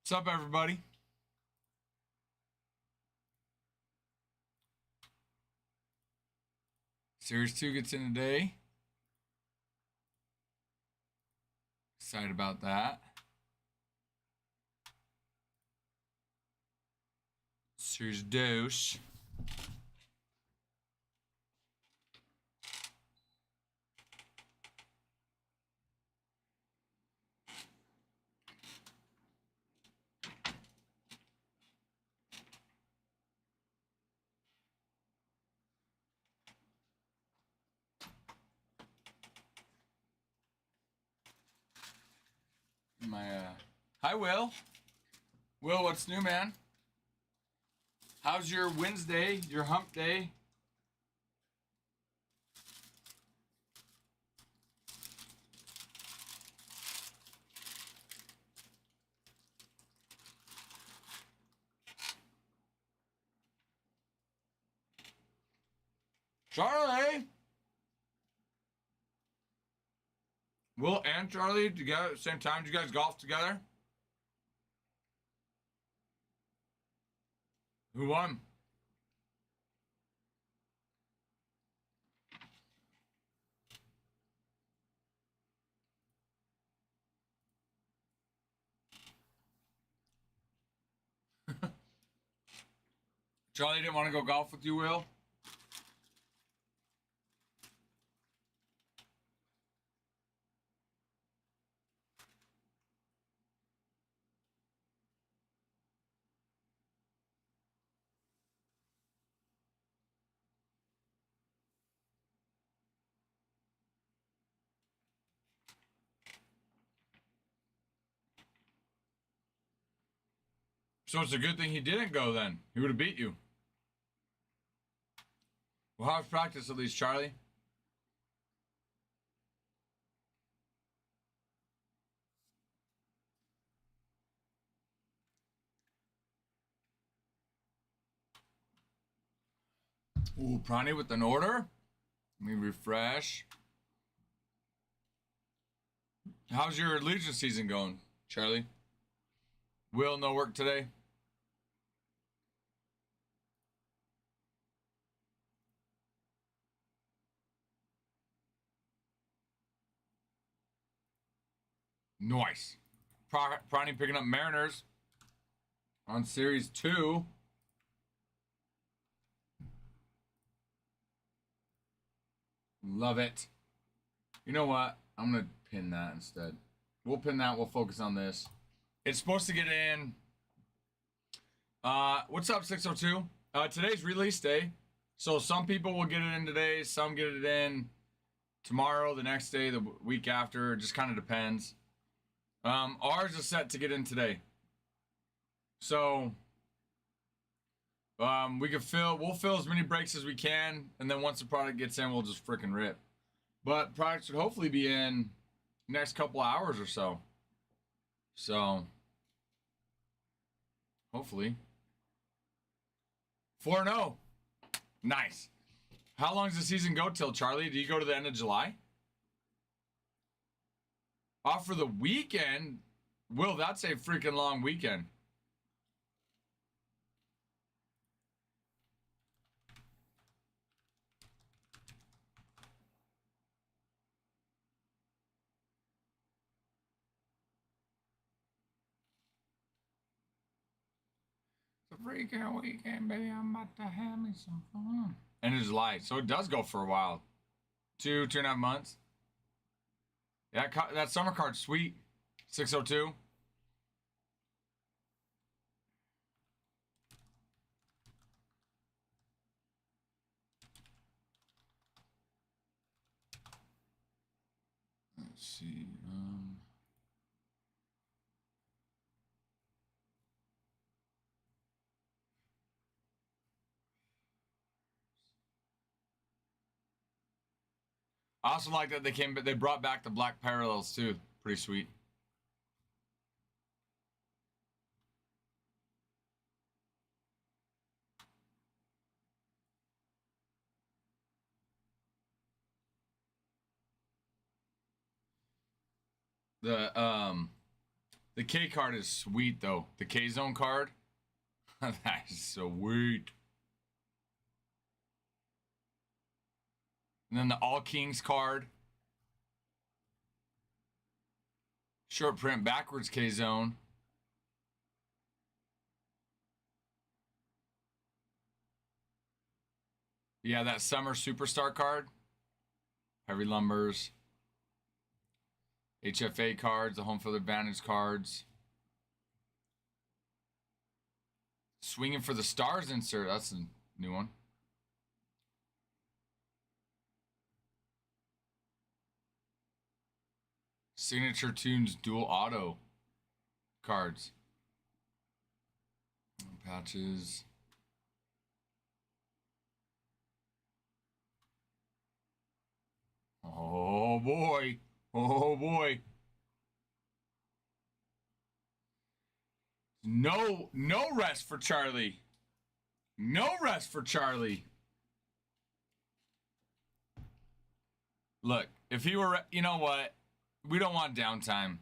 What's up, everybody? Series 2 gets in today. Excited about that. Series Dose. Hi, Will. Will, what's new, man? How's your Wednesday, your hump day? Charlie! Will and Charlie together at the same time? Did you guys golf together? Who won? Charlie didn't want to go golf with you, Will? So it's a good thing he didn't go then. He would have beat you. Well, how's practice at least, Charlie? Ooh, Prani with an order. Let me refresh. How's your Legion season going, Charlie? Will, no work today? Nice. Prani picking up Mariners on Series 2. Love it. You know what? I'm going to pin that instead. We'll pin that. We'll focus on this. It's supposed to get in. What's up, 602? Today's release day. So some people will get it in today. Some get it in tomorrow, the next day, the week after. It just kind of depends. Ours is set to get in today. So we'll fill as many breaks as we can, and then once the product gets in, we'll just freaking rip. But product should hopefully be in next couple hours or so. So hopefully 4-0. Nice. How long does the season go till, Charlie? Do you go to the end of July? Off for the weekend? Will, that's a freaking long weekend. It's a freaking weekend, baby. I'm about to have me some fun. End of July. So it does go for a while. 2.5 months. Yeah, that summer card's sweet. 602. Let's see. I also like that they brought back the black parallels too. Pretty sweet. The The K card is sweet though. The K Zone card. That is sweet. And then the All Kings card. Short print backwards K Zone. Yeah, that Summer Superstar card. Heavy Lumbers. HFA cards, the Home Field Advantage cards. Swinging for the Stars insert. That's a new one. Signature Tunes dual auto cards. Patches. Oh boy. Oh boy. No rest for Charlie. No rest for Charlie. Look, if he were, you know what? We don't want downtime.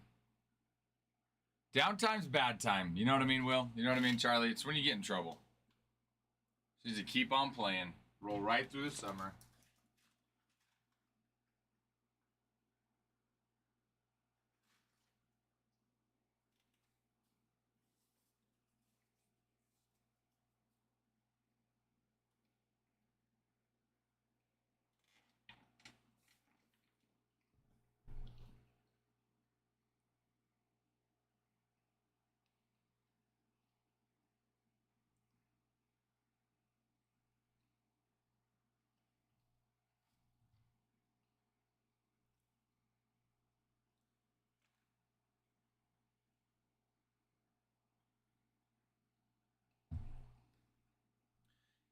Downtime's bad time. You know what I mean, Will? You know what I mean, Charlie? It's when you get in trouble. So you just keep on playing. Roll right through the summer.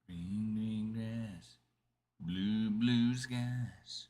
Green, green grass. Blue, blue skies.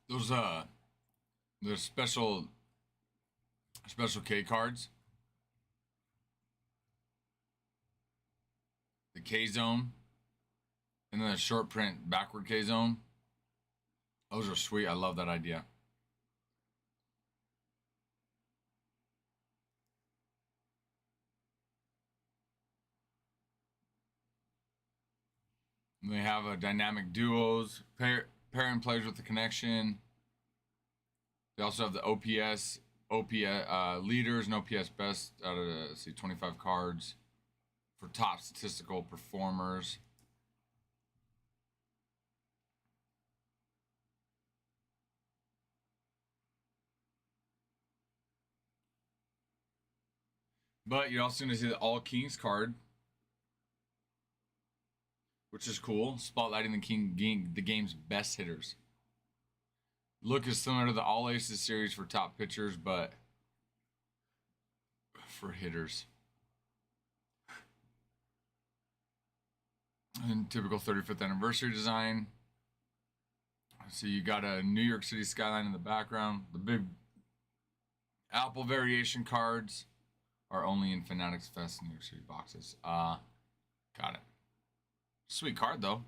Those the special K cards. The K zone. And then the short print backward K zone. Those are sweet. I love that idea. They have a dynamic duos, pairing players with the connection. They also have the OPS leaders and OPS best out of the, let's see, 25 cards for top statistical performers. But you're also going to see the All Kings card, which is cool, spotlighting the game's best hitters. Look is similar to the All Aces series for top pitchers, but for hitters. And typical 35th anniversary design. So you got a New York City skyline in the background. The big Apple variation cards are only in Fanatics Fest New York City boxes. Got it. Sweet card though.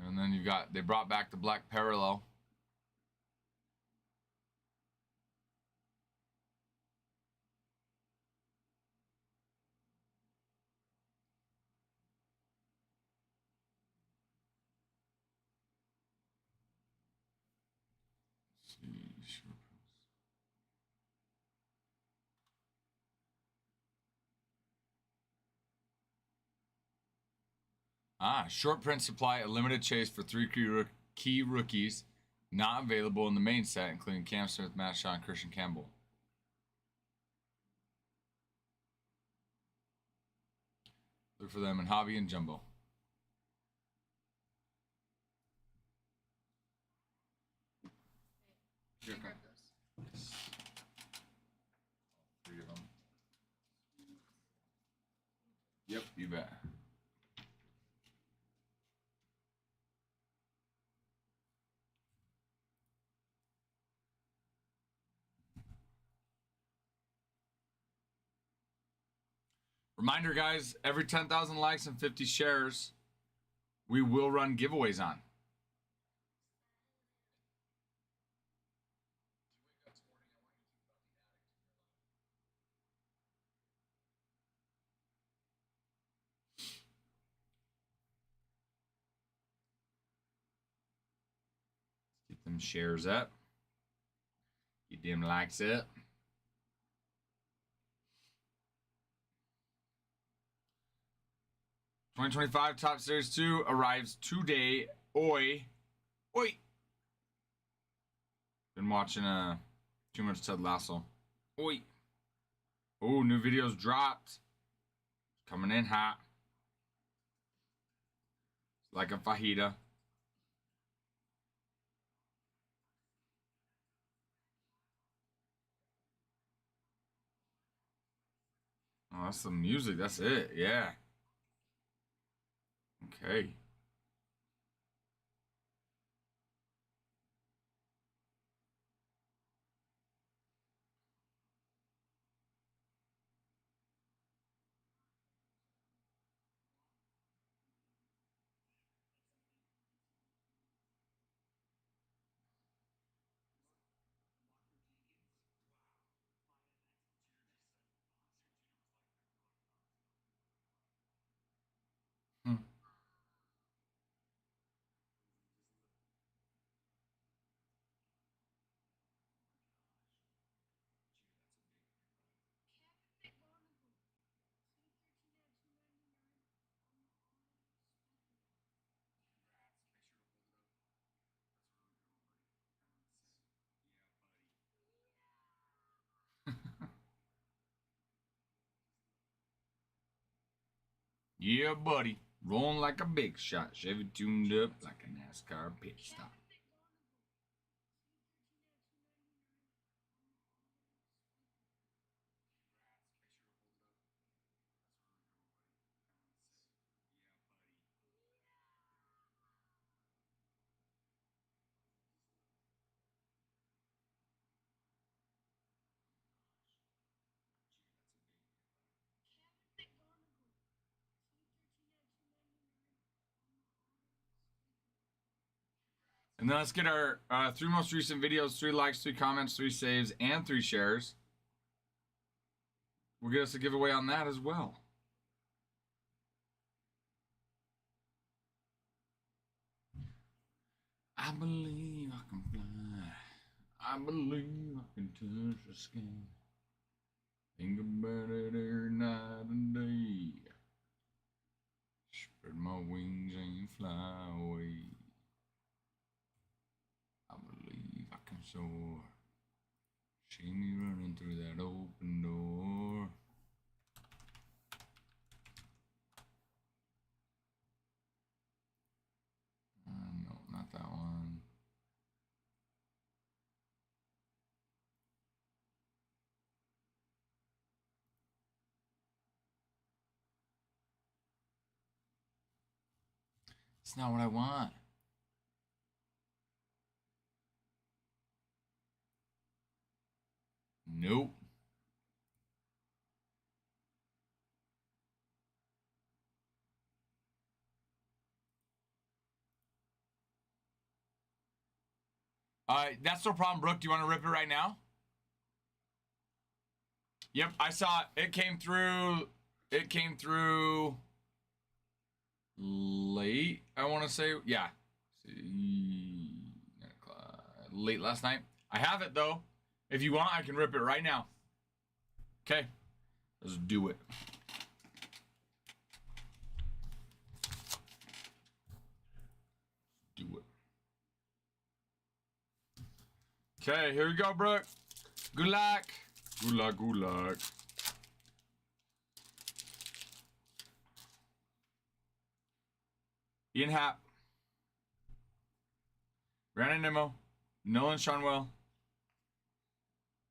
And then you got, they brought back the Black Parallel. Let's see. Short print supply, a limited chase for 3 key rookies, not available in the main set, including Cam Smith, Matt Shaw, and Christian Campbell. Look for them in Hobby and Jumbo. Here, okay. Yes. 3 of them. Yep, you bet. Reminder, guys, every 10,000 likes and 50 shares, we will run giveaways on. Get them shares up. Get them likes up. "2025 Top Series 2 arrives today. Oi. Oi. Been watching too much Ted Lasso. Oi. Oh, new videos dropped. Coming in hot. Like a fajita. Oh, that's the music. That's it. Yeah. Okay. Hmm. Yeah, buddy. Rolling like a big shot. Chevy tuned up like a NASCAR pit stop. And then let's get our 3 most recent videos, 3 likes, 3 comments, 3 saves, and 3 shares. We'll get us a giveaway on that as well. I believe I can fly. I believe I can touch the sky. Think about it every night and day. Spread my wings and fly away. I believe I can soar. See me running through that open door. No, not that one. It's not what I want. Nope. That's no problem, Brooke. Do you want to rip it right now? Yep, I saw it. It came through. It came through late, I want to say. Yeah. Late last night. I have it, though. If you want, I can rip it right now. Okay. Let's do it. Do it. Okay, here we go, Brooke. Good luck. Good luck, good luck. Ian Happ. Brandon Nimmo. Nolan Shonwell.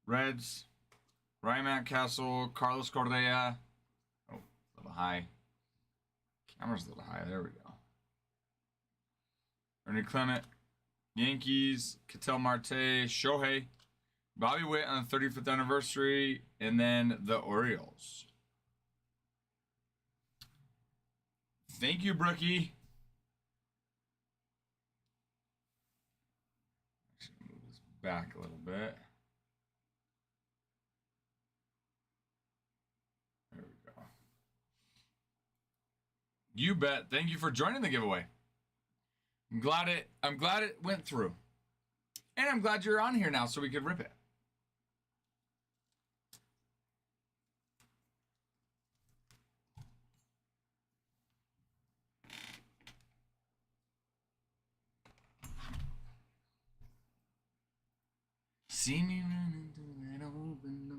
Reds. Ryan Mountcastle. Carlos Correa. Oh, a little high. Camera's a little high. There we go. Ernie Clement. Yankees. Ketel Marte. Shohei. Bobby Witt on the 35th anniversary. And then the Orioles. Thank you, Brookie. Actually, move this back a little bit. There we go. You bet. Thank you for joining the giveaway. I'm glad it went through. And I'm glad you're on here now so we could rip it. See me running through that open door.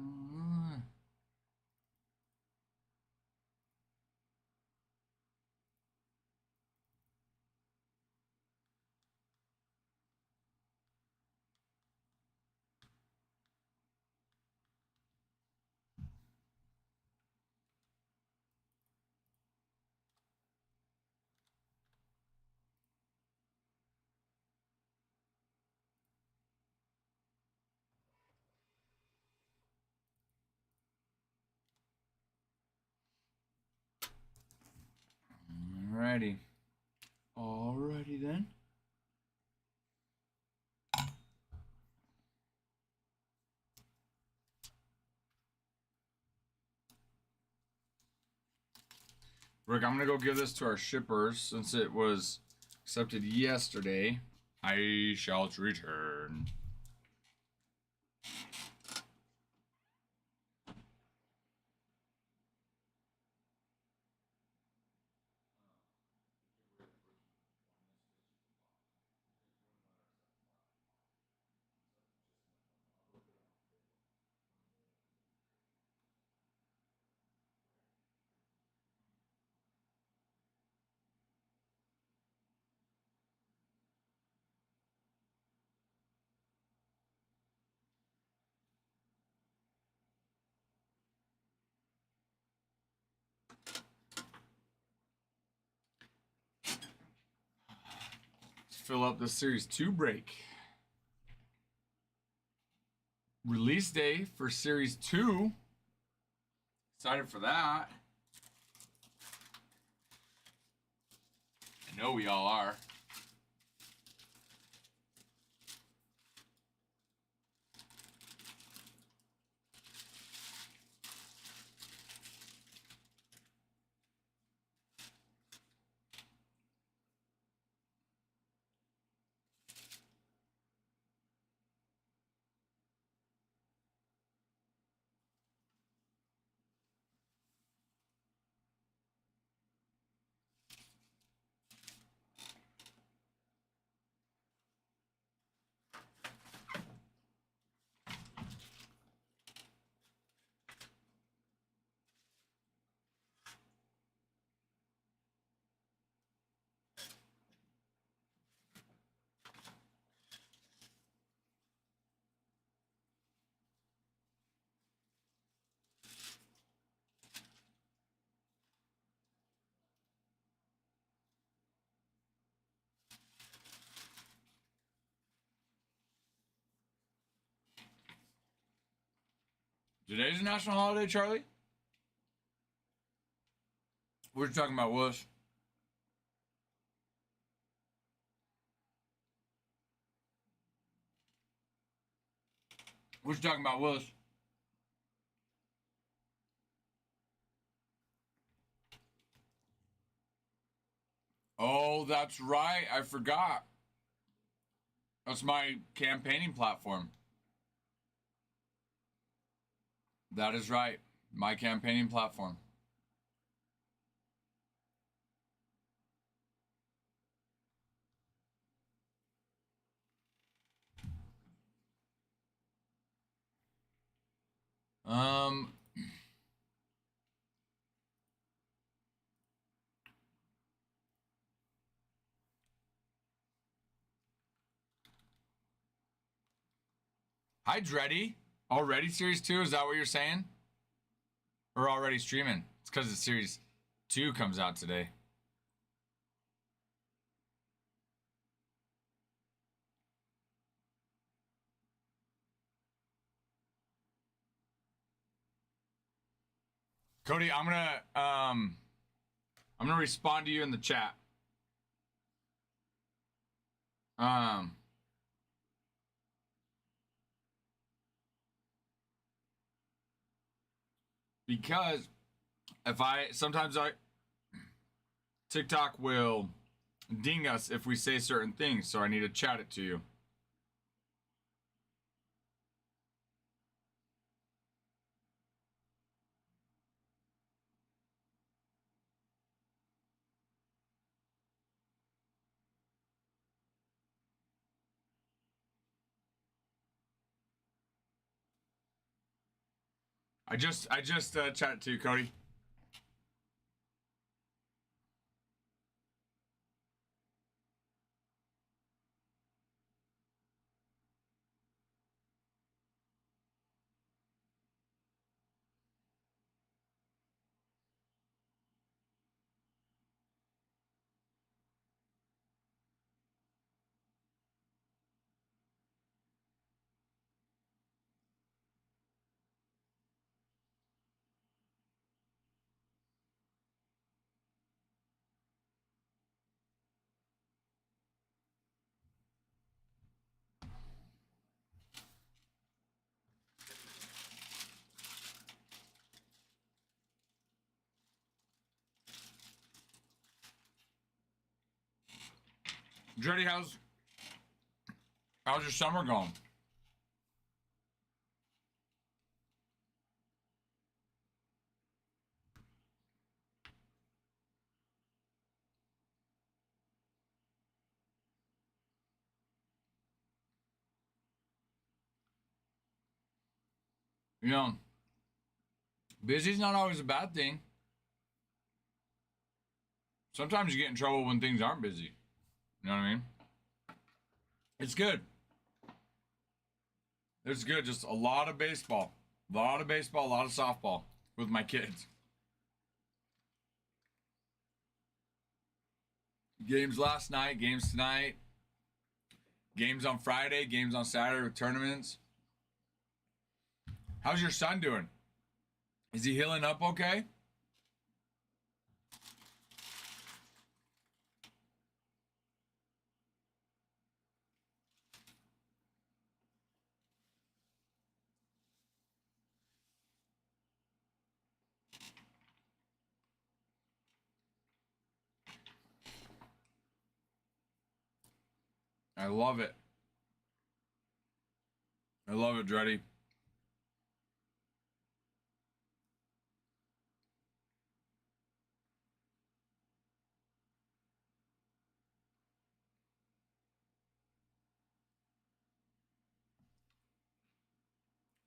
Alrighty. Alrighty then. Rick, I'm gonna go give this to our shippers since it was accepted yesterday. I shall return. Let's fill up the Series 2 break. Release day for Series 2. Excited for that. I know we all are. Today's a national holiday, Charlie? We're talking about wuss. We're talking about wuss. Oh, that's right. I forgot. That's my campaigning platform. That is right. My campaigning platform. Um, Hi, Dreddy. Already Series 2? Is that what you're saying? Or already streaming? It's because the Series 2 comes out today. Cody, I'm gonna respond to you in the chat. Um, because sometimes TikTok will ding us if we say certain things, so I need to chat it to you. I just chat it to you, Cody. Dreddy, how's your summer going? You know, busy's not always a bad thing. Sometimes you get in trouble when things aren't busy. You know what I mean? It's good. It's good. Just a lot of baseball. A lot of baseball, a lot of softball with my kids. Games last night, games tonight, games on Friday, games on Saturday with tournaments. How's your son doing? Is he healing up okay? I love it. I love it, Dreddy.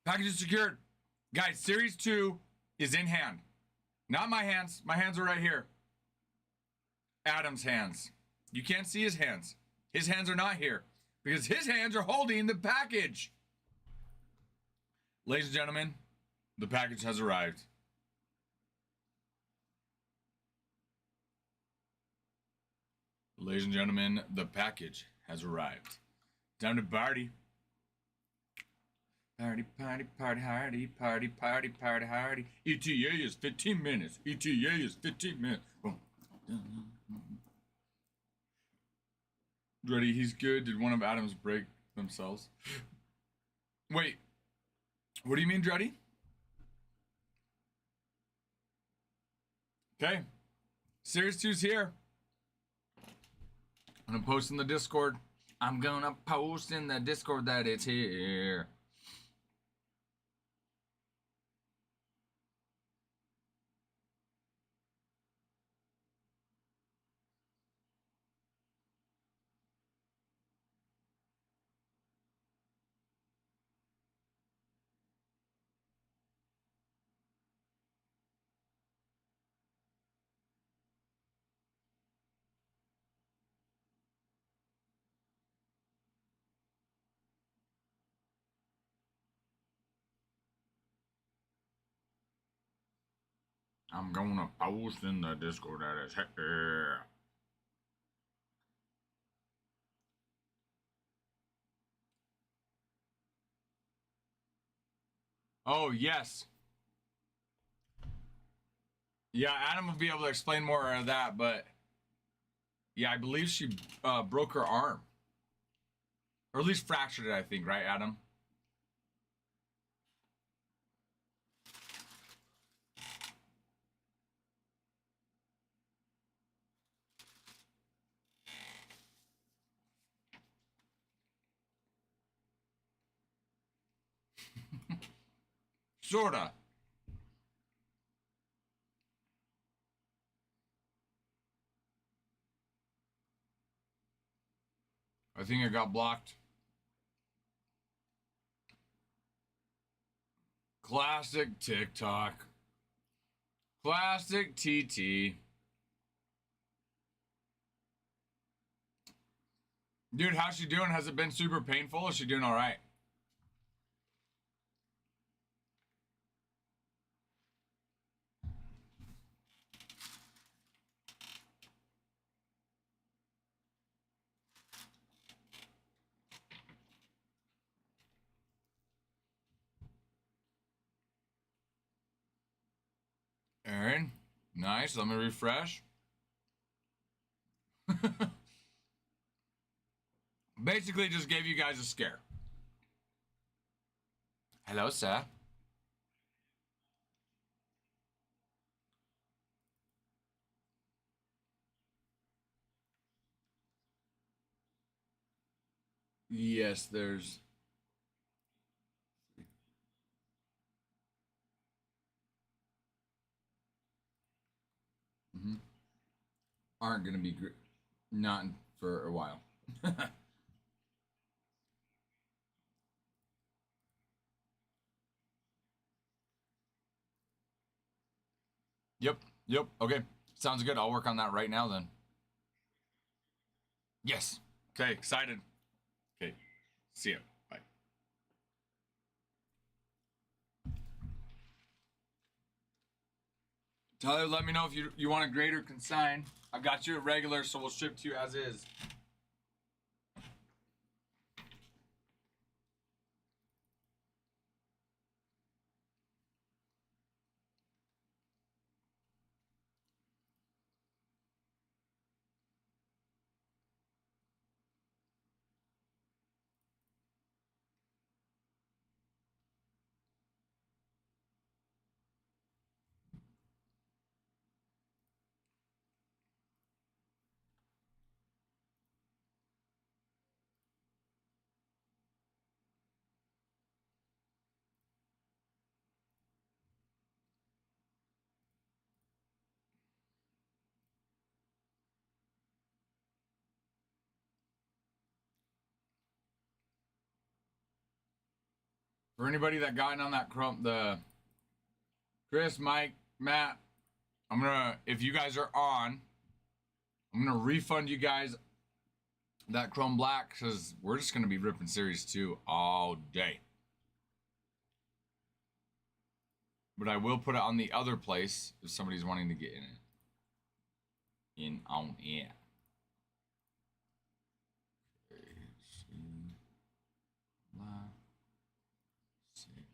Package is secured. Guys, Series 2 is in hand. Not my hands. My hands are right here. Adam's hands. You can't see his hands. His hands are not here because his hands are holding the package. Ladies and gentlemen, the package has arrived. Ladies and gentlemen, the package has arrived. Time to party. Party, party, party, hardy, party, party, party, hardy. ETA is 15 minutes. ETA is 15 minutes. Boom. Ready? He's good. Did one of Adam's break themselves? Wait. What do you mean, Dreddy? Okay. Series 2's here. I'm gonna post in the Discord. I'm gonna post in the Discord that it's here. I'm gonna post in the Discord that it's here. Oh, yes. Yeah, Adam will be able to explain more of that, but yeah, I believe she broke her arm. Or at least fractured it, I think, right, Adam? Sorta. I think it got blocked. Classic TikTok. Classic TT. Dude, how's she doing? Has it been super painful? Is she doing all right? Aaron, nice. Let me refresh. Basically, just gave you guys a scare. Hello, sir. Yes, there's. Mhm. Aren't gonna be not for a while. Yep. Yep. Okay. Sounds good. I'll work on that right now then. Yes. Okay. Excited. Okay. See ya. Bye. Tyler, let me know if you want a grade or consign. I got you a regular, so we'll ship to you as is. For anybody that got in on that the Chris, Mike, Matt, I'm gonna if you guys are on, I'm gonna refund you guys that Chrome Black because we're just gonna be ripping Series 2 all day. But I will put it on the other place if somebody's wanting to get in it. In on it.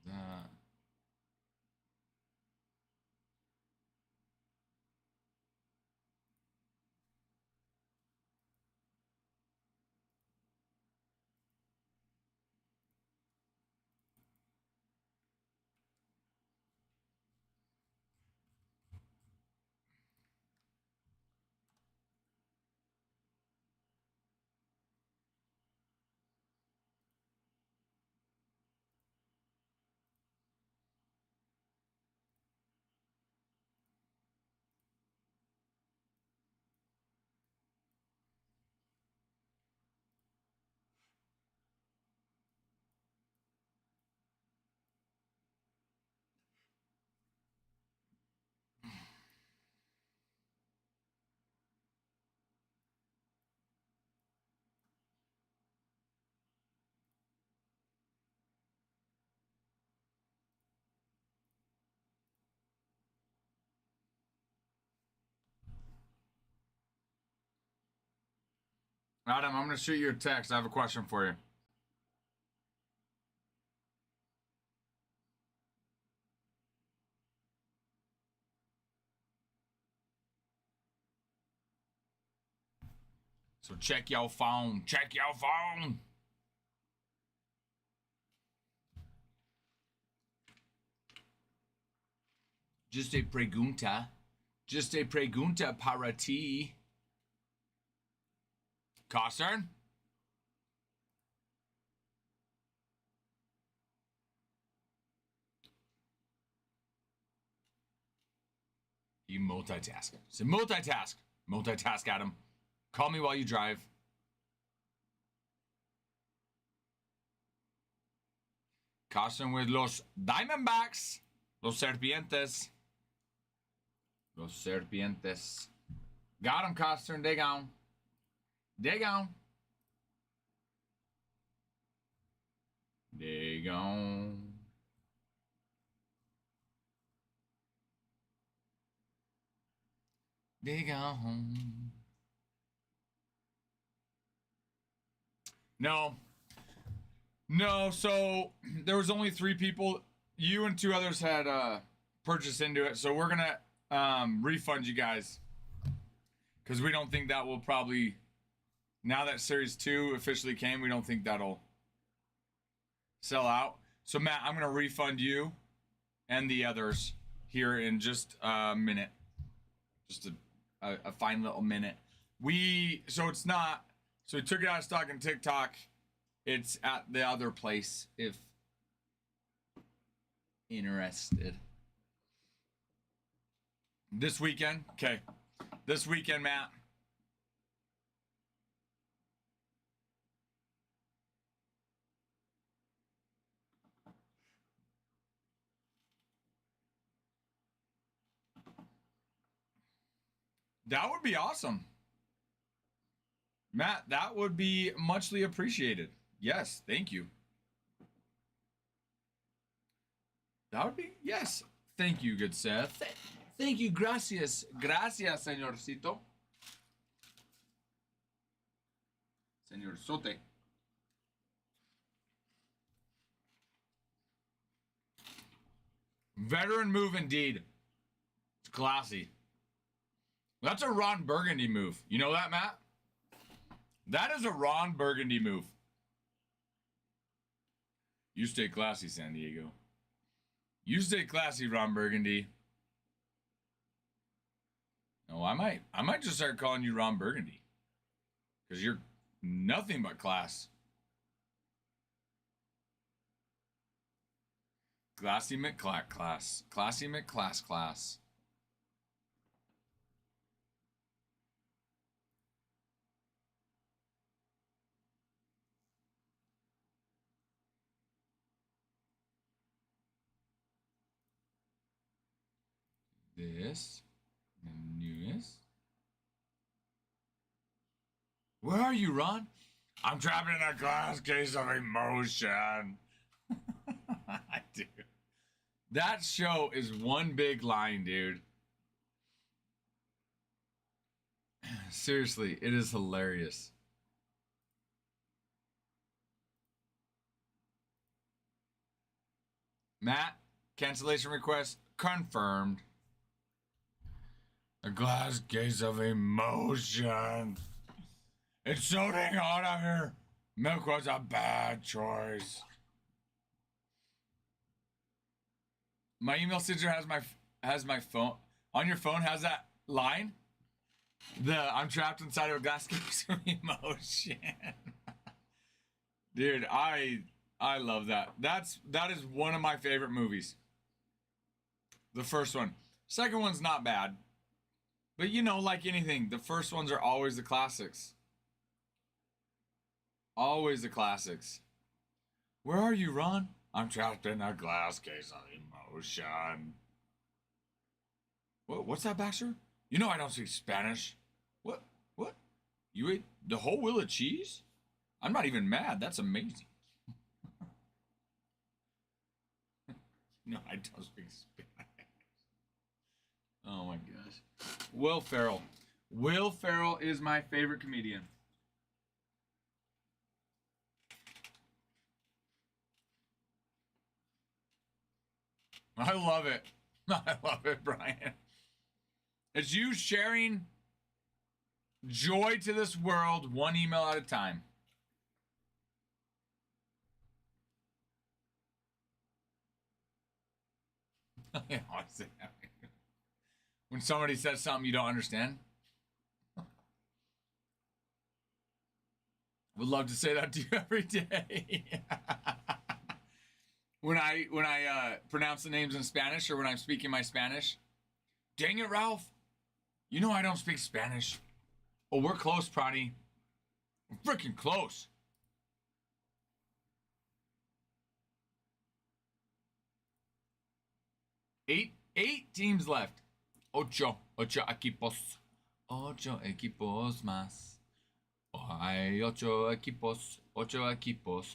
Uh, Adam, I'm going to shoot you a text. I have a question for you. So check your phone. Check your phone. Just a pregunta. Just a pregunta para ti. Costern? You multitask. So multitask. Multitask, Adam. Call me while you drive. Costern with los Diamondbacks. Los Serpientes. Los Serpientes. Got him, Costern. They gone. They gone. They gone. They gone. No. No, so there was only 3 people. You and 2 others had purchased into it, so we're gonna refund you guys because we don't think that will probably, now that Series 2 officially came, we don't think that'll sell out. So Matt, I'm gonna refund you and the others here in just a minute, just a fine little minute. So it's not. So we took it out of stock in TikTok. It's at the other place if interested. This weekend? Okay. This weekend, Matt. That would be awesome. Matt, that would be muchly appreciated. Yes, thank you. That would be, yes. Thank you, good Seth. Thank you, gracias. Gracias, señorcito. Señor Sote. Veteran move indeed. It's classy. That's a Ron Burgundy move. You know that, Matt? That is a Ron Burgundy move. You stay classy, San Diego. You stay classy, Ron Burgundy. Oh, I might just start calling you Ron Burgundy. Because you're nothing but class. Classy McClack class. Classy McClass class. This. Newest. Where are you, Ron? I'm trapped in a glass case of emotion. I do. That show is one big line, dude. Seriously, it is hilarious. Matt, cancellation request confirmed. The glass case of emotion. It's so dang hot out here. Milk was a bad choice. My email signature has my phone on your phone. Has that line? I'm trapped inside of a glass case of emotion. Dude, I love that. That is one of my favorite movies. The first one. Second one's not bad. But you know, like anything, the first ones are always the classics. Always the classics. Where are you, Ron? I'm trapped in a glass case of emotion. What's that, Baxter? You know I don't speak Spanish. What? What? You ate the whole wheel of cheese? I'm not even mad. That's amazing. No, I don't speak Spanish. Oh my gosh. Will Ferrell. Will Ferrell is my favorite comedian. I love it. I love it, Brian. It's you sharing joy to this world one email at a time. When somebody says something you don't understand. Would love to say that to you every day. when I pronounce the names in Spanish or when I'm speaking my Spanish. Dang it, Ralph. You know I don't speak Spanish. Oh, we're close, Proddy. We're freaking close. 8 teams left. Ocho equipos. 8 equipos más. Oh, hay 8 equipos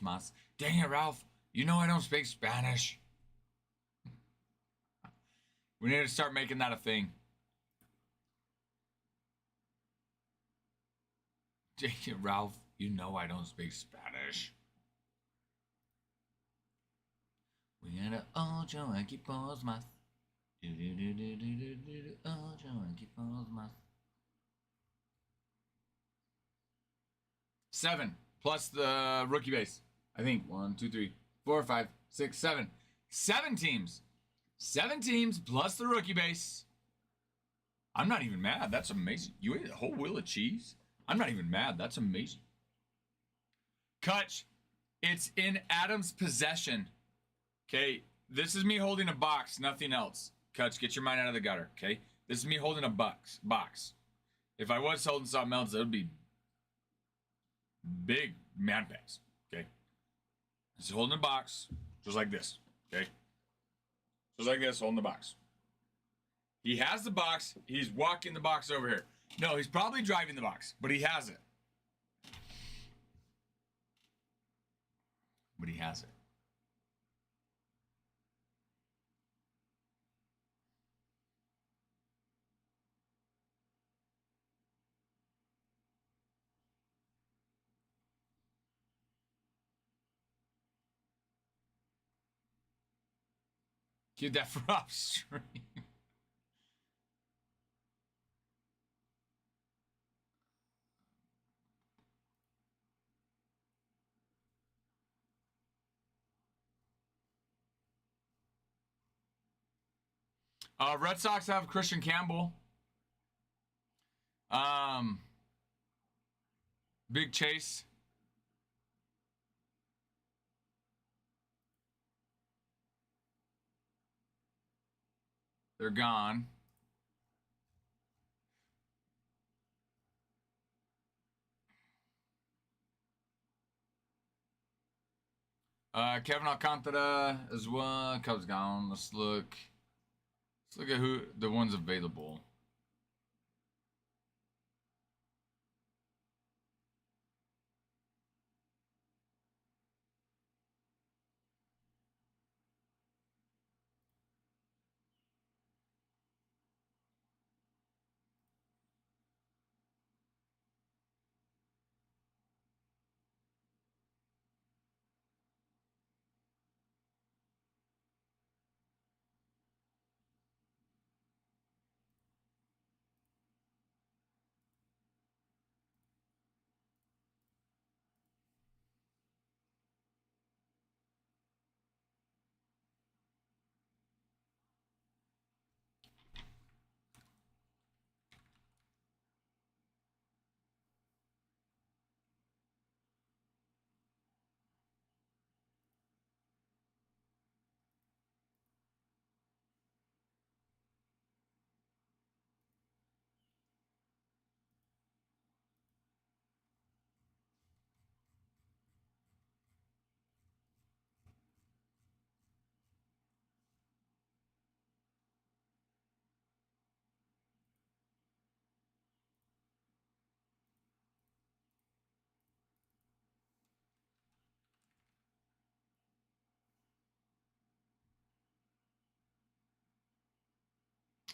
más. Dang it, Ralph. You know I don't speak Spanish. We need to start making that a thing. Dang it, Ralph. You know I don't speak Spanish. We had 8 equipos más. 8 equipos más. 7 plus the rookie base. I think 1, 2, 3, 4, 5, 6, 7. 7 teams. 7 teams plus the rookie base. I'm not even mad. That's amazing. You ate a whole wheel of cheese? I'm not even mad. That's amazing. Kutch, it's in Adam's possession. Okay, this is me holding a box, nothing else. Kutch, get your mind out of the gutter, okay? This is me holding a box. If I was holding something else, it would be big man pants, okay? Just holding a box, just like this, okay? Just like this, holding the box. He has the box. He's walking the box over here. No, he's probably driving the box, but he has it. But he has it. Keep that for off stream. Red Sox have Christian Campbell. Big Chase. They're gone. Kevin Alcantara as well. Cubs gone. Let's look at who the ones available.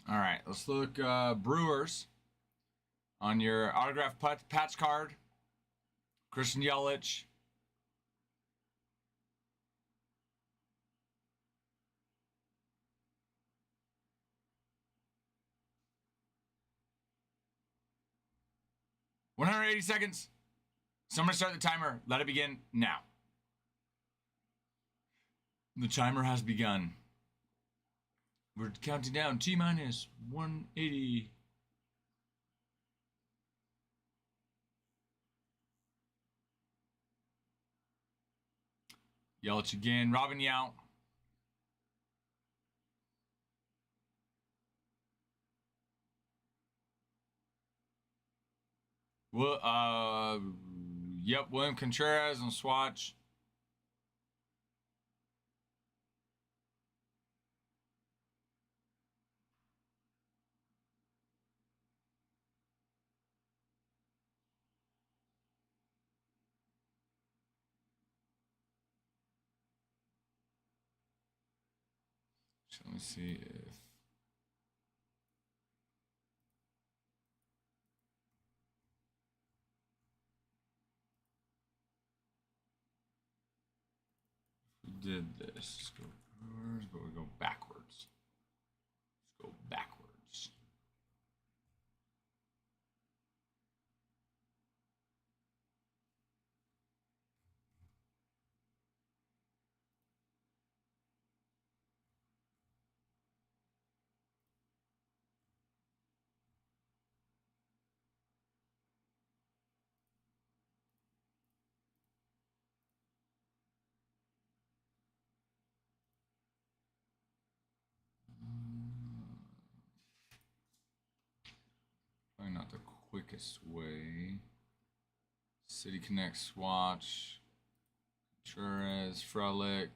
All right, let's look Brewers on your autograph patch card. Christian Yelich. $180. Somebody start the timer. Let it begin now. The timer has begun. We're counting down. T minus 180. Yelich again. Robin Yount. Yep, William Contreras on Swatch. So let me see if we did this. Let's go Brewers, but we go backwards. Let's go backwards. Probably not the quickest way. City Connect Swatch. Contreras, Frelick.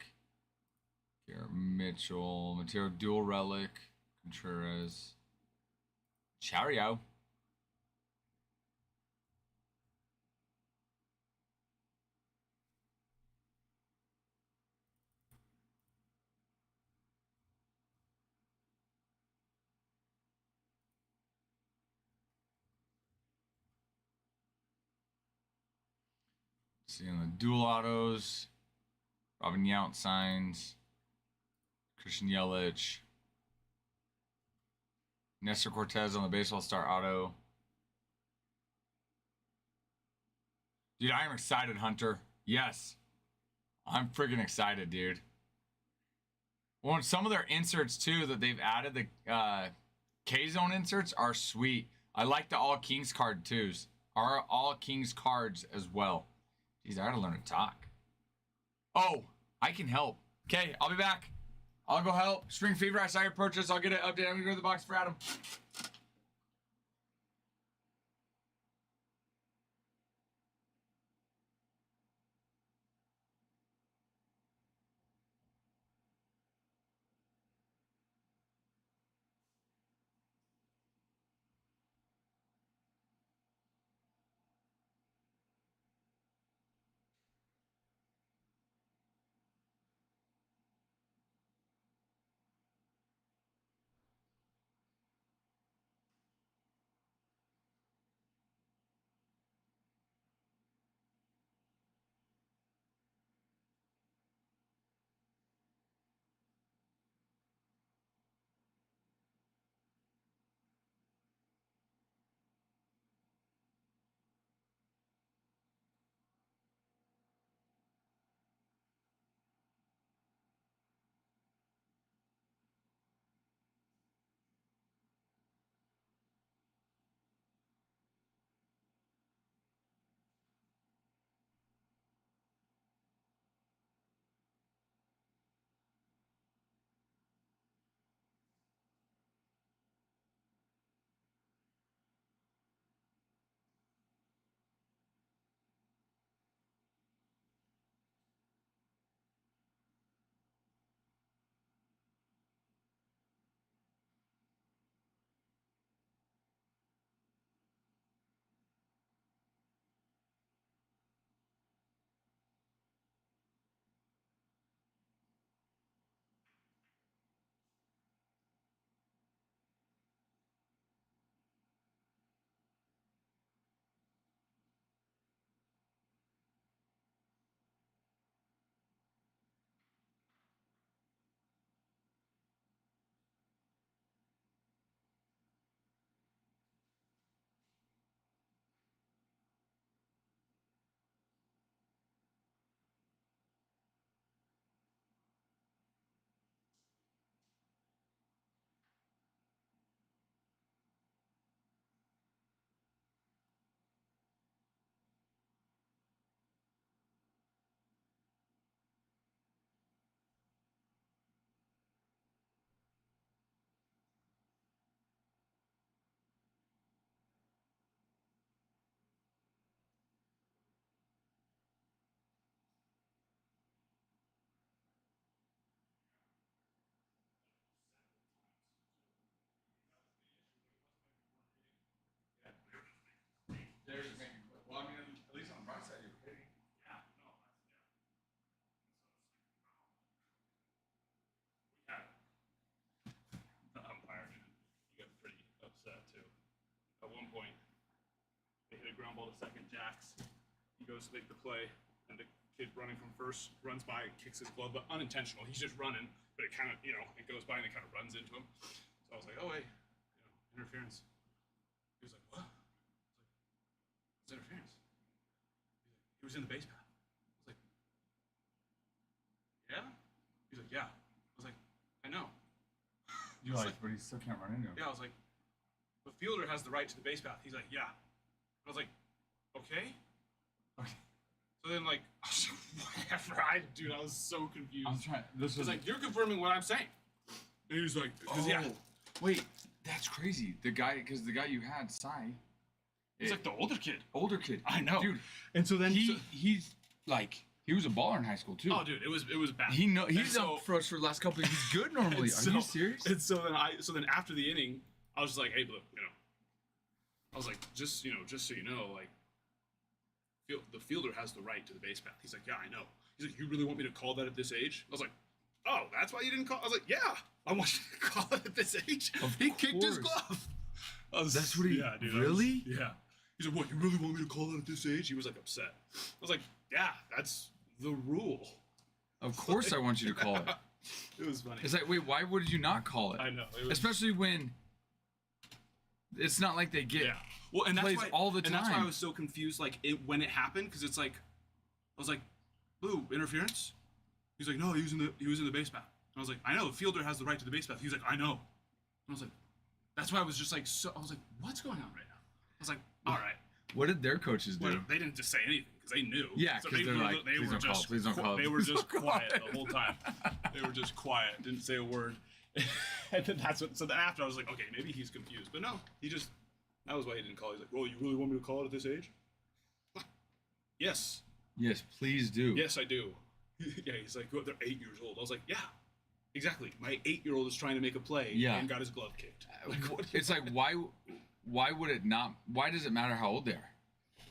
Garrett Mitchell. Material Dual Relic. Contreras. Chario. See on the dual autos. Robin Yount signs. Christian Yelich. Nestor Cortez on the baseball star auto. Dude, I am excited, Hunter. Yes. I'm freaking excited, dude. Well, some of their inserts, too, that they've added, the K-Zone inserts are sweet. I like the All Kings card, too. All Kings cards as well. Jeez, I gotta learn to talk. Oh, I can help. Okay, I'll be back. I'll go help. Spring Fever, I saw your purchase. I'll get an update. I'm gonna go to the box for Adam. point. They hit a ground ball to second. Jax. He goes to make the play, and the kid running from first runs by, kicks his glove, but unintentional. He's just running, but it kind of, it goes by and it kind of runs into him. So I was like, oh wait, interference. He was like, what? I was like, it's interference. He was in the base path. I was like, yeah? He's like, yeah. I was like, I know. You're like, but he still can't run into him. Yeah, I was like, the fielder has the right to the base path. He's like, yeah. I was like, okay. So then, like, whatever. I was so confused. I'm trying. This was like, you're confirming what I'm saying. And he was like, yeah. Wait, that's crazy. The guy you had, Sai. He's like the older kid. I know, dude. And so then he's like. He was a baller in high school too. Oh, dude, it was bad. He's up for us for the last couple of years. He's good normally. Are you serious? And so then after the inning, I was just like, hey, Blue, I was like, just so you know, like, the fielder has the right to the base path. He's like, yeah, I know. He's like, you really want me to call that at this age? I was like, oh, that's why you didn't call? I was like, yeah, I want you to call it at this age. He kicked his glove. That's what he. Yeah, dude. Really? Yeah. He's like, what? You really want me to call that at this age? He was like upset. I was like, yeah, that's the rule. Of course I want you to call it. It was funny. It's like, wait, why would you not call it? I know. Especially when it's not like they get plays all the time. And that's why I was so confused, like, when it happened, because it's like, I was like, Blue, interference? He's like, no, he was in the base path. And I was like, I know, the fielder has the right to the base path. He's like, I know. And I was like, that's why I was just like, I was like, what's going on right now? I was like, all right. What did their coaches do? Well, they didn't just say anything because they knew. Yeah, because they're like, please don't call it, please don't call it. They were just quiet the whole time. They were just quiet, didn't say a word. And then so then after I was like, okay, maybe he's confused. But no, that was why he didn't call. He's like, well, you really want me to call it at this age? Yes. Yes, please do. Yes, I do. Yeah, he's like, well, they're 8 years old. I was like, yeah, exactly. My 8-year-old is trying to make a play and got his glove kicked. Like, it's like, why would it not? Why does it matter how old they are?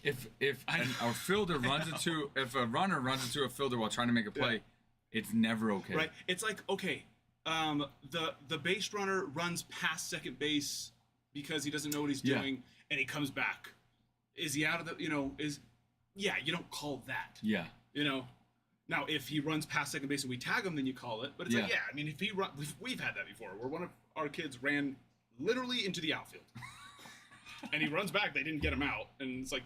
If a fielder runs into if a runner runs into a fielder while trying to make a play, it's never okay. Right. It's like, okay, the base runner runs past second base because he doesn't know what he's doing, and he comes back. Is he out of the? You don't call that. Yeah. Now if he runs past second base and we tag him, then you call it. But it's like, I mean, if he run, we've had that before, where one of our kids ran literally into the outfield. And he runs back, they didn't get him out, and it's like,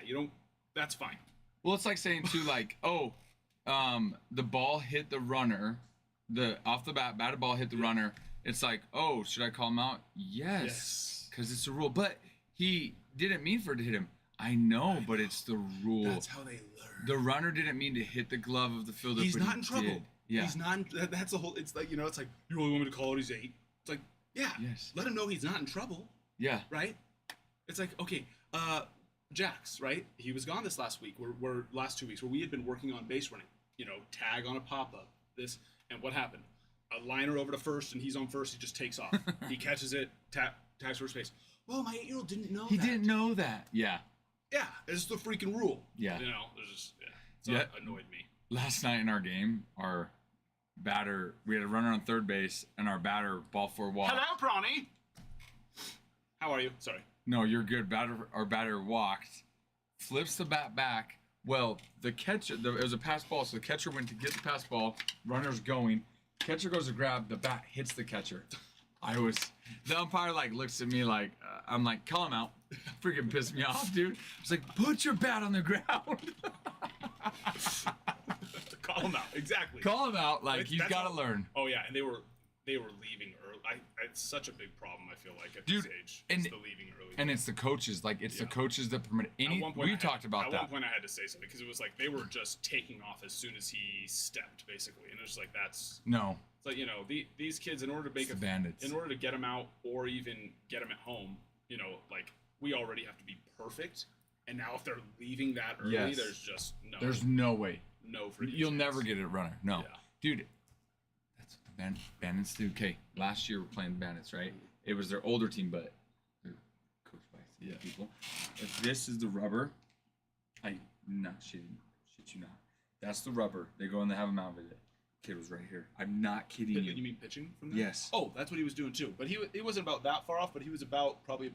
you don't, that's fine. Well, it's like saying too, like, the ball hit the runner, off the batted ball hit the runner. It's like, oh, should I call him out? Yes, because it's a rule. But he didn't mean for it to hit him. I know, but it's the rule. That's how they learn. The runner didn't mean to hit the glove of the fielder. He's not in trouble. Did. Yeah, he's not. That's the whole. It's like, it's like, you really want me to call it? He's 8. It's like, let him know he's not in trouble. Yeah, right. It's like, okay, Jax, right? He was gone this last week, last 2 weeks, where we had been working on base running, tag on a pop-up, and what happened? A liner over to first, and he's on first, he just takes off. He catches it, tags first base. Well, my 8-year-old didn't know He didn't know that. Yeah. Yeah, it's the freaking rule. Yeah. There's just, it annoyed me. Last night in our game, our batter, we had a runner on third base, and our batter, ball 4 walk. Hello, Prawny! How are you? Sorry. No, you're good. Our batter walked, flips the bat back. Well, the catcher, it was a pass ball, so the catcher went to get the pass ball. Runner's going. Catcher goes to grab, the bat hits the catcher. The umpire looks at me like, I'm like, call him out. Freaking pissed me off, dude. I was like, put your bat on the ground. Call him out, exactly. Call him out, he's got to learn. Oh yeah, and they were leaving early. It's such a big problem, I feel like, at this age. And, it's the leaving early. And it's the coaches. It's the coaches that permit any. We talked about that. At one point, I had to say something because it was like they were just taking off as soon as he stepped, basically, and it was like that's no. It's like these kids, in order to make bandits, in order to get them out or even get them at home, we already have to be perfect. And now if they're leaving that early, there's just no. There's no way. No freaking You'll chance. never get a runner. No, yeah. Dude. Bandits do. Okay, last year we're playing Bandits, right? It was their older team, but they're coached by people. If this is the rubber, I'm not shit you not. That's the rubber. They go and they have him out with it. Kid was right here. I'm not kidding you. You mean pitching from there? Yes. Oh, that's what he was doing too. But he wasn't about that far off. But he was about probably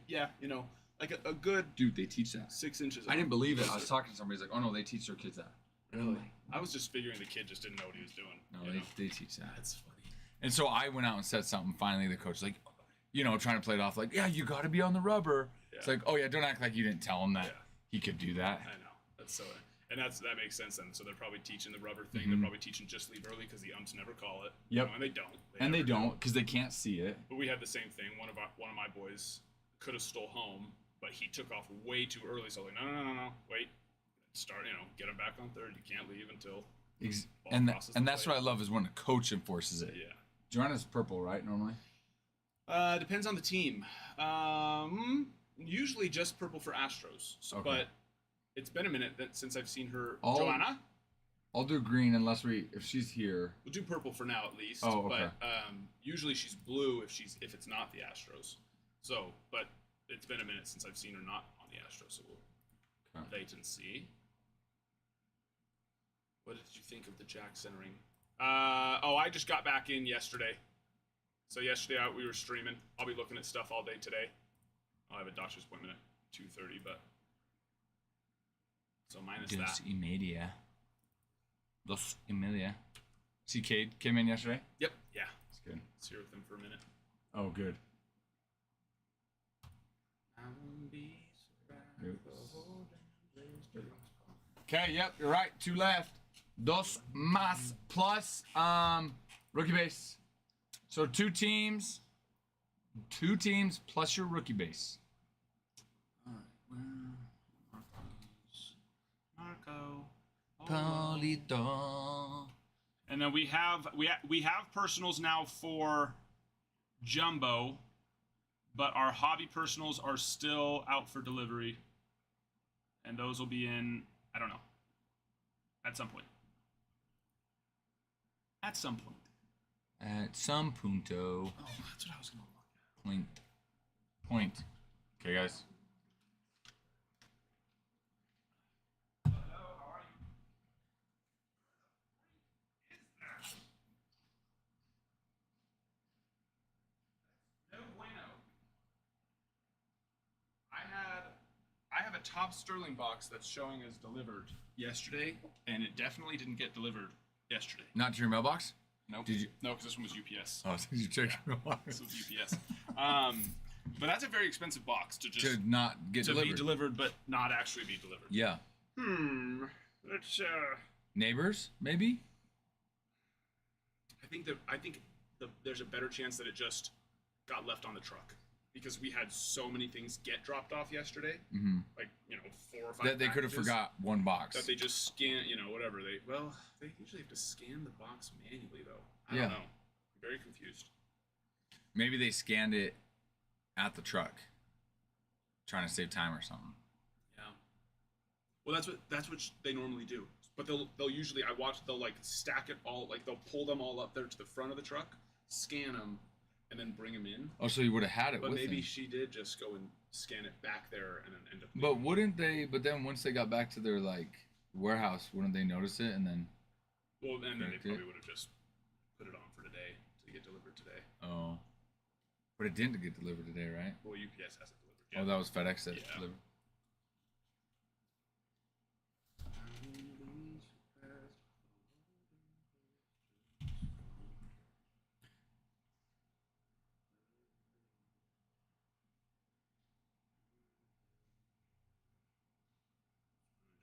like a good Dude, they teach that. 6 inches. I didn't believe it. I was talking to somebody. He's like, oh no, they teach their kids that. Really? I was just figuring the kid just didn't know what he was doing. No, they teach that. That's funny. And so I went out and said something. Finally, the coach like, trying to play it off like, yeah, you got to be on the rubber. Yeah. It's like, oh yeah, don't act like you didn't tell him that he could do that. I know. That's so. And that makes sense then. So they're probably teaching the rubber thing. They're probably teaching just leave early because the umps never call it. Yep. And they don't. They don't because they can't see it. But we had the same thing. One of my boys could have stole home, but he took off way too early. So I was like, no, wait, start. Get him back on third. You can't leave until. And that's what I love is when a coach enforces it. Yeah. Joanna's purple, right? Normally. Depends on the team. Usually just purple for Astros. So, Okay. But it's been a minute since I've seen her. Joanna? I'll do green if she's here. We'll do purple for now at least. Oh, okay. But usually she's blue if it's not the Astros. So, but it's been a minute since I've seen her not on the Astros. So we'll wait and see. What did you think of the jack centering? I just got back in yesterday. So yesterday we were streaming. I'll be looking at stuff all day today. I'll have a doctor's appointment at 2:30, but so minus that. Dos Emilia. See Cade came in yesterday? Yep. Yeah. That's good. Let's here with him for a minute. Oh, good. Okay, yep, you're right. 2 left. Dos más plus rookie base. So 2 teams plus your rookie base. All right. Marco. Polito. And then we have personals now for Jumbo, but our hobby personals are still out for delivery, and those will be in, I don't know, at some point. At some point. At some punto. Oh, that's what I was gonna look at. Point. Okay, guys. I have a top Sterling box that's showing as delivered yesterday, and it definitely didn't get delivered yesterday. Not to your mailbox? No. Did you? No, because this one was UPS. Oh, did you check your mailbox? This was UPS. But that's a very expensive box to not get delivered. To be delivered, but not actually be delivered. Yeah. Let's. Neighbors, maybe. I think there's a better chance that it just got left on the truck. Because we had so many things get dropped off yesterday, like 4 or 5. That they could have forgot one box. That they just scan, whatever they usually have to scan the box manually though. I don't know. I'm very confused. Maybe they scanned it at the truck, trying to save time or something. Yeah. Well, that's what they normally do. But they'll usually they'll like stack it all, like they'll pull them all up there to the front of the truck, scan them. And then bring him in. Oh, so you would have had it but with maybe him. she did just go and scan it back there and then end up. But wouldn't they? But then once they got back to their warehouse, wouldn't they notice it and then? Well, then they probably would have just put it on for today to get delivered today. Oh, but it didn't get delivered today, right? Well, UPS hasn't delivered yet. Oh, that was FedEx that delivered.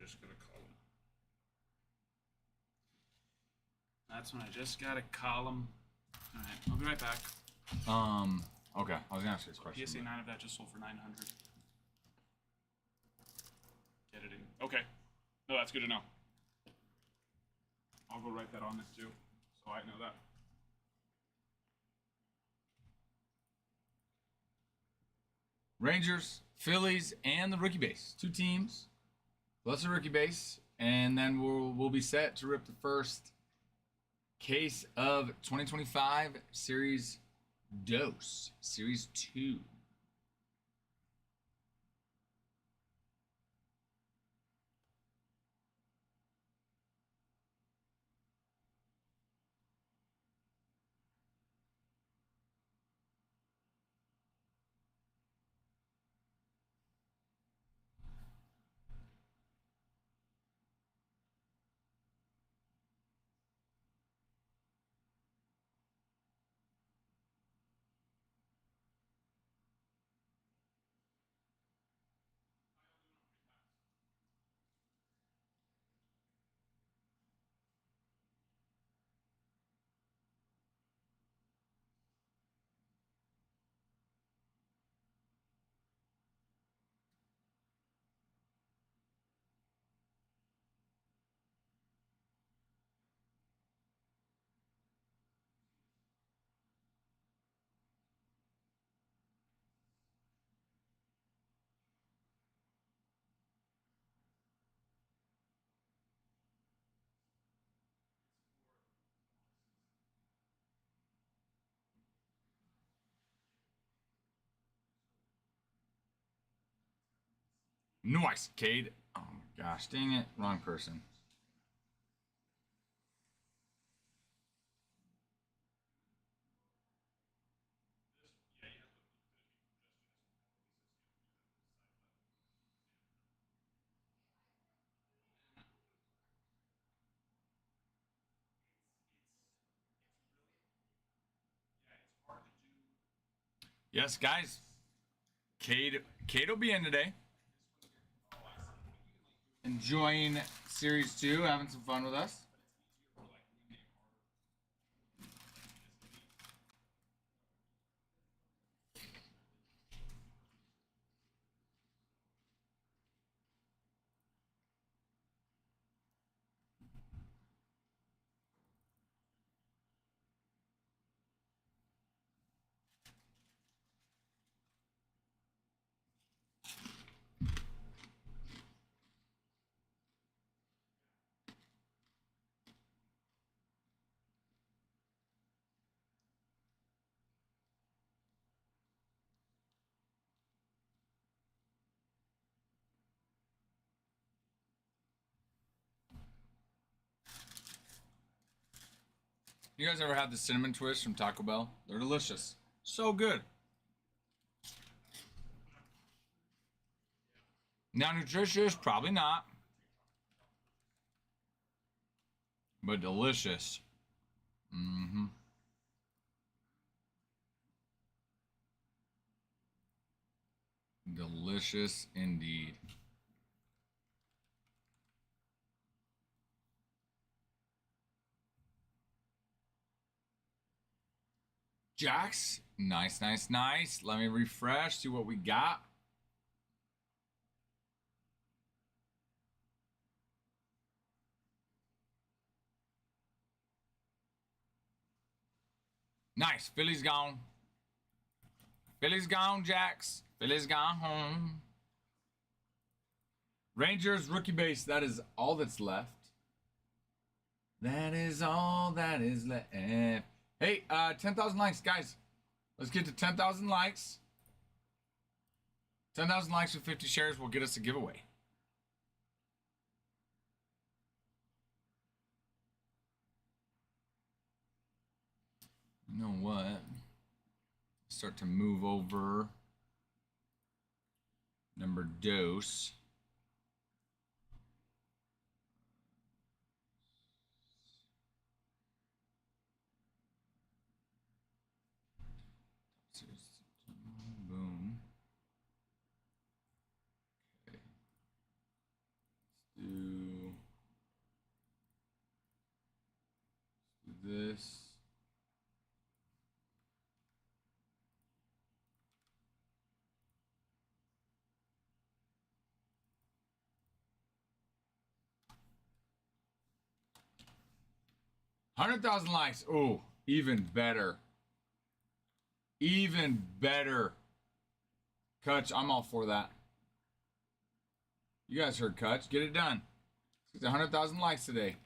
Just gonna call him. That's when I just gotta call him. All right, I'll be right back. Okay. I was gonna ask you this question. PSA 9 of that just sold for 900. Get it in. Okay. No, that's good to know. I'll go write that on it too, so I know that. Rangers, Phillies, and the rookie base. 2 teams. Plus a rookie base, and then we'll be set to rip the first case of 2025 Series Dose, Series 2. Nice, Cade. Oh my gosh, dang it. Wrong person. Yes, guys. Cade will be in today. Enjoying Series 2, having some fun with us. You guys ever had the cinnamon twist from Taco Bell? They're delicious. So good. Now nutritious, probably not. But delicious. Mm-hmm. Delicious indeed. Jax, nice, nice, nice. Let me refresh, see what we got. Nice, Philly's gone. Philly's gone, Jax. Philly's gone home. Rangers rookie base, that is all that's left. That is all that is left. Hey, 10,000 likes, guys. Let's get to 10,000 likes. 10,000 likes with 50 shares will get us a giveaway. You know what? Start to move over. Number dose. Boom. Okay. Let's do this. $100,000 likes. Oh, even better. Even better. Kutch, I'm all for that. You guys heard Kutch. Get it done. Let's get 100,000 likes today.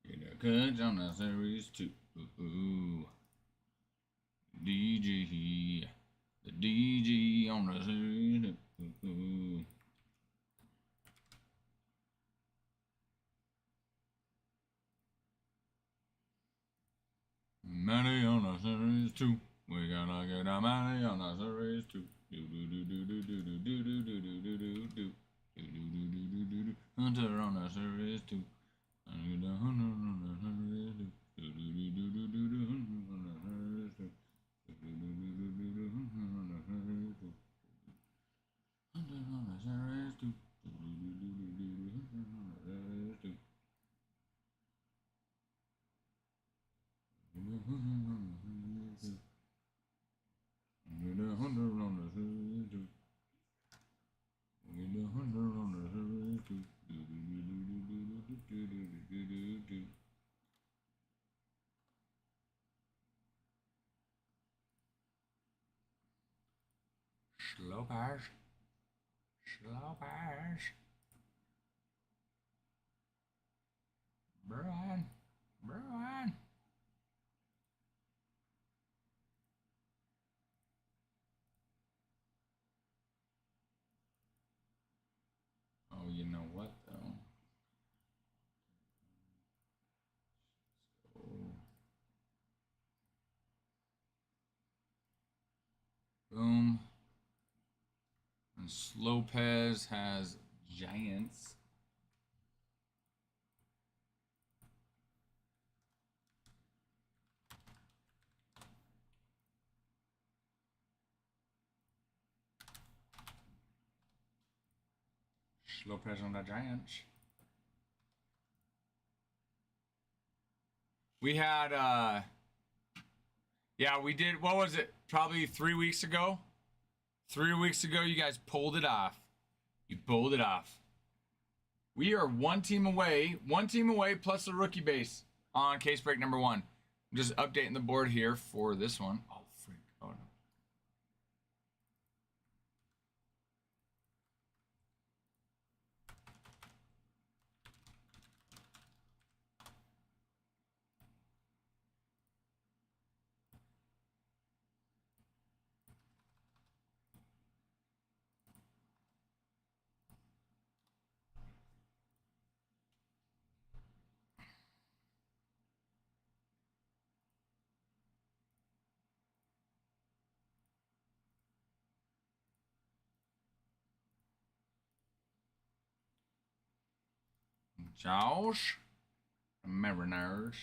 Get a Kutch on the series 2. Ooh. DG. The DG on the series 2. Ooh. Money on the series 2. We gotta get our money on the series 2. Hunter on the series 2. Hunter on the series 2. Lopez. Lopez. Bruin. Bruin. Oh, you know what, though? Oh. Boom. And Lopez has Giants. Lopez on the Giants. We had, yeah, we did, what was it? Probably 3 weeks ago? 3 weeks ago, you guys pulled it off. You pulled it off. We are one team away plus the rookie base on case break number 1. I'm just updating the board here for this one. Oh, freak. Oh, no. Josh. Mariners.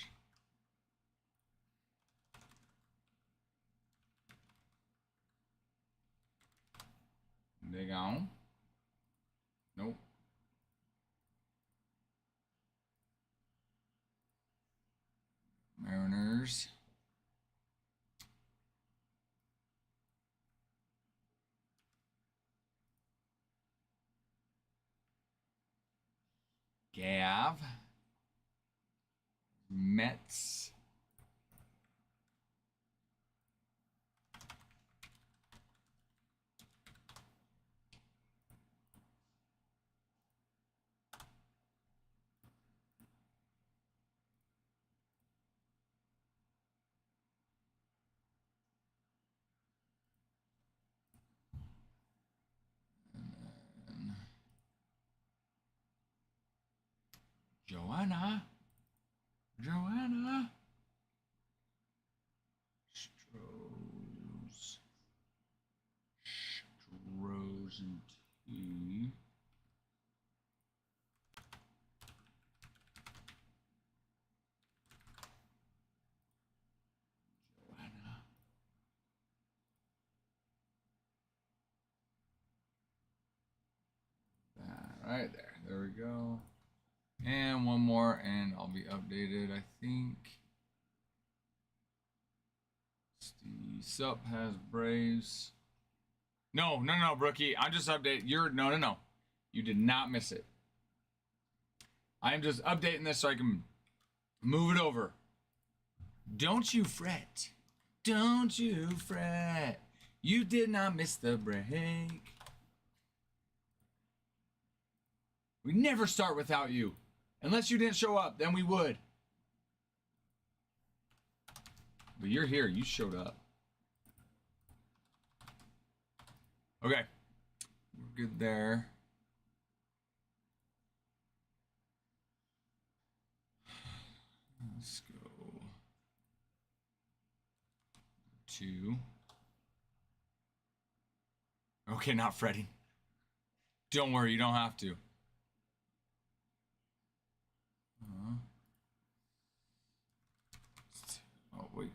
Dig on. Nope. Mariners. Gav. Mets. Joanna. Joanna. Strohs. Strohs and T. Joanna. That right there. There we go. And one more, and I'll be updated, I think. Steve Sup has Braves. No, Brookie. I'm just updating. No. You did not miss it. I am just updating this so I can move it over. Don't you fret. Don't you fret. You did not miss the break. We never start without you. Unless you didn't show up, then we would. But you're here. You showed up. Okay. We're good there. Let's go. 2. Okay, not fretting. Don't worry, you don't have to. Oh, wait.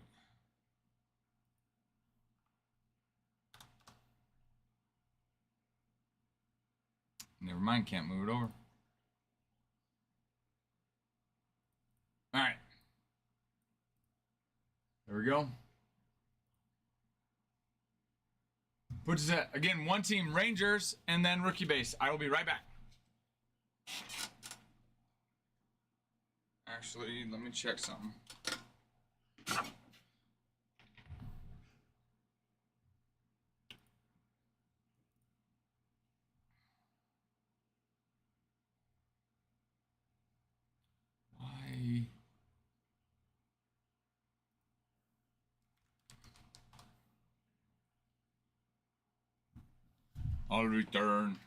Never mind, can't move it over. All right. There we go. Puts us at, again, one team, Rangers, and then rookie base. I will be right back. Actually, let me check something. I'll return.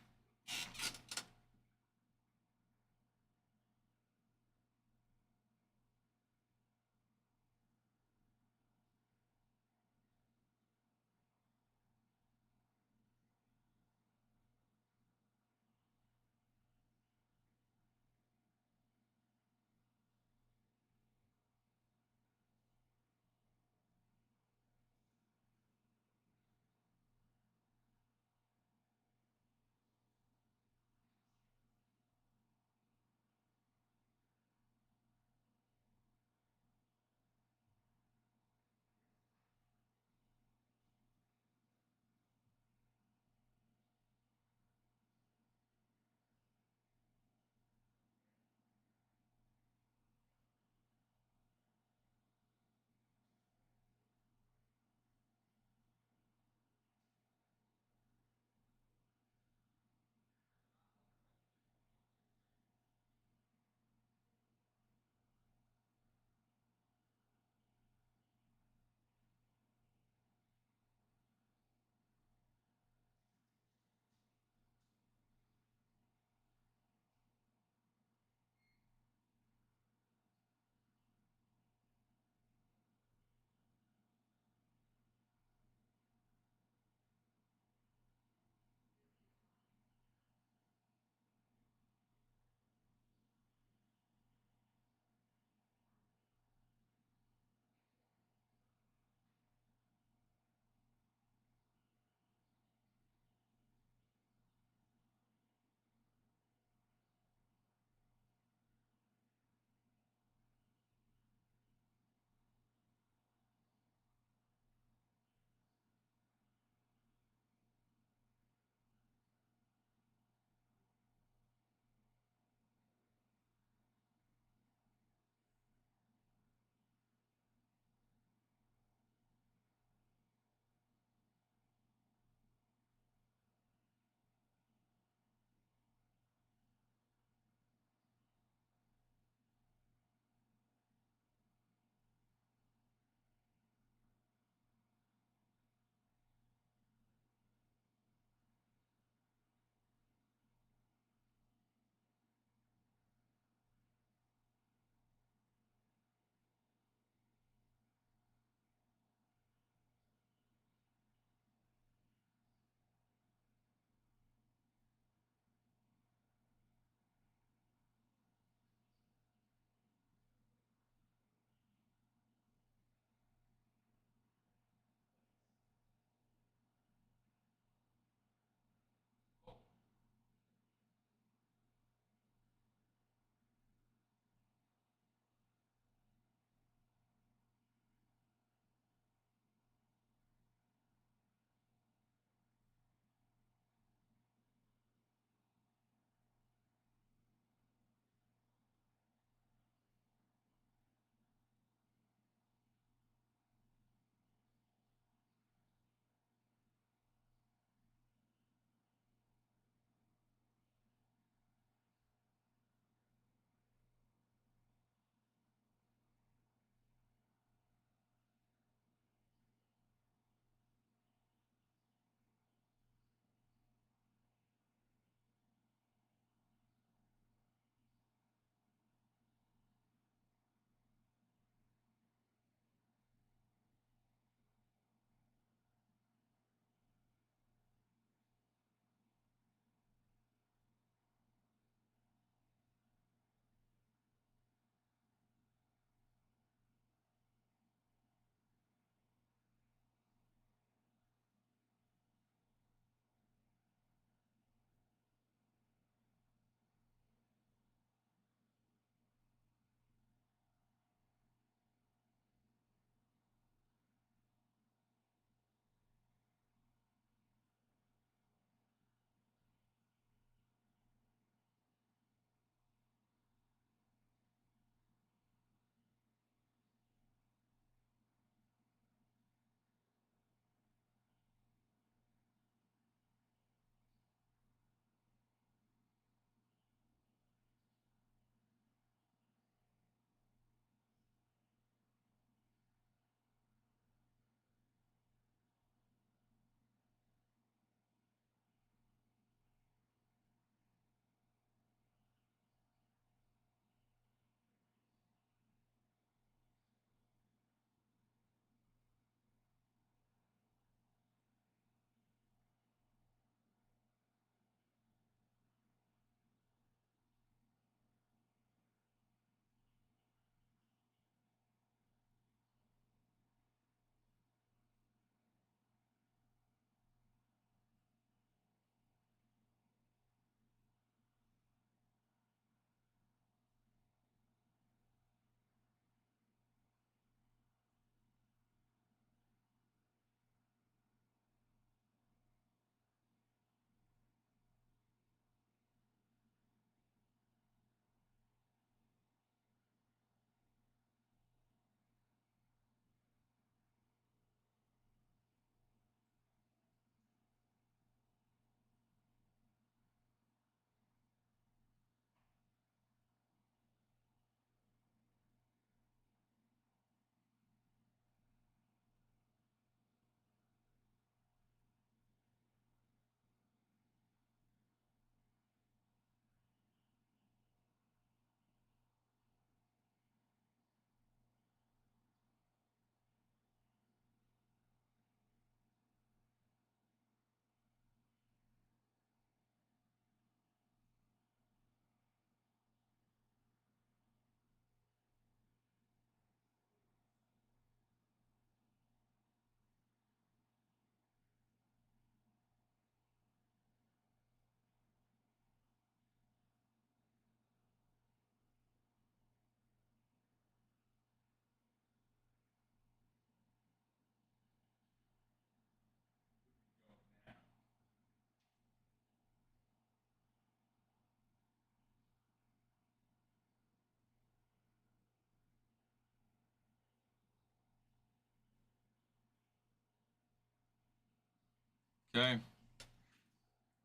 Okay.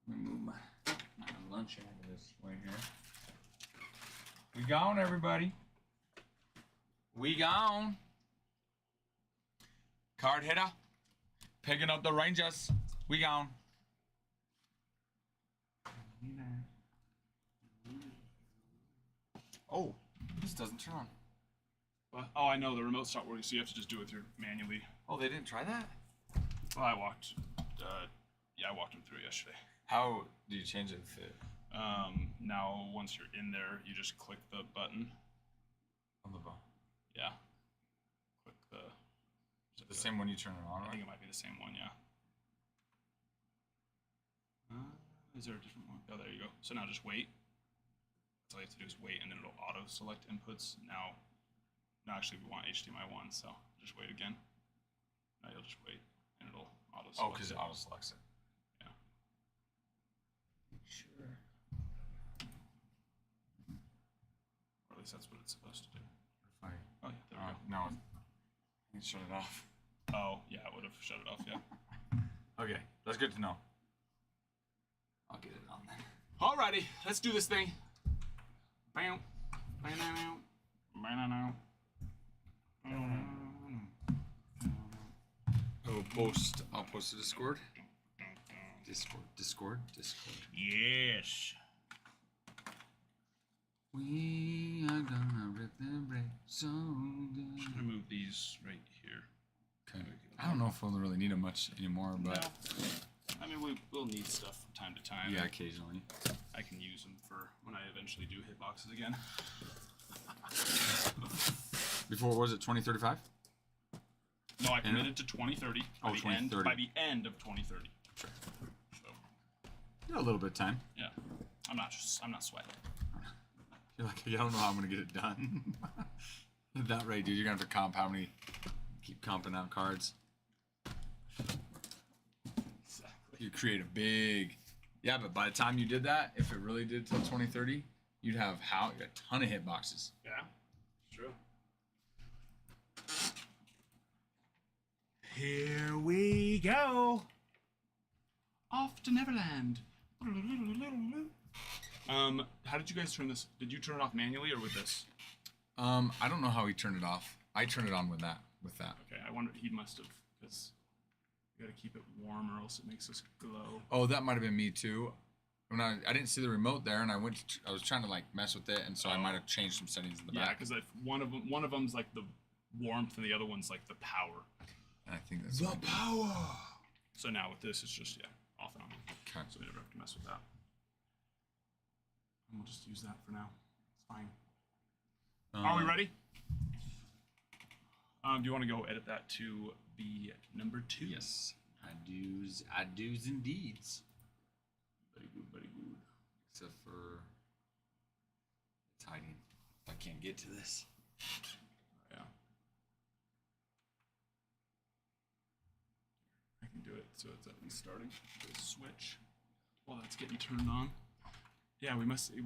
Let me move my lunch out of this way here. We gone, everybody. We gone. Card hitter. Picking up the Rangers. We gone. Oh, this doesn't turn on. Oh, I know. The remote stopped working, so you have to just do it through manually. Oh, they didn't try that? Well, I walked them through yesterday. How do you change it? Now, once you're in there, you just click the button. On the button. Yeah. Click the same one you turn it on, I right? think it might be the same one, yeah. Is there a different one? Oh, there you go. So now just wait. That's all you have to do is wait, and then it'll auto-select inputs. Now, actually, we want HDMI 1, so just wait again. Now you'll just wait, and it'll auto-select. Oh, because it auto-selects it. Yeah. Sure. Or at least that's what it's supposed to do. Oh, yeah, there we go. No, I can shut it off. Oh, yeah, it would have shut it off, yeah. Okay, that's good to know. I'll get it on then. Alrighty, let's do this thing. Bam. Bam. I'll post to Discord. Discord. Yes. We are gonna rip the break so good. I'm just gonna move these right here. Okay. I don't know if we'll really need them much anymore, but No. I mean, we'll need stuff from time to time. yeah, occasionally. I can use them for when I eventually do hitboxes again. Before, what was it, 2035? No, I committed to 2030. Oh, 2030. By the end of 2030. Sure. So, You got a little bit of time. yeah. I'm not sweating. You're like, I don't know how I'm gonna get it done. At that rate, dude, you're gonna have to comp how many. Keep comping out cards. Exactly. You create a big. Yeah, but by the time you did that, if it really did till 2030, you'd have a ton of hitboxes. Yeah. True. Here we go. Off to Neverland. How did you guys turn this? Did you turn it off manually or with this? I don't know how he turned it off. I turned it on with that. Okay, I wonder he must have, because you gotta keep it warm or else it makes us glow. Oh, that might have been me too. When I didn't see the remote there, and I was trying to like mess with it, and so I might have changed some settings in the back. Yeah, because one of them's like the warmth, and the other one's like the power. And I think that's the power. So now with this, it's just off and on. Okay. So we never have to mess with that. And we'll just use that for now. It's fine. Are we ready? Do you want to go edit that to be number 2? Yes. I do's and deeds. Very good, very good. Except for it's hiding. I can't get to this. Yeah. I can do it so it's at least starting. The switch while that's getting turned on. Yeah, we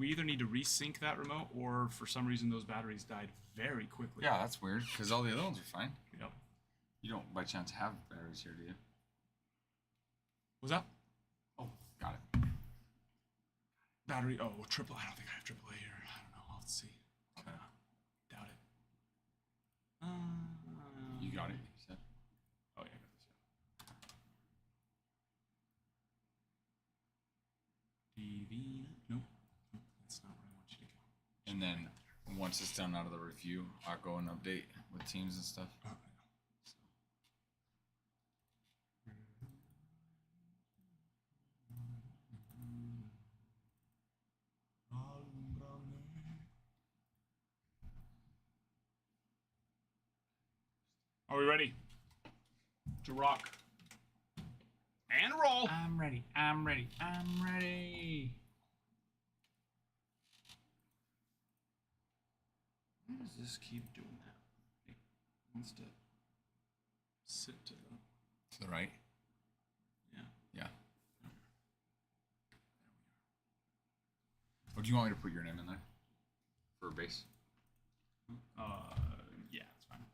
either need to resync that remote or for some reason those batteries died very quickly. Yeah, that's weird, because all the other ones are fine. Yep. You don't by chance have batteries here, do you? What's that? Oh, got it. Battery, triple. I don't think I have AAA here. I don't know. I'll have to see. Okay. Doubt it. You got it, you said? Oh, yeah, I got this. DV. Nope. That's not where I want you to go. And then once it's done out of the review, I'll go and update with teams and stuff. Oh, Are we ready to rock and roll? I'm ready. Why does this keep doing that? It wants to sit to the... To the right? Yeah. Yeah. Oh, do you want me to put your name in there? For a base? Yeah, it's fine.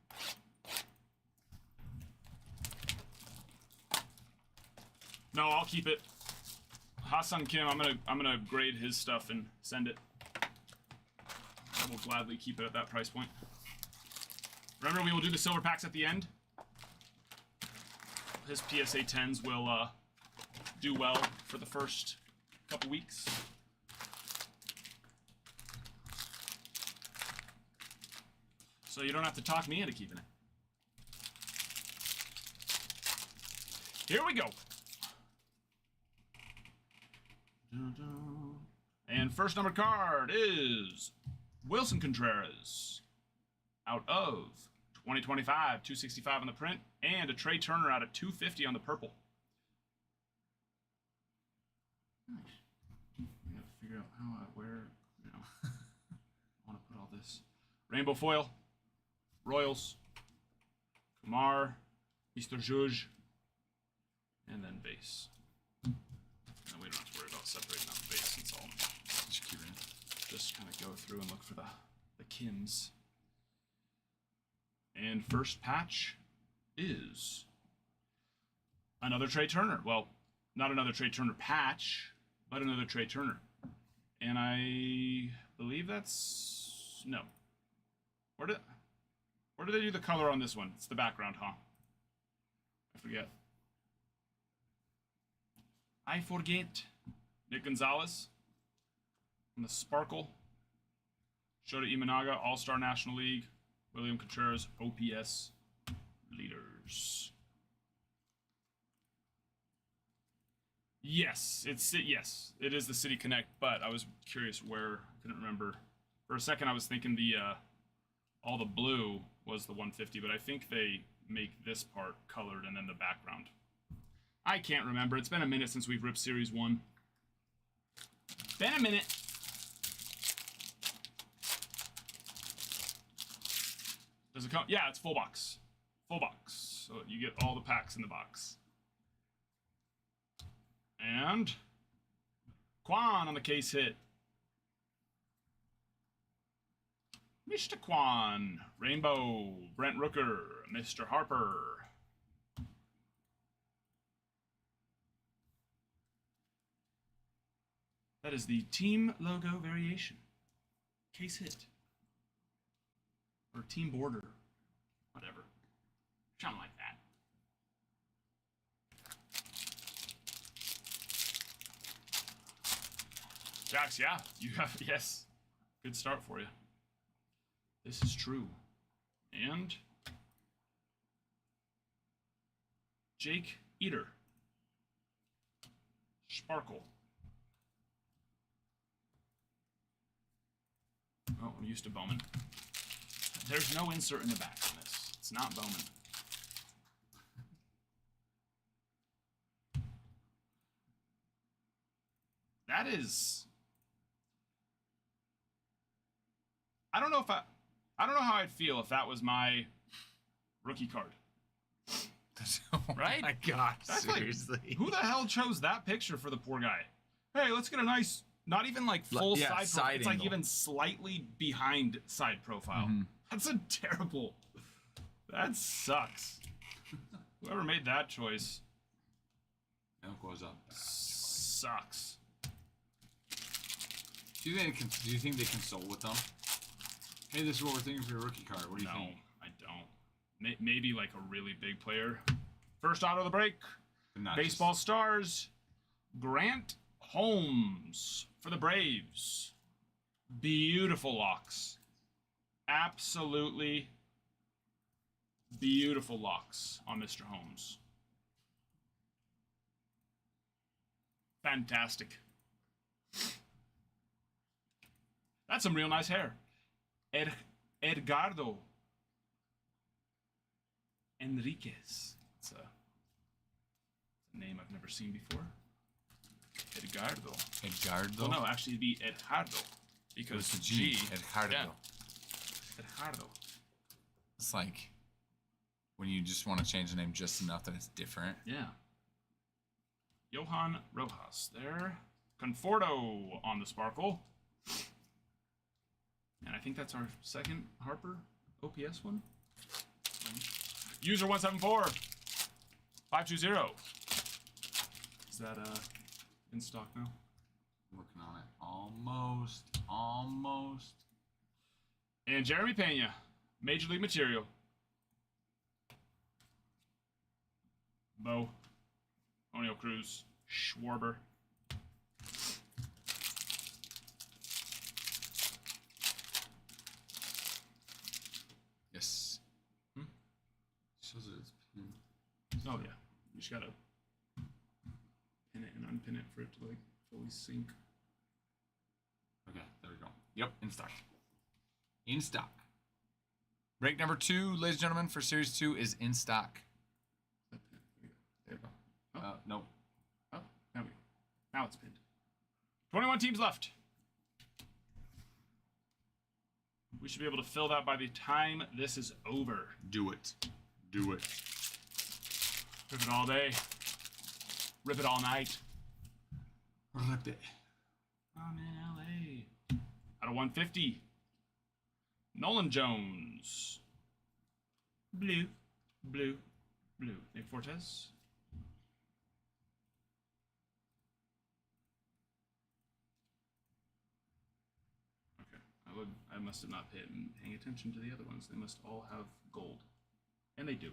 No, I'll keep it. Hassan Kim, I'm gonna grade his stuff and send it. I will gladly keep it at that price point. Remember, we will do the silver packs at the end. His PSA 10s will do well for the first couple weeks. So you don't have to talk me into keeping it. Here we go. And first numbered card is Wilson Contreras out of 2025, 265 on the print, and a Trey Turner out of 250 on the purple. Nice. I gotta figure out where, you know, I want to put all this. Rainbow foil, Royals, Kumar, Mr. Juge, and then base. No, we don't have to worry about separating out the base. It's all just kind of go through and look for the Kims. And first patch is another Trey Turner. Well, not another Trey Turner patch, but another Trey Turner. And I believe that's... no. Where did they do the color on this one? It's the background, huh? I forget. Nick Gonzalez on the Sparkle. Shota Imanaga, All-Star National League. William Contreras, OPS leaders. Yes, it is the City Connect, but I was curious where. I couldn't remember. For a second, I was thinking all the blue was the 150, but I think they make this part colored and then the background. I can't remember. It's been a minute since we've ripped Series 1. Been a minute. Does it come? Yeah, it's full box. Full box. So you get all the packs in the box. And Quan on the case hit. Mr. Quan. Rainbow. Brent Rooker. Mr. Harper. That is the team logo variation. Case hit. Or team border. Whatever. Something like that. Jax, yeah. You have, yes. Good start for you. This is true. And Jake Eater. Sparkle. Oh, I'm used to Bowman. There's no insert in the back on this. It's not Bowman. That is... I don't know how I'd feel if that was my rookie card. Oh right? my god, That's seriously. Like, who the hell chose that picture for the poor guy? Hey, let's get a nice, not even like full side profile. It's like even slightly behind side profile. Mm-hmm. That's a terrible... That sucks. Whoever made that choice... Elk goes up. Sucks. Do you think they consult with them? Hey, this is what we're thinking for your rookie card. What do you think? No, I don't. Maybe like a really big player. First out of the break. Baseball stars. Grant Holmes for the Braves. Beautiful locks. Absolutely beautiful locks on Mr. Holmes. Fantastic. That's some real nice hair. Edgardo Enriquez. It's a name I've never seen before. Edgardo. Edgardo? Well, no, actually it'd be Edgardo. Because it's a G. Edgardo. Yeah. Edgardo. It's like when you just want to change the name just enough that it's different. Yeah. Johan Rojas there. Conforto on the Sparkle. And I think that's our second Harper OPS one. User 174 520. that in stock now? Working on it. Almost. And Jeremy Pena, Major League Material. Bo, O'Neal Cruz, Schwarber. Yes. Shows that it's pinned. Oh yeah, you just gotta pin it and unpin it for it to like fully sync. Okay, there we go. Yep, in stock. In stock. Break number 2, ladies and gentlemen, for Series 2 is in stock. There you go. Nope. Oh, there we go. Now it's pinned. 21 teams left. We should be able to fill that by the time this is over. Do it. Rip it all day. Rip it all night. Rip it. I'm in LA. Out of 150. Nolan Jones. Blue. Nick Fortes. Okay. I must have not been paying attention to the other ones. They must all have gold. And they do. I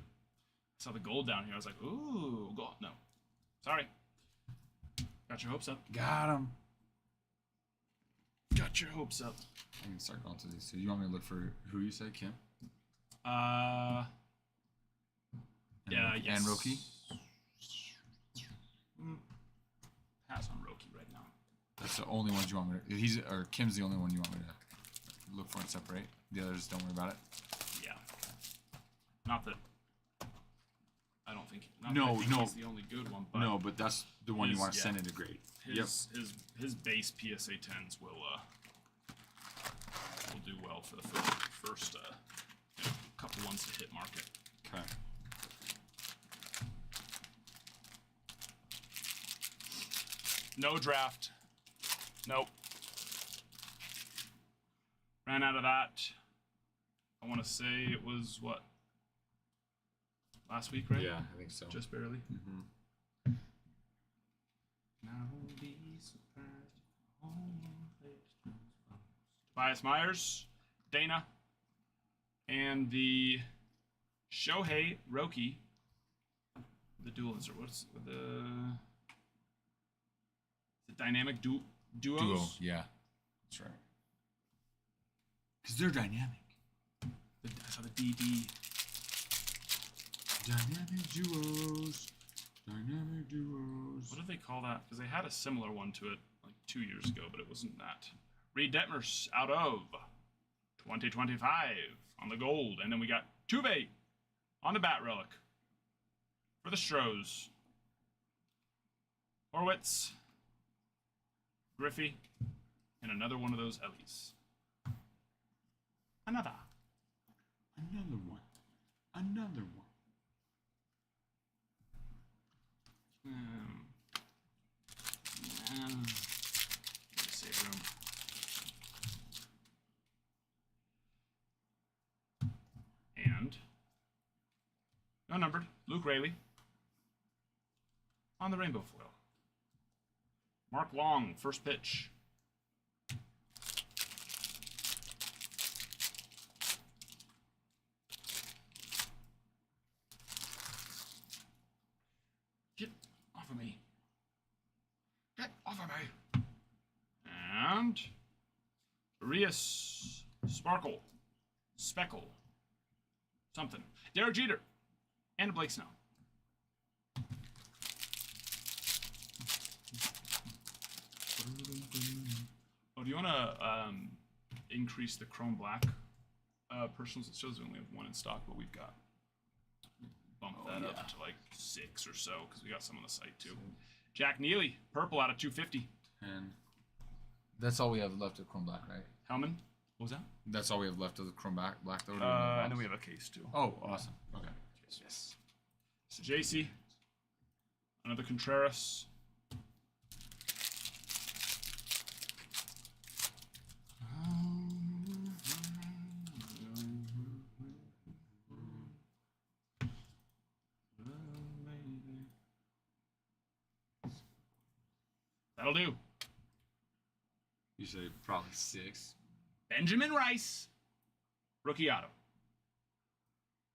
saw the gold down here. I was like, ooh, gold. No. Sorry. Got your hopes up. Got him. Got your hopes up. I can start going through these. So you want me to look for who you say, Kim? Yeah, yes. And Roki? Pass on Roki right now. That's the only ones you want me to... Kim's the only one you want me to look for and separate. The others, don't worry about it. Yeah. Not that... I don't think... No. He's the only good one, but... No, but that's the one you want to send into grade. His base PSA 10s will do well for the first couple ones to hit market. Okay. No draft. Nope. Ran out of that. I want to say it was what? Last week, right? Yeah, I think so. Just barely. Mm-hmm. Now be surprised. Tobias Myers, Dana, and the Shohei Roki. The duels, or what's the dynamic duos? Duo, yeah. That's right. Because they're dynamic. I saw the DD. Dynamic duos. Dynamic duos. What do they call that? Because they had a similar one to it like 2 years ago, but it wasn't that. Reed Detmers out of 2025 on the gold. And then we got Tuve on the Bat Relic for the Stros. Horwitz, Griffey, and another one of those Ellies. Another one. Save room. And no numbered, Luke Rayleigh on the rainbow foil. Mark Long, first pitch. Get off of me. Get off of me. And Arias Sparkle. Speckle. Something. Derek Jeter. And Blake Snell. Oh, do you want to increase the Chrome Black personals? It shows we only have one in stock, but we've got bump that up to like 6 or so because we got some on the site too. Jack Neely, purple out of 250. And that's all we have left of Chrome Black, right? Hellman, what was that? That's all we have left of the Chrome Black, though? And then we have a case too. Oh, awesome. Okay. Yes. So JC, another Contreras. That'll do. You say probably 6. Benjamin Rice, rookie auto.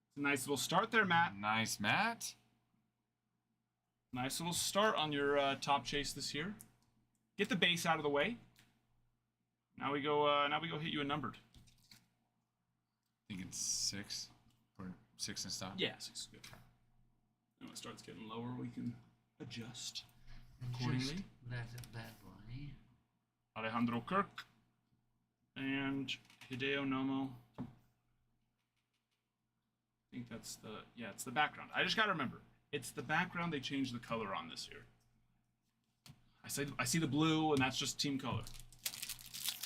It's a nice little start there, Matt. Nice, Matt. Nice little start on your top chase this year. Get the base out of the way. Now we go. Hit you a numbered. Thinking 6 for 6 and stop. Yeah, 6 is good. And when it starts getting lower, we can adjust accordingly. Let that boy. Alejandro Kirk and Hideo Nomo. I think that's it's the background. I just gotta remember, it's the background they changed the color on this year. I see the blue, and that's just team color.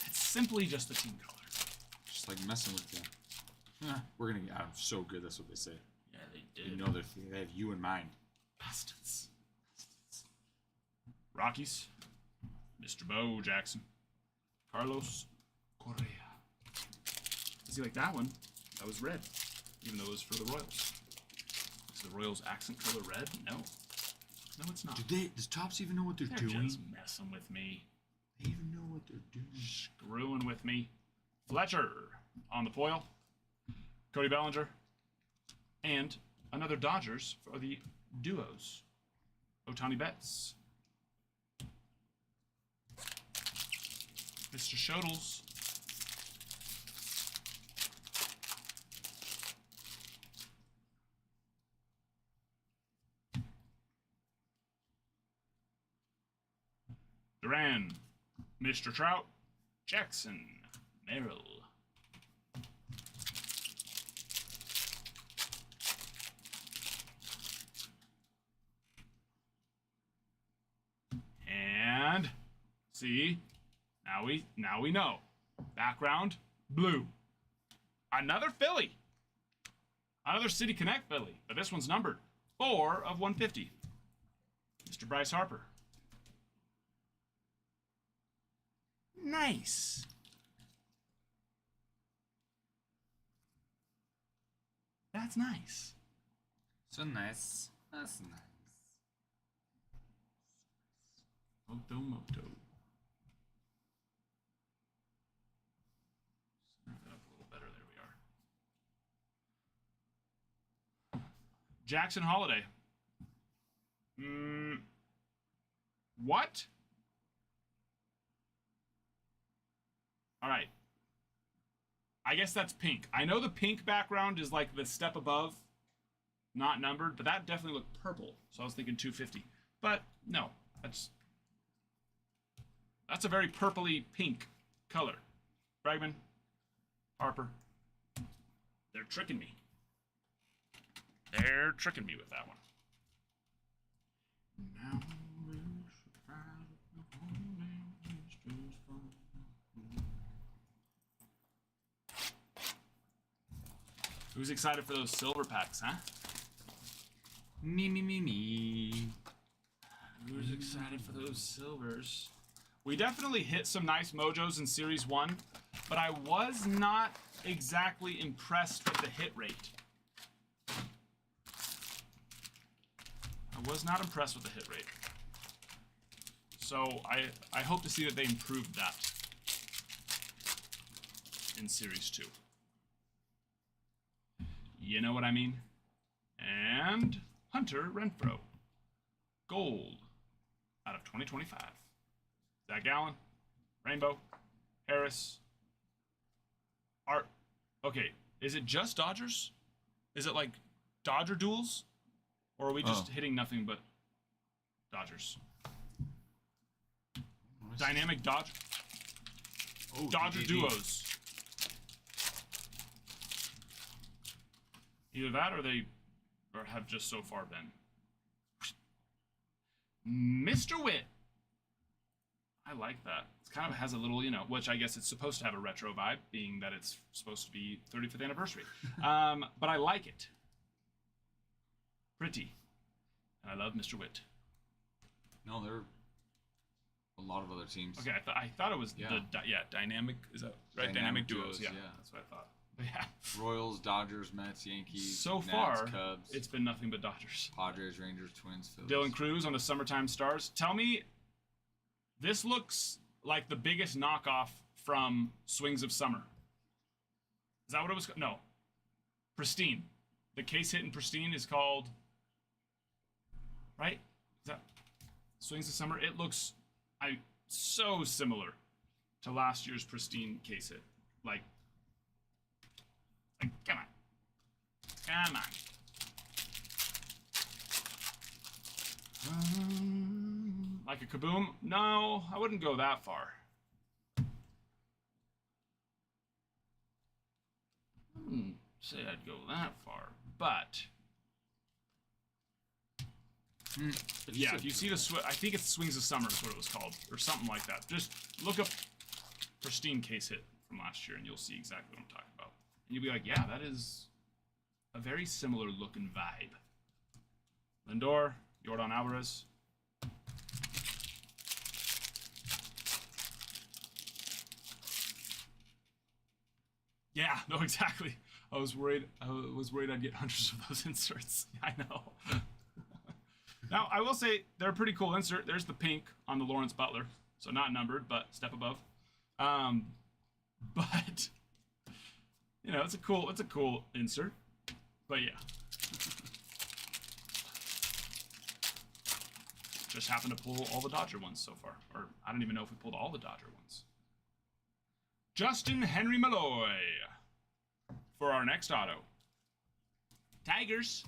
It's simply just the team color. Just like messing with you. We're gonna get out so good. That's what they say. Yeah, they did. You know they have you in mind. Bastards. Rockies. Mr. Bo Jackson. Carlos Correa. See, like that one, that was red, even though it was for the Royals. Is the Royals accent color red? No. No, it's not. Does Tops even know what they're They're doing? just messing with me. They even know what they're doing. Screwing with me. Fletcher on the foil. Cody Bellinger. And another Dodgers for the duos. Otani Betts. Mr. Shodels. Duran. Mr. Trout. Jackson. Merrill. And see, now we know. Background blue. Another Philly. Another City Connect Philly, but this one's numbered 4 of 150. Mr. Bryce Harper. Nice. That's nice. So nice. That's nice. Moto. Snap that up a little better. There we are. Jackson Holiday. What? All right. I guess that's pink. I know the pink background is like the step above, not numbered, but that definitely looked purple. So I was thinking 250. But no, that's a very purpley pink color. Bregman, Harper. They're tricking me. They're tricking me with that one. Now who's excited for those silver packs, huh? Me. Who's excited for those silvers? We definitely hit some nice mojos in Series 1, but I was not exactly impressed with the hit rate. I was not impressed with the hit rate. So I hope to see that they improved that in Series 2. You know what I mean? And Hunter Renfroe. Gold out of 2025. Zach Gallen, Rainbow, Harris, Art. Okay, is it just Dodgers? Is it like Dodger duels? Or are we just hitting nothing but Dodgers? Dynamic Dodger. Oh, Dodger DDD. duos. Either that or have just so far been. Mr. Witt. I like that. It kind of has a little, which I guess it's supposed to have a retro vibe, being that it's supposed to be 35th anniversary. But I like it. Pretty. And I love Mr. Witt. No, there are a lot of other teams. Okay, I thought it was dynamic. Is that right? Dynamic duos. Yeah, that's what I thought. But yeah. Royals, Dodgers, Mets, Yankees. So Nats, far, Cubs, it's been nothing but Dodgers. Padres, Rangers, Twins, Phillies. Dylan Cruz on the Summertime Stars. Tell me This looks like the biggest knockoff from Swings of Summer. Is that what it was? No. Pristine. The case hit in Pristine is called... Right? Is that Swings of Summer? It looks so similar to last year's Pristine case hit. Like come on. Come on. Like a Kaboom? No, I wouldn't go that far. I wouldn't say I'd go that far, but yeah, if you see the I think it's Swings of Summer is what it was called, or something like that. Just look up Pristine case hit from last year, and you'll see exactly what I'm talking about. And you'll be like, yeah, that is a very similar look and vibe. Lindor, Yordan Alvarez. Yeah, no, exactly. I was worried I'd get hundreds of those inserts. I know. Now, I will say they're a pretty cool insert. There's the pink on the Lawrence Butler. So not numbered, but step above. But you know, it's a cool insert. But yeah. Just happened to pull all the Dodger ones so far. Or I don't even know if we pulled all the Dodger ones. Justin Henry Malloy for our next auto. Tigers.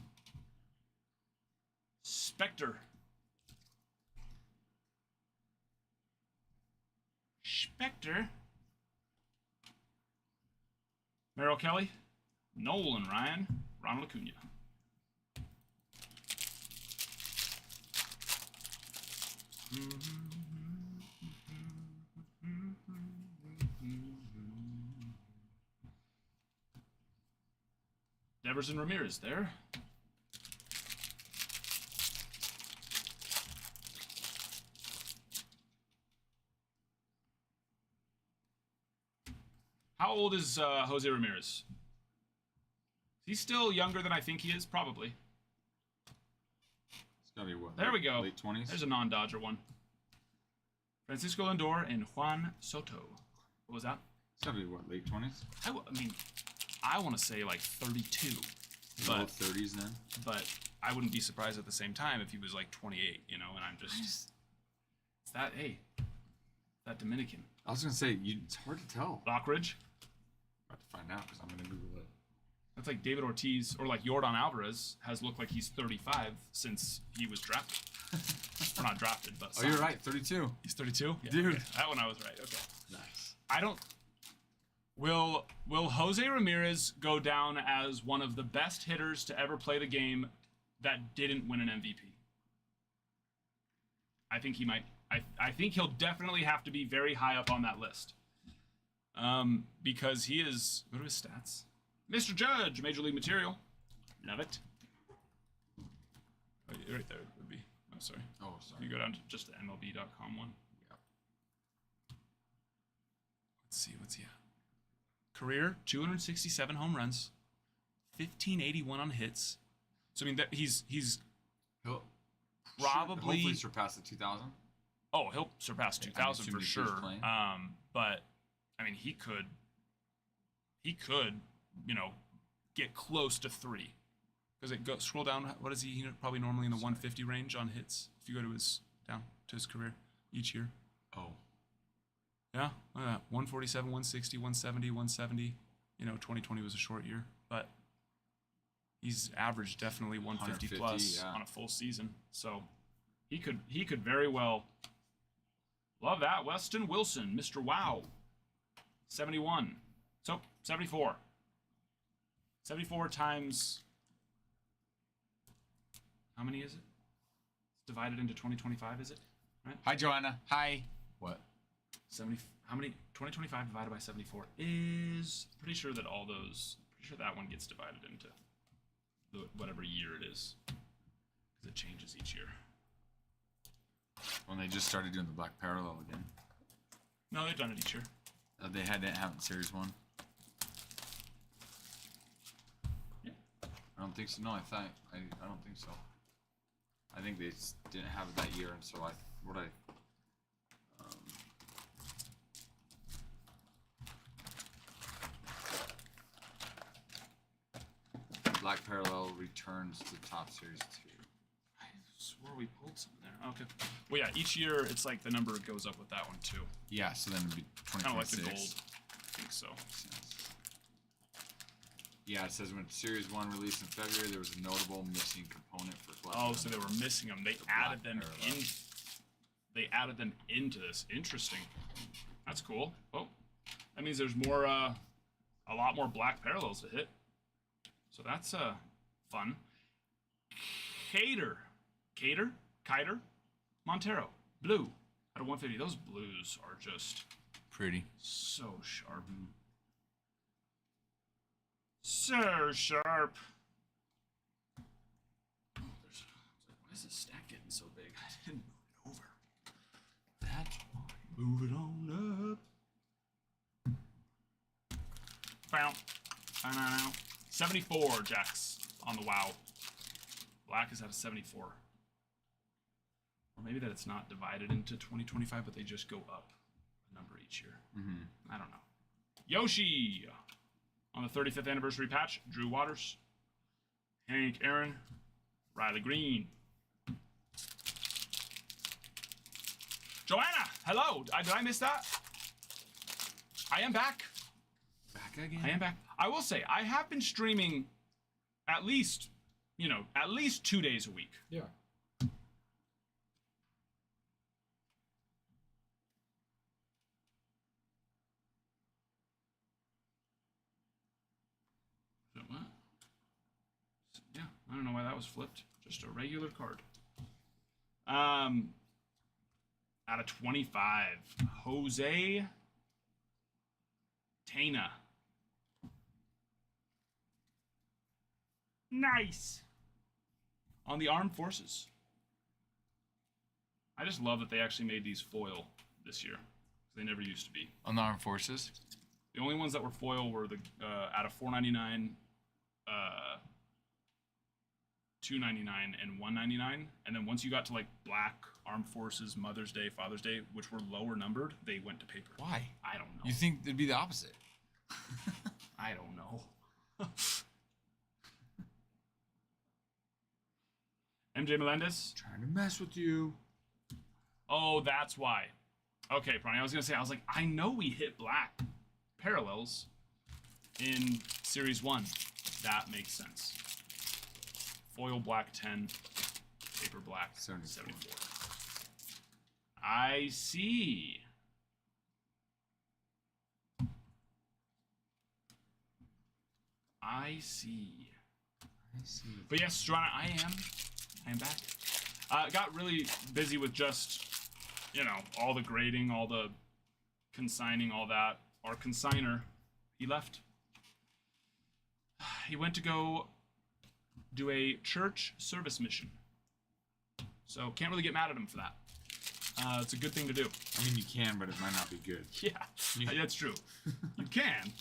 Spectre. Spectre. Merrill Kelly. Nolan Ryan. Ronald Acuna. Deverson Ramirez there. How old is Jose Ramirez? He's still younger than I think he is, probably. It's gotta be what? There we go. Late 20s? There's a non-Dodger one. Francisco Lindor and Juan Soto. What was that? It's gotta be what? Late 20s? I mean, I want to say like 32. Low 30s then? But I wouldn't be surprised at the same time if he was like 28, you know, and I'm just... It's that, hey, that Dominican. I was gonna say, it's hard to tell. Lockridge. About to find out because I'm gonna Google it. That's like David Ortiz, or like Yordan Alvarez has looked like he's 35 since he was drafted. Or not drafted, but signed. Oh, you're right, 32. He's 32? Yeah, dude. Okay. That one I was right, okay. Nice. I don't... Will Jose Ramirez go down as one of the best hitters to ever play the game that didn't win an MVP? I think he might. I think he'll definitely have to be very high up on that list. Because he is... What are his stats? Mr. Judge, Major League Material. Love it. Oh, right there would be. Oh, sorry. Oh, sorry. You go down to just the MLB.com one. Yeah. Let's see, what's he at? Career 267 home runs, 1581 on hits. So I mean that he's he'll probably hopefully surpass the 2000. Oh, he'll surpass 2000 for sure. But I mean he could, you know, get close to 3. Because it go scroll down. What is he probably normally in the 150 range on hits? If you go to his down to his career each year. Oh. Yeah, look at that. 147, 160, 170, 170. You know, 2020 was a short year, but he's averaged definitely 150 plus on a full season. So he could very well. Love that. Weston Wilson, Mr. Wow. 71. So 74. 74 times. How many is it? It's divided into 2025, is it? Right? Hi, Joanna. Hi. What? 70. How many? 2025 divided by 74 is pretty sure that all those. Pretty sure that one gets divided into whatever year it is, because it changes each year. When they just started doing the black parallel again. No, they've done it each year. They had it happen in Series 1. Yeah. I don't think so. No, I don't think so. I think they didn't have it that year, and so Black Parallel returns to Top Series 2. I swore we pulled something there. Okay. Well, yeah, each year it's like the number goes up with that one too. Yeah, so then it'd be Kind of like the 2026. gold. I think so. Yeah, it says when Series 1 released in February, there was a notable missing component for collecting. Oh, so they were missing them. They added them in. They added them into this. Interesting. That's cool. Oh, that means there's more, a lot more black parallels to hit. So that's fun. Kiter, Montero, blue out of 150. Those blues are just Pretty. so sharp. So sharp. Oh, why is this stack getting so big? I didn't move it over. That's why. Move it on up. Bow. 74 jacks on the WoW. Black is at a 74. Or maybe that it's not divided into 2025, but they just go up a number each year. I don't know. Yoshi! On the 35th anniversary patch, Drew Waters, Hank Aaron, Riley Green. Joanna, hello. Did I miss that? I am back. Back again? I am back. I will say, I have been streaming at least 2 days a week. Yeah. What? Yeah, I don't know why that was flipped. Just a regular card. Out of 25, Jose Tana. Nice. On the Armed Forces. I just love that they actually made these foil this year. They never used to be. On the Armed Forces? The only ones that were foil were the out of 499, 299, and 199. And then once you got to like Black, Armed Forces, Mother's Day, Father's Day, which were lower numbered, they went to paper. Why? I don't know. You think it'd be the opposite? I don't know. MJ Melendez. Trying to mess with you. Oh, that's why. Okay, Pronny, I was like, I know we hit black parallels in Series 1. That makes sense. Foil black 10, paper black 74. I see. I see. But yes, Strana, I am back. Got really busy with just, all the grading, all the consigning, all that. Our consigner, he left. He went to go do a church service mission. So can't really get mad at him for that. It's a good thing to do. I mean, you can, but it might not be good. Yeah, that's true. You can.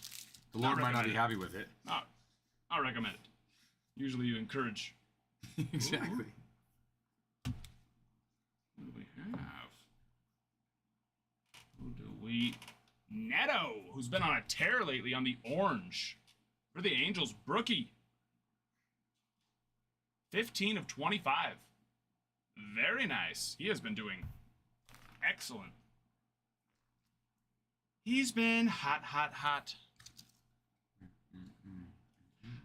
The Lord might not be happy with it. I'll recommend it. Usually you encourage. Exactly. What do we have? Who do we... Neto, who's been on a tear lately on the orange. For the Angels, Brookie. 15 of 25. Very nice. He has been doing excellent. He's been hot, hot, hot.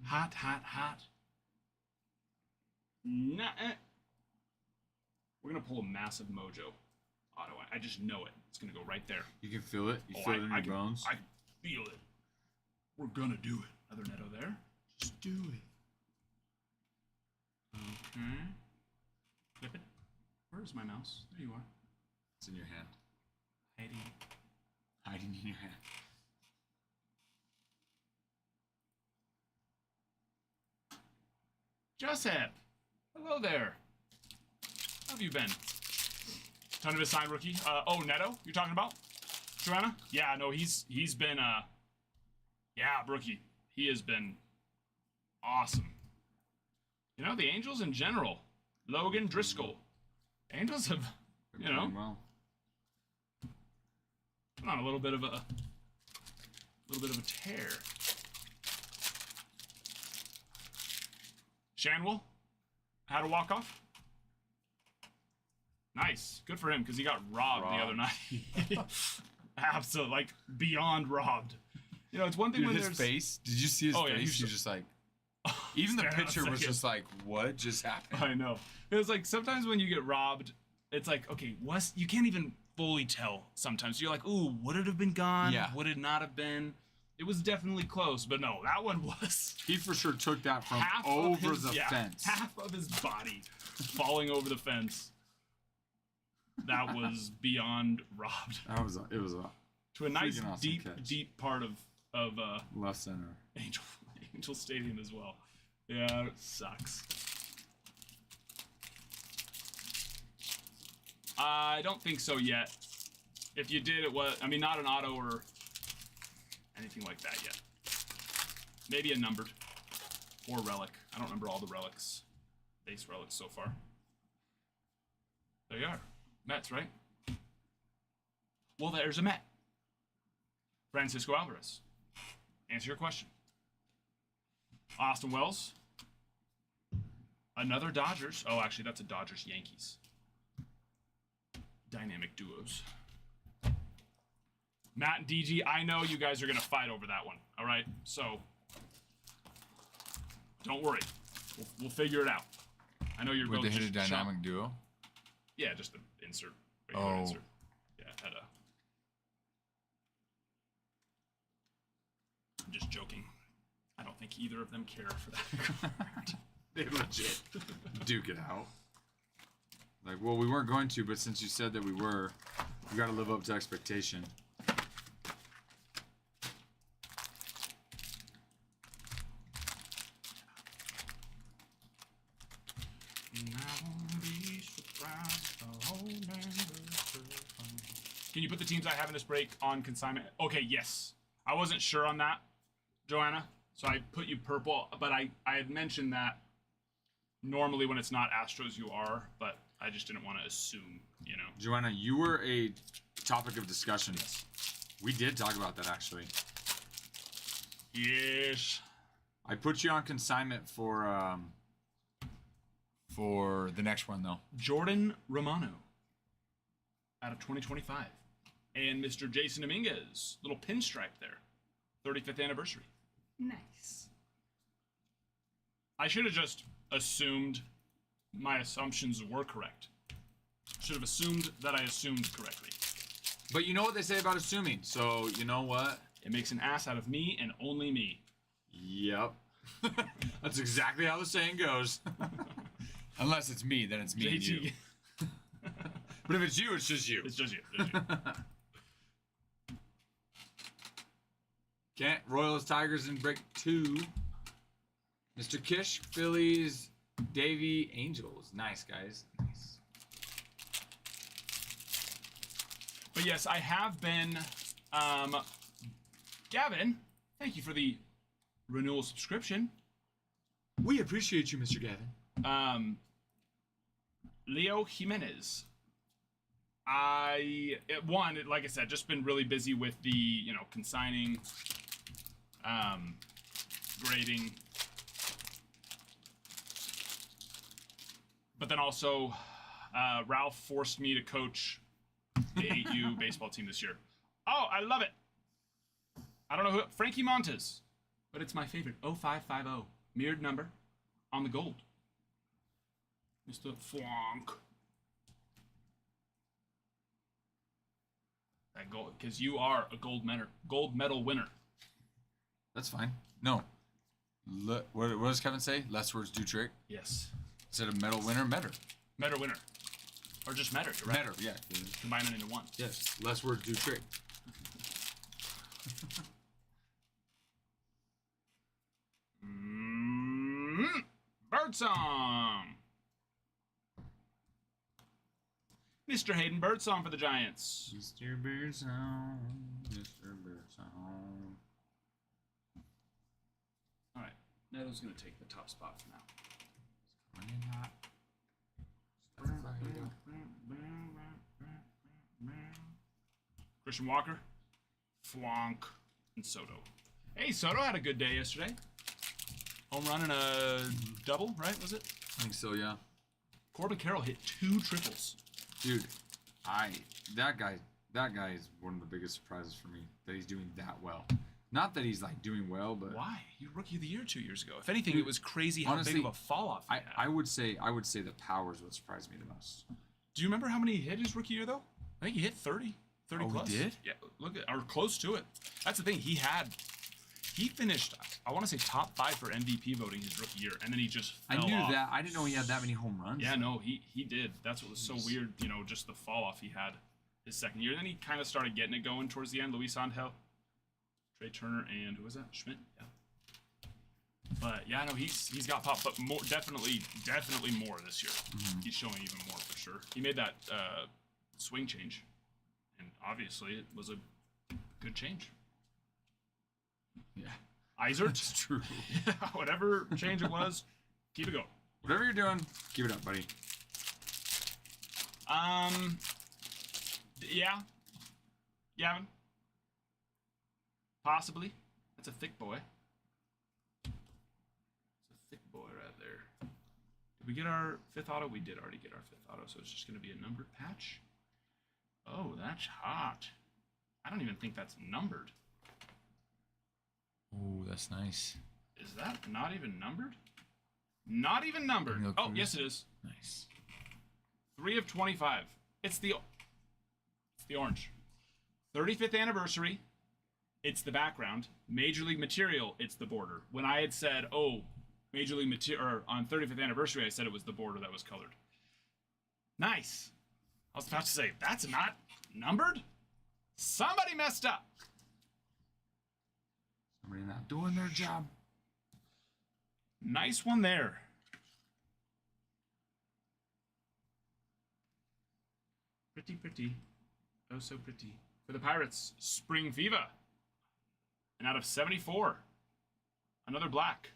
Hot, hot, hot. We're going to pull a massive mojo auto. I just know it. It's going to go right there. You can feel it? You feel it in your bones? I feel it. We're going to do it. Another Neto there. Just do it. Okay. Flip it. Where's my mouse? There you are. It's in your hand. Hiding. Hiding in your hand. Joseph. Hello there. How have you been? Ton of his signed rookie. Neto, you're talking about? Joanna? Yeah, no, he's been, Brookie. He has been awesome. The Angels in general. Logan Driscoll. Angels have, Well. been on a little bit of a tear. Shanwell had a walk-off. Nice. Good for him, because he got robbed the other night. Absolutely, like, beyond robbed. You know, it's one thing Dude, when his there's... face. Did you see his face? He was just like... Even the picture was just like, what just happened? I know. It was like, sometimes when you get robbed, it's like, okay, you can't even fully tell sometimes. You're like, ooh, would it have been gone? Yeah. Would it not have been? It was definitely close, but no, that one was... He for sure took that from over the fence. Half of his body falling over the fence. That was beyond robbed. It was a to a nice awesome deep catch. deep part of left center. Angel Stadium as well. Yeah, it sucks. I don't think so yet. If you did, it was, I mean, not an auto or anything like that yet. Maybe a numbered or relic. I don't remember all the relics, base relics so far. There you are. Mets, right? Well, there's a Met. Francisco Alvarez. Answer your question. Austin Wells. Another Dodgers. Oh, actually, that's a Dodgers-Yankees. Dynamic duos. Matt and DG, I know you guys are going to fight over that one. All right? So, don't worry. We'll figure it out. I know you're Would both they hit a just dynamic duo? Yeah, just the insert. Regular insert. Yeah, had a... I'm just joking. I don't think either of them care for that. They legit duke it out. Like, well, we weren't going to, but since you said that we were, we got to live up to expectation. Can you put the teams I have in this break on consignment? Okay, yes. I wasn't sure on that, Joanna, so I put you purple, but I had mentioned that normally when it's not Astros you are, but I just didn't want to assume, you know. Joanna, you were a topic of discussion. We did talk about that, actually. Yes. I put you on consignment for the next one, though. Jordan Romano out of 2025. And Mr. Jason Dominguez, little pinstripe there. 35th anniversary. Nice. I should have just assumed my assumptions were correct. Should have assumed that I assumed correctly. But you know what they say about assuming, so you know what? It makes an ass out of me and only me. Yep. That's exactly how the saying goes. Unless it's me, then it's me and you. But if it's you, it's just you. It's just you. It's just you. Kent, Royals, Tigers in break 2. Mr. Kish, Phillies, Davey, Angels. Nice, guys. Nice. But yes, I have been... Gavin, thank you for the renewal subscription. We appreciate you, Mr. Gavin. Leo Jimenez. Like I said, just been really busy with the, you know, consigning, grading. But then also, Ralph forced me to coach the 8U baseball team this year. Oh, I love it. I don't know who, Frankie Montes, but it's my favorite. 0550, mirrored number on the gold. Mr. Flonk. That gold, because you are a gold medal winner. That's fine. No. What does Kevin say? Less words do trick. Yes. Instead of medal winner, metter. Medal winner. Or just metter, you're right. Metter, yeah. Combine it into one. Yes. Less words do trick. Birdsong. Mr. Hayden Birdsong for the Giants. Mr. Birdsong. Mr. Birdsong. All right. Neto's going to take the top spot for now. Christian Walker, Flonk, and Soto. Hey, Soto had a good day yesterday. Home run and a double, right? Was it? I think so, yeah. Corbin Carroll hit 2 triples. Dude, that guy is one of the biggest surprises for me that he's doing that well. Not that he's like doing well, but Why? He rookie of the year 2 years ago. If anything, it was crazy how honestly, big of a fall off. I would say the power is what surprised me the most. Do you remember how many he hit his rookie year though? I think he hit 30 Oh, plus. he did? Yeah, look at or close to it. That's the thing. He finished, I want to say top 5 for MVP voting his rookie year, and then he just I fell knew off. that. I didn't know he had that many home runs. Yeah, no, he did. That's what was so weird, you know, just the fall off he had his second year. Then he kind of started getting it going towards the end. Luis Angel, Trey Turner, and who was that? Schmidt. Yeah. But yeah, no, he's got pop, but more definitely more this year. He's showing even more for sure. He made that swing change, and obviously it was a good change. Yeah. Izert, It's true. whatever change it was, keep it going. Whatever you're doing, keep it up, buddy. Yeah. Gavin. Possibly. That's a thick boy. It's a thick boy right there. Did we get our 5th auto? We did already get our 5th auto, so it's just going to be a numbered patch. Oh, that's hot. I don't even think that's numbered. Oh, that's nice. Is that not even numbered? Not even numbered. Look, Oh, yes it is. Nice. 3 of 25. It's the orange. 35th anniversary. It's the background. Major League Material. It's the border. When I had said, oh, Major League Material, or on 35th anniversary, I said it was the border that was colored. Nice. I was about to say, that's not numbered? Somebody messed up. Somebody not doing their job. Nice one there. Pretty, pretty. Oh, so pretty. For the Pirates, Spring Fever. And out of 74, another black.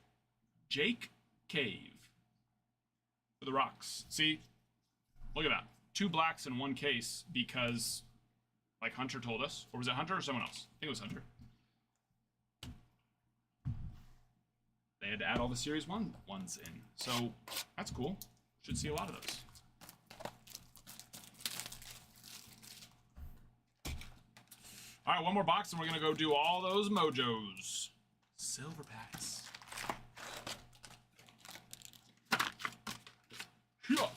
Jake Cave. For the Rocks. See? Look at that. 2 blacks in 1 case because, like Hunter told us. Or was it Hunter or someone else? I think it was Hunter. They had to add all the Series 1 ones in. So, that's cool. Should see a lot of those. All right, one more box, and we're going to go do all those mojos. Silver packs. Yeah.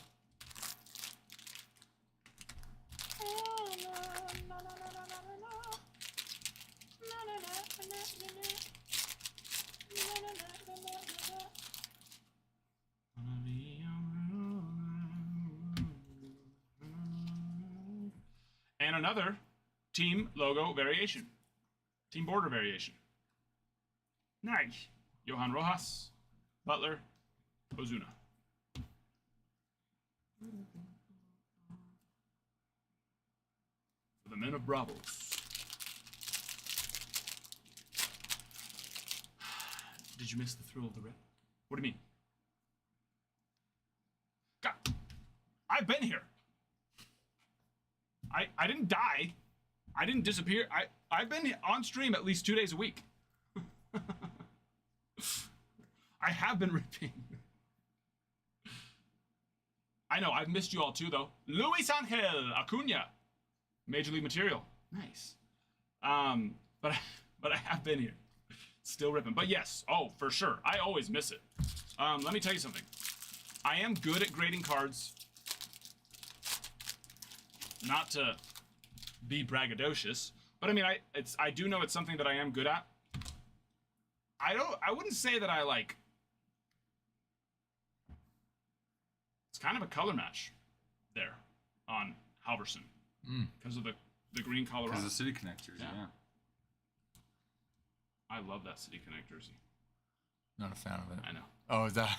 And another team logo variation. Team border variation. Nice. Johan Rojas, Butler, Ozuna. For the men of Bravos. Did you miss the thrill of the rip? What do you mean? God, I've been here. I didn't die. I didn't disappear. I've been on stream at least 2 days a week. I have been ripping. I know, I've missed you all too, though. Luis Angel Acuna. Major League Material. Nice. But I have been here. Still ripping. But yes, oh, for sure. I always miss it. Let me tell you something. I am good at grading cards. Not to be braggadocious, but I mean, I do know it's something that I am good at. I wouldn't say that I like. It's kind of a color match there on Halverson because of the green Colorado. Because of City Connectors, yeah. I love that City Connect jersey. Not a fan of it. I know. Oh, is that?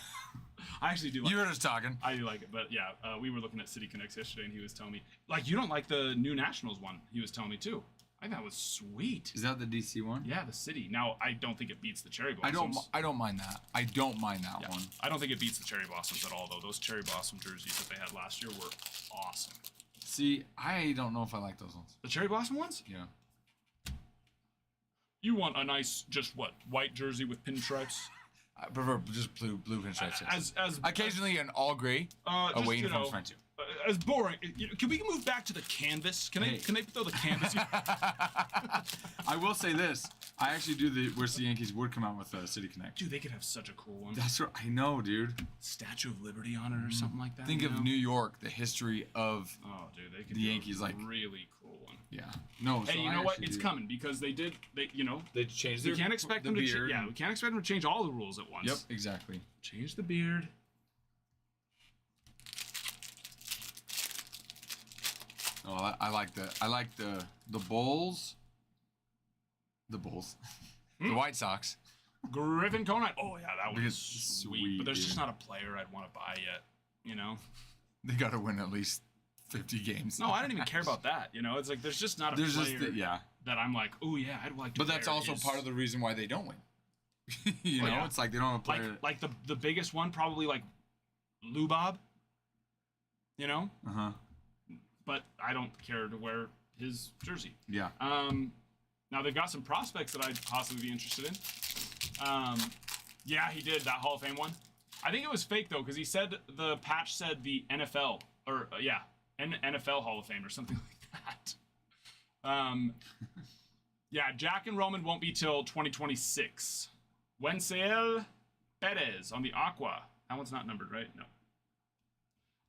I actually do like You were just talking. I do like it, but yeah, we were looking at City Connects yesterday, and he was telling me, like, you don't like the new Nationals one. He was telling me, too. I thought it was sweet. Is that the DC one? Yeah, the City. Now, I don't think it beats the Cherry Blossoms. I don't mind that. I don't mind that one. I don't think it beats the Cherry Blossoms at all, though. Those Cherry Blossom jerseys that they had last year were awesome. See, I don't know if I like those ones. The Cherry Blossom ones? Yeah. You want a nice, just what, white jersey with pinstripes? I prefer just blue pinstripes. Yes. As Occasionally an all gray just, away you uniform know, is fine too. As boring. Can we move back to the canvas? Can they throw the canvas? I will say this. I actually do wish the Yankees would come out with a City Connect. Dude, they could have such a cool one. That's what I know, dude. Statue of Liberty on it or something like that. Think of New York, the history of Oh, dude, they could the do Yankees, a like really cool one. yeah. No. Hey, so you I know what? actually It's do. coming because they They changed. we can't expect them to we can't expect them to change all the rules at once. Yep, exactly. Change the beard. Oh, I like the Bulls. The Bulls. The White Sox. Griffin Conrad. Oh yeah, that one Because is sweet, sweet. But there's just dude. not a player I'd want to buy yet. You know? They got to win at least 50 games. No, I don't even care about that. You know, it's like there's just not a There's player just yeah. that I'm like, oh yeah, I'd like to. But that's wear also his-" part of the reason why they don't win. you know, yeah. it's like they don't have a player. like the biggest one probably like Lou Bob. You know, but I don't care to wear his jersey. Yeah. Now they've got some prospects that I'd possibly be interested in. Yeah, he did that Hall of Fame one. I think it was fake though, because he said the patch said the NFL or NFL Hall of Fame or something like that. Yeah, Jack and Roman won't be till 2026. Wenzel Perez on the Aqua. That one's not numbered, right? No.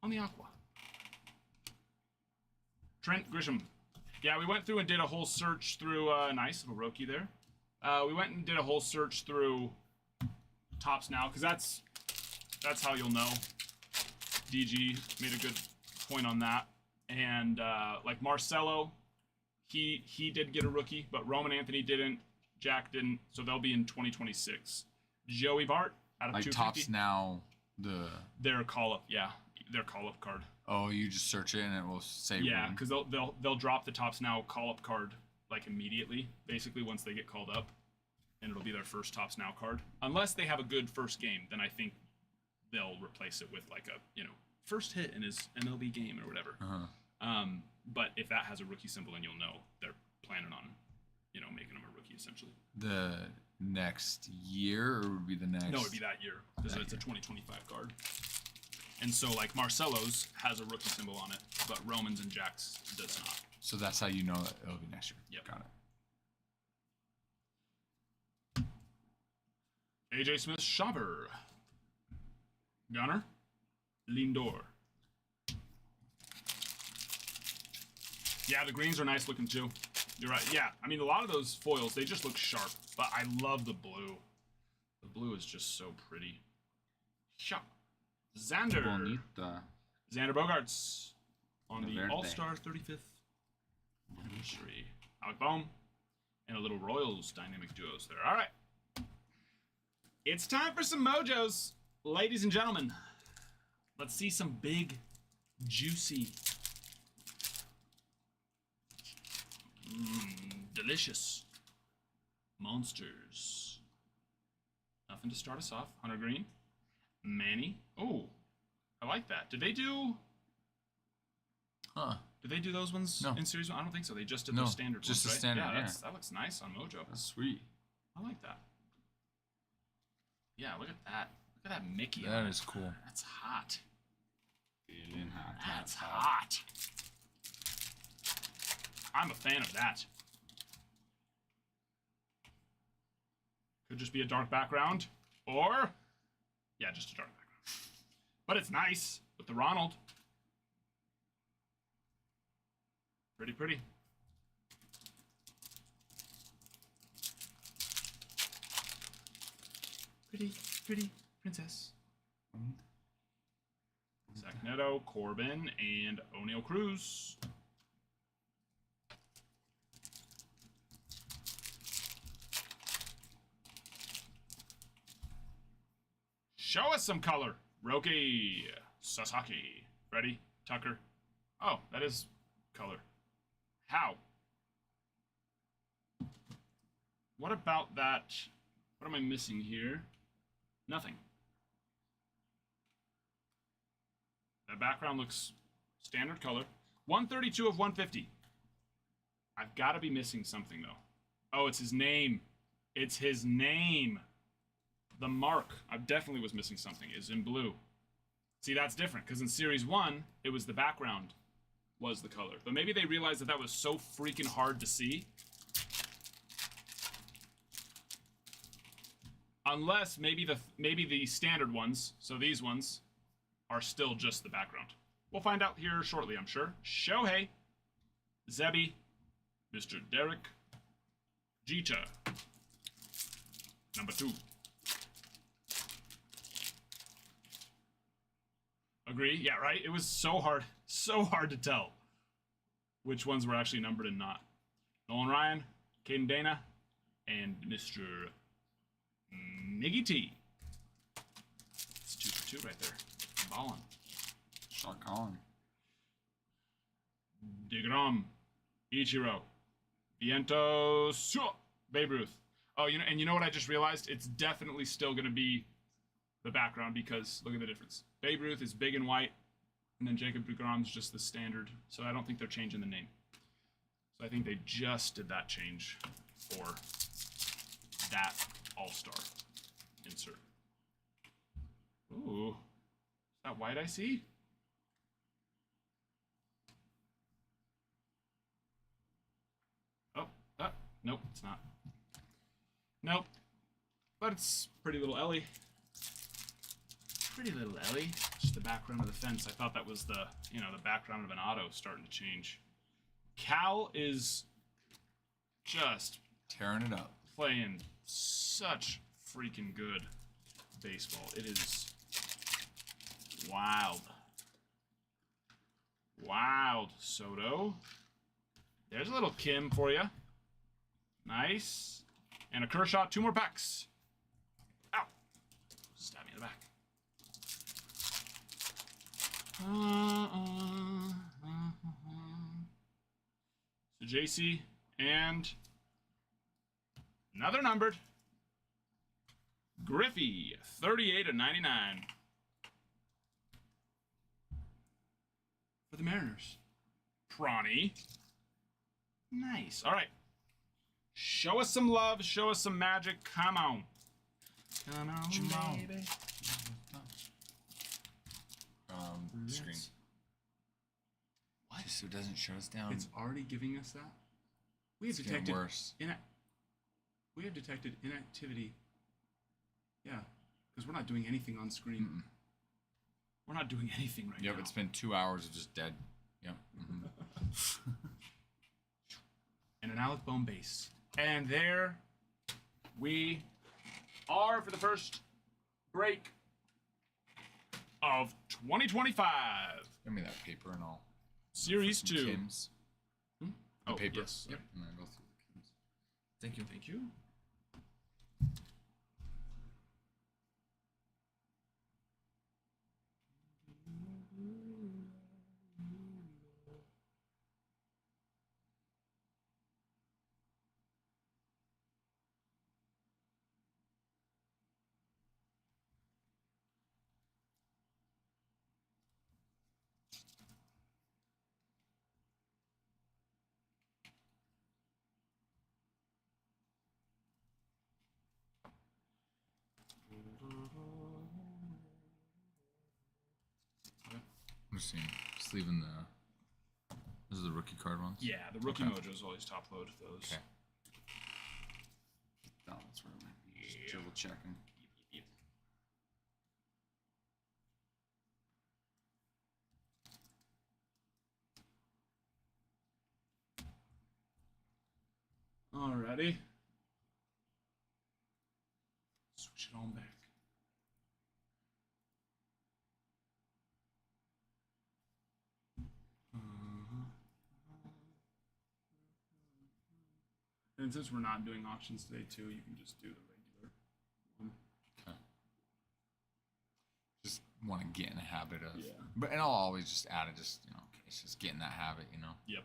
On the Aqua. Trent Grisham. Yeah, we went through and did a whole search through, nice little rookie there. We went and did a whole search through Tops Now, because that's how you'll know. DG made a good point on that. And, like Marcelo, he did get a rookie, but Roman Anthony didn't, Jack didn't, so they'll be in 2026. Joey Bart out of Like 250. Tops Now, Their call-up, yeah. Their call-up card. Oh, you just search it and it will say Yeah, win. because they'll drop the Tops Now call-up card like immediately, basically once they get called up, and it'll be their first Tops Now card. Unless they have a good first game, then I think they'll replace it with like a first hit in his MLB game or whatever. But if that has a rookie symbol, then you'll know they're planning on making him a rookie essentially. The next year, or would be the next? No, it'd be that year because it's a 2025 card. And so, like, Marcelo's has a rookie symbol on it, but Roman's and Jack's does not. So that's how you know that it'll be next year. Yep. Got it. AJ Smith, Schaber. Gunner. Lindor. Yeah, the greens are nice looking too. You're right. Yeah, I mean, a lot of those foils, they just look sharp, but I love the blue. The blue is just so pretty. Sharp. Xander. Bonita. Xander Bogaerts on the Verde. All-Star 35th anniversary. Alec Bohm and a little Royals dynamic duos there. All right. It's time for some mojos. Ladies and gentlemen, let's see some big, juicy, delicious monsters. Nothing to start us off. Hunter Green. Manny. Oh, I like that. Did they do those ones No. in Series 1? I don't think so. They just did No, those standard just ones, the standard, right? yeah. That looks nice on Mojo. That's sweet. I like that. Yeah, look at that. Look at that Mickey. That is cool. That's hot. Feeling hot. That's hot. I'm a fan of that. Could just be a dark background, or yeah, just a dark background. But it's nice with the Ronald. Pretty pretty. Pretty, pretty princess. Zach Neto, Corbin, and O'Neal Cruz. Show us some color. Roki Sasaki. Ready? Tucker. Oh, that is color. How? What about that? What am I missing here? Nothing. That background looks standard color. 132 of 150. I've got to be missing something, though. Oh, it's his name. It's his name. the mark, I definitely was missing something, is in blue. See, that's different, because in Series 1, it was the background was the color. But maybe they realized that that was so freaking hard to see. Unless maybe the standard ones, so these ones, are still just the background. We'll find out here shortly, I'm sure. Shohei, Zebi, Mr. Derek, Jeter, number 2. Agree? Yeah, right? It was so hard to tell which ones were actually numbered and not. Nolan Ryan, Caden Dana, and Mr. Miggy T. It's 2 for 2 right there. Ballin'. Shot calling. DeGrom, Ichiro, Vientos, Babe Ruth. Oh, you know what I just realized? It's definitely still going to be the background because look at the difference. Babe Ruth is big and white, and then Jacob DeGrom's just the standard. So I don't think they're changing the name. So I think they just did that change for that All-Star insert. Ooh, is that white I see? Nope, it's not. Nope. But it's pretty little Ellie. Pretty little Ellie. Just the background of the fence. I thought that was the background of an auto starting to change. Cal is just tearing it up. Playing such freaking good baseball. It is wild. Wild, Soto. There's a little Kim for you. Nice. And a Kershaw, 2 more packs. Ow. Stab me in the back. So JC and another numbered. Griffey, 38/99. For the Mariners. Prawny. Nice. All right. Show us some love. Show us some magic. Come on. Come on, baby. Screen. What? So it doesn't shut us down. It's already giving us that. We have It's detected getting worse. We have detected inactivity. Yeah, because we're not doing anything on screen. Mm-mm. We're not doing anything right now. Yep, it's been 2 hours of just dead. Yep. Mm-hmm. And an Alec Bohm base. And there we are for the first break of 2025. Give me that paper and all. Series 2. Kim's. The Oh, paper. Yes. Yep. And then go through the Kim's. Thank you. Thank you. I'm just seeing. Just leaving the. Those are the rookie card ones? Yeah, the rookie Okay. mojo is always top load those. Okay. No, that's where I might be. Just double checking. Yep. Alrighty. Switch it on back. And since we're not doing auctions today, too, you can just do the regular one. Okay. Just want to get in the habit of. Yeah. But and I'll always just add it. Just okay, it's just get in that habit. Yep.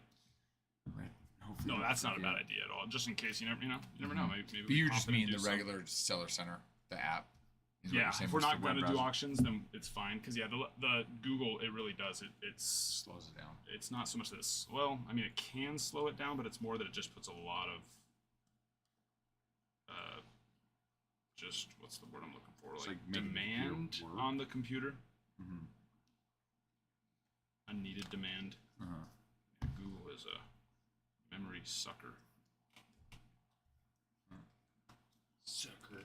Right. Hopefully No, don't that's not a forget. bad idea at all. Just in case you never know. You never know. Maybe But we you pop just in and mean do the some- regular Seller Center, the app. is what Yeah, you're saying if we're versus not the going web to do browser. auctions, then it's fine. Because yeah, the Google it really does. It's Slows it down. it's not so much that it's, well, I mean it can slow it down, but it's more that it just puts a lot of just what's the word I'm looking for? It's Like, like making the computer demand work. on the computer. Mm-hmm. Unneeded demand. Uh-huh. Yeah, Google is a memory sucker. Sucker.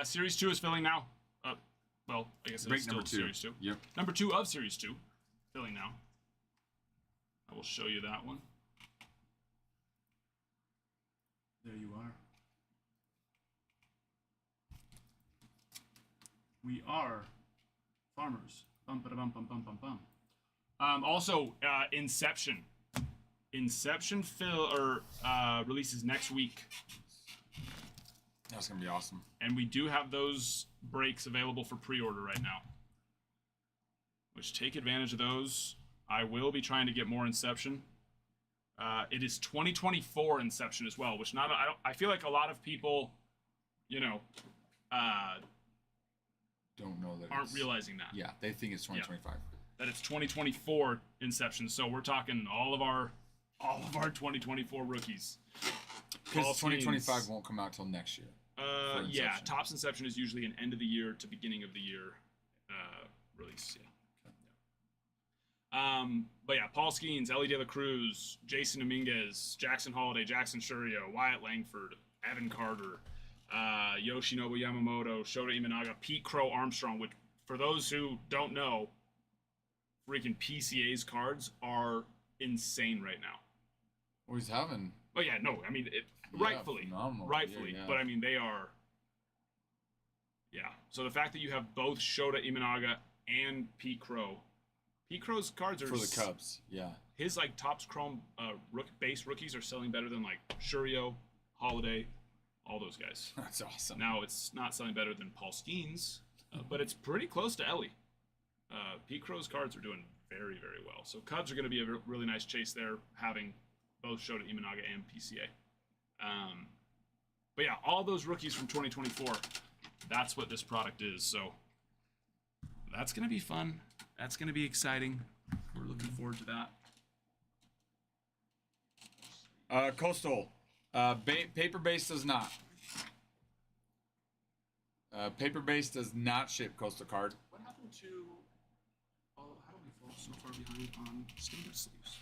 Series 2 is filling now. Well, I guess Break it's still number 2. Series 2. Yep. Number 2 of Series 2, filling now. I will show you that one. There you are. We are farmers. Bum, ba-da-bum, bum, bum, bum, bum. Also, Inception. Inception releases next week. That's gonna be awesome. And we do have those breaks available for pre-order right now. Which, take advantage of those. I will be trying to get more Inception. It is 2024 Inception as well, which I feel like a lot of people, you know, Don't know that aren't realizing that. Yeah, they think it's 2025. That it's 2024 Inception. So we're talking all of our 2024 rookies. Because 2025 won't come out till next year. Yeah, Topps Inception is usually an end of the year to beginning of the year release. Yeah. But yeah, Paul Skeens, Ellie De La Cruz, Jason Dominguez, Jackson Holiday, Jackson Shurio, Wyatt Langford, Evan Carter, Yoshinobu Yamamoto, Shota Imanaga, Pete Crow Armstrong, which, for those who don't know, freaking PCA's cards are insane right now. Well, he's having. Oh yeah, no, I mean, rightfully. Year, yeah. But I mean, they are. Yeah. So the fact that you have both Shota Imanaga and Pete Crow. Pete Crow's cards are for the Cubs. Yeah. His like Topps Chrome base rookies are selling better than like Shurio, Holiday, all those guys. That's awesome. Now it's not selling better than Paul Skeens, but it's pretty close to Ellie. Pete Crow's cards are doing very, very well. So Cubs are going to be a really nice chase there, having both Shota Imanaga and PCA. But yeah, all those rookies from 2024, that's what this product is. So that's going to be fun. That's going to be exciting. We're looking forward to that. Coastal. Paper base does not. Paper base does not ship Coastal card. What happened to... how do we fall so far behind on standard sleeves?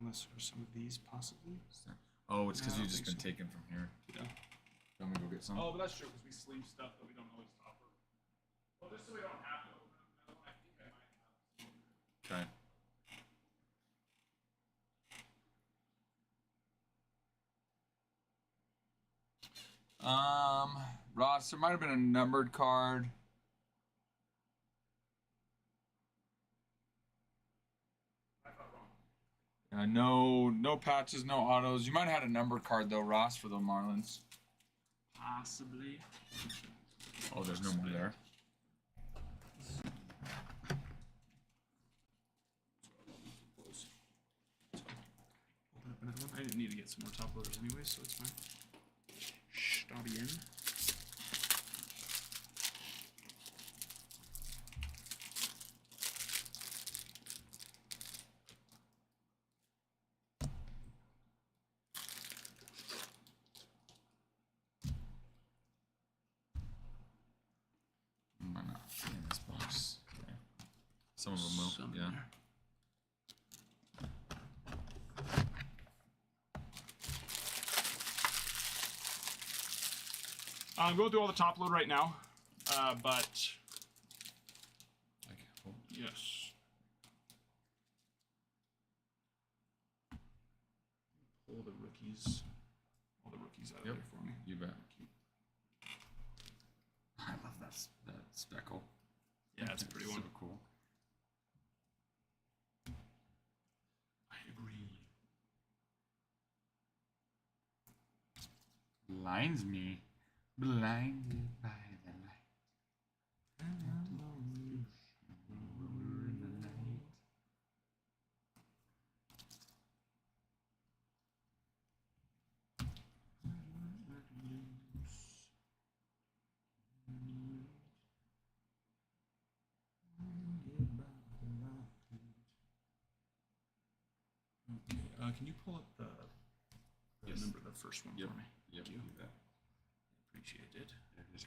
Unless for some of these, possibly. Oh, it's because No, I you've just been don't think taken from here. Yeah. Let me go get some. Oh, but that's true, because we sleeve stuff that we don't always offer. Well, just so we don't have to open them, I think I might have. Okay. Ross, there might have been a numbered card. No patches, no autos. You might have had a numbered card though, Ross, for the Marlins. Possibly. Oh, there's no more there. I didn't need to get some more top loaders anyway, so it's fine. Stop in. Might not fit in this box. Okay. Some of them will. Some in Yeah. there. I'm going through all the top load right now, but Okay. Cool. yes. Pull the rookies, all the rookies out of Yep. there for me. You bet. I love that speckle. Yeah, it's a pretty one. So cool. I agree. Blinds me. Blinded by the light. Can you pull up the Yes. number of the first one Yep. for me? Yep. Thank you. Do that. Appreciate it.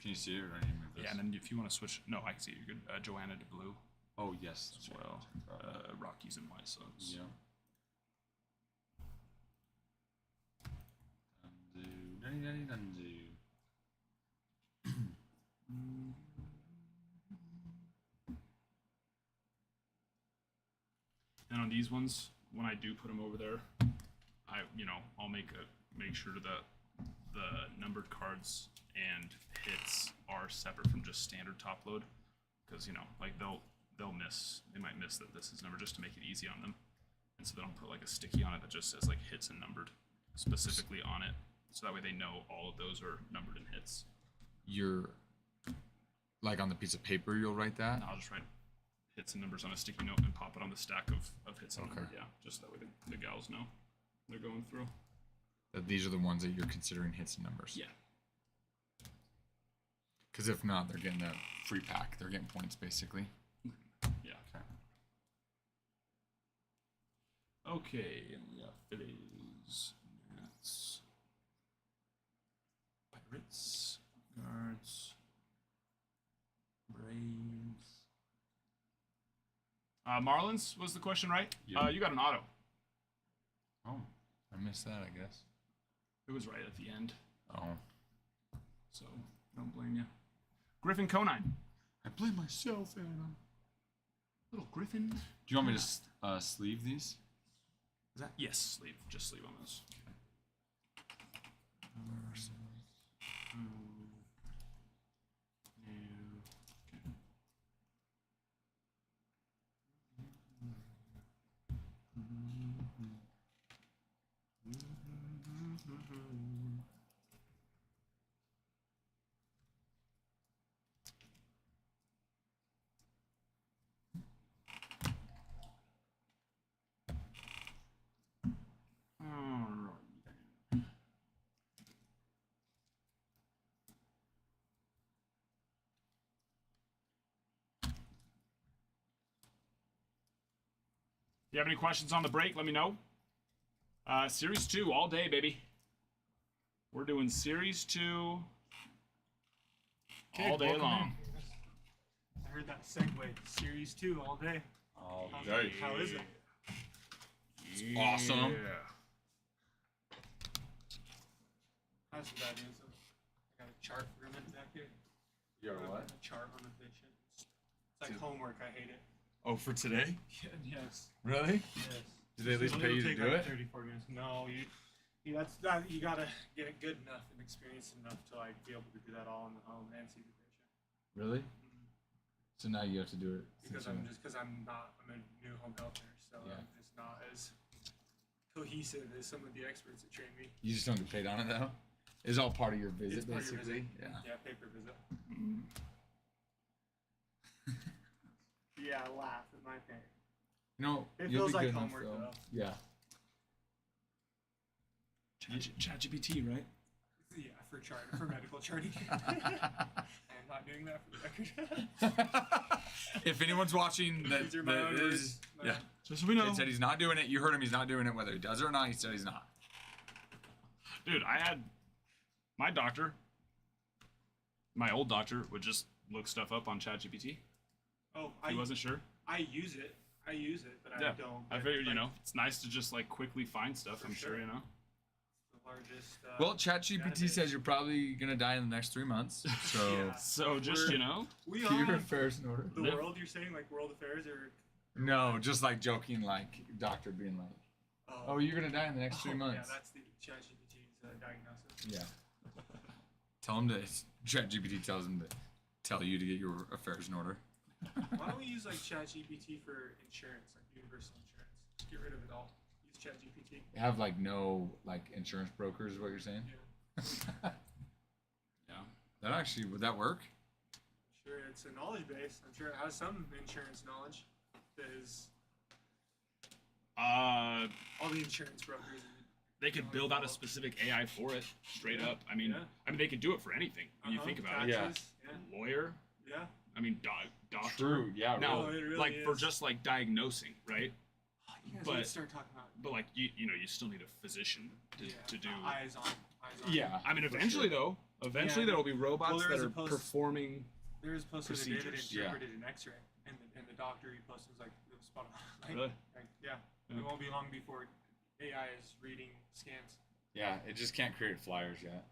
Can you see it or do I need to move this? Yeah, and then if you want to switch, no, I can see it. You're good. Joanna to blue Oh yes. as That's well. right. Rockies and White Sox. Yeah. Undo. And on these ones, when I do put them over there, I'll make sure that the numbered cards and hits are separate from just standard top load, because like they might miss that this is numbered just to make it easy on them, and so then I'll put like a sticky on it that just says like hits and numbered specifically on it, so that way they know all of those are numbered and hits. You're like on the piece of paper, you'll write that. And I'll just write hits and numbers on a sticky note and pop it on the stack of hits and Okay. numbered. Yeah, just that way the gals know they're going through. That these are the ones that you're considering hits and numbers. Yeah. Because if not, they're getting a free pack. They're getting points basically. Yeah. Okay. Okay, and we got Phillies, Nats, Pirates, Guards, Braves. Marlins was the question, right? Yeah. You got an auto. Oh, I missed that, I guess. It was right at the end, Oh. so don't blame you. Griffin Conine. I blame myself, Adam. Little Griffin. Do you want me to sleeve these? Is that? Yes, sleeve. Just sleeve on those. You have any questions on the break, let me know. Series 2, all day, baby. We're doing Series 2 all day long. I heard that segue. Series 2 all day. All day. How is it? Awesome. That's what that is. I got a chart for him back here. You got what? A chart on the vision. It's like homework. I hate it. Oh, for today? Yes. Really? Yes. Did they at least It'll pay you to take do like it? 34 minutes. No, you gotta get it good enough and experienced enough to like be able to do that all on the home and see the vision. Really? So now you have to do it. Because I'm a new home health nurse, so Yeah. I'm just not as cohesive as some of the experts that train me. You just don't get paid on it though? It's all part of your visit, It's part of your basically. visit. Yeah. Yeah, paper visit. Yeah, laugh at my pain. You know, It you'll feels be like good enough, homework, though. though. Yeah. ChatGPT, right? Yeah, for medical charting. I'm not doing that for the record. If anyone's watching, These are my own words. yeah. Just so we know. He said he's not doing it. You heard him. He's not doing it. Whether he does it or not, he said he's not. Dude, I had my doctor, my old doctor, would just look stuff up on ChatGPT. Oh, He wasn't sure. I use it, but Yeah. I don't. I figured, it's nice to just like quickly find stuff. For I'm sure, sure. you know. The largest. Well, ChatGPT database. says you're probably gonna die in the next 3 months. So Yeah. So just We keep your are affairs in order. the Live- world. You're saying like world affairs or? No, just like joking, like doctor being like, "Oh, you're gonna die in the next 3 months." Yeah, that's the ChatGPT's diagnosis. Yeah. Tell him to. ChatGPT tells him to tell you to get your affairs in order. Why don't we use like ChatGPT for insurance, like universal insurance? Just get rid of it all. Use ChatGPT. Have like no like insurance brokers, is what you're saying? Yeah. yeah. That actually would that work? Sure, it's a knowledge base. I'm sure it has some insurance knowledge. There's all the insurance brokers. They could build out a specific AI for it, straight Yeah. up. I mean, they could do it for anything when you think about it. Taxes, Lawyer. Yeah. I mean, doctor. True. Yeah. Now, Oh, it really like for is. just like diagnosing, right? You guys But- need to start talking about but like you know, you still need a physician to do. Eyes on. Yeah. I mean, for eventually sure. though, eventually Yeah. there will be robots Well, there that is a are post- performing. There is posted today that Procedures. Yeah. interpreted an X-ray, and the doctor he posted was like, it was spot on. Like, Really? like, yeah. Yeah. It won't be long before AI is reading scans. Yeah, it just can't create flyers yet.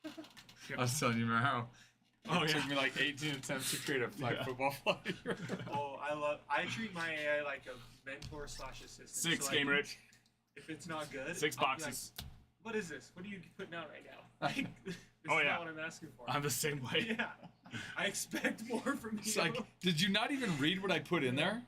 Yeah. I was telling you, remember how Oh, it yeah. took me like 18 attempts to create a flag Yeah. football flyer. Oh, I treat my AI like a mentor / assistant. 6 So, game like, rich. If it's not good, 6 I'll be like, boxes. what is this? What are you putting out right now? Like, it's Oh, yeah. not what I'm asking for. I'm the same way. Yeah. I expect more from you. It's like, did you not even read what I put in there?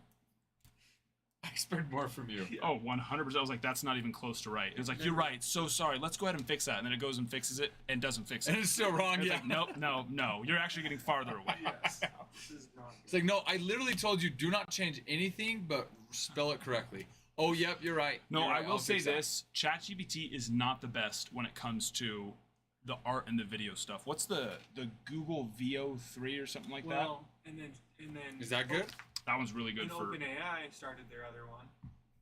I expect more from you. Oh, 100%. I was like, that's not even close to right. It was like, you're right. So sorry. Let's go ahead and fix that. And then it goes and fixes it and doesn't fix And it. it's still wrong, And it's yeah. like, nope, no. You're actually getting farther away. Yes. This is not It's like, no, I literally told you do not change anything but spell it correctly. Oh, yep, you're right. No, You're I right, will I'll say fix that. this: ChatGPT is not the best when it comes to the art and the video stuff. What's the Google VO3 or something like well, and then Is that good? that? That one's really good And for. OpenAI started their other one,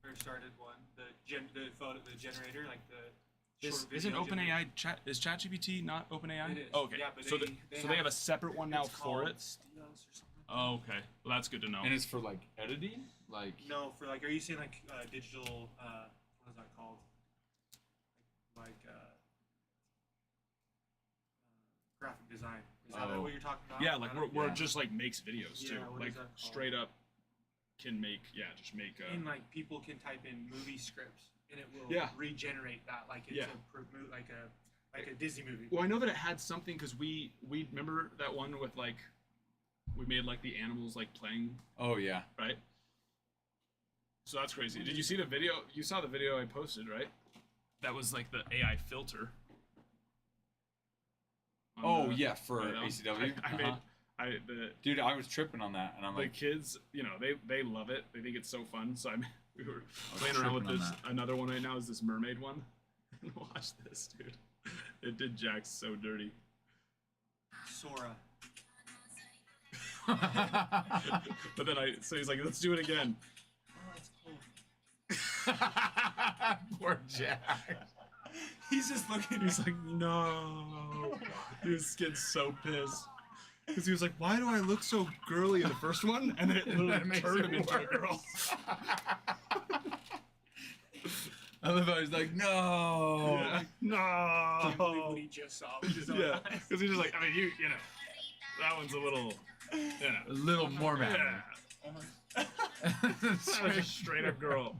or started one, the generator, like the short Isn't video generator. OpenAI is ChatGPT not OpenAI? It is. Oh, okay. Yeah, but so they have a separate one now it's for called it. Steos or something. Oh, okay. Well, that's good to know. And it's for like editing? Like No, for like, are you saying like digital? What is that called? Like graphic design. Is that Oh. what you're talking about? Yeah, like I don't- where yeah. it just like makes videos too. Yeah, what Like is that called? straight up can make just make And like people can type in movie scripts and it will Yeah. regenerate that like it's Yeah. like a Disney movie. Well, I know that it had something because we remember that one with like we made like the animals like playing, oh yeah. right? So that's crazy. Did you see the video? You saw the video I posted, right? That was like the AI filter. on Oh the- yeah, for that one. ACW. I made the Dude, I was tripping on that and I'm the like, kids, you know, they love it. They think it's so fun. So we were was playing around with tripping this. on Another one right now is this mermaid one. Watch this, dude. It did Jax so dirty. Sora. But then so he's like, let's do it again. Oh, that's cool. poor Jack. He's just looking. He's like, no. His kid's so pissed. Because he was like, why do I look so girly in the first one? And then it That literally makes turned it him into a girl. I love how he's like, no. Yeah. Can't believe what No. he just saw with his own Yeah. eyes. Because he's just like, I mean, you know, that one's a little, you A know. little more man. Yeah. That was a straight up girl.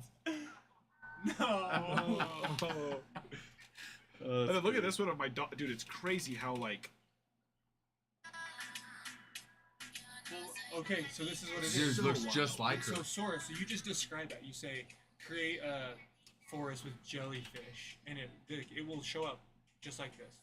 No. And then look at this one of my dog. Dude, it's crazy how, like, Well, okay, so this is what it is. Yours so looks wild. just like her. So Sora, so you just described that. You say create a forest with jellyfish, and it will show up just like this.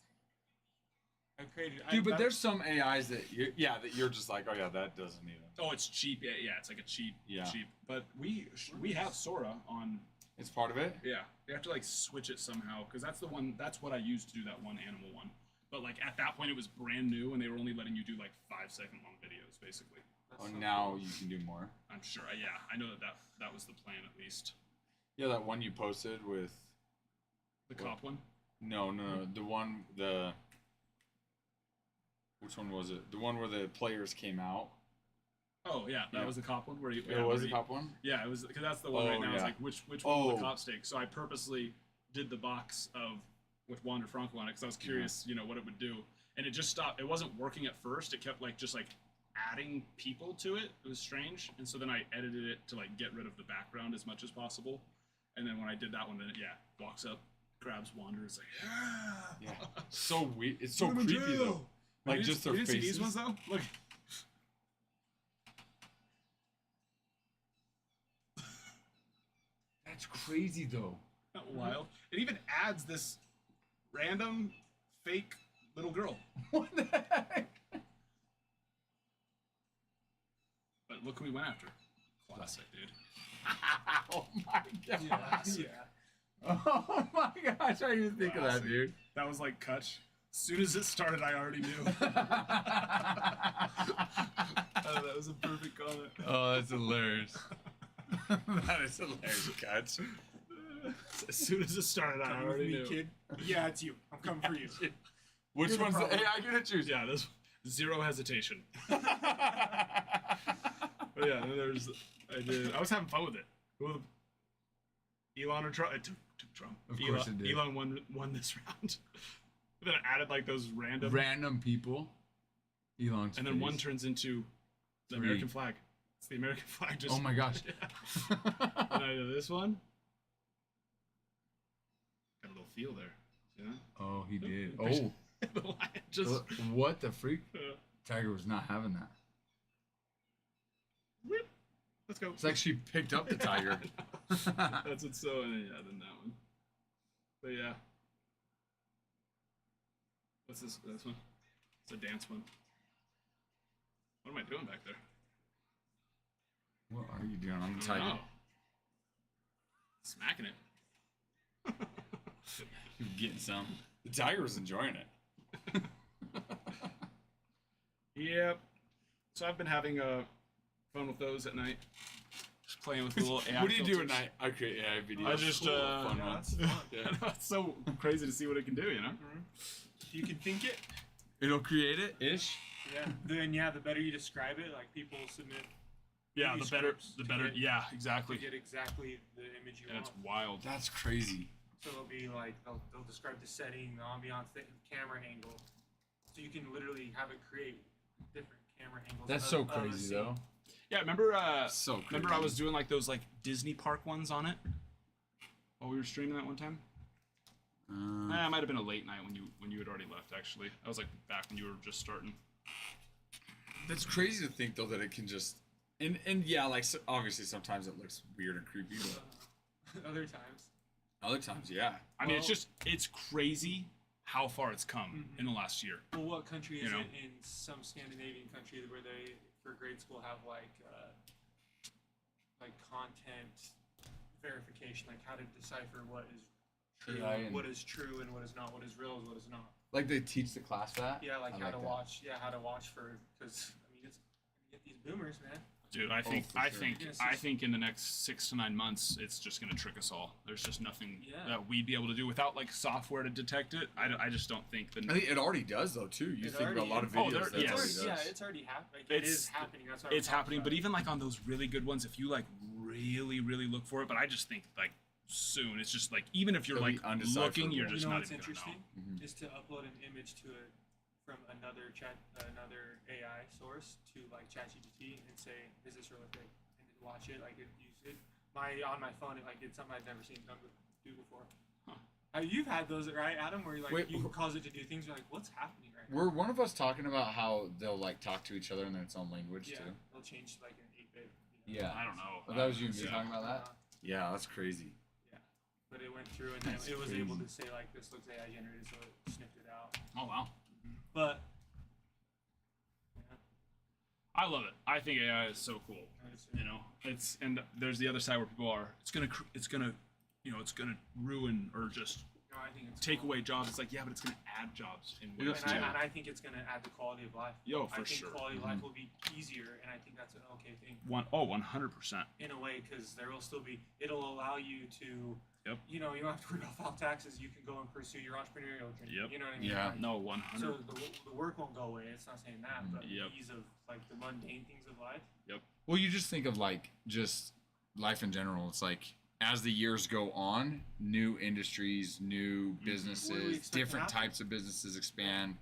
I created. Dude, but there's some AIs that you're just like, oh yeah, that doesn't even. oh, it's cheap. Yeah, it's like a cheap. Yeah. Cheap. But we have Sora on. It's part of it. Yeah, you have to like switch it somehow because that's the one. That's what I used to do that one animal one. But like at that point, it was brand new, and they were only letting you do like 5-second long videos, basically. Oh, now you can do more. I'm sure. Yeah, I know that was the plan at least. Yeah, that one you posted with. The cop one. No, the one Which one was it? The one where the players came out. Oh yeah, that Yeah. was the cop one where you. It was the cop one. Yeah, it was because that's the one Oh, right now. It's yeah. like which one will Oh. the cops take? So I purposely did the box with Wander Franco on it because I was curious, you know, what it would do, and it just stopped. It wasn't working at first. It kept just adding people to it. It was strange, and so then I edited it to like get rid of the background as much as possible, and then when I did that one, then walks up, grabs Wander, it's like Yeah. So weird. It's so Put him in creepy jail. though. Like We just didn't- their we didn't faces. see these ones though. Look. That's crazy though. Not wild. It even adds this random fake little girl. What the heck? But look who we went after. Classic, dude. Oh my god. Yeah. Oh my gosh, I didn't even think of that, dude. That was like Kutch. As soon as it started, I already knew. That was a perfect comment. Oh, that's hilarious. That is hilarious, Cuts. As soon as it started, I Come with already me, knew. kid. Yeah, it's you. I'm coming for you. Which You're the one's the problem. AI gonna choose? Yeah, this zero hesitation. But yeah, then I was having fun with it. Elon or Trump? I took Trump. Of course it did. Elon won this round. But then I added like those Random people. Elon's and then one face. turns into the 3. American flag. It's the American flag. Just Oh my gosh. And I do this one. Got a little feel there. See that? Oh, he did. Push- Oh, the lion just. what the freak? uh, Tiger was not having that. whip. Let's go. It's like she picked up the tiger. That's what's so. Yeah, then that one. But yeah. What's this? This one? It's a dance one. What am I doing back there? What are you doing? I'm I don't tiger. know. Smacking it. You're getting some. The tiger was enjoying it. Yep. So I've been having fun with those at night. Just playing with the little AI What do you do at filters. night? I create AI videos. I just fun Yeah, ones. that's fun. Yeah. It's so crazy to see what it can do, you know? If you can think it, It'll create it ish. yeah. Then the better you describe it, like people submit Yeah, Movie the better, scripts the to better. get- Yeah, to exactly. get exactly the image you Yeah, it's want. wild. That's crazy. So it'll be like they'll describe the setting, the ambiance, the camera angle. So you can literally have it create different camera angles. That's of- so of a crazy scene. though. Yeah, remember? So crazy. Remember, I was doing like those like Disney park ones on it while we were streaming that one time. It might have been a late night when you had already left. Actually, I was like back when you were just starting. That's crazy to think though that it can just and yeah, like so obviously sometimes it looks weird and creepy, but Other times. other times, yeah. I mean, Well- it's crazy how far it's come in the last year. Well, what country is You know? it in some Scandinavian country where they, for grade school, have like content verification, like how to decipher what is true, AI and- what is true, and what is not, what is real, and what is not. Like they teach the class that. Yeah, like I how like to that. watch. Yeah, how to watch for because I mean it's you get these boomers, man. Dude, I think for sure. Yes, I it's- think in the next 6 to 9 months, it's just gonna trick us all. There's just nothing Yeah. that we'd be able to do without like software to detect it. I just don't think I the think it already does though too. You It think about a already lot of is. Oh, videos. there- that yes. already It's does. already, it's already happening. Like, it It's- is happening. That's what I'm it's talking happening. about. But even like on those really good ones, if you like really look for it, but I just think like soon it's just like even if you're It'll be like undecipherable. looking, you're you just know not what's even gonna know. interesting Mhm. is to upload an image to it from another AI source to like ChatGPT and say, is this real or fake? And then watch it, like use it. On my phone, it's something I've never seen do before. Huh. You've had those, right, Adam? Where Wait, you can cause it to do things. You're like, what's happening right now? Were one of us talking about how they'll like talk to each other in its own language Yeah, too? they'll change like an 8-bit. Yeah. I don't know. Oh, that was you and me Yeah. talking about that? Yeah, that's crazy. But it went through and then That's it was able crazy. to say like this looks AI generated, so it snipped it out. Oh wow. But yeah, I love it. I think AI is so cool. You know, and there's the other side where people are. It's gonna ruin or just no, I think it's take cool. away jobs. It's like yeah, but it's gonna add jobs in Yeah. ways And too. I think it's going to add the quality of life. Yo, I for think sure. quality of life will be easier, and I think that's an okay thing 100%. in a way because there will still be. It'll allow you to. Yep. You know, you don't have to worry about file taxes. You can go and pursue your entrepreneurial dream. Yep. You know what I mean? Yeah. Like, No, 100. so the work won't go away. It's not saying that, but Yep. the ease of like the mundane things of life. Well, you just think of like just life in general. It's like as the years go on, new industries, new What do we businesses, expect to different happen? types of businesses expand.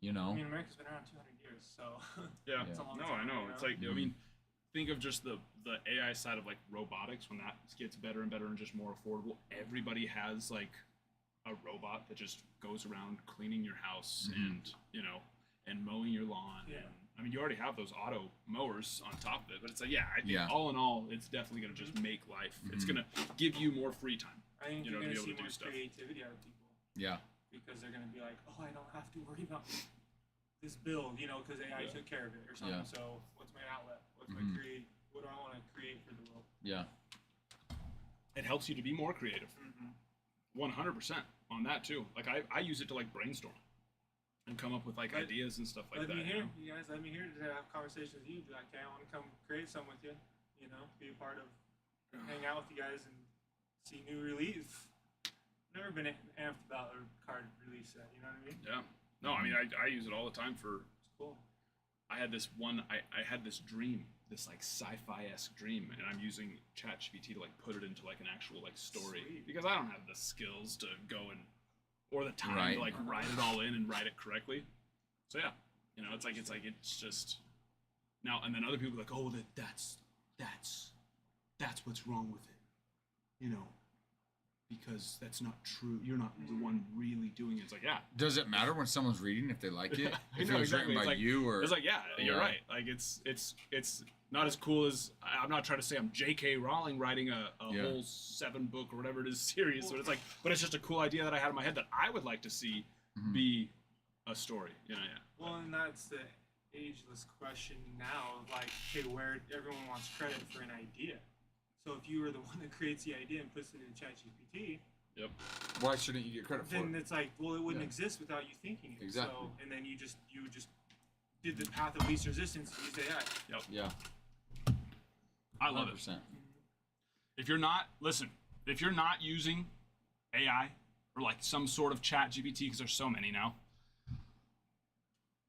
You I know, mean, America's been around 200 years, so Yeah. it's a long No, time, I know. you It's like I Mhm. mean, think of just the AI side of like robotics when that gets better and better and just more affordable. Everybody has like a robot that just goes around cleaning your house and and mowing your lawn. Yeah. And, I mean, you already have those auto mowers on top of it, but it's like I think Yeah. all in all, it's definitely gonna just make life. It's gonna give you more free time. I think You you're know, to going be to able see to do more stuff. creativity out of people yeah, because they're going to be like, oh, I don't have to worry about this bill, because AI Yeah. took care of it or something. Yeah. So what's my outlet? What's Mhm. my what do I want to create for the world? yeah. It helps you to be more creative. Mm-hmm. 100% on that too. Like I use it to like brainstorm and come up with like Let- ideas and stuff like Let that. me you hear, know? you guys. Let me hear to have conversations with you. Be like, okay, I want to come create some with you. Be a part of, hang out with you guys and see new release. Never been amped about a card release set. You know what I mean? Yeah. No, I mean I use it all the time for. It's cool. I had this one. I had this dream, this like sci-fi-esque dream, and I'm using ChatGPT to like put it into like an actual like story Sweet. because I don't have the skills to go and or the time Right. to like write it all in and write it correctly. So yeah, it's just now and then other people are like, oh, that's what's wrong with it, because that's not true. You're not the one really doing it. It's like, yeah. Does it matter when someone's reading if they like it? I If know, it was exactly. written It's by like- you or It's like, yeah, you're Yeah. right. Like it's not as cool as I'm not trying to say I'm J.K. Rowling writing a Yeah. whole 7-book or whatever it is series. So it's like, but it's just a cool idea that I had in my head that I would like to see Mhm. be a story. Yeah. Well, and that's the ageless question now. Like, okay, where everyone wants credit for an idea. So if you were the one that creates the idea and puts it in ChatGPT, Yep. why shouldn't you get credit for then it? it's like, well, it wouldn't Yeah. exist without you thinking it. Exactly. So, and then you just did the path of least resistance and used AI. Yeah, I love it. 100%. If you're not using AI or like some sort of chat GPT, because there's so many now,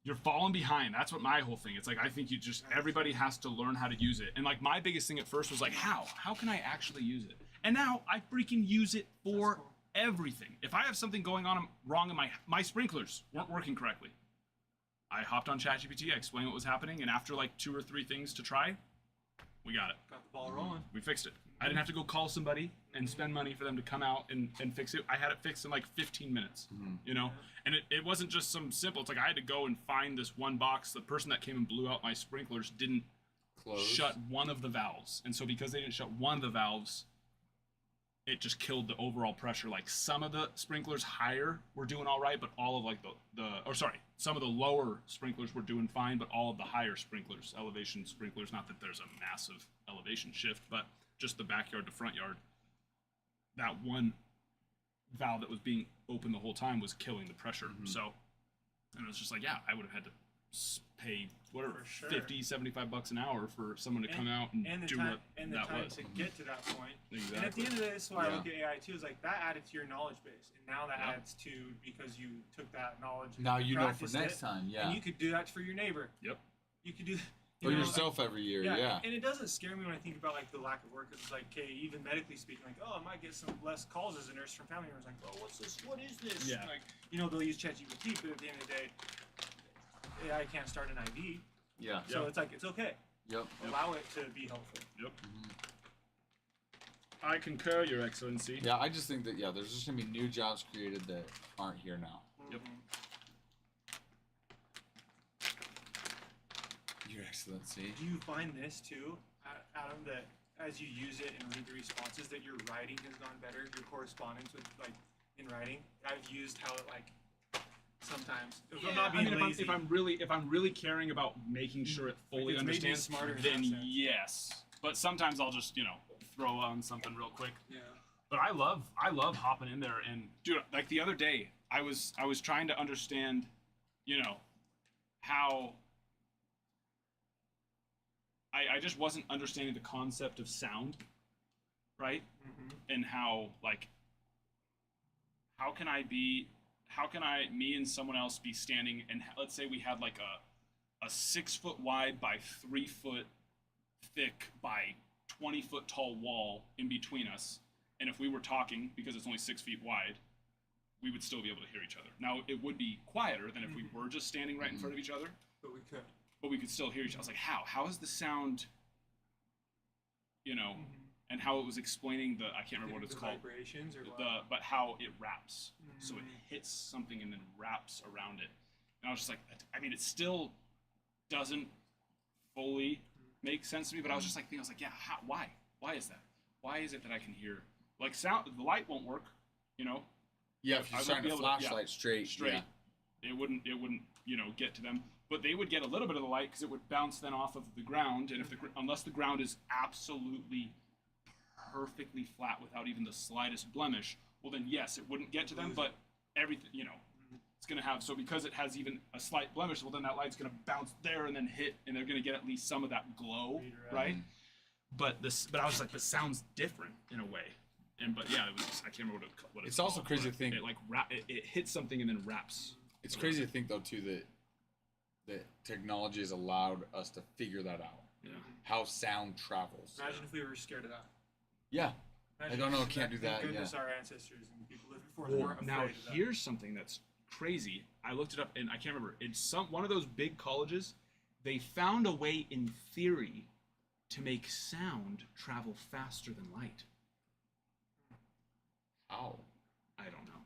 you're falling behind. That's what my whole thing. It's like, I think everybody has to learn how to use it. And like my biggest thing at first was like, how can I actually use it? And now I freaking use it for That's cool. everything. If I have something going on wrong in my sprinklers weren't working correctly, I hopped on ChatGPT, I explained what was happening, and after like 2 or 3 things to try, we got it. Got the ball rolling. We fixed it. I didn't have to go call somebody and spend money for them to come out and fix it. I had it fixed in like 15 minutes, And it wasn't just some simple, it's like I had to go and find this one box. The person that came and blew out my sprinklers didn't Close. shut one of the valves. And so because they didn't shut one of the valves, it just killed the overall pressure. Like some of the sprinklers higher were doing all right, but all of like some of the lower sprinklers were doing fine, but all of the higher sprinklers, elevation sprinklers, not that there's a massive elevation shift, but just the backyard to front yard, that one valve that was being open the whole time was killing the pressure. So, and it was just like, yeah, I would have had to pay whatever, For sure. 50, 75 bucks an hour for someone to come out and the do time, what and the that time was. to get to that point. Exactly. And at the end of the day, this is why I Yeah. look at AI too. Is like that added to your knowledge base, and now that Yeah. adds to because you took that knowledge. And Now you know for practiced next it, time, yeah. And you could do that for your neighbor. Yep. You could do. Or know, yourself every year, yeah. And it doesn't scare me when I think about like the lack of work. 'Cause it's like, okay, even medically speaking, like, oh, I might get some less calls as a nurse from family members. Like, oh, what's this? What is this? Yeah. Like, they'll use ChatGPT, but at the end of the day, AI can't start an IV. Yeah. So it's like it's okay. Yep. Allow it to be helpful. Yep. I concur, Your Excellency. Yeah, I just think that, there's just going to be new jobs created that aren't here now. Yep. Your Excellency. Do you find this too, Adam, that as you use it and read the responses, that your writing has gone better, your correspondence with like in writing? I've used how it like sometimes if I'm not being lazy. if I'm really caring about making sure it fully it's made me understands, smarter in then that sense. yes. But sometimes I'll just throw on something real quick. Yeah. But I love hopping in there and dude, like the other day, I was trying to understand, how I just wasn't understanding the concept of sound, right? And how me and someone else be standing and let's say we had like a 6 foot wide by 3 foot thick by 20 foot tall wall in between us. And if we were talking, because it's only 6 feet wide, we would still be able to hear each other. Now, it would be quieter than if we were just standing right in front of each other, But we could. but we could still hear each other. I was like, how? How is the sound, and how it was explaining I can't remember what it's the called, Vibrations or what? but how it wraps. So it hits something and then wraps around it. And I was just like, I mean, it still doesn't fully make sense to me, but I was just like, yeah, why? Why is that? Why is it that I can hear, like sound, the light won't work, Yeah, if I you're wouldn't shining be a able to- flashlight straight. straight. It wouldn't, get to them. But they would get a little bit of the light because it would bounce then off of the ground. And unless the ground is absolutely perfectly flat without even the slightest blemish, well then yes, it wouldn't get to them. But everything, it's gonna have. So because it has even a slight blemish, well then that light's gonna bounce there and then hit, and they're gonna get at least some of that glow, right? But I was like, this sounds different in a way. but yeah, it was. I can't remember what It's also called, crazy but to think- it like it hits something and then wraps. It's crazy to think though too that technology has allowed us to figure that out. Yeah. How sound travels. Imagine if we were scared of that. Yeah. Imagine don't know, if can't do that, Thank goodness yeah. our ancestors and people lived before us weren't Now afraid of that. here's something that's crazy. I looked it up and I can't remember. It's one of those big colleges. They found a way in theory to make sound travel faster than light. How? I don't know,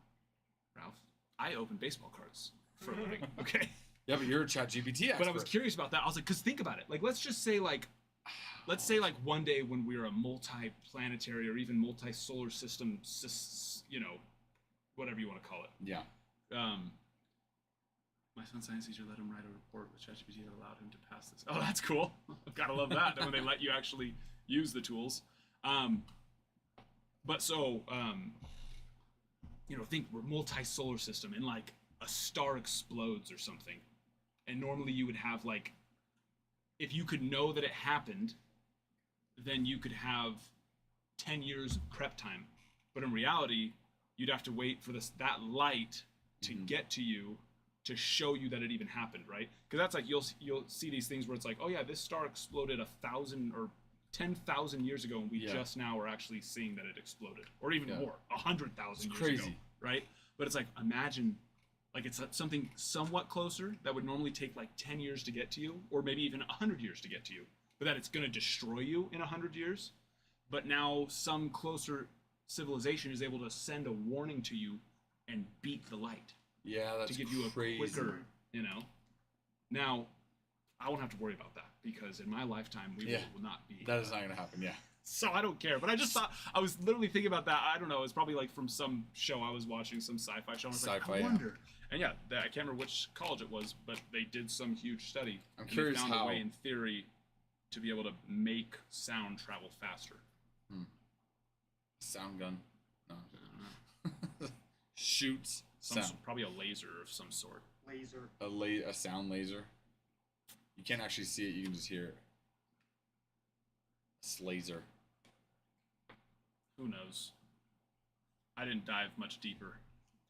Ralph. I open baseball cards for a living. Okay. Yeah, but you're a ChatGPT expert. But I was curious about that. I was like, because think about it. Like, let's say one day when we're a multi-planetary or even multi-solar system, whatever you want to call it. Yeah. My son's science teacher let him write a report with ChatGPT that allowed him to pass this. Oh, that's cool. Gotta love that. When they let you actually use the tools. Think we're multi-solar system and like a star explodes or something. And normally you would have like, if you could know that it happened, then you could have 10 years of prep time. But in reality, you'd have to wait for that light to get to you to show you that it even happened, right? Because that's like you'll see these things where it's like, oh yeah, this star exploded 1,000 or 10,000 years ago, and we just now are actually seeing that it exploded, or even more, 100,000 years crazy. ago, right? But it's like, imagine, like it's something somewhat closer that would normally take like 10 years to get to you, or maybe even 100 years to get to you, but that it's going to destroy you in 100 years. But now some closer civilization is able to send a warning to you and beat the light. Yeah, that's to give you crazy. a quicker, Now, I won't have to worry about that because in my lifetime we will not be. That is not gonna happen. Yeah. So I don't care. But I just thought I was literally thinking about that. I don't know. It's probably like from some show I was watching, some sci-fi show. And I was like, Sci-fi, I yeah. wonder. And yeah, I can't remember which college it was, but they did some huge study. I'm and curious they found how. a way in theory to be able to make sound travel faster. Sound gun. No. Shoots sound. Probably a laser of some sort. Laser. A sound laser. You can't actually see it. You can just hear it. Slazer. Who knows? I didn't dive much deeper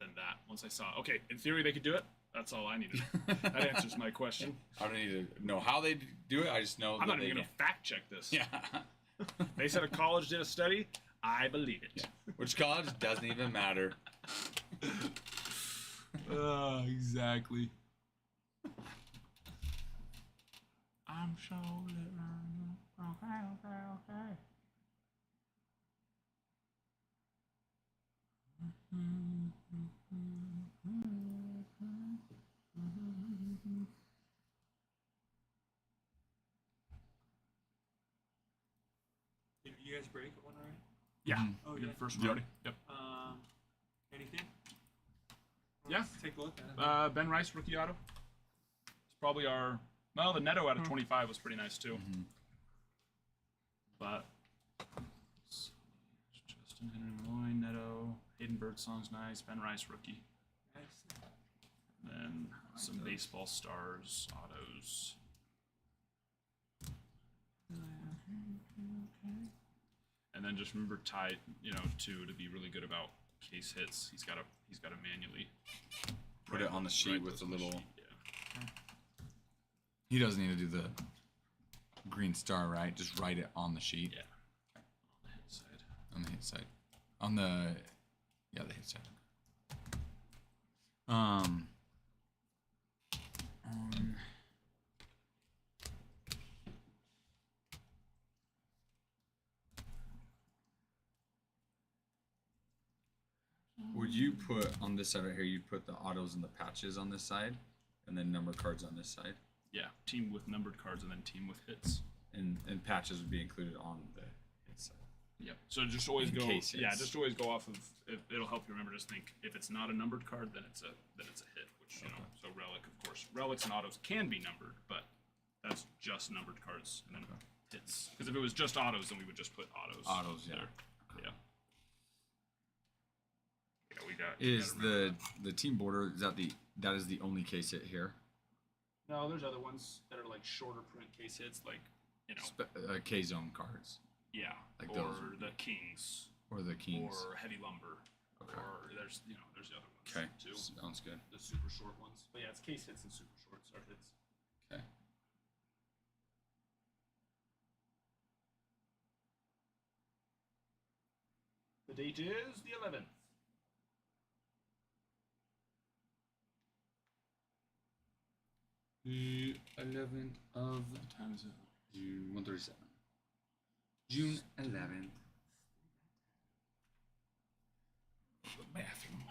than that. Once I saw, okay, in theory they could do it. That's all I needed. That answers my question. I don't need to know how they do it. I just know I'm that not they even going to fact check this. Yeah. They said a college did a study. I believe it. Yeah. Which college doesn't even matter. Exactly. I'm so okay. Did you guys break one already? Yeah. Oh, We yeah. did the first one already. Yep. Anything? Yeah. Let's take a look at it. Ben Rice, rookie auto. It's probably our. Well, the Neto out of 25 was pretty nice too. But Justin Henry Malloy, Neto, Hayden Birdsong's nice. Ben Rice, rookie. Nice. And then some baseball stars, autos. And then just remember Ty, to be really good about case hits. He's got to manually Put it on the sheet with a little. Yeah. He doesn't need to do the green star, right? Just write it on the sheet. Yeah. On the hit side. On the hit side. On the hit side. Would you put on this side right here? You'd put the autos and the patches on this side, and then number cards on this side, Yeah. Team with numbered cards and then team with hits. and patches would be included on the hit side. Yep. So just always In go. case Yeah. it's- Just always go off of. It'll help you remember. Just think if it's not a numbered card, then it's a hit. Which So relic, of course. Relics and autos can be numbered, but that's just numbered cards and then hits. Because if it was just autos, then we would just put autos. Autos, yeah. there. Yeah. Yeah, we got. Is we gotta remember the team border that is the only case hit here? that. No, there's other ones that are like shorter print case hits, like K zone cards. yeah, like or those. the Kings Or the Kings. or heavy lumber. Okay. Or there's the other ones Okay. too. Sounds good. The super short ones. But yeah, it's case hits and super short start hits. Okay. The date is the 11th. The 11th of What time is it? June 137. June 11th. The bathroom.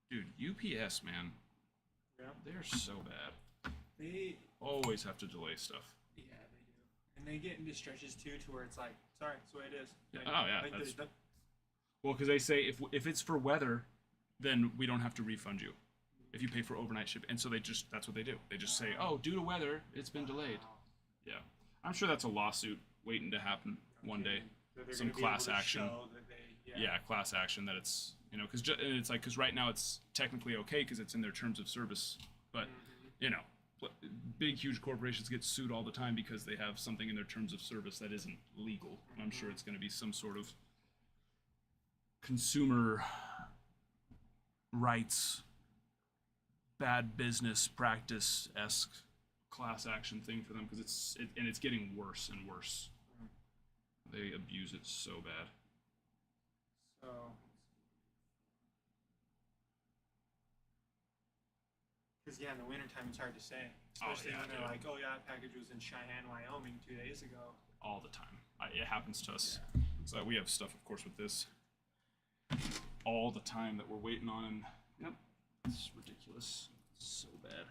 Dude, UPS, man, Yeah. they're so bad. They Always have to delay stuff. Yeah, they do. And they get into stretches too, to where it's like, sorry, it's the way it is. Yeah. Like, Oh, yeah, Like that's- the, Well, because they say if it's for weather, then we don't have to refund you if you pay for overnight ship. And so that's what they do. They just say, oh, due to weather, it's been delayed. Yeah, I'm sure that's a lawsuit waiting to happen one day. that they're Some gonna be able class to action. show that they, Yeah, class action that it's because right now it's technically okay because it's in their terms of service, but big huge corporations get sued all the time because they have something in their terms of service that isn't legal. And I'm sure it's going to be some sort of consumer rights, bad business practice-esque class action thing for them because it's getting worse and worse. They abuse it so bad. So. Because yeah, in the wintertime it's hard to say, especially when they're dude. like, oh yeah, that package was in Cheyenne, Wyoming 2 days ago. All the time. It happens to us. So we have stuff, of course, with this all the time that we're waiting on. And yep, it's ridiculous. It's so bad.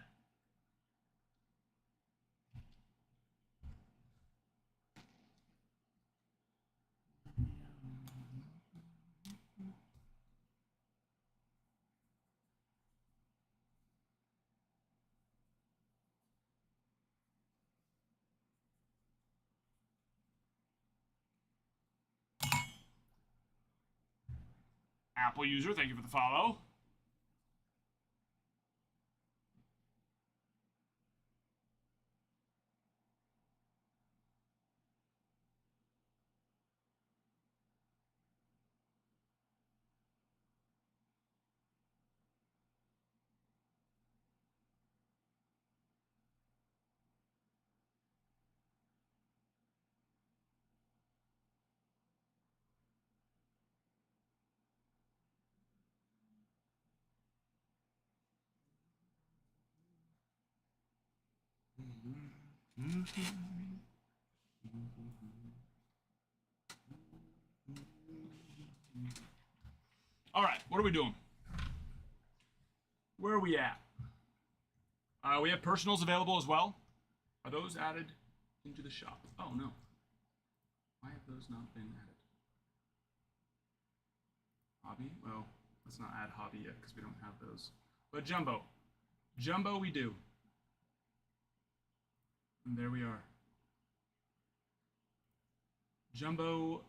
Apple user, thank you for the follow. All right, what are we doing? Where are we at? We have personals available as well. Are those added into the shop? Oh no. Why have those not been added? Hobby? Well, let's not add hobby yet because we don't have those. But jumbo. Jumbo we do. And there we are. Jumbo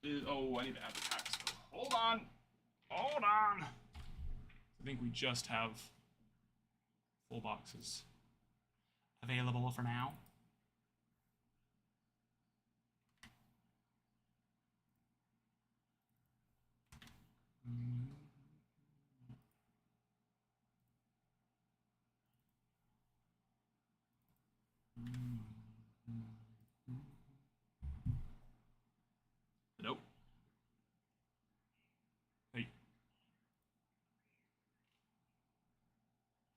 is, oh, I need to add the packs. Hold on. Hold on. I think we just have full boxes available for now. Nope. Hey.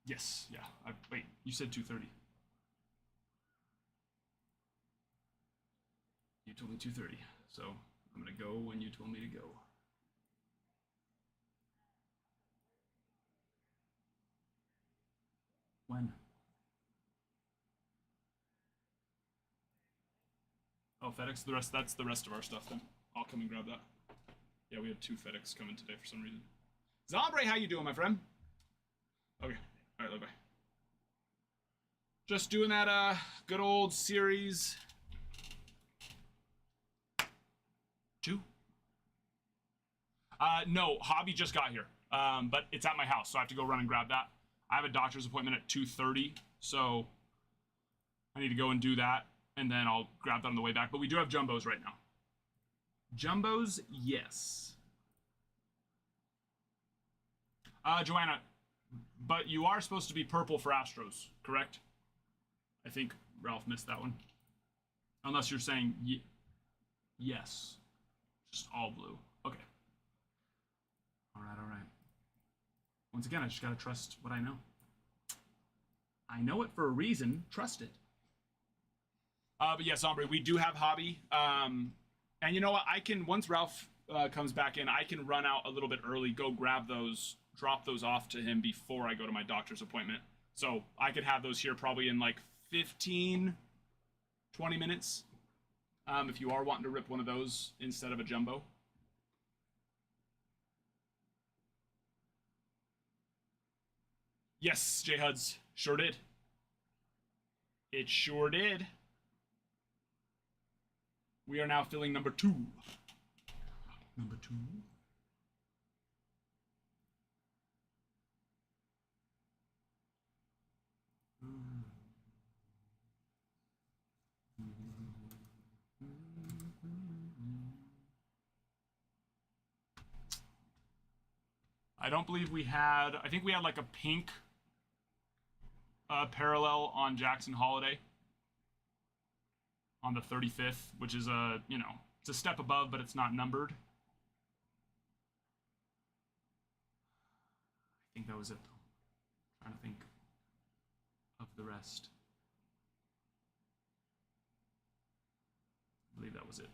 Yes, yeah. Wait, you said 2:30. You told me 2:30, so I'm gonna go when you told me to go. When? Oh, FedEx. That's the rest of our stuff then. I'll come and grab that. Yeah, we had 2 FedEx coming today for some reason. Zombre, how you doing, my friend? Okay. All right, bye-bye. Just doing that good old series 2. No, hobby just got here, but it's at my house, so I have to go run and grab that. I have a doctor's appointment at 2:30, so I need to go and do that, and then I'll grab that on the way back. But we do have jumbos right now. Jumbos, yes. Joanna, but you are supposed to be purple for Astros, correct? I think Ralph missed that one. Unless you're saying yes. Just all blue. Okay. All right. Once again, I just gotta trust what I know. I know it for a reason. Trust it. But yes, Ombre, we do have hobby. And you know what? I can, once Ralph comes back in, I can run out a little bit early, go grab those, drop those off to him before I go to my doctor's appointment. So I could have those here probably in like 15, 20 minutes. If you are wanting to rip one of those instead of a jumbo. Yes, J Huds, sure did. It sure did. We are now filling number 2. Number 2. I don't believe we had, I think we had like a pink parallel on Jackson Holiday on the 35th, which is a, you know, it's a step above, but it's not numbered. I think that was it, though. I'm trying to think of the rest. I believe that was it.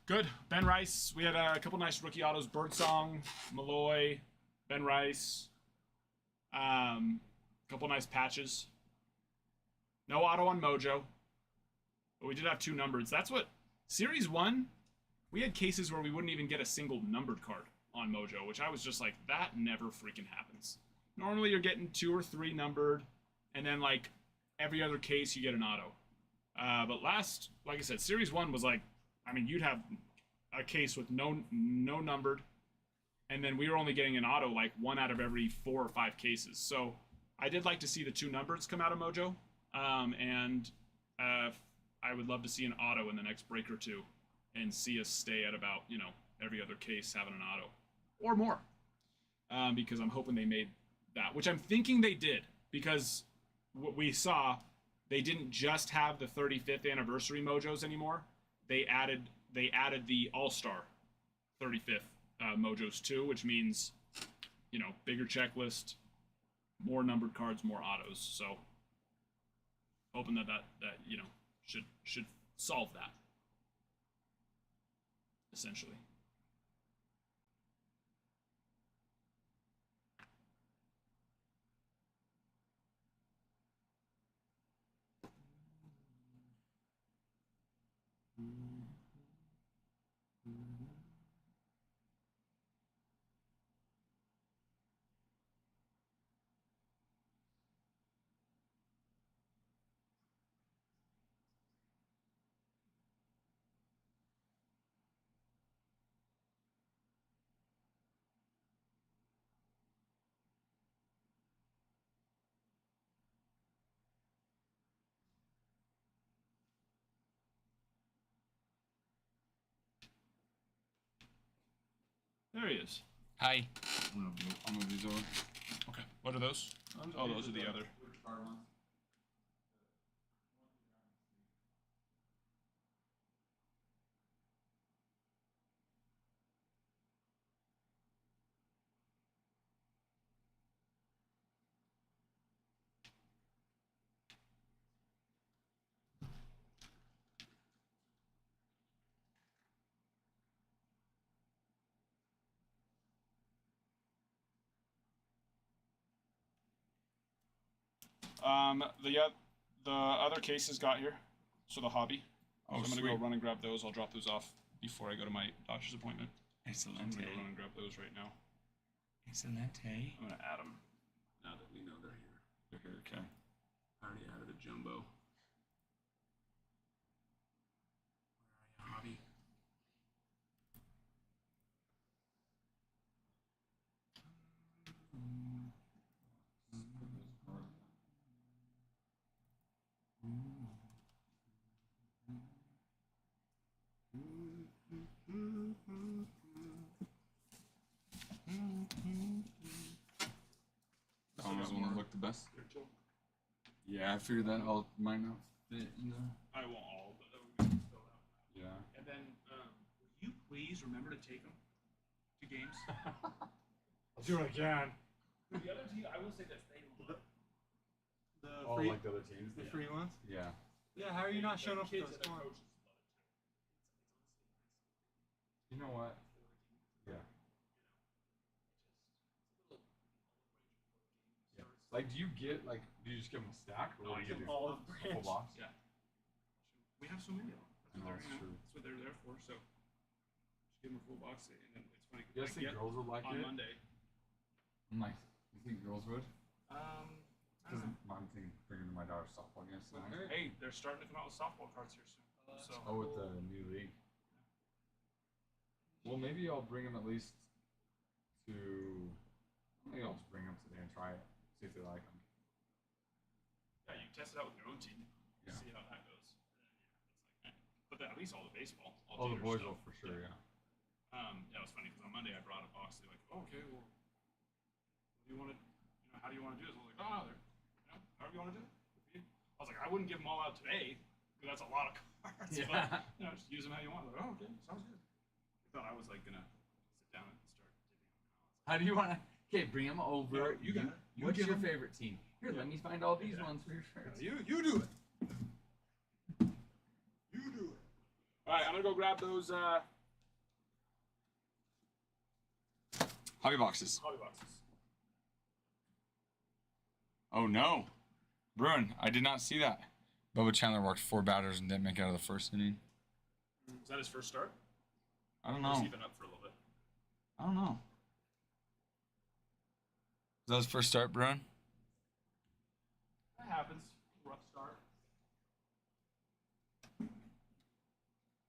Good. Ben Rice. We had a couple nice rookie autos. Birdsong, Malloy, Ben Rice. Couple nice patches. No auto on Mojo. But we did have 2 numbered. That's what... Series 1, we had cases where we wouldn't even get a single numbered card on Mojo, which I was just like, that never freaking happens. Normally you're getting 2 or 3 numbered, and then like every other case you get an auto. But last, like I said, Series 1 was like, I mean, you'd have a case with no numbered, and then we were only getting an auto like 1 out of every 4 or 5 cases. So I did like to see the 2 numbereds come out of Mojo, and I would love to see an auto in the next break or 2, and see us stay at about, you know, every other case having an auto or more, because I'm hoping they made that, which I'm thinking they did, because what we saw, they didn't just have the 35th anniversary Mojos anymore. They added the All-Star 35th Mojos too, which means, you know, bigger checklist, more numbered cards, more autos. So hoping that you know, should solve that, essentially. There he is. Hi. I'm gonna move these over. Okay. What are those? Oh, those are the other. The other cases got here, so the hobby. Oh, so I'm gonna sweet. go run and grab those. I'll drop those off before I go to my doctor's appointment. I'm Excellent. gonna go run and grab those right now. Excellent. I'm gonna add them now that we know they're here. They're here, okay. I already added a jumbo. Where are you, hobby? That one was the one that looked the best. Yeah, I figured that all might not fit in the. I won't all, but we can fill out. Yeah. And then, will you please remember to take them to games? I'll do what I can. The other team, I will say this, they love The Oh, free, like the other teams? the free ones. Yeah. Yeah, how are you not showing up for kids those? and Come their on. coaches love it too. You know what? Yeah. Like, do you get, like, do you just give them a stack? Or No, what I do you give do? them all A of full branch. box? Yeah. We have so many of them. I know, That's it's true. That's what they're there for. So just give them a full box, and then it's funny. You guys think girls would like on it? Monday. I'm like, you think girls would? I Because don't know. I'm thinking bringing my daughter's softball game. So Hey, they're starting to come out with softball cards here soon. So Oh, with the new league. Well, maybe I'll bring them at least to. Maybe I'll just bring them today and try it, see if they like them. yeah, you test it out with your own team. Yeah. See how that goes. And, yeah, it's like, but then at least all the baseball. All the theater boys stuff. will for sure, yeah. Yeah, it was funny because on Monday I brought a box. They're like, oh, okay, well, what do you want to, how do you want to do this? I was like, oh, however you want to do it. Good for you. I was like, I wouldn't give them all out today because that's a lot of cards. Yeah. But, just use them how you want. Like, oh, okay, sounds good. I thought I was like gonna sit down and start digging them. How do you want to? Okay, bring them over. No, you got it. You What's give your 'em. favorite team? Here, Yeah. let me find all these Yeah. ones for your shirts. You do it. You do it. All right, I'm gonna go grab those Hobby boxes. hobby boxes. Oh no, Bruin! I did not see that. Bubba Chandler walked 4 batters and didn't make it out of the first inning. Is that his first start? I don't Or has know. he been up for a little bit? I don't know. Is that his first start, Bruin? That happens. Rough start.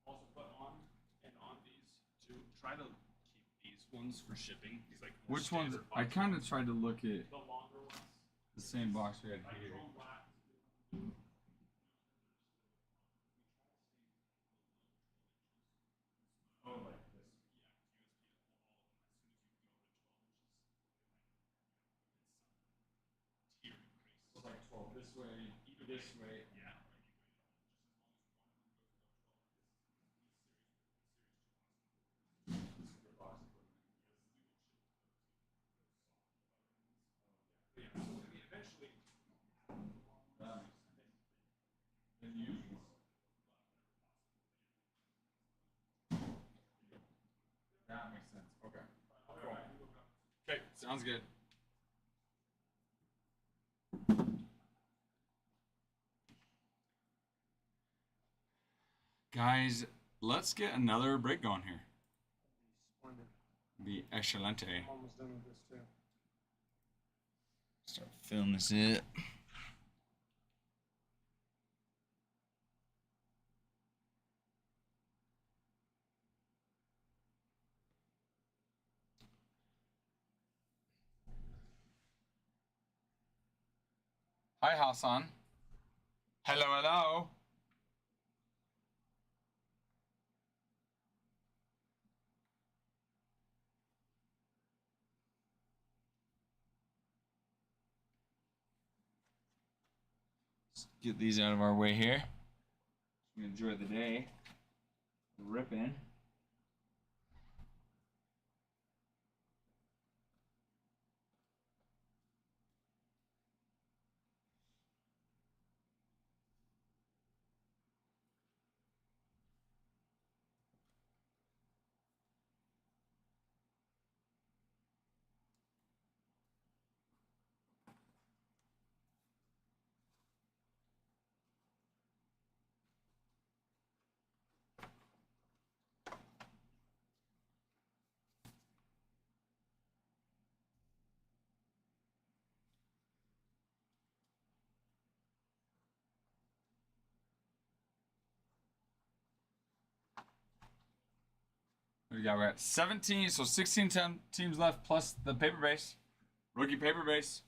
Also put on these too. Try to keep these ones for shipping. These like more Which ones? standard I box kind of ones. tried to look at The longer ones. the same box we had Like here. chrome black. Oh, like this. Yeah, USB to all of them. As soon as you go to 12 inches, It's like 12 this way, this way. yeah. But yeah, so I mean, eventually, That makes sense. Okay. Cool. Okay, sounds good. Guys, let's get another break going here. Splendid. Be excelente. I'm almost done with this too. Start filling this in. Hi, Hassan. Hello, hello. Let's get these out of our way here. We enjoy the day. Ripping. We got 17, so 16 teams left plus the paper base. Rookie paper base.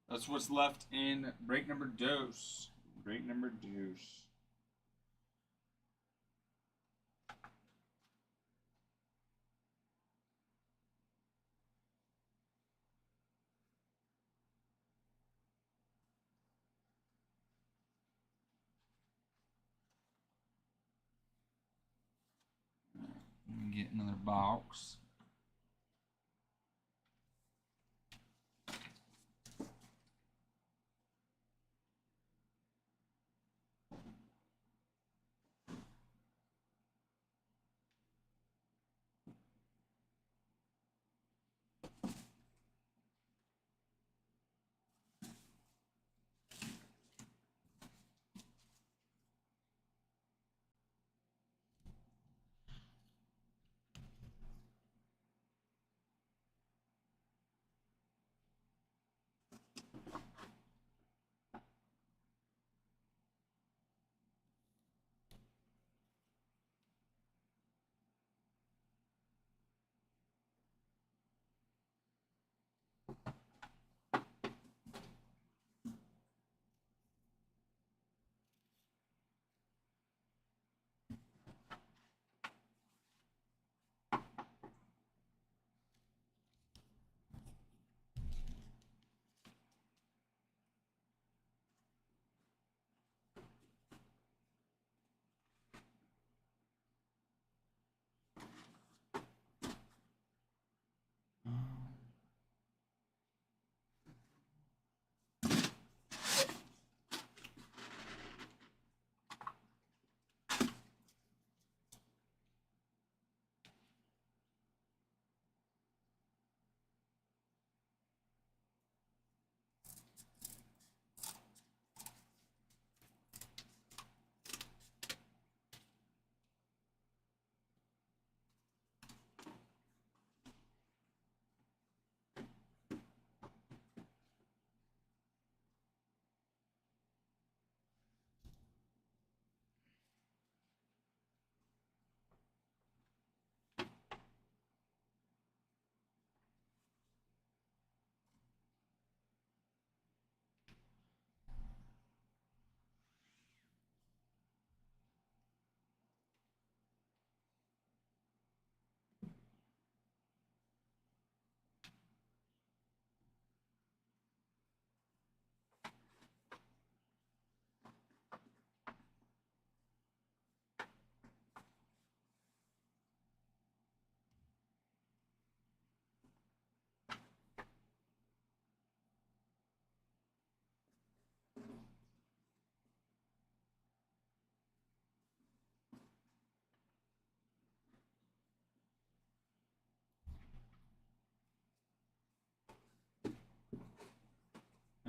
That's what's left in break number dose. Break number dose. Let me get another box.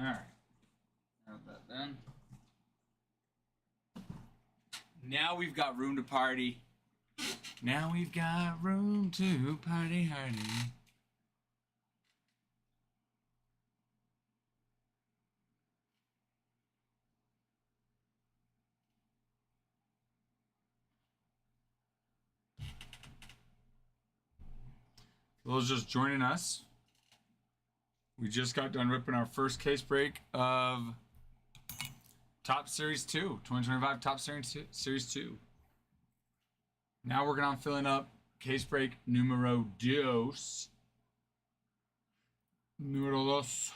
All right. Got that done. Now we've got room to party. Now we've got room to party hardy. For those just joining us, we just got done ripping our first case break of Top Series 2, 2025 Top Series 2. Now working on filling up case break numero dos. Numero dos.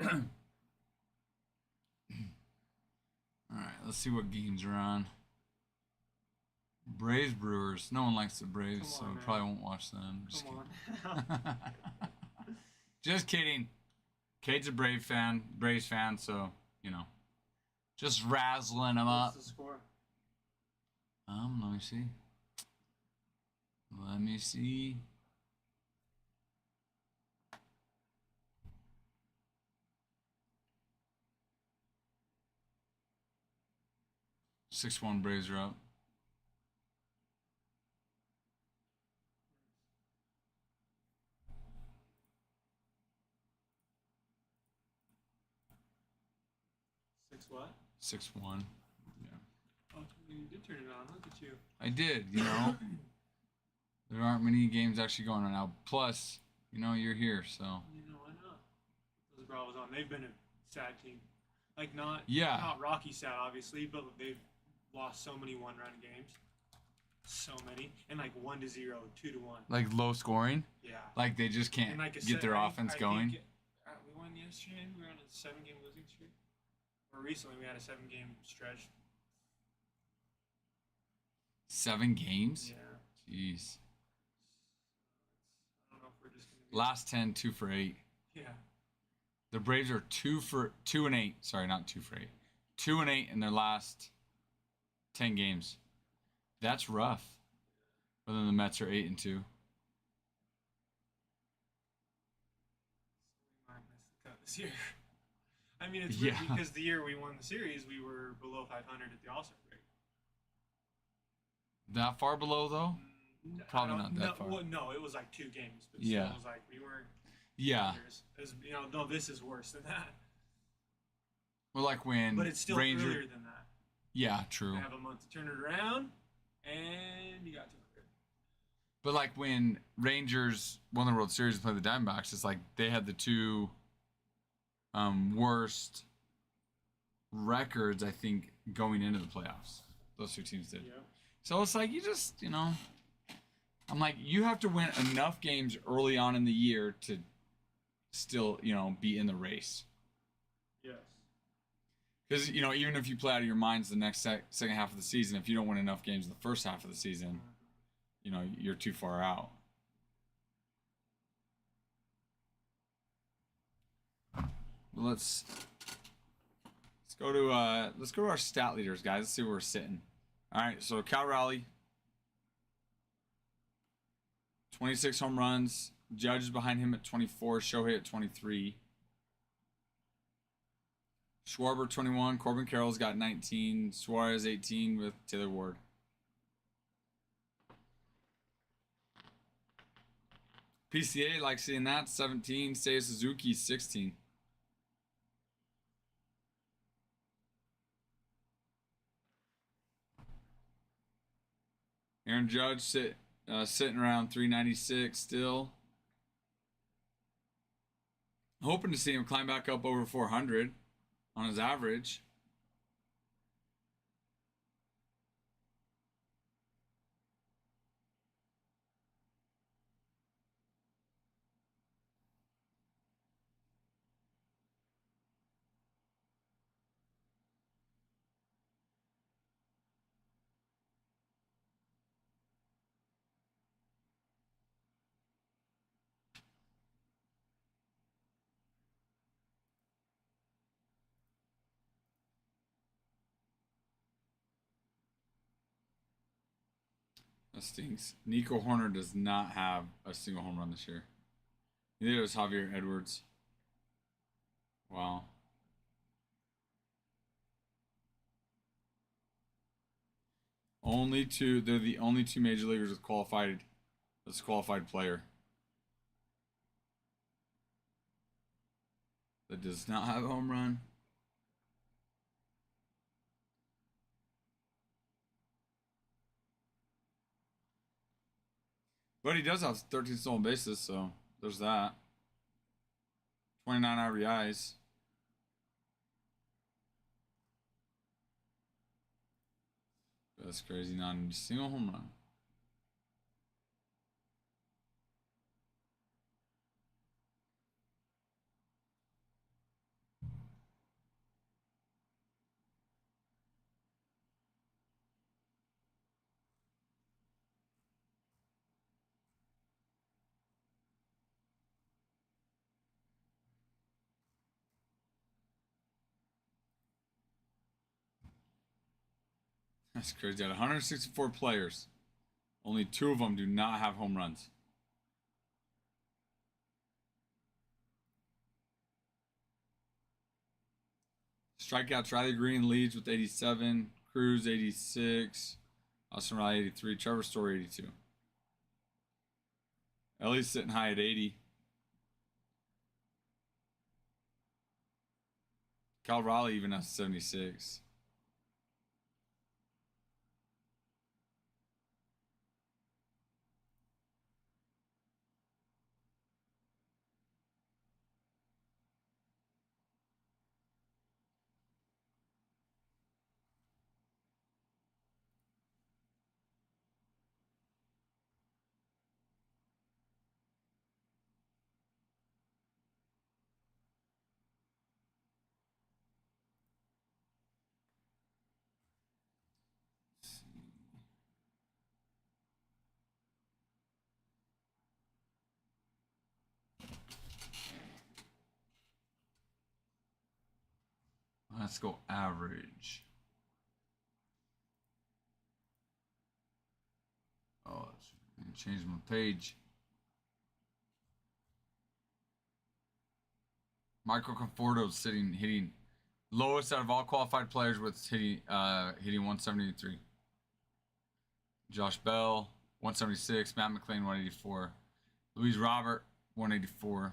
All right, let's see what games are on. Braves Brewers. No one likes the Braves, Come on, so man. probably won't watch them. Just Come kidding. on. Just kidding. Cade's a Braves fan, so you know, just razzling him up. What's the score? Let me see. Let me see. Six-one Braves are up. Six what? 6-1. Yeah. Oh, you did turn it on. Look at you. I did, you know. There aren't many games actually going on now. Plus, you know, you're here, so. You know, why not? Those Bravos on. They've been a sad team. Like, not Rocky sad, obviously, but they've lost so many one-run games. So many. And, like, 1-0, 2-1. Like low scoring? Yeah. Like they just can't And like get their offense going? Think, we won yesterday. We were on a 7-game losing streak. Or recently we had a 7-game stretch. 7 games? Yeah. Jeez. I don't know if we're just going to be... Last 10, 2 for 8. Yeah. The Braves are 2 and 8. Sorry, not 2 for 8. 2 and 8 in their last 10 games. That's rough. But then the Mets are 8 and 2. We might miss the cut this year. I mean, it's weird because the year we won the series, we were below 500 at the All-Star break. That far below, though? Probably not that far. Well, no, it was like 2 games. But Yeah. still, it was like we weren't... Yeah. As, you know, no, this is worse than that. Well, like when But it's still earlier than that. Yeah, true. You have a month to turn it around, and you got 200. But like when Rangers won the World Series and played the Diamondbacks, it's like they had the 2 worst records, I think, going into the playoffs. Those 2 teams did. Yeah. So it's like you just, you know, I'm like, you have to win enough games early on in the year to still, you know, be in the race. Yes. Because, you know, even if you play out of your minds the next second half of the season, if you don't win enough games in the first half of the season, you know, you're too far out. Let's go to our stat leaders, guys. Let's see where we're sitting. All right, so Cal Raleigh, 26 home runs. Judge is behind him at 24. Shohei at 23. Schwarber 21. Corbin Carroll's got 19. Suarez 18 with Taylor Ward. PCA, like seeing that, 17. Seiya Suzuki, 16. Aaron Judge sitting around 396 still. Hoping to see him climb back up over 400 on his average. That stinks. Nico Horner does not have a single home run this year. Neither does Javier Edwards. Wow. They're the only 2 major leaguers with qualified player that does not have a home run. But he does have 13 stolen bases, so there's that. 29 RBIs. That's crazy. Not a single home run. That's crazy. Out of 164 players, only 2 of them do not have home runs. Strikeouts, Riley Green leads with 87. Cruz, 86. Austin Riley, 83. Trevor Story, 82. Ellie's sitting high at 80. Cal Raleigh even has 76. Let's go average. Oh, let's change my page. Michael Conforto's hitting lowest out of all qualified players with hitting 173. Josh Bell 176. Matt McLean 184. Luis Robert 184.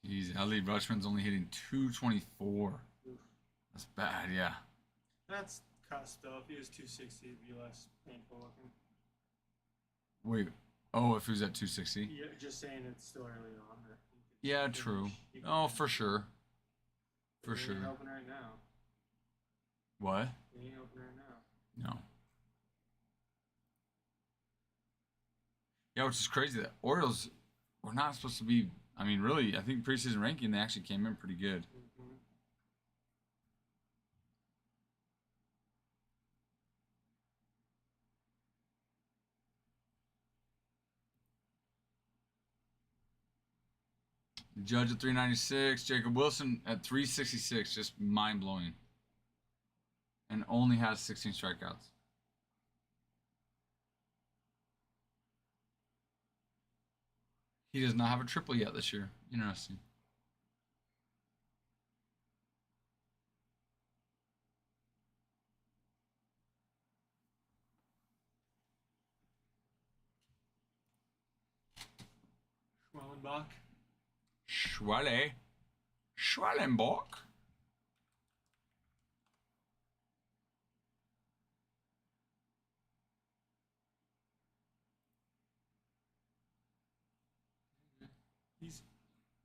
Jeez, Ellie Rushman's only hitting 224. That's bad, yeah. That's cussed though. If he was 260, it'd be less painful looking. Wait. Oh, if he was at 260? Yeah, just saying it's still early on. Yeah, true. Oh, for sure. For He sure. ain't helping right now. What? He ain't helping right now. No. Yeah, which is crazy. The Orioles were not supposed to be. I mean, really, I think preseason ranking, they actually came in pretty good. Mm-hmm. Judge at 396, Jacob Wilson at 366, just mind blowing. And only has 16 strikeouts. He does not have a triple yet this year. Interesting. Schwellenbach. Schwellenbach.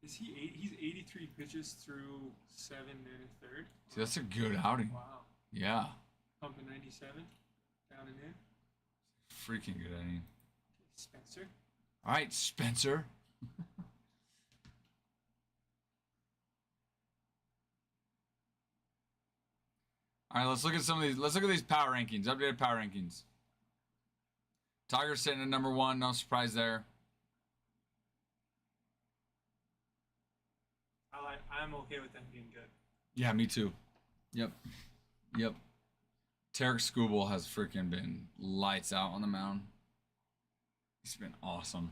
He's 83 pitches through 7 and a third. See, that's a good outing. Wow. Yeah. Pumping 97, down and in. Freaking good outing. Spencer. All right, Spencer. All right, let's look at some of these. Let's look at these power rankings. Updated power rankings. Tigers sitting at number 1. No surprise there. I'm okay with them being good. Yeah, me too. Yep. Tarek Skubal has freaking been lights out on the mound. He's been awesome.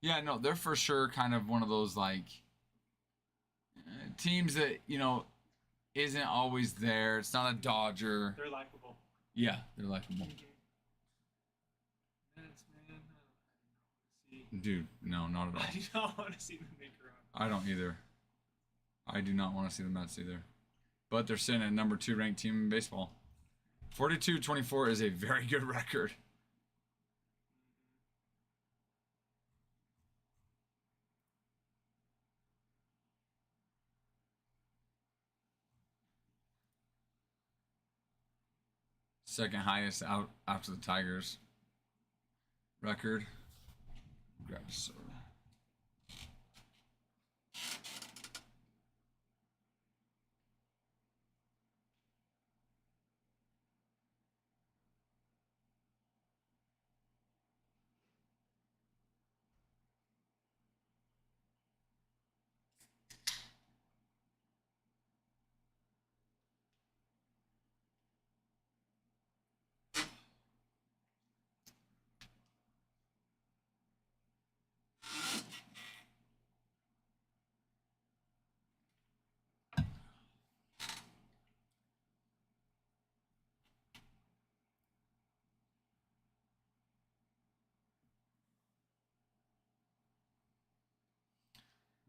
Yeah, no, they're for sure kind of one of those like teams that, isn't always there. It's not a Dodger. They're likable. Yeah, they're likable. Mets, man. Dude, no, not at all. I do not want to see them make a run. I don't either. I do not want to see the Mets either. But they're sitting at number 2 ranked team in baseball. 42-24 is a very good record. Second highest out after the Tigers record. Grab a soda.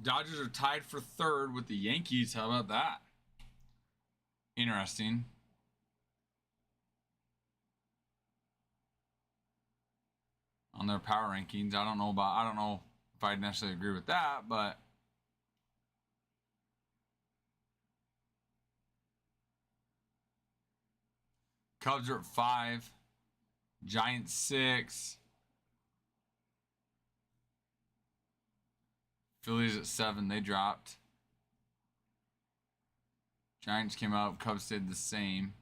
Dodgers are tied for third with the Yankees. How about that? Interesting. On their power rankings, I don't know if I'd necessarily agree with that, but Cubs are at 5, Giants 6, Phillies at 7. They dropped. Giants came up. Cubs stayed the same.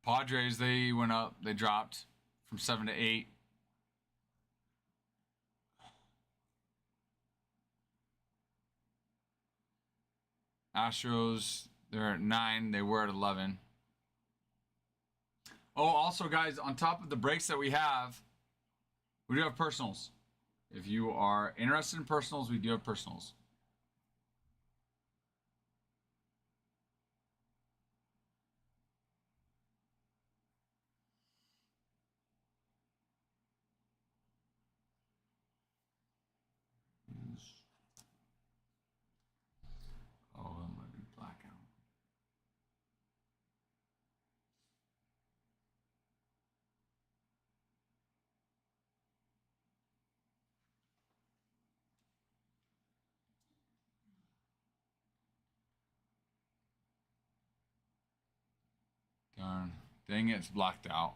Padres, they went up. They dropped from 7 to 8. Astros, they're at 9. They were at 11. Oh, also, guys, on top of the breaks that we do have personals. If you are interested in personals, we do have personals. Oh, I'm going to do blackout. Darn. Dang it, it's blacked out.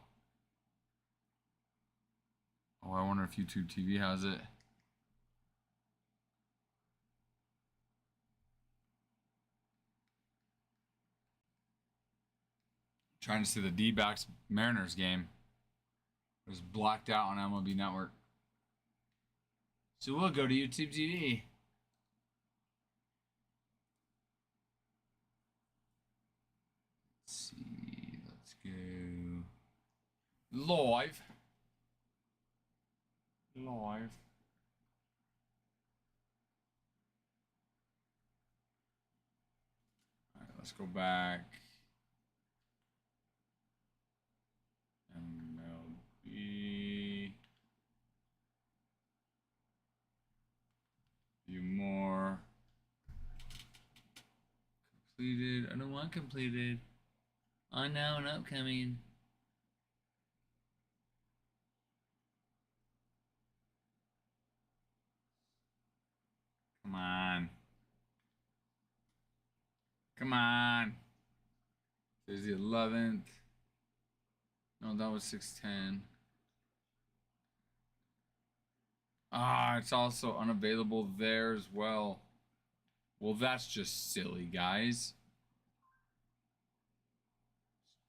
Oh, I wonder if YouTube TV has it. Trying to see the D-backs Mariners game. It was blacked out on MLB Network. So we'll go to YouTube TV. Let's see. Let's go live. Live. All right, let's go back. MLB. View more. Completed. I don't want completed. On now and upcoming. Come on. Come on. There's the 11th. No, that was 610. Ah, it's also unavailable there as well. Well, that's just silly, guys.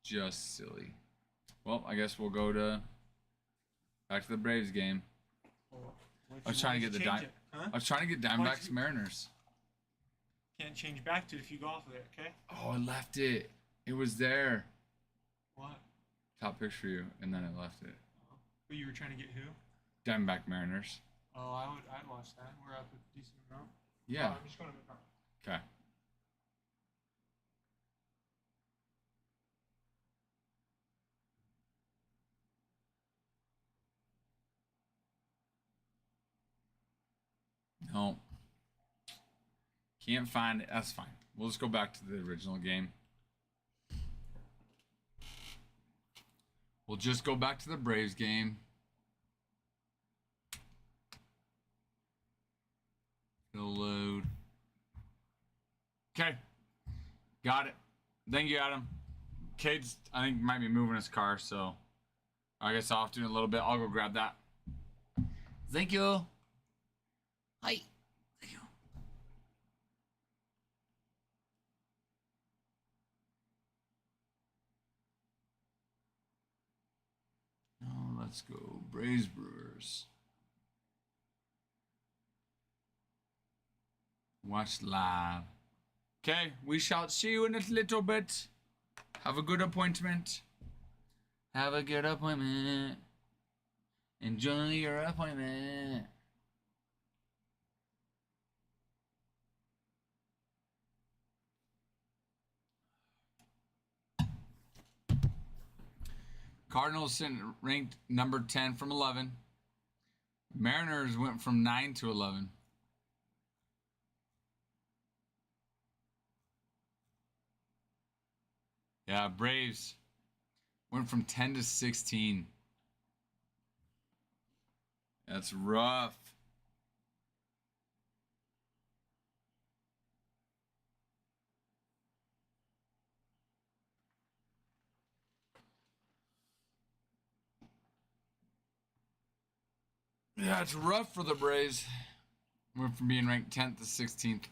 It's just silly. Well, I guess we'll go back to the Braves game. I was trying to get the Huh? I was trying to get Diamondbacks Mariners. Can't change back to it if you go off of it, okay? Oh, I left it. It was there. What? Top picture for you, and then I left it. But you were trying to get who? Diamondback Mariners. Oh, I'd watch that. We're up a decent amount. Yeah. Oh, I'm just going to Okay. No. Can't find it. That's fine. We'll just go back to the original game. We'll just go back to the Braves game. It'll load. Okay. Got it. Thank you, Adam. Cade's, I think, might be moving his car, so I guess I'll have to in a little bit. I'll go grab that. Thank you. Hi. Thank you. Now let's go Braves Brewers. Watch live. Okay, we shall see you in a little bit. Have a good appointment. Have a good appointment. Enjoy your appointment. Cardinals ranked number 10 from 11. Mariners went from 9 to 11. Yeah, Braves went from 10 to 16. That's rough. Yeah, it's rough for the Braves. Went from being ranked 10th to 16th.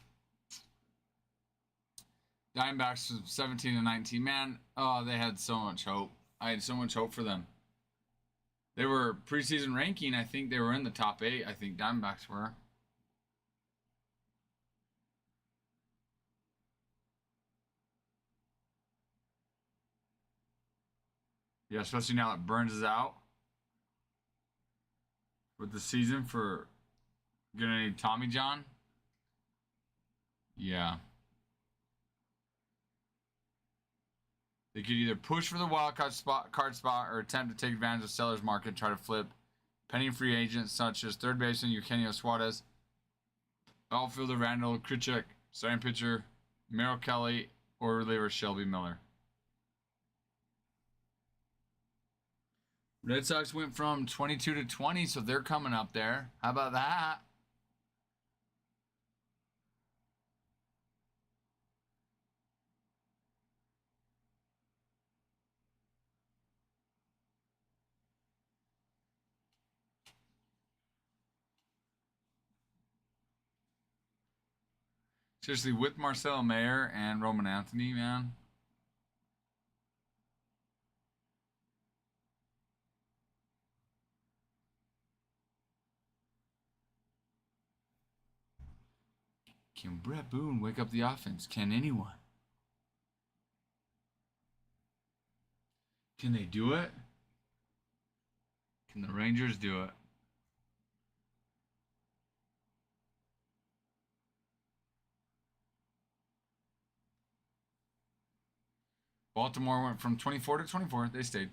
Diamondbacks from 17 to 19. Man, oh, they had so much hope. I had so much hope for them. They were preseason ranking. I think they were in the top 8. I think Diamondbacks were. Yeah, especially now that Burns is out with the season for gonna need Tommy John. Yeah. They could either push for the wild card spot or attempt to take advantage of seller's market and try to flip pending free agents such as third baseman Eugenio Suarez, outfielder Randall Krichek, starting pitcher Merrill Kelly, or reliever Shelby Miller. Red Sox went from 22 to 20, so they're coming up there. How about that? Seriously, with Marcelo Mayer and Roman Anthony, man. Can Brett Boone wake up the offense? Can anyone? Can they do it? Can the Rangers do it? Baltimore went from 24 to 24. They stayed.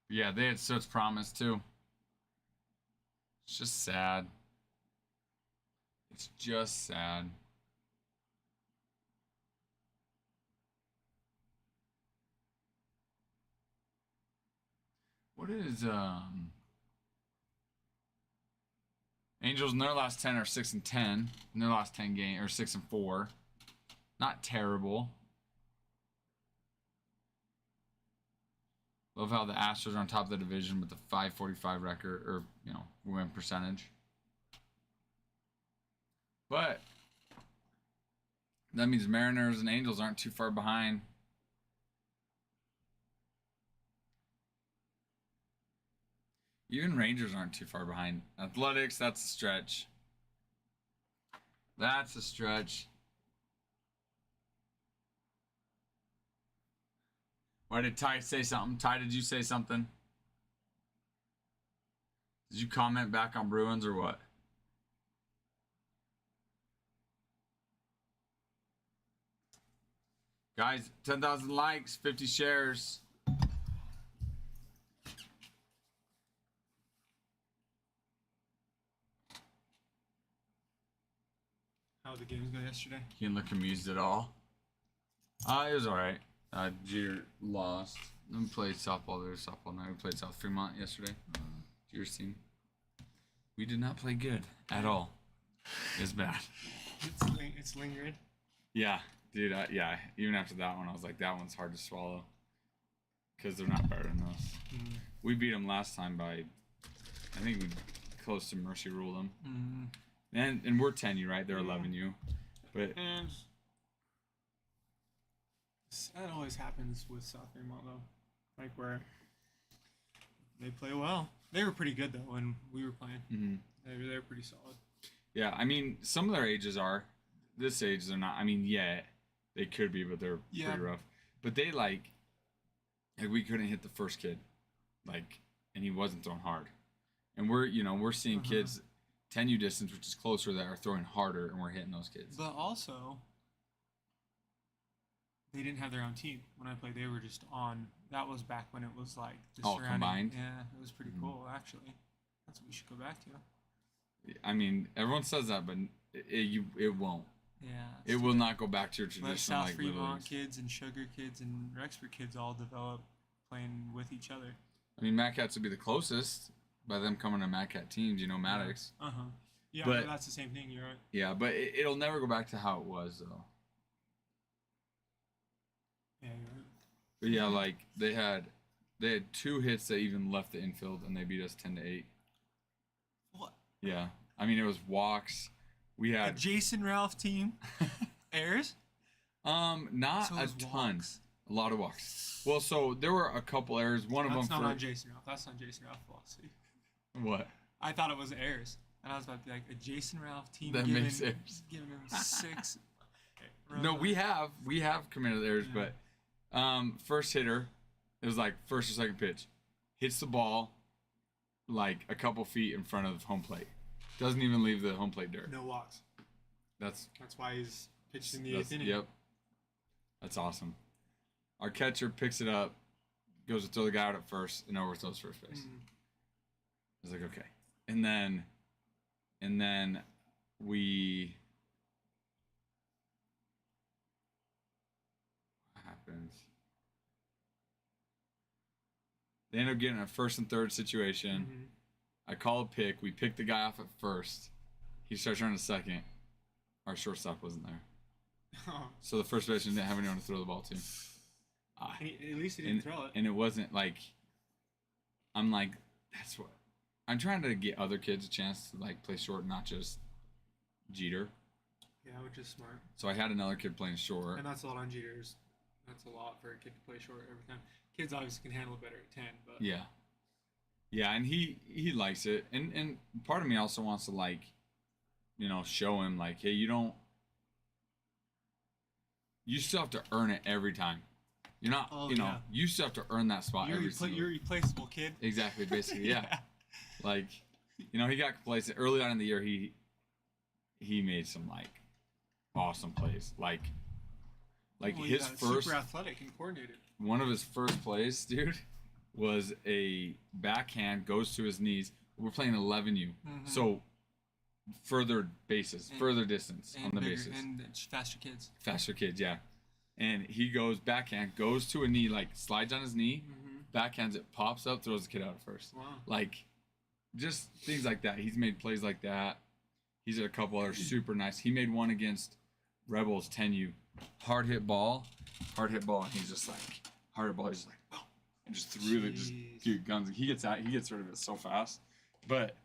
But yeah, they had such promise too. It's just sad. It's just sad. What is Angels in their last 10 are 6 and 10. In their last 10 games or 6 and 4. Not terrible. Love how the Astros are on top of the division with the 545 record or win percentage. But that means Mariners and Angels aren't too far behind. Even Rangers aren't too far behind. Athletics, that's a stretch. That's a stretch. Why did Ty say something? Ty, did you say something? Did you comment back on Bruins or what? Guys, 10,000 likes, 50 shares. How the games go yesterday? You didn't look amused at all. It was alright. Jeter lost. Then we played softball. There was softball night. We played South Fremont yesterday. Jeter's team. We did not play good at all. It was bad. It's lingering. Yeah, dude. Yeah, even after that one, I was like, that one's hard to swallow. Because they're not better than us. Mm. We beat them last time by, I think we close to mercy rule them. Mm. And we're 10U, right? They're 11U. But And that always happens with South Fremont, though. Like, where they play well. They were pretty good, though, when we were playing. mm-hmm. They were pretty solid. Yeah, I mean, some of their ages are. This age, they're not. I mean, yeah, they could be, but they're pretty rough. But they, like, we couldn't hit the first kid. Like, and he wasn't throwing hard. And we're seeing kids 10U distance, which is closer, that are throwing harder, and we're hitting those kids. But also, they didn't have their own team. When I played, they were just on. That was back when it was like the All surrounding. combined? Yeah, it was pretty cool, actually. That's what we should go back to. I mean, everyone says that, but it won't. Yeah. It will not go back to your Let traditional South like little Fremont leagues. kids and Sugar kids and Rexford kids all develop playing with each other. I mean, Mad Cats would be the closest by them coming to Mad Cat teams. You know, Maddox. Uh huh. Yeah, But- that's the same thing. You're right. Yeah, but it'll never go back to how it was though. Yeah, you're right. But yeah, like they had 2 hits that even left the infield, and they beat us 10-8. What? Yeah, I mean it was walks. We A had Jason Ralph team. Airs. not So a it was ton, walks. a lot of walks. Well, so there were a couple errors. One That's of them not for on Jason Ralph. That's not Jason Ralph philosophy. what? I thought it was airs, and I was about to be like a Jason Ralph team That giving, makes airs. giving him 6. No, we have committed errors, Yeah. but first hitter, it was like first or second pitch, hits the ball like a couple feet in front of home plate, doesn't even leave the home plate dirt. No walks. That's That's why he's pitched in the that's 8th inning. yep. That's awesome. Our catcher picks it up, goes to throw the guy out at first, and overthrows first base. Mm. I was like, okay, and then we. What happens? They end up getting a first and third situation. Mhm. I call a pick. We pick the guy off at first. He starts running to second. Our shortstop wasn't there, so the first baseman didn't have anyone to throw the ball to. Ah, At least he didn't throw it. and it wasn't like. I'm like, that's what. I'm trying to get other kids a chance to like play short, not just Jeter. Yeah, which is smart. So I had another kid playing short. And that's a lot on Jeters. That's a lot for a kid to play short every time. Kids obviously can handle it better at 10, but Yeah. Yeah, and he likes it. And part of me also wants to like, show him like, hey, you still have to earn it every time. You're not, Oh, yeah. you still have to earn that spot You're, every repla- single. you're replaceable, kid. Exactly, basically, yeah. Like, he got complacent early on in the year. He made some like awesome plays. Like Well, his yeah, first super athletic and coordinated. one of his first plays, dude, was a backhand goes to his knees. We're playing 11U, Mhm. so further bases, And- further distance on the bigger, bases, and faster kids. faster kids, yeah. And he goes backhand, goes to a knee, like slides on his knee, backhands it, pops up, throws the kid out at first. Wow. Like, just things like that. He's made plays like that. He's had a couple other super nice. He made one against Rebels 10U. Hard hit ball, and he's just like, hard hit ball, he's just like, boom, and just threw it, just Jeez. dude, guns. He gets rid of it so fast. But,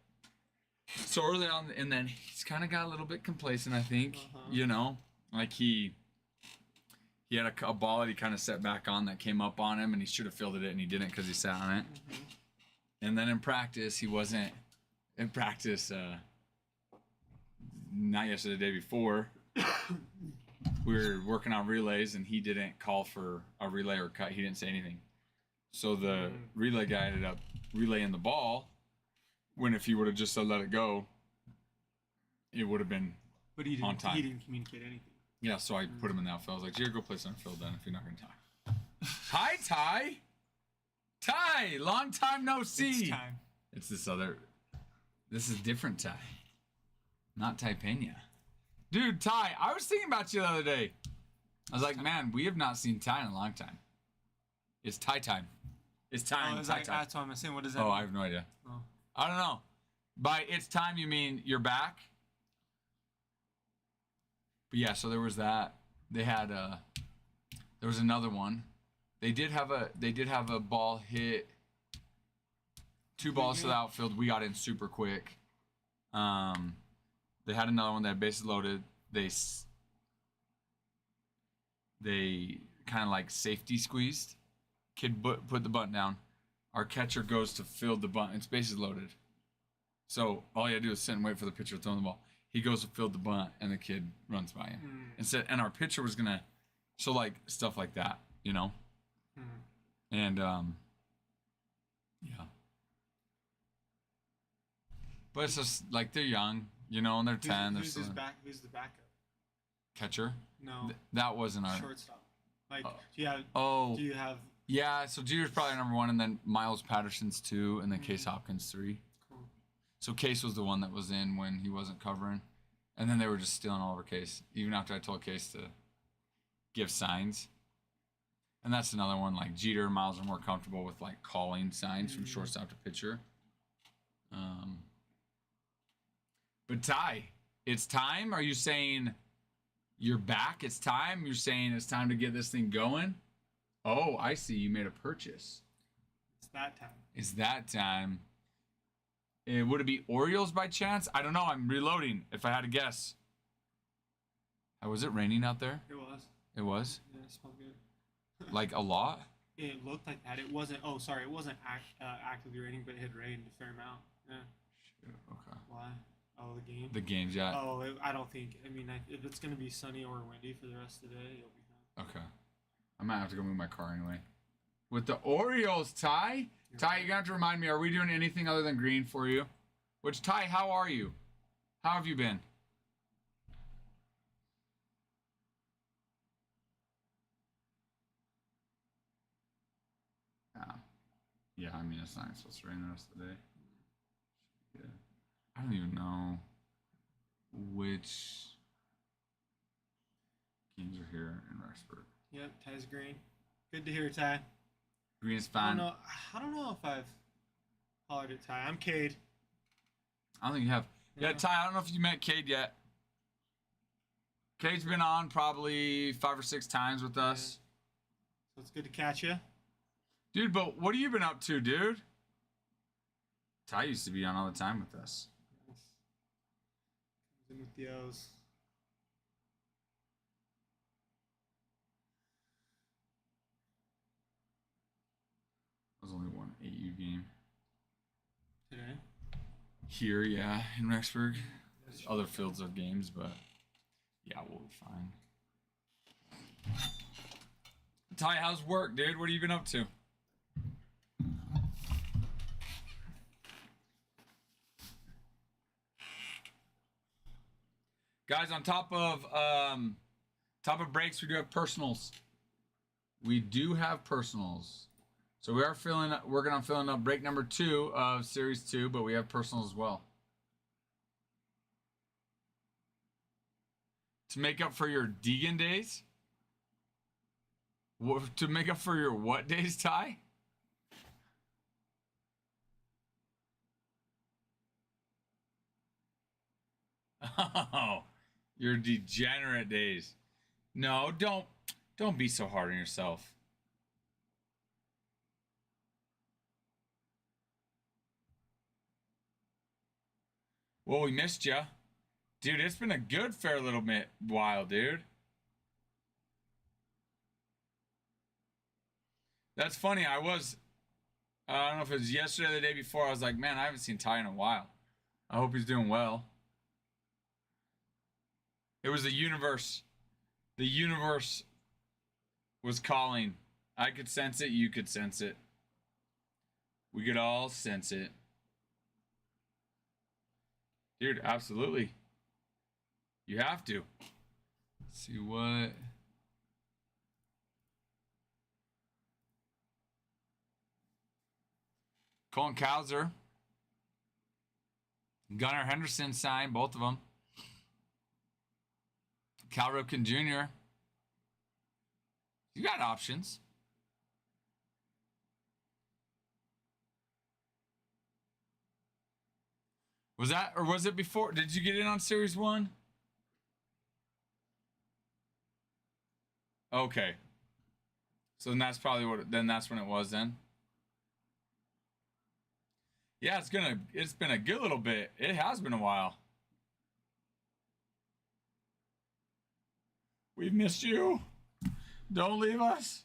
so early on, and then he's kind of got a little bit complacent, I think, like he had a ball that he kind of set back on that came up on him, and he should have fielded it, and he didn't because he sat on it. And then in practice, he wasn't in practice. Not yesterday, the day before. We were working on relays, and he didn't call for a relay or cut. He didn't say anything. So the relay guy ended up relaying the ball. When if he would have just said let it go, it would have been But he didn't. on time. He didn't communicate anything. yeah. So I put him in the outfield. I was like, "Jared, go play center field then if you're not gonna talk." Hi, Ty. Ty, long time no see. It's time. It's this other. This is different Ty. Not Ty Pena. Dude, Ty, I was thinking about you the other day. I was like, man, we have not seen Ty in a long time. It's Ty time. It's time. Oh, is Ty that, time. that's what I'm saying. What does that Oh, mean? I have no idea. Oh. I don't know. By it's time, you mean you're back? But yeah, so there was that. They had there was another one. They did have a ball hit. 2 balls to the outfield. We got in super quick. They had another one that had bases loaded. They kind of like safety squeezed. Kid put the bunt down. Our catcher goes to field the bunt. It's bases loaded. So all you gotta do is sit and wait for the pitcher to throw the ball. He goes to field the bunt, and the kid runs by him. And our pitcher was gonna, so like stuff like that, And yeah. But it's just like they're young, and they're 10. They're Who's still Who's the backup? catcher. No, That wasn't our. shortstop. Like, Oh. do you have? Oh, Do you have? yeah. So Jeter's probably number 1, and then Miles Patterson's 2, and then Case Hopkins 3. Cool. So Case was the one that was in when he wasn't covering. And then they were just stealing all over Case, even after I told Case to give signs. And that's another one. Like Jeter and Miles are more comfortable with like calling signs from shortstop to pitcher. But Ty, it's time. Are you saying you're back? It's time. You're saying it's time to get this thing going. Oh, I see. You made a purchase. It's that time. It's that time. Would it be Orioles by chance? I don't know. I'm reloading. If I had to guess. Was it raining out there? It was. It was? Yeah, it smelled good. Like a lot? It looked like that. It wasn't. Oh, sorry. It wasn't actively raining, but it had rained a fair amount. Yeah. Shoot, okay. Why? Oh, the game. The games, yeah. Oh, I don't think. I mean, if it's gonna be sunny or windy for the rest of the day, you'll be fine. Okay. I might have to go move my car anyway. With the Orioles, Ty? Ty, you're going to have to remind me, are we doing anything other than green for you? Which, Ty, how are you? How have you been? Yeah, I mean, it's not supposed to rain the rest of the day. Yeah. I don't even know which games are here in Rexburg. Yep, Ty's green. Good to hear, Ty. Green is fine. I don't know if I've hollered at Ty. I'm Cade. I don't think you have. Yeah, Ty, I don't know if you met Cade yet. Cade's been on probably 5 or 6 times with us. So it's good to catch you. Dude, but what have you been up to, dude? Ty used to be on all the time with us. Comes in with the O's. There's only one AU game. Today? Here, yeah, in Rexburg. There's other fields of games, but yeah, we'll be fine. Ty, how's work, dude? What have you been up to? Guys, on top of breaks, we do have personals. We do have personals. So we are working on filling up break number 2 of series 2, but we have personals as well. To make up for your Deegan days? To make up for your what days, Ty? Oh, your degenerate days. No, don't be so hard on yourself. Well, we missed you. Dude, it's been a good fair little while, dude. That's funny. I don't know if it was yesterday or the day before. I was like, man, I haven't seen Ty in a while. I hope he's doing well. It was the universe. The universe was calling. I could sense it. You could sense it. We could all sense it. Dude, absolutely. You have to. Let's see what... Colin Cowser. Gunnar Henderson signed, both of them. Cal Ripken Jr. You got options. Was that, or was it before? Did you get in on Series 1? Okay. So then that's probably that's when it was then. Yeah, it's been a good little bit. It has been a while. We've missed you. Don't leave us.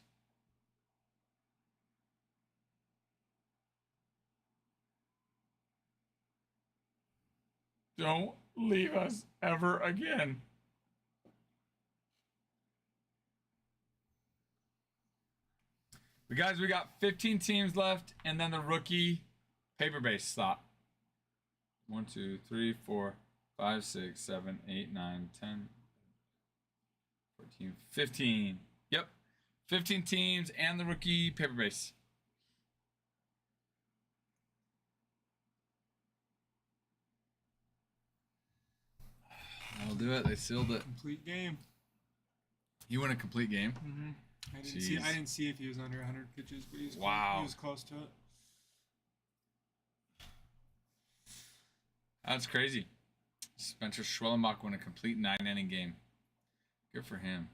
Don't leave us ever again. But guys, we got 15 teams left, and then the rookie paper-based slot. 1, 2, 3, 4, 5, 6, 7, 8, 9, 10, 14, 15. Yep. 15 teams and the rookie paper base. That'll do it. They sealed it. Complete game. He won a complete game. Mm-hmm. I Jeez. didn't see if he was under 100 pitches, but he was Wow. close, he was close to it. That's crazy. Spencer Schwellenbach won a complete 9-inning game. Good for him.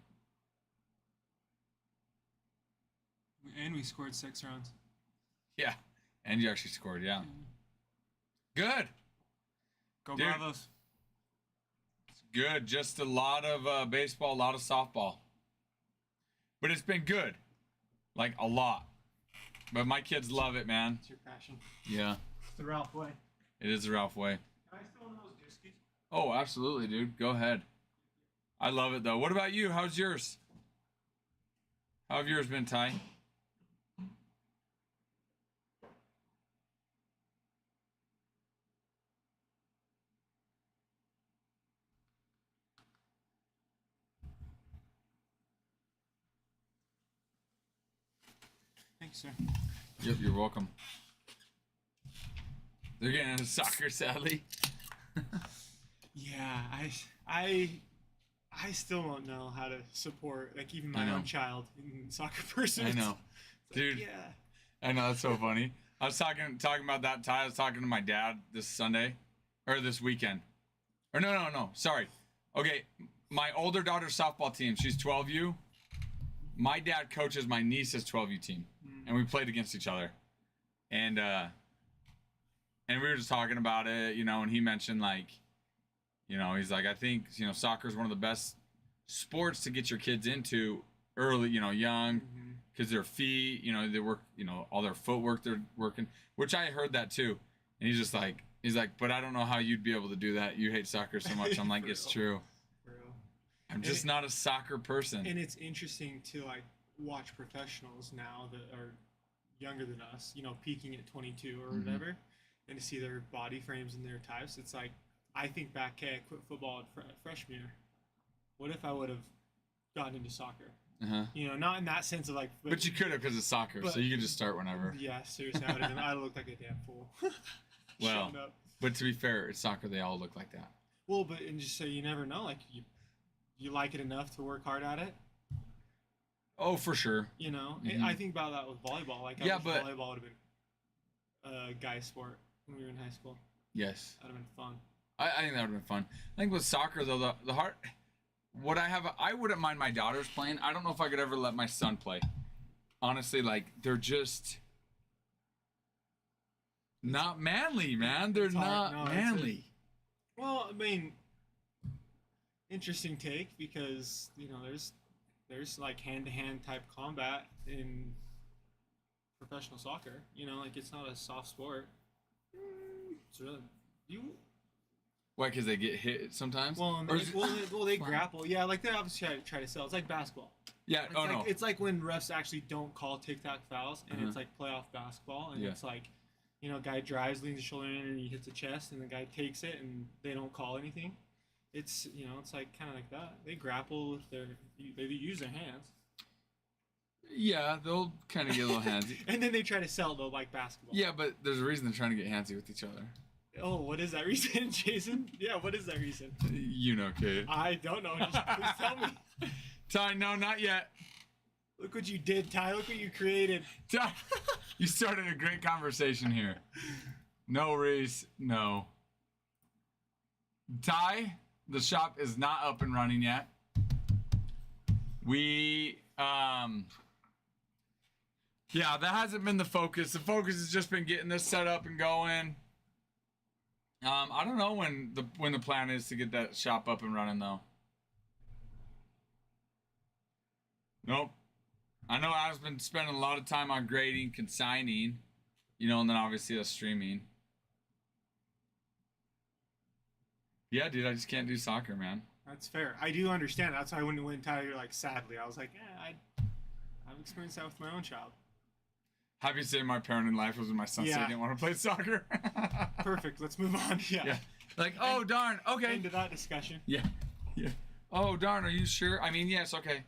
And we scored 6 runs. Yeah. And you actually scored, yeah. Good. Go Dude. Bravos. Good. Just a lot of baseball, a lot of softball. But it's been good. Like, a lot. But my kids love it, man. It's your passion. Yeah. It's the Ralph way. It is the Ralph way. Can I still one of those Dooskies? Oh, absolutely, dude. Go ahead. I love it, though. What about you? How's yours? How have yours been, Ty? Thanks, sir. Yep, you're welcome. They're getting into soccer, sadly. Yeah, I still don't know how to support, like, even I my know. own child in soccer person. I know. Dude, Yeah. I know, that's so funny. I was talking about that, Ty. I was talking to my dad this Sunday, or this weekend. Or no, sorry. Okay, my older daughter's softball team, she's 12U. My dad coaches my niece's 12U team, and we played against each other. And we were just talking about it, you know, and he mentioned, like, you know, he's like, I think, you know, soccer is one of the best sports to get your kids into early, you know, young, because their feet, you know, they work, you know, all their footwork they're working, which I heard that too. And he's like, but I don't know how you'd be able to do that. You hate soccer so much. I'm like, For it's real. true. For real. I'm just not a soccer person. And it's interesting to, like, watch professionals now that are younger than us, you know, peaking at 22 or whatever, and to see their body frames and their types. It's like, I think back, hey, I quit football at freshman year. What if I would have gotten into soccer? Uh-huh. You know, not in that sense of, like... But you could have, because it's soccer, so but- you could just start whenever. Yeah, seriously, I would have looked like a damn fool. Well, Showing up. but to be fair, it's soccer. They all look like that. Well, but and just so you never know, like, you like it enough to work hard at it. Oh, for sure. You know, Mhm. I think about that with volleyball. Like, Yeah, I wish but- volleyball would have been a guy sport when we were in high school. Yes. That would have been fun. I think that would have been fun. I think with soccer, though, the heart... I wouldn't mind my daughters playing. I don't know if I could ever let my son play. Honestly, like, they're just... not manly, man. They're It's hard. not No, it's manly. Well, I mean, interesting take, because, you know, there's like hand-to-hand type combat in professional soccer. You know, like, it's not a soft sport. It's really Why? Because they get hit sometimes? well, and Or is it- they Fine. grapple. Yeah, like, they obviously try to sell. It's like basketball. Yeah, It's oh, like, no. It's like when refs actually don't call tic-tac fouls, and Uh-huh. it's like playoff basketball, and Yeah. it's like, you know, guy drives, leans his shoulder in, and he hits the chest, and the guy takes it, and they don't call anything. It's, you know, it's like kind of like that. They grapple with they use their hands, Yeah, they'll kind of get a little handsy. and then they try to sell though, like basketball. Yeah, but there's a reason they're trying to get handsy with each other. Oh, what is that reason, Jason? Yeah, what is that reason? You know, kid. I don't know. Just please tell me. Ty, no, not yet. Look what you did, Ty. Look what you created. Ty, you started a great conversation here. No, Reese, no. Ty, the shop is not up and running yet. Yeah, that hasn't been the focus. The focus has just been getting this set up and going. I don't know when the plan is to get that shop up and running though. Nope. I know I've been spending a lot of time on grading, consigning, you know, and then obviously us streaming. Yeah, dude, I just can't do soccer, man. That's fair. I do understand. That's why when you went Tyler, like, sadly, I was like, I've experienced that with my own child. Happy to say my parenting life was when my son said Yeah. he didn't want to play soccer. Perfect. Let's move on. Yeah. Yeah. Like, oh, darn. Okay. Into that discussion. Yeah. Yeah. Oh, darn. Are you sure? I mean, yes. Okay.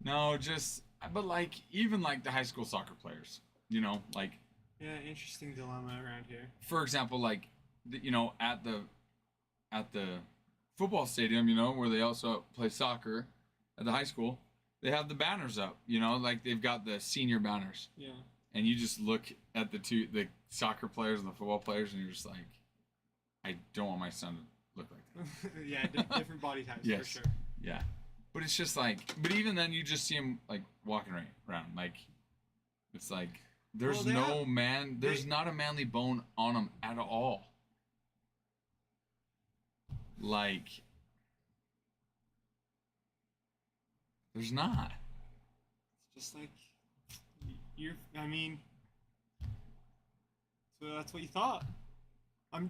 No, just, but like, even like the high school soccer players, you know, like, Yeah, interesting dilemma around here. for example, like, you know, at at the football stadium, you know, where they also play soccer at the high school, they have the banners up, you know, like they've got the senior banners. Yeah. And you just look at the soccer players and the football players, and you're just like, I don't want my son to look like that. Yeah, different body types Yes. for sure. Yeah. But it's just like, but even then, you just see him like walking right around. Like, it's like, there's Well, there's not a manly bone on him at all. Like, there's not. It's just like I mean, so that's what you thought.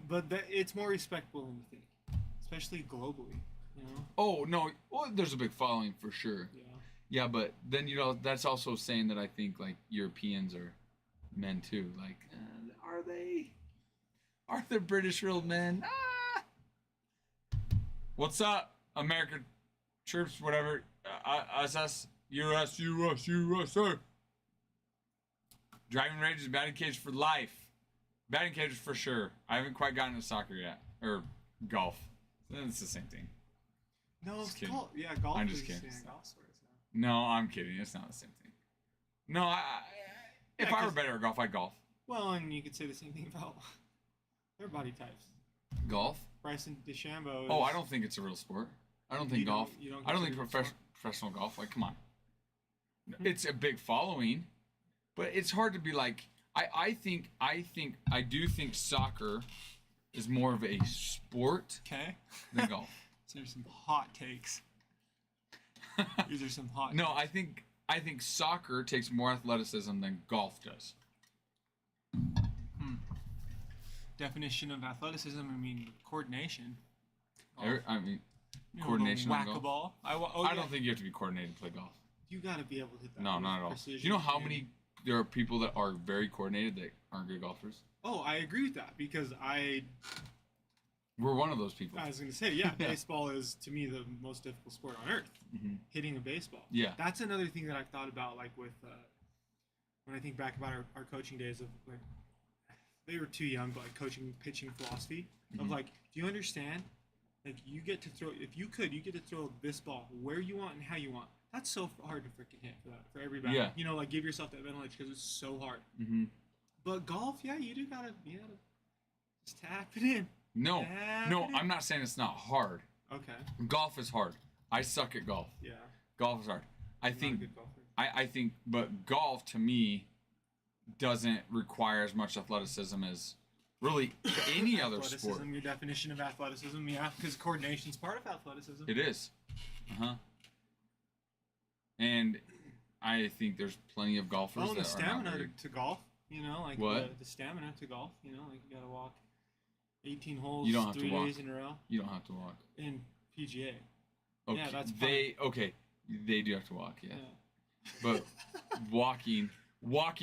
But it's more respectable than you think, especially globally. You know. Oh, no. Well, there's a big following for sure. Yeah. Yeah, but then, you know, that's also saying that I think, like, Europeans are men too. Like, are they? Are the British real men? Ah! What's up, America troops, whatever. SS, USA. Driving ranges, batting cage for life. Batting cages for sure. I haven't quite gotten to soccer yet. Or golf. It's the same thing. No, Just it's kidding. golf. Yeah, golf. I'm just is, kidding. Yeah, golf sort of now. No, I'm kidding. It's not the same thing. No, if Yeah, I were 'cause- better at golf, I'd golf. Well, and you could say the same thing about their body types. Golf? Bryson DeChambeau. Oh, is- I don't think it's a real sport. I don't You think don't- golf. you don't I don't think consider it a sport? professional golf. Like, come on. It's a big following, but it's hard to be like. I do think soccer is more of a sport Okay. than golf. So there's some hot takes. These are some hot. No, I think soccer takes more athleticism than golf does. Definition of athleticism. I mean coordination. I mean, You know, coordination the on whack a golf. ball. I don't think you have to be coordinated to play golf. You got to be able to hit that. No, with not at all. precision You know how and- many there are people that are very coordinated that aren't good golfers? Oh, I agree with that because We're one of those people. I was going to say, yeah, Yeah. baseball is to me the most difficult sport on earth. Mhm. Hitting a baseball. Yeah. That's another thing that I've thought about, like with when I think back about our coaching days of like they were too young, but like coaching pitching philosophy of Mhm. like, do you understand? Like you get to throw you get to throw this ball where you want and how you want. That's so hard to freaking hit for every batter. Yeah. You know, like give yourself that advantage because it's so hard. Mm-hmm. But golf, yeah, you gotta just tap it in. No, Tap no, it in. I'm not saying it's not hard. Okay. Golf is hard. I suck at golf. Yeah. Golf is hard. I I'm not a think good golfer. I think, but golf to me doesn't require as much athleticism as really any other Athleticism, sport. your definition of athleticism, yeah, because coordination's part of athleticism. It is. And I think there's plenty of golfers Oh, and that the are not stamina very. to golf, you know, like What? The stamina to golf, you know, like you gotta walk 18 holes You don't have to 3 walk. days in a row You don't have to walk. in PGA. Okay, Yeah, that's they do have to walk, yeah. Yeah. But walking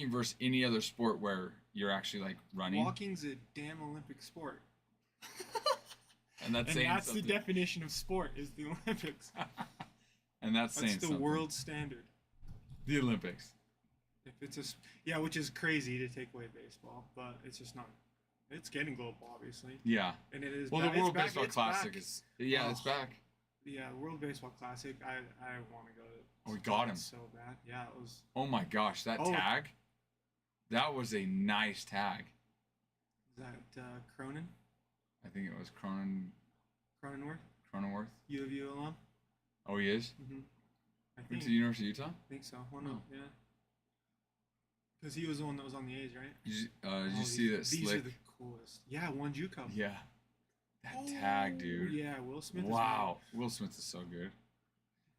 versus any other sport where you're actually like running, Walking's a damn Olympic sport. and that's And saying that's something. the definition of sport is the Olympics. And that's That's saying the something. world standard. The Olympics. If it's which is crazy to take away baseball, but it's just not. It's getting global, obviously, Yeah. and it is. Well, back- the it's World back- Baseball it's Classic back. is it's Oh. back. Yeah, World Baseball Classic. I want to go to. Oh, we got him. So bad. Yeah, it was. Oh my gosh, that Oh. tag. That was a nice tag. Is that Cronin? I think it was Cronenworth? Cronenworth. U of U alum? Oh, he is. Mm-hmm. I Went think, to the University of Utah. think so. Well, Oh. no, yeah. Because he was the one that was on the A's, right? Did you Oh, see that These slick? are the coolest. Yeah, one JUCO. Yeah. That tag, dude. Yeah, Will Smith. Wow. Will Smith is so good.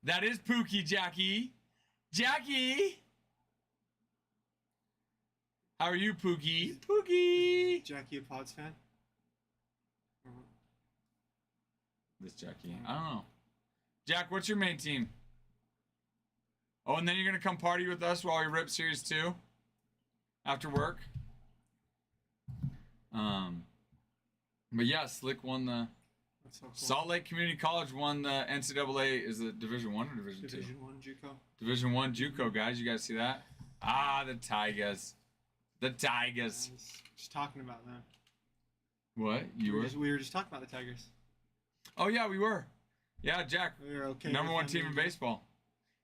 That is Pookie, Jackie. Jackie! How are you, Pookie? Pookie! Jackie a Pods fan? This Jackie. I don't know. Jack, what's your main team? Oh, and then you're going to come party with us while we rip Series 2? After work? But yeah, Slick won the... That's so cool. Salt Lake Community College won the NCAA. Is it Division 1 or Division 2? Division 1 JUCO. Division 1 JUCO, guys. You guys see that? Ah, the Tigers. The Tigers. Just talking about that. What? You were? We were just talking about the Tigers. Oh yeah, we were. Yeah, Jack. We were okay. Number with one them team in being- baseball.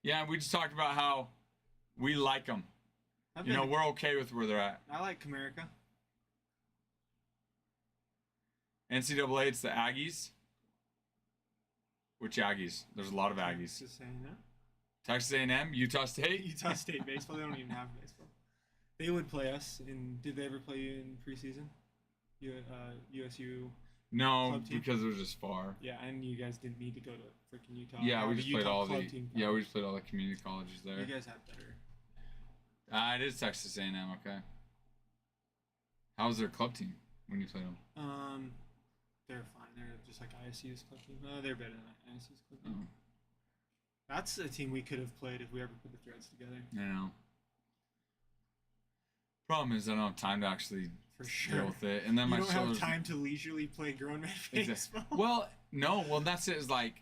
Yeah, we just talked about how we like them. I've You know, been- we're okay with where they're at. I like Comerica. NCAA, it's the Aggies. Which Aggies? There's a lot of Aggies. Just saying that. Texas A&M, Utah State. Utah State baseball. They don't even have baseball. They would play us. And did they ever play you in preseason? USU. No, Club team? because it was just far. Yeah, and you guys didn't need to go to freaking Utah. Yeah, Or we the just played Utah all club the team. we just played all the community colleges there. You guys had better. It is Texas A&M. Okay. How was their club team when you played them? They're fine. They're just like ISU's club team. They're better than ISU's club team. Oh, That's a team we could have played if we ever put the threads together. I know. Problem is, I don't have time to actually For deal sure. with it, and then You my don't have shoulders. time to leisurely play grown man Exactly. baseball. Well, no. Well, that's it. Is like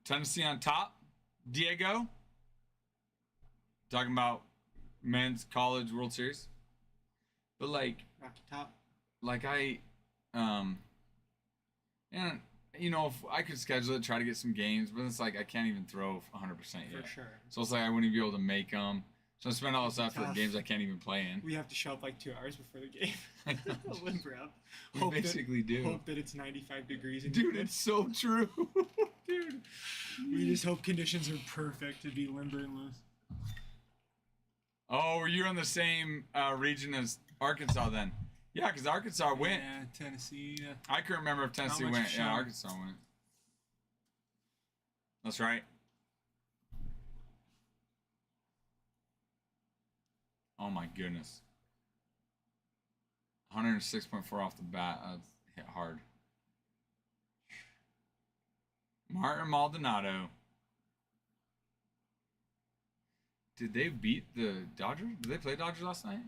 Tennessee on top. Diego. Talking about men's college World Series. But Rocky Top. and you know, if I could schedule it, try to get some games, but it's like I can't even throw 100% yet. For sure. So it's like I wouldn't even be able to make them. So I spend all this effort in Tough. games I can't even play in. We have to show up like 2 hours before the game. Limber up. We Hope that- basically do. Hope that it's 95 degrees. And Dude, it's so true. Dude. we just hope conditions are perfect to be limber and loose. Oh, were you in the same region as Arkansas then? Yeah, because Arkansas went. Yeah, Tennessee. I couldn't remember if Tennessee much went. to Yeah, show. Arkansas went. That's right. Oh my goodness. 106.4 off the bat. That's hit hard. Martin Maldonado. Did they beat the Dodgers? Did they play Dodgers last night?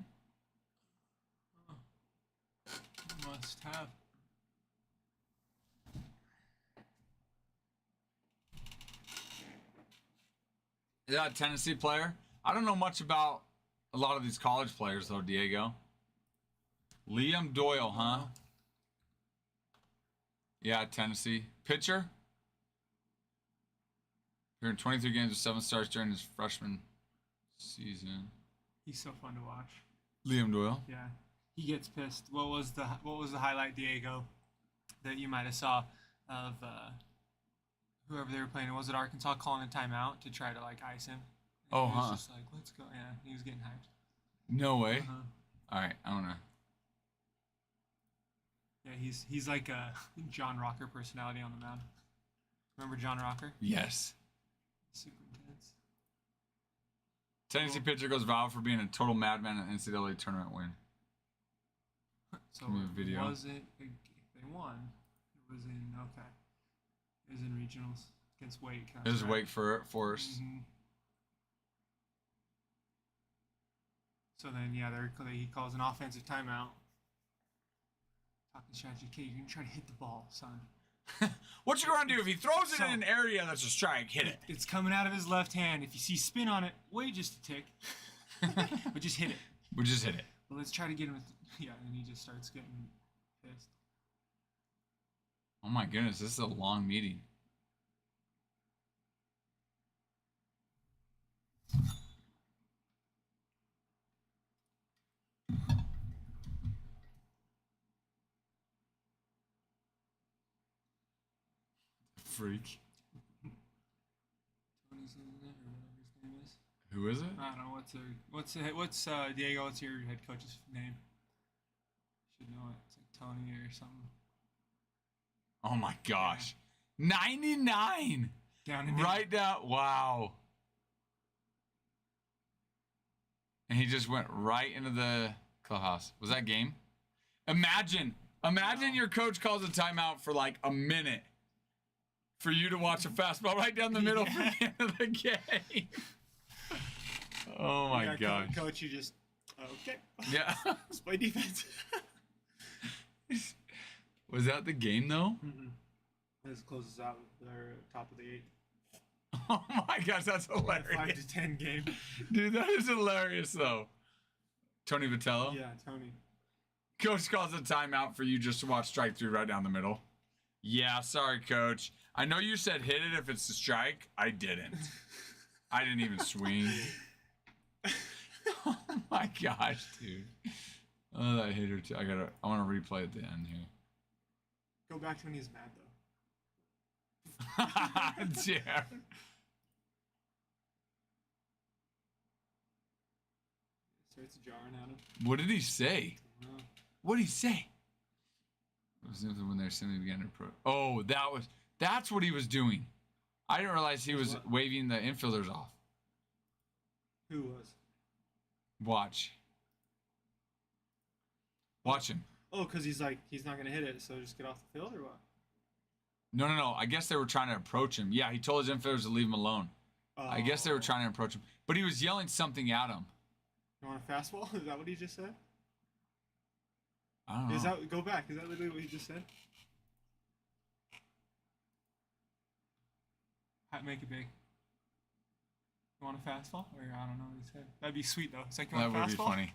Must have. Is that a Tennessee player? I don't know much about a lot of these college players, though, Diego. Liam Doyle, huh? Yeah, Tennessee. Pitcher? Here in 23 games with 7 starts during his freshman season. He's so fun to watch. Liam Doyle. Yeah, he gets pissed. What was the highlight, Diego, that you might have saw of whoever they were playing? Was it Arkansas calling a timeout to try to like ice him? And Oh, he was huh. just like, let's go. Yeah, he was getting hyped. No way. Uh-huh. All right, I don't know. Yeah, he's like a John Rocker personality on the mound. Remember John Rocker? Yes. Super intense. Tennessee pitcher goes viral for being a total madman at NCAA tournament win. So Give me a video. was it? They won. It was in okay. It was in regionals against Wake. It was Wake Forest. Mhm. So then, yeah, he calls an offensive timeout. Talking strategy. Okay, you're gonna try to hit the ball, son. What you gonna do if he throws it So- in an area that's a strike? Hit it. It's coming out of his left hand. If you see spin on it, wait just a tick, but just hit it. We just hit it. Well, let's try to get him. Yeah, and he just starts getting pissed. Oh my goodness, this is a long meeting. Freak. Tony's in there, or whatever his name is. Who is it? I don't know what's Diego? What's your head coach's name? Should know it. It's like Tony or something. Oh my gosh. 99! Down in Right down. Wow. And he just went right into the clubhouse. Was that game? Imagine your coach calls a timeout for like a minute for you to watch a fastball right down the middle for the end of the game. Oh my gosh. Coach, you just okay. Yeah. Let's play defense. Was that the game though? This closes out their top of the 8. Oh my gosh, that's 5 hilarious. to 10 game. Dude, that is hilarious though. Tony Vitello? Yeah, Tony. Coach calls a timeout for you just to watch strike 3 right down the middle. Yeah, sorry, coach. I know you said hit it if it's a strike. I didn't. I didn't even swing. Oh my gosh, dude. Oh, that hitter too. I want to replay at the end here. Go back to when he's mad though. Yeah. Starts jarring at him. What did he say? No. What did he say? It was when they're simply began to approach. Oh, that's what he was doing. I didn't realize he was What? waving the infielders off. Who was? Watch him. Oh, because he's like, he's not gonna hit it, so just get off the field or what? No. I guess they were trying to approach him. Yeah, he told his infielders to leave him alone. I guess they were trying to approach him, but he was yelling something at him. You want a fastball? Is that what he just said? I don't know. Is that go back? Is that literally what he just said? Make it big. You want a fastball? Or I don't know what he said. That'd be sweet though. It's like, you That want a would fastball? be funny.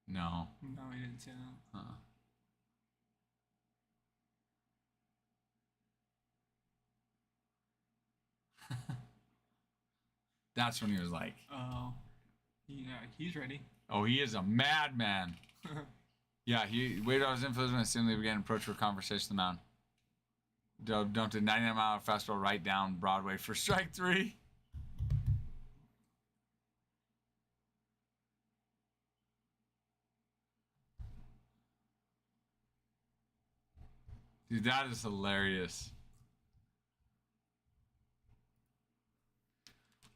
No. No, he didn't say that. That's when he was like, Oh. Yeah, he's ready. oh, he is a madman. Yeah, he waited on his infielders when they began to approach for a conversation to the mound. Dumped a 99-mile fastball right down Broadway for strike 3. Dude, that is hilarious.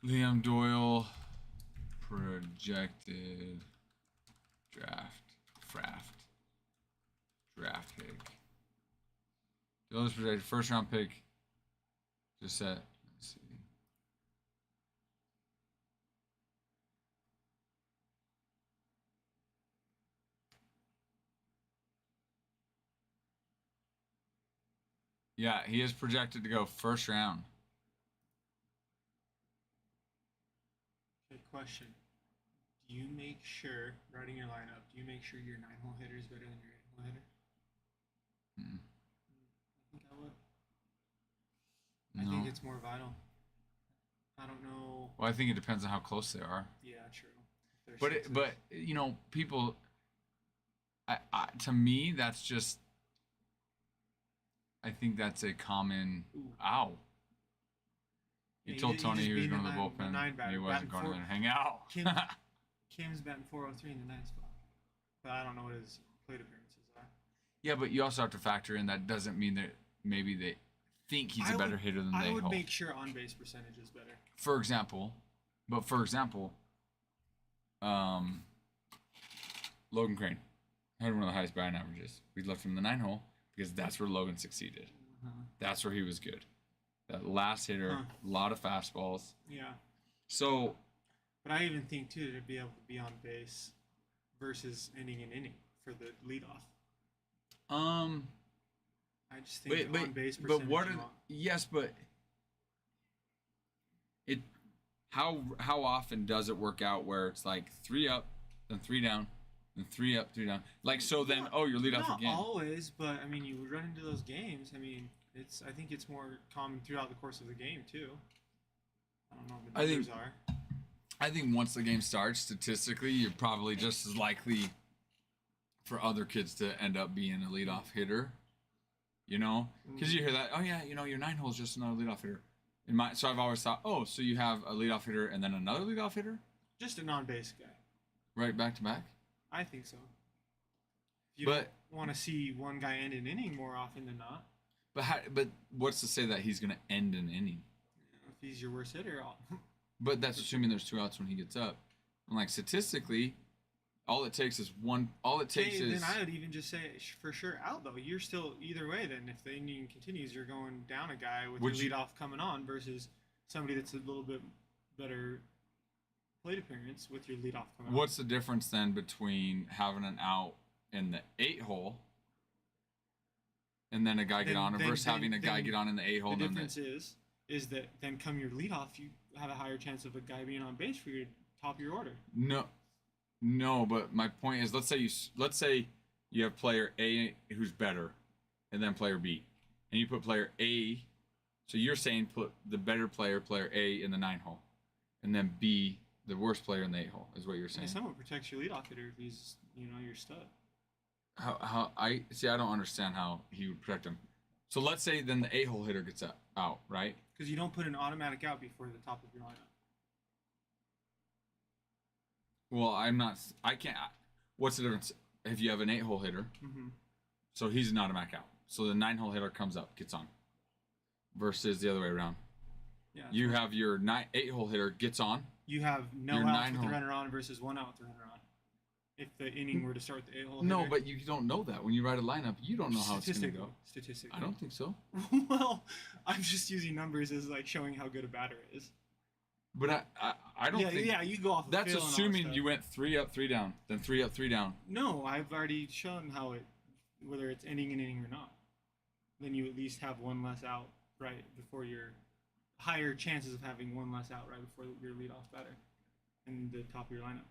Liam Doyle projected draft pick. Doyle's projected first round pick. Just set. Let's see. Yeah, he is projected to go first round. Okay, question. Do you make sure, writing your lineup, do you make sure your 9-hole hitter is better than your 8-hole hitter? Mm. I think I would. No. I think it's more vital. I don't know. Well, I think it depends on how close they are. Yeah, true. If they're sixes. But you know, people. To me, that's just. I think that's a common. Ooh. Ow. He Yeah, told he Tony just he was being going to a the nine- bullpen. a nine batter, He wasn't batting going four- there to hang out. Kim's batting 403 in the 9th spot. But I don't know what his plate appearances are. Yeah, but you also have to factor in that doesn't mean that maybe they think he's a better hitter than I they would hope. make sure on base percentage is better. For example, Logan Crane had one of the highest batting averages. We left him in the 9-hole because that's where Logan succeeded. That's where he was good. That last hitter, a lot of fastballs. Yeah. So, But I even think too to be able to be on base versus ending an inning for the leadoff. I just think on base percentage. but what? Yes, but it. How often does it work out where it's like 3 up, then 3 down, then 3 up, 3 down? Like so, then your leadoff Not again. always, but I mean, you would run into those games. I mean, I think it's more common throughout the course of the game too. I don't know what the numbers are. I think once the game starts, statistically, you're probably just as likely for other kids to end up being a leadoff hitter. You know, because you hear that, oh yeah, your 9-hole is just another leadoff hitter. So I've always thought, oh, so you have a leadoff hitter and then another leadoff hitter, Just a non-base guy. right back to back. I think so. You But want to see one guy end an inning more often than not. but what's to say that he's going to end an inning? If he's your worst hitter, But that's assuming there's 2 outs when he gets up. And like statistically, all it takes is one. All it takes is. Then I would even just say for sure out though. You're still either way. Then if the inning continues, you're going down a guy with your leadoff coming on versus somebody that's a little bit better plate appearance with your leadoff coming on. What's the difference then between having an out in the 8-hole and then a guy get on versus having a guy get on in the 8-hole? The difference is is that then come your leadoff, you have a higher chance of a guy being on base for your top of your order. No, but my point is, let's say you have player A who's better, and then player B, and you put player A. So you're saying put the better player, player A, in the 9 hole, and then B, the worst player, in the 8 hole, is what you're saying. Yeah, someone protects your leadoff hitter if he's your stud. How I see? I don't understand how he would protect him. So let's say then the 8 hole hitter gets out, right? Because you don't put an automatic out before the top of your lineup. Well, I can't. What's the difference? If you have an 8 hole hitter, Mm-hmm. so he's an automatic out. So the 9 hole hitter comes up, gets on, versus the other way around. Yeah. You have your 8 hole hitter gets on. You have no Your outs 9 with the hole. runner on versus 1 out with the runner on. If the inning were to start with the 8 hole No, hitter. but you don't know that when you write a lineup. You don't know how it's going to go. Statistically. I don't think so. Well, I'm just using numbers as like showing how good a batter is. But I don't think. Yeah, you go off. Of That's feel and all that assuming stuff. you went 3 up, 3 down, then 3 up, 3 down. No, I've already shown how whether it's ending an inning or not. Then you at least have one less out right before your higher chances of having one less out right before your leadoff batter in the top of your lineup.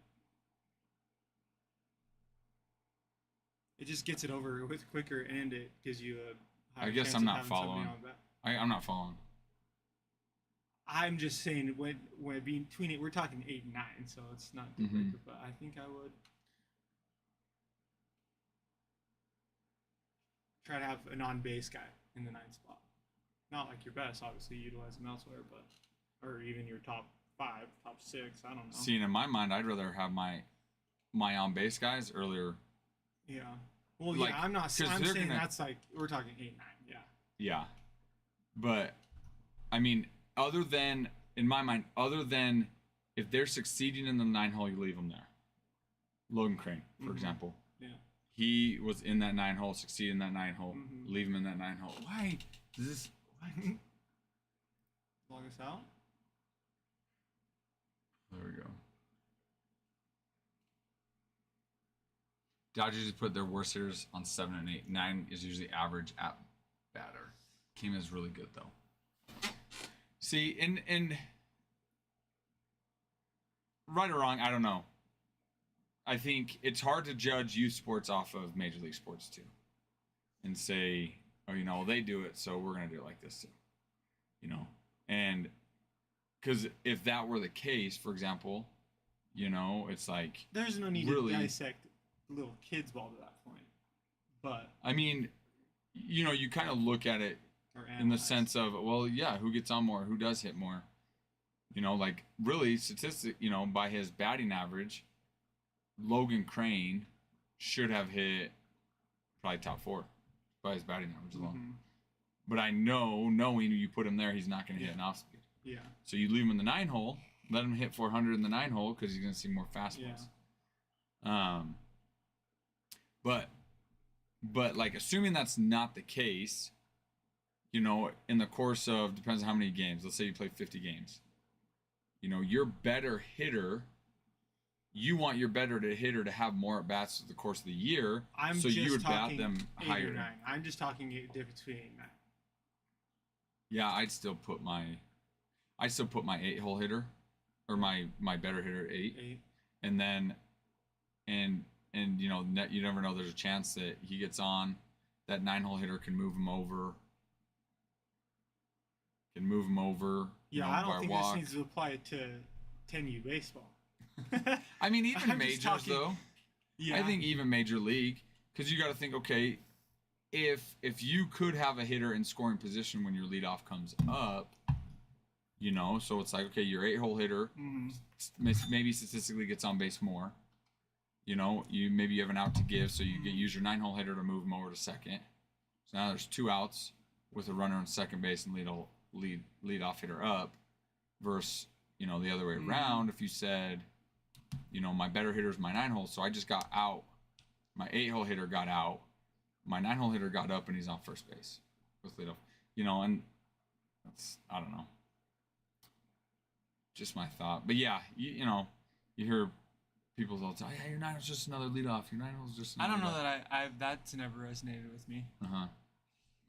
It just gets it over with quicker, and it gives you a higher I guess chance I'm of not having somebody following. on bat. I'm not following. I'm just saying when between it, we're talking 8 and 9, so it's not deal breaker, but I think I would try to have an on-base guy in the 9th spot. Not like your best, obviously, utilize them elsewhere, but or even your top 5, top 6. I don't know. See, in my mind, I'd rather have my on base guys earlier. Yeah. Well, Like, yeah. I'm not. 'cause I'm they're saying gonna- that's like we're talking 8, 9. Yeah. Yeah, but I mean, in my mind, other than if they're succeeding in the 9 hole, you leave them there. Logan Crane, for example. Yeah. He was in that 9 hole, succeeded in that 9 hole. Mhm. Leave him in that 9 hole. Why does this? Log us out. There we go. Dodgers just put their worst hitters on 7 and 8. 9 is usually average at batter. Kim is really good though. See, and right or wrong, I don't know. I think it's hard to judge youth sports off of Major League Sports too, and say, oh, they do it, so we're gonna do it like this too, and because if that were the case, for example, it's like There's no need really, to dissect little kids ball to that point, but I mean, you kind of look at it or in the analyze. sense of, well, yeah, who gets on more, who does hit more, like really by his batting average, Logan Crane should have hit probably top 4 by his batting average alone. Mhm. But I know, knowing you put him there, he's not going to hit an off speed. Yeah. So you leave him in the 9 hole, let him hit 400 in the 9 hole because he's going to see more fastballs. But like assuming that's not the case, in the course of, depends on how many games. Let's say you play 50 games. Your better hitter, you want your better hitter to have more at bats through the course of the year, I'm so just you would bat talking them 8 higher. or 9. I'm just talking a difference between 8 and 9. Yeah, I'd still put my 8 hole hitter, or my better hitter at 8, 8. and then you never know. There's a chance that he gets on. That 9 hole hitter can move him over. Yeah, by I don't a think walk. this needs to apply to 10U baseball. I mean, even I'm just majors talking- though. Yeah. I think even major league, because you got to think, okay, if you could have a hitter in scoring position when your leadoff comes up, so it's like, okay, your 8 hole hitter maybe statistically gets on base more. You have an out to give, so you use your 9 hole hitter to move him over to second. So now there's 2 outs with a runner on second base and lead off hitter up, versus the other way around. If you said, my better hitter is my 9 hole, so I just got out. My 8 hole hitter got out. My 9 hole hitter got up, and he's on first base with leadoff. And that's, I don't know, just my thought. But yeah, you hear people all the time, yeah, your 9 hole's just another leadoff. Your 9 hole's just I another don't know leadoff. that I've that's never resonated with me. Uh-huh.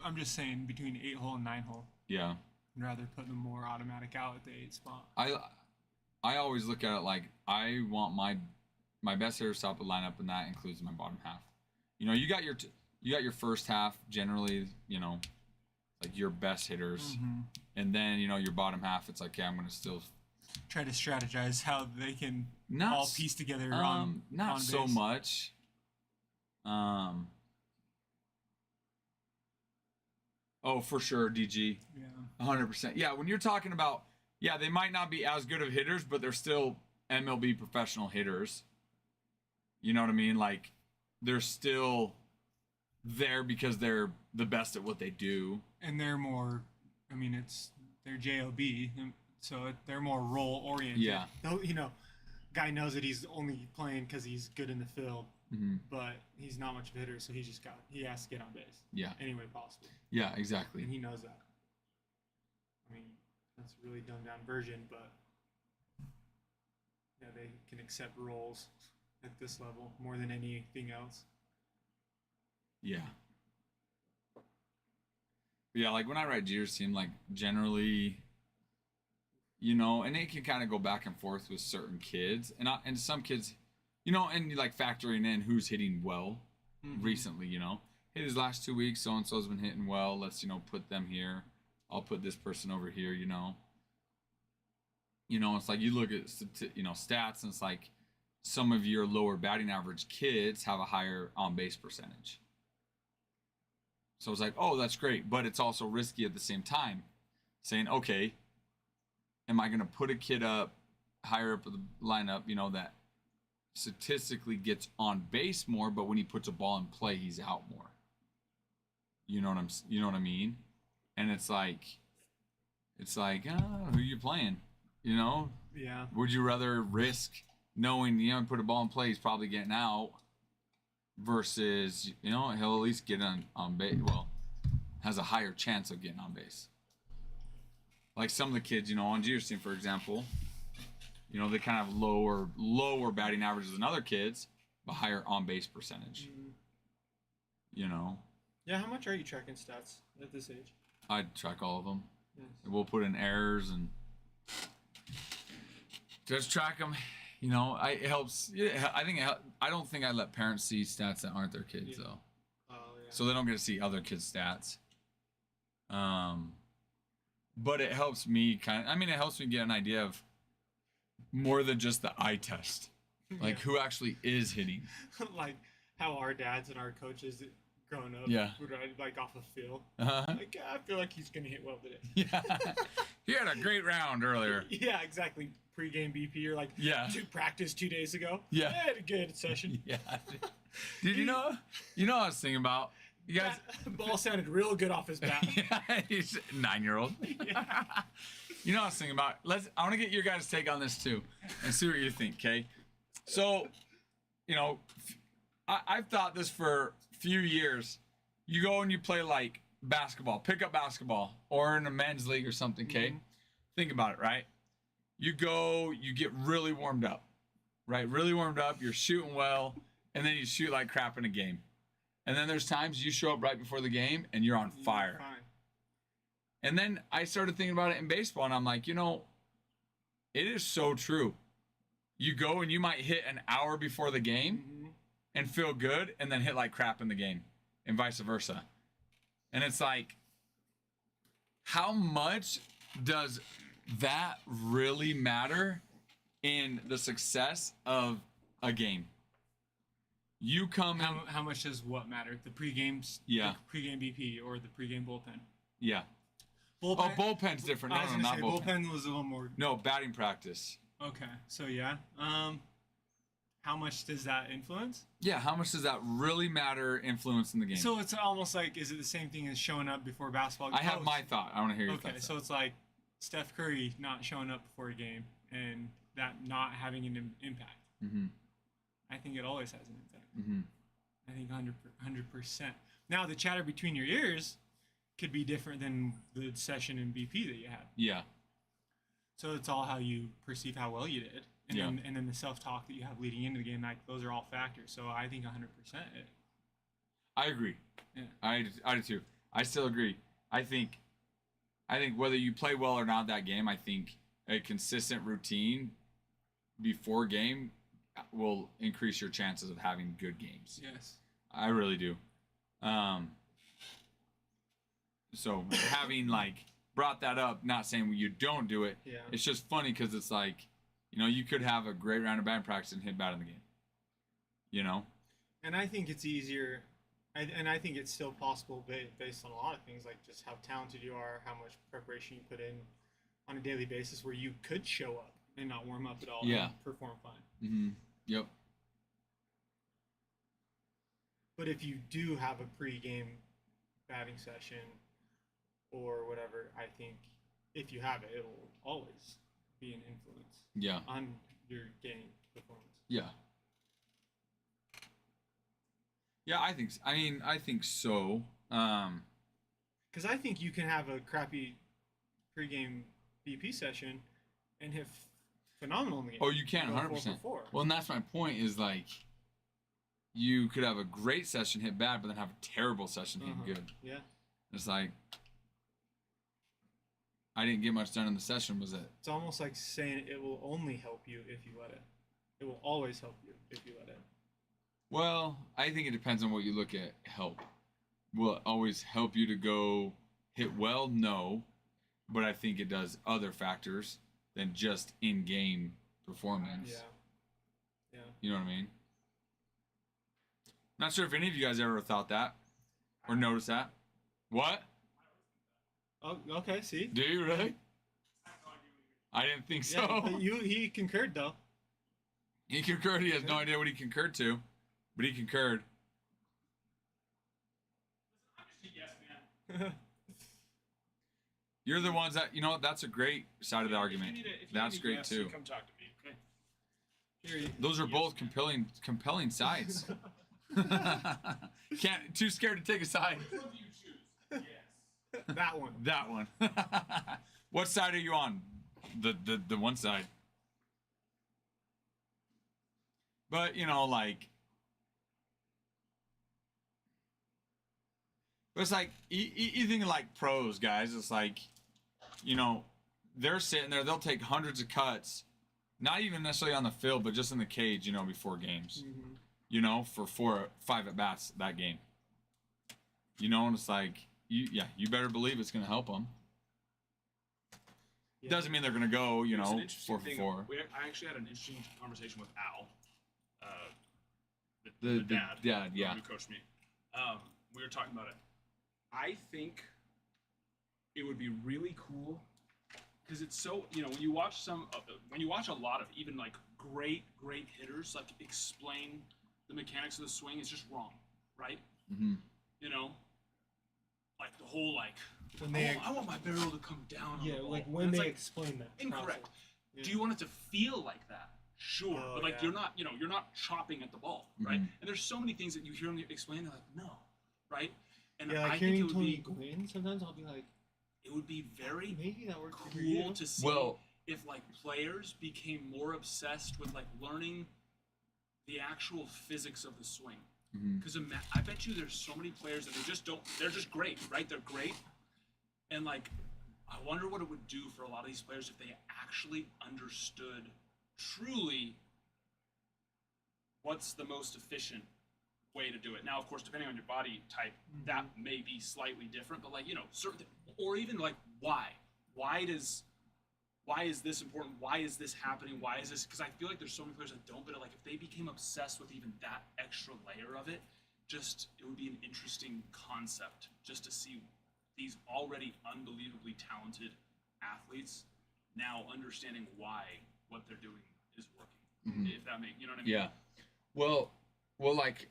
I'm just saying between 8 hole and 9 hole. Yeah. I'd rather put them more automatic out at the 8 spot. I always look at it like I want my best hitters top of the lineup, and that includes my bottom half. You know, you got your first half generally, you know, like your best hitters, and then you know your bottom half. It's like, yeah, I'm gonna still try to strategize how they can not all piece together not on so base. much. Oh, for sure, DG. Yeah. 100%. Yeah, when you're talking about, yeah, they might not be as good of hitters, but they're still MLB professional hitters. You know what I mean? Like, they're still there because they're the best at what they do. And they're more, I mean, they're JOB, so they're more role oriented. Yeah. You know, guy knows that he's only playing because he's good in the field, but he's not much of a hitter, so he has to get on base. Yeah. Any way possible. Yeah, exactly. And he knows that. I mean, that's a really dumbed down version, but yeah, they can accept roles at this level more than anything else. Yeah. Yeah, like when I write Jeter's team, like generally, you know, and it can kind of go back and forth with certain kids, and some kids, you know, and like factoring in who's hitting well recently, you know, hey, these last 2 weeks, so and so's been hitting well. Let's, you know, put them here. I'll put this person over here. You know, it's like you look at stats, and it's like some of your lower batting average kids have a higher on base percentage. So it's like, oh, that's great, but it's also risky at the same time, saying, okay, am I going to put a kid up higher up the lineup, you know, that statistically gets on base more, but when he puts a ball in play, he's out more. You know what I mean? And it's like, who you playing? You know? Yeah. Would you rather risk knowing, you know, put a ball in play, he's probably getting out, versus, you know, he'll at least get on base. Well, has a higher chance of getting on base. Like some of the kids, you know, on Jeter's team, for example, you know, they kind of lower batting averages than other kids, but higher on base percentage. You know. Yeah, how much are you tracking stats at this age? I track all of them. Yes. We'll put in errors and just track them. You know, it helps. Yeah, I don't think I let parents see stats that aren't their kids though. Oh yeah. So they don't get to see other kids' stats. But it helps me it helps me get an idea of more than just the eye test. Like who actually is hitting. Like how our dads and our coaches growing up would ride like off a field. Like, I feel like he's gonna hit well today. Yeah. He had a great round earlier. Yeah, exactly. Pre-game BP or like practice 2 days ago. Yeah. I had a good session. Yeah. Did you know what I was thinking about? You guys, that ball sounded real good off his bat. Yeah, he's a 9-year-old. Yeah. You know what I was thinking about? I want to get your guys' take on this too, and see what you think. Okay, so, you know, I've thought this for a few years. You go and you play like basketball, pick up basketball, or in a men's league or something. Okay, think about it. Right, you go, you get really warmed up. Right, really warmed up. You're shooting well, and then you shoot like crap in a game. And then there's times you show up right before the game and you're on fire. And then I started thinking about it in baseball, and I'm like, you know, it is so true. You go and you might hit an hour before the game and feel good, and then hit like crap in the game, and vice versa. And it's like, how much does that really matter in the success of a game? You come. How much does what matter? The pre-games, the pre-game BP or the pre-game bullpen? Yeah. Bullpen? Oh, bullpen's different. I was not say, bullpen was a little more. No, batting practice. Okay, so yeah. How much does that influence? Yeah, how much does that really matter? Influence in the game. So it's almost like, is it the same thing as showing up before basketball? I have my thought. I want to hear your thoughts. Okay, so it's like Steph Curry not showing up before a game and that not having an impact. I think it always has an impact. I think 100%. Now, the chatter between your ears could be different than the session in BP that you had. Yeah. So it's all how you perceive how well you did. And then the self-talk that you have leading into the game, like those are all factors. So I think 100% it. I agree. Yeah. I do too. I still agree. I think I think whether you play well or not that game, I think a consistent routine before game will increase your chances of having good games. Yes. I really do. So having like brought that up, not saying you don't do it. Yeah. It's just funny because it's like, you know, you could have a great round of batting practice and hit bad in the game. You know. And I think it's easier, and I think it's still possible based on a lot of things, like just how talented you are, how much preparation you put in on a daily basis, where you could show up and not warm up at all Yeah. and perform fine. Mm-hmm. Yep. But if you do have a pre-game batting session or whatever, I think if you have it, it'll always be an influence Yeah. on your game performance. Yeah. Yeah, I think. I think so. Because I think you can have a crappy pre-game BP session and hit phenomenal in the game. Oh, you can, Go 100%. 4 for 4. Well, and that's my point. Is like, you could have a great session hit bad, but then have a terrible session hit good. Yeah. It's like, I didn't get much done in the session. Was it? It's almost like saying it will only help you if you let it. It will always help you if you let it. Well, I think it depends on what you look at. Help. Will it always help you to go hit well? No, but I think it does other factors than just in-game performance. Yeah. Yeah. You know what I mean? Not sure if any of you guys ever thought that or noticed that. What? Oh, okay. See. Do you really? I didn't think so. Yeah, but he concurred though. He concurred. He has no idea what he concurred to, but he concurred. You're the ones that, you know, that's a great side of the argument. That's great too. Come talk to me, okay? Here, Those are both compelling sides. Too scared to take a side. Which one do you choose? Yes. that one. That one. What side are you on? The one side. But, you know, like, it's like, you think of like pros, guys. It's like, you know, they're sitting there, they'll take hundreds of cuts, not even necessarily on the field, but just in the cage, you know, before games, you know, for 4 or 5 at bats that game. You know, and it's like, you better believe it's going to help them. Yeah. Doesn't mean they're going to go, you It's an know, interesting 4 for thing. 4. I actually had an interesting conversation with Al, The dad, yeah. who coached me. We were talking about it. I think it would be really cool because it's so, you know, when you watch a lot of even like great hitters like explain the mechanics of the swing, it's just wrong, right? Mm-hmm. You know, like the whole like When they I want my barrel to come down. On yeah, the ball. like And when it's they like, explain that. incorrect. process. Yeah. Do you want it to feel like that? Sure, Oh, but like yeah. you're not chopping at the ball, right? Mhm. And there's so many things that you hear them explain. They're like, no, right? And Yeah, like I think hearing it would Tony be Gwynn, sometimes I'll be like, it would be very maybe that worked for cool you. to see Well- if like players became more obsessed with like learning the actual physics of the swing. Mhm. Because I bet you there's so many players that they're just great, right? They're great, and like I wonder what it would do for a lot of these players if they actually understood truly what's the most efficient way to do it. Now, of course, depending on your body type, that may be slightly different, but like, you know, certain, or even like why is this important? Why is this happening? Why is this? Because I feel like there's so many players that don't, but like if they became obsessed with even that extra layer of it, it would be an interesting concept just to see these already unbelievably talented athletes now understanding why what they're doing is working. If that makes, you know what I mean? Yeah. Well, like,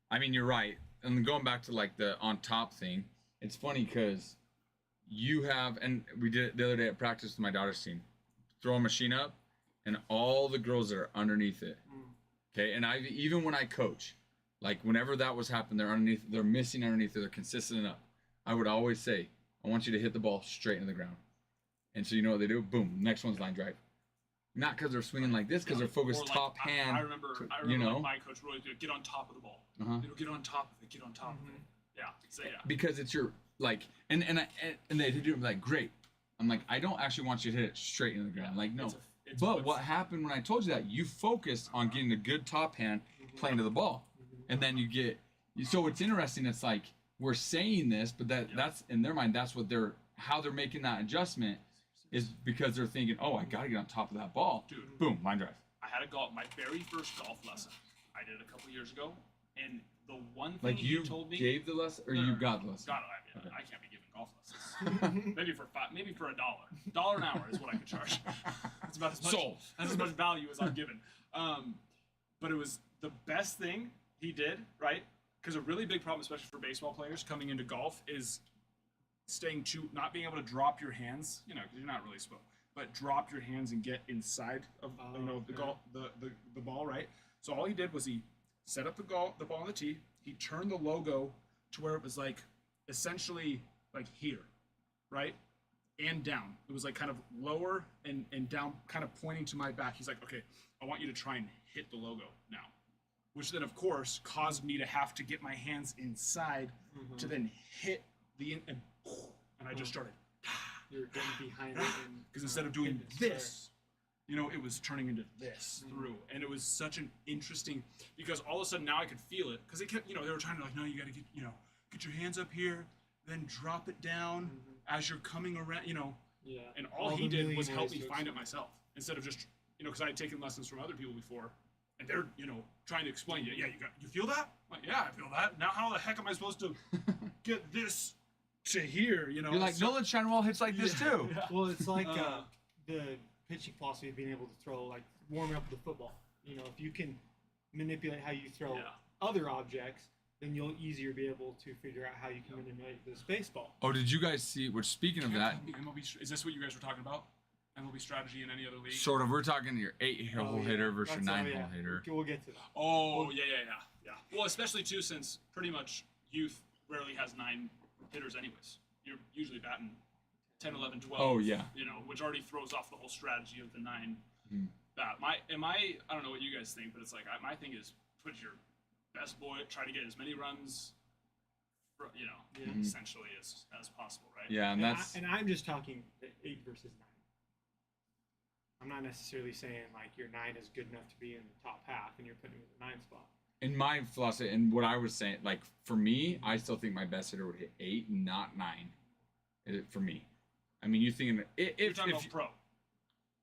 I mean, you're right. And going back to like the on top thing, it's funny because you have, and we did it the other day at practice with my daughter's team, throw a machine up and all the girls that are underneath it. Okay. And even when I coach, like whenever that was happening, they're missing underneath it, they're consistent up. I would always say, I want you to hit the ball straight into the ground. And so you know what they do? Boom, next one's line drive. Not because they're swinging like this, because they're focused Or like, top hand. I remember you know? like my coach really good. Get on top of the ball. Uh-huh. Get on top of it. Get on top of it. Yeah. So yeah. Because it's your like, and they do like, great. I'm like, I don't actually want you to hit it straight into the ground. Like, no. But what happened when I told you that? You focused on getting a good top hand playing to the ball, and then you get. So it's interesting. It's like we're saying this, but that's in their mind. That's what how they're making that adjustment is because they're thinking, oh, I got to get on top of that ball. Dude. Boom, line drive. I had my very first golf lesson. I did it a couple years ago, and the one thing Like he you told me. gave the lesson, or No, you no, got the lesson? God, I can't be giving golf lessons. maybe for $1 an hour is what I could charge. That's about as much. Sold. That's as much value as I'm given. But it was the best thing he did, right? Because a really big problem, especially for baseball players coming into golf, is not being able to drop your hands. You know, because you're not really supposed, but drop your hands and get inside of the ball, right? So all he did was he set up the ball on the tee. He turned the logo to where it was like essentially like here, right? And down. It was like kind of lower and down, kind of pointing to my back. He's like, okay, I want you to try and hit the logo now. Which then, of course, caused me to have to get my hands inside to then hit and I just started. You're getting behind it. Because instead of doing this, you know, it was turning into this through. And it was such an interesting, because all of a sudden now I could feel it. Because they kept, they were trying to like, no, you got to get your hands up here, then drop it down as you're coming around, Yeah. And all he did was help me find it myself. Instead of just, because I had taken lessons from other people before. And they're, trying to explain, you feel that? I'm like, yeah, I feel that. Now how the heck am I supposed to get this to here, You're like, Nolan Shinerwall hits like this too. Yeah. Well, it's like the pitching philosophy of being able to throw, like warming up the football. If you can manipulate how you throw other objects, then you'll easier be able to figure out how you can manipulate this baseball. Oh, did you guys see? Which speaking of that, MLB, is this what you guys were talking about? MLB strategy in any other league? sort of, we're talking your 8-hole hitter versus your 9-hole hitter. We'll get to that. Oh, yeah. Well, especially too, since pretty much youth rarely has 9 hitters anyways. You're usually batting 10, 11, 12. Oh, yeah. Which already throws off the whole strategy of the 9 bat. I don't know what you guys think, but it's like, my thing is put your best boy, try to get as many runs, essentially as possible, right? Yeah, and I'm just talking the 8 versus 9. I'm not necessarily saying like your 9 is good enough to be in the top half and you're putting him in the 9 spot. In my philosophy, and what I was saying, like for me, I still think my best hitter would hit 8, not 9. For me, I mean, you thinking You're talking about pro.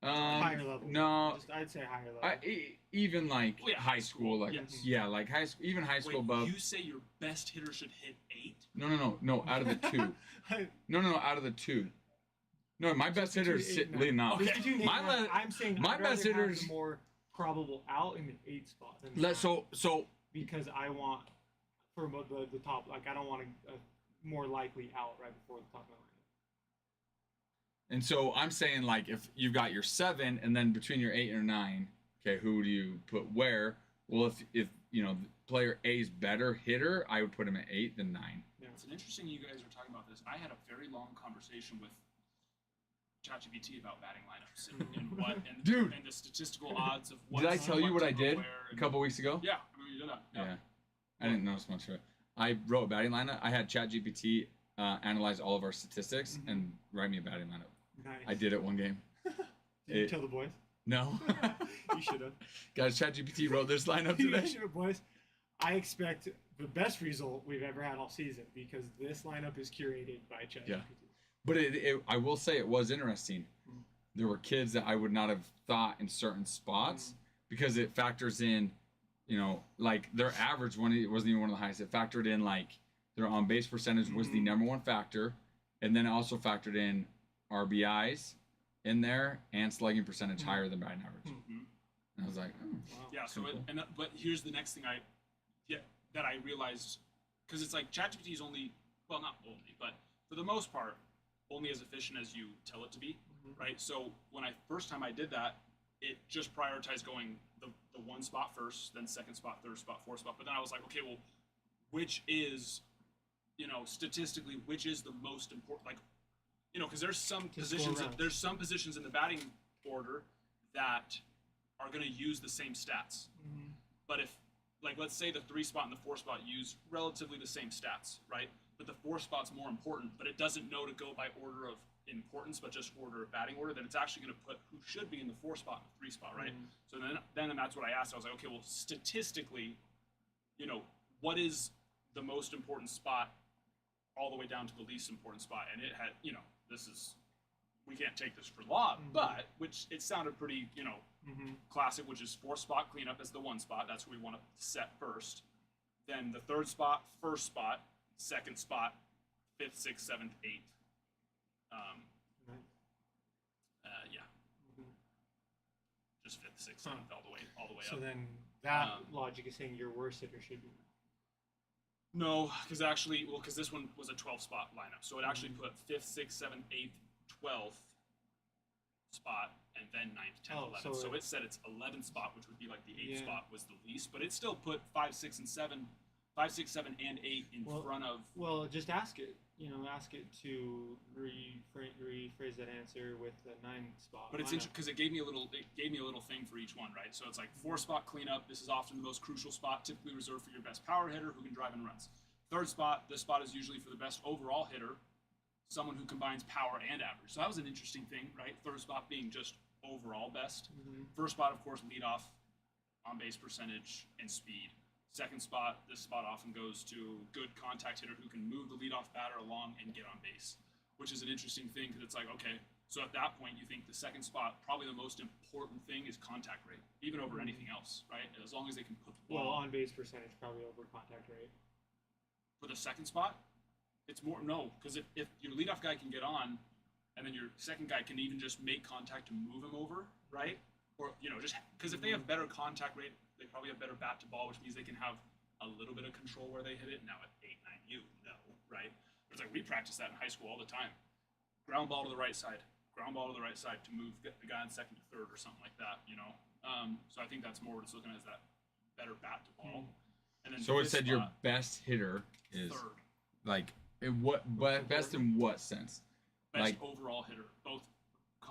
Higher level. No, I'd say higher level. Even like high school, like yes. like high school, even high school Wait, above. You say your best hitter should hit 8? No, out of the 2. No, out of the 2. No, my best hitter is leading off. Okay. I'm saying my best hitter is more probable out in the 8 spot. Than so because I want for the top, like I don't want a more likely out right before the top of the line. And so I'm saying like if you've got your 7 and then between your 8 and your 9, okay, who do you put where? Well, if player A's better hitter, I would put him at 8 than 9. Yeah. It's interesting you guys are talking about this. I had a very long conversation with ChatGPT about batting lineups and Dude, and the statistical odds of what. Did I tell you what I did a couple weeks ago? Yeah, I mean, you did that. Yeah. I didn't notice much of it. I wrote a batting lineup. I had ChatGPT analyze all of our statistics and write me a batting lineup. Nice. I did it one game. Did you tell the boys? No. You should have. Guys, ChatGPT wrote this lineup today. You should have, boys. I expect the best result we've ever had all season because this lineup is curated by ChatGPT. Yeah. But I will say it was interesting. There were kids that I would not have thought in certain spots because it factors in, like their average one, it wasn't even one of the highest. It factored in like their on base percentage was the number one factor. And then it also factored in RBIs in there and slugging percentage higher than batting average. And I was like, oh. Wow. Yeah. So, cool. But here's the next thing that I realized, because it's like ChatGPT is only, well, not only, but for the most part, only as efficient as you tell it to be, right? So when first time I did that, it just prioritized going the 1 spot first, then 2nd spot, 3rd spot, 4th spot. But then I was like, okay, well, which is, statistically, which is the most important? Like, because there's some positions in the batting order that are going to use the same stats. But if like let's say the 3 spot and the 4 spot use relatively the same stats, right? But the 4 spot's more important, but it doesn't know to go by order of importance, but just order of batting order, then it's actually going to put who should be in the 4 spot and the 3 spot, right? So then that's what I asked. I was like, okay, well, statistically, what is the most important spot all the way down to the least important spot? And it had, we can't take this for law, but which it sounded pretty, classic, which is 4 spot cleanup as the 1 spot. That's what we want to set first. Then the 3rd spot, 1st spot, 2nd spot, 5th, 6th, 7th, 8th. Yeah. Just 5th, 6th, 7th, all the way So up. then that logic is saying your worst hitter should be. No, because this one was a 12 spot lineup, so it actually put 5th, 6th, 7th, 8th, 12th spot, and then 9th, 10th, 11th. So it said its 11th spot, which would be like the 8th spot, was the least, but it still put 5, 6, and 7, 5, 6, 7, and 8 in front of. Well, just ask it. Ask it to rephrase that answer with the 9th spot. But it's interesting because it gave me a little thing for each one, right? So it's like 4 spot cleanup. This is often the most crucial spot, typically reserved for your best power hitter who can drive in runs. 3rd spot, this spot is usually for the best overall hitter, someone who combines power and average. So that was an interesting thing, right? 3rd spot being just overall best. 1st spot, of course, leadoff, on base percentage, and speed. 2nd spot, this spot often goes to good contact hitter who can move the leadoff batter along and get on base, which is an interesting thing because it's like, okay, so at that point you think the 2nd spot, probably the most important thing is contact rate, even over anything else, right? As long as they can put the ball on base percentage probably over contact rate. For the 2nd spot, it's more, no, because if your leadoff guy can get on, and then your 2nd guy can even just make contact to move him over, right? Or, just because if they have better contact rate, they probably have better bat to ball, which means they can have a little bit of control where they hit it. Now at 8, 9, right? But it's like we practice that in high school all the time. Ground ball to the right side to move the guy in 2nd to 3rd or something like that, So I think that's more what it's looking at, is that better bat to ball. And then so it said your best hitter is 3rd. Like best in what sense? Best overall hitter, both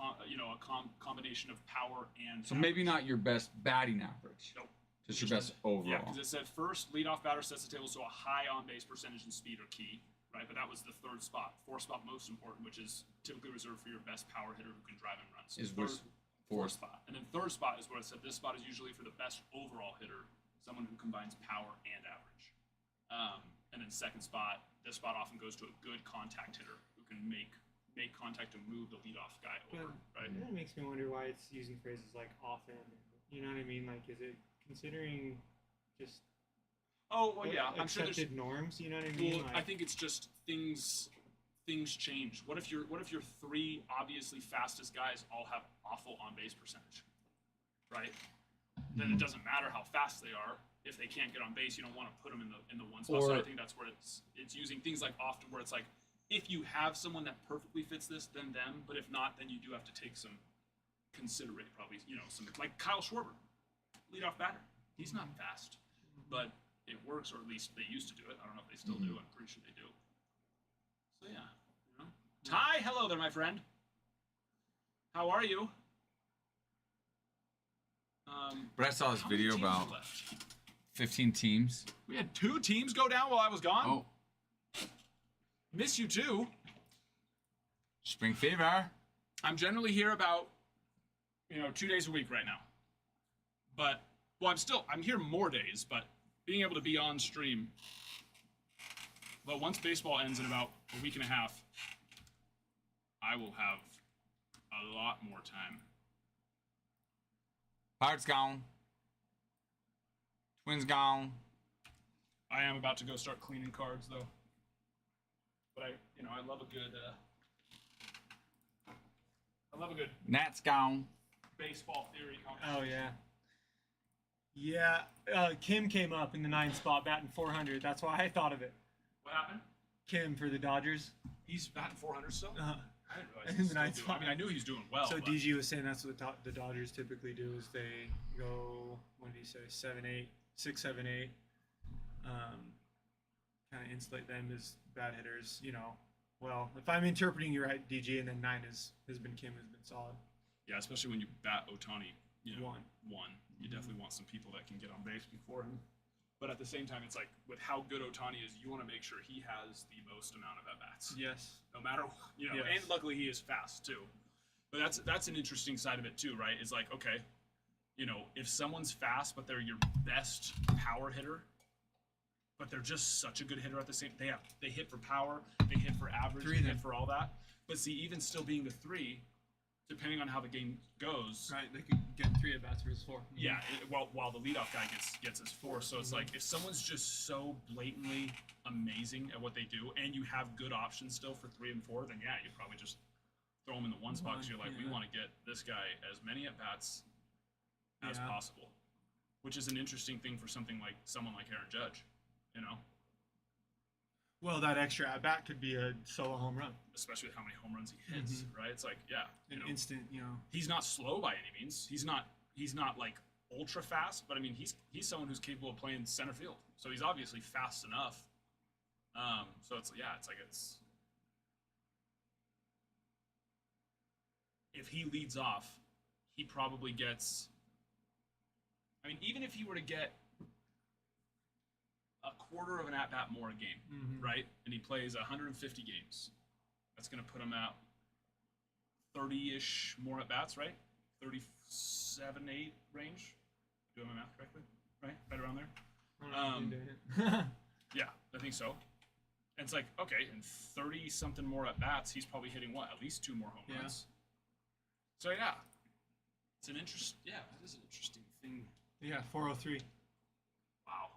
a combination of power and. So maybe not your best batting average. Nope. Just your best overall. Yeah, because it said first leadoff batter sets the table, so a high on base percentage and speed are key, right? But that was the 3rd spot. 4th spot most important, which is typically reserved for your best power hitter who can drive in runs. Is 4th spot, and then 3rd spot is what I said. This spot is usually for the best overall hitter, someone who combines power and average. And then 2nd spot, this spot often goes to a good contact hitter who can make contact to move the leadoff guy over, right? That makes me wonder why it's using phrases like often. You know what I mean? Like, is it considering just I'm sure there's accepted norms? You know what I mean? Well, I think it's just things change. What if your 3 obviously fastest guys all have awful on base percentage, right? Then it doesn't matter how fast they are. If they can't get on base, you don't want to put them in the 1 spot. So I think that's where it's using things like often, where it's like, if you have someone that perfectly fits this, then them. But if not, then you do have to take some considerate, probably, some like Kyle Schwarber, leadoff batter. He's not fast, but it works, or at least they used to do it. I don't know if they still do. I'm pretty sure they do. So yeah, Ty, hello there, my friend. How are you? But I saw this how many video teams are about left? 15 teams. We had 2 teams go down while I was gone. Oh, Miss you too. spring fever. I'm generally here about 2 days a week right now. But I'm here more days, but being able to be on stream. But once baseball ends in about a week and a half, I will have a lot more time. Pirates gone. Twins gone. I am about to go start cleaning cards though. But I love a good Nats gone. baseball theory conversation. Oh yeah. Yeah, Kim came up in the 9th spot, batting 400. That's why I thought of it. What happened? Kim for the Dodgers. He's batting 400 still? I didn't realize In he's the still ninth doing. spot. I mean, I knew he was doing well. So but DG was saying that's what the Dodgers typically do, is they go, what did he say, 7, 8, 6, 7, 8. Kind of insulate them as bad hitters, Well, if I'm interpreting you right, DG, and then 9 has been Kim, has been solid. Yeah, especially when you bat Otani, 1. You definitely want some people that can get on base before him. But at the same time, it's like with how good Otani is, you want to make sure he has the most amount of at bats. Yes. No matter, you know, Yes. and luckily he is fast too. But that's an interesting side of it too, right? Is like, okay, you know, if someone's fast but they're your best power hitter, but they're just such a good hitter at the same, they hit for power, they hit for average, Three they then. hit for all that. But see, even still being the 3, depending on how the game goes, Right. They could get 3 at bats versus 4. yeah, while the leadoff guy gets his 4. So it's like if someone's just so blatantly amazing at what they do, and you have good options still for 3 and 4, then yeah, you probably just throw them in the one spot because you're like, we Yeah. want to get this guy as many at bats as Yeah. possible, which is an interesting thing for someone like Aaron Judge, you know, Well, that extra at bat could be a solo home run, especially with how many home runs he hits, right? It's like, yeah, you an know, instant. You know. he's not slow by any means. He's not like ultra fast, but I mean he's someone who's capable of playing center field. So he's obviously fast enough. So it's if he leads off, he probably gets, I mean, even if he were to get a quarter of an at bat more a game, right? And he plays 150 games, that's going to put him at 30-ish more at bats, right? 37, 8 range. Doing my math correctly, right? Right around there. Yeah, I think so. And it's like, okay, and 30 something more at bats, he's probably hitting what? At least 2 more home Yeah. runs. So yeah, it's an interest. Yeah, it is an interesting thing. Yeah. 403. Wow.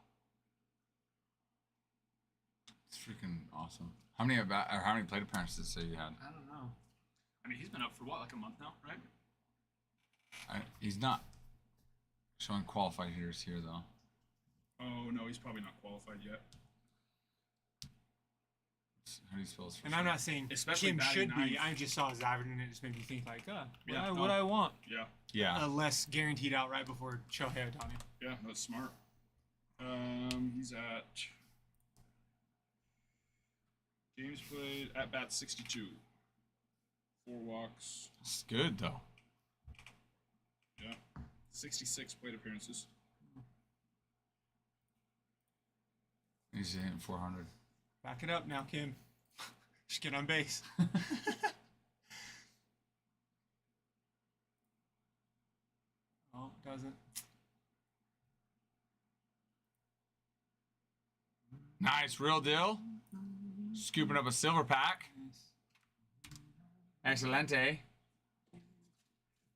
It's freaking awesome. How many how many plate appearances say you had? I don't know. I mean, he's been up for what, like a month now, right? He's not showing qualified hitters here though. Oh no, he's probably not qualified yet. How do you spell his first And I'm name? not saying Especially Kim batting should be. ninth. I just saw his average and it just made me think like, Yeah, what no. I want. Yeah, Yeah. A less guaranteed out right before Shohei Ohtani. yeah, that's smart. He's at games played at bat 62, 4 walks. It's good though. Yeah, 66 plate appearances. He's hitting 400. Back it up now, Kim. Just get on base. Oh, it doesn't. Nice, real deal. Scooping up a silver pack. Excelente.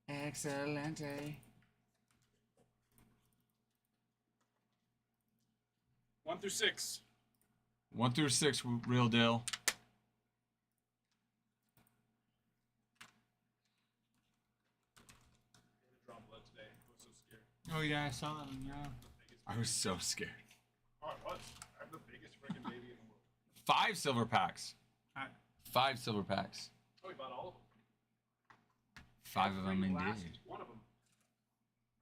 Excelente. 1 through 6. 1 through 6, real deal. Draw blood today. I was so scared. Oh yeah, I saw that one. Yeah. I was so scared. Oh, I was. I'm the biggest freaking baby in the world. 5 silver packs. Alright. 5 silver packs. Oh, we bought all of them. 5 of them Every last indeed. one of them.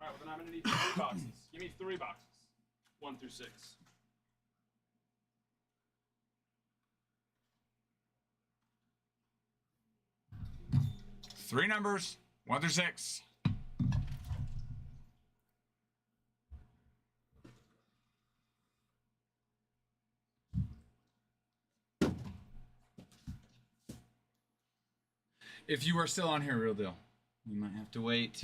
All right, well then I'm gonna need 3 boxes. Give me 3 boxes. 1 through 6. Three numbers, 1 through 6. If you are still on here, real deal, you might have to wait.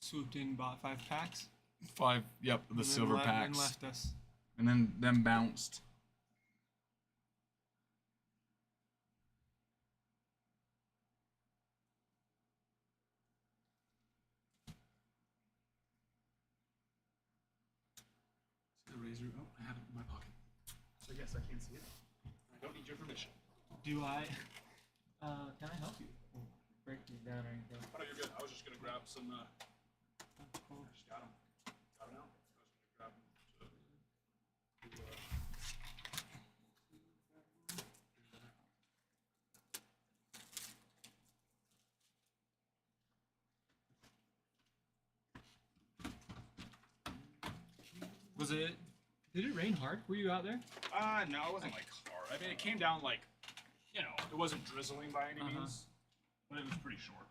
Swooped in, bought 5 packs. 5, yep, the and then silver left, packs. And left us. And then them bounced. See the razor? Oh, I have it in my pocket. So yes, I can see it. I don't need your permission. Do I? Can I help you? Break these down or anything? Oh, no, you're good. I was just gonna grab some. Cool. Just got them. Got them out. I was gonna grab them. Was it? Did it rain hard? Were you out there? No, it wasn't like hard. I mean, it came down like, you know, it wasn't drizzling by any means, but it was pretty short.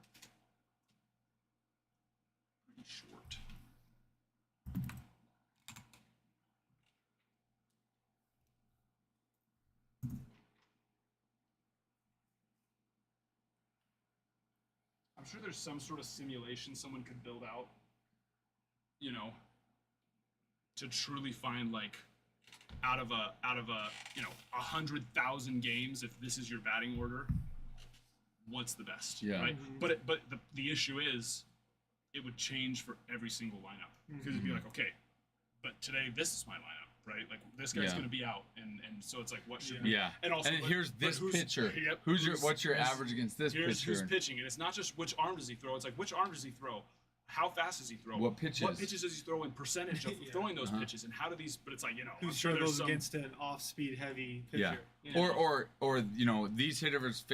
Pretty short. sure there's some sort of simulation someone could build out, you know, to truly find like out of a 100,000 games, if this is your batting order, what's the best? Yeah. Right. But the issue is, it would change for every single lineup because it'd be like, okay, but today this is my lineup. Right, like this guy's going to be out, and so it's like, what should we? Yeah, and also, here's this pitcher. Yep, What's your average against this pitcher? Who's pitching, and it's not just which arm does he throw. It's like which arm does he throw? How fast does he throw? What pitches? What pitches does he throw in percentage of throwing those pitches, and how do these? But it's like, who I'm sure struggles there's against an off-speed heavy pitcher. Yeah, You know? or these hitters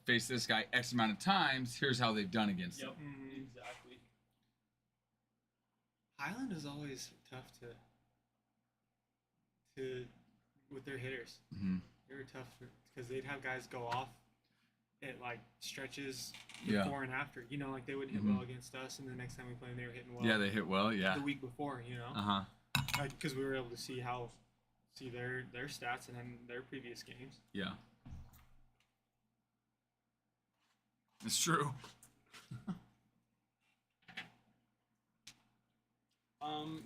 face this guy X amount of times. Here's how they've done against him. Exactly. Highland is always tough to with their hitters. Mm-hmm. They were tough because they'd have guys go off at like stretches Yeah. before and after. You know, like they wouldn't hit well against us, and the next time we played them, they were hitting well. Yeah, they hit well. Yeah. The week before, you know, because we were able to see their stats and then their previous games. Yeah. It's true.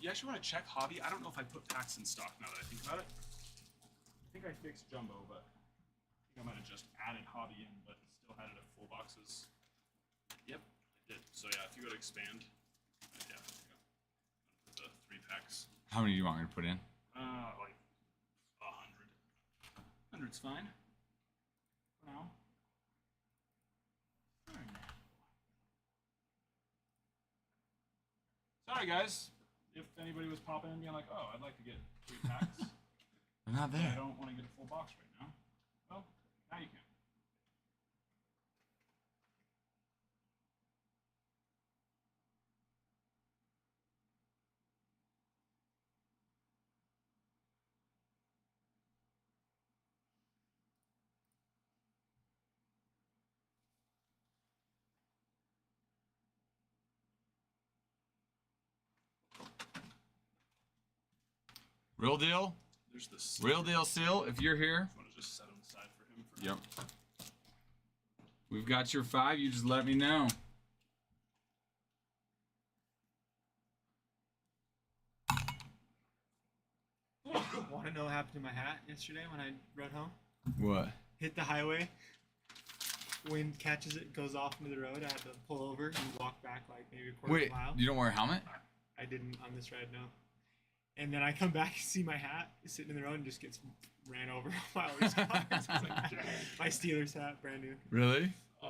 You actually want to check hobby. I don't know if I put packs in stock now that I think about it. I think I fixed jumbo, but I think I might have just added hobby in, but still had it at full boxes. Yep, I did. So yeah, if you go to expand, yeah, put the 3 packs. How many do you want me to put in? Like 100. 100's fine. For now. Sorry guys, if anybody was popping in being like, oh, I'd like to get 3 packs. They're not I there. don't want to get a full box right now. Well, now you can. Real deal. There's this. Real deal seal. If you're here, I want to just set them aside for him. For yep. We've got your 5. You just let me know. Want to know what happened to my hat yesterday when I rode home? What? Hit the highway. Wind catches it, goes off into the road. I had to pull over and walk back like maybe a quarter Wait, of a mile. you don't wear a helmet? I didn't on this ride, no. And then I come back and see my hat sitting in the road and just gets ran over by all these cars. It's like, my Steelers hat, brand new. Really? Yeah,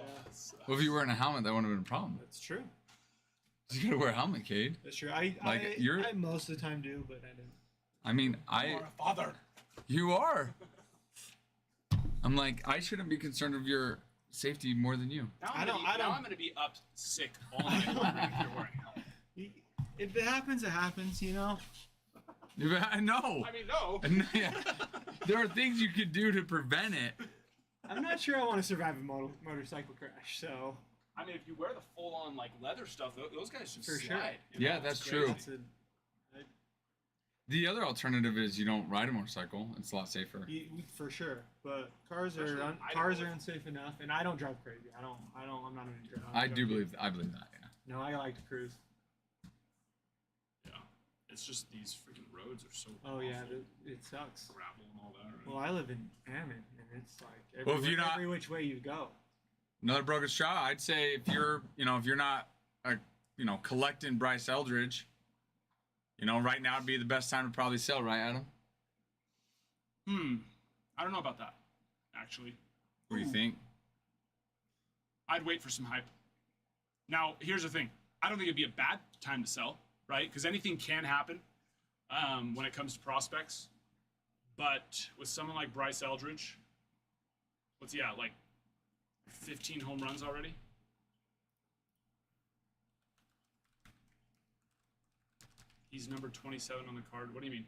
Well, if you were wearing a helmet, that wouldn't have been a problem. that's true. You gotta wear a helmet, Cade. That's true. I most of the time do, but I didn't. I mean, You are a father. You are. I'm like, I shouldn't be concerned of your safety more than you. Now I don't- Now I'm gonna be up sick all night wondering if you're wearing a helmet. If it happens, it happens, you know? I know. I mean, no. Yeah. There are things you could do to prevent it. I'm not sure I want to survive a motorcycle crash, so. I mean, if you wear the full-on like leather stuff, those guys should For slide. sure. you Yeah, know? that's It's true. crazy. The other alternative is you don't ride a motorcycle. It's a lot safer. For sure, but cars Especially are in cars Idaho. are unsafe enough, and I don't drive crazy. I'm not an driver. I believe that. Yeah. No, I like to cruise. Yeah. It's just these freaking roads are so. Oh yeah, awful. it sucks. Gravel and all that. Right? Well, I live in Hammond, and it's like Well, if you're not- every which way you go. Another broken straw. I'd say if you're not, collecting Bryce Eldridge, right now would be the best time to probably sell, right, Adam? I don't know about that. Actually, What do you think? I'd wait for some hype. Now, here's the thing. I don't think it'd be a bad time to sell, right? Because anything can happen when it comes to prospects. But with someone like Bryce Eldridge, like 15 home runs already? He's number 27 on the card. What do you mean?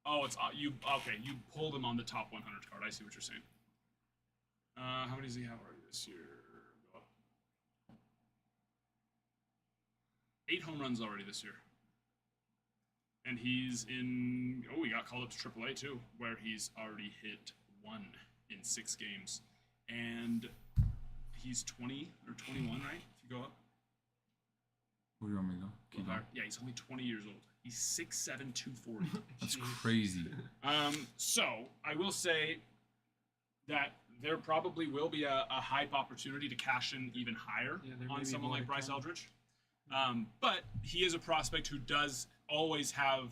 Oh, it's you. Okay, you pulled him on the top 100 card. I see what you're saying. How many does he have already this year? Go up. 8 home runs already this year. And he's in. Oh, he got called up to AAA too, where he's already hit 1 in 6 games, and he's 20 or 21, right? If you go up. Where do you want me to go? Keep going. Yeah, he's only 20 years old. He's 6'7", 240. That's crazy. So I will say that there probably will be a hype opportunity to cash in even higher Yeah, there may on be someone more like to Bryce come. Eldridge. But he is a prospect who does always have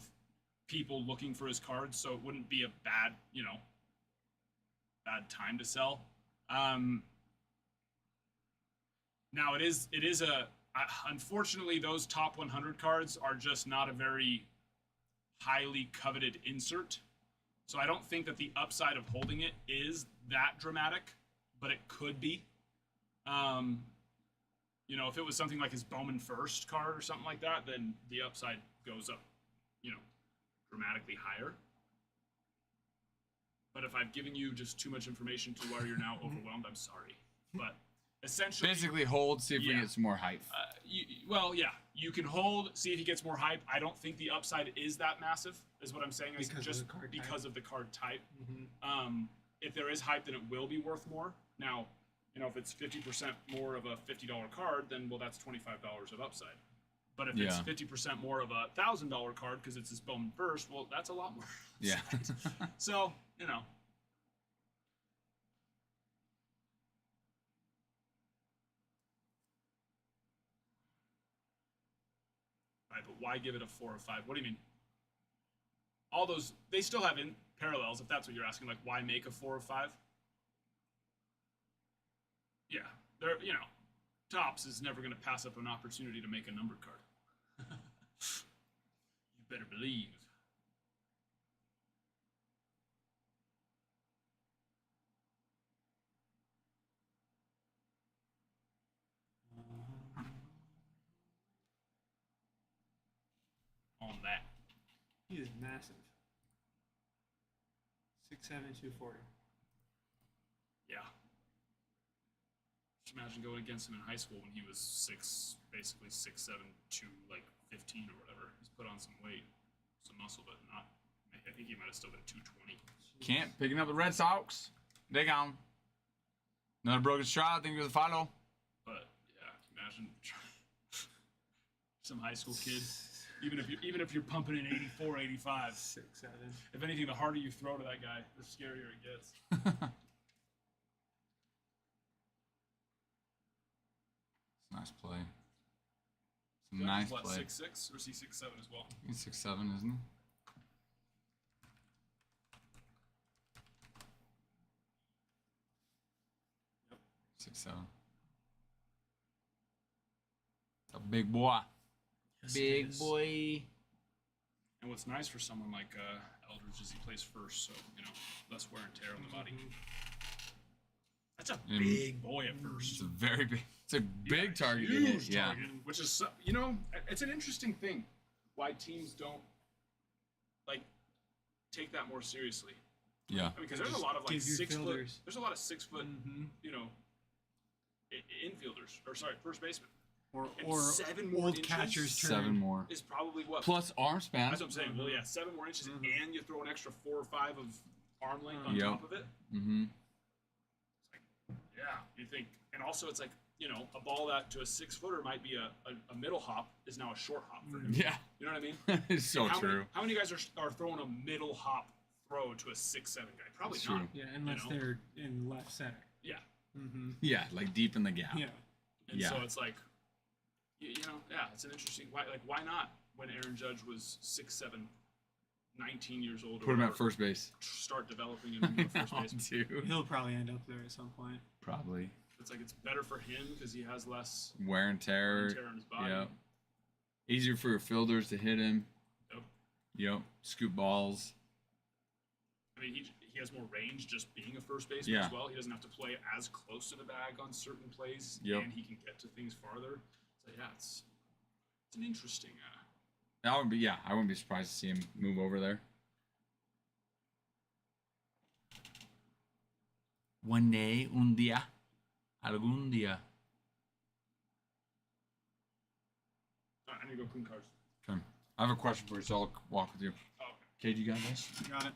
people looking for his cards, so it wouldn't be a bad, bad time to sell. Now it is unfortunately those top 100 cards are just not a very highly coveted insert. So I don't think that the upside of holding it is that dramatic, but it could be. If it was something like his Bowman first card or something like that, then the upside goes up, dramatically higher. But if I've given you just too much information to where you're now overwhelmed, I'm sorry. But essentially, Basically, hold, see if we Yeah. get some more hype. you can hold, see if he gets more hype. I don't think the upside is that massive, is what I'm saying. Is Because of just the card type. because of the card type. Mm-hmm. If there is hype, then it will be worth more. Now, if it's 50% more of a $50 card, then that's $25 of upside. But if it's Yeah. 50% more of a $1,000 card because it's his Bowman first, that's a lot more. Yeah. So, Right, but why give it a 4 or 5? What do you mean? All those, they still have in parallels, if that's what you're asking. Like, why make a 4 or 5? Yeah, they're, Topps is never going to pass up an opportunity to make a numbered card. You better believe. On that. He is massive. 6'7", 240. Yeah. Just imagine going against him in high school when he was basically 6'7", 15 or whatever. He's put on some weight, some muscle, but not. I think he might have still been 220. Can't. Picking up the Red Sox. They gone. Another broken stride. I think it was a follow. But yeah, imagine some high school kid. Even if you're pumping in 84, 85. 6'7". If anything, the harder you throw to that guy, the scarier it gets. Nice play. Some He's nice what, play. 6'6" or is he 6'7" as well? He's 6'7", isn't he? Yep. 6'7". A big boy. Yes, it Big is. boy. And what's nice for someone like Eldridge is he plays first, so less wear and tear on the body. That's a big boy at first. It's a very big. It's a big target. Huge Yeah. target, which is it's an interesting thing why teams don't take that more seriously. Yeah. Because there's a lot of give your 6 foot. fielders. There's a lot of 6 foot, Mm-hmm. infielders or first basemen. And Or 7 more old inches catchers turn. 7 more. is probably what. Plus arm span. That's what I'm saying. Well, yeah, 7 more inches, Mhm. and you throw an extra 4 or 5 of arm length on Yep. top of it. Mm-hmm. Yeah, you think, and also it's like a ball that to a 6-footer might be a middle hop is now a short hop for him. Yeah. You know what I mean? It's so how true. Many, how many guys are throwing a middle hop throw to a 6'7" guy? Probably That's not. true. Yeah, unless they're in left center. Yeah. Mm-hmm. Yeah, like deep in the gap. Yeah. And Yeah. so it's like, it's an interesting. Why not? When Aaron Judge was 6'7", 19 years old. or Put him at whatever, first base. Start developing him into a first Oh, baseman. dude. He'll probably end up there at some point. Probably. It's like it's better for him because he has less Wear and wear tear. and tear on his body. Yep. Easier for your fielders to hit him. Yep. Yep. Scoop balls. I mean, he has more range just being a first baseman Yeah. as well. He doesn't have to play as close to the bag on certain plays, Yep. and he can get to things farther. So yeah, it's an interesting. I wouldn't be surprised to see him move over there. One day, un día, algún día. I need to go clean cars. Okay. I have a question for you, so I'll walk with you. Oh, okay. Okay, you got this? Got it.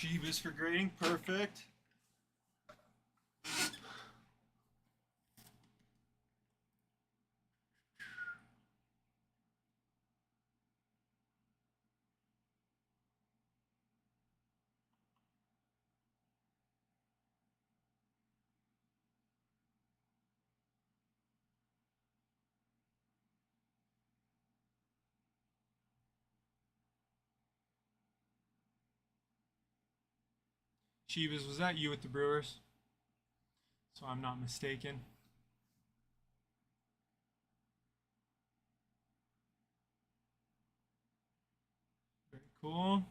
Shebas for grading. Perfect. Shebas, was that you with the Brewers? So I'm not mistaken. Very cool.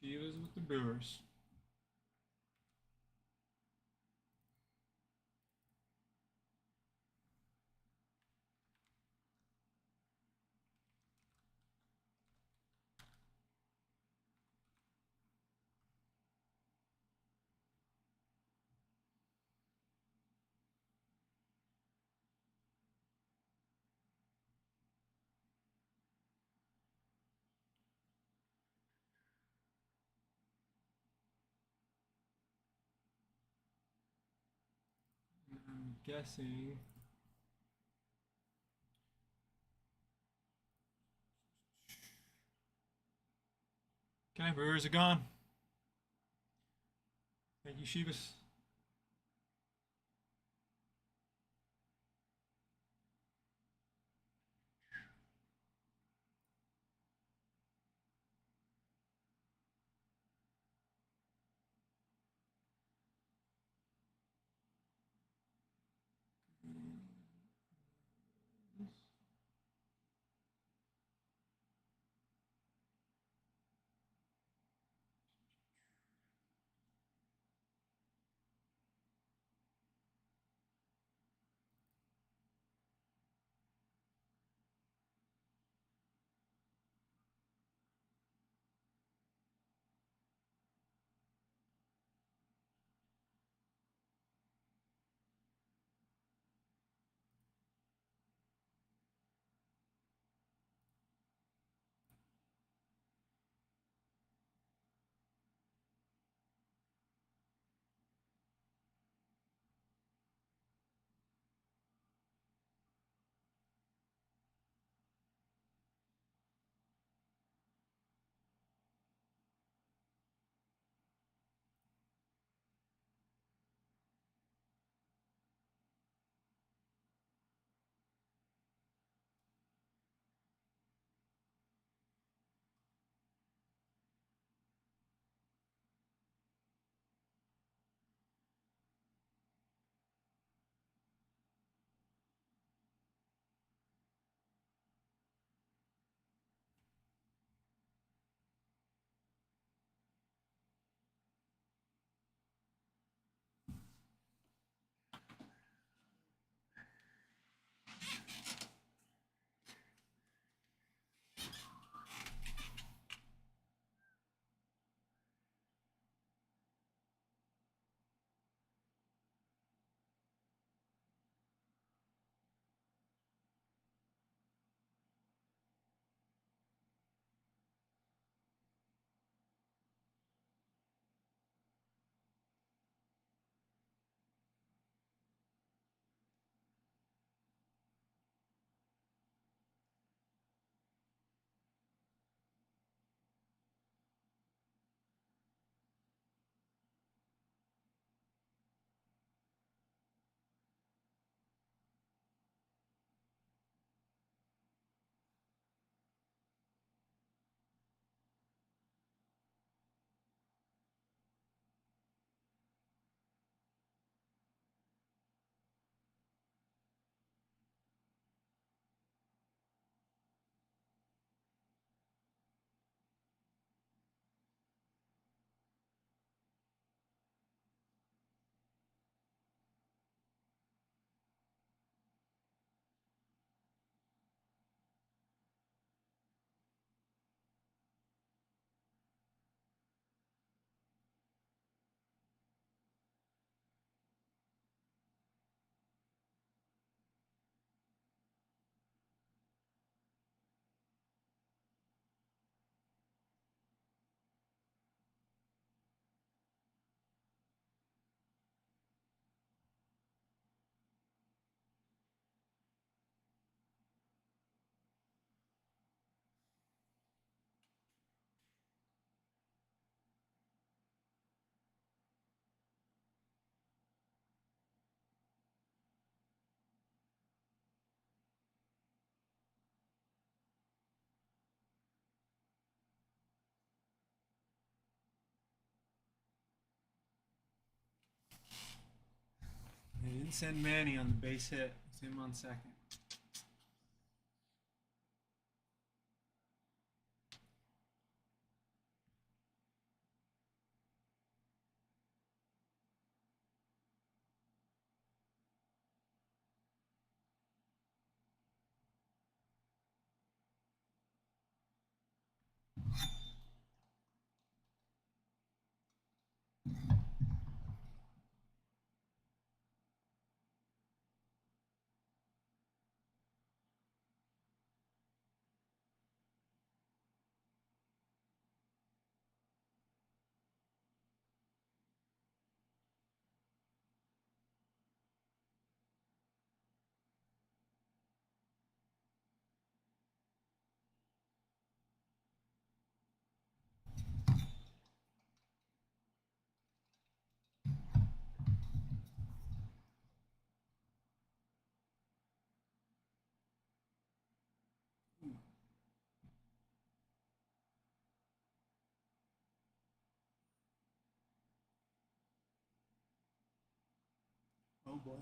Shebas with the Brewers. I'm guessing. Okay, Brewers are gone. Thank you, Shebas. Didn't send Manny on the base hit. It's him on second. Oh boy.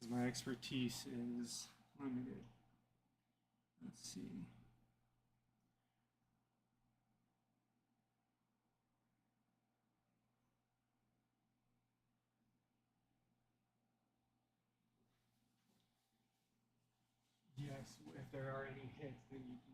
'Cause my expertise is limited. Let's see. Yes, if there are any hits, then you can.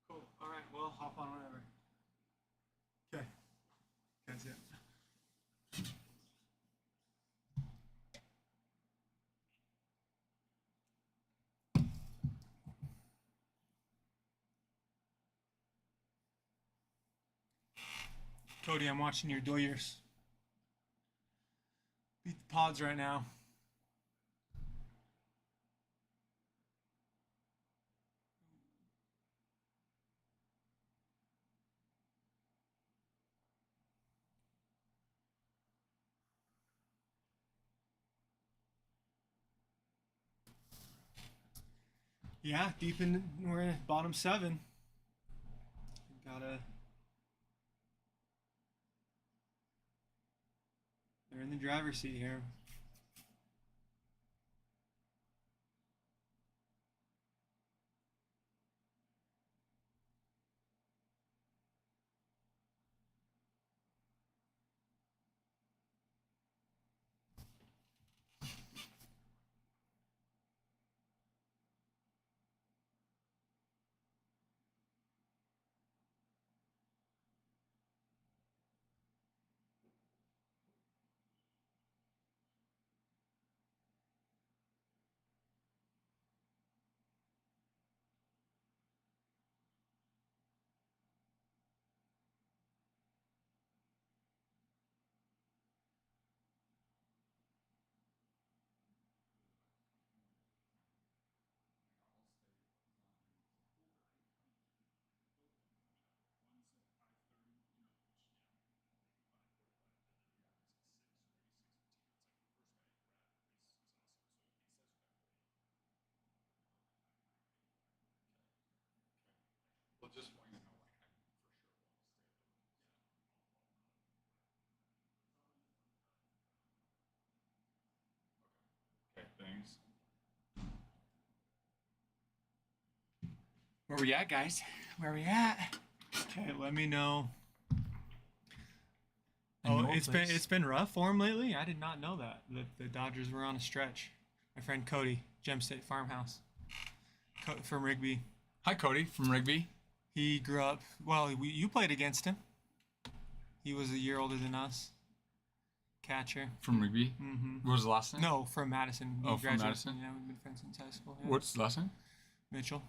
Cool. All right. Well, hop on whenever. Okay. That's it. Cody, I'm watching your Doyers. Beat the pods right now. Yeah, deep in we're in bottom 7. Gotta. They're in the driver's seat here. Well, just want you to know, like, I for sure will stay. Okay, thanks. Where we at, guys? Where we at? Okay, let me know. In Oh, your it's place. been rough for him lately. I did not know that the Dodgers were on a stretch. My friend Cody, Gem State Farmhouse, from Rigby. Hi, Cody from Rigby. He grew up. Well, you played against him. He was a year older than us. Catcher. From Rigby. Mm-hmm. What was the last name? No, from Madison. He Oh, from graduated Madison? Yeah, we've been friends since high school. Yeah. What's the last name? Mitchell?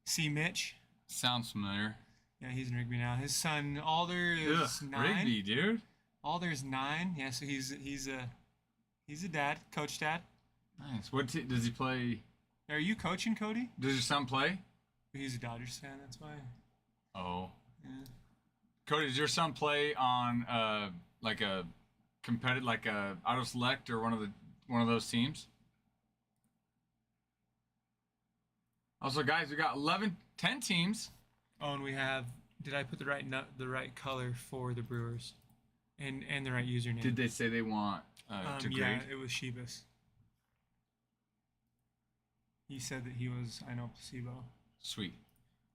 C. Mitch. Sounds familiar. Yeah, he's in Rigby now. His son Alder is 9. Rigby, dude. Alder's 9. Yeah, so he's a dad, coach dad. Nice. What does he play? Are you coaching Cody? Does your son play? He's a Dodgers fan. That's why. Oh. Yeah. Cody, does your son play on like a competitive, like a auto select or one of those teams? Also, guys, we got 10 teams. Oh, and we have. Did I put the right color for the Brewers, and the right username? Did they say they want to grade? Yeah, it was Shebus. He said that he was. I know placebo. Sweet.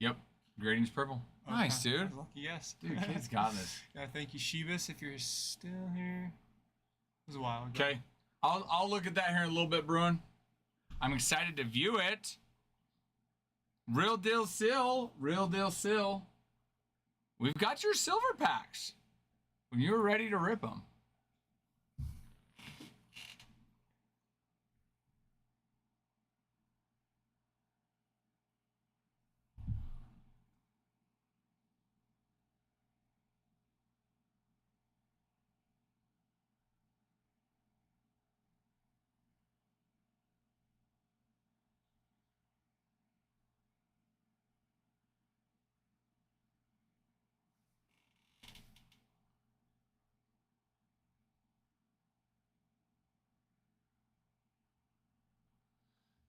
Yep. Grading's purple. Okay. Nice, dude. Lucky yes. Dude, kid's got this. Yeah, thank you, Shebus. If you're still here, it was a while ago. Okay. I'll look at that here in a little bit, Bruin. I'm excited to view it. Real deal Sil. Real deal Sil. We've got your silver packs. When you're ready to rip them.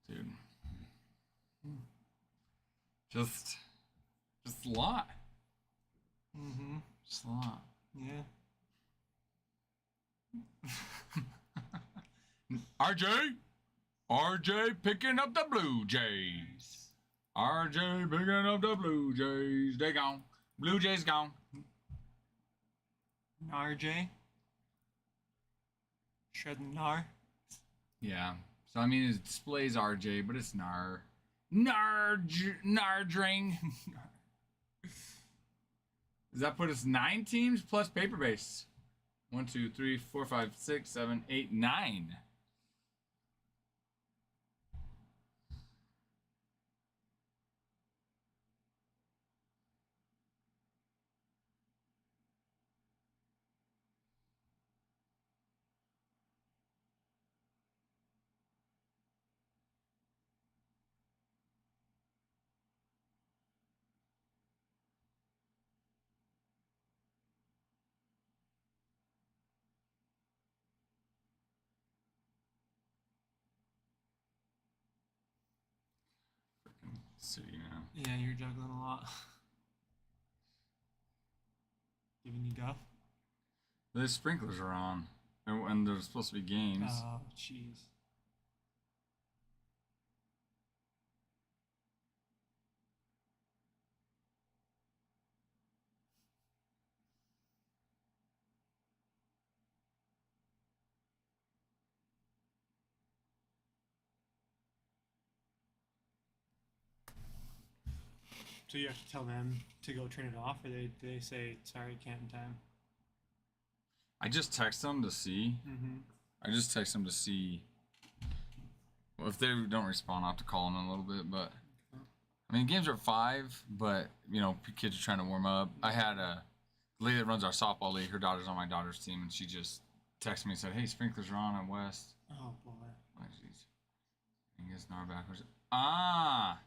Dude. Just a lot. Mm-hmm. Just a lot. Yeah. RJ picking up the Blue Jays. RJ picking up the Blue Jays. They gone. Blue Jays gone. RJ. Shredding Nar. Yeah. So I mean, it displays RJ, but it's Nar. Nardring. Does that put us 9 teams plus paper base? 1, 2, 3, 4, 5, 6, 7, 8, 9. City now. Yeah, you're juggling a lot. Giving you guff. The sprinklers are on, and there's supposed to be games. Oh, jeez. So you have to tell them to go turn it off, or they say, sorry, can't in time. I just text them to see. Mm-hmm. I just text them to see. Well, if they don't respond, I'll have to call them in a little bit. But I mean, games are at 5, but you know, kids are trying to warm up. I had a lady that runs our softball league. Her daughter's on my daughter's team, and she just texted me and said, "Hey, sprinklers are on at West." Oh boy. Oh, jeez. I guess now backwards. Ah.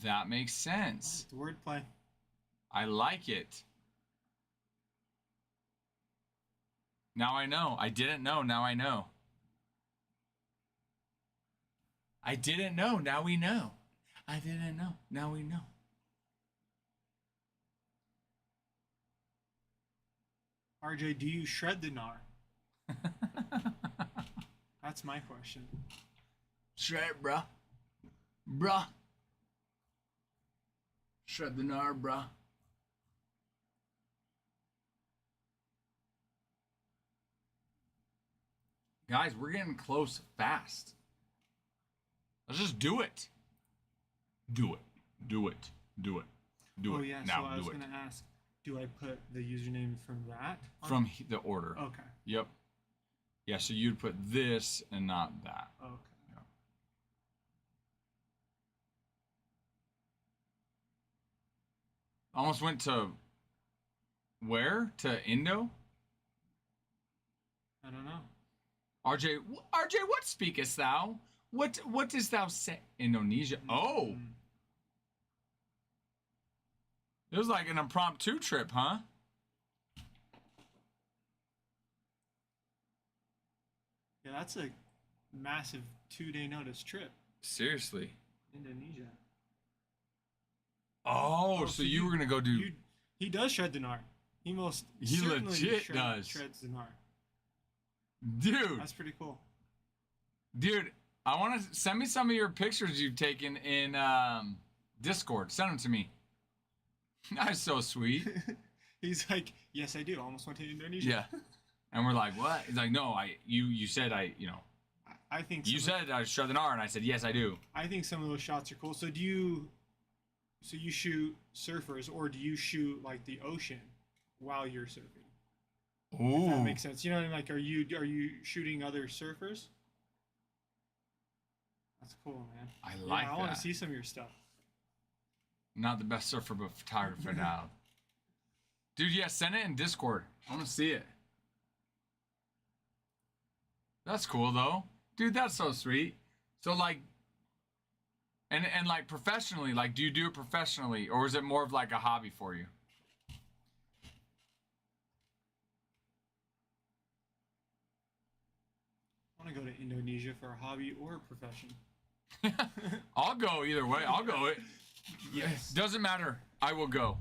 That makes sense. The wordplay. I like it. Now I know. I didn't know. Now I know. I didn't know. Now we know. I didn't know. Now we know. RJ, do you shred the gnar? That's my question. Shred, bruh. Bruh. Shred the gnar, bruh. Guys, we're getting close fast. Let's just do it. Do it. Do it. Do it. Do Oh it. yeah, Now so I was do it. gonna ask, do I put the username from that? on- From the order. Okay. Yep. Yeah, so you'd put this and not that. Okay. Almost went to where? To Indo? I don't know. RJ, what speakest thou? What dost thou say? Indonesia. Oh, Mm. it was like an impromptu trip, huh? Yeah, that's a massive 2-day notice trip. Seriously. Indonesia. Oh, so you were gonna go do? He does shred the gnar. He most He certainly legit does. shreds the gnar. Dude, That's pretty cool. dude, I want to send me some of your pictures you've taken in Discord. Send them to me. That's so sweet. He's like, yes, I do. Almost went to Indonesia. Yeah. And we're like, what? He's like, no, you said I think You some of- said I shred an R, and I said yes, I do. I think some of those shots are cool. So do you? So you shoot surfers, or do you shoot like the ocean while you're surfing? If that Ooh, makes sense. You know what I mean? Like, are you shooting other surfers? That's cool, man. I Yeah, like I want that. to see some of your stuff. Not the best surfer, but photographer now. Dude, yeah, send it in Discord. I want to see it. That's cool though, dude. That's so sweet. So like, and like professionally, like, do you do it professionally, or is it more of like a hobby for you? I want to go to Indonesia for a hobby or a profession. I'll go either way. I'll go. It Yes. doesn't matter. I will go.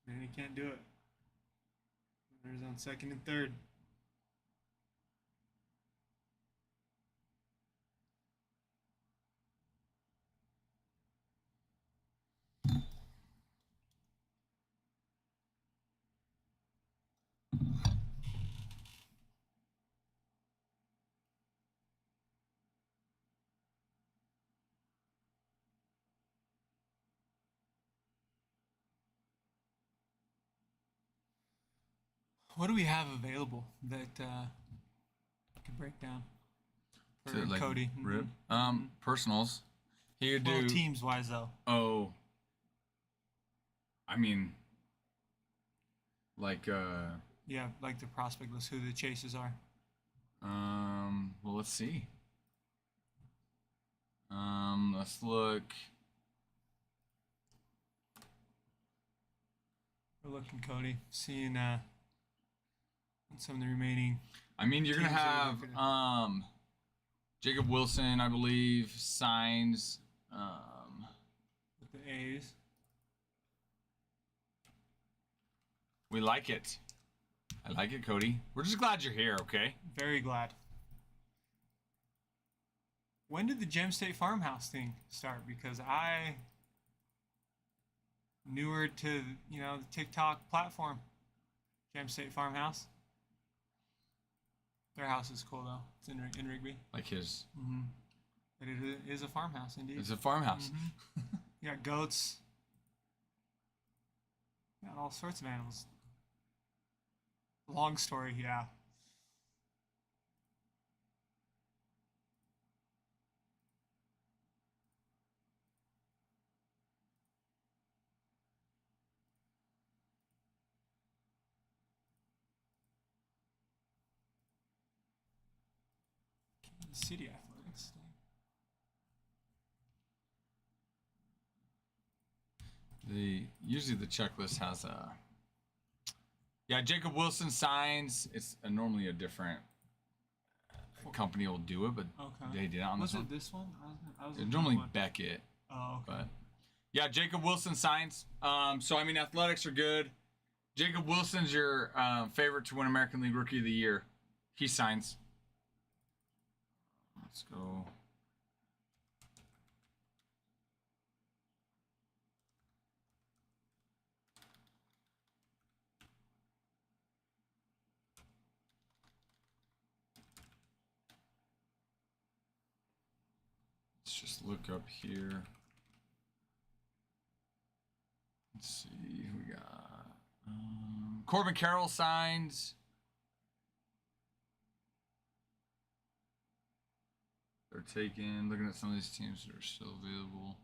Man, he can't do it. There's on second and third. What do we have available that can break down for To, like, Cody? rip. Mhm. Personals. He could Well, do. teams wise though. Oh. I mean, like, Yeah, like the prospect list, who the chases are. well, let's see. Let's look. We're looking, Cody, seeing some of the remaining. I mean, you're gonna Teams that have are looking Jacob Wilson, I believe, signs. With the A's. We like it. I like it, Cody. We're just glad you're here, okay? Very glad. When did the Gem State Farmhouse thing start? Because I newer to the TikTok platform. Gem State Farmhouse. Their house is cool though. It's in Rigby. Like his. Mm-hmm. But it is a farmhouse indeed. It's a farmhouse. Mhm. You got goats. You got all sorts of animals. Long story, yeah. Kansas City Athletics. Usually the checklist has a. Yeah, Jacob Wilson signs. It's normally a different company will do it, but Okay. they did it on Was this one. it this one? I was It's looking normally at one. Beckett, Oh, okay. but yeah, Jacob Wilson signs. So I mean, athletics are good. Jacob Wilson's your favorite to win American League Rookie of the Year. He signs. Let's go. Let's just look up here. Let's see who we got. Corbin Carroll signs. They're taking. Looking at some of these teams that are still available.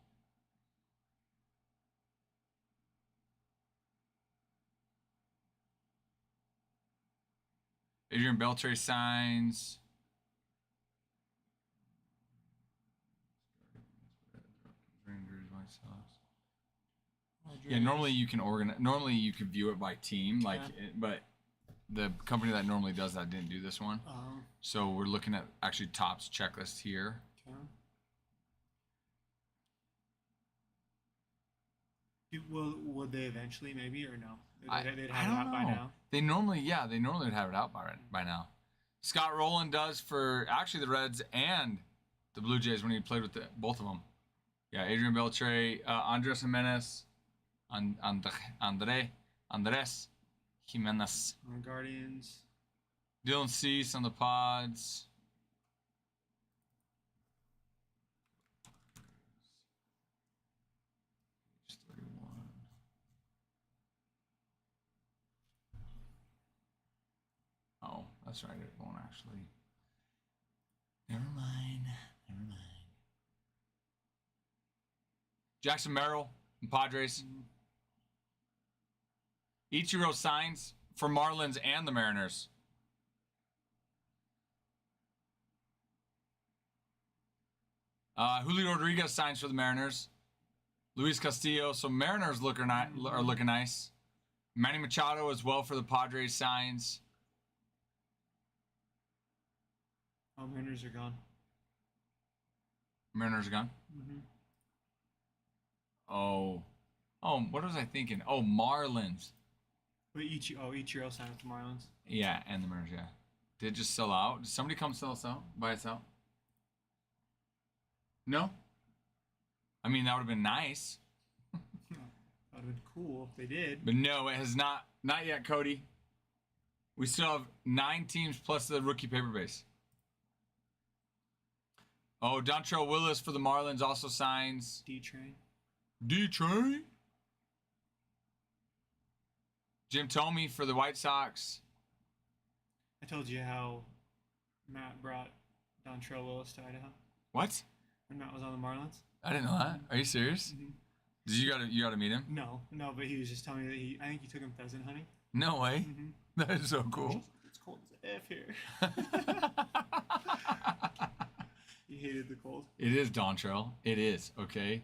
Adrian Beltre signs. Rangers, White Sox. Yeah, normally you can organize. Normally you can view it by team, like, Yeah. but the company that normally does that didn't do this one. So we're looking at actually Topps checklist here. Okay. Would they eventually maybe or no? They'd I have don't it out by know. now. They normally would have it out by now. Scott Rowland does for actually the Reds and the Blue Jays when he played with both of them. Yeah, Adrian Beltre, Andres Jimenez, Andres Jimenez. On the Guardians. Dylan Cease on the Pods. Page 31. Oh, that's right. It won't actually. Never mind. Never mind. Jackson Merrill and Padres. Ichiro signs for Marlins and the Mariners. Julio Rodriguez signs for the Mariners. Luis Castillo. So Mariners are looking nice. Manny Machado as well for the Padres signs. Oh, Mariners are gone. Mariners are gone. Mm-hmm. Oh, what was I thinking? Oh, Marlins. Wait, Ichiro signed with the Marlins. Yeah, and the Mariners, yeah. Did it just sell out? Did somebody come sell us out? Buy us out? No? I mean, that would have been nice. That would have been cool if they did. But no, it has not. Not yet, Cody. We still have 9 teams plus the rookie paper base. Oh, Dontrell Willis for the Marlins also signs. D-Train. D-Train. Jim Thome for the White Sox. I told you how Matt brought Dontrell Willis to Idaho What? when Matt was on the Marlins. I didn't know that. Are you serious? Mm-hmm. Did you gotta meet him? No, but he was just telling me that I think he took him pheasant hunting. No way. Mm-hmm. That is so cool. It's cold as F here. He hated the cold. It is Dontrell. It is, okay?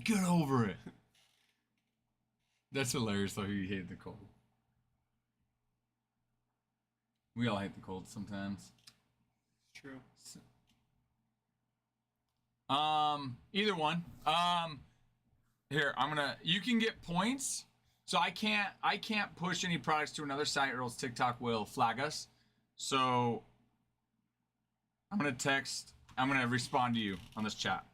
Get over it. That's hilarious though, he hated the cold. We all hate the cold sometimes. True. Either one. Here, you can get points. So I can't push any products to another site or else TikTok will flag us. So I'm gonna respond to you on this chat.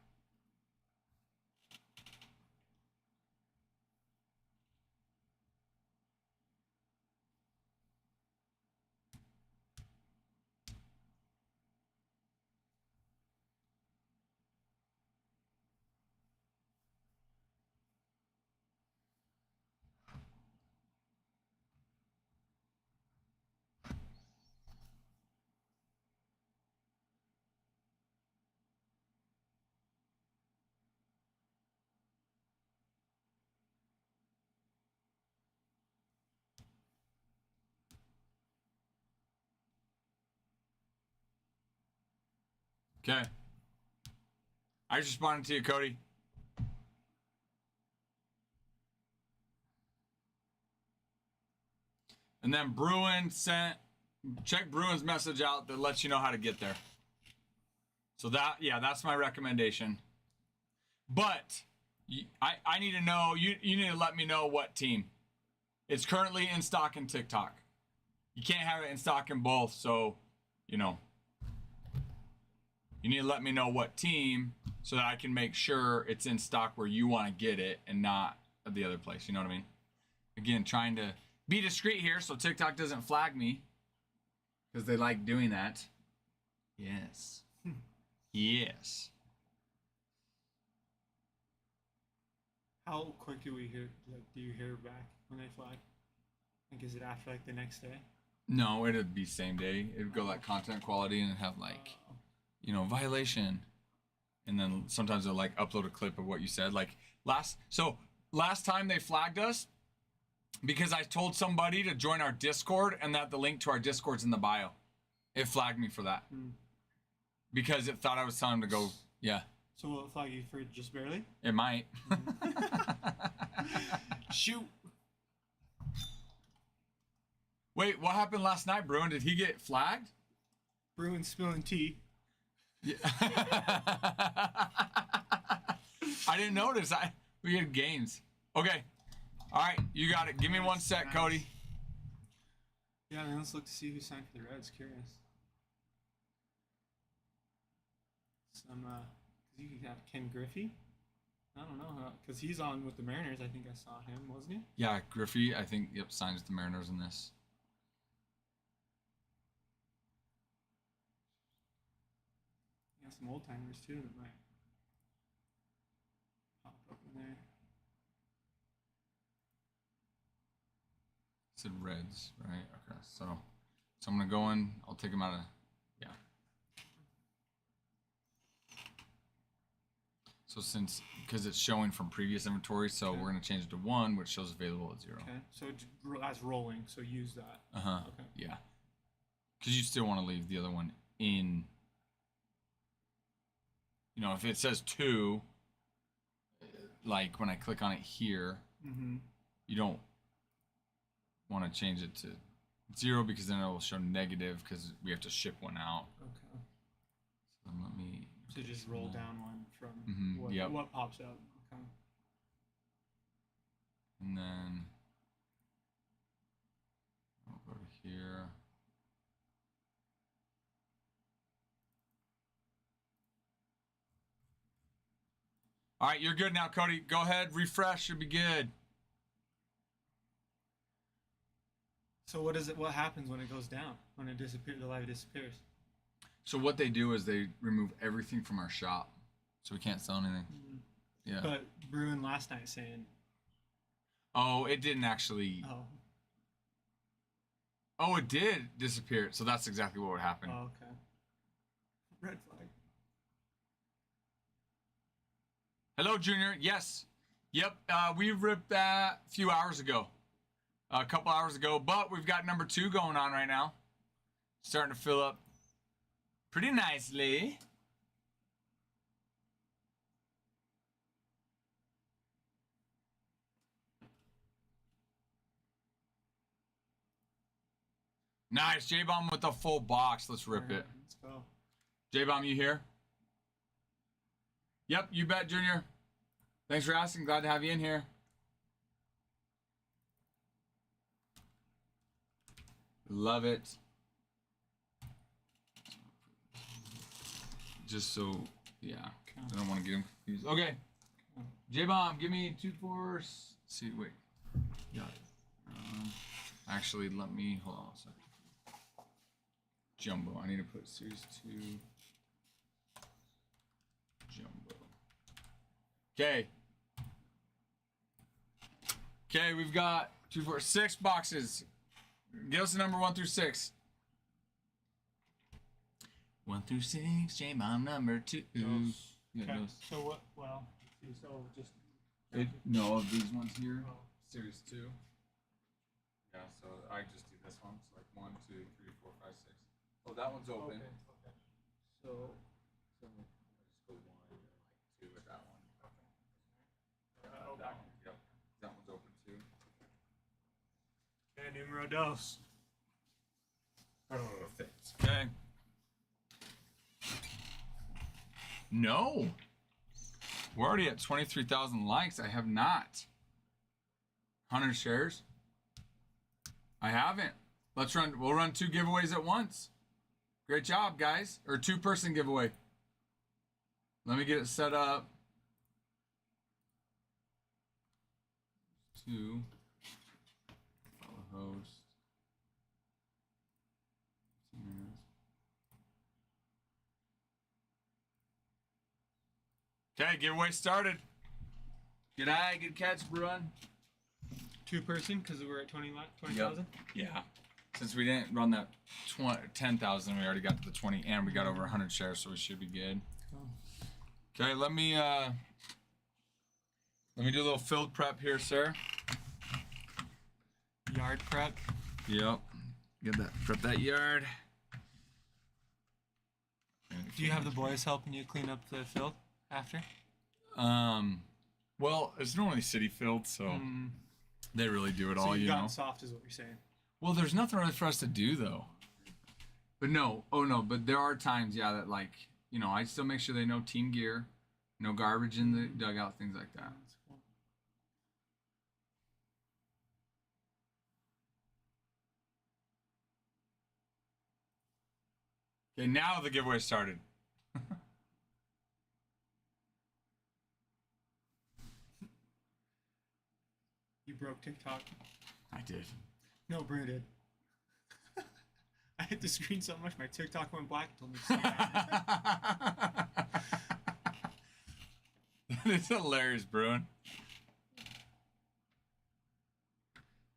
Okay. I just responded to you, Cody. And then check Bruin's message out that lets you know how to get there. So that's my recommendation. But I need to know, you need to let me know what team. It's currently in stock in TikTok. You can't have it in stock in both, so, you need to let me know what team so that I can make sure it's in stock where you want to get it and not at the other place. You know what I mean? Again, trying to be discreet here so TikTok doesn't flag me because they like doing that. Yes. Yes. How quick do you hear back when they flag? Like, is it after the next day? No, it'd be same day. It'd go like content quality and have violation. And then sometimes they'll upload a clip of what you said. Last time they flagged us because I told somebody to join our Discord and that the link to our Discord's in the bio. It flagged me for that. Because it thought I was telling them to go, yeah. So will it flag you for just barely? It might. Shoot. Wait, what happened last night, Bruin? Did he get flagged? Bruin spilling tea. Yeah. I didn't notice. We had games. Okay. All right, you got it. Give me one sec, Nice. Cody. Yeah, man, let's look to see who signed for the Reds. Curious. You can have Ken Griffey. I don't know, because he's on with the Mariners. I think I saw him, wasn't he? Yeah, Griffey, I think, yep, signs the Mariners in this. He has some old timers too that might pop up in there. It said Reds, right? Okay, so I'm gonna go in. I'll take him out of, yeah. So because it's showing from previous inventory, so Okay. we're gonna change it to 1, which shows available at 0. Okay, so that's rolling. So use that. Okay. Yeah. Because you still want to leave the other one in. You know, if it says 2, like when I click on it here, Mm-hmm. you don't want to change it to 0 because then it will show negative because we have to ship one out. Okay. So let me. So just roll down one from yep. what pops up. Okay. And then I'll go to here. All right, you're good now, Cody. Go ahead, refresh. Should be good. So what is it? What happens when it goes down? When it disappears, the live disappears. So what they do is they remove everything from our shop, so we can't sell anything. Yeah. But Bruin last night saying, Oh, it didn't actually. "Oh, Oh, it did disappear. So that's exactly what would happen. oh, okay, red flag." Hello, Junior. Yes. Yep. We ripped that a few hours ago. A couple hours ago. But we've got number 2 going on right now. Starting to fill up pretty nicely. Nice. J-Bomb with the full box. Let's rip it. Let's go. J-Bomb, you here? Yep, you bet, Junior. Thanks for asking. Glad to have you in here. Love it. Just so, yeah. I don't want to get him confused. Okay. J-Bomb, give me 2 4. See, wait. Got it. Actually, let me, hold on a second. Jumbo. I need to put series 2. Jumbo. Okay. Okay, we've got 2 4 6 boxes. Give us the number 1 through 6. 1 through 6, J-Bomb number 2. Yeah, Okay. those. So what? Well, so just No, of these ones here. Oh. Series 2. Yeah, so I just do this one. So like 1, 2, 3, 4, 5, 6. Oh, that one's open. Okay. So I just go 1 and like 2 with that one. okay. That one. Yep. That one's open too. And numero dos. Thanks. Okay. No. We're already at 23,000 likes. I have not. 100 shares. I haven't. Let's run. We'll run 2 giveaways at once. Great job, guys. Or 2-person giveaway. Let me get it set up. 2. Follow host. Okay, giveaway started. Good eye, good catch, Bruin. 2-person because we're at 20,000. Yeah. Since we didn't run that 10,000, we already got to the 20, and we got over 100 shares, so we should be good. Okay, let me do a little field prep here, sir. Yard prep. Yep. Get that. Prep that yard. Do you have the boys helping you clean up the field after? Well, it's normally city field, so they really do it So all, you've you gotten know. soft, is what you're saying. Well, there's nothing really for us to do though. But no, but there are times, yeah, that like, you know, I still make sure they know team gear, no garbage in the dugout, things like that. That's cool. Okay, now the giveaway started. broke TikTok. I did. No, Bruno did. I hit the screen so much my TikTok went black. Told me to stay back. It's hilarious, Bruin.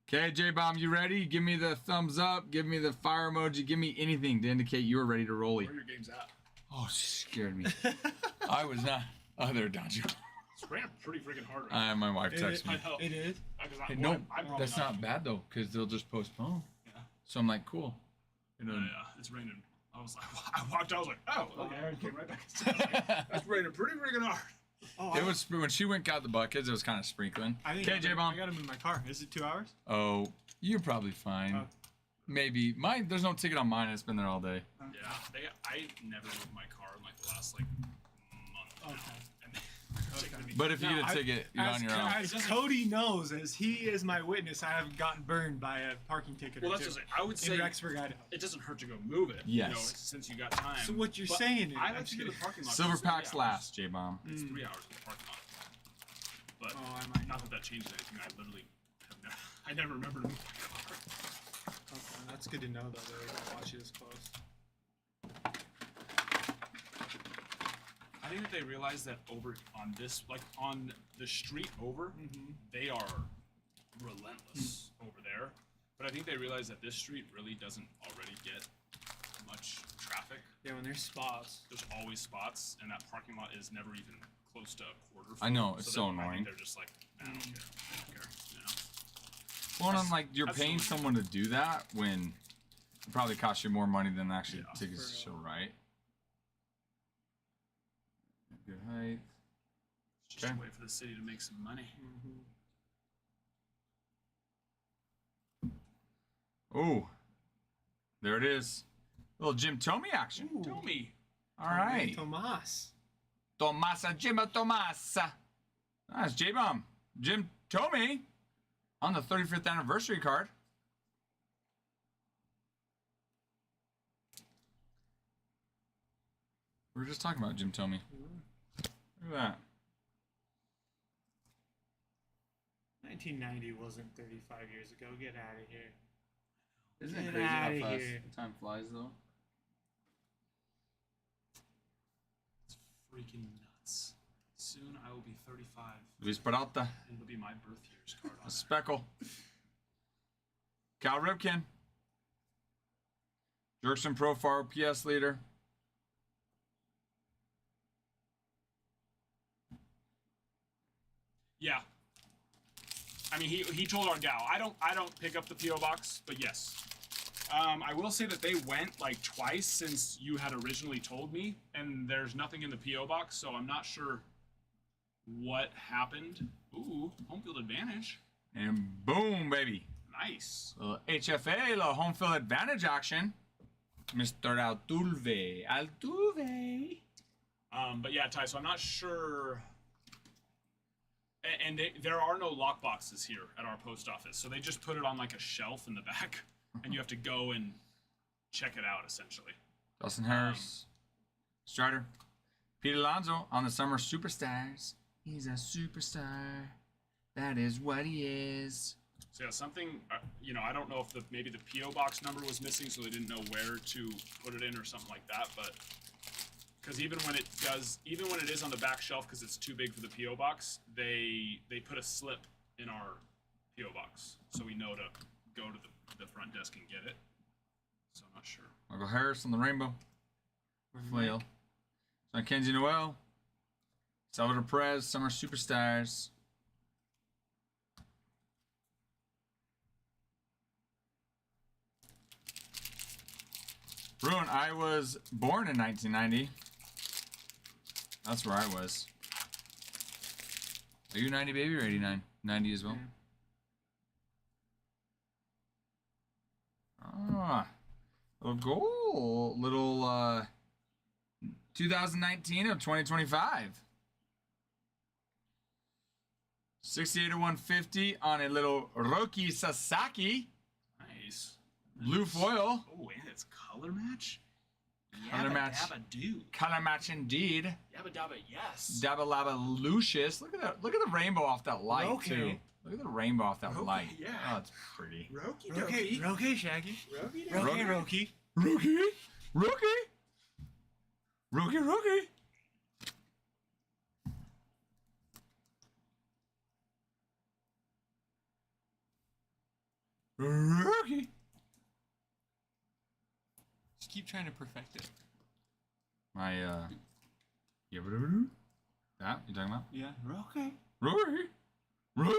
Okay, J-Bomb, you ready? Give me the thumbs up. Give me the fire emoji. Give me anything to indicate you are ready to rolly. Where your game's at? Oh, she scared me. I was not. Oh, there, Donju. It's ran pretty freaking hard right now. My wife texted me. I know. It is. Hey, no, that's not bad though, because they'll just postpone. Yeah. So I'm like, cool. You know, It's raining. I was like, I walked out. I was like, oh, okay. I came right back. It's raining pretty freaking hard. Oh, it was when she went got the buckets. It was kind of sprinkling. Okay, J-Bomb. I gotta move my car. Is it 2 hours? Oh, you're probably fine. Maybe mine. There's no ticket on mine. It's been there all day. Yeah, I never moved my car in like the last like month. Okay. And okay. But if you get a ticket, you're on your own. As Cody knows, as he is my witness, I have gotten burned by a parking ticket. Well, or that's two just it. I would say in Rexburg, Idaho. it doesn't hurt to go move it. Yes. You know, since you got time. So what you're But saying is, I like to do the parking lot. Silver for 3 packs hours. last, J-Bomb. It's 3 hours in the parking lot. But I might. not that that changes anything. I literally have never. I never remember to move my car. Okay, that's good to know though. That we're gonna watch it this close. I think that they realize that over on this, like on the street over, they are relentless over there. But I think they realize that this street really doesn't already get much traffic. Yeah, when there's spots. There's always spots, and that parking lot is never even close to a quarter. I know, it's so I think annoying. they're just like, I don't care. I don't care. You know? Well, and I'm like, you're that's paying the only someone to do that when it probably costs you more money than actually Yeah, tickets to show, right? Good height. Just Okay. a way for the city to make some money. Oh, there it is. Little Jim Tomey action. Tell me. All right. Tomas. Tomasa, Jim Tomasa. That's J-Bomb. Jim Tomey on the 35th anniversary card. We were just talking about Jim Tomey. Look at that. 1990 wasn't 35 years ago. Get out of here. Isn't Get it crazy outta how fast here. time flies, though? It's freaking nuts. Soon I will be 35, Luis Peralta. and it'll be my birth year's card on A there. speckle. Cal Ripken. Jerkson Profar, PS leader. Yeah. I mean, he told our gal. I don't pick up the PO box, but yes. I will say that they went like twice since you had originally told me, and there's nothing in the PO box, so I'm not sure what happened. Ooh, home field advantage. And boom, baby. Nice. HFA, little home field advantage action. Mr. Altuve. Altuve. But yeah, Ty. So I'm not sure. And there are no lock boxes here at our post office, so they just put it on like a shelf in the back, and you have to go and check it out essentially. Dustin Harris. Strider. Pete Alonso on the Summer Superstars. He's a superstar. That is what he is. So yeah, something, I don't know if maybe the PO box number was missing, so they didn't know where to put it in or something like that. But because even when it is on the back shelf, because it's too big for the PO box, they put a slip in our PO box, so we know to go to the front desk and get it. So I'm not sure. Michael Harris on the rainbow. Flail. Kenzie Noel. Salvador Perez, Summer Superstars. Bruin, I was born in 1990. That's where I was. Are you 90 baby or 89? 90 as well? Ah. Little goal. Little 2019 of 2025. 68 to 150 on a little Roki Sasaki. Nice. Blue foil. Oh, and it's color match. Color match. Dabba do. Color match indeed. Yabba dabba yes. Dabba Labba Lucius. Look at that. Look at the rainbow off that light Okay. too. Look at the rainbow off that Okay, light. yeah. Oh, it's pretty. Roki Roki, doki. Roki, Shaggy. Roki Roki, doki. Roki. Rookie. Rookie. Just keep trying to perfect it. My that you talking about? Yeah, Roki. Rookie. Yeah,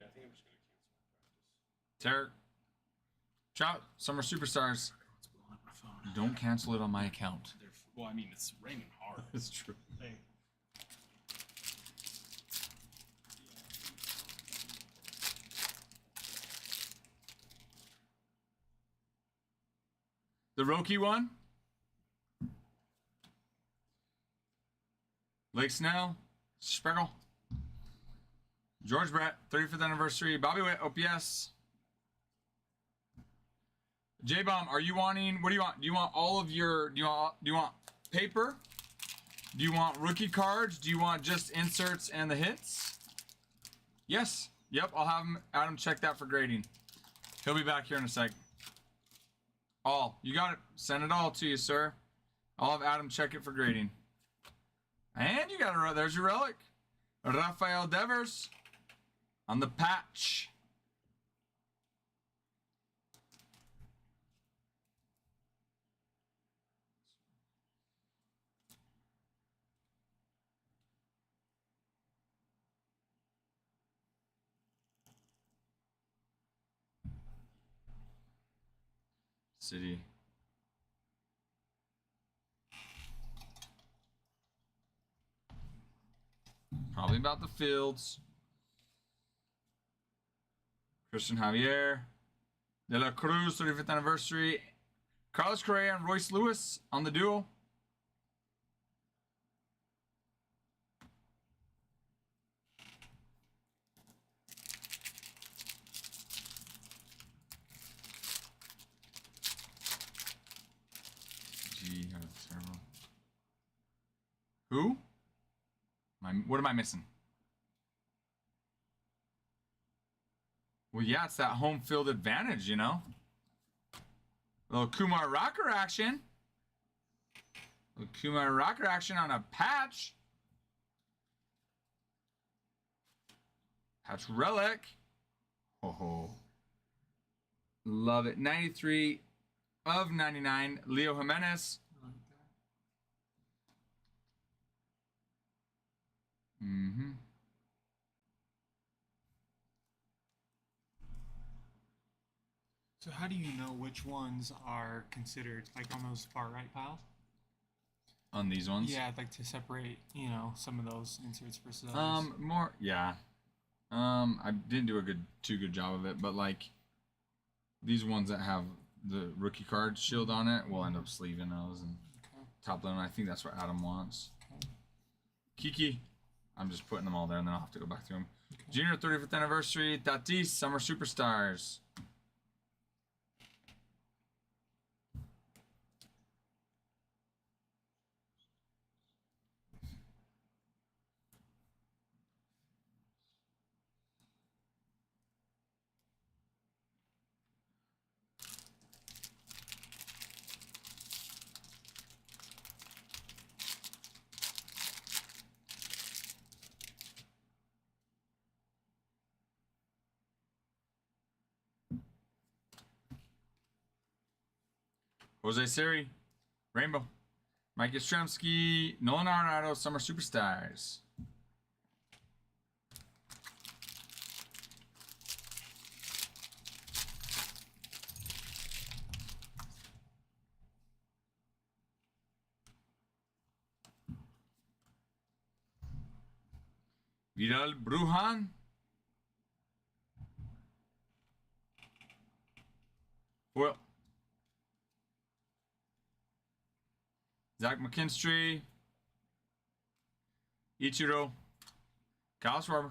I think I'm just gonna cancel Tarek. Shout Summer Superstars. It's blowing up my phone. Don't cancel it on my account. Well, I mean, it's raining hard. It's true. Hey. The Roki one. Lake Snell. Speckle. George Brett, 35th anniversary. Bobby Witt, OPS. J-Bomb, are you wanting, what do you want? Do you want all of your, do you want paper? Do you want rookie cards? Do you want just inserts and the hits? Yes. Yep, I'll have Adam check that for grading. He'll be back here in a sec. All. You got it. Send it all to you, sir. I'll have Adam check it for grading. And you got it. There's your relic. Rafael Devers on the patch. City. Probably about the Fields. Christian Javier. De La Cruz, 35th anniversary. Carlos Correa and Royce Lewis on the duo. Gee, that's terrible. Who? What am I missing? Well, yeah, it's that home field advantage, you know? A little Kumar Rocker action. A little Kumar Rocker action on a patch. Patch relic. Oh, love it. 93 of 99. Leo Jimenez. Mm-hmm. So how do you know which ones are considered like on those far right piles? On these ones? Yeah, I'd like to separate, some of those inserts versus others. More, yeah. I didn't do too good job of it, but like these ones that have the rookie card shield on it, we'll end up sleeving those and Okay. top loading. I think that's what Adam wants. Okay. Kiki, I'm just putting them all there, and then I'll have to go back through them. Okay. Junior 35th anniversary. Tatis, Summer Superstars. Jose Siri, Rainbow. Mike Yastrzemski, Nolan Arenado, Summer Superstars. Vidal Brujan. Well. Zach McKinstry, Ichiro, Kyle Schwarber.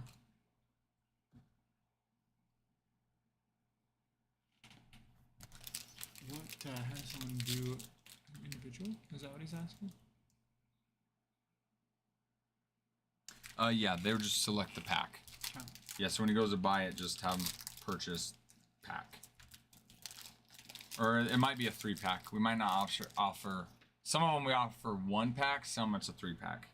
You want to have someone do individual? Is that what he's asking? Yeah, they would just select the pack. Okay. Yeah, so when he goes to buy it, just have him purchase pack. Or it might be a 3-pack. We might not offer. Some of them we offer 1-pack. Some it's a 3-pack.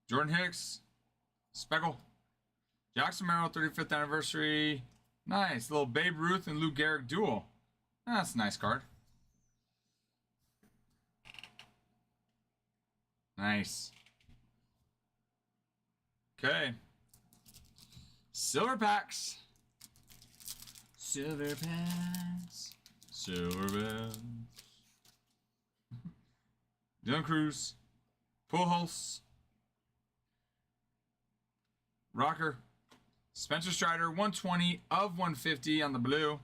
Jordan Hicks, Speckle, Jackson Merrill 35th anniversary. Nice little Babe Ruth and Lou Gehrig duel. That's a nice card. Nice. Okay. Silver packs. Silver packs. Silver bells. Dylan Cruz. Pujols. Rocker. Spencer Strider. 120 of 150 on the blue.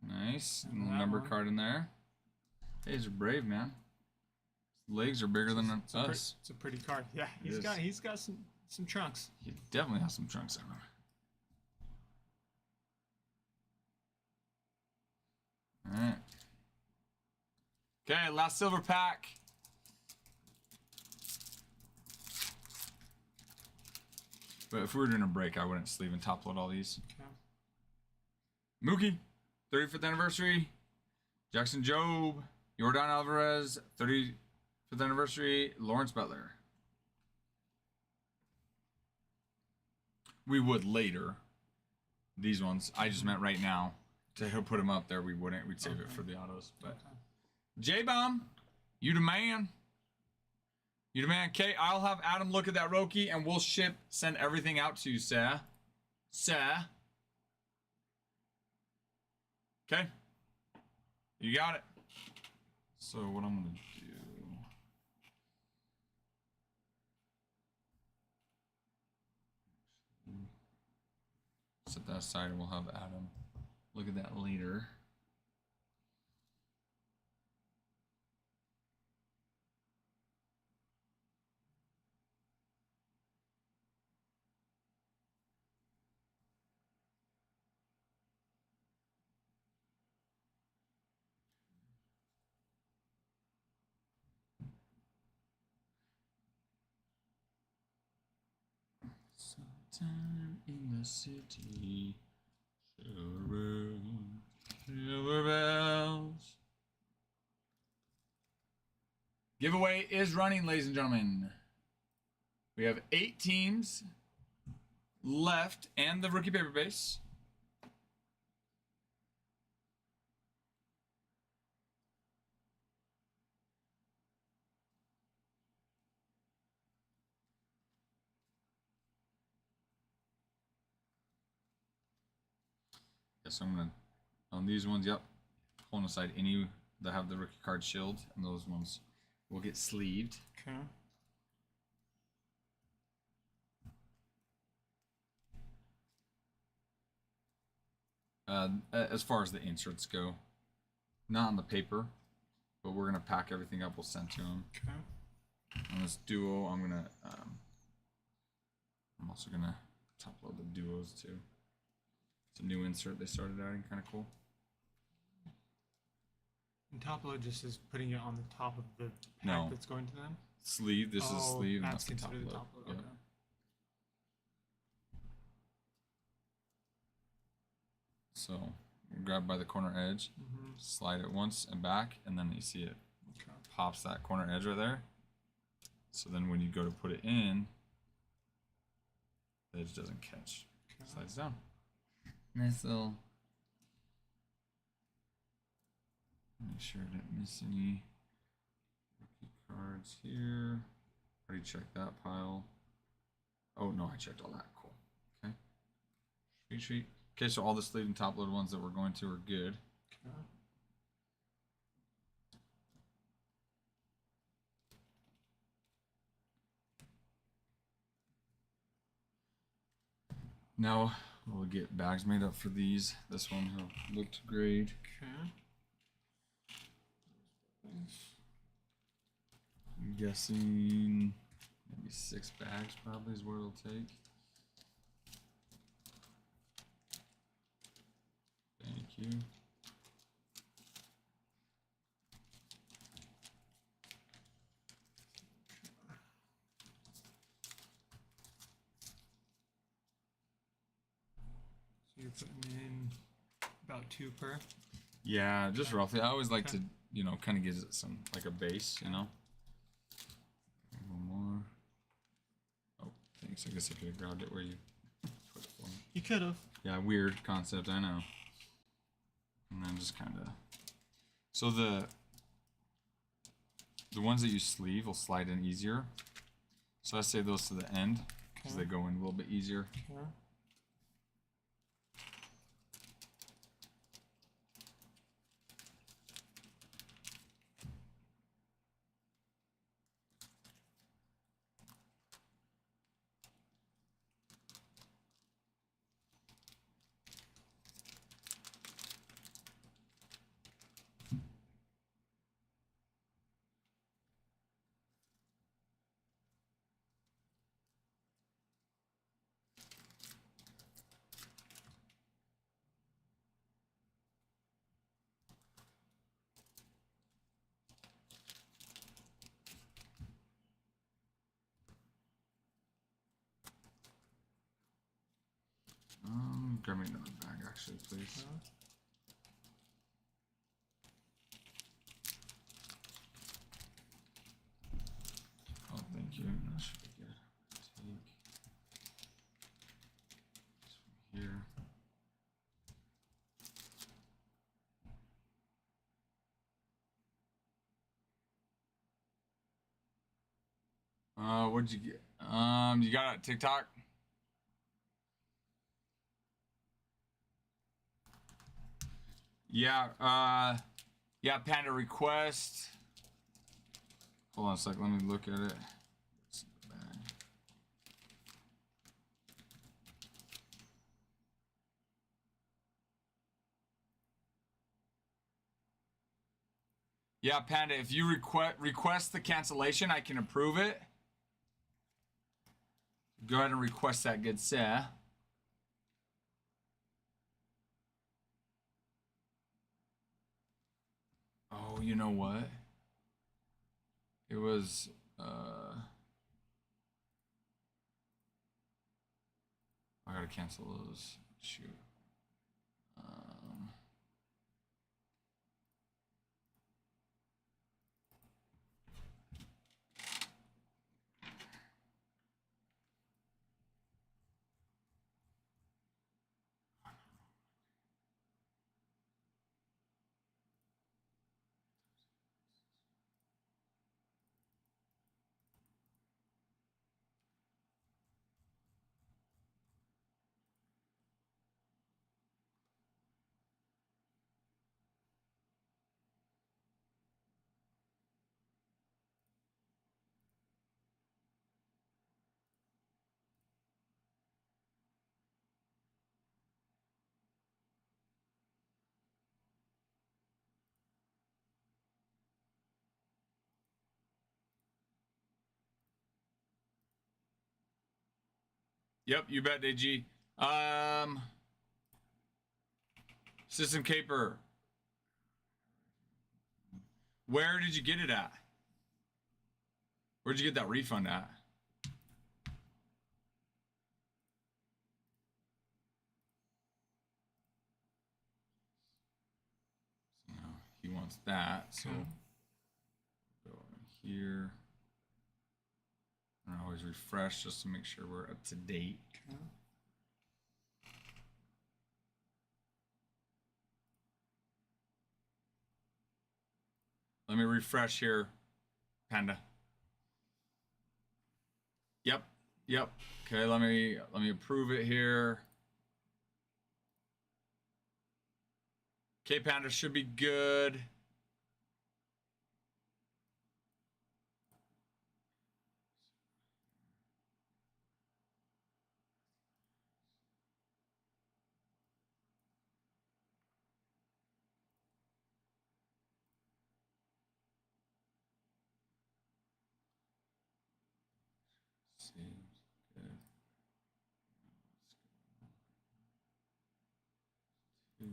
Nice. And Little that number one. card in there. Hey, he's brave, man. Legs are bigger than us. It's a pretty card. Yeah, It he's got some trunks. He definitely has some trunks on him. Alright. Okay, last silver pack. But if we were doing a break, I wouldn't sleeve and top load all these. Okay. Mookie, 35th anniversary. Jackson Jobe. Yordan Alvarez, 35th anniversary. Lawrence Butler. We would later. These ones. I just meant right now. To put them up there, we wouldn't. We'd save it for the autos. But J-Bomb, you the man. You the man. Okay, I'll have Adam look at that Roki and we'll send everything out to you, sir. Sir. Okay. You got it. So what I'm going to do. Set that aside and we'll have Adam look at that later. Sometime in the city, silver bells. Giveaway is running, ladies and gentlemen. We have 8 teams left and the rookie paper base. Yes, I'm gonna on these ones. Yep, pulling aside any that have the rookie card shield, and those ones will get sleeved. Okay. As far as the inserts go, not on the paper, but we're gonna pack everything up. We'll send to them. Okay. On this duo, I'm gonna. I'm also gonna top load the duos too. It's a new insert they started adding, kind of cool. And top load just is putting it on the top of the pack No. that's going to them. Sleeve. This is Oh, sleeve, and that's that's the top considered load. the top load. Yep. Okay. So grab by the corner edge, Mm-hmm. slide it once and back, and then you see it Okay. pops that corner edge right there. So then when you go to put it in, the edge doesn't catch. Okay. Slides down. Nice little. Make sure I didn't miss any rookie cards here. Already checked that pile. Oh no, I checked all that. Cool. Okay. Sweet. Okay, so all the sleeve and top load ones that we're going to are good. Okay. Now we'll get bags made up for these. This one looked great. Okay. I'm guessing maybe 6 bags probably is what it'll take. Thank you. you're putting in about 2 per. Yeah, just roughly. I always like Okay. to, kind of gives it some, like a base, One more. Oh, thanks. I guess I could have grabbed it where you put it for me. You could have. Yeah, weird concept, I know. And then just kind of... So the ones that you sleeve will slide in easier. So I save those to the end because they go in a little bit easier. Okay. Grab me another bag, actually, please. Oh, thank you. That should be good. Take this from here. What'd you get? You got it on TikTok? Yeah, yeah, Panda request. Hold on a sec, let me look at it. It's in the bag. Yeah, Panda, if you request the cancellation, I can approve it. Go ahead and request that, good sir. Oh, you know what? It was, I gotta cancel those. Shoot. Yep, you bet, DG. System Caper. Where did you get it at? Where'd you get that refund at? So now he wants that, so go in here. And I always refresh just to make sure we're up to date. Okay. Let me refresh here, Panda. Yep. Okay, let me approve it here. Okay, Panda should be good. Seems good. Two.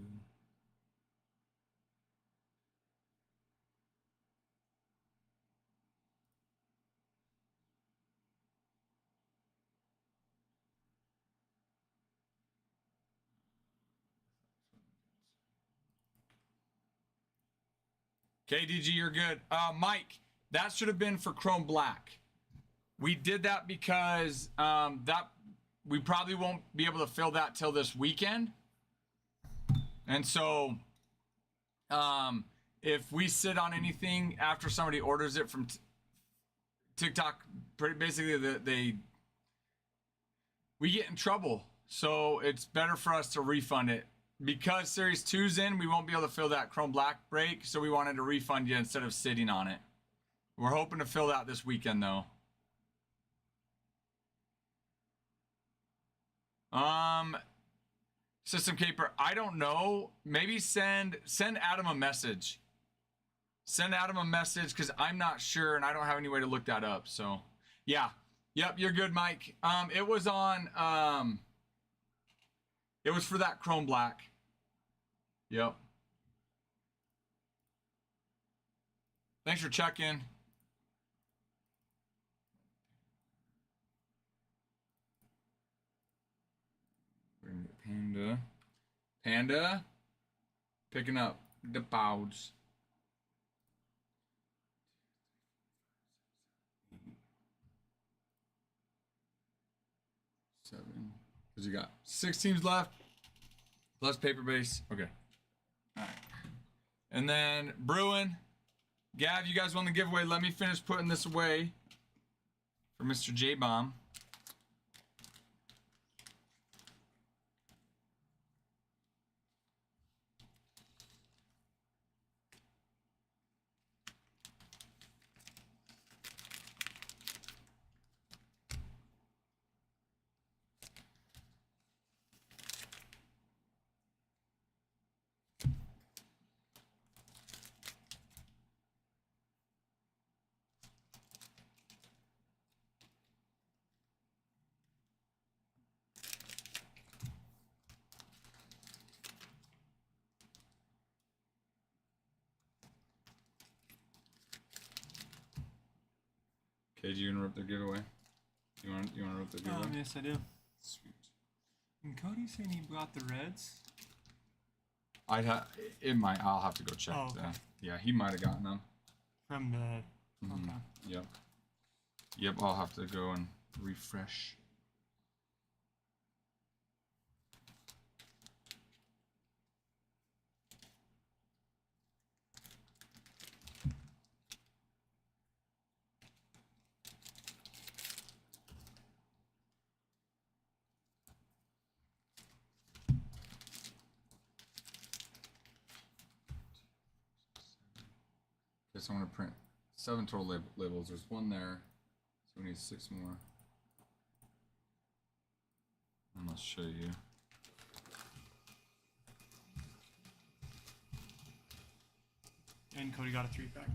KDG, you're good. Mike, that should have been for Chrome Black. We did that because that we probably won't be able to fill that till this weekend. And so if we sit on anything after somebody orders it from TikTok, basically we get in trouble. So it's better for us to refund it. Because Series 2's in, we won't be able to fill that Chrome Black break, so we wanted to refund you instead of sitting on it. We're hoping to fill that this weekend, though. System Caper, I don't know. Maybe send Adam a message. Send Adam a message, because I'm not sure, and I don't have any way to look that up, so. Yeah. Yep, you're good, Mike. It was on, it was for that Chrome Black. Yep. Thanks for checking. Panda. Panda. Picking up the pouch. 7. Because you got 6 teams left. Plus paper base. Okay. All right. And then Bruin. Gav, you guys won the giveaway. Let me finish putting this away for Mr. J-Bomb. Okay, do you interrupt the giveaway? You want to interrupt the giveaway? Yes, I do. Sweet. And Cody saying he brought the Reds. I'll have to go check Oh, okay. that. Yeah, he might have gotten them. From the... Mhm. Okay. Yep. Yep, I'll have to go and refresh. Okay, so I'm going to print 7 total labels. There's 1 there. So we need 6 more. And I'll show you. And Cody got a 3-pack.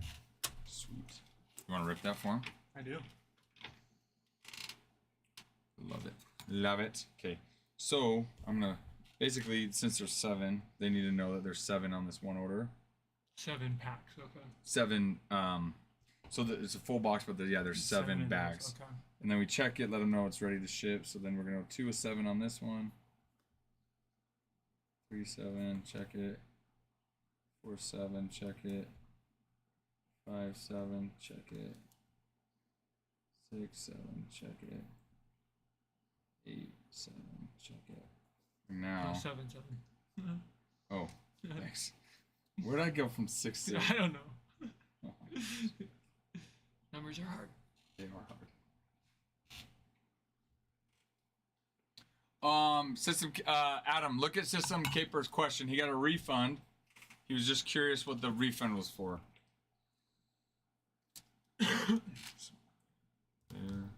Sweet. You want to rip that for him? I do. Love it. Love it. Okay. So I'm going to basically, since there's 7, they need to know that there's 7 on this one order. 7 packs, okay. 7, so it's a full box, but there's 7 in bags. those, okay. And then we check it, let them know it's ready to ship. So then we're going to go 2 of 7 on this one. 3, 7, check it. 4, 7, check it. 5, 7, check it. 6, 7, check it. 8, 7, check it. And now, 7. oh, thanks. Where'd I go from 6 to? I don't know. Oh, Numbers are hard. they are hard. System, Adam, look at System Caper's question. He got a refund. He was just curious what the refund was for. There. There.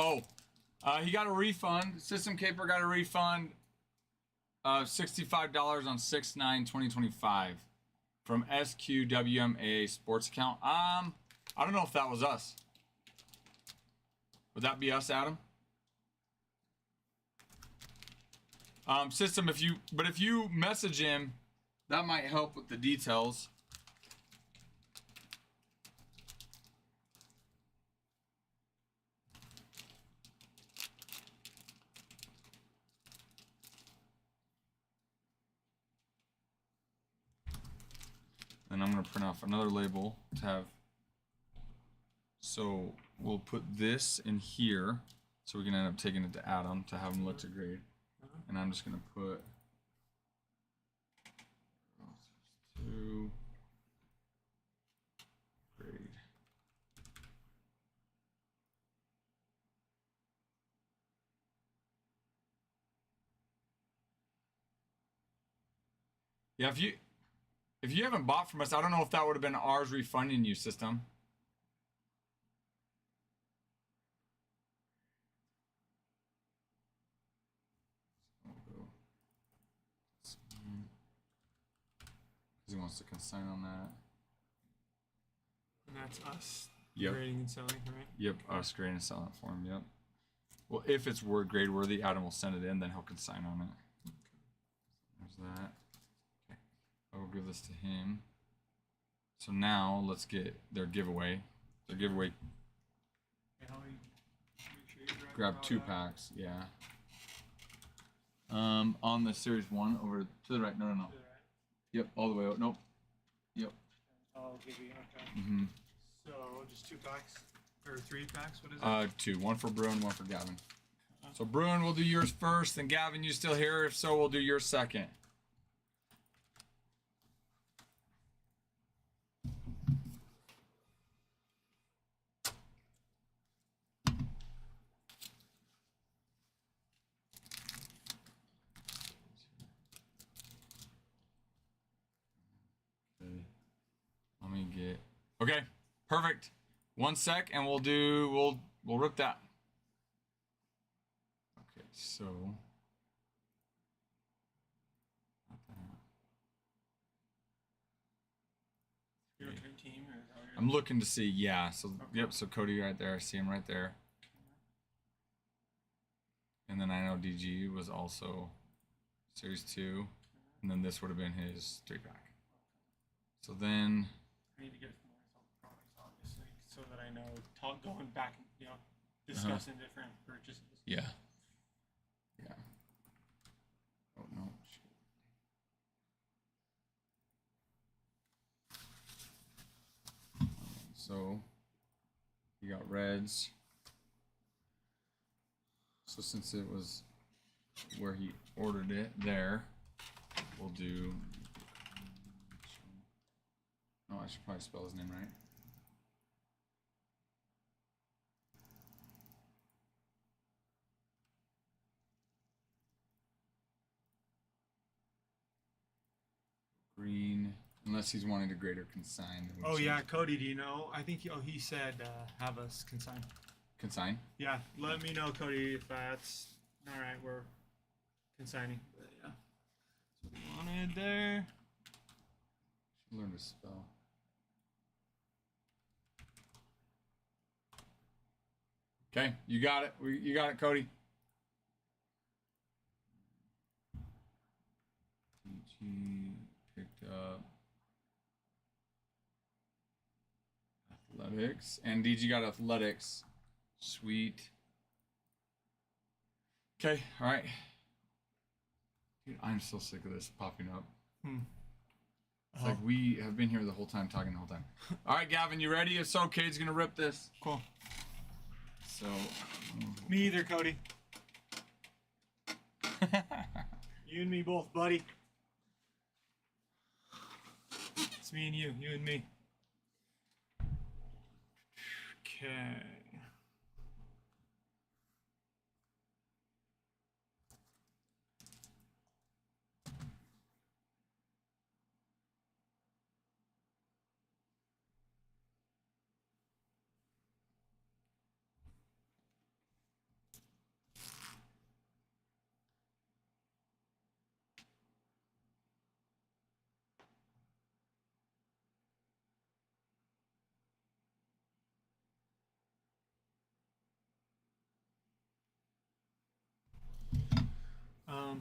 Oh, he got a refund. System Caper got a refund of $65 on 6/9/2025 from SQWMA Sports account. I don't know if that was us. Would that be us, Adam? System, if you message him, that might help with the details. And I'm gonna print off another label to have. So we'll put this in here, so we can end up taking it to Adam to have him look to grade. And I'm just gonna put 2 grade. Yeah, if you haven't bought from us, I don't know if that would have been ours refunding you, system. He wants to consign on that. And that's us Yep. grading and selling, right? Yep, us grading and selling it for him. Yep. Well, if it's word grade worthy, Adam will send it in, then he'll consign on it. There's that. Okay. I will give this to him. So now let's get their giveaway. Their giveaway. Okay, how many? Make sure you Grab all 2 that. packs. Yeah. On the series 1 over to the right. No. To the right. Yep, all the way out. Nope. Yep. I'll give you. Okay. Mm-hmm. So just 2 packs or 3 packs? What is it? 2. 1 for Bruin, 1 for Gavin. So Bruin, we'll do yours first, then Gavin, you still here? If so, we'll do yours second. Okay. Let me get. Okay, perfect. 1 sec, and we'll rip that. Okay, so. Not that. Your team or is that what you're I'm looking to see, yeah. So yep, so Cody right there, I see him right there. And then I know DG was also series 2. And then this would have been his 3-pack. So then I need to get more products, obviously, so that I know going back and discussing different purchases. yeah. Yeah. Oh no. Shit. So you got reds. So since it was where he ordered it there, we'll do. No, I should probably spell his name right. Green, unless he's wanting to grade or consign. Oh yeah, Cody, do you know? I think he said have us consign. Consign? Yeah, let me know, Cody, if that's all right. We're consigning. But yeah, that's what we wanted there. Should learn to spell. Okay, you got it. You got it, Cody. DG picked up athletics, and DG got athletics. Sweet. Okay, all right. Dude, I'm so sick of this popping up. It's like we have been here the whole time, talking the whole time. All right, Gavin, you ready? If so, Cade's gonna rip this. Cool. So. Me either, Cody. You and me both, buddy. It's me and you and me. Okay.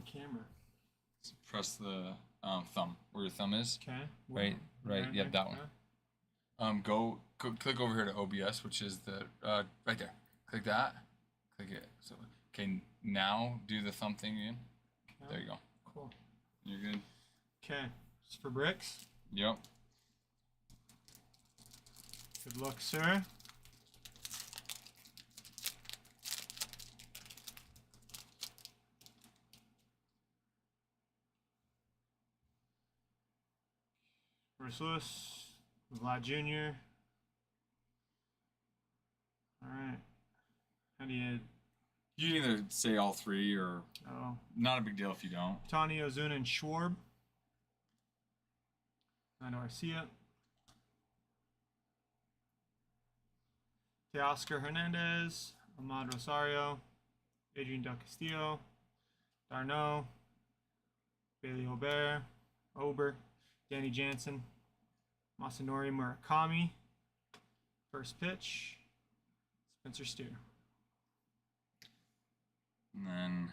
camera. Press the thumb where your thumb is. Okay. Right. Yep, that one. Click over here to OBS, which is the right there. Click that. Click it. So okay, now do the thumb thing again. Okay. There you go. Cool. You're good. Okay. It's for bricks. Yep. Good luck, sir. Bruce Lewis, Vlad Jr. All right. How do you? You can either say all three or not a big deal if you don't. Tani, Ozuna, and Schwarb. Nando Arcia. Teoscar Hernandez, Ahmad Rosario, Adrian Del Castillo, Darno, Bailey Ober, Danny Jansen, Masanori Murakami. First pitch, Spencer Steer. And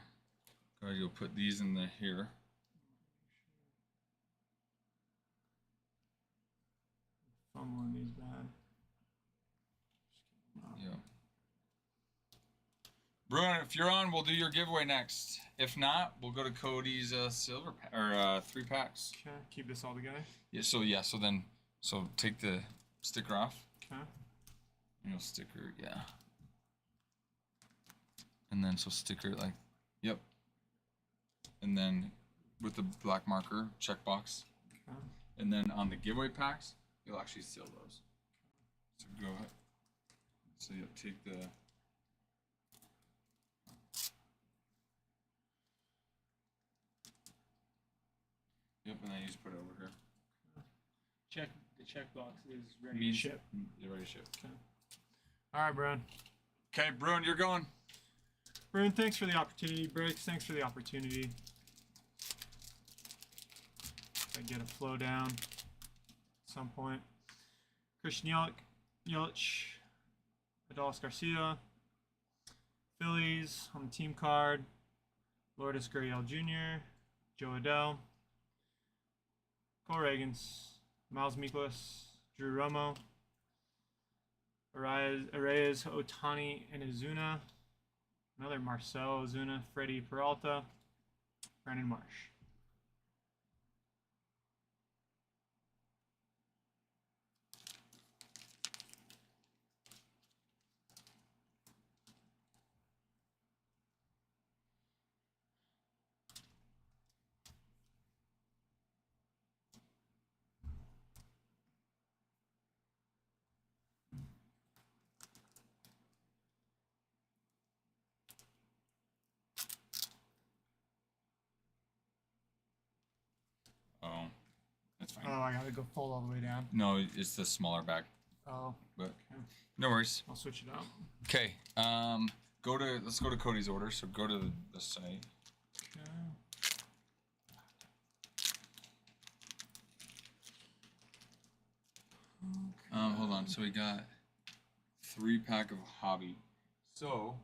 then you'll put these in the here. Fumbling these bad. Yeah. Bruin, if you're on, we'll do your giveaway next. If not, we'll go to Cody's silver or 3 packs. Okay, keep this all together. Yeah. So take the sticker off. Okay. And you'll sticker, yeah. And then sticker it like, yep. And then with the black marker, checkbox. Okay. And then on the giveaway packs, you'll actually seal those. So go ahead. So you'll take the. Yep, and then you just put it over here. The checkbox is ready to ship. You're ready to ship. Okay. All right, Bruin. Okay, Bruin, you're going. Bruin, thanks for the opportunity. Briggs, thanks for the opportunity. If I get a flow down at some point. Christian Yelich, Adolis Garcia, Phillies on the team card, Lourdes Gurriel Jr., Joe Adele, Cole Reagans, Miles Mikolas, Drew Romo, Arraez, Otani, and Ozuna. Another Marcel Ozuna, Freddie Peralta, Brandon Marsh. Oh, that's fine. Oh, I gotta go fold all the way down. No, it's the smaller bag. Oh, But okay. no worries. I'll switch it out. Okay. Let's go to Cody's order. So go to the site. Okay. Hold on. So we got 3 pack of hobby. So.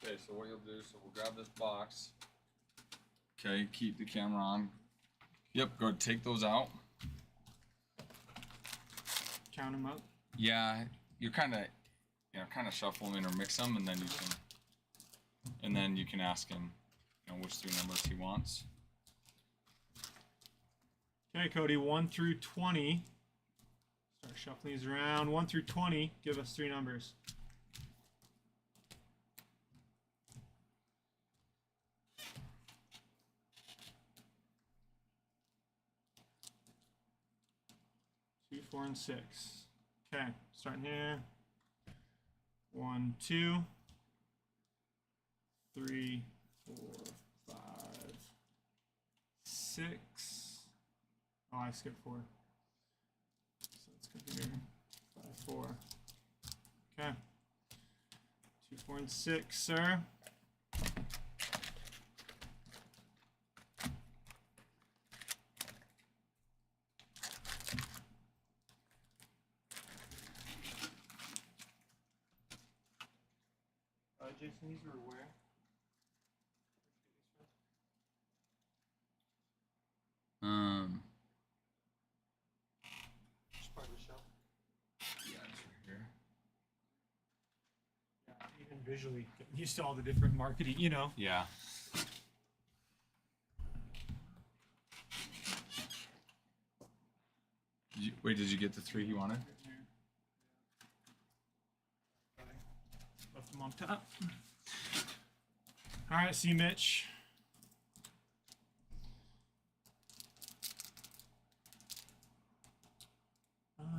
Okay. So what you'll do? So we'll grab this box. Okay. Keep the camera on. Yep. Go take those out. Count them up. Yeah. You're kind of shuffle them in or mix them, and then you can ask him, which 3 numbers he wants. Okay, Cody, 1 through 20. Start shuffling these around. 1 through 20. Give us 3 numbers. Two, 4, and 6. Okay, starting here. 1, 2, 3, 4, 5, 6. Oh, I skipped 4. So let's go here. 5, 4. Okay. 2, 4, and 6, sir. Jason, these were where? Just part of the shelf. Yeah, it's right here. Yeah, even visually, getting used to all the different marketing, you know. Yeah. Wait, did you get the 3 he wanted? Left them on top. All right, see you, Mitch.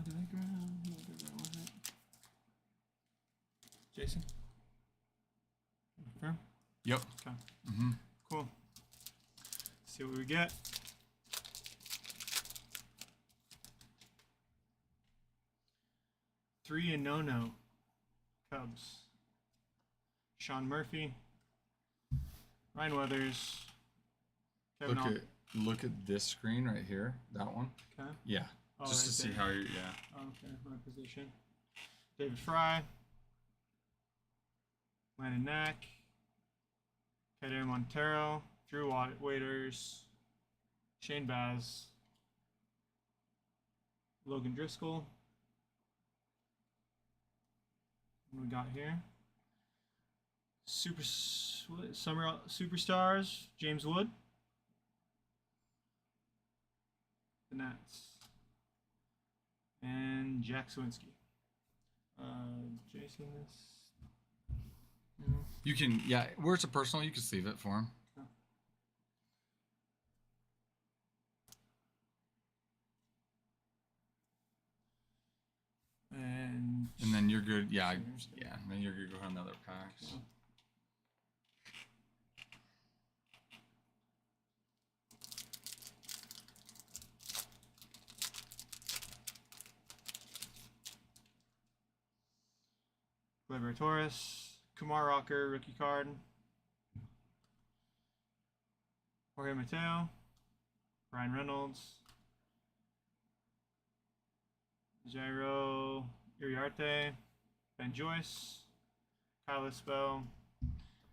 Did I grab? No, did that was it. Jason. Confirm. Yep. Okay. Mm-hmm. Cool. See what we get. Three and no Cubs. Sean Murphy. Ryan Weathers. Kevin Look at this screen right here. That one. Okay. Yeah. Oh, Just to right see there. how you. Yeah. Okay, my position. David Fry. Landon Knack. Kader Montero. Drew Waiters. Shane Baz. Logan Driscoll. What we got here? Summer Superstars. James Wood. The Nats. And Jack Swinski. Jason, this. You can. Yeah. Where it's a personal, you can leave it for him. And then you're good. Yeah. Yeah. And then you're good. Go ahead and other packs. Gleyber Torres, Kumar Rocker, rookie card. Jorge Mateo, Ryan Reynolds, Jairo Iriarte, Ben Joyce, Kyle Isbell,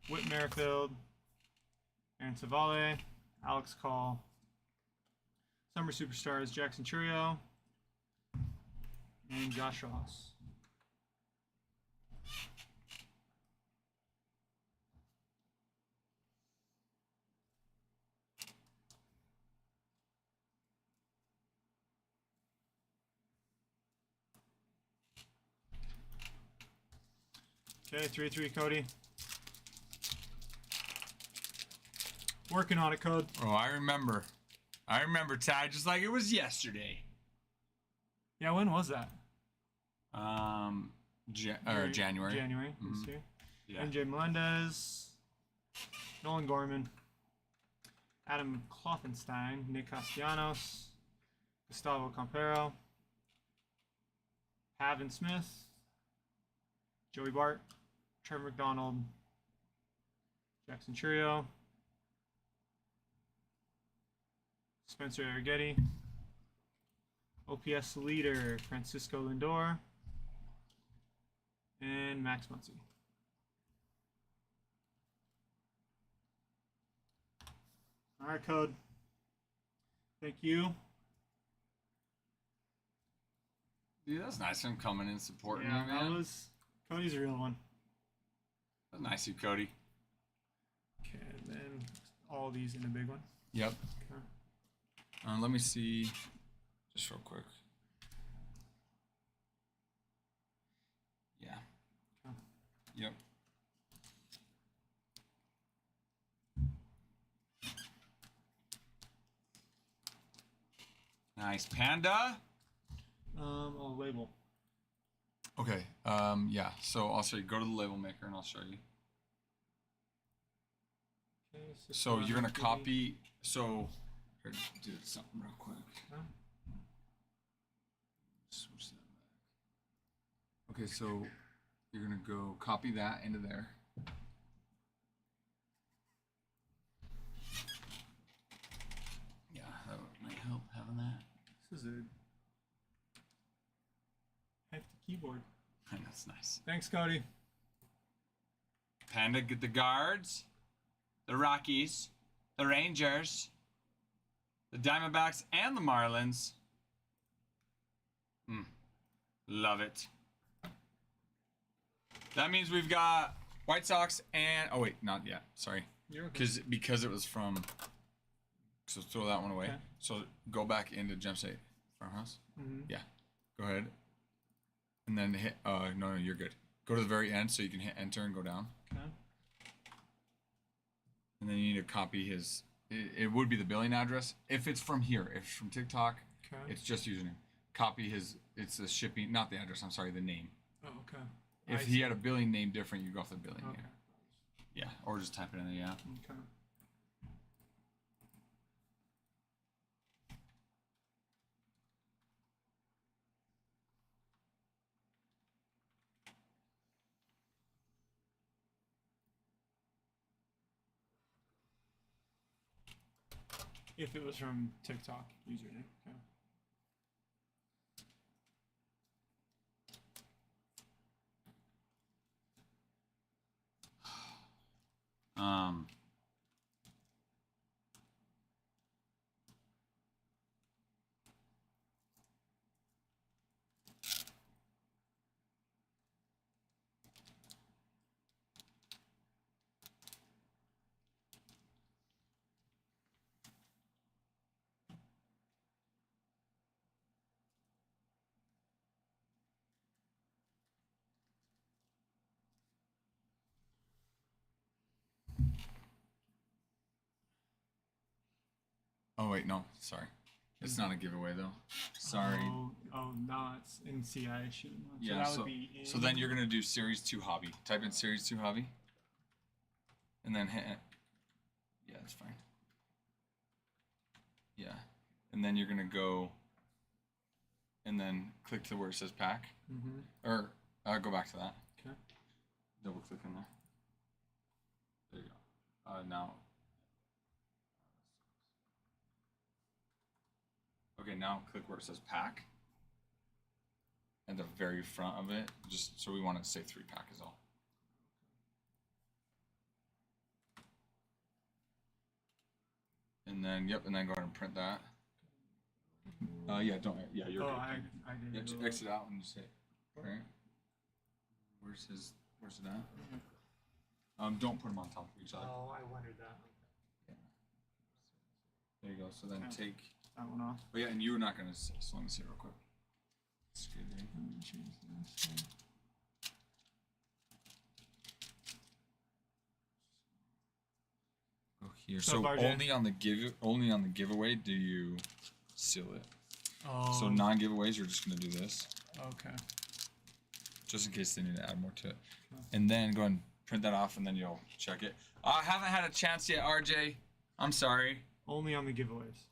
Whit Merrifield, Aaron Savale, Alex Call, Summer Superstars Jackson Churio, and Josh Ross. Okay, 3-3 Cody. Working on it, Code. Oh, I remember. Ty, just like it was yesterday. Yeah, when was that? January. January. Mhm. This year. Yeah. MJ Melendez, Nolan Gorman, Adam Klopfenstein, Nick Castellanos, Gustavo Campero, Havin Smith, Joey Bart, Trevor McDonald, Jackson Churio, Spencer Arrighetti, OPS leader Francisco Lindor, and Max Muncy. All right, Code. Thank you. Dude, that's nice of him coming in supporting Yeah, you, man. that was Cody's a real one. That's nice of you, Cody. Okay, and then all these in a big one. Yep. Okay. Let me see, just real quick. Yeah. Okay. Yep. Nice, Panda. I'll label. Okay. Yeah. So I'll show you. Go to the label maker, and I'll show you. Okay, So you're gonna Kitty. copy. So here, do something real quick. Huh? Switch that back. Okay, so you're gonna go copy that into there. Yeah, that might help having that. This is a hefty keyboard. That's nice. Thanks, Cody. Panda get the Guards, the Rockies, the Rangers, the Diamondbacks, and the Marlins. Love it. That means we've got White Sox and not yet. Sorry, You're okay. because it was from. So throw that one away. Okay. So go back into Gem State Farmhouse. Mm-hmm. Yeah, go ahead. And then hit. No, you're good. Go to the very end so you can hit enter and go down. Okay. And then you need to copy his. It would be the billing address if it's from here. If it's from TikTok, Okay. it's just username. Copy his. It's the shipping, not the address. I'm sorry, the name. Oh, okay. If he had a billing name different, you go off the billing Okay. name. Yeah, or just type it in there. Yeah. Okay. If it was from TikTok username. Okay. Um. Oh wait, no, sorry. It's not a giveaway though. Sorry. No, it's in CI. I should have known. Yeah, that so, would be in... so then you're gonna do Series 2 Hobby. Type in Series 2 Hobby. And then hit. Yeah, that's fine. Yeah. And then you're gonna go. And then click to where it says pack. Mm-hmm. Or go back to that. Okay. Double click in there. There you go. Now. Okay, now click where it says pack. At the very front of it, just so we want it to say 3-pack is all. And then, yep, and then go ahead and print that. Yeah, you're good. I did. Yeah, just exit out and just hit print. Where's it at? Don't put them on top of each other. Oh, I wondered that. There you go. So then Okay. take. That one off. Oh yeah, and you're not gonna. So let me see real quick. Excuse me. Let me change this. Go here. So So RJ. only on the giveaway do you seal it. Oh. So non-giveaways, you're just gonna do this, Okay. just in case they need to add more to it, Okay. and then go ahead and print that off, and then you'll check it. I haven't had a chance yet, RJ. I'm sorry. Only on the giveaways.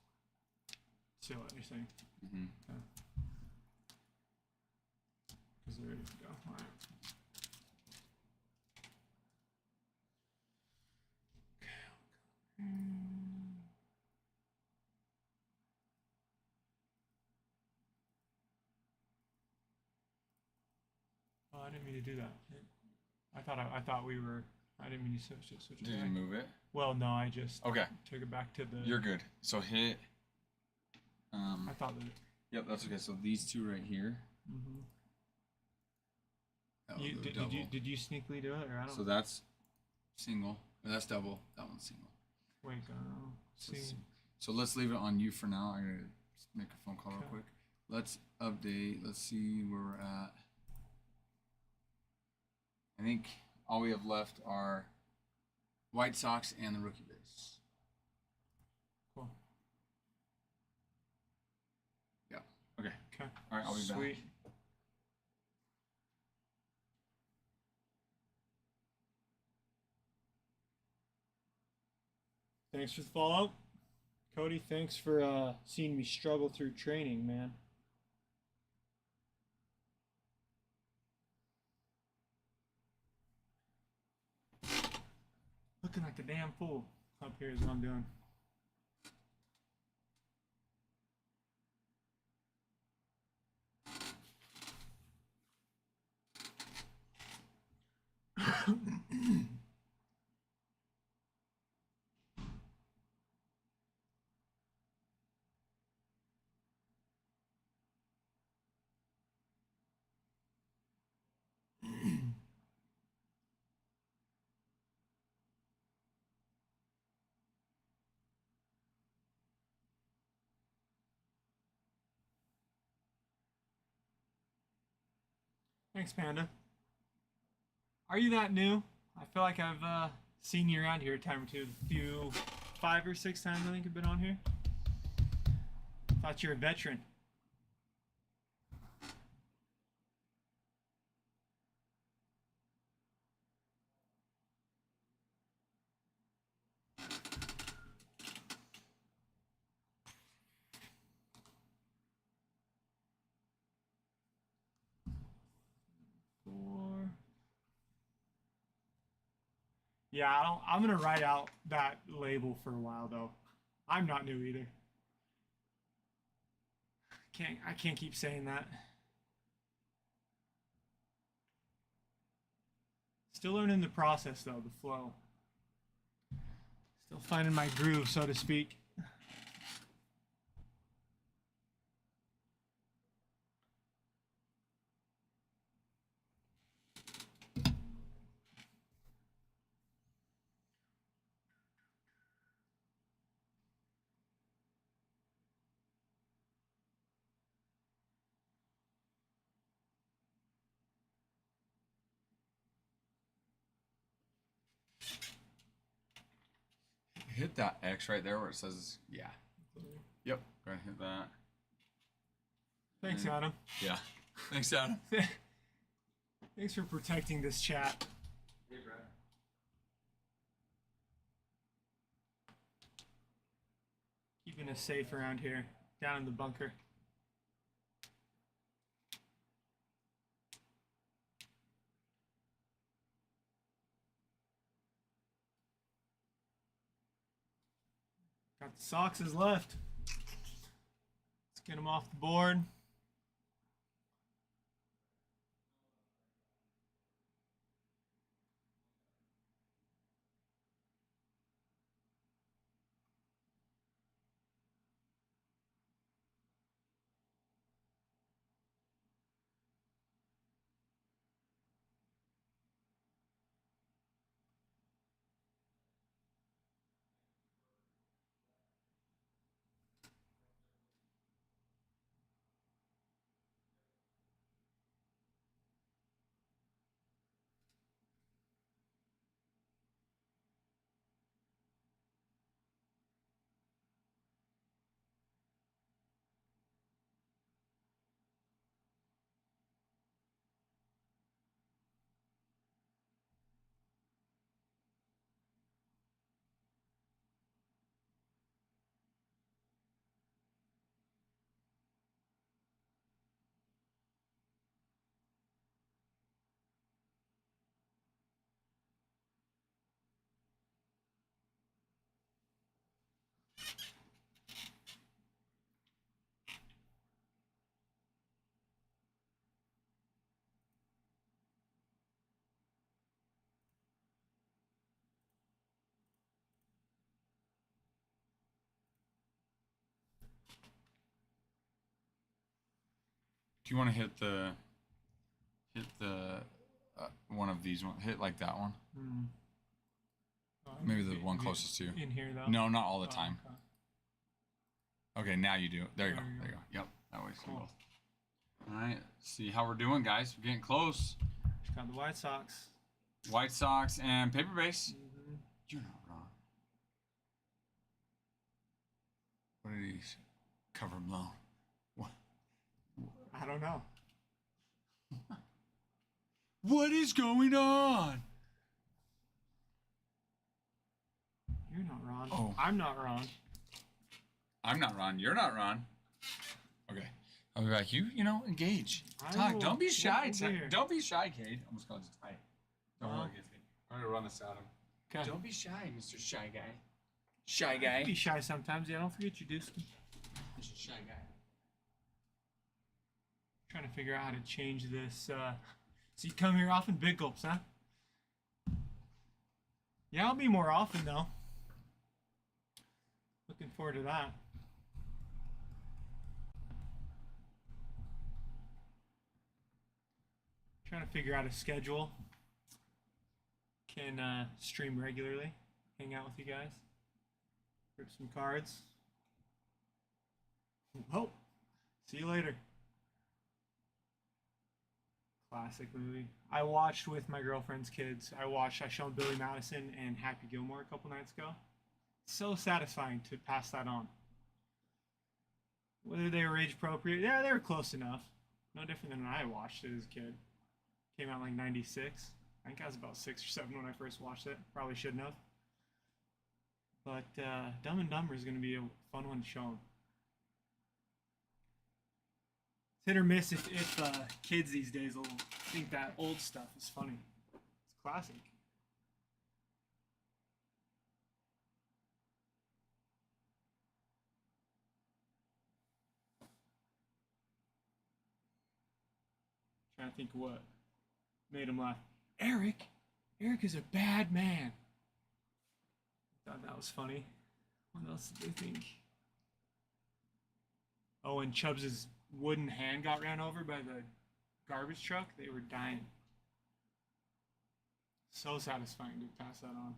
See what you're saying? Mm-hmm. Because they're ready to go. All right. Oh, I didn't mean to do that. I thought we were. I didn't mean to switch it. Did you move it? Well, no, I just Okay, took it back to the. you're good. So hit. I thought that. Yep, that's okay. So these two right here. Mm-hmm. That will You, go did, double. did you sneakily do it or I don't? So that's single. Or that's double. That one's single. Wait, So, see. so let's leave it on you for now. I'm gonna make a phone call real Okay. quick. Let's update. Let's see where we're at. I think all we have left are White Sox and the rookie base. Cool. Yeah. Okay. Okay. All right. I'll be Sweet. back. Thanks for the follow. Cody, thanks for seeing me struggle through training, man. Looking like a damn fool up here is what I'm doing. Thanks, Panda. Are you that new? I feel like I've seen you around here a time or two. A few, 5 or 6 times I think I've been on here. Thought you're a veteran. Four. Yeah, I'm gonna write out that label for a while though. I'm not new either. I can't keep saying that. Still learning the process though, the flow. Still finding my groove, so to speak. Hit that X right there where it says, yeah. Yep. Go ahead, hit that. Thanks, Adam. Yeah. Thanks, Adam. Thanks for protecting this chat. Hey, Brad. Keeping us safe around here, down in the bunker. Got the Soxes left. Let's get them off the board. Do you want to hit the one of these one? Hit like that one. Maybe the one closest to you. In here though. No, not all the time. Okay. Okay, now you do. There you go. There you go. Yep. That way you can both. All right. See how we're doing, guys. We're getting close. Just got the White Sox. White Sox and paper base. You're not wrong. What did he cover him low? What? I don't know. What is going on? You're not wrong. Oh. I'm not wrong. I'm not Ron. You're not Ron. Okay. I'll be like, you know, engage. Talk. Don't be shy. Don't be shy, Cade. Almost called you tight. Don't worry, I'm gonna run this at him. Okay. Don't be shy, Mr. Shy Guy. Shy Guy. Be shy sometimes. Yeah, don't forget your Dusky. Mr. Shy Guy. Trying to figure out how to change this. So you come here often, big gulps, huh? Yeah, I'll be more often though. Looking forward to that. Trying to figure out a schedule. Can stream regularly, hang out with you guys, rip some cards. Well, see you later. Cloud. classic movie. I watched with my girlfriend's kids. I showed Billy Madison and Happy Gilmore a couple nights ago. So satisfying to pass that on. Whether they were age appropriate, yeah, they were close enough. No different than when I watched it as a kid. Came out in like 96. I think I was about 6 or 7 when I first watched it. Probably shouldn't have. But Dumb and Dumber is going to be a fun one to show them. Hit or miss if kids these days will think that old stuff is funny. It's classic. Trying to think of what made him laugh. Eric is a bad man. Thought that was funny. What else did they think? Oh, and Chubbs' wooden hand got ran over by the garbage truck. They were dying. So satisfying to pass that on.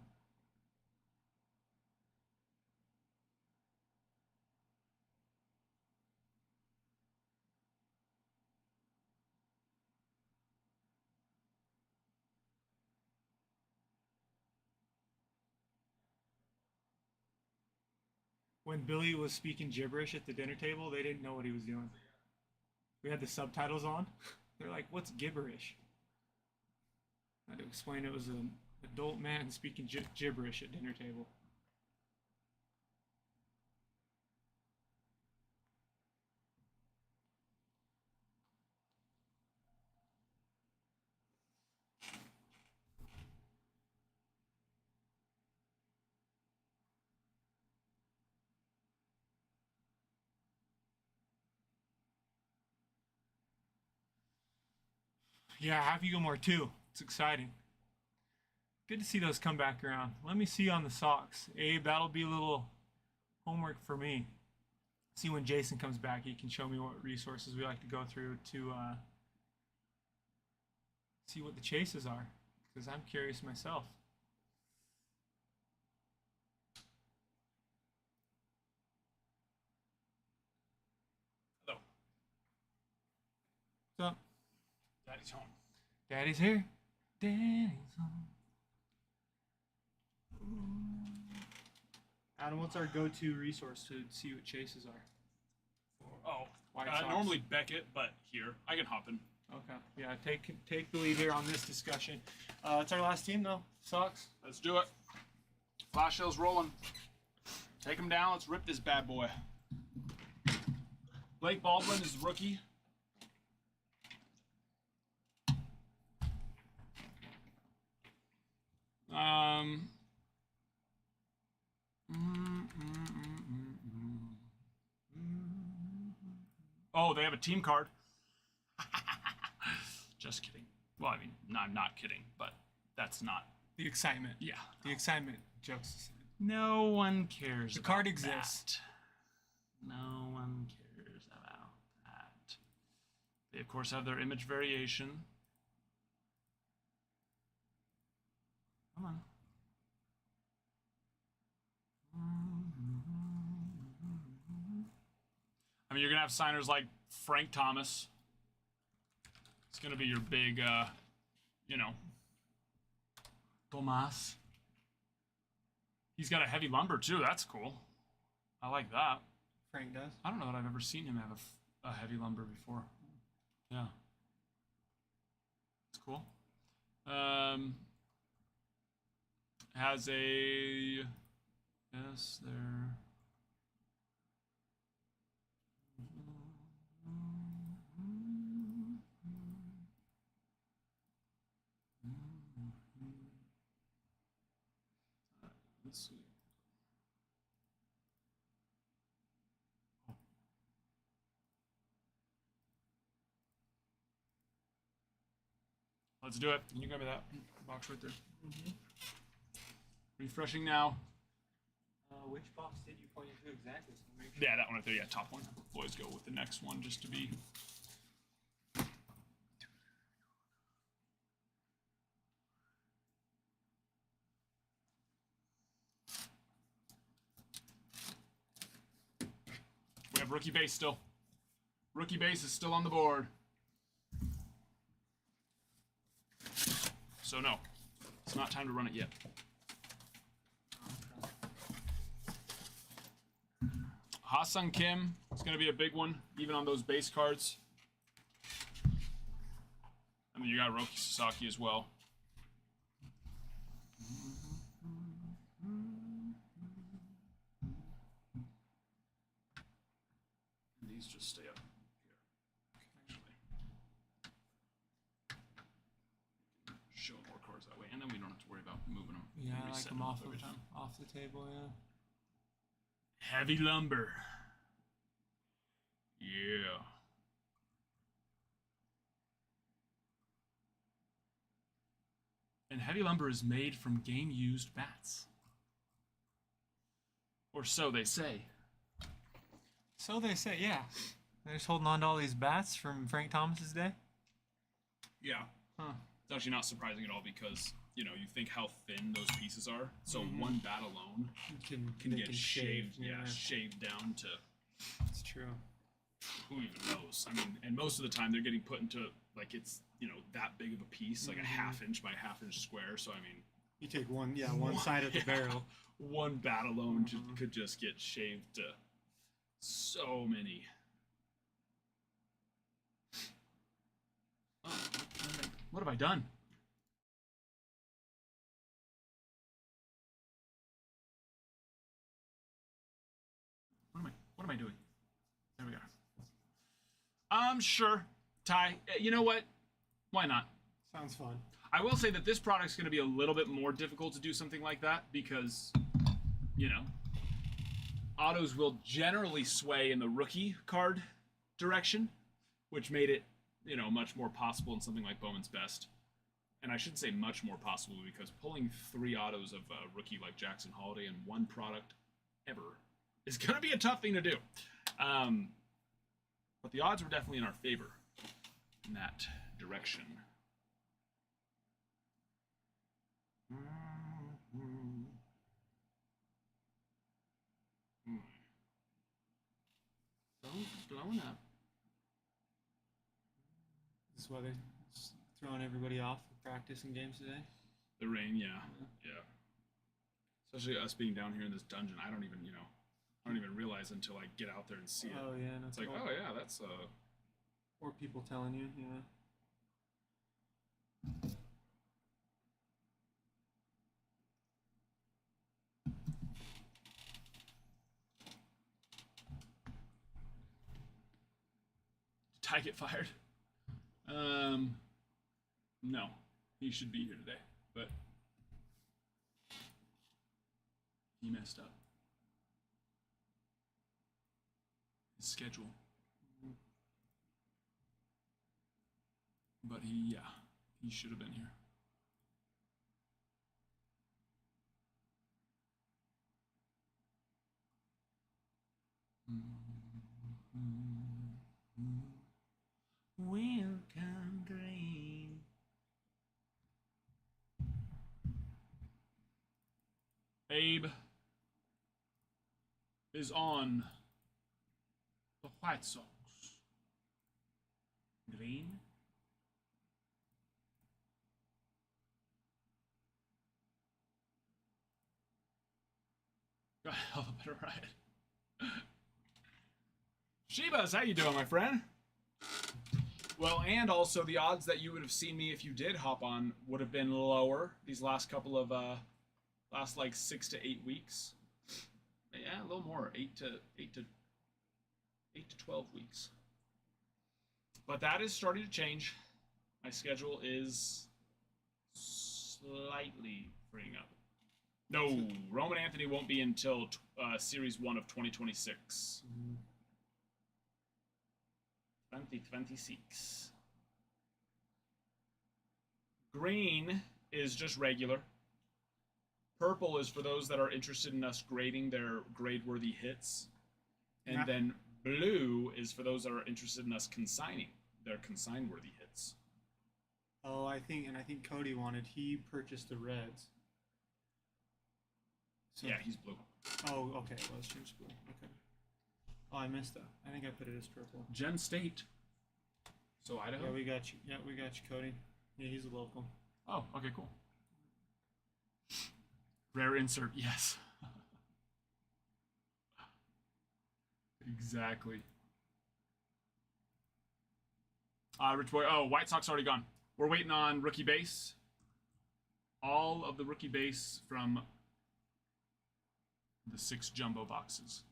When Billy was speaking gibberish at the dinner table, they didn't know what he was doing. We had the subtitles on. They're like, "What's gibberish?" I had to explain it was an adult man speaking gibberish at dinner table. Yeah, Happy Gilmore too. It's exciting. Good to see those come back around. Let me see on the socks. Abe, that'll be a little homework for me. See when Jason comes back, he can show me what resources we like to go through to see what the chases are. Because I'm curious myself. Hello. What's up? Daddy's home. Daddy's here. Daddy's home. Adam, what's our go-to resource to see what chases are? Oh, White Sox. normally Beckett, but here I can hop in. Okay. Yeah, take the lead here on this discussion. It's our last team, though. Sox. Let's do it. Flash sales rolling. Take him down. Let's rip this bad boy. Blake Baldwin is the rookie. Oh, they have a team card. Just kidding. Well, I mean, no, I'm not kidding, but that's not. The excitement. Yeah. The excitement. Jokes aside. No one cares. The about card exists. that. No one cares about that. They, of course, have their image variation. Come on. I mean, you're going to have signers like Frank Thomas. It's going to be your big, Tomas. He's got a heavy lumber, too. That's cool. I like that. Frank does. I don't know that I've ever seen him have a heavy lumber before. Yeah. It's cool. Has a... Yes, there... Let's see. Let's do it. Can you grab me that box right there? Refreshing now. Which box did you point to exactly? So make sure. Yeah, that one right there. Yeah, top one. Always go with the next one just to be. We have rookie base still. Rookie base is still on the board. So no, it's not time to run it yet. Ha-Sung Kim is going to be a big one, even on those base cards. And then you got Roki Sasaki as well. And these just stay up here. Actually. Show more cards that way, and then we don't have to worry about moving them. Yeah, I like Resetting them off every time. off the table. Yeah. Heavy lumber. Yeah. And heavy lumber is made from game-used bats. Or so they say. So they say, yeah. They're just holding on to all these bats from Frank Thomas's day. Yeah. Huh. It's actually not surprising at all because, you know, you think how thin those pieces are. So one bat alone can They get can shaved. shave, yeah. Shaved down to It's true. who even knows. I mean, and most of the time they're getting put into, like, it's, you know, that big of a piece, like a ½ inch by ½ inch square. So, I mean, You take one side of the barrel. one bat alone could just get shaved to so many. Oh, what have I done? What am I doing? There we are. Sure. Ty, you know what? Why not? Sounds fun. I will say that this product's going to be a little bit more difficult to do something like that because, you know, autos will generally sway in the rookie card direction, which made it, you know, much more possible in something like Bowman's Best. And I shouldn't say much more possible because pulling 3 autos of a rookie like Jackson Holiday in one product ever is going to be a tough thing to do. But the odds were definitely in our favor in that direction. Phone's blowing up. This weather is throwing everybody off for practice and games today. The rain, yeah. Especially us being down here in this dungeon. I don't even realize until I get out there and see it. Oh yeah, no, It's like, oh yeah, that's or people telling you, yeah. Ty get fired? No. He should be here today, but he messed up. His schedule. But he should have been here. Welcome, Green. Abe is on the White Sox. Green. Got a hell of a better ride. Shebas, how you doing, my friend? Well, and also the odds that you would have seen me if you did hop on would have been lower these last couple of last like 6 to 8 weeks. Yeah, a little more, 8 to 12 weeks. But that is starting to change. My schedule is slightly freeing up. No, Roman Anthony won't be until Series 1 of 2026. 2026. Green is just regular. Purple is for those that are interested in us grading their grade-worthy hits. And then blue is for those that are interested in us consigning their consign-worthy hits. Oh, I think Cody he purchased the reds. So, Yeah, he's blue. Oh, okay, it was changed blue. Okay. Oh, I missed that. I think I put it as purple. Gen State. So Idaho? Yeah, we got you. Yeah, we got you, Cody. Yeah, he's a local. Oh, okay, cool. Rare insert, yes. Exactly. Rich Boy. Oh, White Sox already gone. We're waiting on rookie base. All of the rookie base from the 6 jumbo boxes.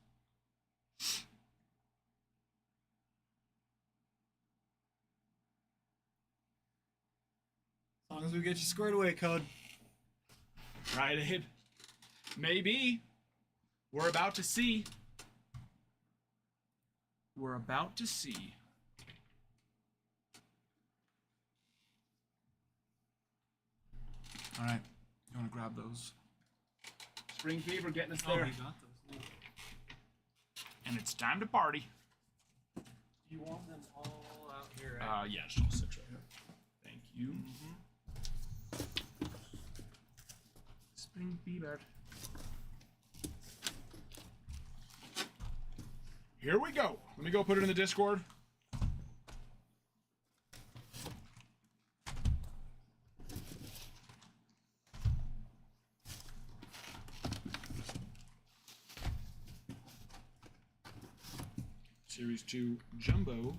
As long as we get you squared away, Code. Right, Abe? Maybe. We're about to see. We're about to see. All right. You want to grab those? Spring Fever getting us Oh, there. we got those. And it's time to party. You want them all out here, right? Yeah, just all 6 right here. Thank you. Spring Fever. Here we go. Let me go put it in the Discord. Series 2 Jumbo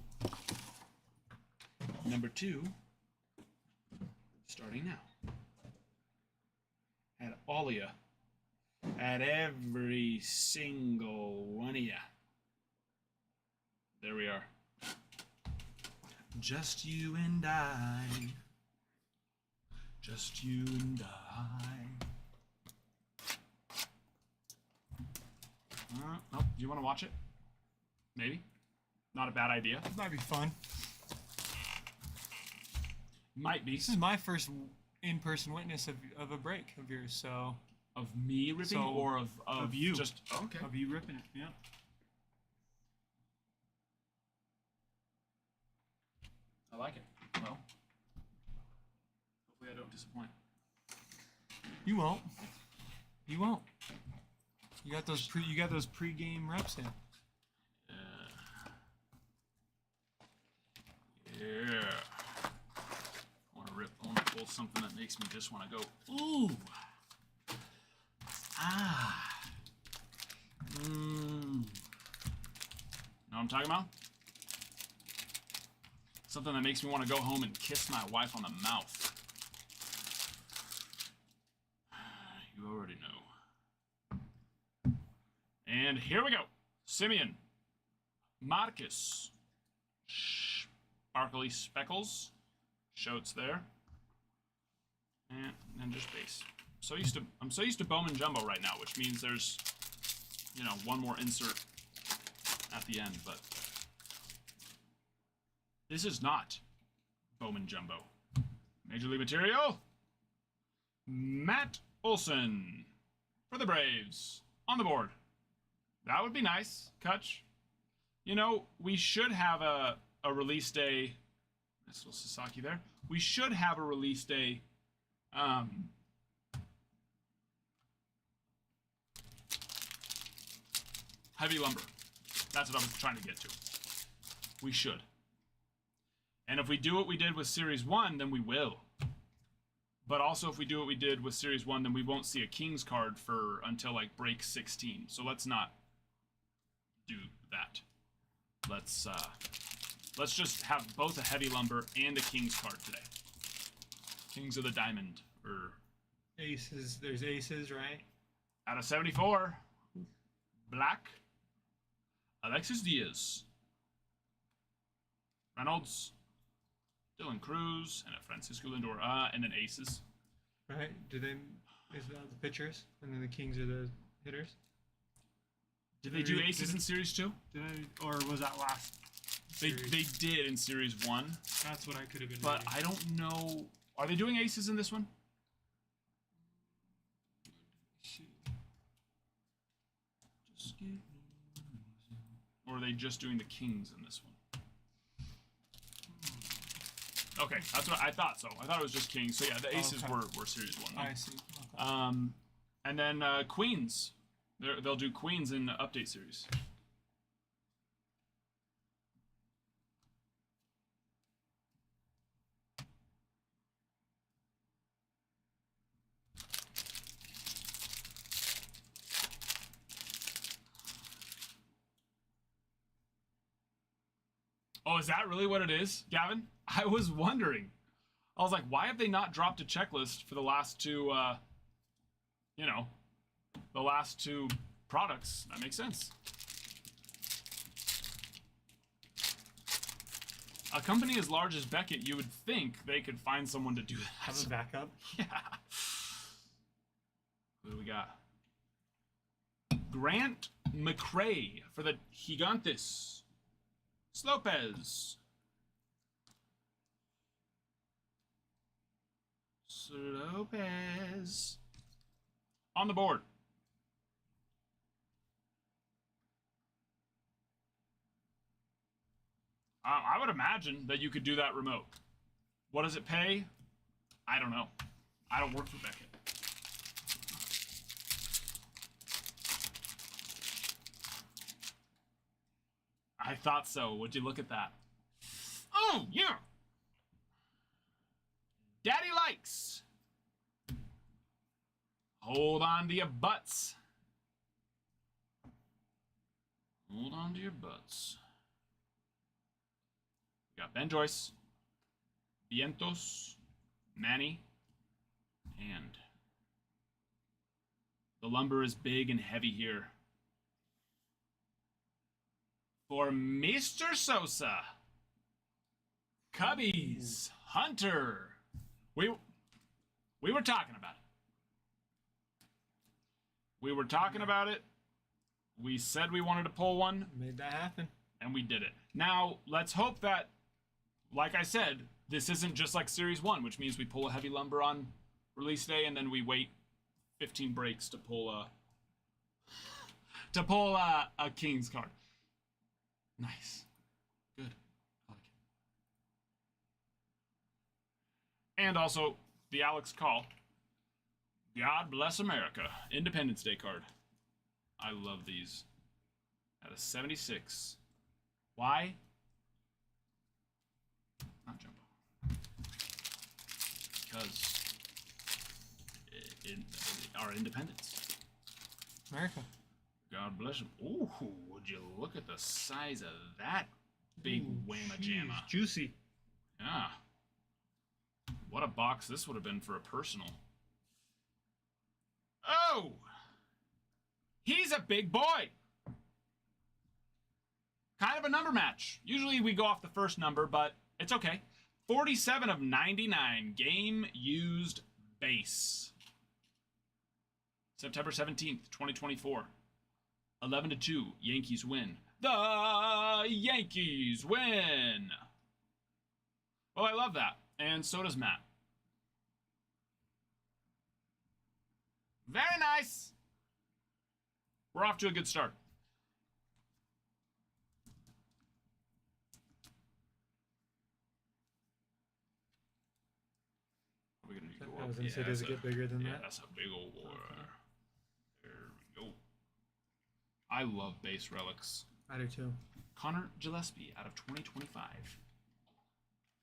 number 2 starting now. At all of ya. At every single one of ya. There we are. Just you and I. Just you and I. Oh, do you want to watch it? Maybe. Not a bad idea. This might be fun. Might be. This is my first in-person witness of a break of yours, so Of me ripping So, or of you. Just okay. of you ripping it. Yeah. I like it. Well, hopefully I don't disappoint. You won't. You won't. You got those pre-game reps in. Yeah. I want to pull something that makes me just want to go, ooh. Ah. Know what I'm talking about? Something that makes me want to go home and kiss my wife on the mouth. You already know. And here we go. Simeon. Marcus. Sparkly Speckles. Shotes there. And then just base. I'm so used to Bowman Jumbo right now, which means there's, one more insert at the end, but this is not Bowman Jumbo. Major League Material. Matt Olson for the Braves on the board. That would be nice, Kutch. We should have a release day. That's little Sasaki there. We should have a release day. Heavy lumber. That's what I was trying to get to. We should. And if we do what we did with Series 1, then we will. But also, if we do what we did with Series 1, then we won't see a Kings card until break 16. So let's not do that. Let's just have both a heavy lumber and a Kings card today. Kings of the Diamond, or Aces. There's aces, right? out of 74, black, Alexis Diaz, Reynolds, Dylan Cruz, and a Francisco Lindor, and then aces. Right? Is that the pitchers, and then the Kings are the hitters? Did they do aces in Series 2? Or was that last? They series? did in Series 1, That's what I could have been. but reading. I don't know. Are they doing aces in this one? Or are they just doing the Kings in this one? Okay, that's what I thought. So I thought it was just Kings. So yeah, the aces okay. were Series 1. I see. Okay. And then Queens. They'll do Queens in the update series. Oh, is that really what it is, Gavin? I was wondering. I was like, why have they not dropped a checklist for the last two, the last two products? That makes sense. A company as large as Beckett, you would think they could find someone to do that. Have a backup. Yeah. What do we got? Grant McRae for the Gigantes. Lopez. Lopez. On the board. I would imagine that you could do that remote. What does it pay? I don't know. I don't work for Beckett. I thought so. Would you look at that? Oh, yeah. Daddy likes. Hold on to your butts. Hold on to your butts. We got Ben Joyce, Vientos, Manny, and the lumber is big and heavy here. For Mr. Sosa, Cubbies, Hunter. We were talking about it. We were talking about it. We said we wanted to pull one, Made that happen. and we did it. Now, let's hope that, like I said, this isn't just like Series 1, which means we pull a heavy lumber on release day, and then we wait 15 breaks to pull a King's card. Nice. Good. I like it. And also, the Alex Call. God Bless America. Independence Day card. I love these. At a 76. Why? Not Jumbo. Because our independence. America. God bless him. Ooh, would you look at the size of that big whamma jamma? Jeez, juicy. Yeah. What a box this would have been for a personal. Oh! He's a big boy! Kind of a number match. Usually we go off the first number, but it's okay. 47 of 99 game used base. September 17th, 2024. 11-2, Yankees win. The Yankees win! Well, I love that. And so does Matt. Very nice! We're off to a good start. Are we gonna go I up? was gonna say, Yeah, does that's it get bigger than yeah, that? that's a big old war. There we go. I love base relics. I do too. Connor Gillespie out of 2025.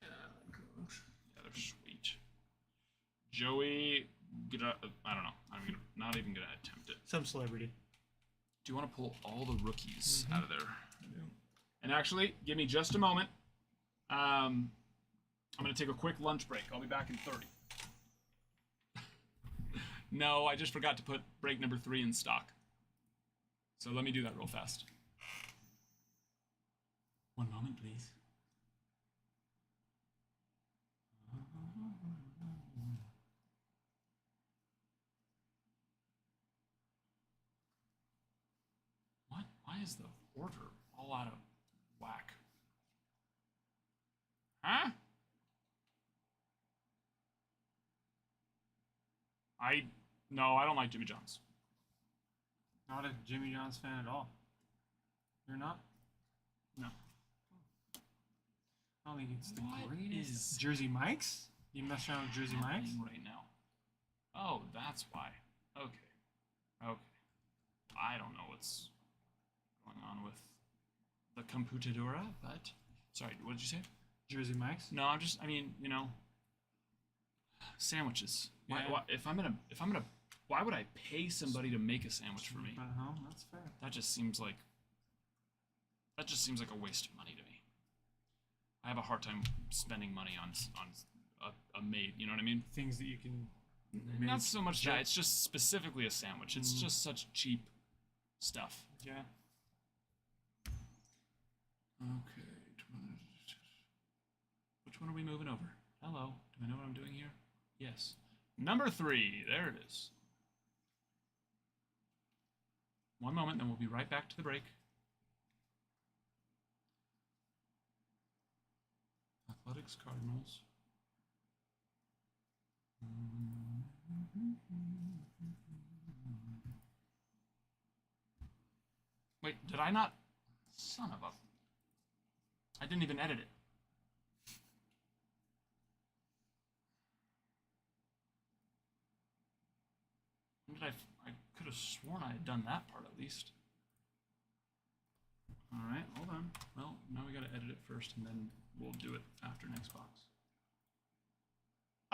Yeah, they're sweet. Joey, I don't know. I'm not even gonna attempt it. Some celebrity. Do you want to pull all the rookies out of there? I do. And actually, give me just a moment. I'm gonna take a quick lunch break. I'll be back in 30. No, I just forgot to put break number 3 in stock. So let me do that real fast. One moment, please. What? Why is the order all out of whack? Huh? No, I don't like Jimmy John's. Not a Jimmy John's fan at all. You're not? No. I don't think it's the What greatest. is Jersey Mike's? You mess around with Jersey Mike's? happening right now? Oh, that's why. Okay. I don't know what's going on with the computadora, but sorry, what did you say? Jersey Mike's? No, I mean, sandwiches. Yeah. Why would I pay somebody to make a sandwich for me? At home? That's fair. That just seems like a waste of money to me. have a hard time spending money on a maid. You know what I mean? Things that you can. Not so much that. It's just specifically a sandwich. It's just such cheap stuff. Yeah. Okay. Which one are we moving over? Hello. Do I know what I'm doing here? Yes. Number 3. There it is. One moment, then we'll be right back to the break. Athletics Cardinals. Wait, did I not? Son of a... I didn't even edit it. When did I could have sworn I had done that part at least. Alright, hold on. Well, now we gotta edit it first and then we'll do it after next box.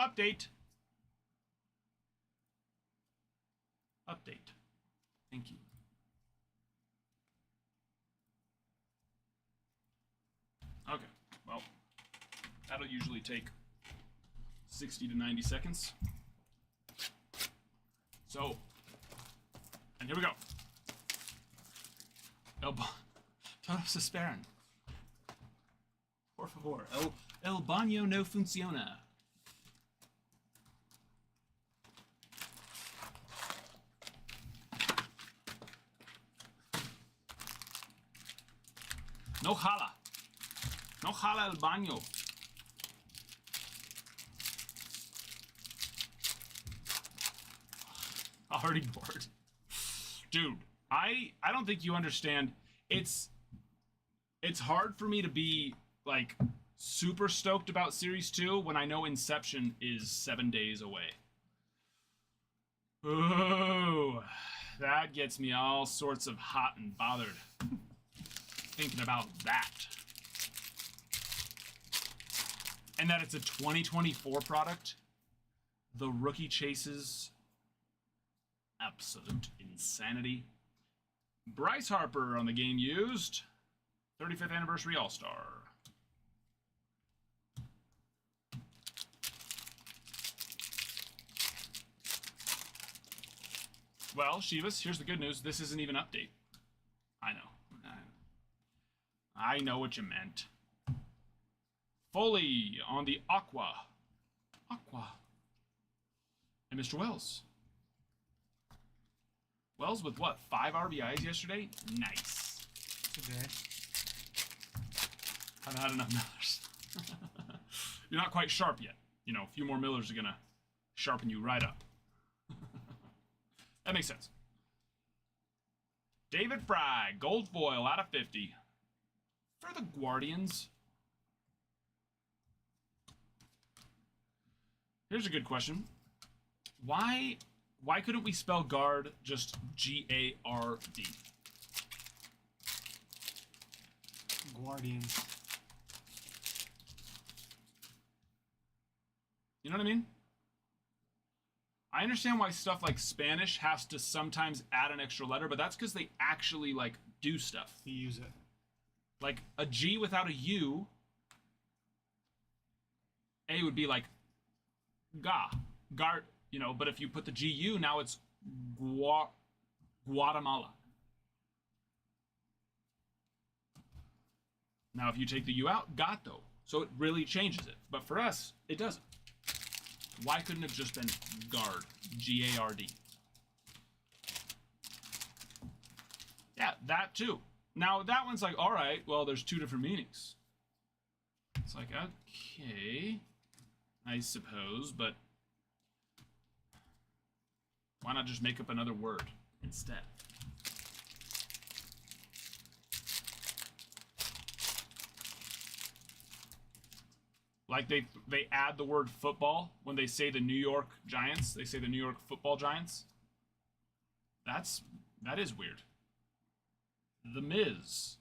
Update! Update. Thank you. Okay, well, that'll usually take 60 to 90 seconds. So, and here we go. Todos esperan. Por favor. El baño no funciona. No jala. No jala el baño. Already bored. Dude, I don't think you understand. It's hard for me to be like super stoked about Series 2 when I know Inception is 7 days away. Ooh, that gets me all sorts of hot and bothered thinking about that. And that it's a 2024 product. The Rookie Chases. Absolute insanity. Bryce Harper on the game used. 35th Anniversary All-Star. Well, Shivas, here's the good news. This isn't even update. I know. I know what you meant. Foley on the Aqua. And Mr. Wells. Wells with what? 5 RBIs yesterday? Nice. Today. Haven't had enough Millers. You're not quite sharp yet. You know, a few more Millers are gonna sharpen you right up. That makes sense. David Fry, gold foil out of 50. For the Guardians. Here's a good question. Why couldn't we spell guard just G-A-R-D? Guardians. You know what I mean? I understand why stuff like Spanish has to sometimes add an extra letter, but that's because they actually, like, do stuff. You use it. Like, a G without a U, A would be like, guard, you know, but if you put the G-U, now it's Guatemala. Now, if you take the U out, gato. So it really changes it. But for us, it doesn't. Why couldn't it have just been guard? G-A-R-D. Yeah, that too. Now, that one's like, all right, well, there's 2 different meanings. It's like, okay, I suppose, but why not just make up another word instead? Like they add the word football when they say the New York Giants. They say the New York Football Giants. That is weird. The Miz.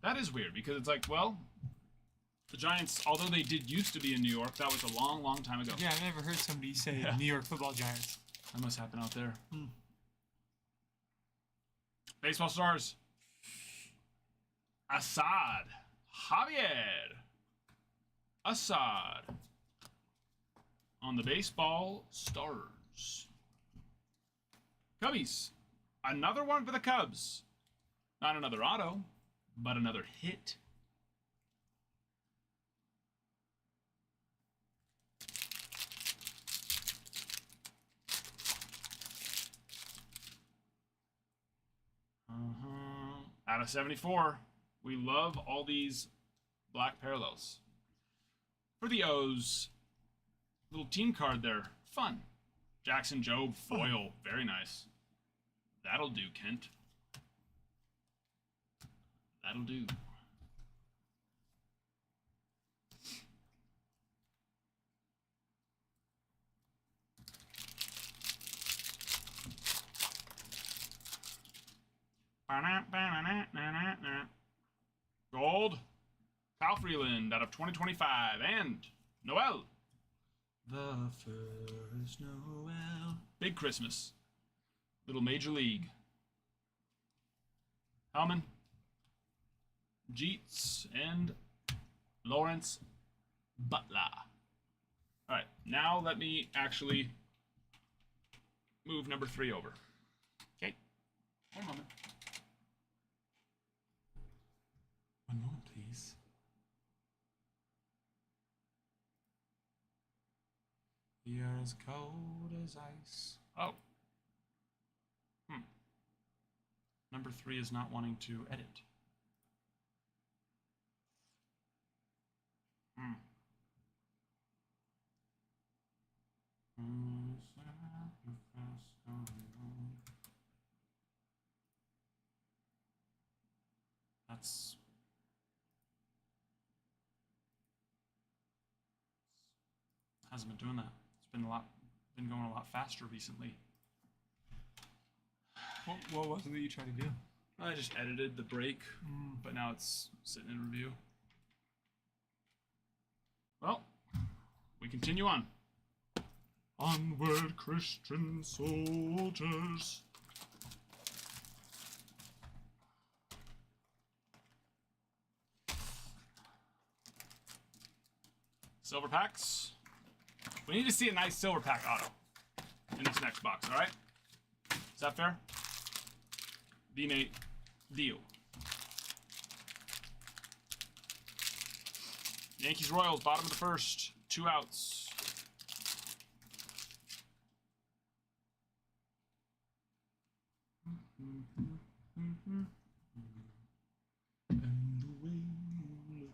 That is weird because it's like, well, the Giants, although they did used to be in New York, that was a long, long time ago. Yeah, I've never heard somebody say Yeah. New York Football Giants. That must happen out there. Baseball stars. Assad. Javier. Assad on the baseball stars. Cubbies. Another one for the Cubs. Not another auto, but another hit. Out of 74. We love all these black parallels. For the O's, little team card there. Fun. Jackson Jobe foil. Very nice. That'll do, Kent. That'll do. Gold. Kyle Freeland out of 2025. And Noel. The first Noel. Big Christmas. Little Major League. Hellman. Jeets. And Lawrence Butler. Alright, now let me actually move number 3 over. Okay. One moment. One moment, please. You're as cold as ice. Oh. Number 3 is not wanting to edit. That's hasn't been doing that. It's been been going a lot faster recently. What was it that you tried to do? I just edited the break, but now it's sitting in review. Well, we continue on. Onward, Christian soldiers. Silver packs. We need to see a nice silver pack auto in this next box, all right? Is that fair? D-Nate, deal. Yankees Royals, bottom of the first. 2 outs. And the way you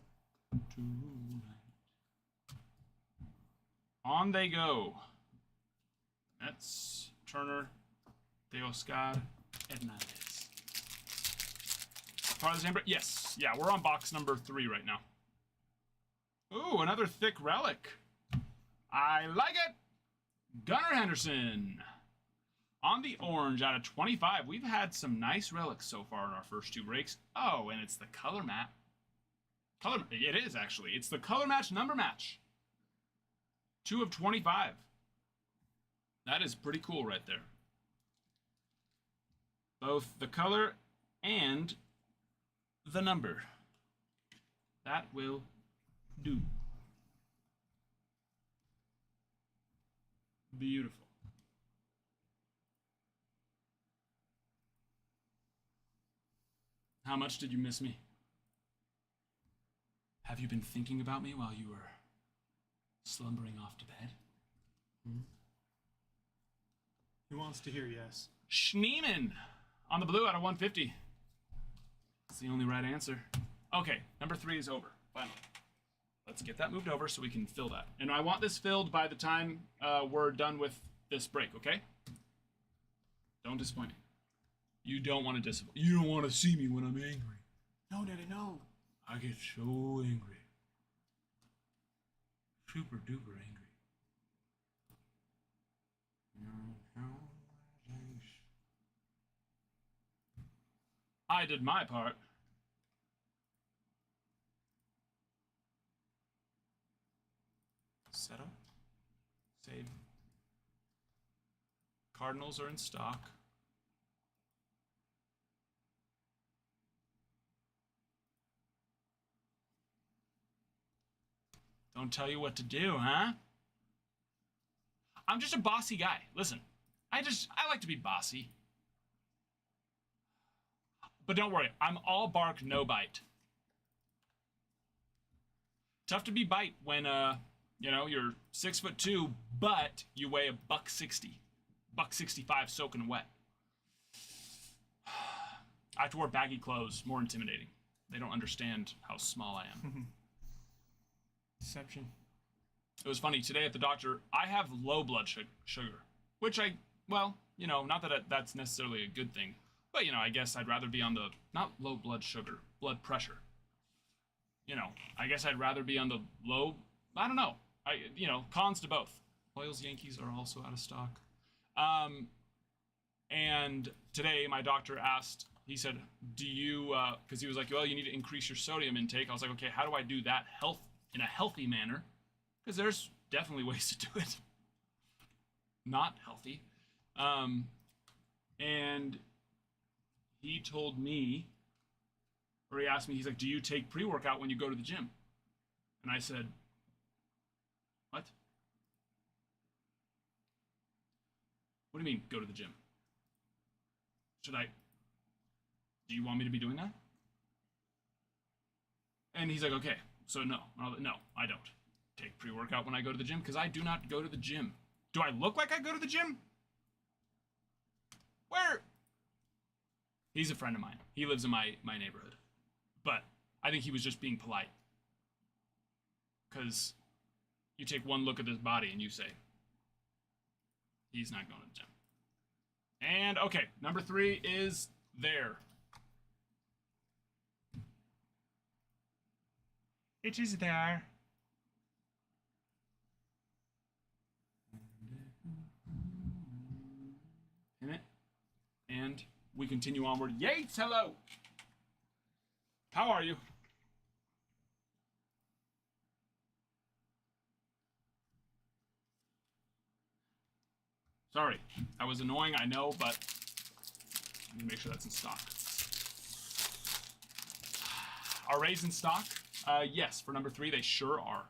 look tonight. On they go. That's Turner, Teoscar, Hernandez. Part of the same break? Yes. Yeah, we're on box number 3 right now. Ooh, another thick relic. I like it. Gunnar Henderson. On the orange out of 25. We've had some nice relics so far in our first 2 breaks. Oh, and it's the color map. It is, actually. It's the color match number match. 2 of 25. That is pretty cool right there. Both the color and the number. That will do. Beautiful. How much did you miss me? Have you been thinking about me while you were slumbering off to bed? He wants to hear yes. Schneeman on the blue out of 150. That's the only right answer. Okay, number 3 is over. Finally. Let's get that moved over so we can fill that. And I want this filled by the time we're done with this break, okay? Don't disappoint me. You don't want to disappoint. You don't want to see me when I'm angry. No, Daddy, no. I get so angry. Super duper angry. I did my part. Set up. Save. Cardinals are in stock. Don't tell you what to do, huh? I'm just a bossy guy. Listen, I like to be bossy. But don't worry, I'm all bark, no bite. Tough to be bite when, you're 6'2", but you weigh $160. $165 soaking wet. I have to wear baggy clothes, more intimidating. They don't understand how small I am. Deception. It was funny, today at the doctor, I have low blood sugar, which not that that's necessarily a good thing, but, I guess I'd rather be on the, not low blood sugar, blood pressure. I guess I'd rather be on the low, I don't know. Cons to both. Royals, Yankees are also out of stock. And today my doctor asked, he said, do you, because he was like, well, you need to increase your sodium intake. I was like, okay, how do I do that in a healthy manner? Because there's definitely ways to do it. Not healthy. And he told me, or he asked me, he's like, do you take pre-workout when you go to the gym? And I said, what? What do you mean, go to the gym? Do you want me to be doing that? And he's like, okay, so no. No, I don't take pre-workout when I go to the gym, because I do not go to the gym. Do I look like I go to the gym? Where? He's a friend of mine. He lives in my neighborhood. But I think he was just being polite. Because you take one look at his body and you say, he's not going to the gym. And, okay, number 3 is there. It is there. In it. And we continue onward. Yates, hello! How are you? Sorry, that was annoying, I know, but let me make sure that's in stock. Are Rays in stock? Yes, for number 3, they sure are.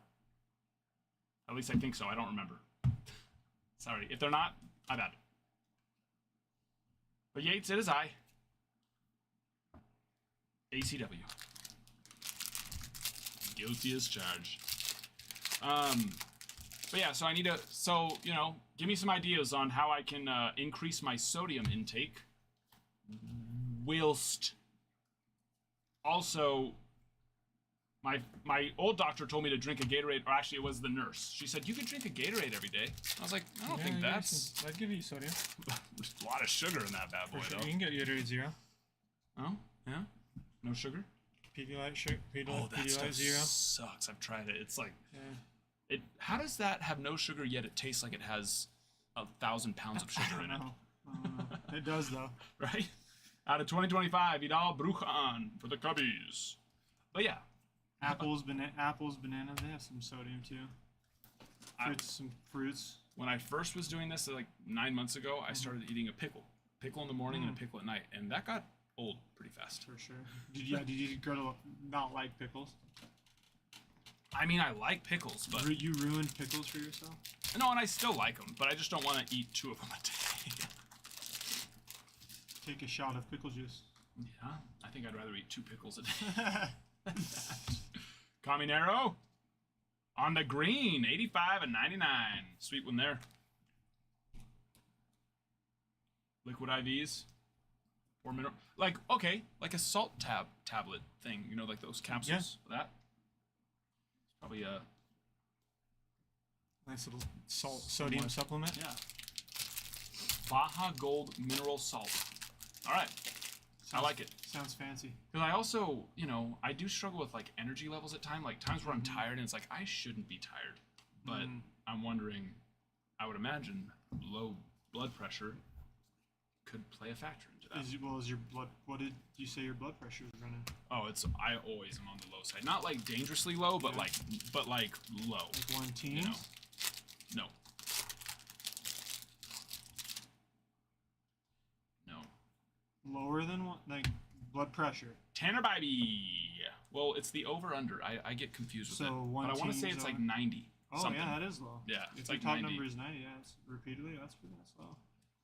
At least I think so, I don't remember. Sorry, if they're not, my bad. But Yates, it is I. ACW. Guilty as charged. But yeah, so I need to, give me some ideas on how I can increase my sodium intake whilst also my old doctor told me to drink a Gatorade, or actually it was the nurse. She said, you can drink a Gatorade every day. I was like, I don't think that's... I'd give you sodium. There's a lot of sugar in that bad boy, For sure. though. You can get Gatorade 0. Oh, yeah? No sugar? Pedialyte sugar. That stuff 0. sucks. I've tried it. It's like... Yeah. How does that have no sugar yet it tastes like it has 1,000 pounds of sugar in it? It does though. Right? Out of 2025, Vidal Brujan for the Cubbies. But yeah. Apples, bananas, they have some sodium too. Some fruits. When I first was doing this, like 9 months ago, I started eating a pickle. Pickle in the morning and a pickle at night. And that got old pretty fast. For sure. Did you grow to not like pickles? I mean, I like pickles, but... You ruined pickles for yourself? No, and I still like them, but I just don't want to eat 2 of them a day. Take a shot of pickle juice. Yeah, I think I'd rather eat 2 pickles a day. Caminero on the green, 85 and 99. Sweet one there. Liquid IVs or mineral, like a salt tablet thing. Like those capsules. Yeah. That. Probably a nice little sodium supplement. Yeah. Baja Gold mineral salt. All right. I like it. Sounds fancy. Because I also, I do struggle with like energy levels at times. Like times where I'm tired and it's like I shouldn't be tired, but I'm wondering. I would imagine low blood pressure could play a factor into that. Is your blood? What did you say your blood pressure is running? Oh, I always am on the low side. Not like dangerously low, but like low. Like 110. No. No. Lower than what? Like blood pressure. Tanner Bybee. Well, it's the over/under. I get confused with So it. one But I want to say team's it's like over. 90. Oh something. yeah, that is low. Yeah, If it's your like top 90. number is 90, yeah, it's repeatedly, that's low.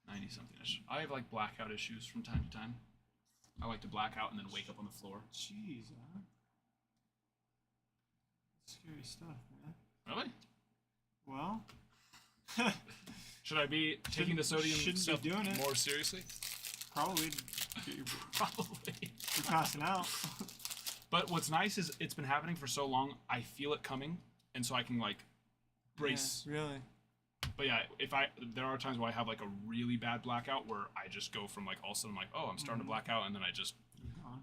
90 something ish. I have like blackout issues from time to time. I like to black out and then wake up on the floor. Jeez, huh? Scary stuff, man. Really? Well, Should I be taking the sodium shouldn't be stuff doing it. more seriously? probably get your, Probably. you're passing out. But what's nice is it's been happening for so long, I feel it coming, and so I can like brace. Yeah, really. But yeah, there are times where I have like a really bad blackout where I just go from like all of a sudden I'm like, oh, I'm starting to black out, and then I just Gone.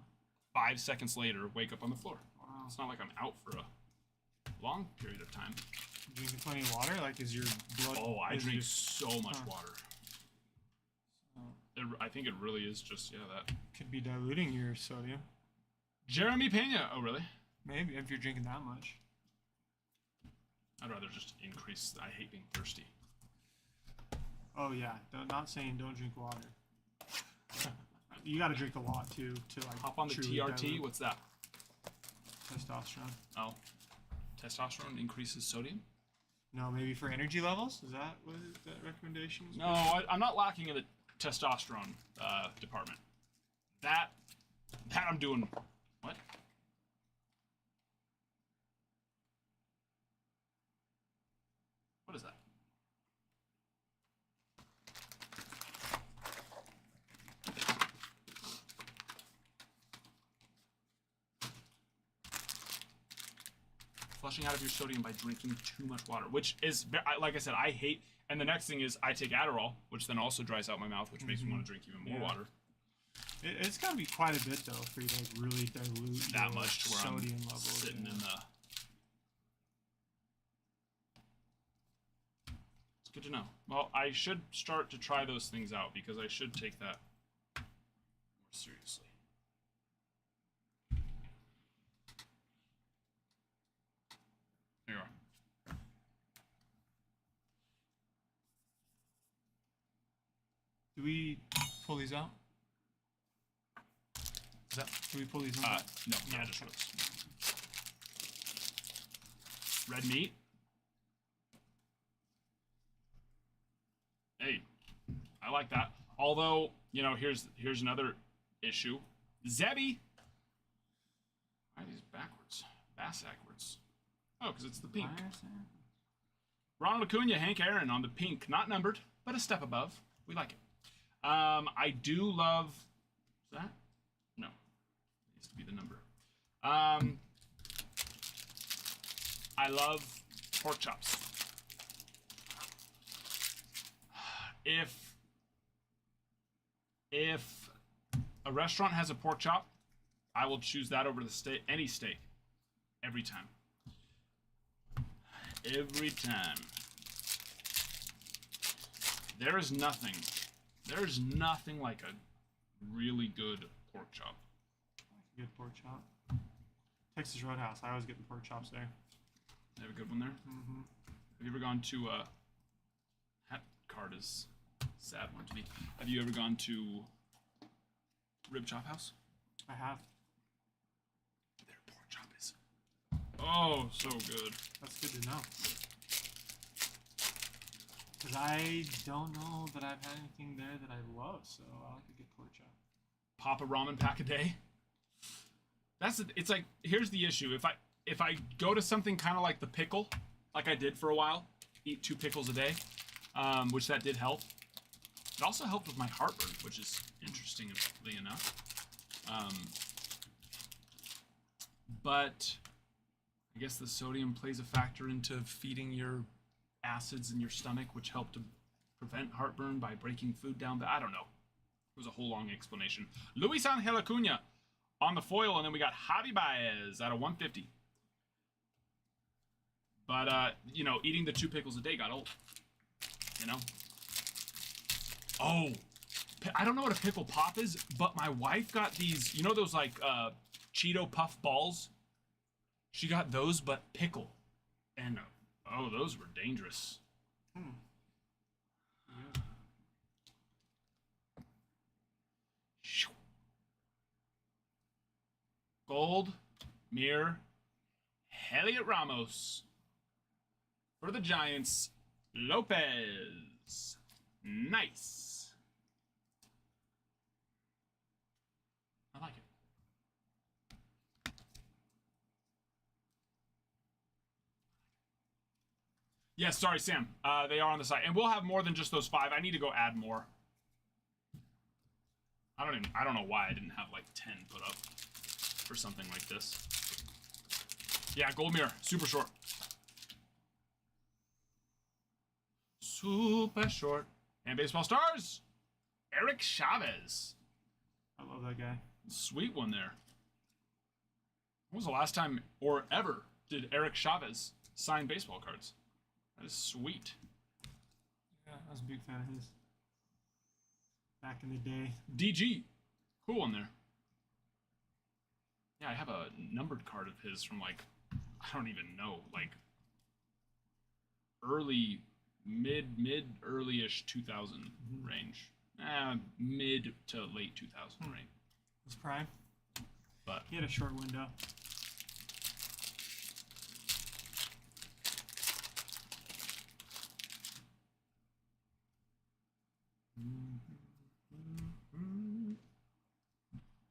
5 seconds later wake up on the floor. Wow. It's not like I'm out for a long period of time. Drinking plenty of water, like is your blood? Oh, I is drink your- so much water. I think it really is just that. could be diluting your sodium. Jeremy Pena. Oh, really? Maybe if you're drinking that much. I'd rather just increase. I hate being thirsty. Oh yeah, not saying don't drink water. You got to drink a lot too to like Hop on the truly TRT. dilute What's that? testosterone. Oh, testosterone increases sodium. No, maybe for energy levels. Is that what that recommendation is? No, I'm not lacking in the testosterone department. That I'm doing. What? What is that? Flushing out of your sodium by drinking too much water, which is, like I said, I hate. And the next thing is I take Adderall, which then also dries out my mouth, which makes me want to drink even more water. It's got to be quite a bit though for you to like really dilute That your much to where sodium I'm levels. sitting in the. It's good to know. Well, I should start to try those things out because I should take that more seriously. There you are. Do we pull these out? Is that? Do we pull these out? No, yeah, just rose. Red meat. Hey, I like that. Although, here's another issue. Zebby. Why are these backwards? Backwards. Oh, because it's the pink. Ronald Acuna, Hank Aaron on the pink, not numbered, but a step above. We like it. I do love. Is that? No, it needs to be the number. I love pork chops. If a restaurant has a pork chop, I will choose that over the steak, any steak, every time. Every time. There's nothing like a really good pork chop. Good pork chop. Texas Roadhouse. I always get the pork chops there. They have a good one there. Mm-hmm. Have you ever gone to that card is a sad one to me. Have you ever gone to Rib Chop House? I have. Their pork chop is so good. That's good to know. Because I don't know that I've had anything there that I love, so I like a good pork chop. Pop a ramen pack a day. It's like, here's the issue. If I go to something kind of like the pickle, like I did for a while, eat 2 pickles a day, which that did help. It also helped with my heartburn, which is interestingly enough. But I guess the sodium plays a factor into feeding your acids in your stomach, which help to prevent heartburn by breaking food down. I don't know. It was a whole long explanation. Luis Angel Acuna on the foil, and then we got Javi Baez out of 150. But, eating the 2 pickles a day got old. Oh, I don't know what a pickle pop is, but my wife got these, those like Cheeto Puff balls? She got those, but pickle. And, those were dangerous. Gold Mir Heliot Ramos. For the Giants, Lopez. Nice. I like it. Yes, sorry, Sam. They are on the site, and we'll have more than just those 5. I need to go add more. I don't know why I didn't have like 10 put up for something like this. Yeah, gold mirror, super short. Super short. And baseball stars, Eric Chavez. I love that guy. Sweet one there. When was the last time or ever did Eric Chavez sign baseball cards? That is sweet. Yeah, I was a big fan of his. Back in the day. DG. Cool one there. Yeah, I have a numbered card of his from like, I don't even know, like early, early-ish 2000 range. Mid to late 2000 range. His prime. But He had a short window.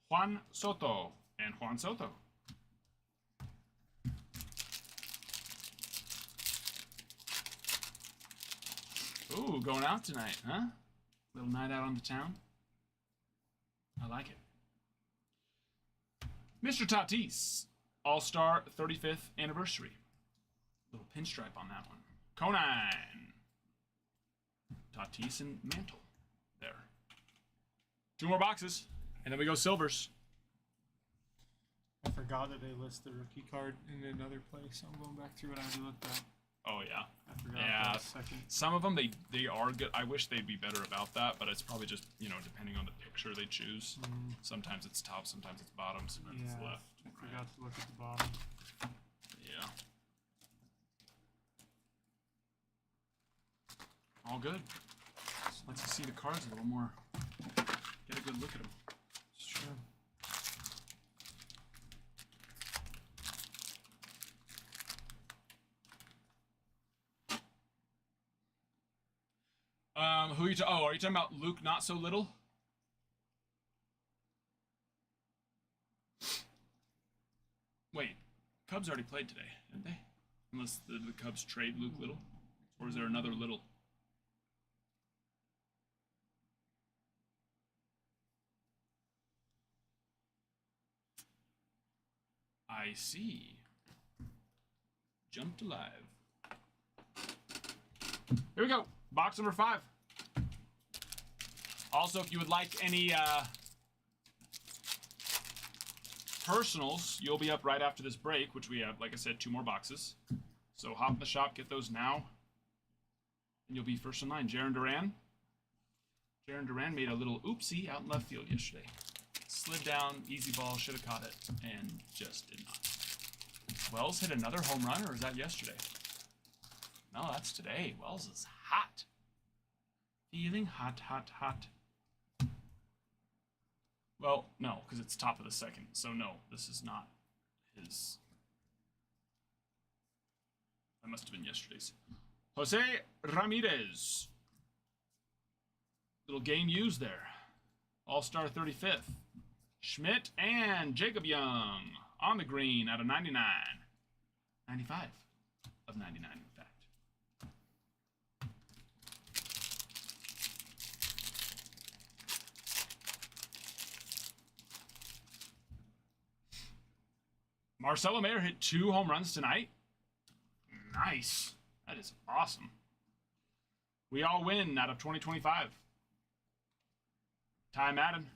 Juan Soto and Juan Soto. Ooh, going out tonight, huh? Little night out on the town. I like it. Mr. Tatis, All-Star 35th anniversary. Little pinstripe on that one. Conine. Tatis and Mantle. There. 2 more boxes, and then we go silvers. I forgot that they list the rookie card in another place. I'm going back through what I already looked at. Oh, yeah. I forgot Yeah. for a second. Some of them, they are good. I wish they'd be better about that, but it's probably just, depending on the picture they choose. Sometimes it's top, sometimes it's bottom, sometimes it's Yeah, left. I forgot to look at the bottom. Yeah. All good. Just lets you see the cards a little more. Get a good look at them. It's true. Who are you are you talking about Luke Not So Little? Wait, Cubs already played today, didn't they? Unless the Cubs trade Luke Little? Or is there another Little? I see. Jumped alive. Here we go. Box number 5. Also, if you would like any personals, you'll be up right after this break, which we have, like I said, 2 more boxes. So hop in the shop, get those now, and you'll be first in line. Jaron Duran. Jaron Duran made a little oopsie out in left field yesterday. Slid down, easy ball, should have caught it, and just did not. Wells hit another home run, or is that yesterday? No, that's today. Wells is hot. Feeling hot, hot, hot. Well, no, because it's top of the second. So no, this is not his. That must have been yesterday's. Jose Ramirez. Little game used there. All-Star 35th. Schmidt and Jacob Young on the green out of 99. 95 of 99, in fact. Marcelo Mayer hit 2 home runs tonight. Nice. That is awesome. We all win out of 2025. Ty Madden.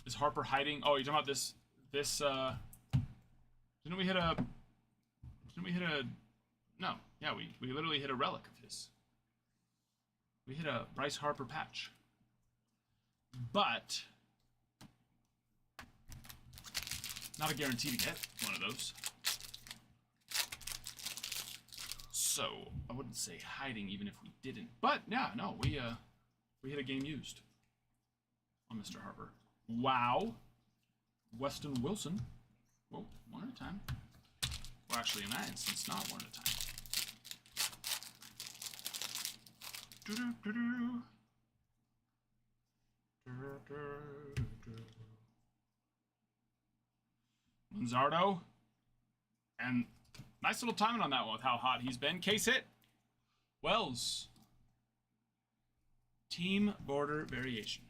Is Harper hiding? Oh, you're talking about this didn't we hit a no, yeah, we literally hit a relic of his. We hit a Bryce Harper patch. But not a guarantee to get one of those. So I wouldn't say hiding even if we didn't. But yeah, no, we hit a game used on Mr. Harper. Wow. Weston Wilson. Whoa, one at a time. Well, actually, in that instance, not one at a time. Lizardo. And nice little timing on that one with how hot he's been. Case hit. Wells. Team border variation.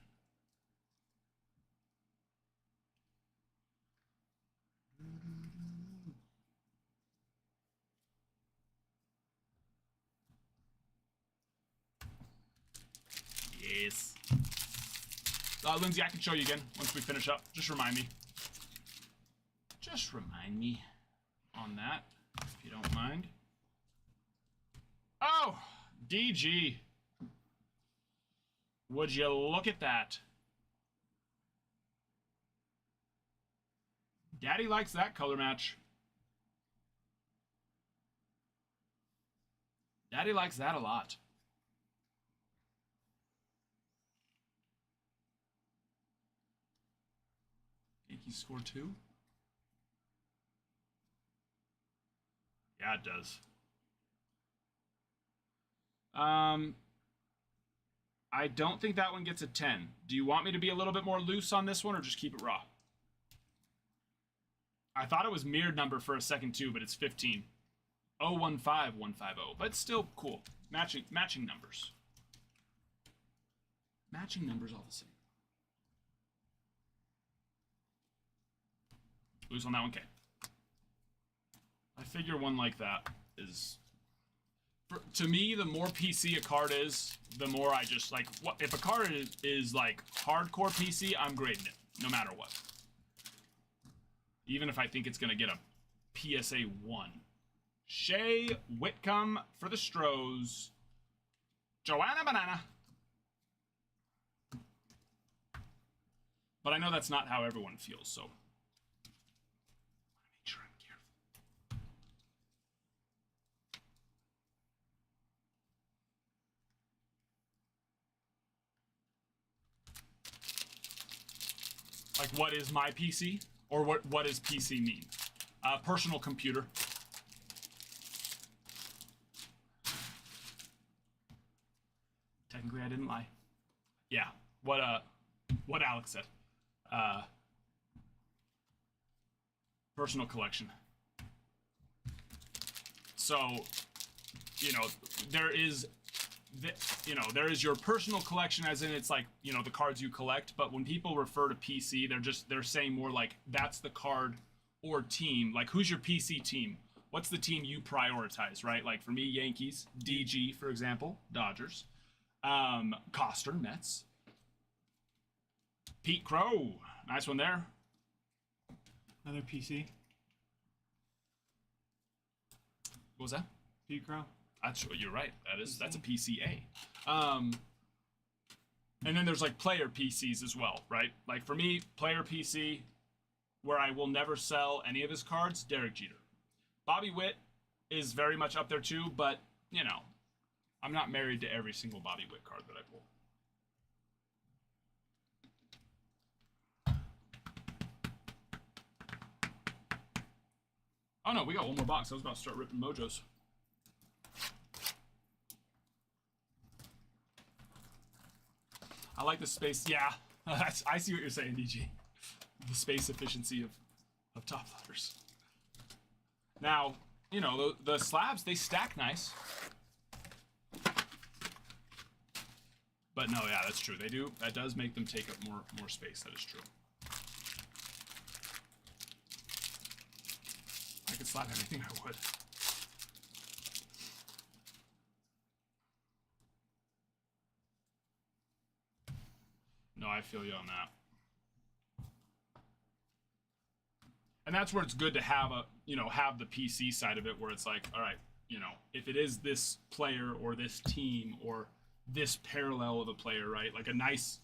Yes. Lindsay, I can show you again once we finish up. Just remind me. Just remind me on that, if you don't mind. Oh, DG. Would you look at that? Daddy likes that color match. Daddy likes that a lot. Yankees score 2? Yeah, it does. I don't think that one gets a 10. Do you want me to be a little bit more loose on this one or just keep it raw? I thought it was mirrored number for a second too, but it's 15. 015150, but still cool. Matching numbers. Matching numbers all the same. Loose on that one, okay. I figure one like that is... to me, the more PC a card is, the more I just, like... what if a card is like, hardcore PC, I'm grading it, no matter what. Even if I think it's going to get a PSA 1. Shea Whitcomb for the Stros. Joanna Banana. But I know that's not how everyone feels, so... make sure I'm careful. Like, what is my PC? Or what does PC mean? Personal computer. Technically, I didn't lie. Yeah, what Alex said. Personal collection. So, you know, there is your personal collection, as in it's like, you know, the cards you collect, but when people refer to PC, they're saying more like that's the card or team. Like, who's your PC team? What's the team you prioritize, right? Like for me, Yankees, DG, for example, Dodgers, Coster, Mets, Pete Crow, nice one there. Another PC. What was that? Pete Crow. You're right. That's a PCA. And then there's like player PCs as well, right? Like for me, player PC, where I will never sell any of his cards, Derek Jeter. Bobby Witt is very much up there too, but you know, I'm not married to every single Bobby Witt card that I pull. Oh no, we got one more box. I was about to start ripping mojos. I like the space. Yeah, I see what you're saying, DG. The space efficiency of top loaders. Now, you know, the slabs, they stack nice. But no, yeah, that's true. They do. That does make them take up more space. That is true. I could slab everything I would. No, I feel you on that. And that's where it's good to have have the PC side of it, where it's like, all right, you know, if it is this player or this team or this parallel of a player, right? Like a nice,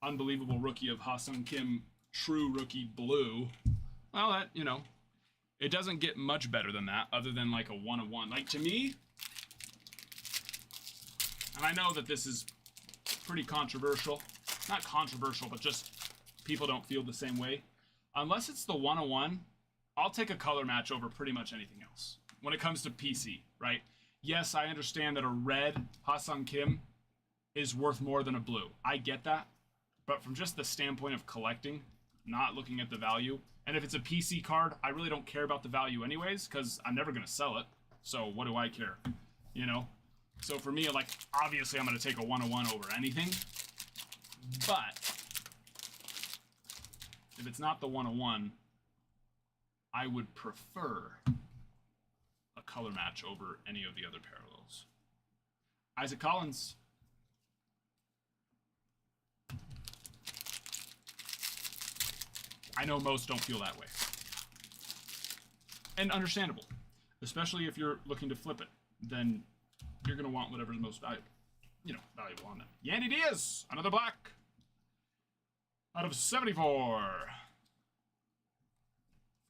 unbelievable rookie of Ha-Seong Kim, true rookie blue. Well, that, you know, It doesn't get much better than that, other than like a 1-of-1. Like, to me, and I know that this is pretty controversial. Not controversial, but just people don't feel the same way. Unless it's the 1-of-1, I'll take a color match over pretty much anything else. When it comes to PC, right? Yes, I understand that a red Ha-Seong Kim is worth more than a blue. I get that. But from just the standpoint of collecting, not looking at the value, and if it's a PC card, I really don't care about the value anyways, because I'm never going to sell it. So what do I care? You know? So for me, like, obviously I'm going to take a 1-of-1 over anything. But if it's not the 1-of-1, I would prefer a color match over any of the other parallels. Isaac Collins. I know most don't feel that way. And understandable. Especially if you're looking to flip it. Then you're going to want whatever's most valuable. You know, valuable on that. Yandy Diaz, another black. Out of 74.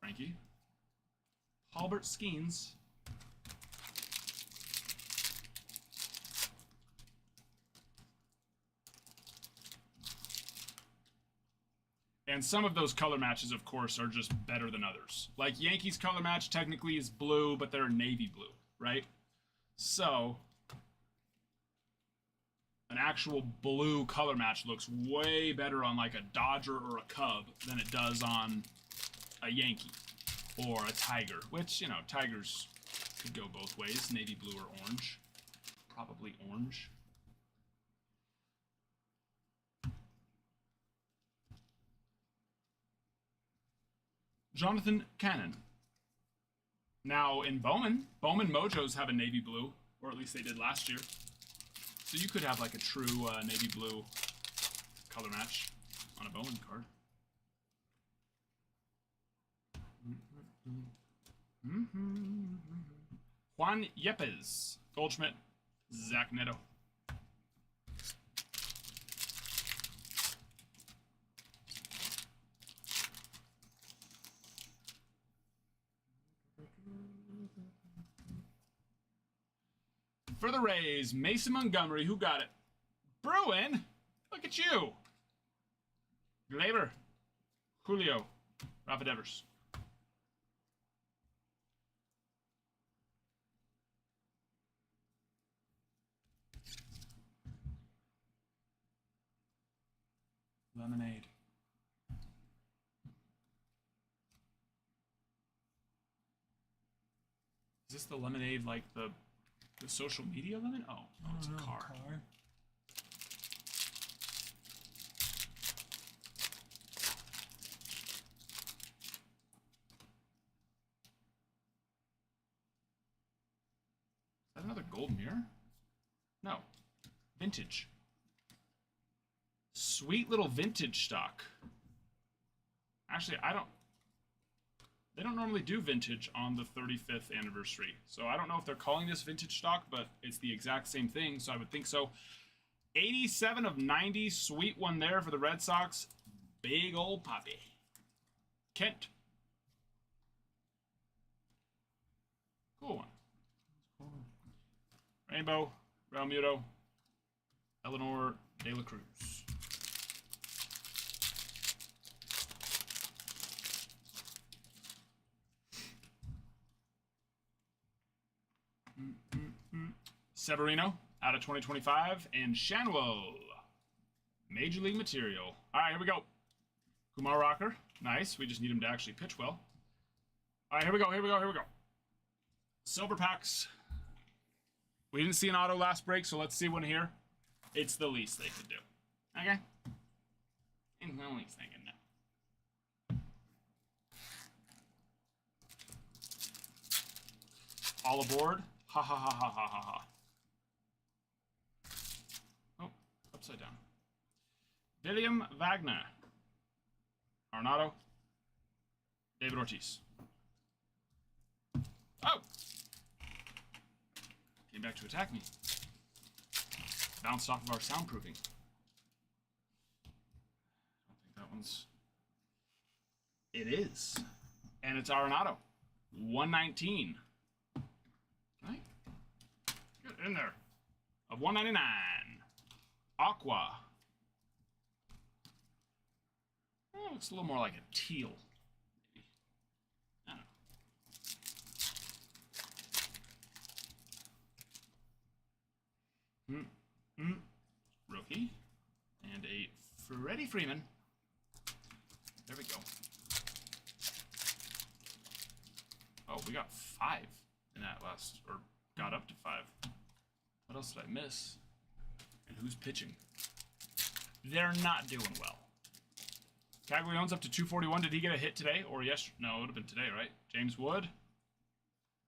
Frankie. Halbert Skeens. And some of those color matches, of course, are just better than others. Like Yankees color match technically is blue, but they're navy blue, right? So an actual blue color match looks way better on like a Dodger or a Cub than it does on a Yankee or a Tiger, which, you know, Tigers could go both ways, navy blue or orange. Probably orange. Jonathan Cannon. Now in Bowman Mojos have a navy blue, or at least they did last year. So you could have like a true navy blue color match on a Bowman card. Juan Yepes, Goldschmidt, Zach Neto. For the Rays, Mason Montgomery, who got it? Bruin, look at you. Glaber, Julio, Rafa Devers. Lemonade. Is this the lemonade like the social media lemon? Oh, it's a car. Is that another gold mirror? No. Vintage. Sweet little vintage stock. Actually, they don't normally do vintage on the 35th anniversary. So I don't know if they're calling this vintage stock, but it's the exact same thing, so I would think so. 87 of 90, sweet one there for the Red Sox. Big old poppy. Kent. Cool one. Rainbow, Realmuto, Eleanor De La Cruz. Severino out of 2025, and Shanwell, Major League Material. All right, here we go. Kumar Rocker, nice. We just need him to actually pitch well. All right, here we go. Silver packs. We didn't see an auto last break, so let's see one here. It's the least they could do. Okay? It's the least they can do. All aboard. Ha ha ha ha ha ha ha. Oh, upside down. William Wagner. Arenado. David Ortiz. Oh! Came back to attack me. Bounced off of our soundproofing. I don't think that one's... It is. And it's Arenado. 119. Right? Get in there. Of 199. Aqua. Oh, looks a little more like a teal. Maybe. I don't know. Rookie. And a Freddie Freeman. There we go. Oh, we got 5 in that last, or got up to 5. What else did I miss? And who's pitching? They're not doing well. Caglianone's up to 241. Did he get a hit today or yesterday? No, it would have been today, right? James Wood,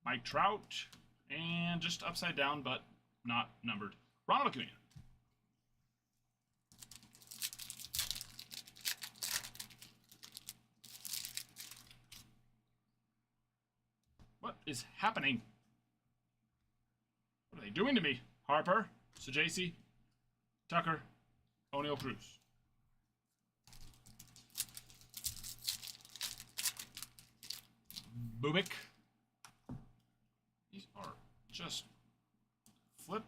Mike Trout, and just upside down, but not numbered. Ronald Acuna. What is happening? What are they doing to me? Harper, Sajasi, Tucker, O'Neal Cruz. Bubik. These are just flip.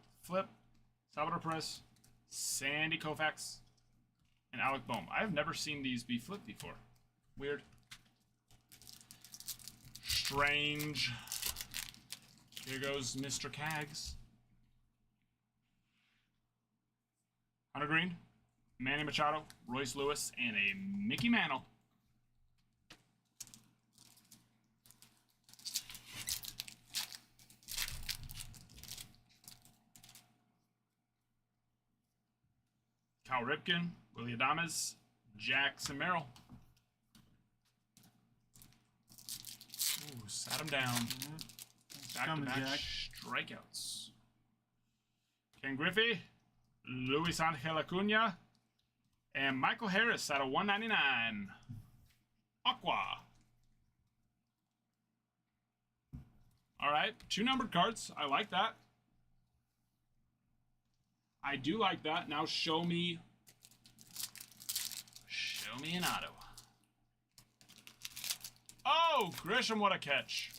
Salvador Perez, Sandy Koufax, and Alec Bohm. I've never seen these be flipped before. Weird. Strange. Here goes Mr. Cags. Hunter Green, Manny Machado, Royce Lewis, and a Mickey Mantle. Cal Ripken, Willie Adames, Jackson Merrill. Ooh, sat him down. Back-to-back strikeouts. Ken Griffey, Luis Angel Acuna, and Michael Harris out of 199. Aqua. All right, 2 numbered cards. I like that. I do like that. Now show me an auto. Oh, Grisham, what a catch.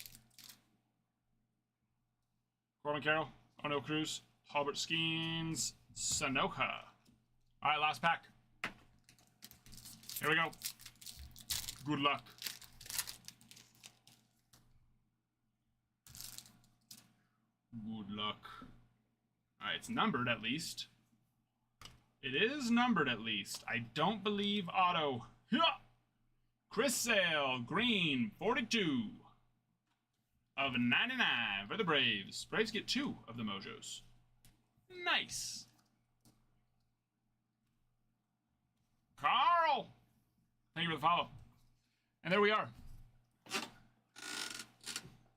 Corbin Carroll, O'Neal Cruz, Halbert Skeens, Sanoka. All right, last pack. Here we go. Good luck. Good luck. All right, it's numbered at least. It is numbered at least. I don't believe auto. Chris Sale, green, 42 of 99 for the Braves. Braves get 2 of the Mojos. Nice. Carl, thank you for the follow. And there we are.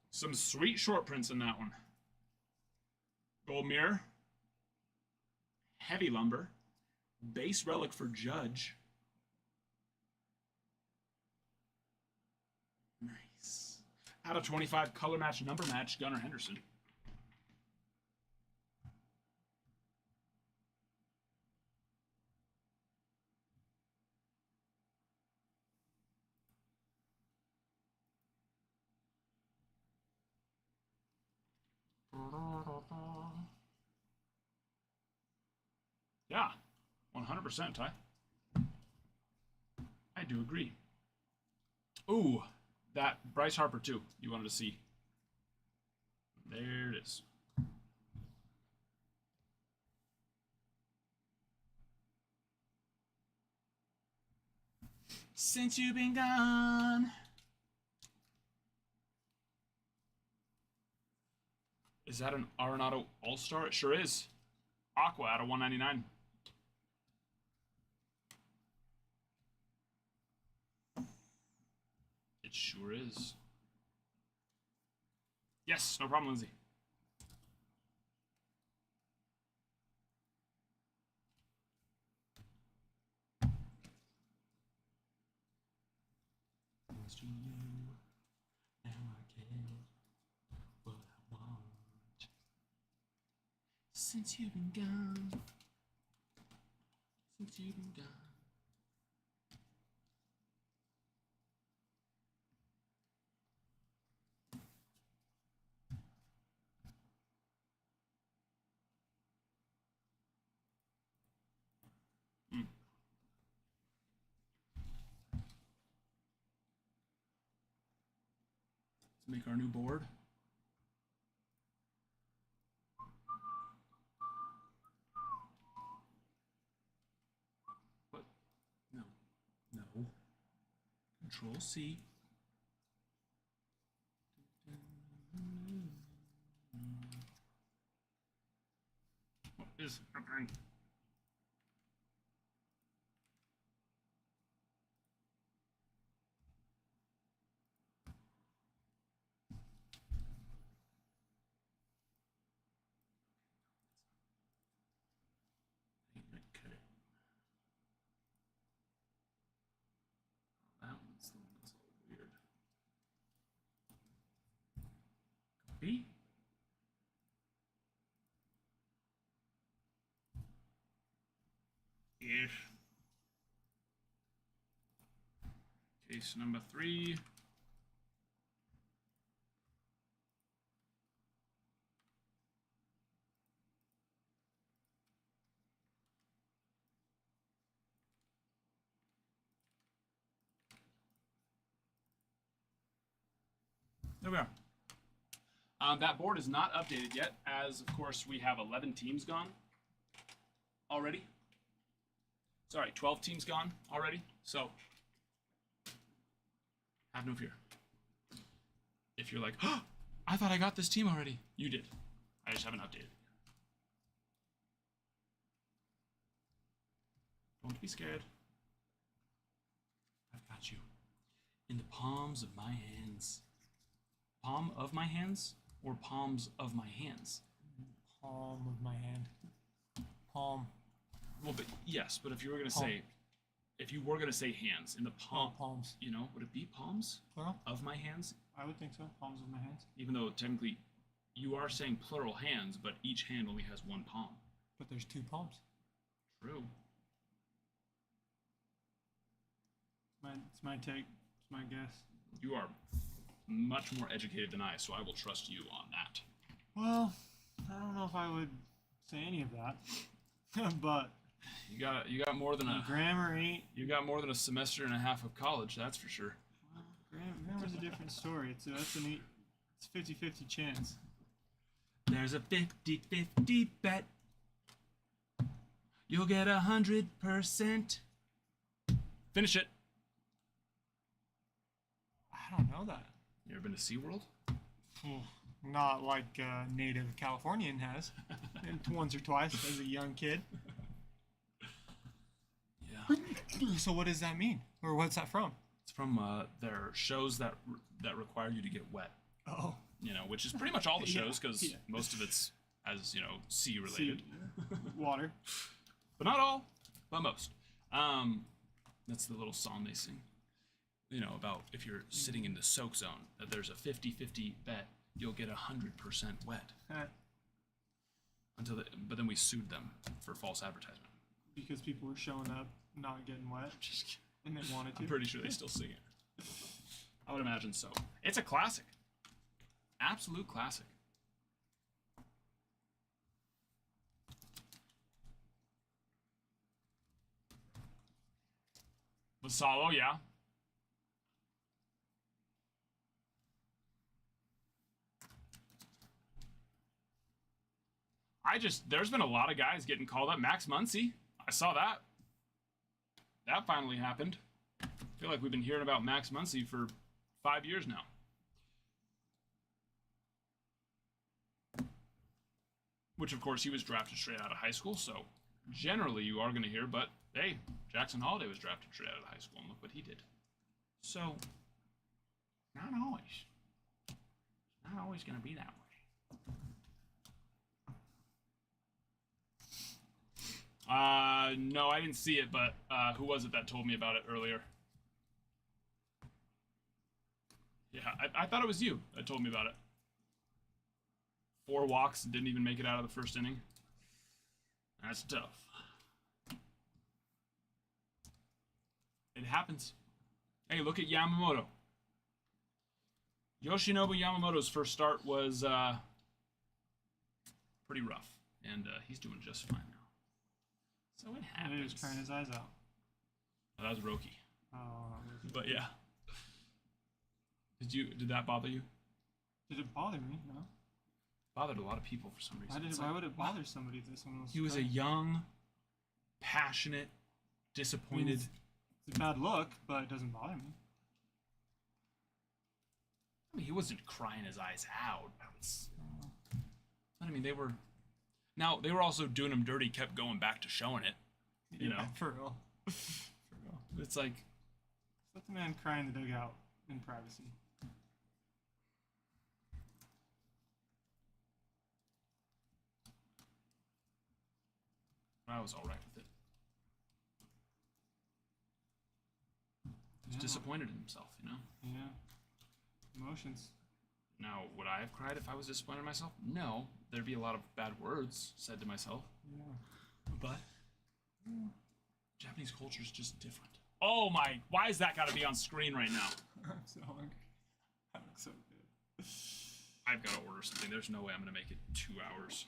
Some sweet short prints in that one. Gold mirror. Heavy lumber. Base relic for Judge. Nice. Out of 25, color match, number match, Gunnar Henderson. Yeah, 100%, Ty. I do agree. Ooh, that Bryce Harper too. You wanted to see. There it is. Since you've been gone. Is that an Arenado All-Star? It sure is. Aqua out of 199. It sure is. Yes, no problem, Lindsay. To you, now I get what I want. Since you've been gone. Since you've been gone. make our new board. What? No. No. Control C. What is happening? Cut it. That one's the one that's all weird. Copy. Yes. Case number 3. There we are. That board is not updated yet, as of course we have 11 teams gone already. Sorry, 12 teams gone already. So, have no fear. If you're like, oh, I thought I got this team already. You did. I just haven't updated. Don't be scared. I've got you. In the palms of my hands. Palm of my hands or palms of my hands? Palm of my hand. Palm. Well, but yes, but if you were gonna Palm. say, if you were gonna say hands in the palm, Palms. you know, would it be palms Plural? of my hands? I would think so. Palms of my hands. Even though technically, you are saying plural hands, but each hand only has one palm. But there's 2 palms. True. It's my take. It's my guess. You are much more educated than I, so I will trust you on that. Well, I don't know if I would say any of that. But You got more than a grammar ain't. you got more than a semester and a half of college, that's for sure. Well, grammar's a different story. That's a neat. It's 50-50 chance. There's a 50-50 bet. You'll get 100%. Finish it. I don't know that. You ever been to SeaWorld? Not like a native Californian has. And once or twice as a young kid. Yeah. So what does that mean? Or what's that from? It's from their shows that require you to get wet. Oh. You know, which is pretty much all the Yeah, shows because yeah. most of it's as you know sea related, Water. but not all, but most. That's the little song they sing. You know, about if you're sitting in the soak zone, that there's a 50-50 bet you'll get 100% wet. But then we sued them for false advertisement. Because people were showing up not getting wet Just kidding. and they wanted to. I'm pretty sure they still sing it. I would imagine so. It's a classic. Absolute classic. Vassallo, yeah. There's been a lot of guys getting called up. Max Muncy, I saw that. That finally happened. I feel like we've been hearing about Max Muncy for 5 years now. Which, of course, he was drafted straight out of high school, so generally you are going to hear, but hey, Jackson Holiday was drafted straight out of high school, and look what he did. So, not always. Not always going to be that way. No, I didn't see it, but who was it that told me about it earlier? Yeah, I thought it was you that told me about it. 4 walks, didn't even make it out of the first inning. That's tough. It happens. Hey, look at Yamamoto. Yoshinobu Yamamoto's first start was pretty rough, and he's doing just fine now. So it happens. He was crying his eyes out. Oh, that was Roki. Oh, But yeah. Did that bother you? Did it bother me? No. Bothered a lot of people for some reason. It's Why like, would it bother somebody that someone was? he was a young, passionate, disappointed. It's a bad look, but it doesn't bother me. I mean, he wasn't crying his eyes out. I mean, they were. Now they were also doing him dirty. Kept going back to showing it. You know, for real. for real. It's like, Let the man cry in the dugout in privacy. I was all right with it. He was Yeah. disappointed in himself, you know. Yeah. Emotions. Now, would I have cried if I was disappointed in myself? No. There'd be a lot of bad words said to myself. Yeah. But Japanese culture is just different. Oh my! Why is that got to be on screen right now? I'm so hungry. That looks so good. I've got to order something. There's no way I'm gonna make it 2 hours.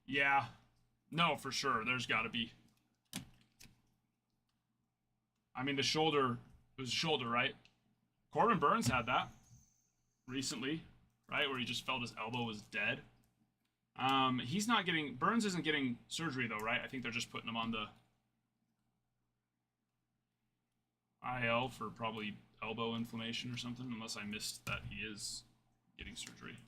Yeah. No, for sure. There's got to be. I mean, the shoulder it was shoulder, right? Corbin Burns had that recently, right? Where he just felt his elbow was dead. He's not getting Burns isn't getting surgery though, right? I think they're just putting him on the IL for probably elbow inflammation or something, unless I missed that he is getting surgery.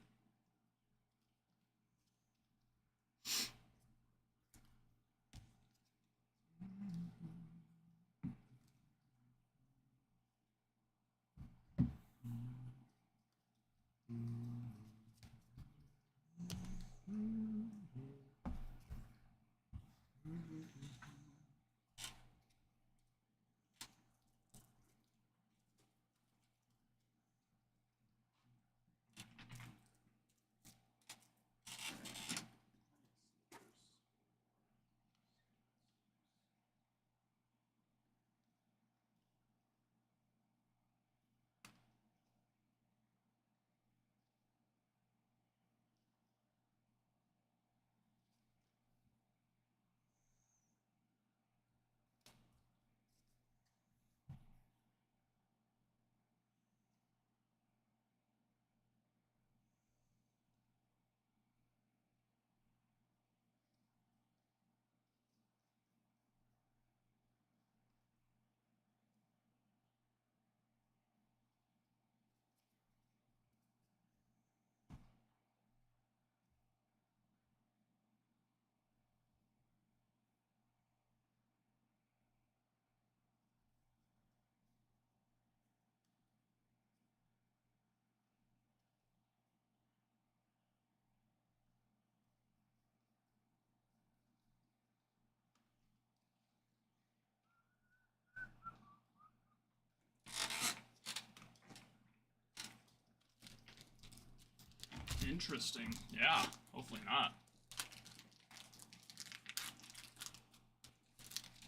Interesting. Yeah, hopefully not.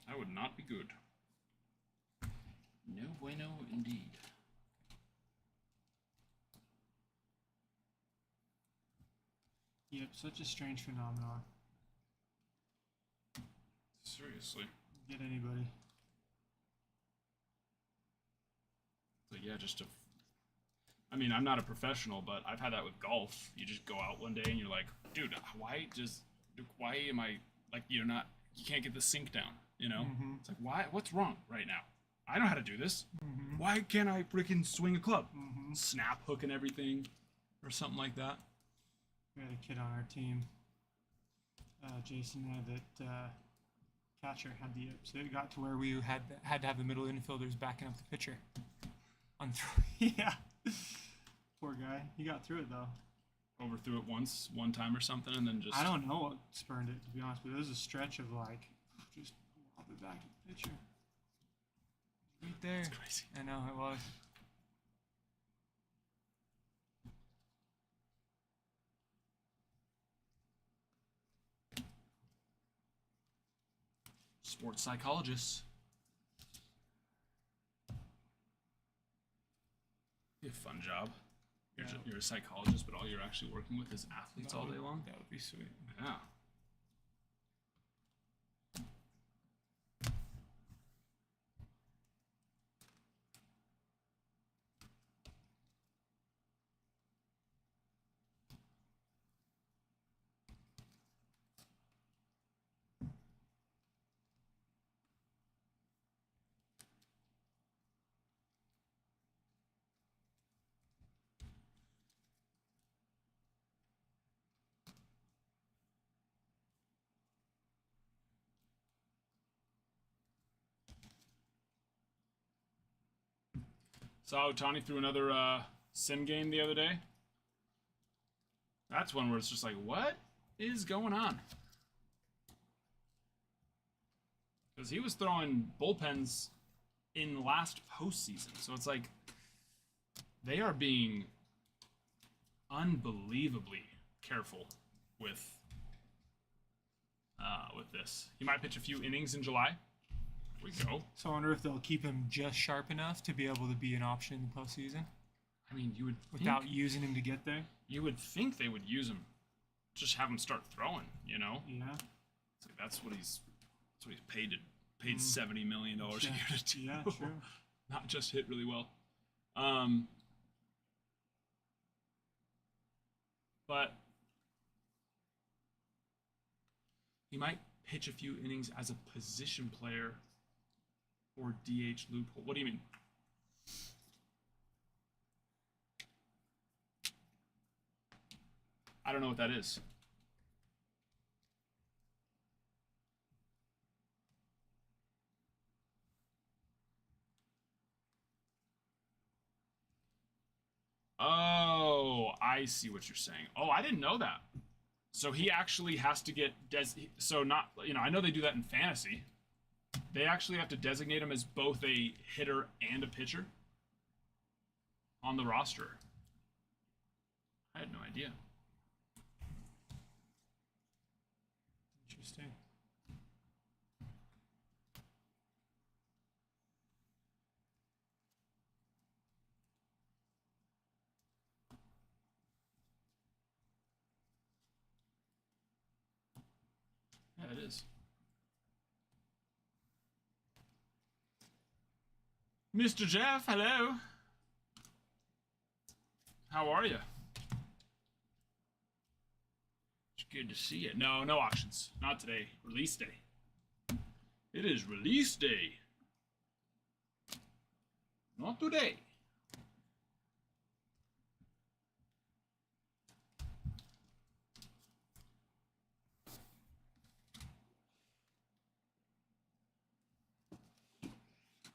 That would not be good. No bueno indeed. Yep, such a strange phenomenon. Seriously. Get anybody. So yeah, just to. I mean, I'm not a professional, but I've had that with golf. You just go out one day and you're like, dude, why am I like you can't get the sink down, you know? Mm-hmm. It's like what's wrong right now? I know how to do this. Mm-hmm. Why can't I freaking swing a club? Mm-hmm. Snap hook and everything, or something like that. We had a kid on our team. Jason and I that catcher had the yips. It got to where we had to have the middle infielders backing up the pitcher. On yeah. Poor guy. He got through it though. Overthrew it one time or something, and then just. I don't know what spurned it, to be honest, but it was a stretch of like just lob it back to the pitcher. Right there. It's crazy. I know it was. Sports psychologists. You have a fun job. You're a psychologist, but all you're actually working with is athletes all day long. That would be sweet. Yeah. Saw Otani threw another sim game the other day. That's one where it's just like, what is going on? Because he was throwing bullpens in last postseason. So it's like they are being unbelievably careful with this. He might pitch a few innings in July. There we go. So I wonder if they'll keep him just sharp enough to be able to be an option in the postseason I mean, you would without using him to get there. you would think they would use him, just have him start throwing. You know, Yeah. it's like that's what he's paid $70 million a year to do. Yeah, true. Not just hit really well. But he might pitch a few innings as a position player or DH loophole. What do you mean? I don't know what that is. Oh, I see what you're saying. Oh, I didn't know that. So he actually has to get so not, I know they do that in fantasy. They actually have to designate him as both a hitter and a pitcher on the roster. I had no idea. Interesting. Yeah, it is. Mr. Jeff, hello. How are you? It's good to see you. No auctions. Not today. Release day. It is release day. Not today.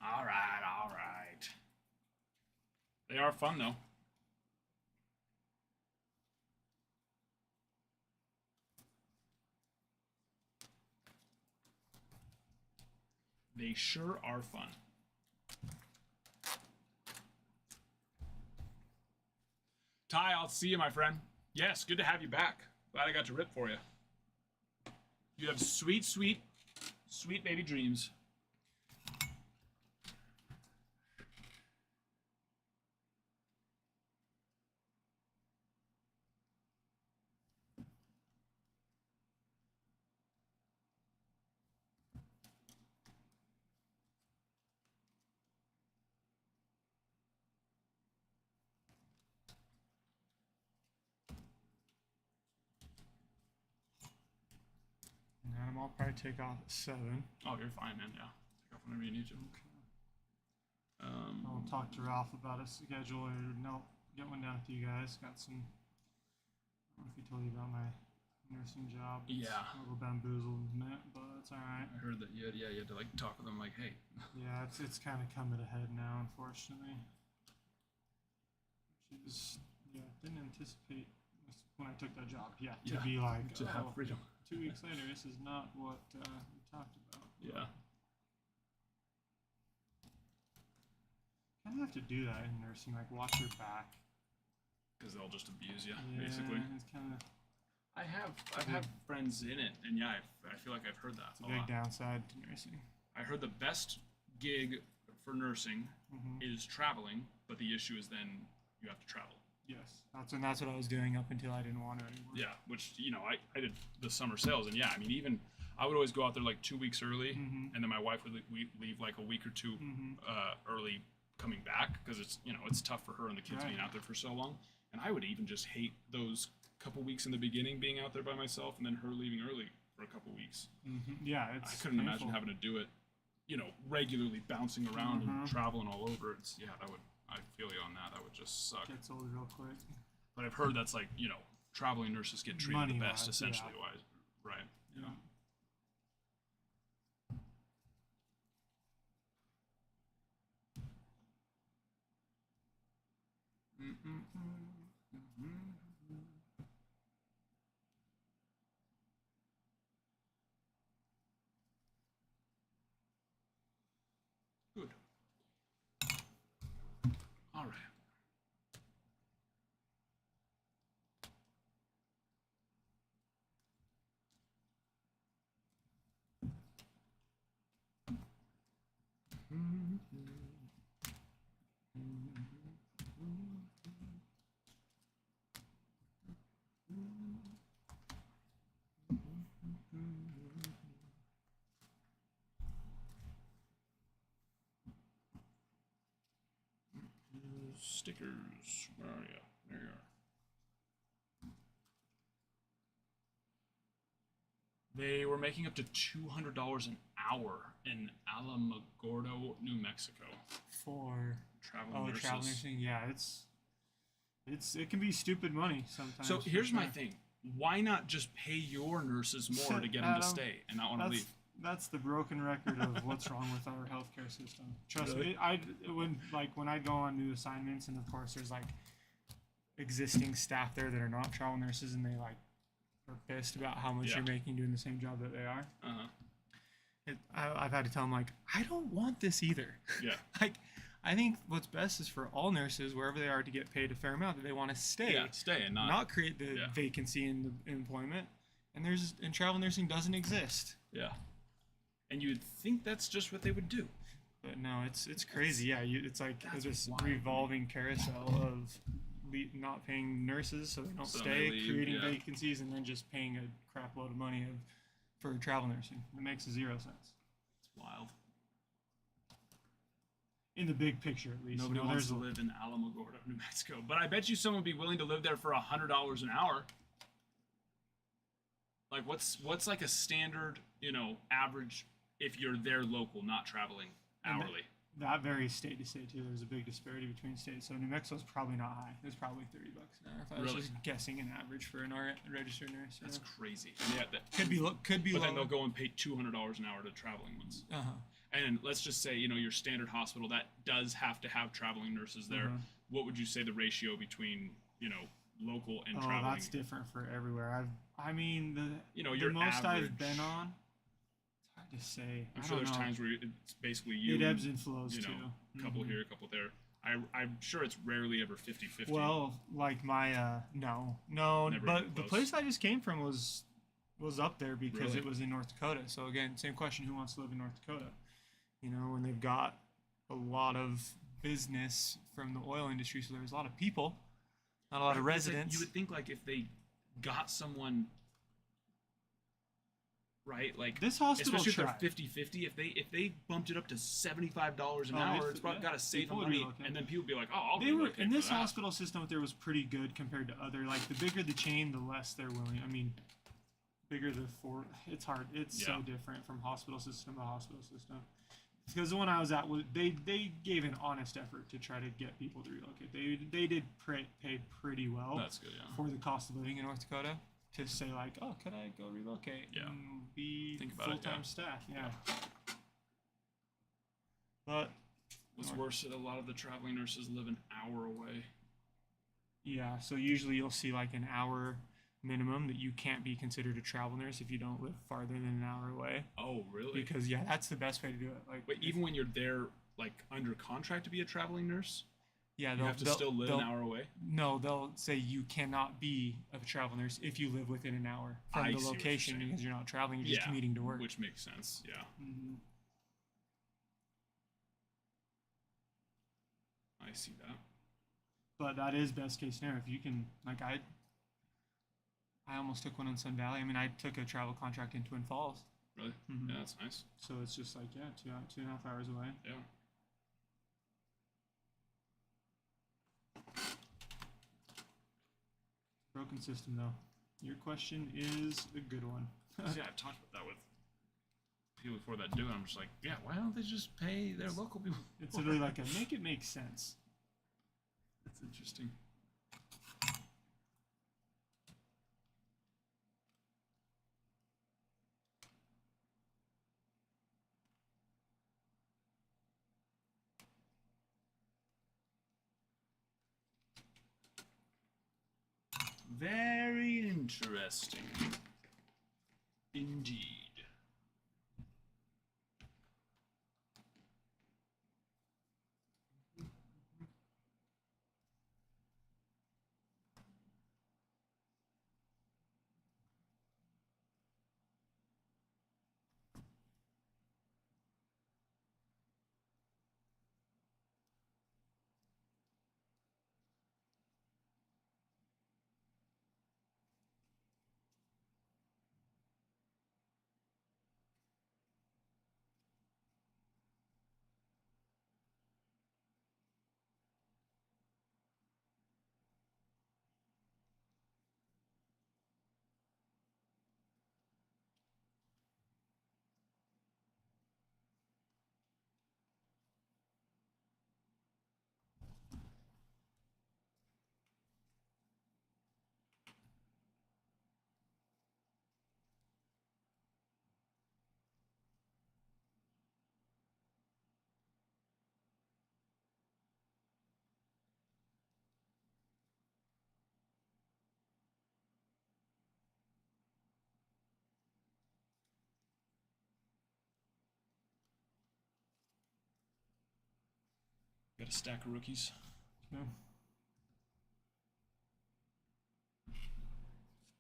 All right. They are fun, though. They sure are fun. Ty, I'll see you, my friend. Yes, good to have you back. Glad I got to rip for you. You have sweet, sweet, sweet baby dreams. And I'll probably take off at 7. Oh, you're fine, man. Yeah. Take off whenever you need to. I'll talk to Ralph about a schedule or no, get one down with you guys. Got some. I don't know if he told you about my nursing job. Yeah. It's a little bamboozled, isn't it? But it's all right. I heard that you had to like talk with them like, hey. Yeah, it's kind of coming ahead now, unfortunately. Which is, yeah, didn't anticipate when I took that job. Yeah, to be like, to have freedom. 2 weeks later, this is not what we talked about. Yeah. Kind of have to do that in nursing, like watch your back. Because they'll just abuse you, Yeah, basically. it's kind of I've had friends in it, and yeah, I feel like I've heard that a big downside to nursing. I heard the best gig for nursing is traveling, but the issue is then you have to travel. Yes, that's what I was doing up until I didn't want to anymore. Yeah, which, you know, I did the summer sales, and yeah, I mean, even I would always go out there like 2 weeks early, and then my wife would leave like a week or two early coming back, because it's, you know, it's tough for her and the kids being out there for so long. And I would even just hate those couple weeks in the beginning being out there by myself, and then her leaving early for a couple weeks. Yeah, I couldn't imagine having to do it, you know, regularly, bouncing around and traveling all over. It's I feel you on that. That would just suck. Gets old real quick. But I've heard that's like, you know, traveling nurses get treated the best, essentially wise, right? Yeah. Good. All right. Stickers. Where are you? There you are. They were making up to $200 an hour in Alamogordo, New Mexico. For traveling nurses. Travel nursing, yeah, it can be stupid money sometimes. So here's my thing: why not just pay your nurses more to get them to stay and not want to leave? That's the broken record of what's wrong with our healthcare system. Trust me, when I go on new assignments, and of course there's like existing staff there that are not travel nurses, and they like are pissed about how much you're making doing the same job that they are. I've had to tell them, like, I don't want this either. Yeah. Like, I think what's best is for all nurses, wherever they are, to get paid a fair amount, that they want to stay. Yeah, stay and not create the vacancy in the employment. And travel nursing doesn't exist. Yeah. And you'd think that's just what they would do. But no, it's crazy. Yeah, it's like this revolving carousel of not paying nurses so they don't stay, creating vacancies, and then just paying a crap load of money for travel nursing. It makes zero sense. It's wild. In the big picture, at least. Nobody wants to live in Alamogordo, New Mexico. But I bet you someone would be willing to live there for $100 an hour. Like, what's like a standard, you know, average if you're there local, not traveling hourly? That varies state to state too. There's a big disparity between states. So New Mexico's probably not high. It's probably $30 an hour. If I was just guessing an average for an registered nurse. That's crazy. Yeah, could be low. But then they'll go and pay $200 an hour to traveling ones. And let's just say, you know, your standard hospital that does have to have traveling nurses there. What would you say the ratio between, you know, local and traveling? Oh, that's different for everywhere. The your most average, I've been on. To say. I'm sure there's times where it's basically you. It ebbs and flows, too. A couple here, a couple there. I'm sure it's rarely ever 50-50. Well, like my no, but the place I just came from was up there because it was in North Dakota. So again, same question: who wants to live in North Dakota? You know, and they've got a lot of business from the oil industry, so there's a lot of people, not a lot of residents. You would think, like, if they got someone. Right, like this hospital, especially if they're 50-50, if they bumped it up to $75 an hour, it's got to save them money, and then people be like, oh, I'll relocate. And this hospital system up there was pretty good compared to other. Like, the bigger the chain, the less they're willing. I mean, bigger it's hard. It's so different from hospital system to hospital system. Because the one I was at, they gave an honest effort to try to get people to relocate. They did pay pretty well. That's good, yeah. For the cost of living in North Dakota. to say like, oh, could I go relocate? Yeah. And be Think about it, full-time yeah. staff. Yeah. But What's worse, a lot of the traveling nurses live an hour away. yeah, so usually you'll see like an hour minimum that you can't be considered a travel nurse if you don't live farther than an hour away. Oh, really? Because yeah, that's the best way to do it. Like, But even when you're there, like under contract to be a traveling nurse, yeah, you have to still live an hour away. No, they'll say you cannot be a travel nurse if you live within an hour from I see the what you're location saying. because you're not traveling, you're just commuting to work. Which makes sense. Yeah, Mhm. I see that. But that is best case scenario. If you can, like I almost took one in Sun Valley. I mean, I took a travel contract in Twin Falls, Really? Mhm. Yeah, that's nice. so it's just like 2.5 hours away. Yeah. Broken system though. Your question is a good one. See, I've talked about that with people before that do it. I'm just like, yeah, why don't they just pay their local people? It's really like a make it make sense. That's interesting. Very interesting. Indeed. Got a stack of rookies. Yeah.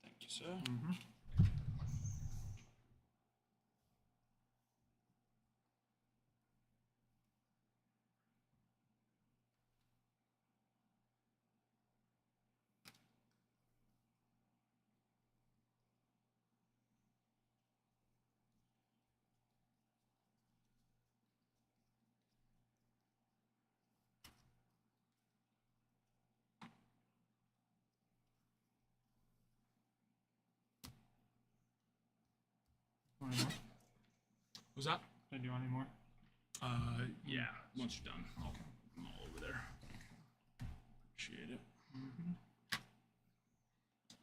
Thank you, sir. Mm-hmm. Want any more? Who's that? Do you want any more? Yeah. Once you're done, I'm all over there. Appreciate it.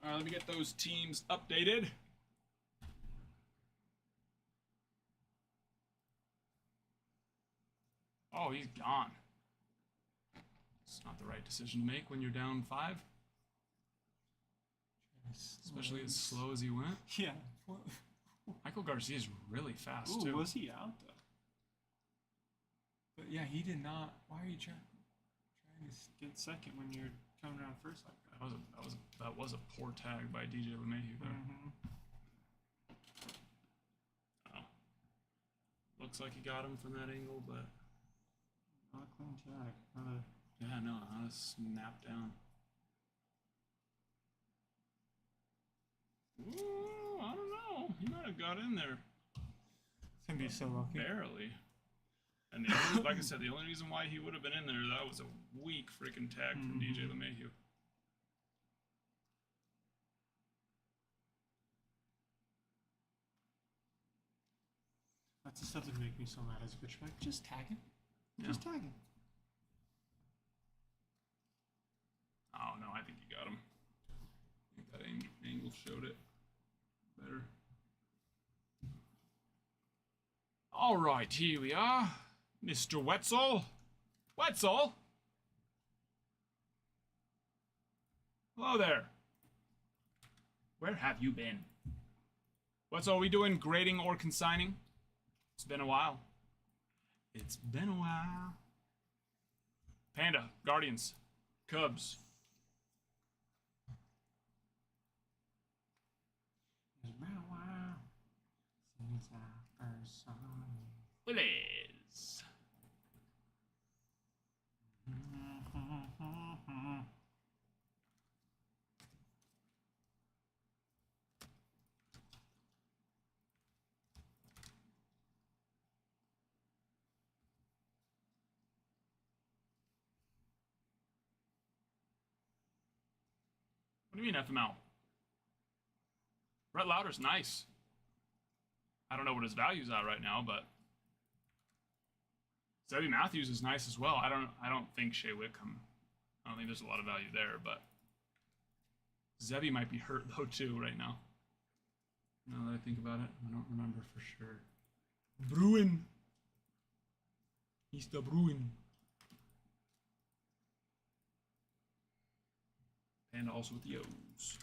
All right, let me get those teams updated. Oh, he's gone. It's not the right decision to make when you're down 5, especially as slow as he went. Yeah. Michael Garcia is really fast Ooh, too. was he out though? But yeah, he did not. Why are you trying to get second when you're coming around first like that? That was a poor tag by DJ LeMahieu there. Oh. Looks like he got him from that angle, but Not a clean tag. not a snap down. Ooh, I don't know. He might have got in there It's gonna be so lucky. barely. And the only, like I said, the only reason why he would have been in there, that was a weak freaking tag from DJ LeMahieu. That's the stuff that make me so mad as a pitcher. Like, just tag him. Yeah. Just tag him. Oh no, I think he got him. I think that angle both showed it better. All right, here we are. Mr. Wetzel. Wetzel? Hello there. Where have you been? Wetzel, are we doing grading or consigning? It's been a while. It's been a while. Panda, Guardians, Cubs. It's been a while since I first saw you. Willies. What do you mean FML? Brett Lauder's nice. I don't know what his value's at right now, but Zebby Matthews is nice as well. I don't think Shea Wickham. I don't think there's a lot of value there, but Zebby might be hurt though too right now. Now that I think about it, I don't remember for sure. Bruin. He's the Bruin. Panda also with the O's.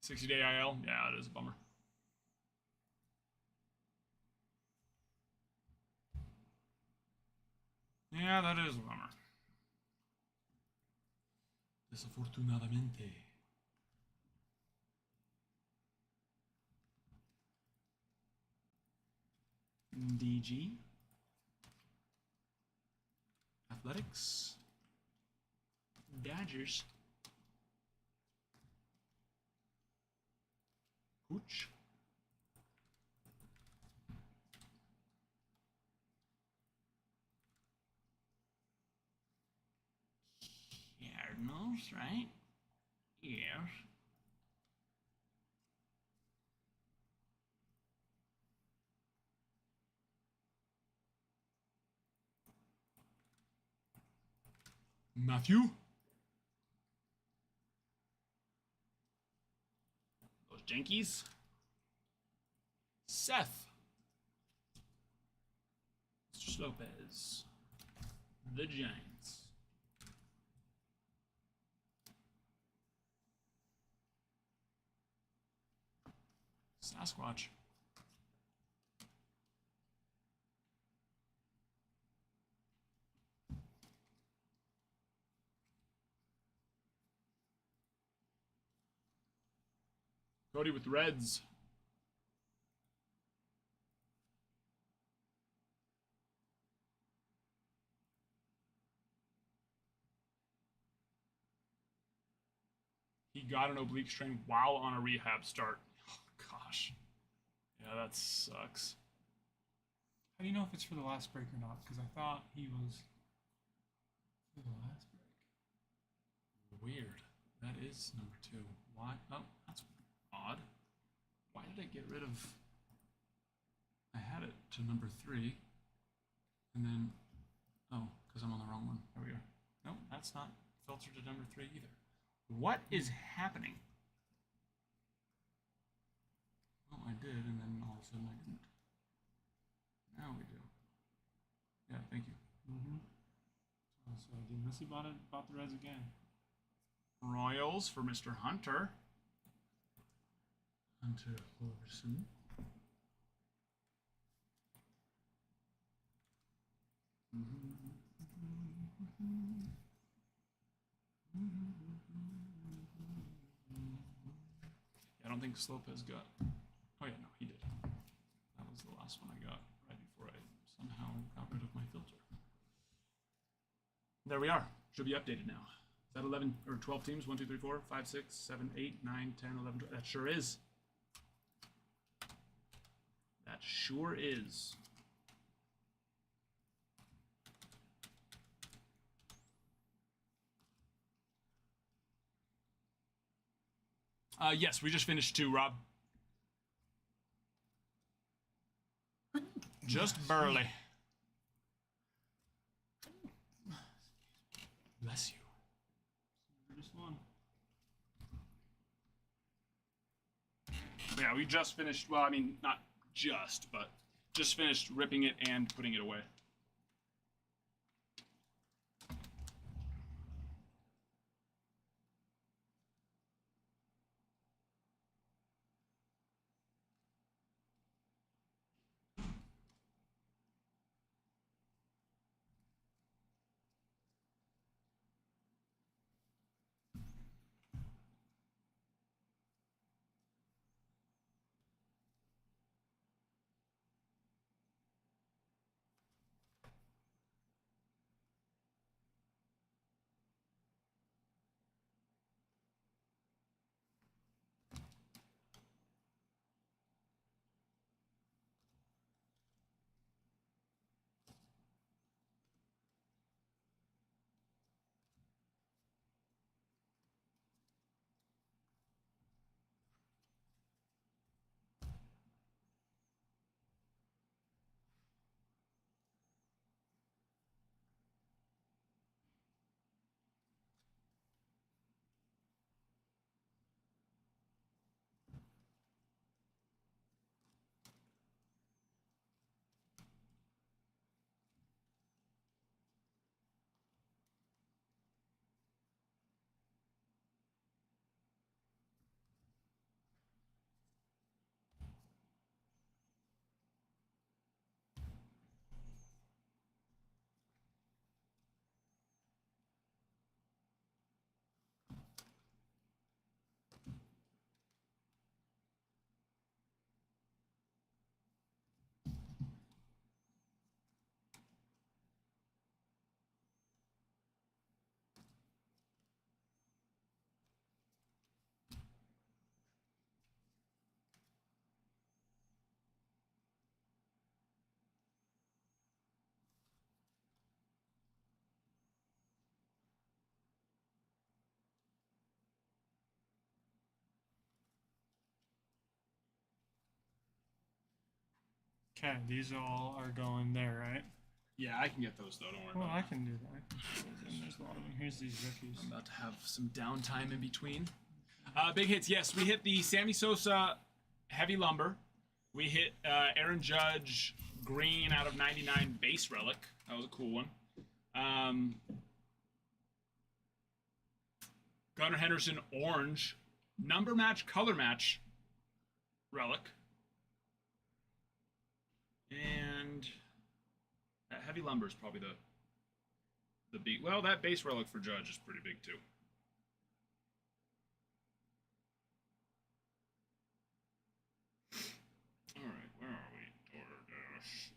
60-day IL? Yeah, it is a bummer. Yeah, that is a bummer. Desafortunadamente. DG. Athletics. Dodgers. Hooch. Cardinals, right? Yes. Matthew. Those Yankees. Seth. Mr. Lopez. The Giants. Sasquatch. Cody with the Reds. He got an oblique strain while on a rehab start. Oh, gosh. Yeah, that sucks. How do you know if it's for the last break or not? Because I thought he was for the last break. Weird. That is number 2. Why? Oh, that's odd. Why did I get rid of... I had it to number 3. And then... Oh, because I'm on the wrong one. There we go. Nope, that's not filtered to number 3 either. What is happening? Well, I did, and then all of a sudden I didn't. Now we do. Yeah, thank you. So did Missy bought the Reds again? Royals for Mr. Hunter. Hunter Horson. I don't think Lopez got. Oh yeah, no, he did. That was the last one I got right before I somehow got rid of my filter. There we are. Should be updated now. Is that 11 or 12 teams? 1, 2, 3, 4, 5, 6, 7, 8, 9, 10, 11, 12. That sure is. That sure is. Yes, we just finished 2, Rob. Just barely. Bless you. Just one. Yeah, we just finished. Well, I mean, not just, but just finished ripping it and putting it away. Okay, these all are going there, right? Yeah, I can get those though. Don't worry Well, about I it. can do that. There's a lot of them. Here's these rookies. I'm about to have some downtime in between. Big hits. Yes, we hit the Sammy Sosa heavy lumber. We hit Aaron Judge green out of 99 base relic. That was a cool one. Gunnar Henderson orange number match color match relic. And that heavy lumber is probably the big. Well, that base relic for Judge is pretty big too. All right, where are we? DoorDash.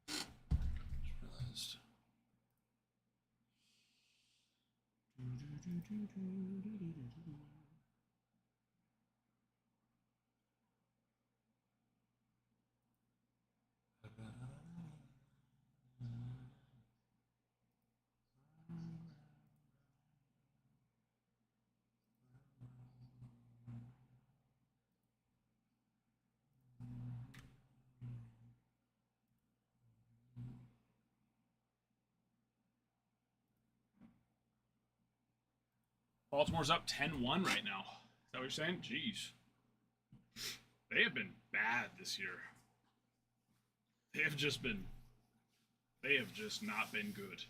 Just realized. Baltimore's up 10-1 right now. Is that what you're saying? Jeez. They have been bad this year. They have just not been good.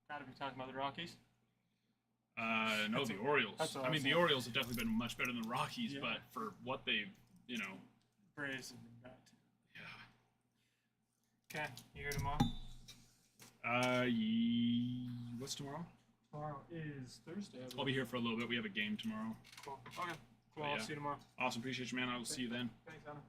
Gotta be talking about the Rockies. No, the Orioles. that's what I I mean, was the saying. Orioles have definitely been much better than the Rockies, Yeah. but for what they've, Braves have been bad too. yeah. Okay, you here tomorrow? What's tomorrow? Tomorrow is Thursday. I I'll be believe. here for a little bit. We have a game tomorrow. Cool. Okay. Cool. But I'll yeah. see you tomorrow. Awesome. Appreciate you, man. I will see you then. Thanks, Anna.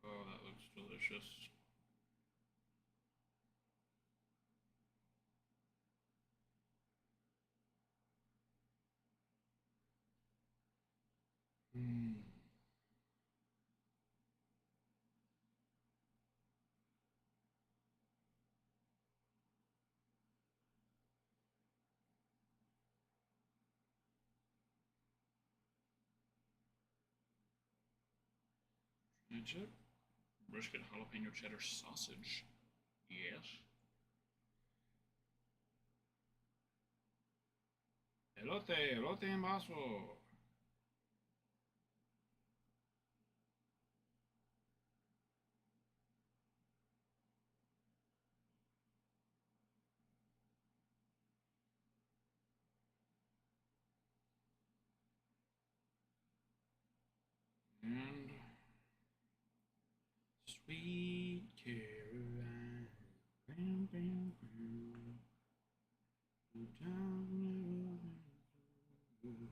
Oh, that looks delicious. Ketchup, brisket, jalapeno cheddar sausage. Yes. Elote, elote en vaso. And sweet Caroline. Bam, bam, bam. Good time never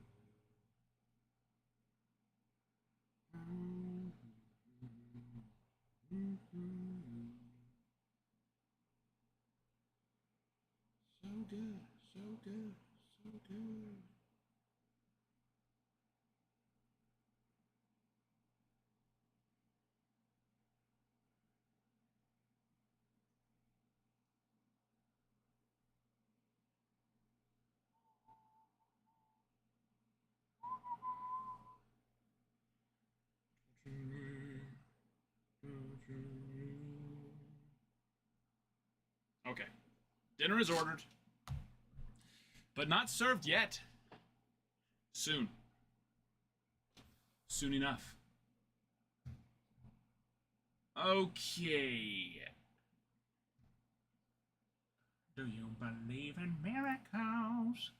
so good, so good, so good. Okay. Dinner is ordered, but not served yet. Soon. Soon enough. Okay. Do you believe in miracles?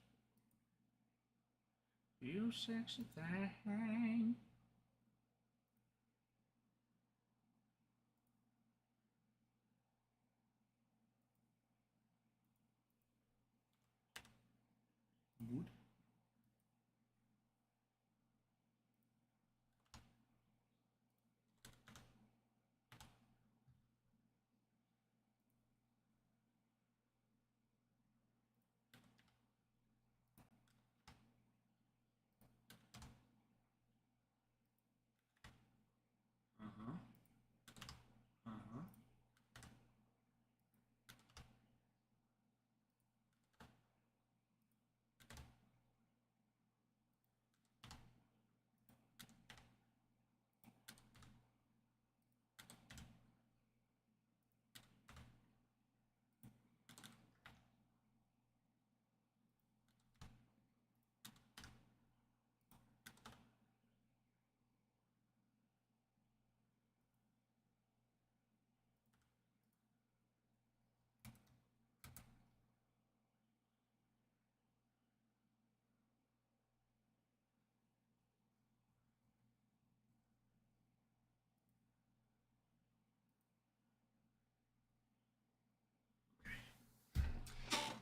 You sexy thing. Good. Uh-huh. Uh-huh.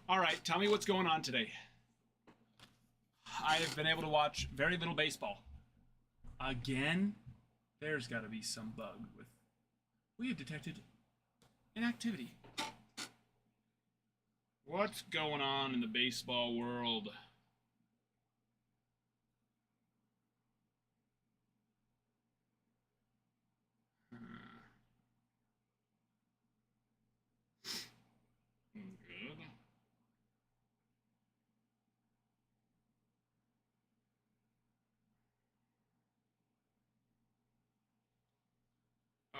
All right, tell me what's going on today. I have been able to watch very little baseball. Again, there's got to be some bug with. We have detected inactivity. What's going on in the baseball world? Good.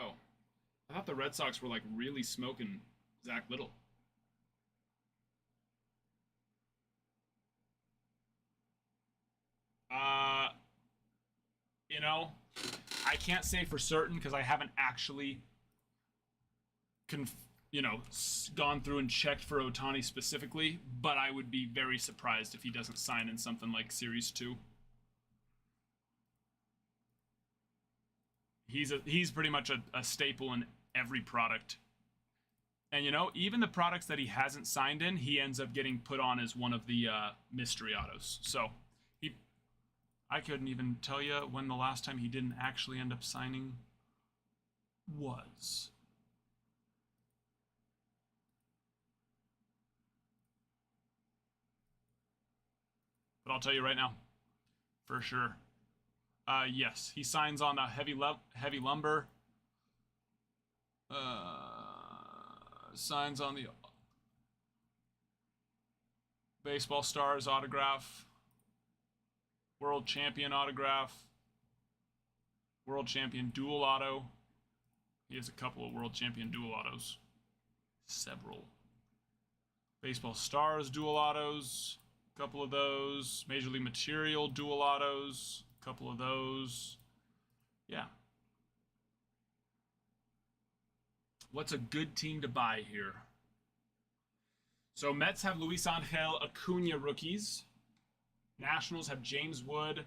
Oh, I thought the Red Sox were like really smoking Zach Little. Uh, you know, I can't say for certain because I haven't actually, gone through and checked for Otani specifically. But I would be very surprised if he doesn't sign in something like Series 2. He's pretty much a staple in every product. And even the products that he hasn't signed in, he ends up getting put on as one of the mystery autos. So I couldn't even tell you when the last time he didn't actually end up signing was. But I'll tell you right now, for sure. Yes, he signs on a heavy lumber. Signs on the Baseball Stars autograph. World Champion autograph. World Champion dual auto. He has a couple of World Champion dual autos. Several. Baseball Stars dual autos. A couple of those. Major League Material dual autos. A couple of those. Yeah. What's a good team to buy here? So Mets have Luis Angel Acuna rookies. Nationals have James Wood,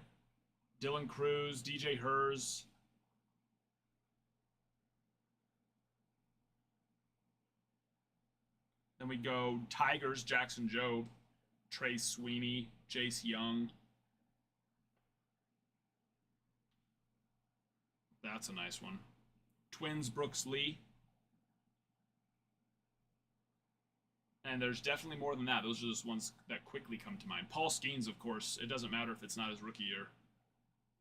Dylan Cruz, DJ Hers. Then we go Tigers, Jackson Jobe, Trey Sweeney, Jace Young. That's a nice one. Twins, Brooks Lee. And there's definitely more than that. Those are just ones that quickly come to mind. Paul Skeens, of course. It doesn't matter if it's not his rookie year.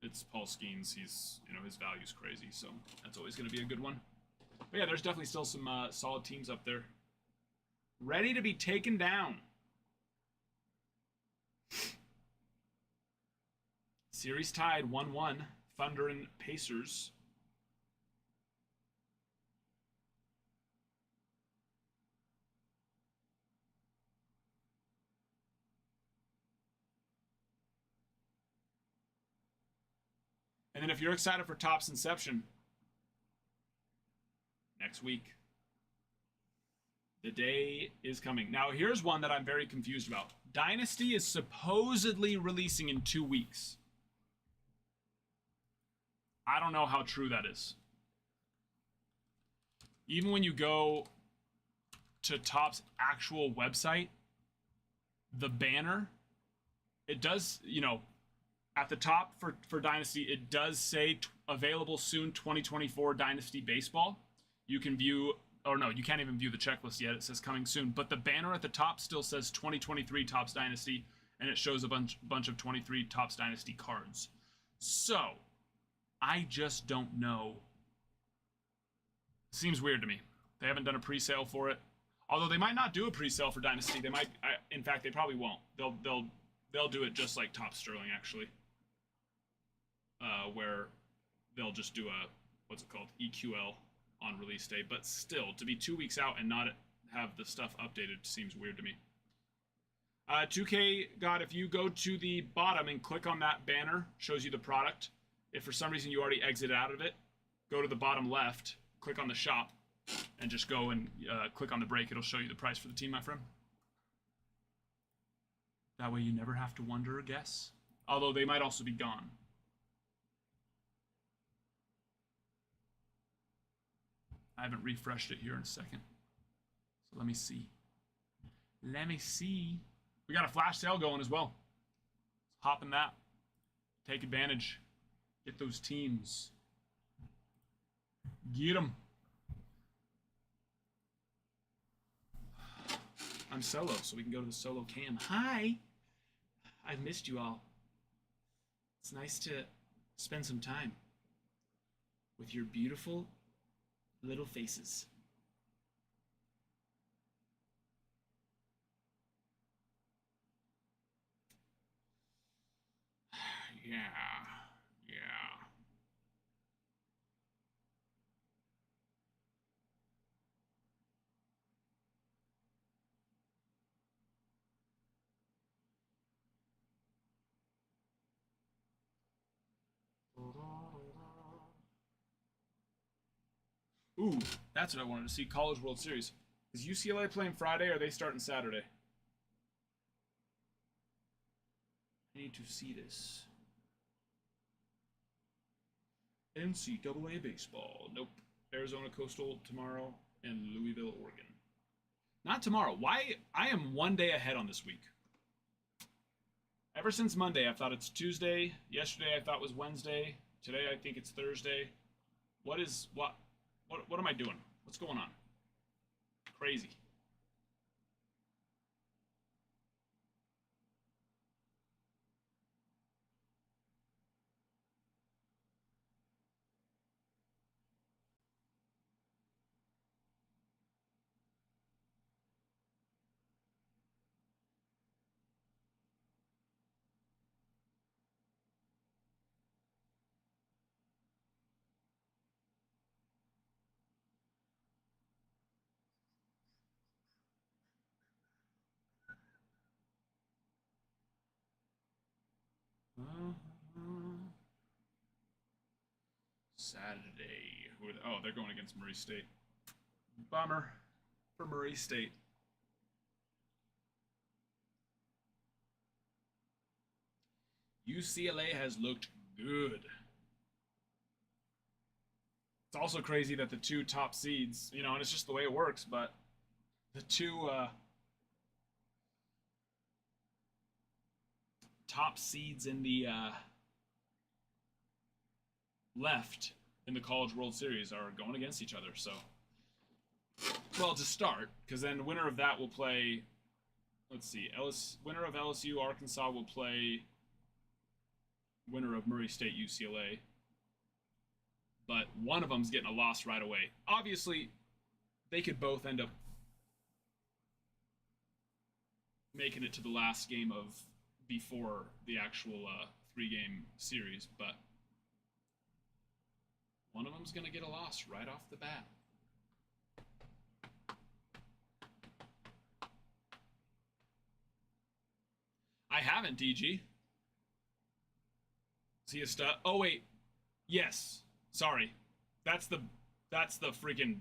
It's Paul Skeens. He's, his value's crazy, so that's always going to be a good one. But yeah, there's definitely still some solid teams up there. Ready to be taken down. Series tied 1-1. Thunder and Pacers. And then if you're excited for Topps Inception, next week, the day is coming. Now, here's one that I'm very confused about. Dynasty is supposedly releasing in 2 weeks. I don't know how true that is. Even when you go to Topps' actual website, the banner, it does, at the top for Dynasty, it does say available soon 2024 Dynasty Baseball. You can view, or no, you can't even view the checklist yet. It says coming soon. But the banner at the top still says 2023 Topps Dynasty, and it shows a bunch of 23 Topps Dynasty cards. So, I just don't know. Seems weird to me. They haven't done a pre-sale for it. Although they might not do a pre-sale for Dynasty. They might, in fact, they probably won't. They'll do it just like Topps Sterling, actually. Where they'll just do a, what's it called, EQL on release day. But still, to be 2 weeks out and not have the stuff updated seems weird to me. 2K God, if you go to the bottom and click on that banner, shows you the product. If for some reason you already exited out of it, go to the bottom left, click on the shop, and just go and click on the break. It'll show you the price for the team, my friend. That way you never have to wonder or guess. Although they might also be gone. I haven't refreshed it here in a second. So let me see. We got a flash sale going as well. Let's hop in that. Take advantage. Get those teams. Get them. I'm solo, so we can go to the solo cam. Hi. I've missed you all. It's nice to spend some time with your beautiful little faces. Yeah. Ooh, that's what I wanted to see. College World Series. Is UCLA playing Friday or are they starting Saturday? I need to see this. NCAA baseball. Nope. Arizona Coastal tomorrow and Louisville, Oregon. Not tomorrow. Why? I am 1 day ahead on this week. Ever since Monday, I thought it's Tuesday. Yesterday, I thought it was Wednesday. Today, I think it's Thursday. What am I doing? What's going on? Crazy. Saturday. Oh, they're going against Murray State. Bummer for Murray State. UCLA has looked good. It's also crazy that the two top seeds, you know, and it's just the way it works, but the two top seeds in the left in the College World Series are going against each other. So, well, to start, because then the winner of that will play, let's see, winner of LSU, Arkansas will play winner of Murray State, UCLA. But one of them's getting a loss right away. Obviously, they could both end up making it to the last game of before the actual 3-game series, but one of them's going to get a loss right off the bat. I haven't, DG. See a stud? Oh wait, yes. Sorry, that's the freaking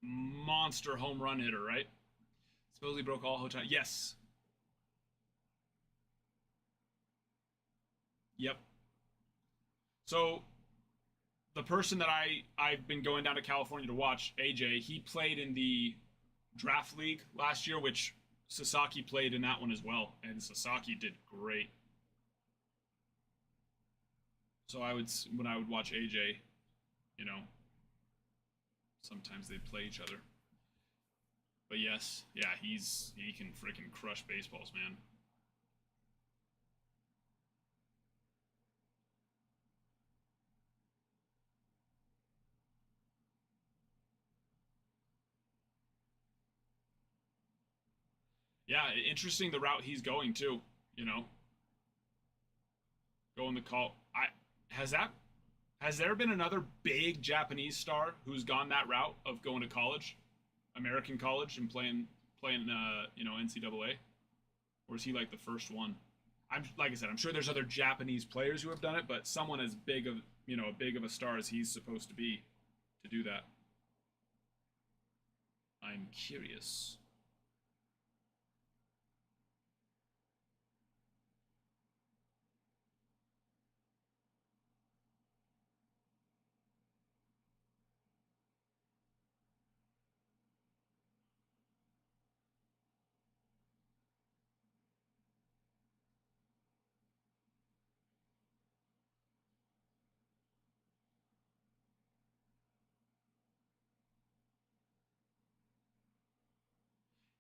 monster home run hitter, right? Supposedly broke all hotel. Yes. Yep. So the person that I've been going down to California to watch, AJ, he played in the draft league last year, which Sasaki played in that one as well, and Sasaki did great. So when I would watch AJ, you know, sometimes they'd play each other. But yes, yeah, he can freaking crush baseballs, man. Yeah, interesting the route he's going too, you know. Going the call. Has there been another big Japanese star who's gone that route of going to college, American college, and playing you know, NCAA? Or is he like the first one? Like I said, I'm sure there's other Japanese players who have done it, but someone as big of, you know, big of a star as he's supposed to be to do that. I'm curious.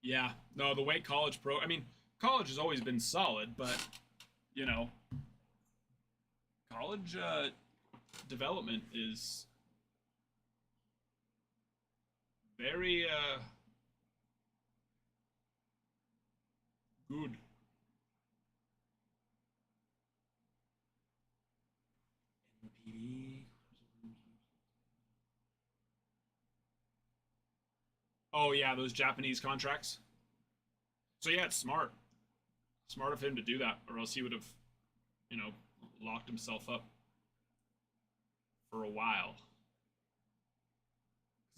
Yeah, no, the way I mean, college has always been solid, but, you know, college development is very good. NPD. Oh yeah, those Japanese contracts. So yeah, it's smart. Smart of him to do that, or else he would have, you know, locked himself up for a while.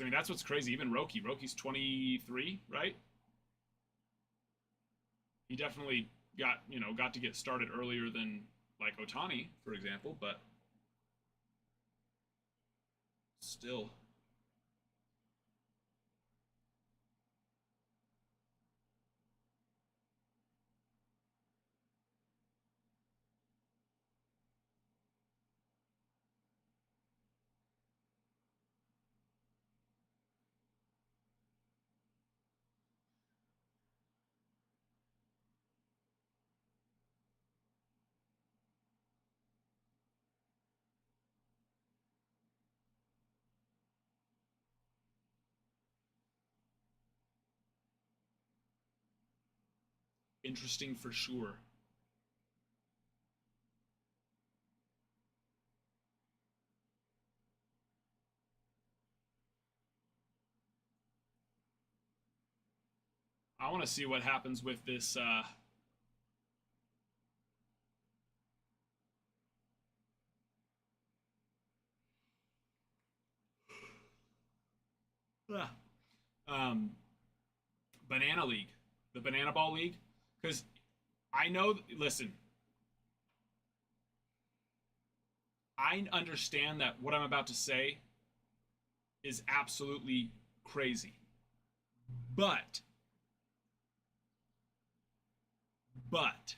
I mean, that's what's crazy. Even Roki's 23, right? He definitely got to get started earlier than like Otani, for example, but still. Interesting for sure. I want to see what happens with this. Ugh. um, Banana League, the Banana Ball League, because I know. Listen, I understand that what I'm about to say is absolutely crazy, but but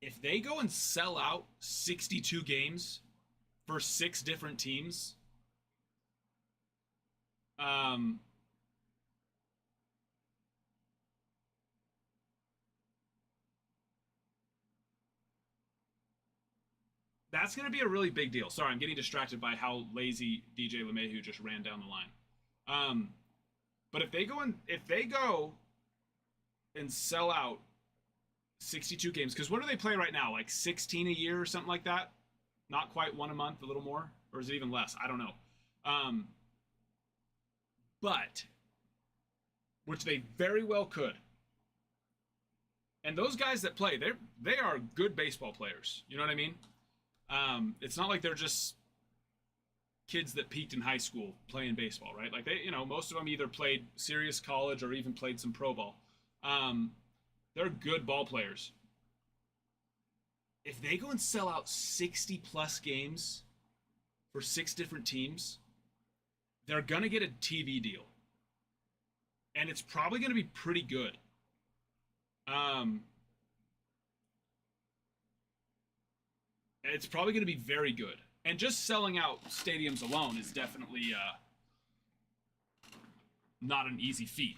if they go and sell out 62 games for 6 different teams, um, that's going to be a really big deal. Sorry, I'm getting distracted by how lazy DJ LeMahieu just ran down the line. But if they go and sell out 62 games, because what do they play right now? Like 16 a year or something like that? Not quite one a month, a little more, or is it even less? I don't know. But which they very well could. And those guys that play, they are good baseball players. You know what I mean? It's not like they're just kids that peaked in high school playing baseball, right? Like most of them either played serious college or even played some pro ball. They're good ball players. If they go and sell out 60 plus games for 6 different teams, they're going to get a TV deal. And it's probably going to be pretty good. It's probably going to be very good. And just selling out stadiums alone is definitely not an easy feat.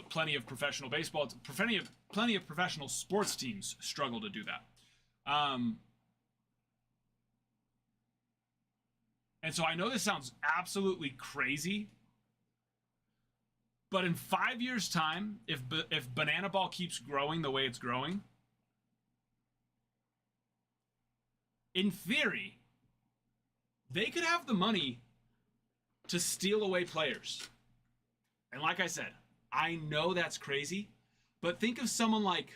Plenty of professional baseball, plenty of professional sports teams struggle to do that. And so I know this sounds absolutely crazy, but in 5 years' time, if Banana Ball keeps growing the way it's growing, in theory, they could have the money to steal away players. And like I said, I know that's crazy, but think of someone like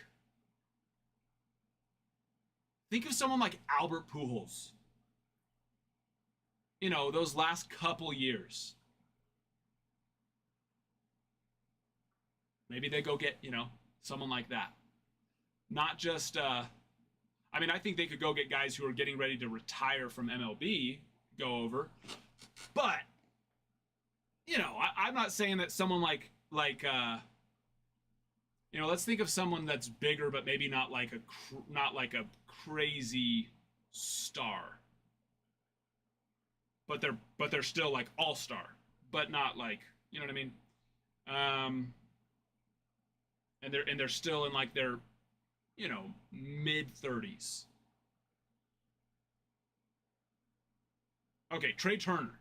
Albert Pujols. Those last couple years. Maybe they go get, someone like that. Not just I think they could go get guys who are getting ready to retire from MLB, go over. But I'm not saying that someone like let's think of someone that's bigger, but maybe not like a crazy star. But they're still like all-star, but not like, you know what I mean? And they're still in like their mid-30s. Okay, Trey Turner,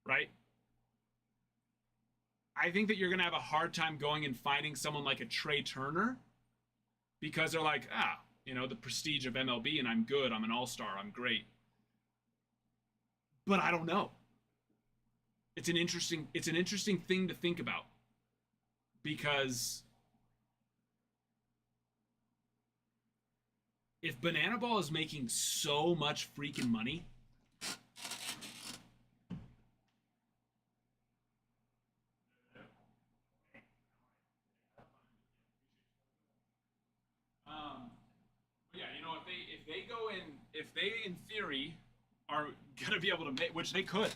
right? I think that you're going to have a hard time going and finding someone like a Trey Turner because they're like, the prestige of MLB and I'm good, I'm an all-star, I'm great. But I don't know. It's an interesting thing to think about because if Banana Ball is making so much freaking money, if they in theory are gonna be able to make, which they could,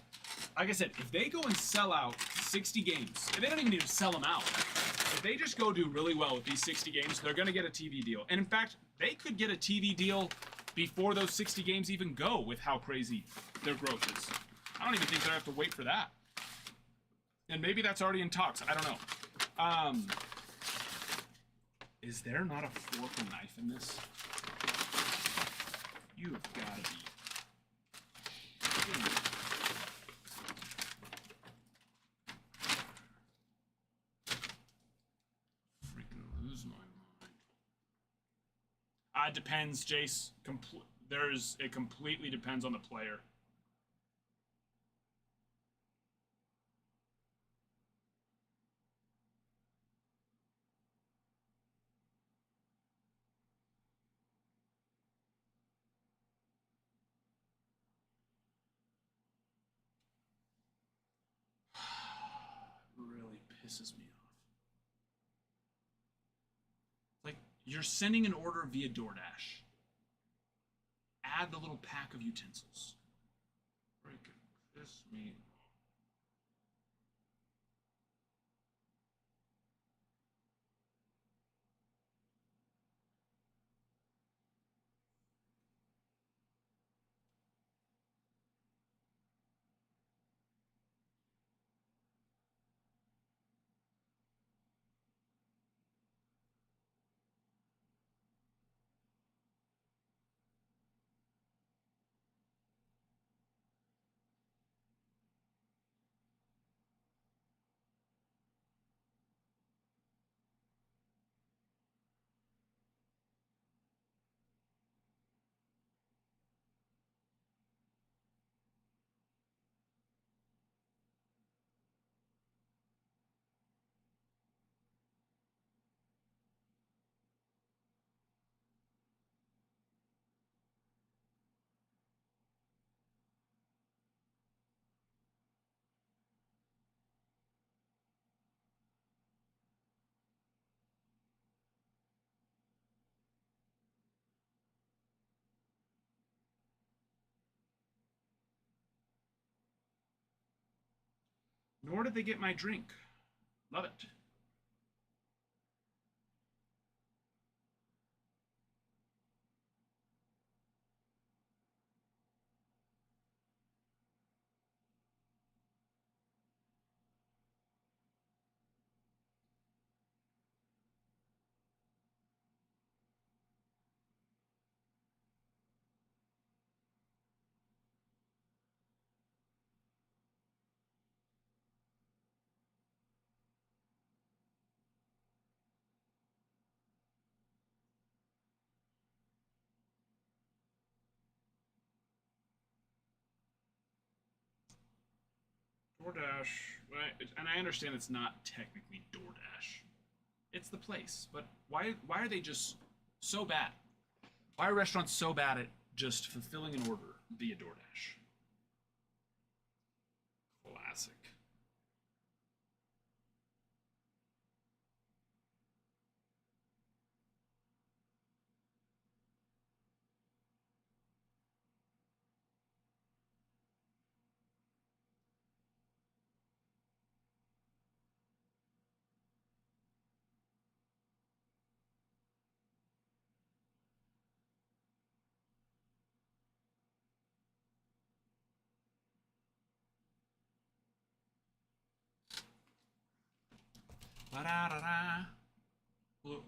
like I said, if they go and sell out 60 games, and they don't even need to sell them out. If they just go do really well with these 60 games, they're gonna get a TV deal. And in fact, they could get a TV deal before those 60 games even go with how crazy their growth is. I don't even think they have to wait for that. And maybe that's already in talks. I don't know. Is there not a fork and knife in this? You have got to be. Freaking lose my mind. It depends, Jace. It completely depends on the player. pisses me off. Like, you're sending an order via DoorDash. Add the little pack of utensils. Freaking piss me off. Nor did they get my drink. Love it. DoorDash, right? And I understand it's not technically DoorDash. It's the place, but why are they just so bad? Why are restaurants so bad at just fulfilling an order via DoorDash? Classic. Ba-da-da-da.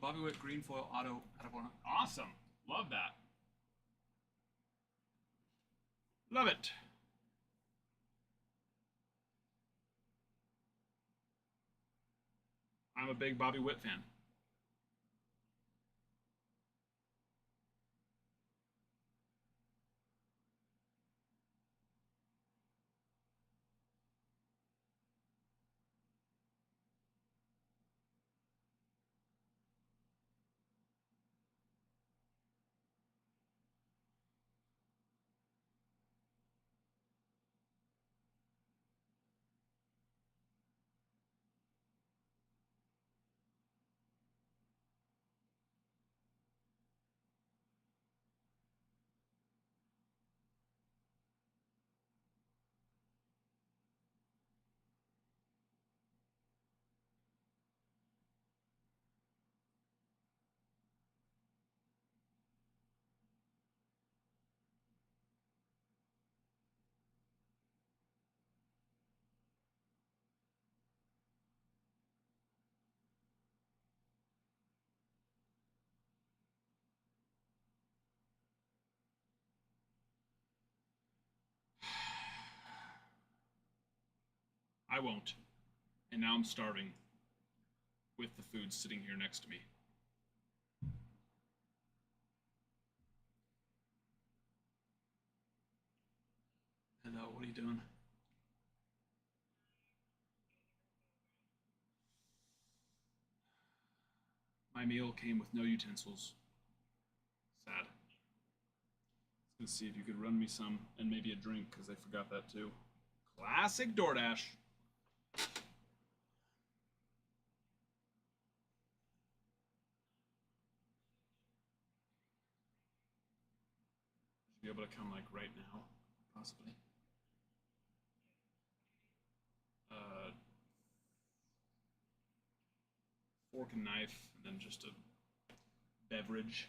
Bobby Witt green foil auto out of one. Awesome. Love that. Love it. I'm a big Bobby Witt fan. I won't. And now I'm starving with the food sitting here next to me. Hello, what are you doing? My meal came with no utensils. Sad. Let's see if you could run me some and maybe a drink because I forgot that too. Classic DoorDash. be able to come like right now, possibly. Fork and knife, and then just a beverage.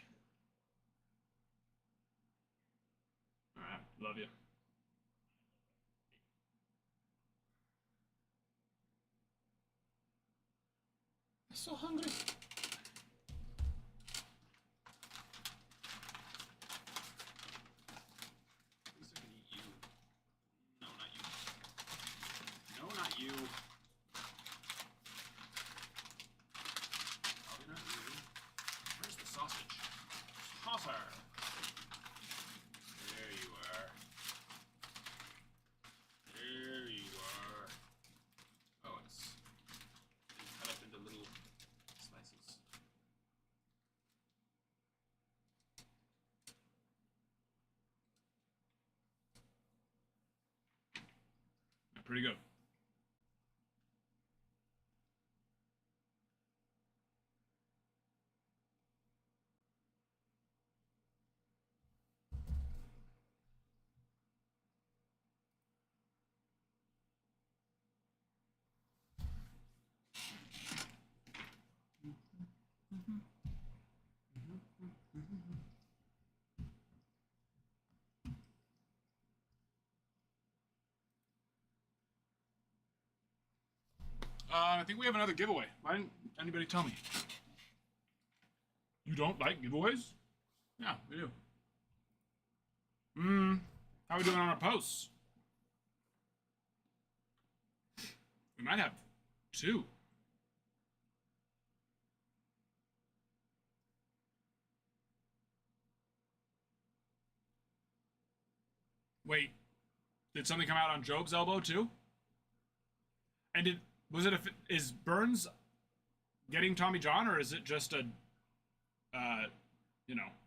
All right, love you. I'm so hungry. At least I can eat you. No, not you. No, not you. Probably not you. Where's the sausage? Saucer. There you are. There you are. Oh, it's cut up into little slices. Pretty good. I think we have another giveaway. Why didn't anybody tell me? You don't like giveaways? Yeah, we do. How are we doing on our posts? We might have 2. Wait, did something come out on Job's elbow too? And is Burns getting Tommy John, or is it just a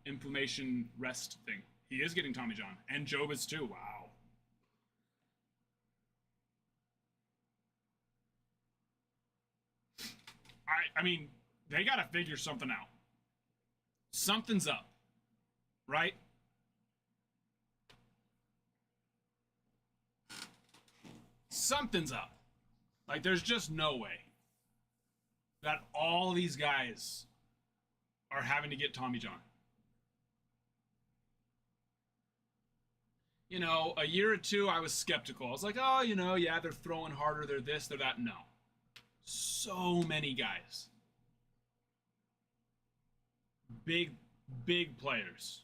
inflammation rest thing? He is getting Tommy John, and Job is too. Wow. I mean, they gotta figure something out. Something's up, right? Something's up. Like, there's just no way that all these guys are having to get Tommy John. You know, a year or two, I was skeptical. I was like, oh, yeah, they're throwing harder, they're this, they're that. No. So many guys. Big players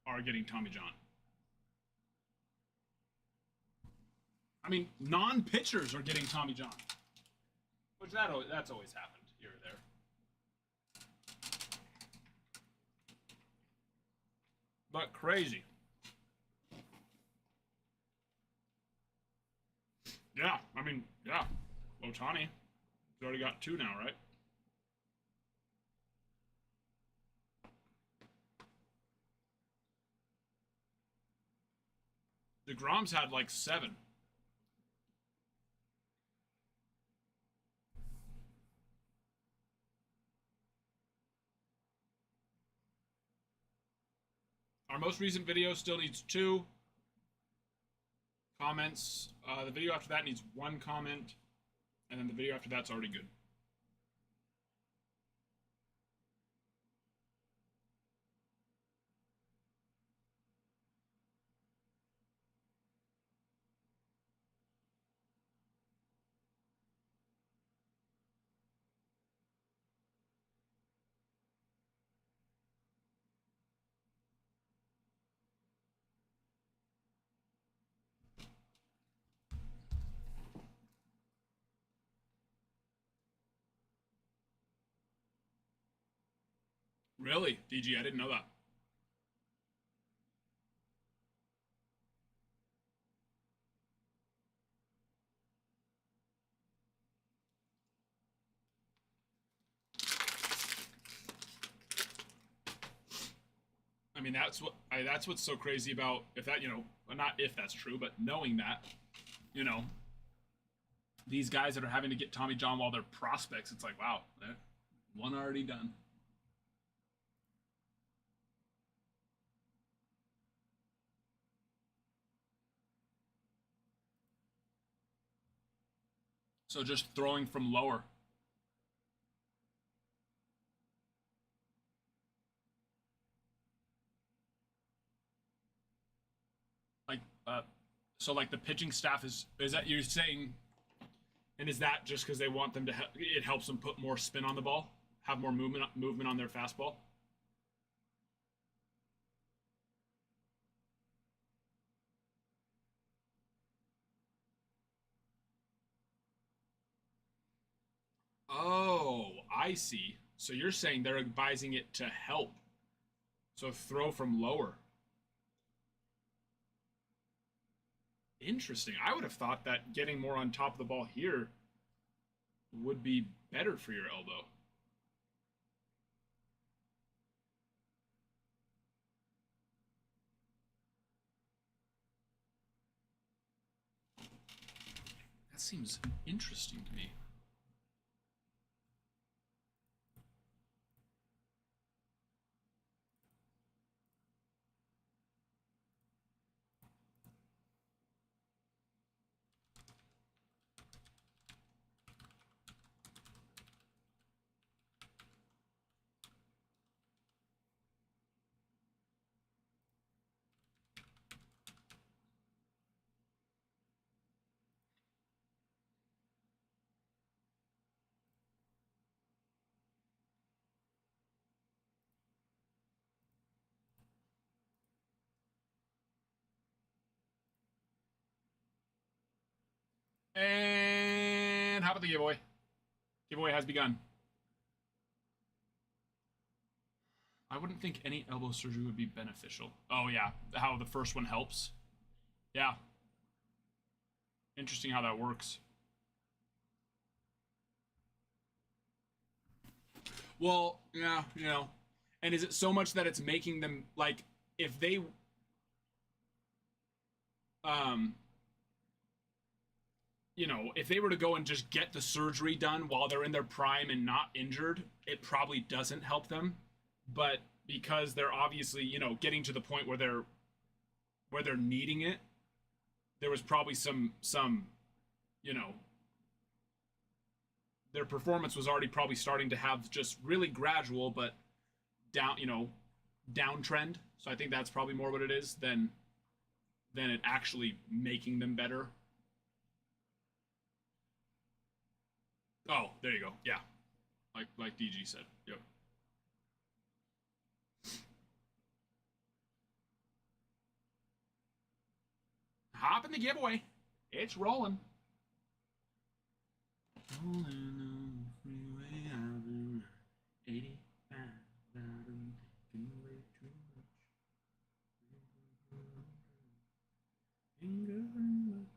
are getting Tommy John. I mean, non-pitchers are getting Tommy John. Which that's always happened here or there. But crazy. Yeah, I mean, yeah. Otani. He's already got 2 now, right? DeGrom's had like 7. Our most recent video still needs 2 comments. The video after that needs 1 comment. And then the video after that's already good. Really? DG, I didn't know that. I mean, that's what's so crazy about, if that, not if that's true, but knowing that, these guys that are having to get Tommy John while they're prospects, it's like, wow, one already done. So just throwing from lower. Like, so like the pitching staff is that you're saying, and is that just because they want them to? It helps them put more spin on the ball, have more movement on their fastball. Oh, I see. So you're saying they're advising it to help. So throw from lower. Interesting. I would have thought that getting more on top of the ball here would be better for your elbow. That seems interesting to me. And how about the giveaway? Giveaway has begun. I wouldn't think any elbow surgery would be beneficial. Oh, yeah. How the first one helps. Yeah. Interesting how that works. Well, yeah, you know. And is it so much that it's making them, like, if they, um, you know, if they were to go and just get the surgery done while they're in their prime and not injured, it probably doesn't help them. But because they're obviously, you know, getting to the point where they're needing it, there was probably some, you know, their performance was already probably starting to have just really gradual but down, you know, downtrend. So I think that's probably more what it is than it actually making them better. Oh, there you go. Yeah. Like DG said. Yep. Hop in the giveaway. It's rolling. Rolling on the freeway, I've been 85 taking away too much. Ain't got much.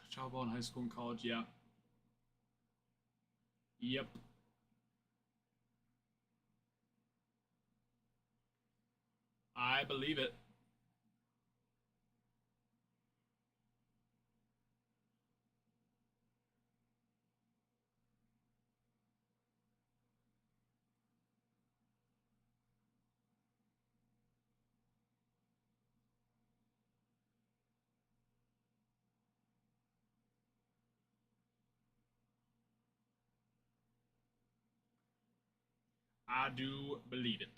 Child ball in high school and college, yeah. Yep. I believe it. I do believe it.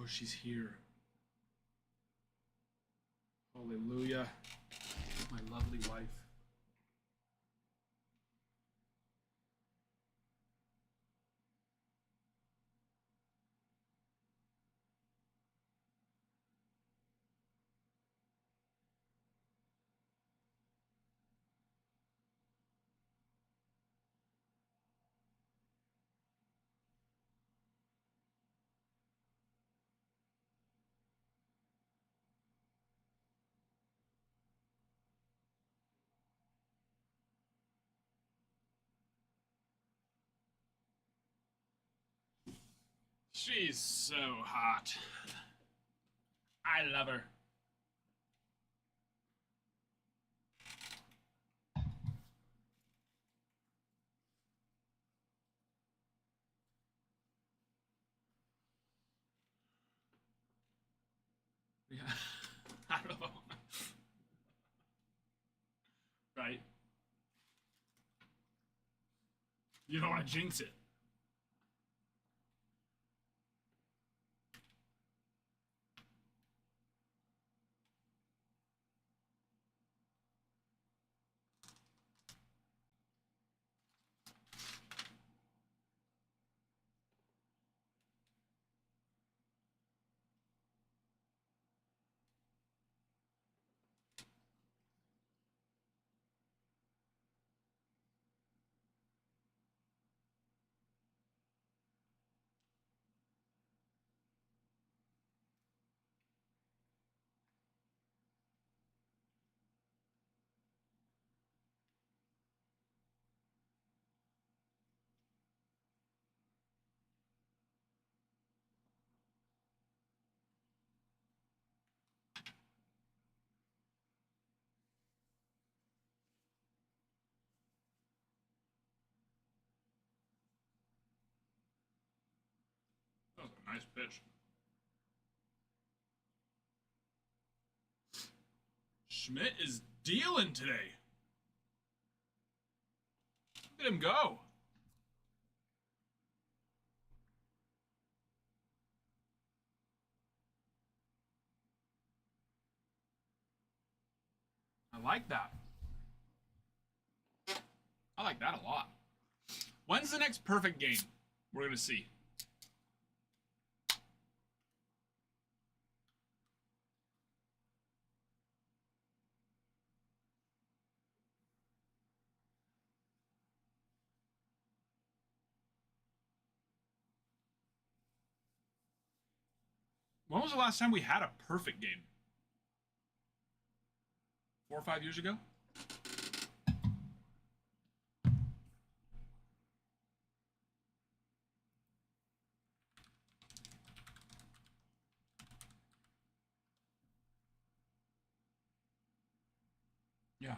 she's here. Hallelujah. My lovely wife. She's so hot. I love her. Yeah. I don't know. Right? You don't want to jinx it. That was a nice pitch. Schmidt is dealing today. Look at him go. I like that. I like that a lot. When's the next perfect game we're going to see? When was the last time we had a perfect game? 4 or 5 years ago? Yeah.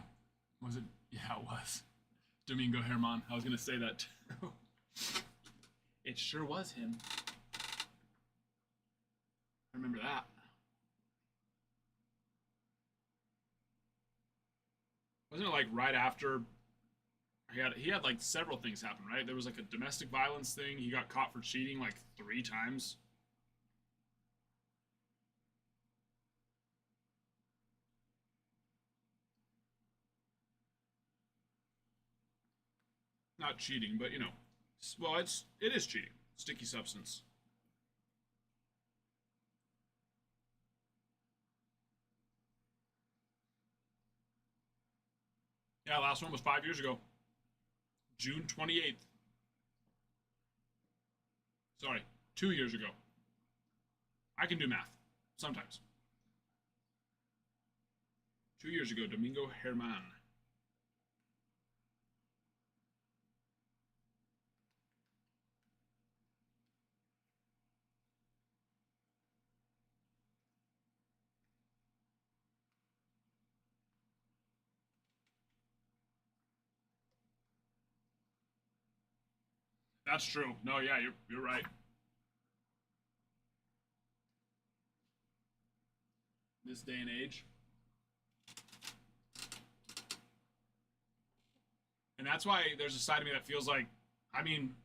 Was it? Yeah, it was. Domingo Herman. I was going to say that too. It sure was him. I remember that. Wasn't it like right after he had like several things happen, right? There was like a domestic violence thing. He got caught for cheating like 3 times. Not cheating, but well, it is cheating. Sticky substance. Yeah, last one was 5 years ago. June 28th. Sorry, 2 years ago. I can do math. Sometimes. 2 years ago, Domingo Herman. That's true. No, yeah, you're right. This day and age. And that's why there's a side of me that feels like, I mean,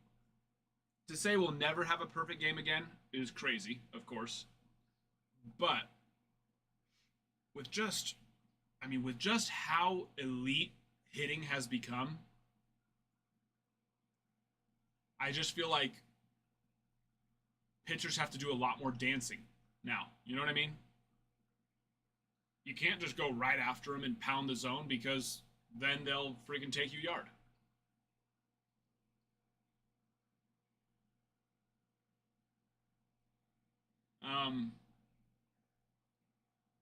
to say we'll never have a perfect game again is crazy, of course. But with just, I mean, with just how elite hitting has become, I just feel like pitchers have to do a lot more dancing now. You know what I mean? You can't just go right after them and pound the zone because then they'll freaking take you yard.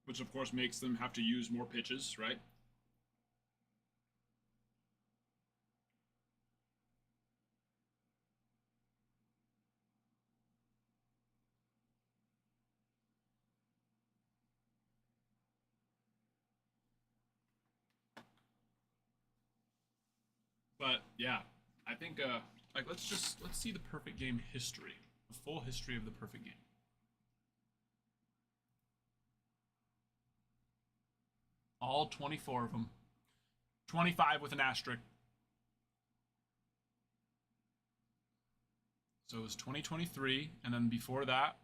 Which of course makes them have to use more pitches, right? But yeah, I think like let's see the perfect game history, the full history of the perfect game. All 24 of them. 25 with an asterisk. So it was 2023, and then before that.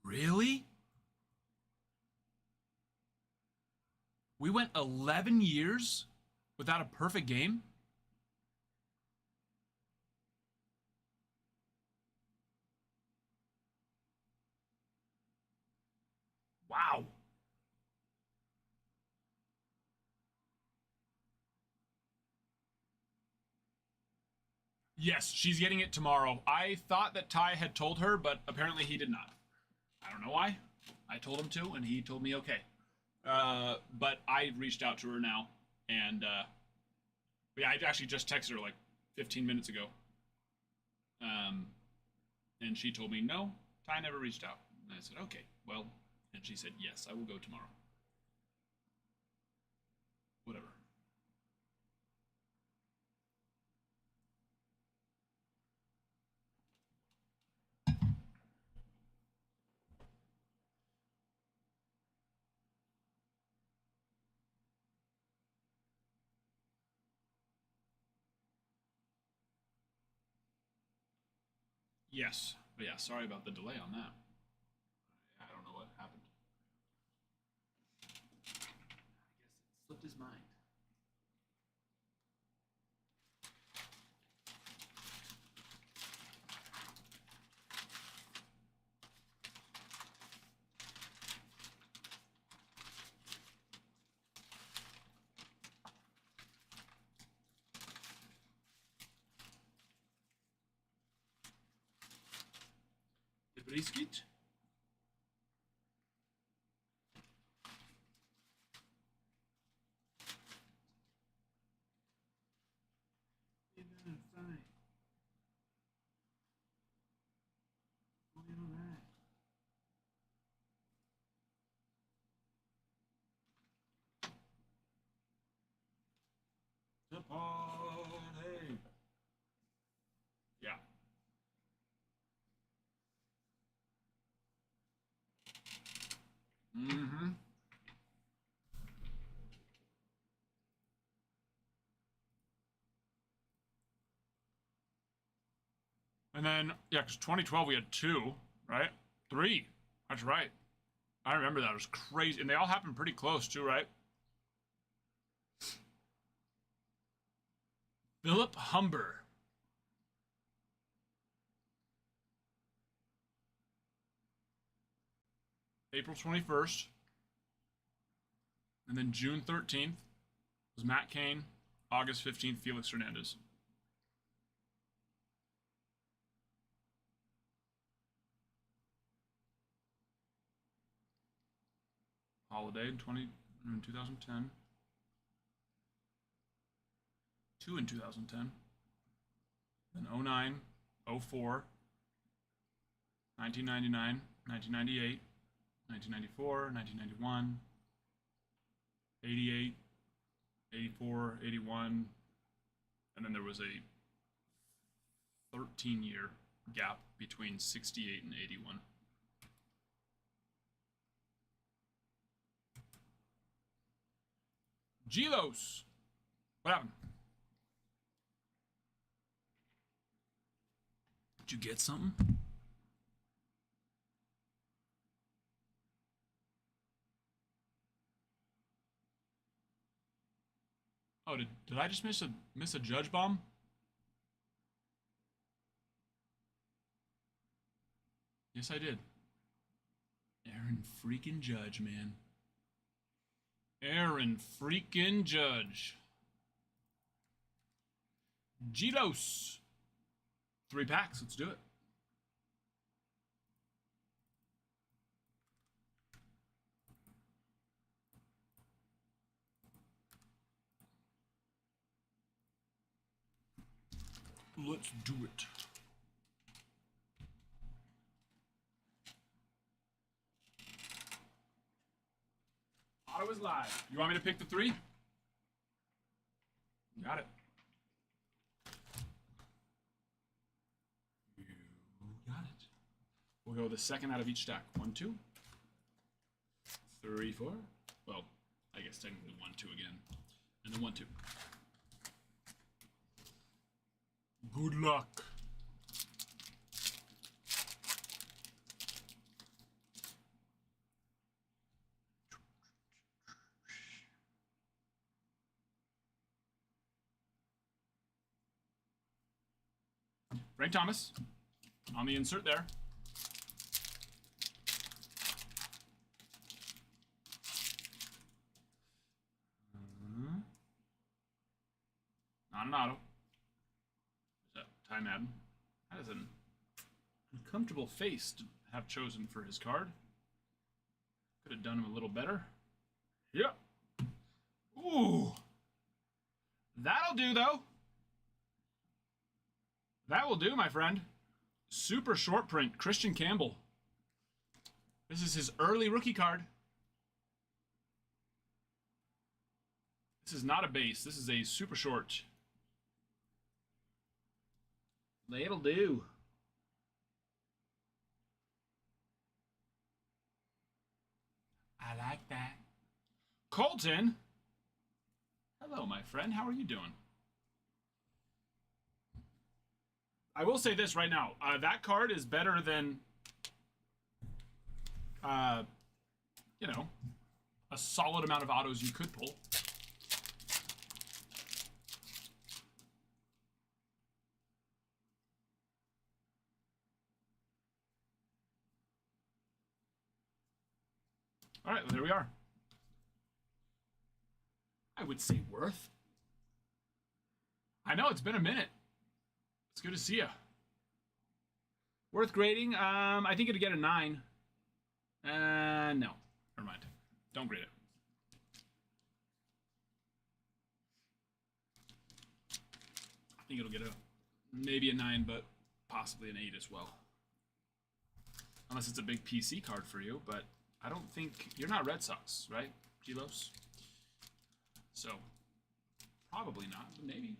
Really? We went 11 years without a perfect game? Wow. Yes, she's getting it tomorrow. I thought that Ty had told her, but apparently he did not. I don't know why. I told him to, and he told me okay. But I reached out to her now, and yeah, I actually just texted her like 15 minutes ago. And she told me no, Ty never reached out. And I said okay, well, and she said yes, I will go tomorrow. Whatever. Yes, but yeah, sorry about the delay on that. I don't know what happened. I guess it slipped his mind. The brisket. Fine. All right. The party. Yeah. Mm-hmm. And then, yeah, because 2012 we had 2, right? 3. That's right. I remember that. It was crazy. And they all happened pretty close, too, right? Philip Humber. April 21st. And then June 13th was Matt Cain. August 15th, Felix Hernandez. Holiday in 2010. 2 in 2010. Then 09, 04, 1999, 1998, 1994, 1991, 88, 84, 81, and then there was a 13-year gap between 68 and 81. Gelos. What happened? Did you get something? Oh, did I just miss a judge bomb? Yes, I did. Aaron freaking Judge, man. Aaron freaking Judge. Gilos. 3 packs. Let's do it. Let's do it. Auto is live. You want me to pick the 3? Got it. You got it. We'll go the second out of each stack. 1, 2, 3, 4. Well, I guess technically 1, 2 again. And then 1, 2. Good luck. Frank Thomas on the insert there. Not an auto. Is that Ty Madden? That is an uncomfortable face to have chosen for his card. Could have done him a little better. Yep. Ooh. That'll do, though. That will do, my friend. Super short print, Christian Campbell. This is his early rookie card. This is not a base. This is a super short. That'll do. I like that. Colton. Hello, my friend. How are you doing? I will say this right now. That card is better than, you know, a solid amount of autos you could pull. All right, well, there we are. I would say worth. I know, it's been a minute. It's good to see you. Worth grading? I think it'd get a 9. No. Never mind. Don't grade it. I think it'll get maybe a 9, but possibly an 8 as well. Unless it's a big PC card for you, but I don't think... You're not Red Sox, right, Gilos? So, probably not, but maybe.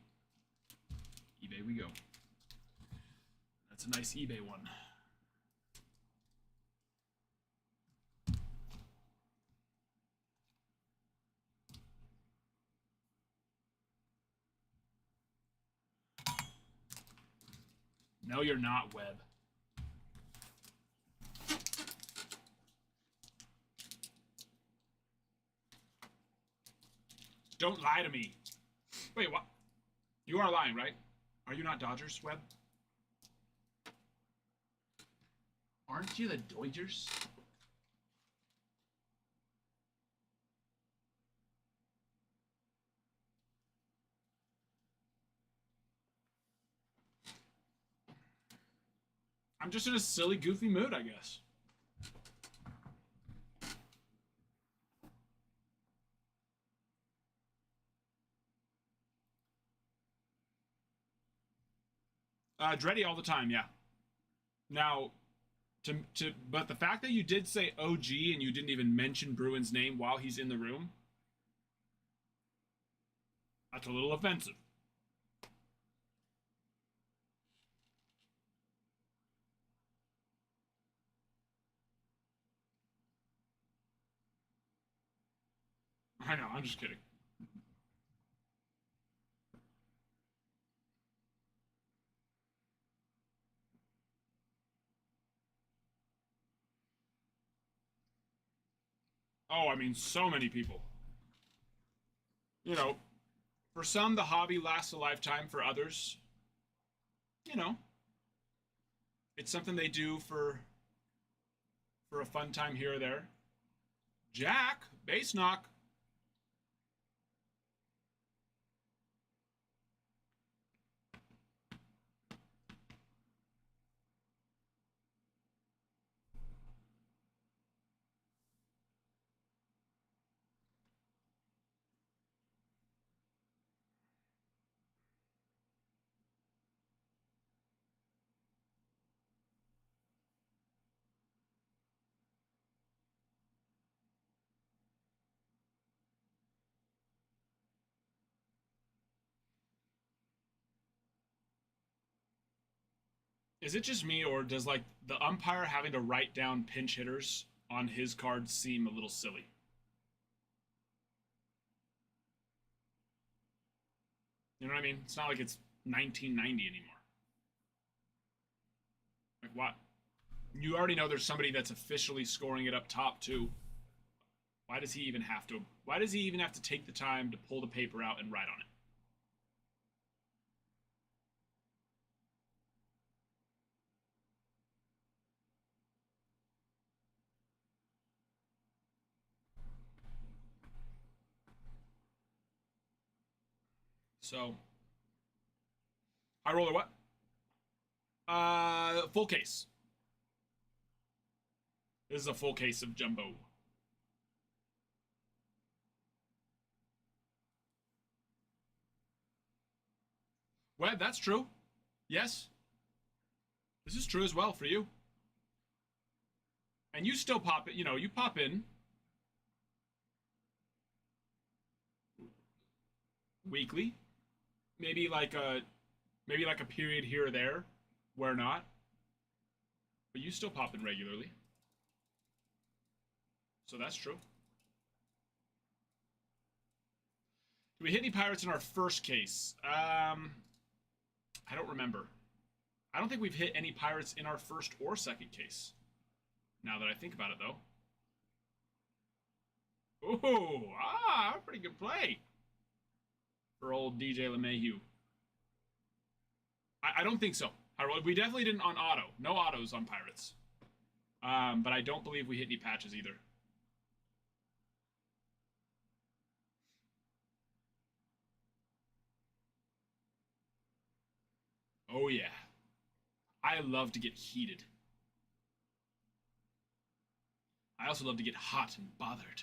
eBay we go. That's a nice eBay one. No, you're not, Webb. Don't lie to me. Wait, what? You are lying, right? Are you not Dodgers, Webb? Aren't you the Dodgers? I'm just in a silly, goofy mood, I guess. Dreddy all the time, yeah. Now, but the fact that you did say OG and you didn't even mention Bruin's name while he's in the room, that's a little offensive. I know, I'm just kidding. Oh, I mean, so many people. You know, For some, the hobby lasts a lifetime. For others, you know, it's something they do for a fun time here or there. Jack, base knock. Is it just me, or does like the umpire having to write down pinch hitters on his cards seem a little silly? You know what I mean? It's not like it's 1990 anymore. Like what? You already know there's somebody that's officially scoring it up top too. Why does he even have to? Why does he even have to take the time to pull the paper out and write on it? So, high roller what? Full case. This is a full case of Jumbo. Well, that's true. Yes. This is true as well for you. And you still pop it, you know, you pop in weekly. Maybe like a period here or there where not. But you still pop in regularly. So that's true. Do we hit any pirates in our first case? I don't remember. I don't think we've hit any pirates in our first or second case. Now that I think about it, though. Ooh, pretty good play for old DJ LeMahieu. I don't think so. We definitely didn't on auto. No autos on pirates. But I don't believe we hit any patches either. Oh, yeah. I love to get heated. I also love to get hot and bothered.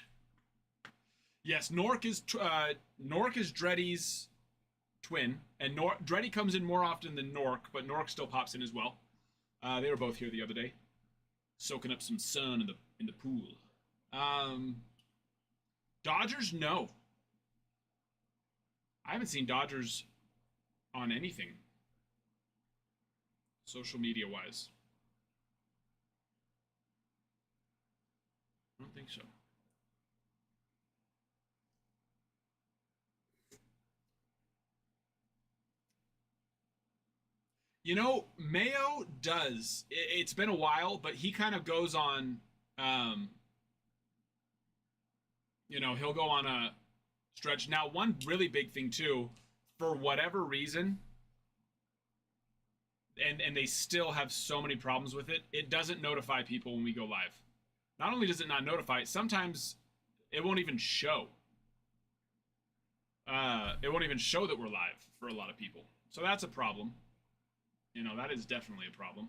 Yes, Nork is Dreddy's twin, and Dreddy comes in more often than Nork, but Nork still pops in as well. They were both here the other day, soaking up some sun in the pool. Dodgers, no. I haven't seen Dodgers on anything, social media wise. I don't think so. You know, Mayo does. It's been a while, but he kind of goes on, he'll go on a stretch. Now, one really big thing, too, for whatever reason, and they still have so many problems with it, it doesn't notify people when we go live. Not only does it not notify, sometimes it won't even show. It won't even show that we're live for a lot of people. So that's a problem. You know, that is definitely a problem.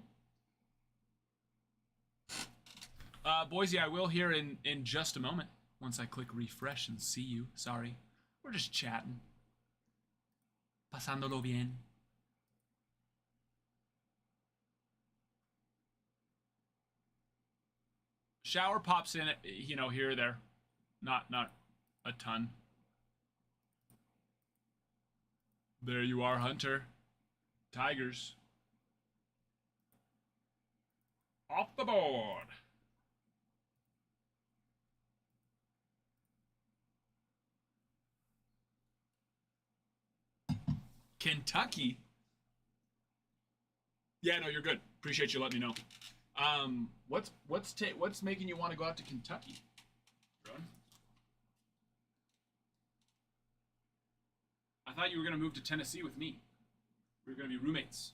Boise, I will here in just a moment. Once I click refresh and see you. Sorry. We're just chatting. Pasándolo bien. Shower pops in, here or there. Not a ton. There you are, Hunter. Tigers. Off the board. Kentucky? Yeah, no, you're good. Appreciate you letting me know. What's making you want to go out to Kentucky, Drone? I thought you were gonna move to Tennessee with me. We were gonna be roommates.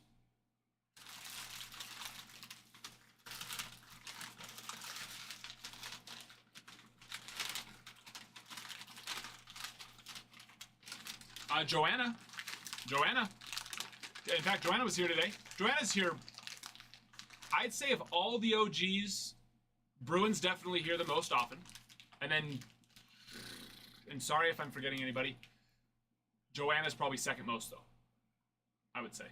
Joanna. In fact, Joanna was here today. Joanna's here. I'd say of all the OGs, Bruin's definitely here the most often. And then, and sorry if I'm forgetting anybody, Joanna's probably second most, though. I would say.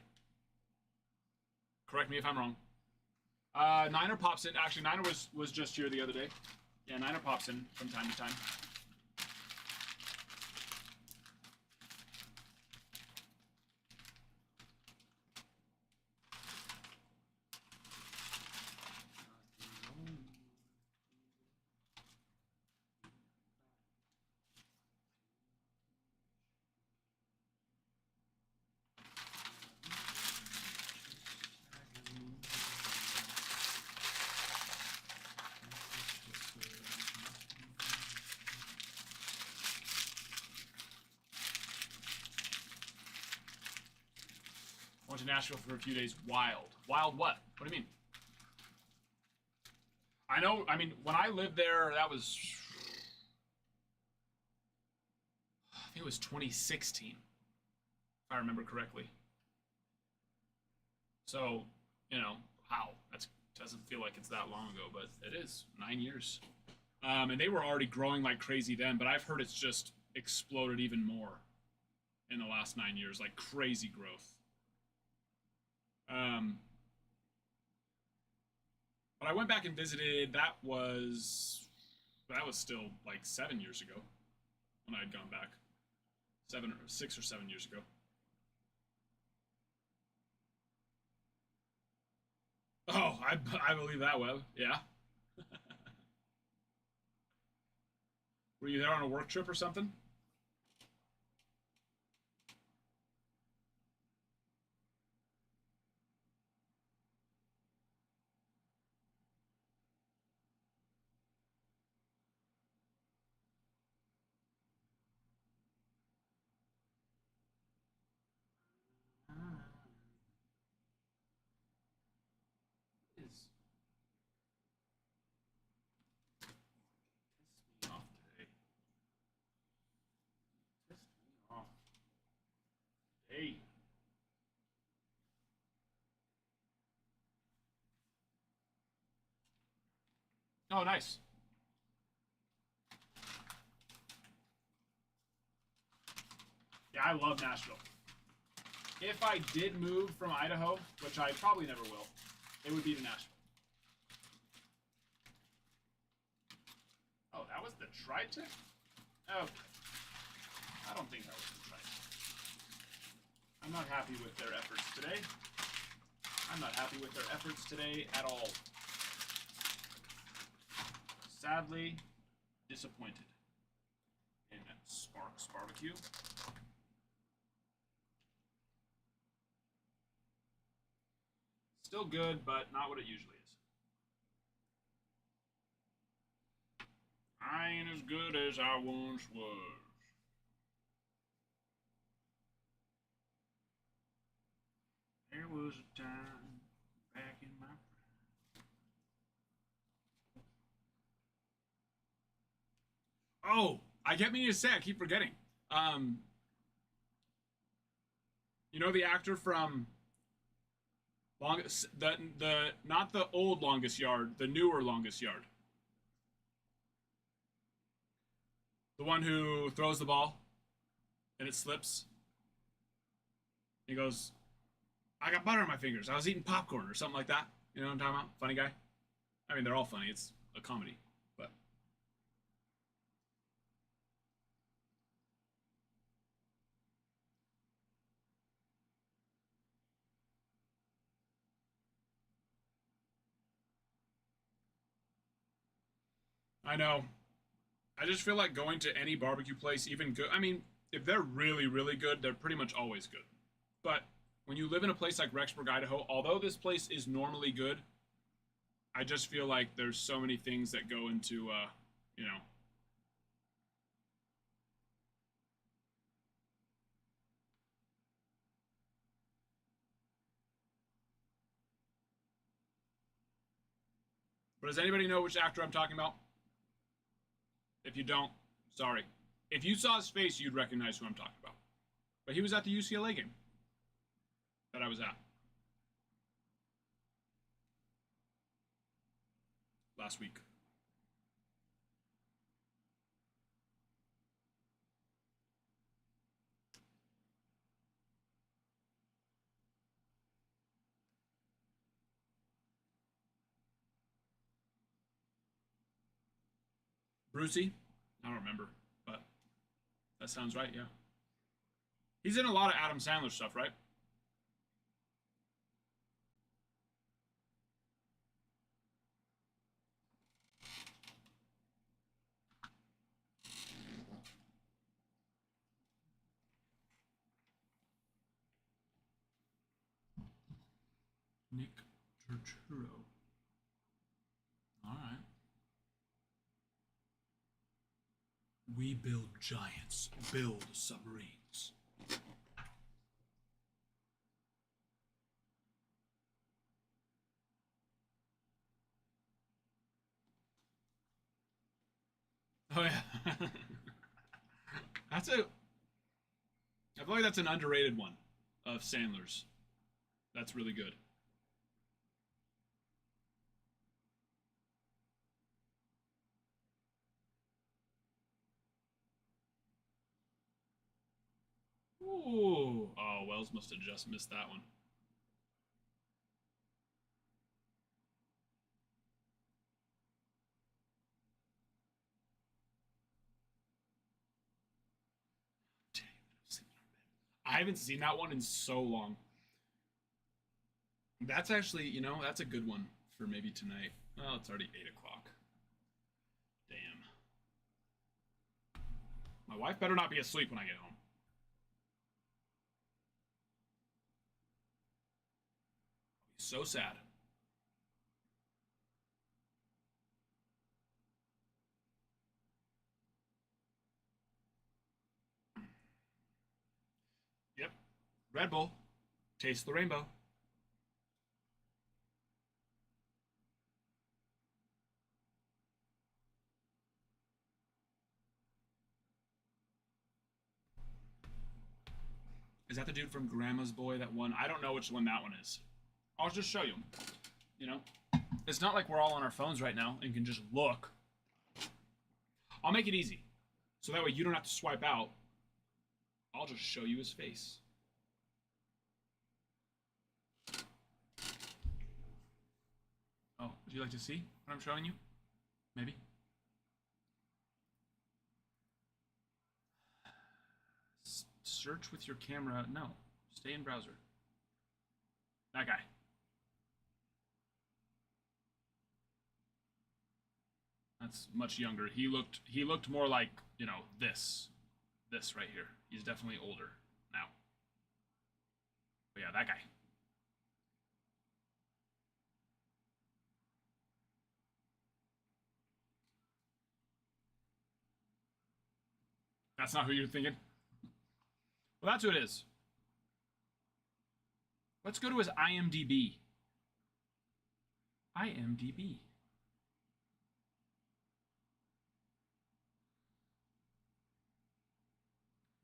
Correct me if I'm wrong. Niner pops in. Actually, Niner was just here the other day. Yeah, Niner pops in from time to time. Went to Nashville for a few days. Wild. Wild what? What do you mean? I know, I mean, when I lived there, that was, I think it was 2016, if I remember correctly. So, you know, wow, that doesn't feel like it's that long ago, but it is, 9 years. And they were already growing like crazy then, but I've heard it's just exploded even more in the last 9 years, like crazy growth. But I went back and visited. That was still like 7 years ago when I had gone back. 6 or 7 years ago. Oh, I believe that, Webb. Yeah. Were you there on a work trip or something? Is piss me off today. Piss me off. Hey. Oh, nice. Yeah, I love Nashville. If I did move from Idaho, which I probably never will, it would be to Nashville. Oh, that was the tri-tip? Okay. I don't think that was the tri-tip. I'm not happy with their efforts today. I'm not happy with their efforts today at all. Sadly, disappointed in Sparks Barbecue. Still good, but not what it usually is. I ain't as good as I once was. There was a time back in my prime. Oh, I kept meaning to say, I keep forgetting. You know the actor from the not the old Longest Yard, the newer Longest Yard. The one who throws the ball and it slips. He goes, I got butter on my fingers. I was eating popcorn or something like that. You know what I'm talking about? Funny guy. I mean, they're all funny. It's a comedy, but. I know. I just feel like going to any barbecue place, even good. I mean, if they're really, really good, they're pretty much always good. But when you live in a place like Rexburg, Idaho, although this place is normally good, I just feel like there's so many things that go into, you know. But does anybody know which actor I'm talking about? If you don't, sorry. If you saw his face, you'd recognize who I'm talking about. But he was at the UCLA game that I was at last week. Brucey? I don't remember, but that sounds right, yeah. He's in a lot of Adam Sandler stuff, right? Nick Turturro. All right. We build giants, build submarines. Oh yeah. That's a I feel like that's an underrated one of Sandler's. That's really good. Ooh. Oh, Wells must have just missed that one. I haven't seen that one in so long. That's actually, that's a good one for maybe tonight. Well, it's already 8 o'clock. Damn. My wife better not be asleep when I get home. I'll be so sad. Yep. Red Bull. Taste the rainbow. Is that the dude from Grandma's Boy, that one? I don't know which one that one is. I'll just show you. It's not like we're all on our phones right now and can just look. I'll make it easy. So that way you don't have to swipe out. I'll just show you his face. Oh, would you like to see what I'm showing you? Maybe? Search with your camera. No. Stay in browser. That guy. That's much younger. He looked more like, this right here. He's definitely older now. But yeah, that guy. That's not who you're thinking? Well, that's who it is. Let's go to his IMDb. IMDb.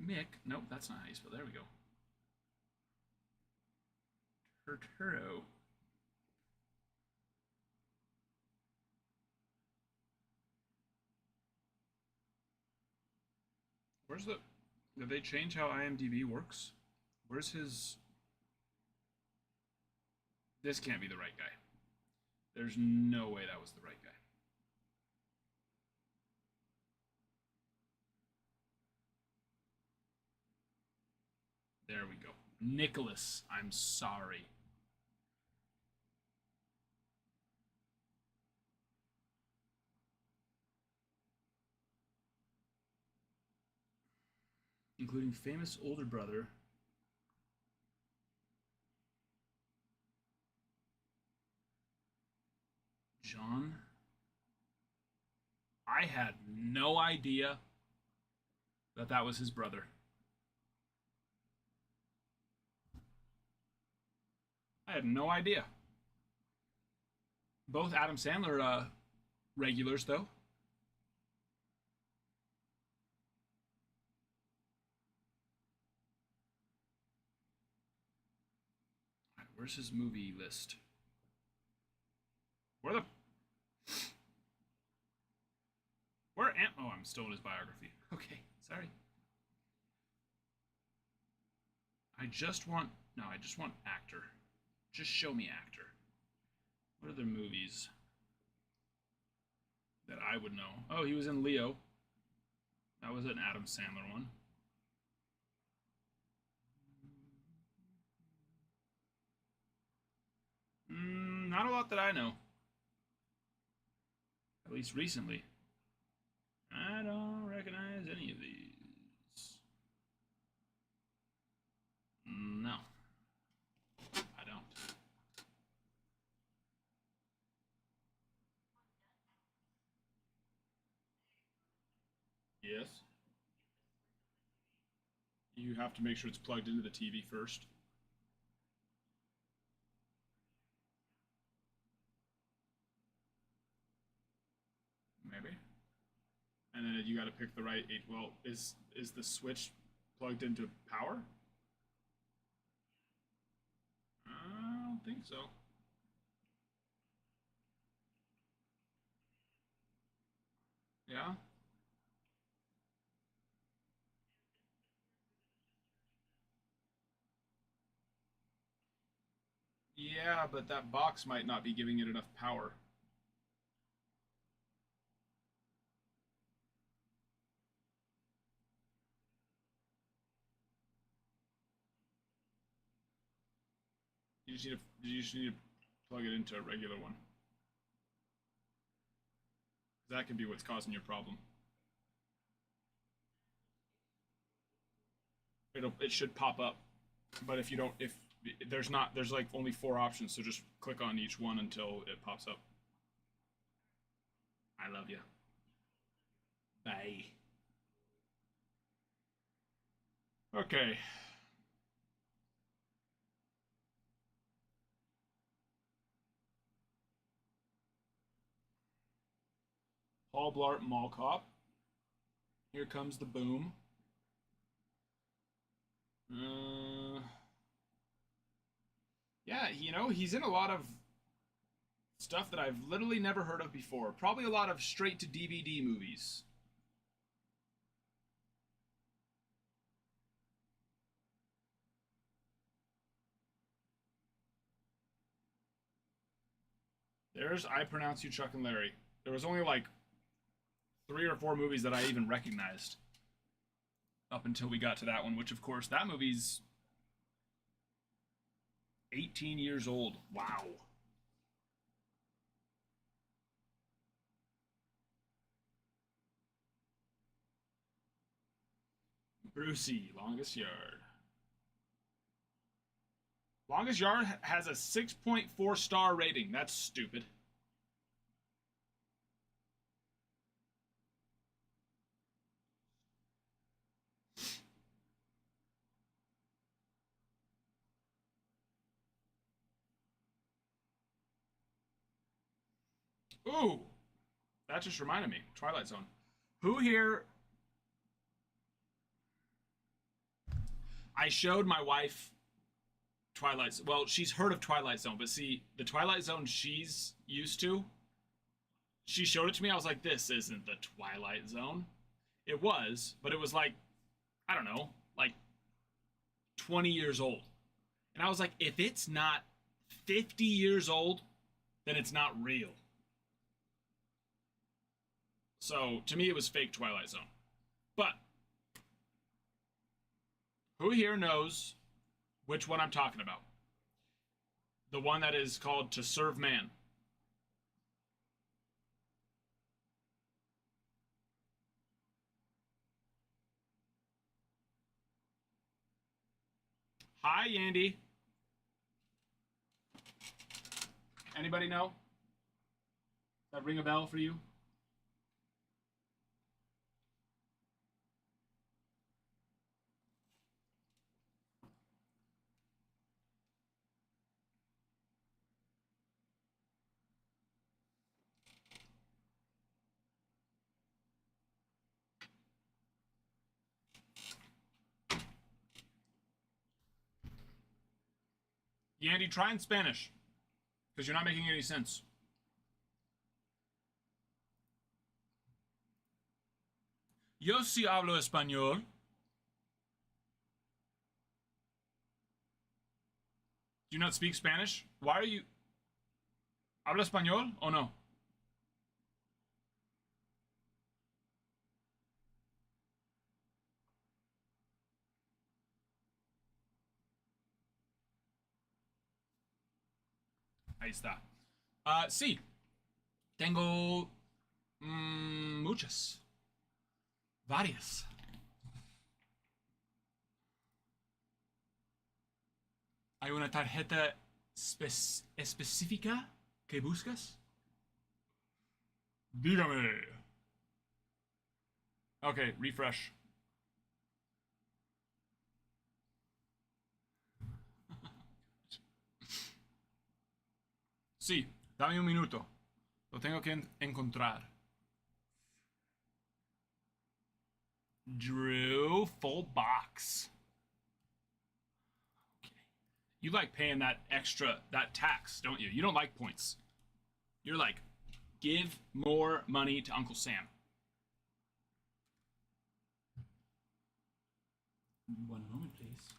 Mick. Nope, that's not how you spell. There we go. Turturro. Where's the... Did they change how IMDb works? Where's his... This can't be the right guy. There's no way that was the right guy. There we go. Nicholas, I'm sorry. Including famous older brother. John. I had no idea that was his brother. I had no idea. Both Adam Sandler regulars, though. Where's his movie list? Where the... Where am... Oh, I'm still in his biography. Okay, sorry. I just want actor. Just show me actor. What are their movies that I would know? Oh, he was in Leo. That was an Adam Sandler one. Not a lot that I know. At least recently. I don't recognize any of these. No. I don't. Yes. You have to make sure it's plugged into the TV first. Maybe. And then you got to pick the right eight. Well, is the switch plugged into power? I don't think so. Yeah. Yeah, but that box might not be giving it enough power. You just need to plug it into a regular one. That could be what's causing your problem. It should pop up, but if there's like only 4 options, so just click on each one until it pops up. I love you. Bye. Okay. Paul Blart Mall Cop. Here comes the boom. Yeah, he's in a lot of stuff that I've literally never heard of before. Probably a lot of straight to DVD movies. There's I Pronounce You Chuck and Larry. There was only like 3 or 4 movies that I even recognized up until we got to that one, which of course that movie's 18 years old. Wow. Brucey, Longest Yard. Longest Yard has a 6.4 star rating. That's stupid. Ooh, that just reminded me. Twilight Zone. Who here? I showed my wife Twilight. Well, she's heard of Twilight Zone, but see, the Twilight Zone she's used to. She showed it to me. I was like, "This isn't the Twilight Zone." It was, but it was like, I don't know, like 20 years old. And I was like, if it's not 50 years old, then it's not real. So to me, it was fake Twilight Zone. But who here knows which one I'm talking about? The one that is called To Serve Man. Hi, Andy. Anybody know? Does that ring a bell for you? Yandy, try in Spanish. Because you're not making any sense. Yo sí hablo español. Do you not speak Spanish? Why are you... ¿Habla español o no? Ahí está. Sí. Tengo... muchas. Varias. ¿Hay una tarjeta específica que buscas? Dígame. Okay, refresh. Sí, dame un minuto. Lo tengo que encontrar. Drew, full box. Okay. You like paying that tax, don't you? You don't like points. You're like, give more money to Uncle Sam. One moment, please.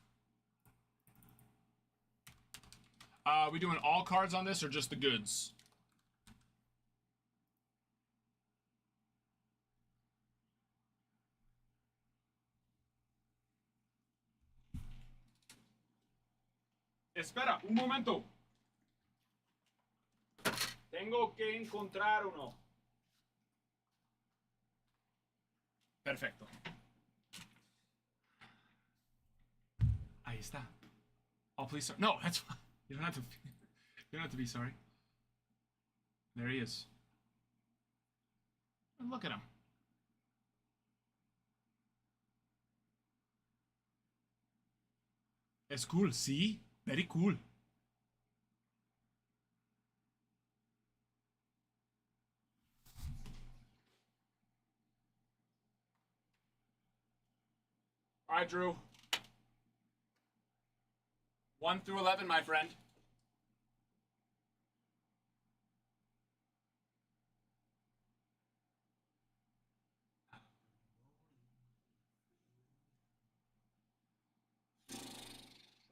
We doing all cards on this or just the goods? Espera, un momento. Tengo que encontrar uno. Perfecto. Ahí está. Oh, please, sir. No, that's fine. You don't have to. You don't have to be sorry. There he is. And look at him. It's cool. See, very cool. All right, Drew. 1 through 11, my friend.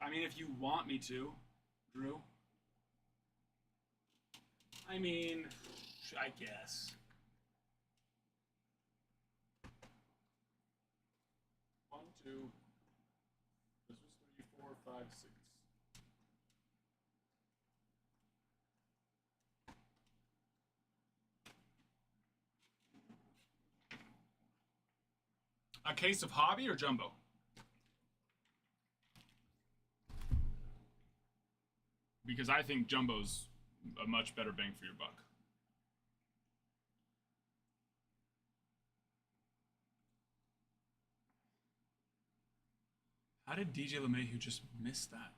I mean, if you want me to, Drew. I mean, I guess. 1, 2. This was 3, 4, 5, 6. A case of hobby or jumbo? Because I think jumbo's a much better bang for your buck. How did DJ LeMahieu just miss that?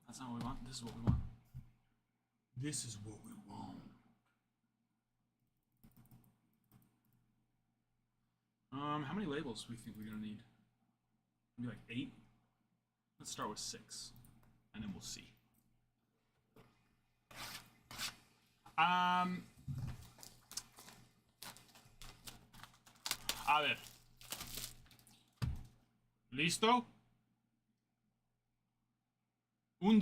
That's not what we want. This is what we want. This is what we want. How many labels do we think we're gonna need? Maybe like 8? Let's start with 6. And then we'll see. A ver. ¿Listo? $1.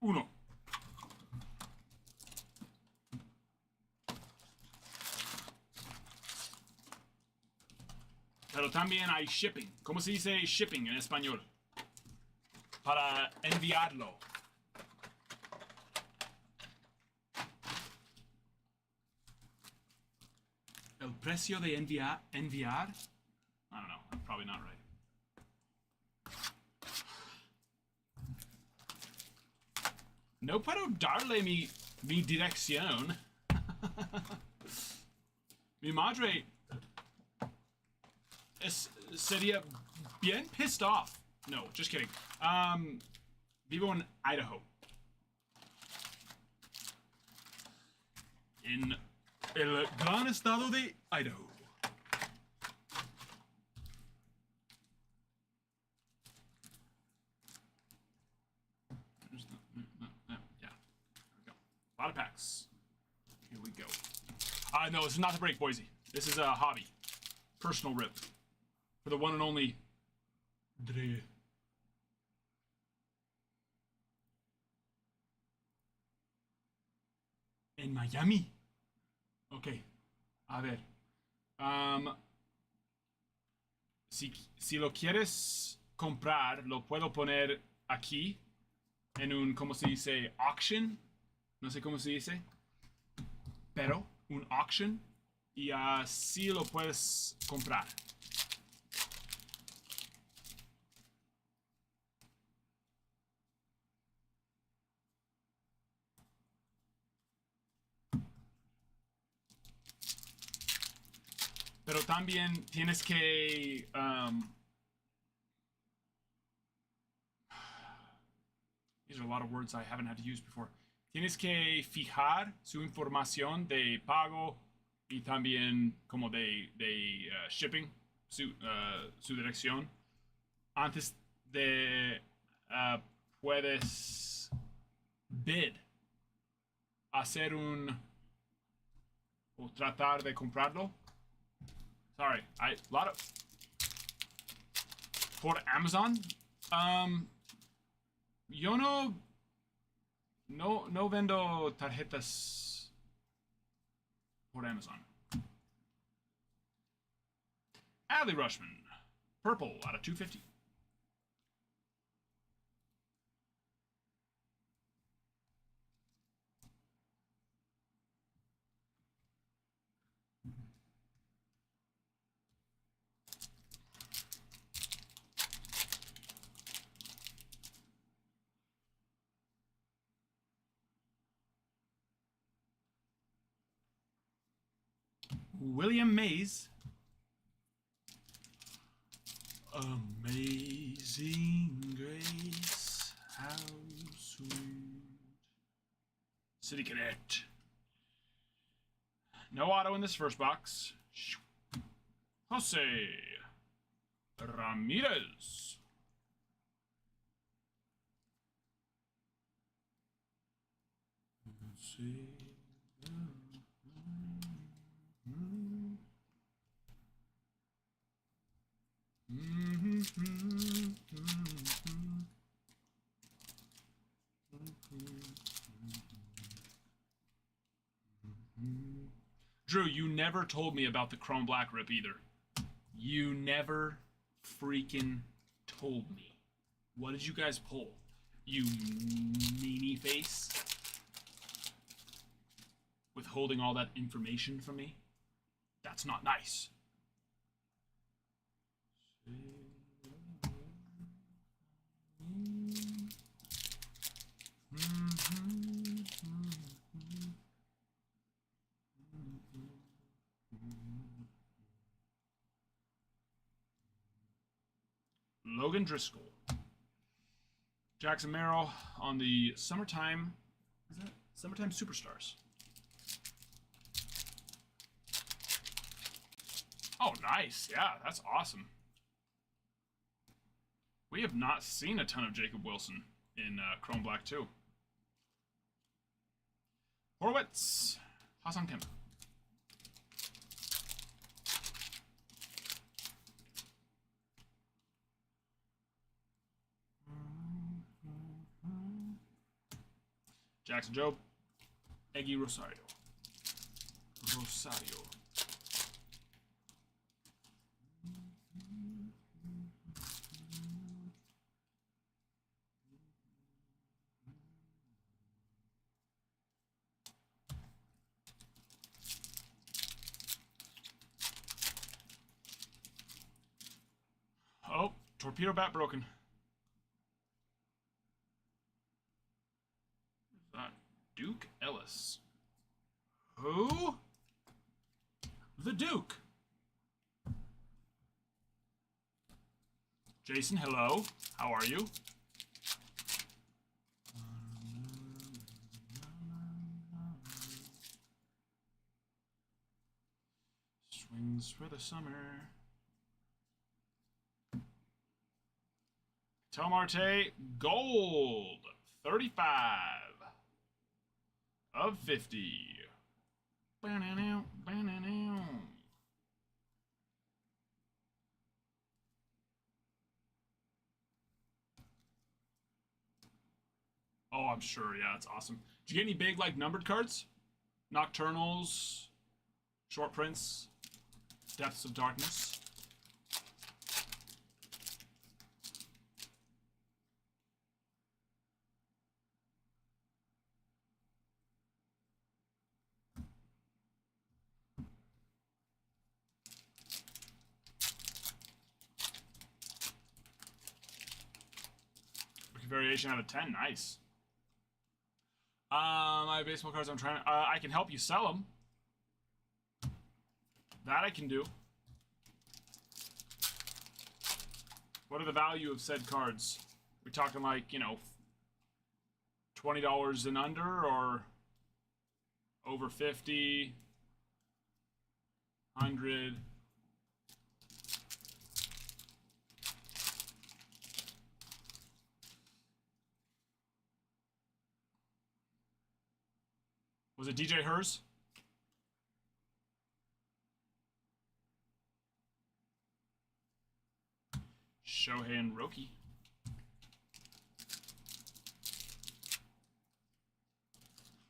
1. Pero también hay shipping. ¿Cómo se dice shipping en español? Para enviarlo. El precio de enviar? I don't know. I'm probably not right. No puedo darle mi dirección. Mi madre sería bien pissed off No, just kidding. Vivo in Idaho. In el gran estado de Idaho. Yeah. There we go. A lot of packs. Here we go. No, this is not the break, Boise. This is a hobby. Personal rip. For the one and only Dre. En Miami. Ok. A ver. Si lo quieres comprar, lo puedo poner aquí. En un, ¿cómo se dice? Auction. No sé cómo se dice. Pero, un auction. Y así lo puedes comprar. Pero también tienes que... these are a lot of words I haven't had to use before. Tienes que fijar su información de pago y también como de shipping, su dirección. Antes de puedes bid, hacer un... o tratar de comprarlo. Sorry, lot of por Amazon. Yo no vendo tarjetas por Amazon. Adley Rushman, purple out of 250. William Mays. Amazing Grace, how sweet. City Connect. No auto in this first box. Jose Ramirez. Let's see. Drew, you never told me about the Chrome Black rip either. You never freaking told me. What did you guys pull? You meanie face? Withholding all that information from me? That's not nice. Logan Driscoll. Jackson Merrill on the Summertime. Is that Summertime Superstars? Oh, nice. Yeah, that's awesome. We have not seen a ton of Jacob Wilson in Chrome Black 2. Horowitz. Hassan Kemp. Jackson Jobe. Eggy Rosario. Oh, torpedo bat broken. Duke Ellis. Who? The Duke. Jason, hello. How are you? Swings for the summer. Tel Marte, gold. 35 of 50. Ba-na-now, ba-na-now. Oh, I'm sure. Yeah, it's awesome. Did you get any big, like, numbered cards? Nocturnals, short prints, Depths of Darkness. Rookie variation out of 10. Nice. My baseball cards, I'm trying to... I can help you sell them. That I can do. What are the value of said cards? We talking like, you know, $20 and under, or over 50, 100? Was it DJ Hers? Shohei and Roki.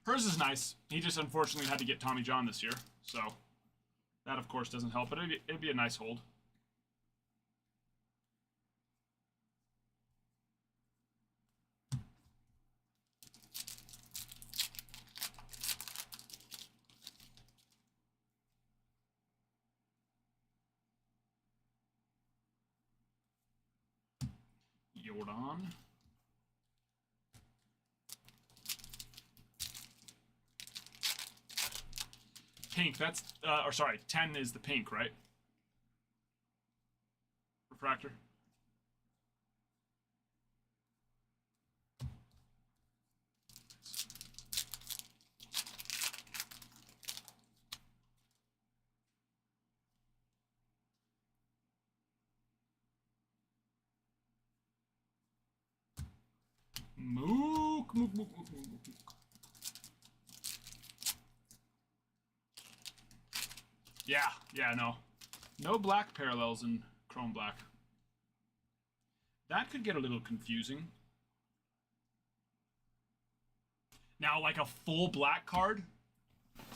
Hers is nice. He just unfortunately had to get Tommy John this year, so that of course doesn't help, but it'd be a nice hold. Jordan. Pink, that's, or sorry, 10 is the pink, right? Refractor. Mook, mook, mook, mook, mook, mook. Yeah, no. No black parallels in Chrome Black. That could get a little confusing. Now, like a full black card,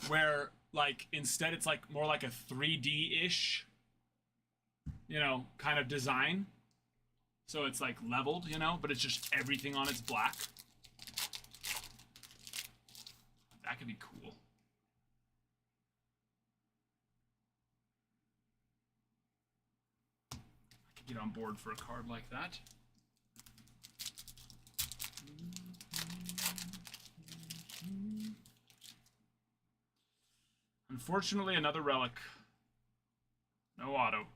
where, like, instead it's, like, more like a 3D-ish, you know, kind of design. So it's, like, leveled, you know, but it's just everything on it's black. That could be cool. Get on board for a card like that. Unfortunately, another relic. No auto.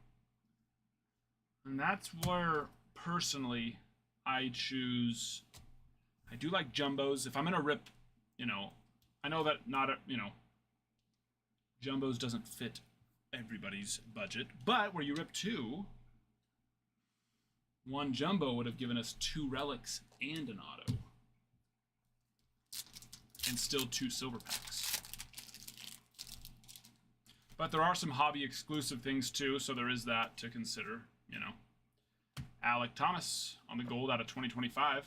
And that's where, personally, I choose... I do like jumbos. If I'm going to rip, you know... I know that not, you know... Jumbos doesn't fit everybody's budget. But where you rip two... One jumbo would have given us 2 relics and an auto. And still 2 silver packs. But there are some hobby exclusive things too, so there is that to consider, you know. Alec Thomas on the gold out of 2025.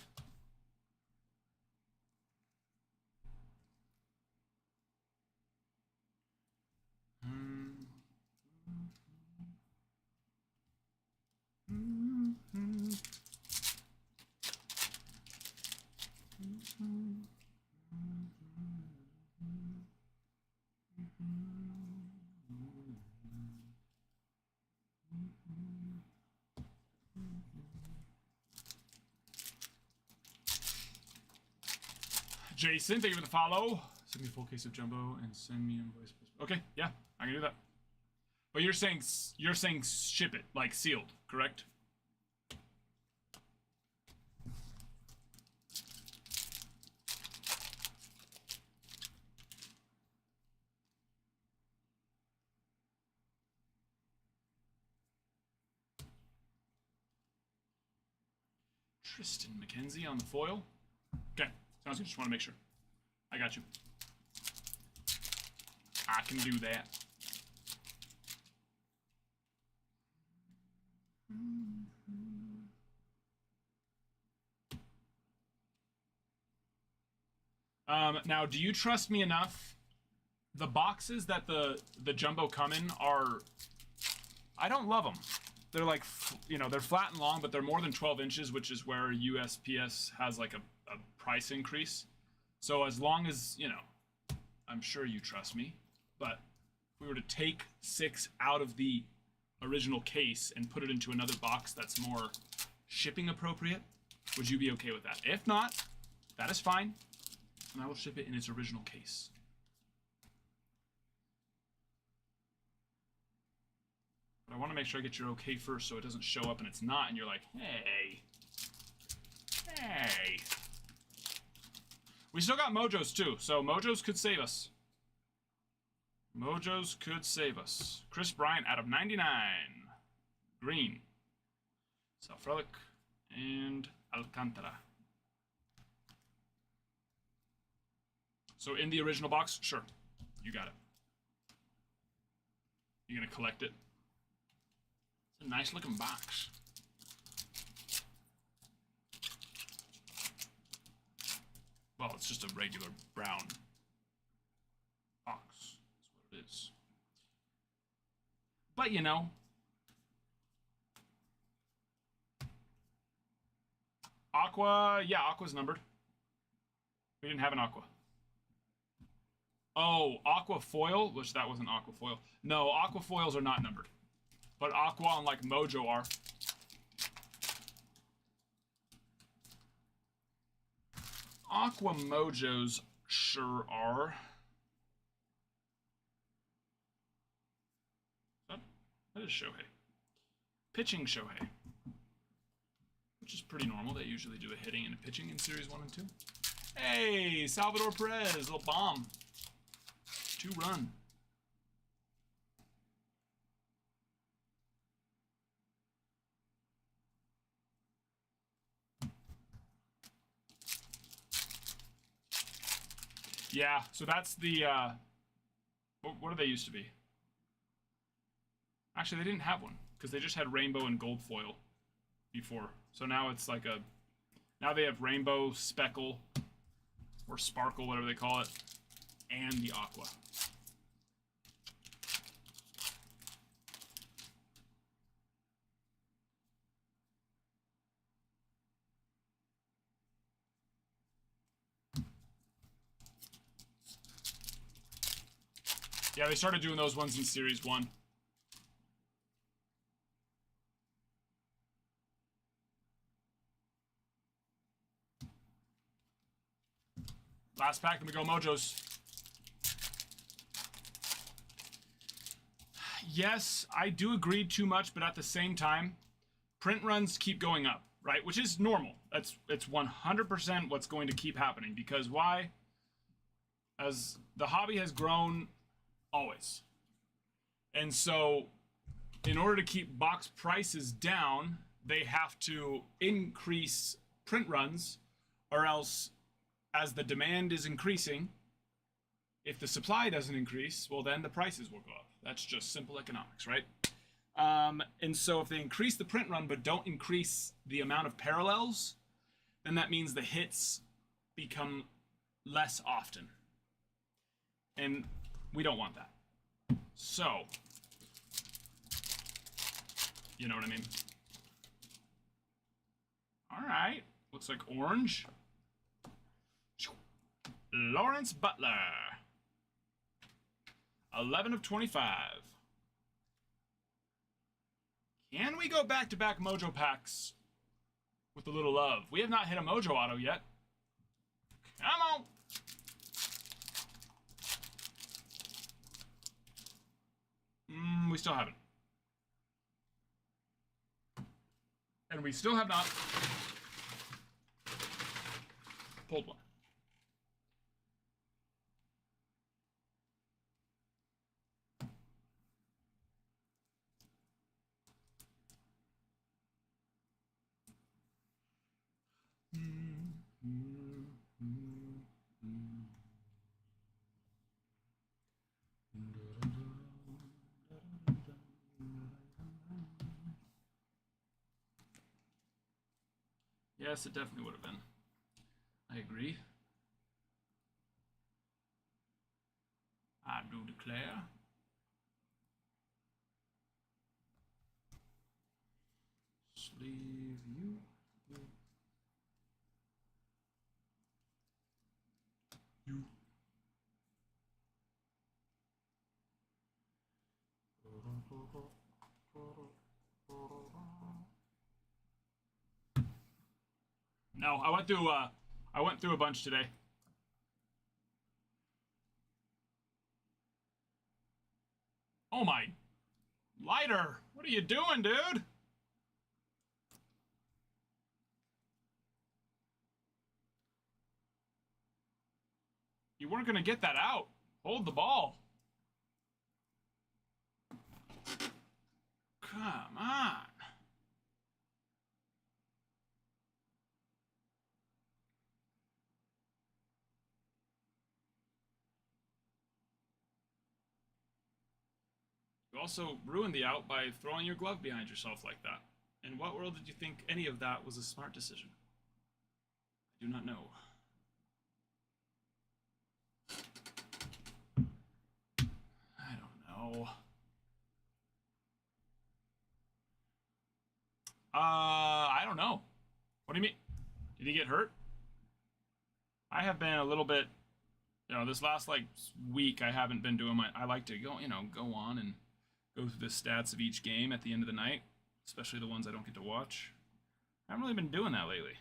Jason, thank you for the follow. Send me a full case of jumbo and send me invoice. Okay, yeah, I can do that. But you're saying ship it, like sealed, correct? Tristan McKenzie on the foil. Okay, sounds good. Just want to make sure. I got you. I can do that. Now, do you trust me enough? The boxes that the jumbo come in are, I don't love them. They're like, they're flat and long, but they're more than 12 inches, which is where USPS has like a price increase. So as long as, I'm sure you trust me, but if we were to take 6 out of the original case and put it into another box that's more shipping appropriate, would you be okay with that? If not, that is fine, and I will ship it in its original case. But I want to make sure I get your okay first so it doesn't show up and it's not, and you're like, hey. We still got Mojos too, so Mojos could save us. Mojos could save us. Chris Bryant out of 99. Green. Self-Relic and Alcantara. So in the original box, sure, you got it. You gonna collect it? It's a nice looking box. Well, it's just a regular brown box. That's what it is. But Aqua, yeah, Aqua's numbered. We didn't have an Aqua. Oh, Aqua Foil, which that wasn't Aqua Foil. No, Aqua Foils are not numbered. But Aqua and like Mojo are. Aqua Mojos sure are. That is Shohei. Pitching Shohei. Which is pretty normal. They usually do a hitting and a pitching in Series 1 and 2. Hey, Salvador Perez, little bomb. 2-run. Yeah, so that's the, what do they used to be? Actually, they didn't have one, because they just had rainbow and gold foil before. So now it's like now they have rainbow, speckle, or sparkle, whatever they call it, and the aqua. Yeah, they started doing those ones in Series 1. Last pack, and we go Mojos. Yes, I do agree too much, but at the same time, print runs keep going up, right? Which is normal. It's 100% what's going to keep happening. Because why? As the hobby has grown, always. And so, in order to keep box prices down, they have to increase print runs, or else, as the demand is increasing, if the supply doesn't increase, well, then the prices will go up. That's just simple economics, right? And so if they increase the print run but don't increase the amount of parallels, then that means the hits become less often. And we don't want that. So, you know what I mean? All right. Looks like orange. Lawrence Butler. 11 of 25. Can we go back-to-back Mojo packs with a little love? We have not hit a Mojo auto yet. Come on. We still haven't. And we still have not pulled one. Yes, it definitely would have been. I agree. I do declare. Sleeve you. You. No, I went through a bunch today. Oh my lighter. What are you doing, dude? You weren't going to get that out. Hold the ball. Come on. You also ruined the out by throwing your glove behind yourself like that. In what world did you think any of that was a smart decision? I do not know. I don't know. I don't know. What do you mean? Did he get hurt? I have been a little bit, this last like week I haven't been doing I like to go on and go through the stats of each game at the end of the night, especially the ones I don't get to watch. I haven't really been doing that lately.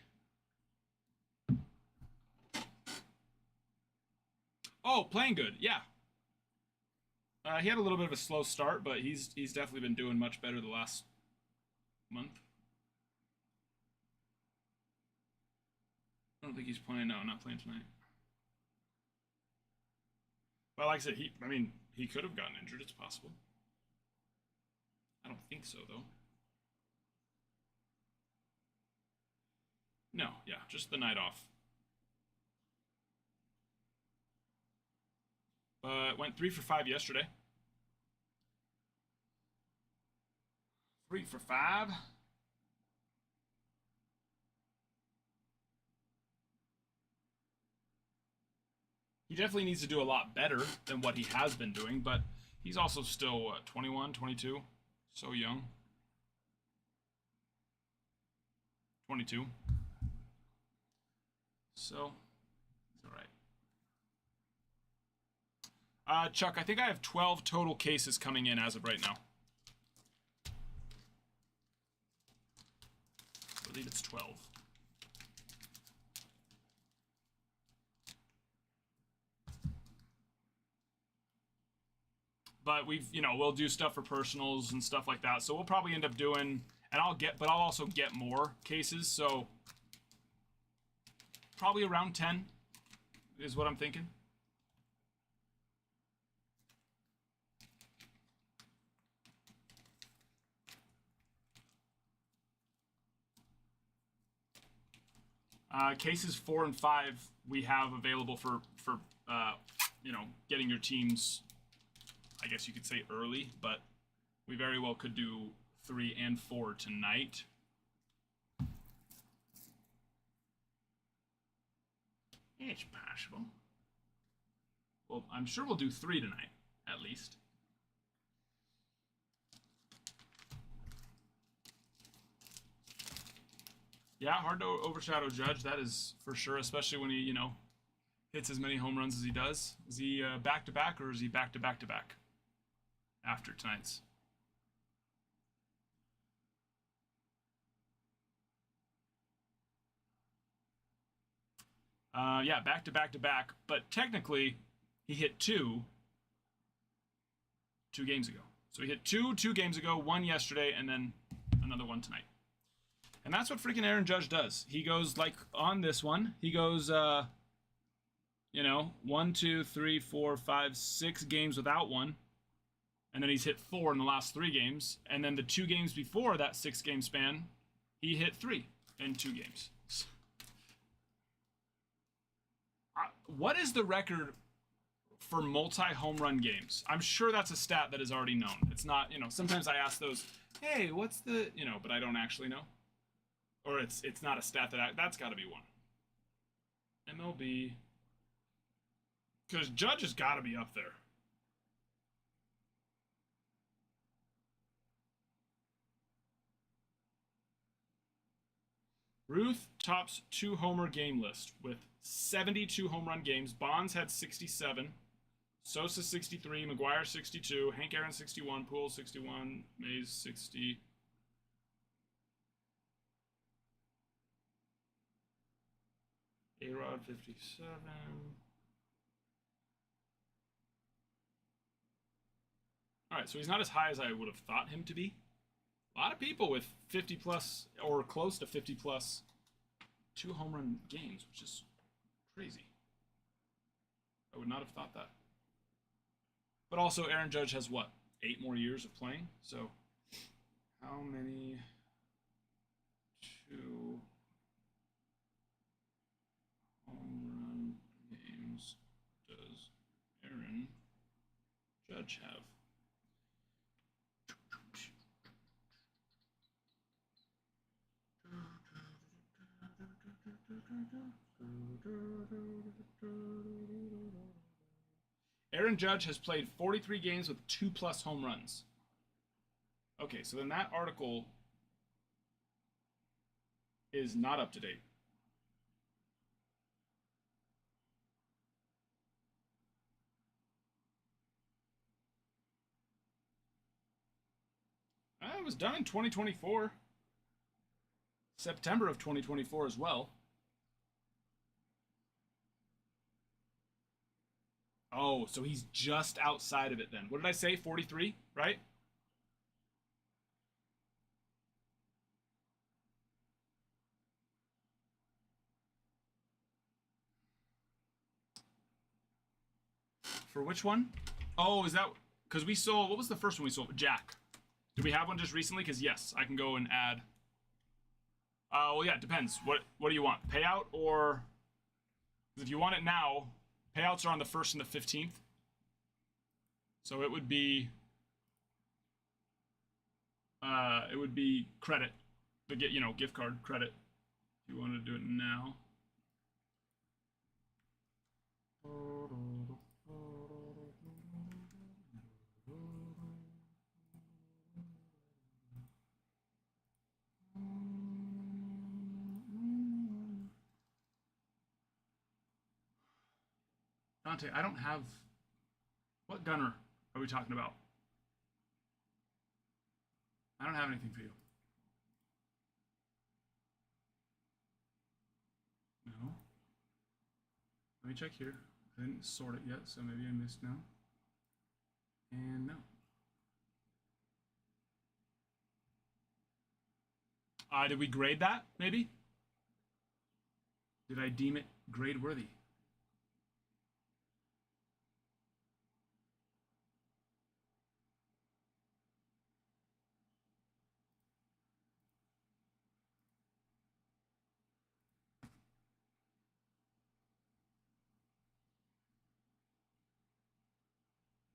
Oh, playing good, yeah. He had a little bit of a slow start, but he's definitely been doing much better the last month. I don't think he's playing. No, not playing tonight. Well, like I said, he could have gotten injured. It's possible. I don't think so, though. No, yeah, just the night off. Went 3 for 5 yesterday. 3 for 5. He definitely needs to do a lot better than what he has been doing, but he's also still, 21, 22? So young. 22. So, it's all right. Chuck, I think I have 12 total cases coming in as of right now. I believe it's 12. But we'll do stuff for personals and stuff like that. So we'll probably end up doing, and I'll also get more cases. So probably around 10 is what I'm thinking. Cases 4 and 5 we have available for getting your teams, I guess you could say early, but we very well could do 3 and 4 tonight. It's possible. Well, I'm sure we'll do 3 tonight, at least. Yeah, hard to overshadow Judge, that is for sure, especially when he, hits as many home runs as he does. Is he back-to-back, or is he back-to-back-to-back after tonight's? Yeah, back-to-back-to-back, but technically he hit 2 games ago. So he hit 2 games ago, 1 yesterday, and then another 1 tonight. And that's what freaking Aaron Judge does. He goes, like, on this one, he goes, 1, 2, 3, 4, 5, 6 games without 1. And then he's hit 4 in the last 3 games. And then the 2 games before that 6-game span, he hit 3 in 2 games. What is the record for multi-home run games? I'm sure that's a stat that is already known. It's not, sometimes I ask those, hey, what's the, but I don't actually know. or it's not a stat that's got to be one. MLB, because Judge has got to be up there. Ruth tops 2 homer game list with 72 home run games. Bonds had 67. Sosa 63, McGuire 62, Hank Aaron 61, Poole 61, Mays 60. A-Rod 57. All right, so he's not as high as I would have thought him to be. A lot of people with 50 plus or close to 50 plus 2 home run games, which is crazy. I would not have thought that. But also, Aaron Judge has what? 8 more years of playing? So, how many 2 home run games does Aaron Judge have? Aaron Judge has played 43 games with 2+ home runs. Okay, so then that article is not up to date. It was done in 2024. September of 2024 as well. Oh, so he's just outside of it then. What did I say? 43, right? For which one? Oh, is that because we sold? What was the first one we sold? Jack. Did we have one just recently? Because yes, I can go and add. Well, yeah, it depends. What do you want? Payout or? Because if you want it now, payouts are on the 1st and the 15th. So it would be. It would be credit, the gift card credit. If you want to do it now. Dante, I don't have. What gunner are we talking about? I don't have anything for you. No. Let me check here. I didn't sort it yet, so maybe I missed now. And no. Did we grade that, maybe? Did I deem it grade worthy?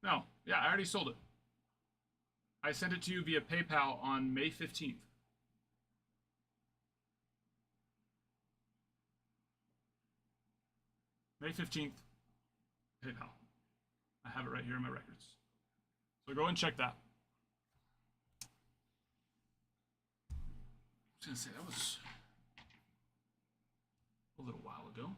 No. Yeah, I already sold it. I sent it to you via PayPal on May 15th. May 15th, PayPal. I have it right here in my records. So go and check that. I was going to say, that was a little while ago.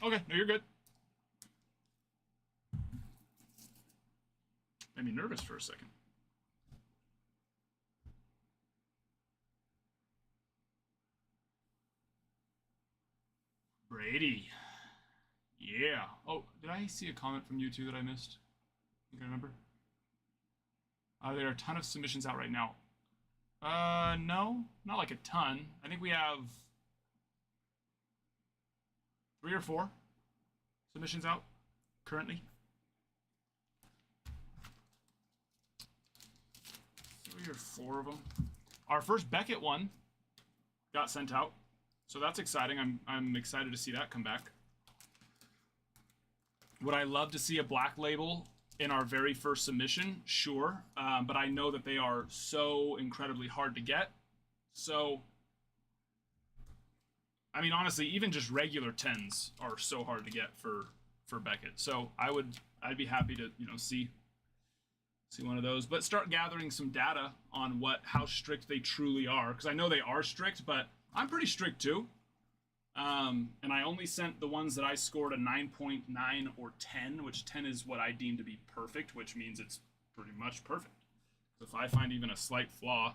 Okay, no, you're good. Made me nervous for a second. Brady. Yeah. Oh, did I see a comment from you two that I missed? I think I remember. There are a ton of submissions out right now. No, not like a ton. I think we have 3 or 4 submissions out currently. 3 or 4 of them. Our first Beckett one got sent out, so that's exciting. I'm excited to see that come back. Would I love to see a black label in our very first submission? Sure, but I know that they are so incredibly hard to get. So, I mean, honestly, even just regular 10s are so hard to get for Beckett. So I'd be happy to see one of those, but start gathering some data on how strict they truly are, because I know they are strict, but I'm pretty strict too. And I only sent the ones that I scored a 9.9 or 10, which 10 is what I deem to be perfect, which means it's pretty much perfect. If I find even a slight flaw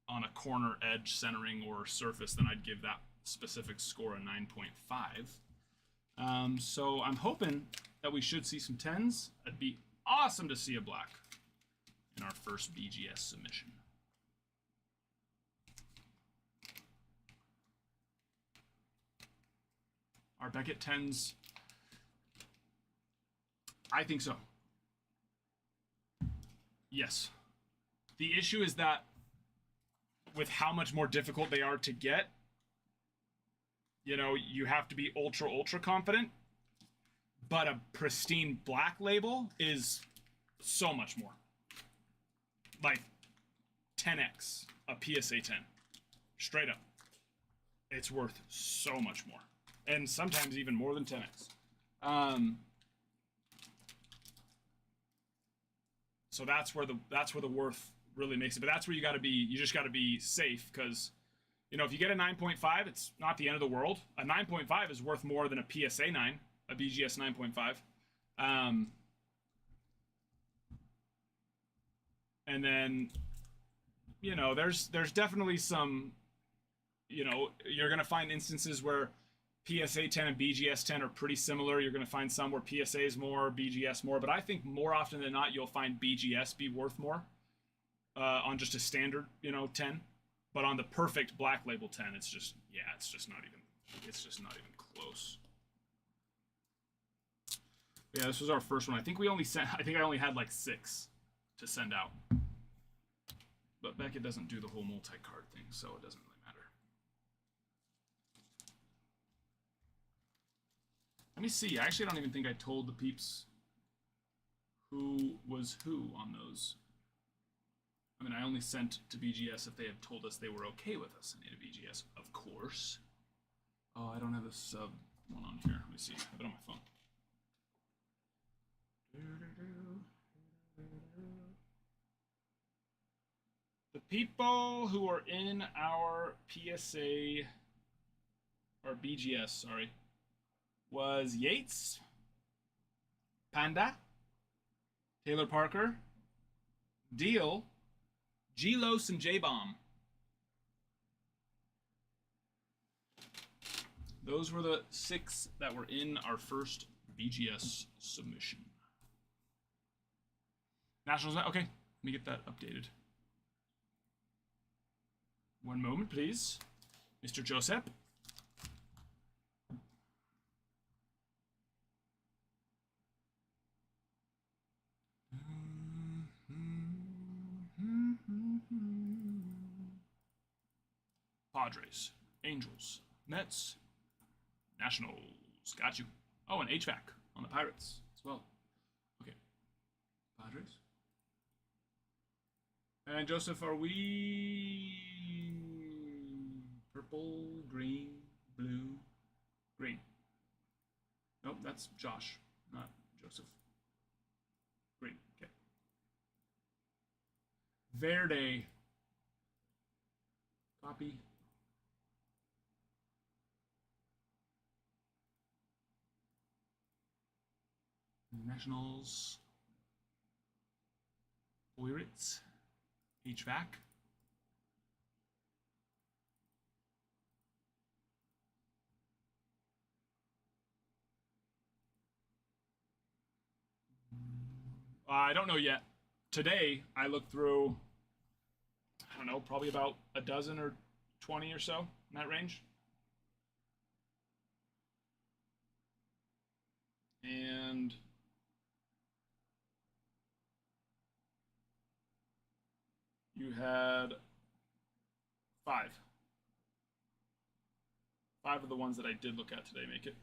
on a corner, edge, centering, or surface, then I'd give that specific score a 9.5. So I'm hoping that we should see some 10s. It'd be awesome to see a black in our first BGS submission. Are Beckett 10s? I think so. Yes. The issue is that with how much more difficult they are to get, you have to be ultra confident, but a pristine black label is so much more. Like 10x a PSA 10. Straight up. It's worth so much more. And sometimes even more than 10x. So that's where the worth really makes it. But that's where you just gotta be safe, because if you get a 9.5, it's not the end of the world. A 9.5 is worth more than a PSA 9, a BGS 9.5. And then there's definitely some, you're gonna find instances where PSA 10 and BGS 10 are pretty similar. You're going to find some where PSA is more, BGS more, but I think more often than not, you'll find BGS be worth more on just a standard, 10. But on the perfect black label 10, it's just not even close. Yeah, this was our first one. I think I only had like 6 to send out. But Beckett doesn't do the whole multi-card thing, so it doesn't really matter. Let me see. I actually don't even think I told the peeps who was who on those. I mean, I only sent to BGS if they had told us they were okay with us sending to BGS, of course. Oh, I don't have the sub one on here. Let me see. I have it on my phone. The people who are in our PSA, or BGS, sorry, was Yates, Panda, Taylor Parker, Deal, G-Los, and J-Bomb. Those were the 6 that were in our first BGS submission. Nationals, okay, let me get that updated. One moment, please. Mr. Joseph. Padres, Angels, Mets, Nationals. Got you. Oh, and HVAC on the Pirates as well. Okay. Padres. And Joseph, are we purple, green, blue, green? Nope, that's Josh, not Joseph. Green, okay. Verde. Copy. Nationals. Pirates. HVAC. I don't know yet. Today, I looked through, I don't know, probably about a dozen or 20 or so in that range. And you had 5. 5 of the ones that I did look at today make it.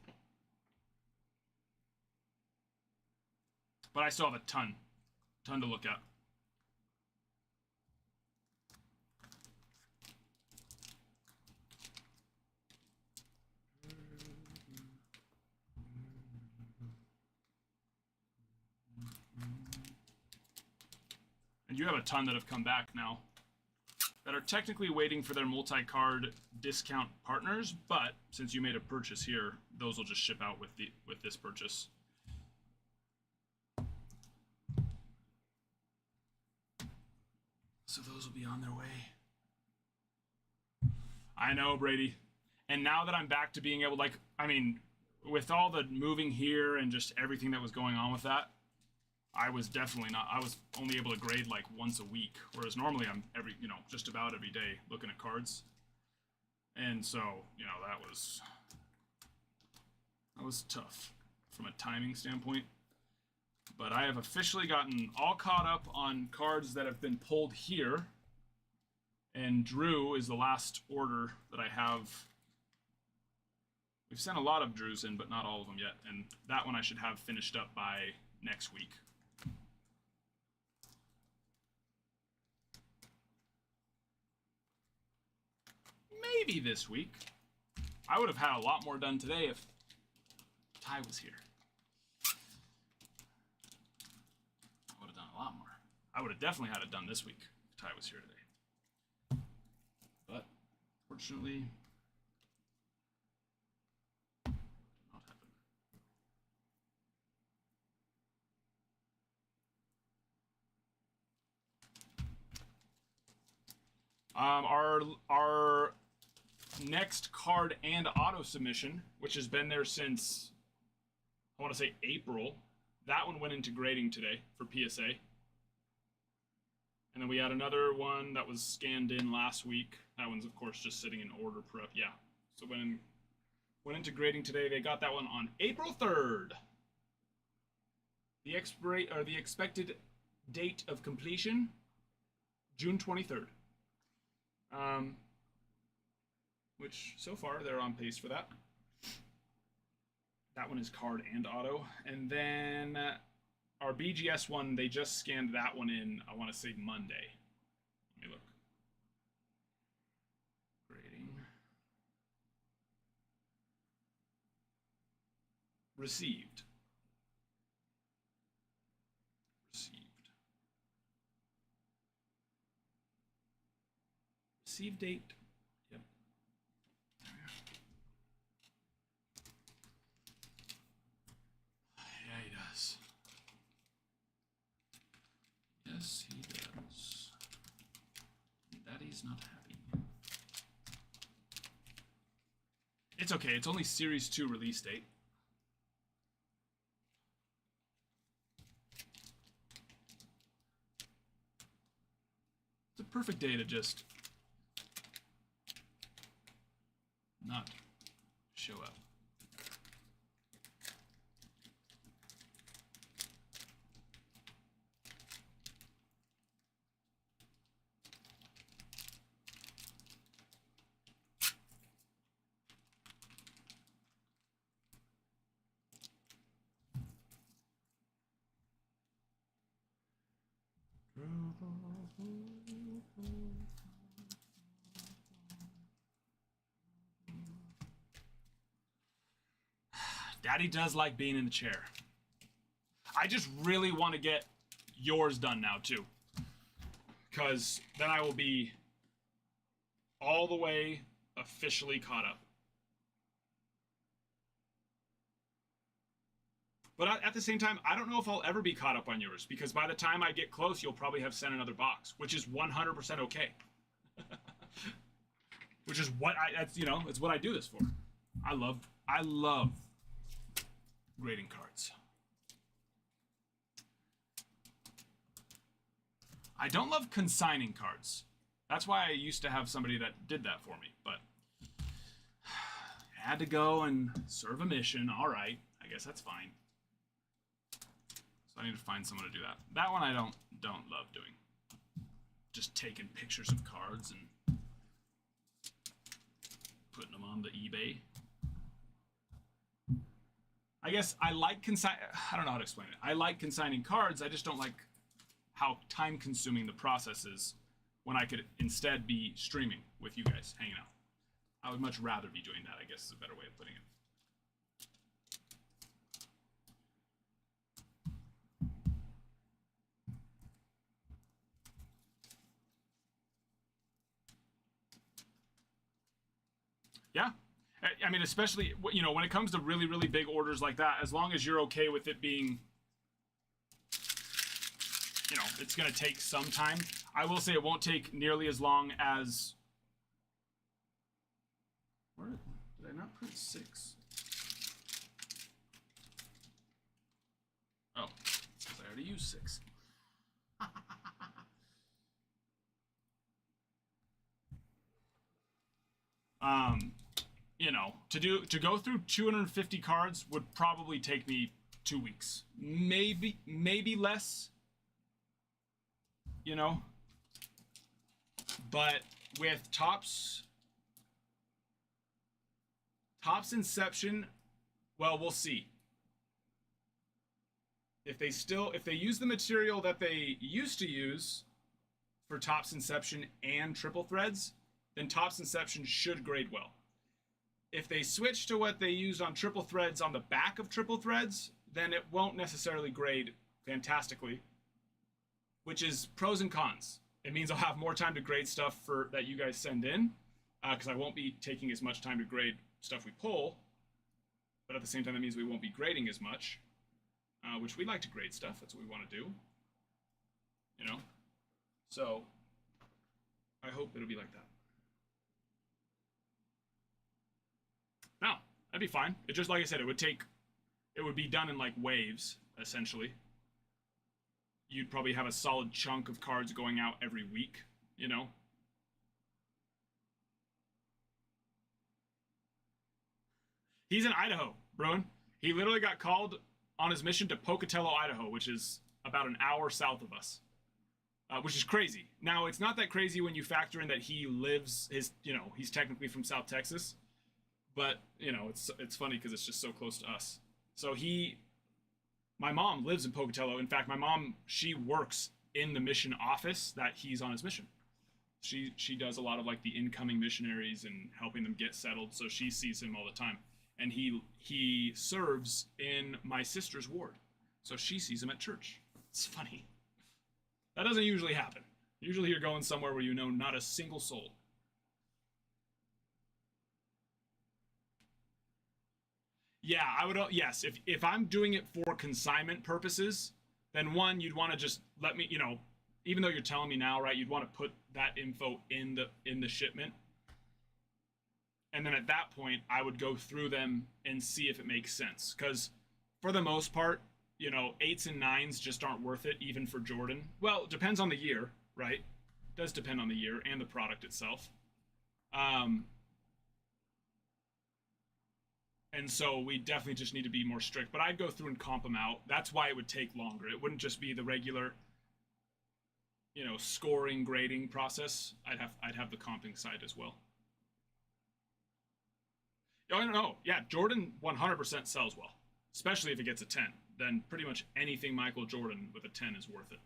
But I still have a ton to look at. And you have a ton that have come back now that are technically waiting for their multi-card discount partners, but since you made a purchase here, those will just ship out with this purchase. So those will be on their way. I know, Brady. And now that I'm back to being able, like, I mean, with all the moving here and just everything that was going on with that, I was definitely not, I was only able to grade like once a week, whereas normally I'm just about every day looking at cards. And so, that was tough from a timing standpoint. But I have officially gotten all caught up on cards that have been pulled here. And Drew is the last order that I have. We've sent a lot of Drews in, but not all of them yet. And that one I should have finished up by next week. Maybe this week. I would have had a lot more done today if Ty was here. I would have done a lot more. I would have definitely had it done this week if Ty was here today. But, fortunately, not happen. Our next card and auto submission, which has been there since, I want to say April. That one went into grading today for PSA. And then we had another one that was scanned in last week. That one's, of course, just sitting in order prep. Yeah. So went into grading today. They got that one on April 3rd. The expected date of completion, June 23rd. Which, so far, they're on pace for that. That one is card and auto. And then our BGS one, they just scanned that one in, I want to say Monday. Let me look. Grading. Received. Receive date. Yep. There we are. Yeah, he does. Yes, he does. Daddy's not happy. It's okay. It's only Series 2 release date. It's a perfect day to just not show up. Daddy does like being in the chair. I just really want to get yours done now, too. Because then I will be all the way officially caught up. But at the same time, I don't know if I'll ever be caught up on yours. Because by the time I get close, you'll probably have sent another box. Which is 100% okay. Which is what it's what I do this for. I love grading cards. I don't love consigning cards. That's why I used to have somebody that did that for me, but had to go and serve a mission. All right, I guess that's fine. So I need to find someone to do that. That one I don't love doing. Just taking pictures of cards and putting them on the eBay. I guess I like I don't know how to explain it. I like consigning cards. I just don't like how time-consuming the process is when I could instead be streaming with you guys, hanging out. I would much rather be doing that, I guess is a better way of putting it. Yeah. I mean, especially, you know, when it comes to really, really big orders like that, as long as you're okay with it being, you know, it's going to take some time. I will say it won't take nearly as long as... Where did I not print 6? Oh, because I already used 6. You know, to go through 250 cards would probably take me 2 weeks, maybe less. You know, but with Topps Inception, well, we'll see. If they use the material that they used to use for Topps Inception and triple threads, then Topps Inception should grade well. If they switch to what they used on triple threads on the back of triple threads, then it won't necessarily grade fantastically, which is pros and cons. It means I'll have more time to grade stuff that you guys send in, because I won't be taking as much time to grade stuff we pull, but at the same time, that means we won't be grading as much, which we like to grade stuff. That's what we want to do, you know? So I hope it'll be like that. No, that'd be fine. It just, like I said, it would be done in like waves, essentially. You'd probably have a solid chunk of cards going out every week, you know? He's in Idaho, Bruin. He literally got called on his mission to Pocatello, Idaho, which is about an hour south of us, which is crazy. Now, it's not that crazy when you factor in that he lives he's technically from South Texas, but, you know, it's funny because it's just so close to us. So my mom lives in Pocatello. In fact, my mom, she works in the mission office that he's on his mission. She does a lot of like the incoming missionaries and helping them get settled, so she sees him all the time. And he serves in my sister's ward, so she sees him at church. It's funny. That doesn't usually happen. Usually you're going somewhere where you know not a single soul. Yeah, I would. Yes, if I'm doing it for consignment purposes, then one, you'd want to just let me, you know, even though you're telling me now, right, you'd want to put that info in the shipment. And then at that point, I would go through them and see if it makes sense. Because for the most part, you know, 8s and 9s just aren't worth it, even for Jordan. Well, it depends on the year, right? It does depend on the year and the product itself. And so we definitely just need to be more strict. But I'd go through and comp them out. That's why it would take longer. It wouldn't just be the regular, you know, scoring, grading process. I'd have the comping side as well. Oh, I don't know. Yeah, Jordan 100% sells well, especially if it gets a 10. Then pretty much anything Michael Jordan with a 10 is worth it.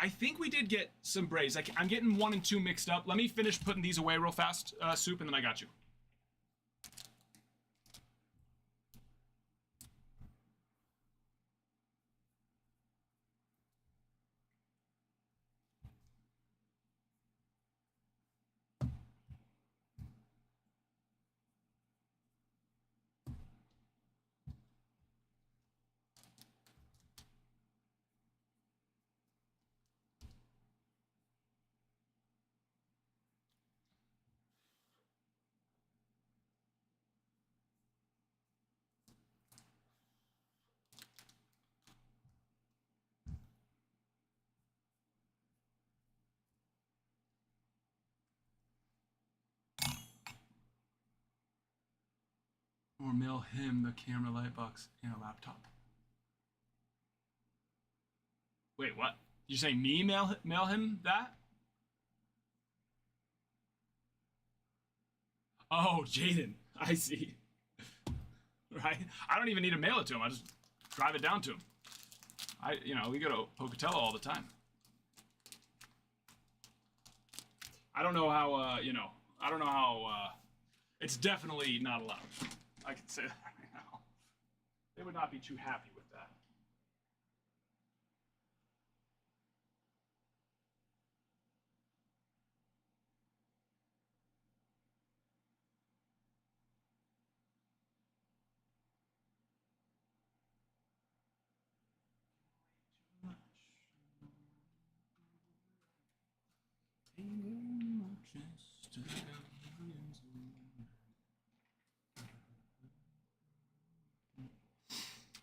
I think we did get some Braves. I'm getting 1 and 2 mixed up. Let me finish putting these away real fast, Soup, and then I got you. or mail him the camera, light box, and a laptop. Wait, what? You say me mail him that? Oh, Jaden, I see. Right? I don't even need to mail it to him. I just drive it down to him. We go to Pocatello all the time. I don't know how, I don't know how, it's definitely not allowed. I can say that right now. They would not be too happy with that.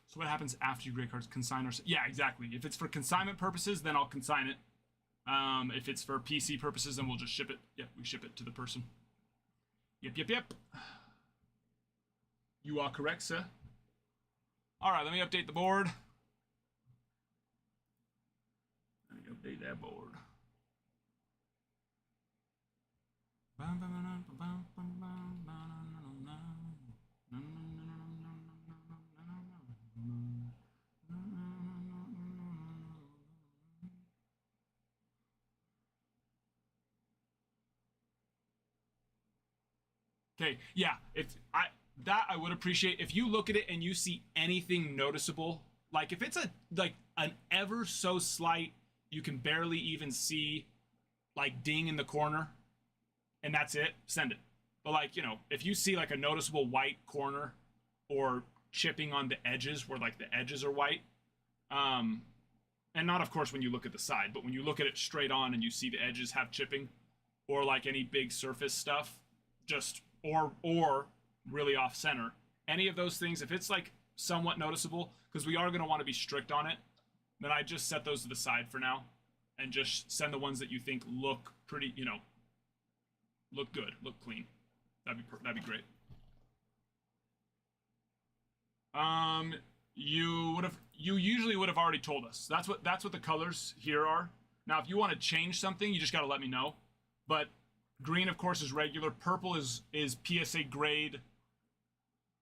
So what happens after you grade cards? Consign or... Yeah, exactly. If it's for consignment purposes, then I'll consign it. If it's for PC purposes, then we'll just ship it. Yep, we ship it to the person. Yep. You are correct, sir. All right, let me update the board. Let me update that board. Okay, yeah, I would appreciate if you look at it and you see anything noticeable, like if it's an ever so slight, you can barely even see like ding in the corner and that's it, send it. But if you see like a noticeable white corner or chipping on the edges where like the edges are white, and not of course when you look at the side, but when you look at it straight on and you see the edges have chipping or like any big surface stuff, just or really off center, any of those things, if it's like somewhat noticeable, because we are going to want to be strict on it, then I just set those to the side for now and just send the ones that you think look pretty, look good, look clean. That'd be great. You usually would have already told us. That's what the colors here are. Now, if you want to change something, you just got to let me know. But green, of course, is regular. Purple is PSA grade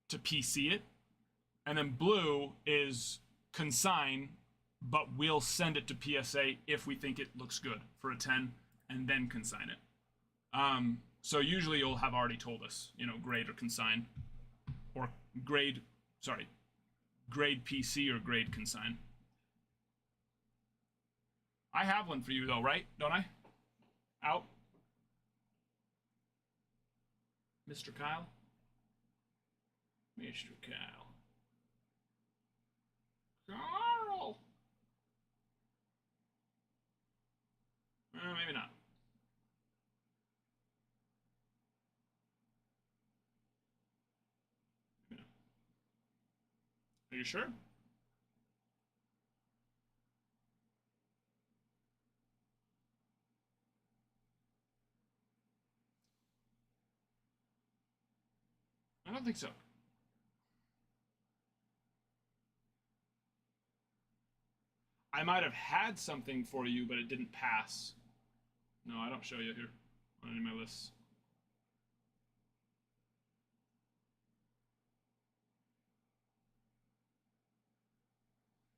to PC it. And then blue is consign, but we'll send it to PSA if we think it looks good for a 10 and then consign it. So usually you'll have already told us, grade or consign. Or grade PC or grade consign. I have one for you though, right? Don't I? Out. Mr. Kyle? Mr. Kyle. Carl! Maybe not. Maybe not. Are you sure? I don't think so. I might have had something for you, but it didn't pass. No, I don't show you here on any of my lists.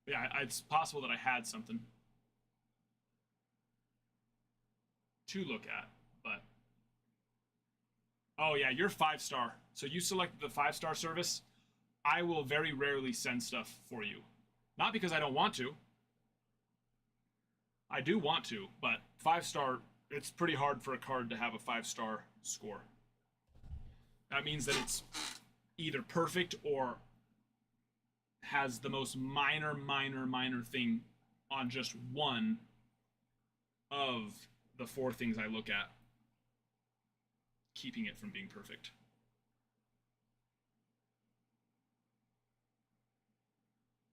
Yeah, it's possible that I had something to look at, but... Oh yeah, you're 5-star. So you selected the 5-star service. I will very rarely send stuff for you. Not because I don't want to. I do want to, but 5-star, it's pretty hard for a card to have a 5-star score. That means that it's either perfect or has the most minor thing on just one of the 4 things I look at, keeping it from being perfect.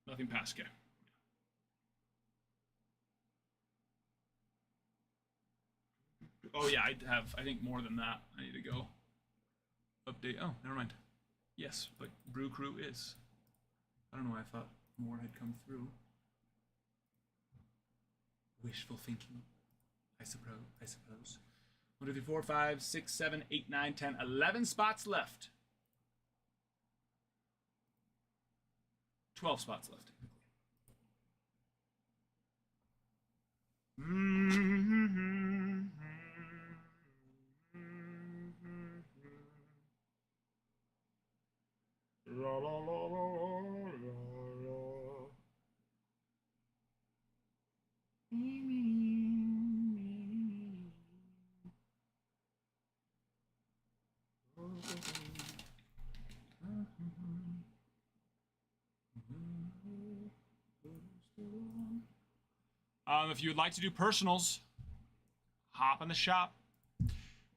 Nothing past, okay. Oh yeah, I have, I think, more than that. I need to go update. Oh, never mind. Yes, but Brew Crew is. I don't know why I thought more had come through. Wishful thinking, I suppose. 1, 2, 3, 4, 5, 6, 7, 8, 9, 10, 11 spots left. 12 spots left. La, la, la, la, la, la. If you would like to do personals, hop in the shop.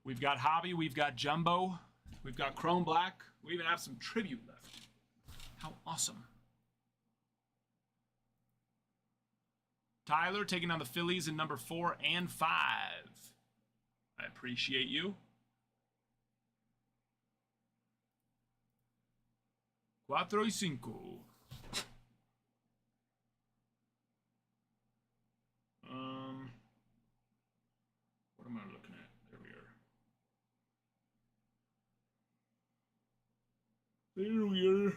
We've got Hobby, we've got Jumbo, we've got Chrome Black. We even have some Tribute left. How awesome. Tyler taking on the Phillies in number 4 and 5. I appreciate you. Cuatro y cinco. What am I looking at? There we are. There we are.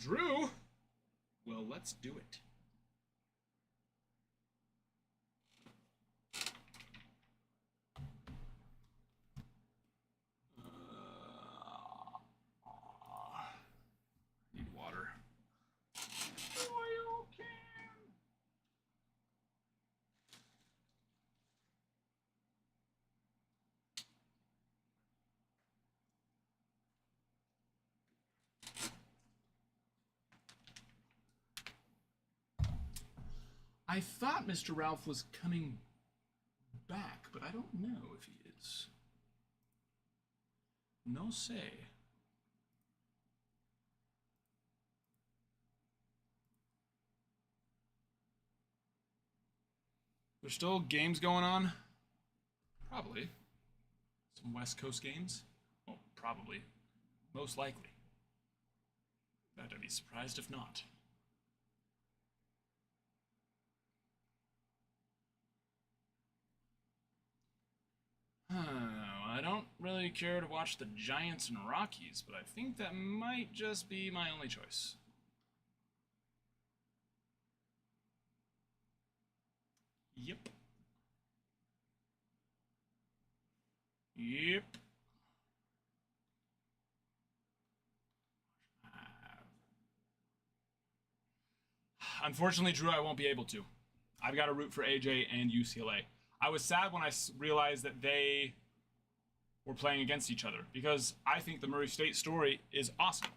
Drew? Well, let's do it. Need water. Oil can. I thought Mr. Ralph was coming back, but I don't know if he is. No say. There's still games going on? Probably. Some West Coast games? Well, probably. Most likely. But I'd be surprised if not. I don't really care to watch the Giants and Rockies, but I think that might just be my only choice. Yep. Yep. Unfortunately, Drew, I won't be able to. I've got to root for AJ and UCLA. I was sad when I realized that they were playing against each other because I think the Murray State story is awesome,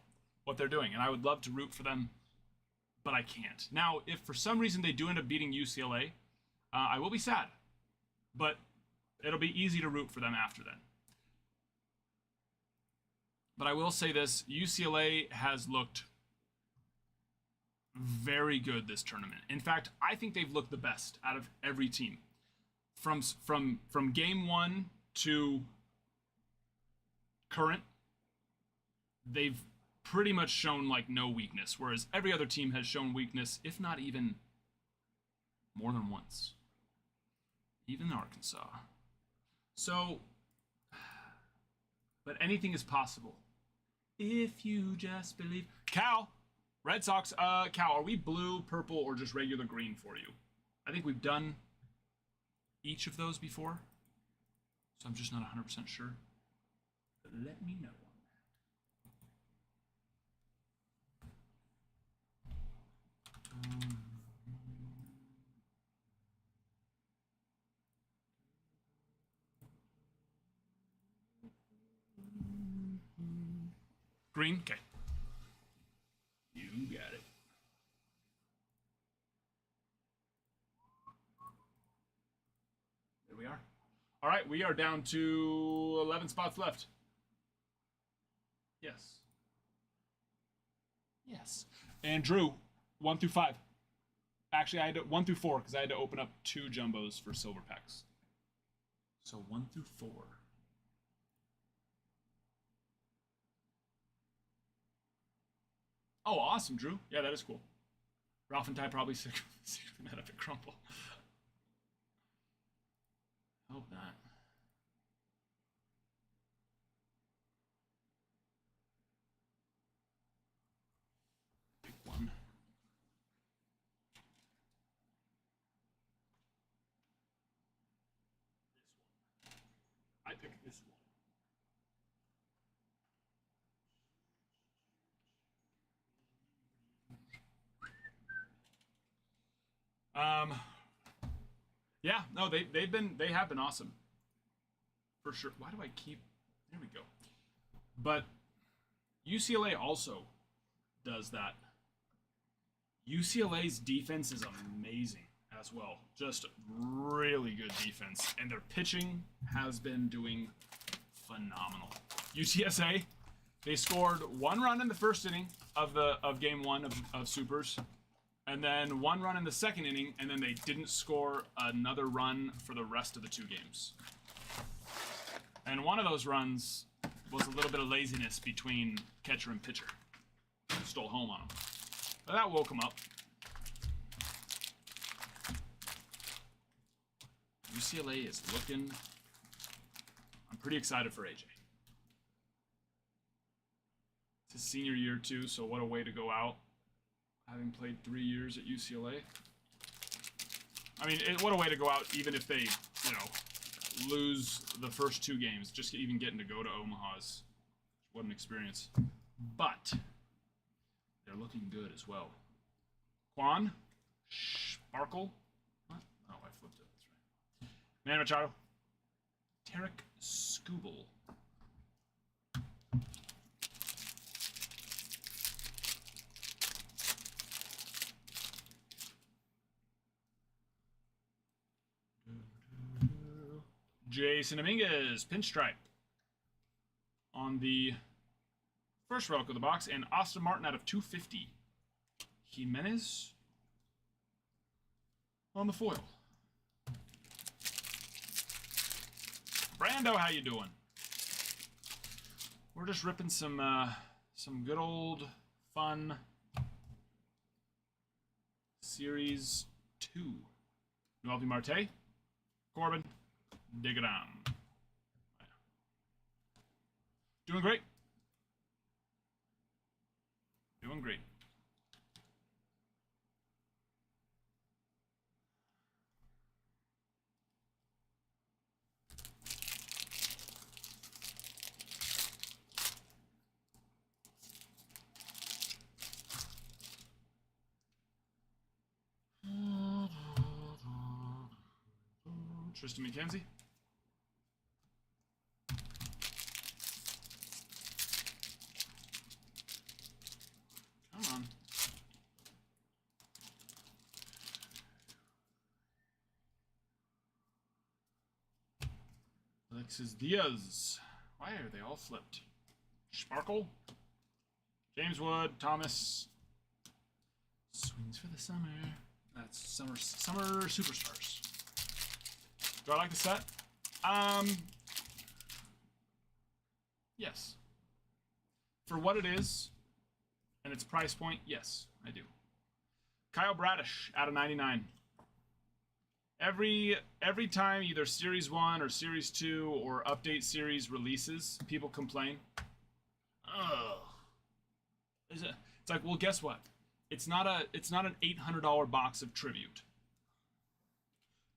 what they're doing, and I would love to root for them, but I can't. Now, if for some reason they do end up beating UCLA, I will be sad, but it'll be easy to root for them after then. But I will say this, UCLA has looked very good this tournament. In fact, I think they've looked the best out of every team. From game 1 to current, they've pretty much shown like no weakness, whereas every other team has shown weakness, if not even more than once. Even Arkansas. So, but anything is possible. If you just believe. Cal, Red Sox, Cal, are we blue, purple, or just regular green for you? I think we've done each of those before, so I'm just not 100% sure. But let me know. Green? Okay. You got it. There we are. All right, we are down to 11 spots left. Yes. Yes. And Drew, 1 through 5. Actually, I had to, 1 through 4 because I had to open up 2 jumbos for silver packs. So 1 through 4. Oh, awesome, Drew. Yeah, that is cool. Ralph and Ty probably sick from that up at Crumple. Hope not. Pick one. This one. I picked this one. Yeah, no, they have been awesome. For sure. Why do I keep there we go. But UCLA also does that. UCLA's defense is amazing as well. Just really good defense. And their pitching has been doing phenomenal. UTSA, they scored 1 run in the first inning of game 1 of Supers. And then 1 run in the second inning, and then they didn't score another run for the rest of the 2 games. And one of those runs was a little bit of laziness between catcher and pitcher. Stole home on him. But that woke him up. UCLA is looking... I'm pretty excited for AJ. It's his senior year, too, so what a way to go out. Having played 3 years at UCLA. I mean, what a way to go out, even if they, lose the first 2 games. Just even getting to go to Omaha's, what an experience. But they're looking good as well. Quan, Sparkle. What? Oh, I flipped it. That's right. Man Machado. Tarek Skubal. Jason Dominguez, pinstripe on the first relic of the box, and Austin Martin out of 250. Jimenez on the foil. Brando, how you doing? We're just ripping some good old fun Series 2. Noelvi Marte, Corbin, dig it on. Doing great. Doing great. Tristan McKenzie. Come on. Alexis Diaz. Why are they all flipped? Sparkle. James Wood. Thomas. Swings for the summer. That's summer superstars. Do I like the set? Yes. For what it is, and its price point, yes, I do. Kyle Bradish out of 99. Every time either Series 1 or Series 2 or Update Series releases, people complain. Ugh. It's like, well, guess what? It's not an $800 box of Tribute.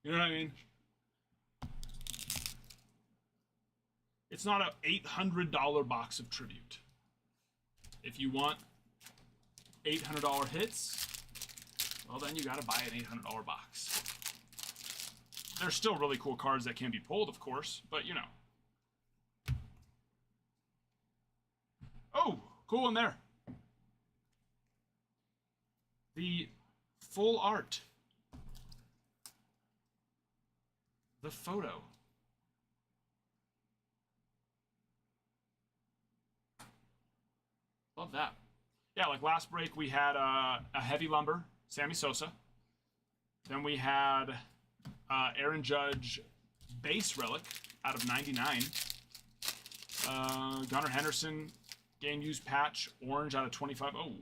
You know what I mean? It's not an $800 box of Tribute. If you want $800 hits, well, then you got to buy an $800 box. There's still really cool cards that can be pulled, of course, but you know. Oh, cool one there. The full art. The photo. Love that. Yeah, like last break we had a heavy lumber, Sammy Sosa. Then we had Aaron Judge base relic out of 99. Gunnar Henderson game used patch orange out of 25. Oh,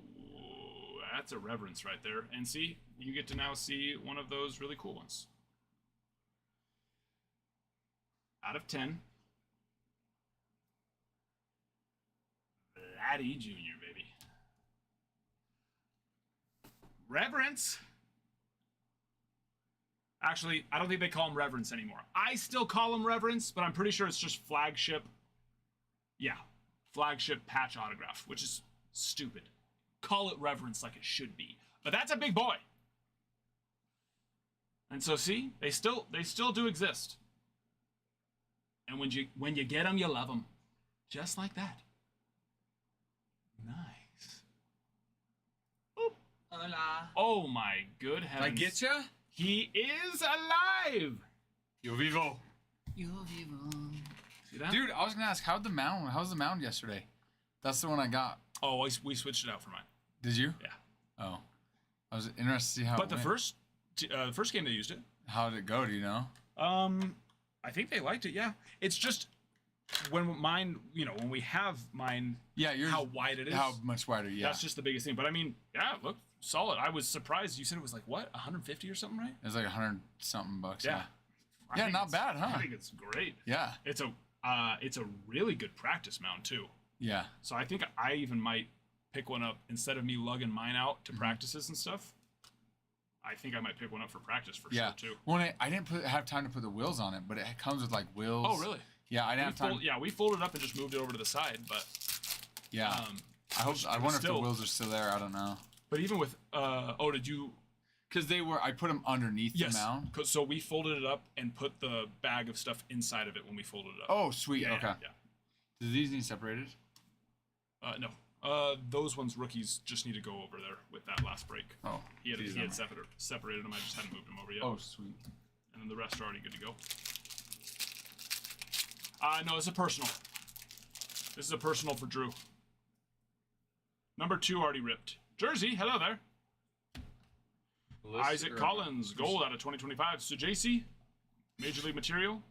that's a reverence right there. And see, you get to now see one of those really cool ones. Out of 10. Vladdy Jr., baby. Reverence. Actually, I don't think they call him Reverence anymore. I still call him Reverence, but I'm pretty sure it's just flagship. Yeah, flagship patch autograph, which is stupid. Call it Reverence like it should be. But that's a big boy. And so see, they still do exist. And when you get them, you love them. Just like that. Nice. Oop. Hola. Oh my good heavens. Did I get ya? He is alive. Yo vivo. Yo vivo. See that? Dude, I was gonna ask, how's the mound yesterday? That's the one I got. Oh, we switched it out for mine. Did you? Yeah. Oh. I was interested to see how But it the went. first game they used it. How did it go, do you know? I think they liked it, yeah. It's just when mine, when we have mine, Yeah, yours. how wide it is. How much wider, yeah. That's just the biggest thing. But I mean, yeah, look, solid. I was surprised. You said it was like, what, 150 or something, right? It was like 100 something bucks. Yeah. I Yeah, think not it's- bad, huh? I think it's great. Yeah. It's a really good practice mount too. Yeah. So I think I even might pick one up instead of me lugging mine out Mm-hmm. to practices and stuff. I think I might pick one up for practice for Yeah. sure too. Well, I didn't have time to put the wheels on it, but it comes with like wheels. Oh, really? Yeah, I didn't have time. We folded up and just moved it over to the side, but Yeah. I but wonder if still- the wheels are still there. I don't know. but even with did you? Because I put them underneath Yes. the mound. So we folded it up and put the bag of stuff inside of it when we folded it up. Oh, sweet. yeah, okay. Yeah. Do these need separated? No. Those ones rookies just need to go over there with that last break. Oh. He had these separated them. I just hadn't moved them over yet. Oh, sweet. And then the rest are already good to go. No, it's a personal. This is a personal for Drew. Number 2 already ripped. Jersey, hello there. Isaac Collins, gold out of 2025. So JC, Major League Material.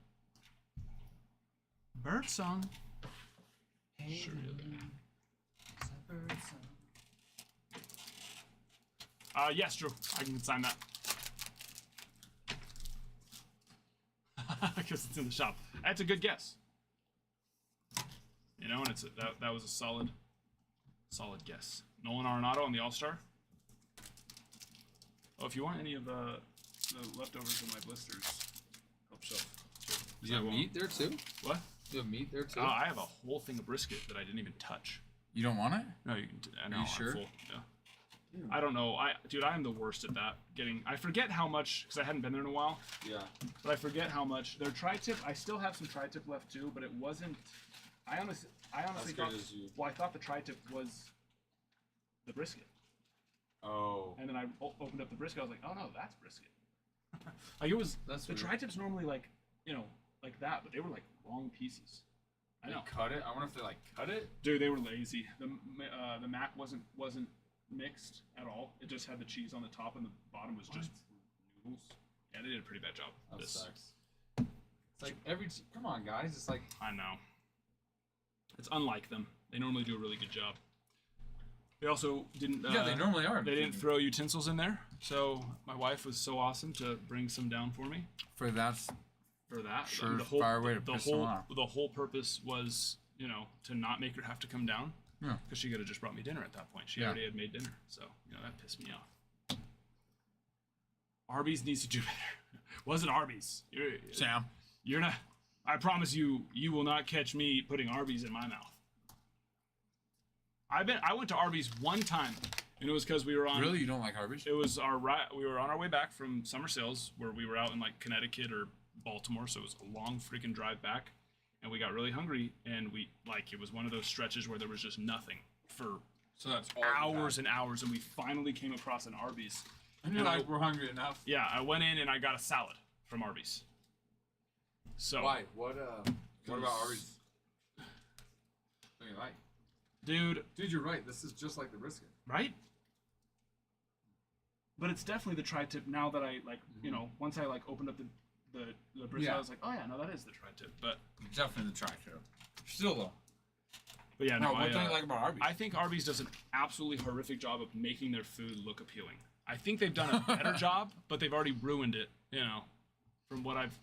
Bird Song. Hey, Sure, yeah. it's a bird song. Yes, Drew, I can sign that. Because it's in the shop. That's a good guess. You know, and that was a solid guess. Nolan Arenado on the All-Star. Oh, if you want any of the leftovers of my blisters, help yourself. Do you have meat there too? What? Do you have meat there too? I have a whole thing of brisket that I didn't even touch. You don't want it? No, you can. I know. you I'm sure? full. Yeah. I don't know. Dude, I am the worst at that. I forget how much, because I hadn't been there in a while. Yeah. But I forget how much. Their tri-tip, I still have some tri-tip left too, but it wasn't. I honestly good thought. as you. Well, I thought the tri-tip was the brisket, Oh. and then I opened up the brisket. I was like, oh no, that's brisket. Like it was. That's the weird. tri-tip's normally like like that, but they were like long pieces. I know. They cut it? I wonder if they like cut it? Dude, they were lazy. The mac wasn't mixed at all. It just had the cheese on the top, and the bottom was just noodles. Yeah, they did a pretty bad job. That sucks. It's like come on guys, it's like I know. It's unlike them. They normally do a really good job. They also didn't. yeah, they normally are. They didn't throw utensils in there, so my wife was so awesome to bring some down for me. For that. For that, Sure, fire way to piss them off. The whole purpose was, to not make her have to come down. Yeah. Because she could have just brought me dinner at that point. She already had made dinner, so that pissed me off. Arby's needs to do better. Wasn't Arby's? Sam. You're not. I promise you, you will not catch me putting Arby's in my mouth. I went to Arby's one time, and it was because we were on. Really, you don't like Arby's? It was we were on our way back from summer sales, where we were out in like Connecticut or Baltimore, so it was a long freaking drive back, and we got really hungry, and it was one of those stretches where there was just nothing for So that's all hours and hours, and we finally came across an Arby's. And you're like, we're hungry enough. Yeah, I went in and I got a salad from Arby's. So Why? What about Arby's? What do you like? Dude, You're right. This is just like the brisket. right? But it's definitely the tri-tip now that I once I opened up the brisket, Yeah. I was like, oh yeah, no, that is the tri-tip. But Definitely the tri-tip. Still though. yeah, no, what do you like about Arby's? I think Arby's does an absolutely horrific job of making their food look appealing. I think they've done a better job, but they've already ruined it, from what I've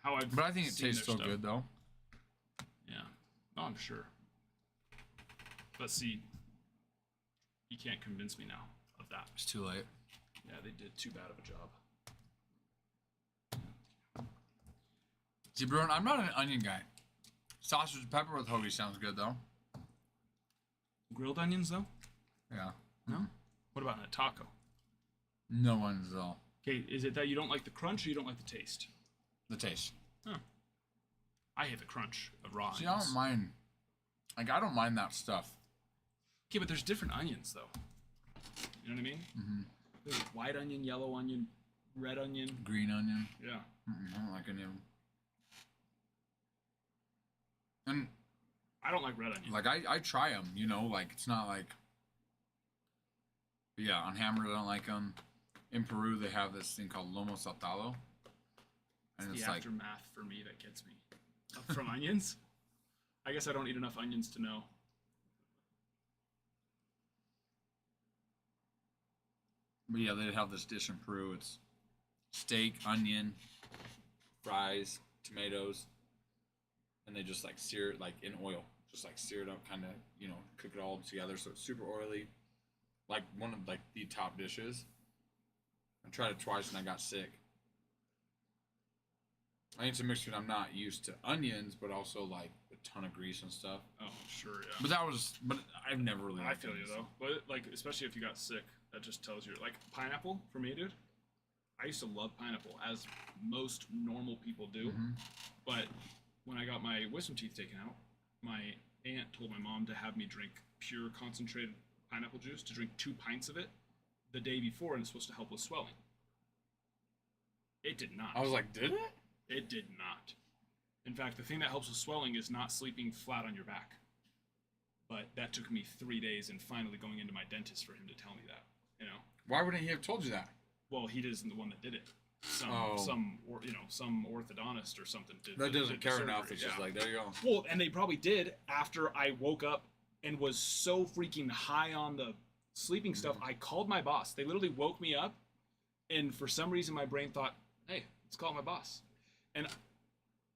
But I think it seen tastes their so stuff. good though. Yeah. Oh, I'm sure. But see, you can't convince me now of that. It's too late. Yeah, they did too bad of a job. See, Bruin, I'm not an onion guy. Sausage and pepper with hoagie sounds good though. Grilled onions, though? Yeah. No? What about in a taco? No one's at all. Okay, is it that you don't like the crunch or you don't like the taste? The taste. Huh. I hate the crunch of raw See, I onions. don't mind. I don't mind that stuff. Okay, but there's different onions, though. You know what I mean? Mm-hmm. There's white onion, yellow onion, red onion. Green onion. Yeah. I don't like any of them. And I don't like red onion. like I try them, it's not like. But yeah, on Hammered I don't like them. In Peru they have this thing called lomo saltado, and It's it's the like aftermath for me that gets me. From onions? I guess I don't eat enough onions to know. But yeah, they have this dish in Peru. It's steak, onion, fries, tomatoes, and they just sear it in oil. Just sear it up, kind of, cook it all together so it's super oily. Like one of the top dishes. I tried it twice and I got sick. I need some mixed food. I'm not used to onions, but also a ton of grease and stuff. Oh, sure, yeah. But I've never really I liked feel you, onions. though. But, especially if you got sick, that just tells you. Pineapple, for me, dude. I used to love pineapple, as most normal people do. Mhm. But when I got my wisdom teeth taken out, my aunt told my mom to have me drink pure concentrated pineapple juice, to drink 2 pints of it the day before, and it's supposed to help with swelling. It did not. I was like, did it? It did not. In fact, the thing that helps with swelling is not sleeping flat on your back. But that took me 3 days, and finally going into my dentist for him to tell me that. Why wouldn't he have told you that? Well, he isn't the one that did it. Some orthodontist or something did. That did doesn't the care enough. surgery, It's just yeah. there you go. Well, and they probably did after I woke up and was so freaking high on the sleeping stuff. I called my boss. They literally woke me up, and for some reason my brain thought, hey, let's call my boss. And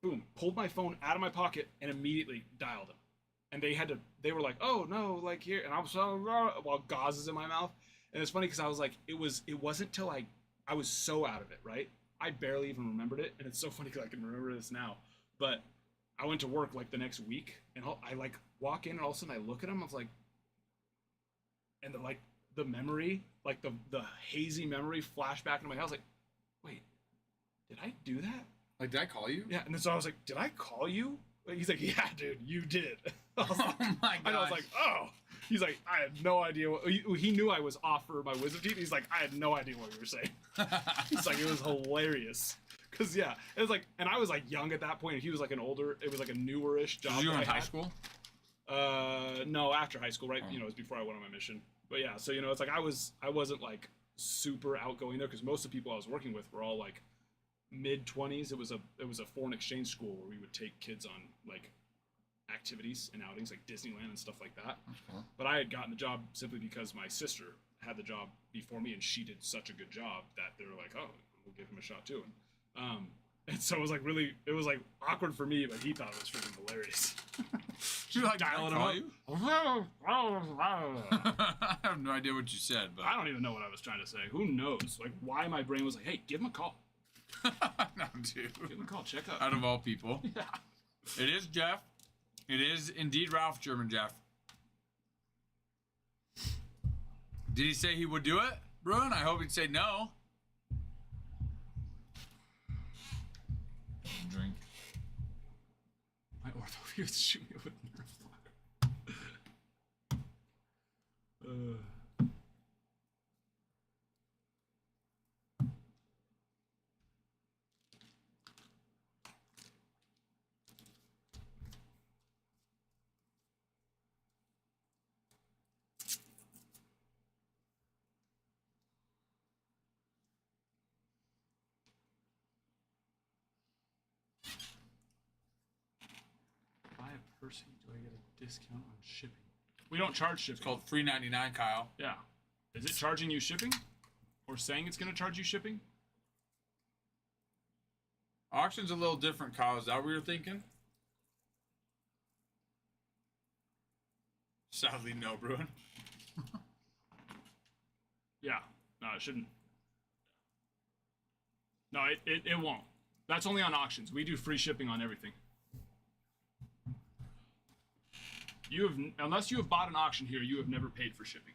boom, pulled my phone out of my pocket and immediately dialed him. and they were like, oh no, like here, and I was while gauze is in my mouth, and it's funny because I was like, it wasn't till I was so out of it, right? I barely even remembered it, and it's so funny because I can remember this now. But I went to work like the next week, and I like walk in, and all of a sudden I look at him, I was like, and the memory, like the hazy memory, flashed back into my head. I was like, wait, did I do that? Like, did I call you? Yeah, and then so I was like, did I call you? He's like, yeah, dude, you did. I was like, Oh my and I was gosh. like, oh. He's like, I had no idea. He knew I was off for my wisdom teeth. He's like, I had no idea what you were saying. He's like, it was hilarious. Cause yeah, it was like, and I was like young at that point, and he was like an older. It was like a newerish job. Did you that in I high had. school? No, after high school, right? Oh. You know, it was before I went on my mission. But yeah, so you know, it's like I wasn't like super outgoing there because most of the people I was working with were all like mid-20s. It was a foreign exchange school where we would take kids on like activities and outings like Disneyland and stuff like that. Okay. But I had gotten the job simply because my sister had the job before me, and she did such a good job that they were like, oh, we'll give him a shot too. And so it was like awkward for me, but he thought it was freaking hilarious. She like Dialing call him you? up. I have no idea what you said, but I don't even know what I was trying to say. Who knows? Like why my brain was like, hey, give him a call. no, dude. Give him a call. Check up. Out of all people, Yeah. it is Jeff. It is indeed Ralph German Jeff. Did he say he would do it, Bruin? I hope he'd say no. Drink. My ortho was shooting me with Nerf fire. Buy a person, do I get a discount on shipping? We don't charge shipping. It's called free 99, Kyle. Yeah. Is it charging you shipping? Or saying it's going to charge you shipping? Auction's a little different, Kyle. Is that what you're thinking? Sadly, no, Bruin. Yeah. No, it shouldn't. No, it won't. That's only on auctions. We do free shipping on everything. Unless you have bought an auction here, you have never paid for shipping.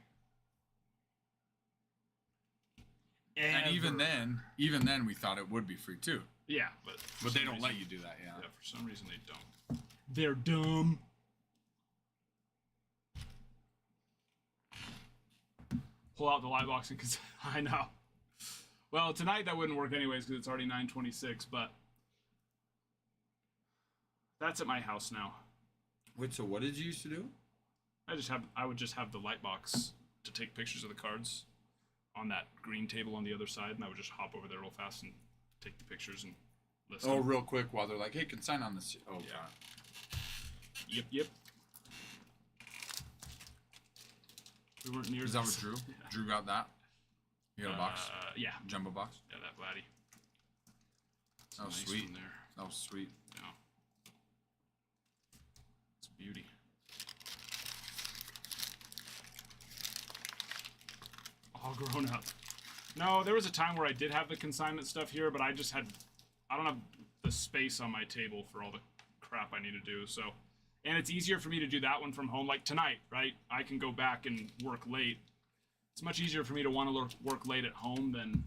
And even then, we thought it would be free too. Yeah, but But they don't let you do that, yeah. Yeah, for some reason they don't. They're dumb. Pull out the light box because I know. Well, tonight that wouldn't work anyways because it's already 9:26. But that's at my house now. Wait, so what did you used to do? I would just have the light box to take pictures of the cards on that green table on the other side, and I would just hop over there real fast and take the pictures and list Oh, them. real quick while they're like, hey, can sign on this. Oh, Yeah. Yep. We weren't near Is that this. what Drew? Yeah. Drew got that? You got a box? Yeah. Jumbo box? Yeah, that laddie. It's That was nice sweet. one there. That was sweet. Yeah. It's a beauty. All grown up. No, there was a time where I did have the consignment stuff here, but I don't have the space on my table for all the crap I need to do, so. And it's easier for me to do that one from home, like tonight, right? I can go back and work late. It's much easier for me to want to work late at home than,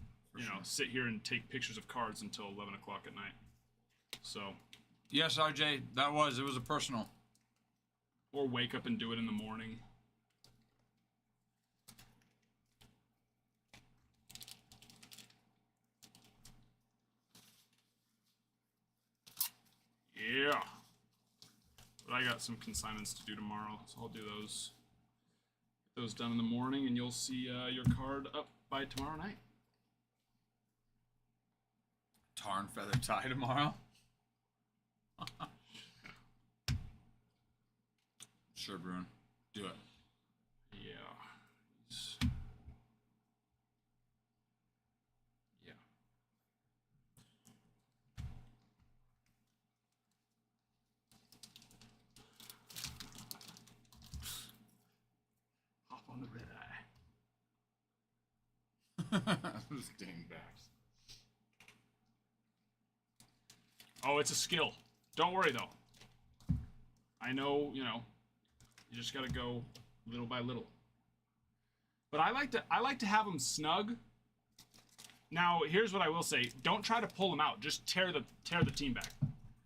sit here and take pictures of cards until 11 o'clock at night. So, Yes, RJ, it was a personal. or wake up and do it in the morning. Yeah. But I got some consignments to do tomorrow, so I'll do those. Get those done in the morning, and you'll see your card up by tomorrow night. Tar and feather tie tomorrow. Sure, Bruin. Do it. Yeah. Yeah. Those dingbats. Oh, it's a skill. Don't worry though. I know, you just gotta go little by little. But I like to have them snug. Now, here's what I will say: don't try to pull them out. Just tear the team back.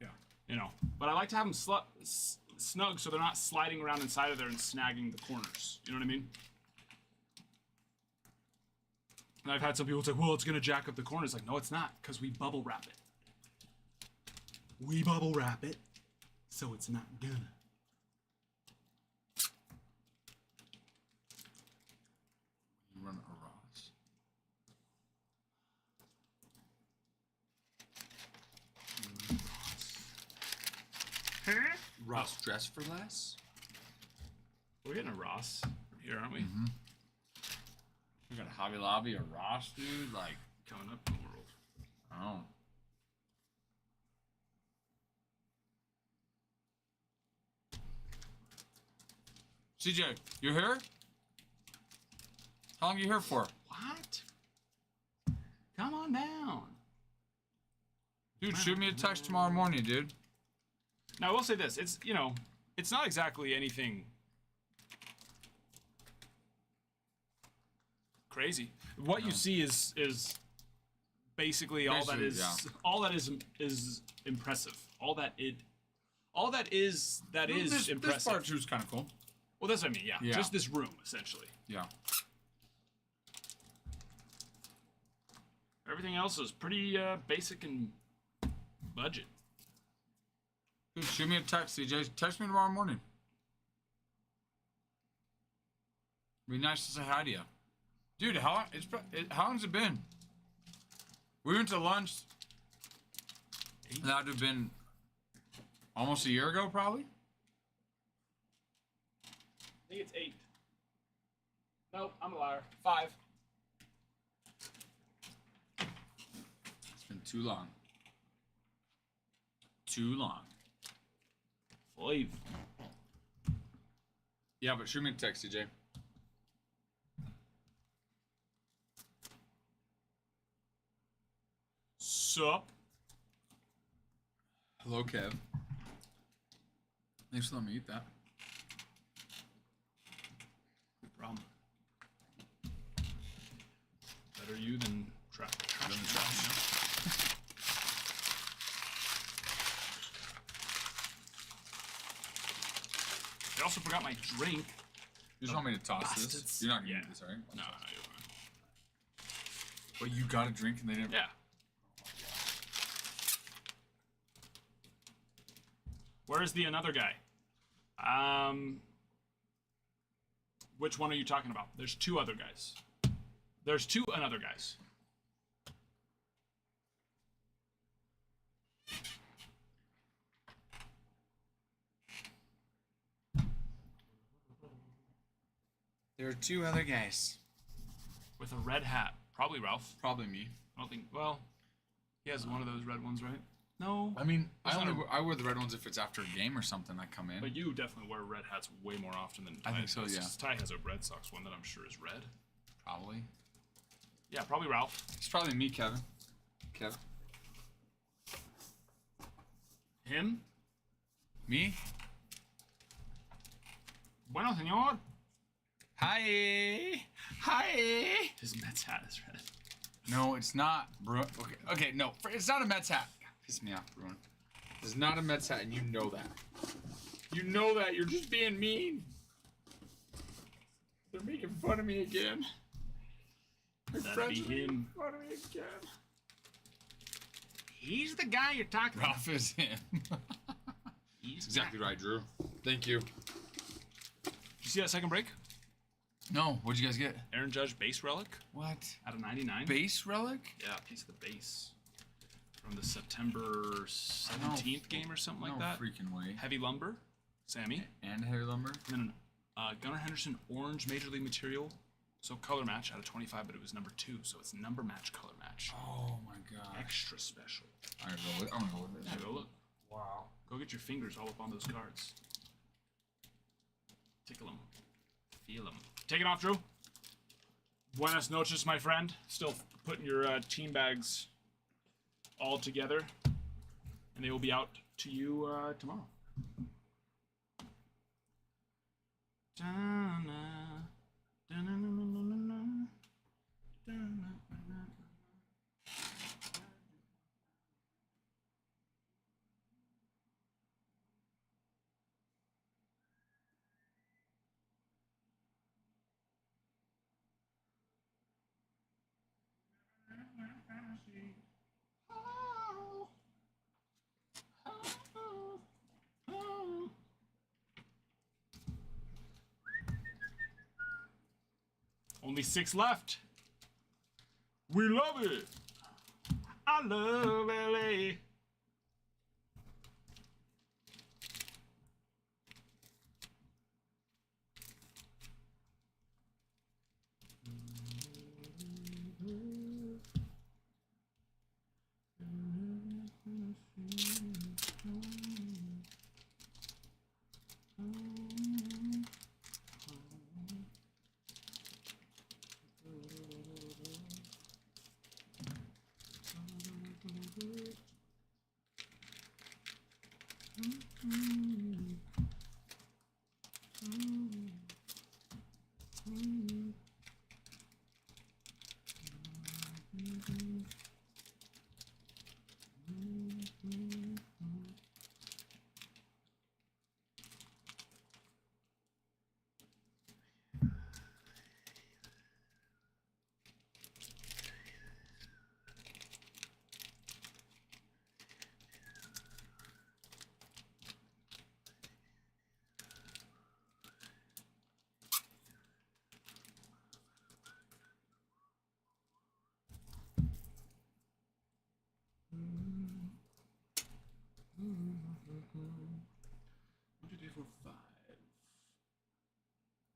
Yeah. But I like to have them snug so they're not sliding around inside of there and snagging the corners. You know what I mean? And I've had some people say, well, it's going to jack up the corners. Like, no, it's not, because we bubble wrap it. We bubble wrap it, so it's not gonna. You run a Ross. Ross dress for less? We're getting a Ross here, aren't we? Mm-hmm. We got a Hobby Lobby, a Ross, dude. Like, Coming up in the world. Oh. CJ, you here? How long are you here for? What? Come on down. Dude, shoot me a text tomorrow morning, dude. Now, I will say this. It's, it's not exactly anything crazy. What you see is basically all that is impressive. All that is This impressive. part two's kind of cool. Well, that's what I mean. Yeah. Yeah. Just this room, essentially. Yeah. Everything else is pretty basic and budget. Dude, shoot me a text, CJ. Text me tomorrow morning. Be nice to say hi to you. Dude, how long's it been? We went to lunch. That would have been almost a year ago, probably. I think it's 8. Nope, I'm a liar. 5. It's been too long. Too long. 5. Yeah, but shoot me a text, CJ. Sup? Hello, Kev. Thanks for letting me eat that. No problem. Better you than trash. I also forgot my drink. You just want me to toss this? Bastards. You're not gonna Yeah. eat this, right? No, you're fine. But you got a drink and they didn't. Yeah. Where's the another guy? Which one are you talking about? There's 2 other guys. There's 2 another guys. There are 2 other guys. With a red hat. Probably Ralph. Probably me. I don't think. Well, he has one of those red ones, right? No. I mean, It's not I wear the red ones if it's after a game or something. I come in. But you definitely wear red hats way more often than Ty I think so, does, yeah. 'cause Ty has a Red Sox one that I'm sure is red. Probably. Yeah, probably Ralph. It's probably me, Kevin. Kev. Him? Me? Bueno, señor. Hi. Hi. His Mets hat is red. No, it's not, bro. Okay, no. It's not a Mets hat. Piss me off, Bruin. It's not a Mets hat, and you know that. You know that. You're just being mean. They're making fun of me again. My That'd friends be are making him. fun of me again. He's the guy you're talking about. Ralph is him. He's That's exactly right, Drew. Thank you. Did you see that second break? No, what'd you guys get? Aaron Judge base relic What? out of 99. Base relic? Yeah, a piece of the base from the September 17th game or something like no that. freaking way. Heavy lumber, Sammy. And heavy lumber? And then Gunnar Henderson orange major league material. So color match out of 25, but it was number 2, so it's number match, color match. Oh my god. Extra special. I'm gonna go with Yeah, it. go look. Wow. Go get your fingers all up on those cards. Tickle them. Feel them. Take it off, Drew. Buenas noches, my friend. Still putting your team bags all together, and they will be out to you tomorrow. Only 6 left. We love it. I love LA.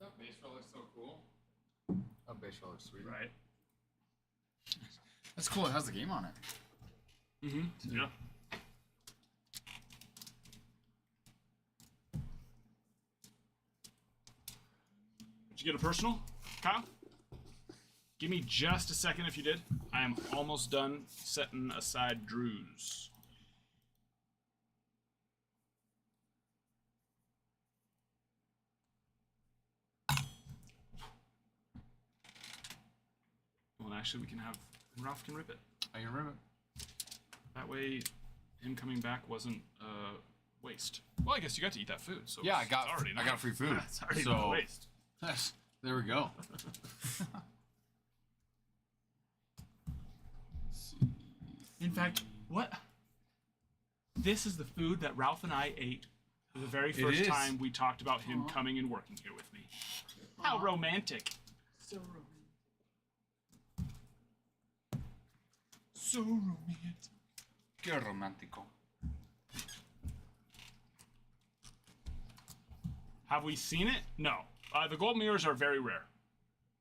That base rail looks so cool. That base rail looks sweet. Right. That's cool. It has the game on it. Mm-hmm. Yeah. Did you get a personal, Kyle? Give me just a second if you did. I am almost done setting aside Drew's. Well, actually, we can have Ralph can rip it. I can remember. That way, him coming back wasn't waste. Well, I guess you got to eat that food. So Yeah, it's I already got free food. It's already so not waste. there we go. In fact, what? This is the food that Ralph and I ate the very first is. time we talked about him coming and working here with me. How romantic. So romantic. So romantic. Que romantico. Have we seen it? No. The gold mirrors are very rare.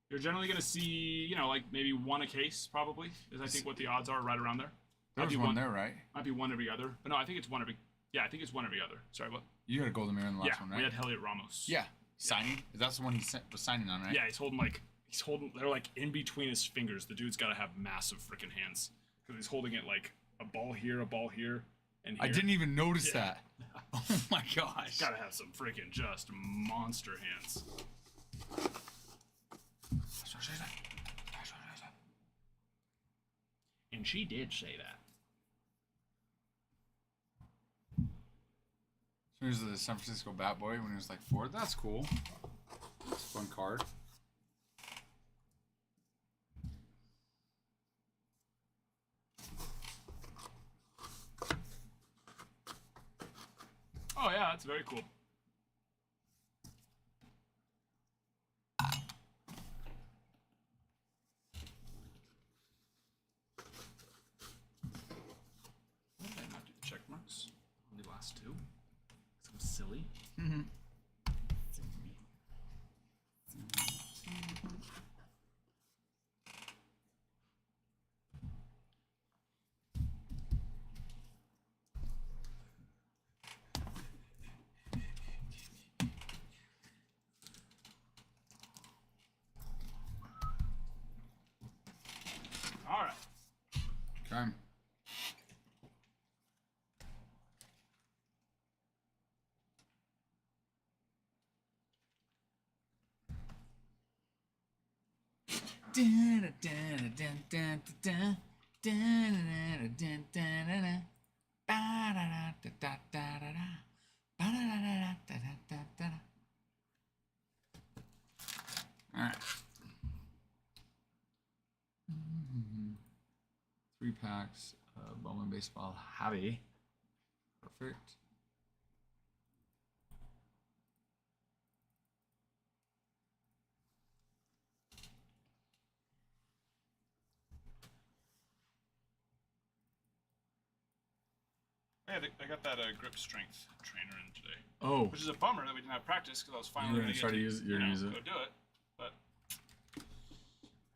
You're generally going to see, you know, like maybe one a case, probably, is I think what the odds are right around there. There was one there, right? Might be one every other. But no, I think it's one every... Yeah, I think it's one every other. Sorry, what? You got a golden mirror in the last Yeah, one, right? we had Elliot Ramos. Yeah. Signing? That's the one he was signing on, right? Yeah, he's holding, they're like in between his fingers. The dude's got to have massive freaking hands. Because he's holding it like a ball here, and here. I didn't even notice Yeah. that. Oh my gosh. He's got to have some freaking just monster hands. And she did say that. So here's the San Francisco Bat Boy when he was like 4. That's cool. That's a fun card. Oh yeah, that's very cool. Why did I not do the check marks on the last two? 'Cause I'm silly. Alright. 3 packs of Bowman Baseball Hobby. Perfect. Yeah, I got that grip strength trainer in today, Oh, which is a bummer that we didn't have practice because I was finally You're gonna get try to use it- you're gonna use it. go do it. But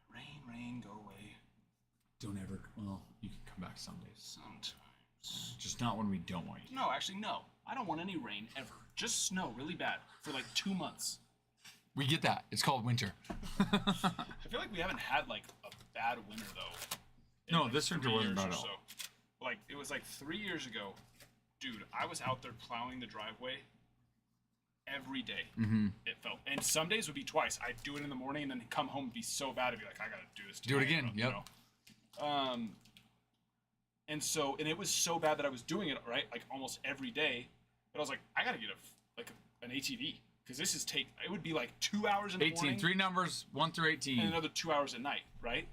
rain, go away. don't ever. Well, you can come back some days. Sometimes. Just not when we don't want you. No, actually, no. I don't want any rain ever. Just snow really bad for like 2 months. We get that. It's called winter. I feel like we haven't had like a bad winter though. in, No, like, this winter 3 wasn't years bad or at all. so. Like it was like 3 years ago, dude. I was out there plowing the driveway every day. Mm-hmm. It felt, and some days would be twice. I'd do it in the morning and then come home and be so bad. I'd be like, I gotta do this. Do it tonight, again, you know? And so, and it was so bad that I was doing it right, like almost every day. But I was like, I gotta get an ATV because this is it would be like 2 hours in the 18. morning 3 numbers, 1 through 18. and another 2 hours at night, right?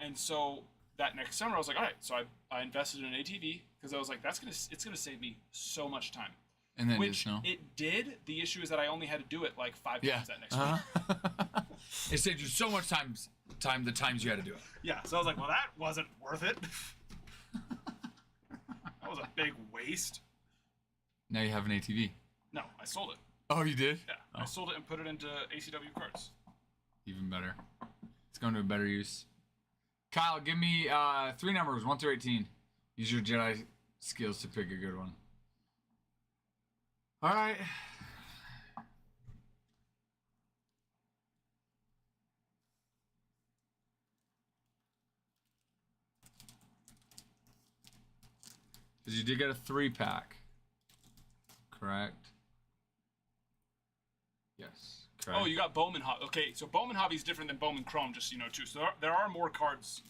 And so that next summer, I was like, all right. So I invested in an ATV because I was like, it's gonna save me so much time. And then Which snow. it did. The issue is that I only had to do it like 5 Yeah. times that next week. It saved you so much time the times you had to do it. Yeah. So I was like, well, that wasn't worth it. That was a big waste. Now you have an ATV. No, I sold it. Oh, you did? Yeah, Oh. I sold it and put it into ACW carts. Even better. It's going to a better use. Kyle, give me 3 numbers, 1 through 18. Use your Jedi skills to pick a good one. All right. Because you did get a 3-pack. Correct? Yes. Correct. Oh, you got Bowman Hobby. Okay, so Bowman Hobby is different than Bowman Chrome, just so you know, too. So there are more cards,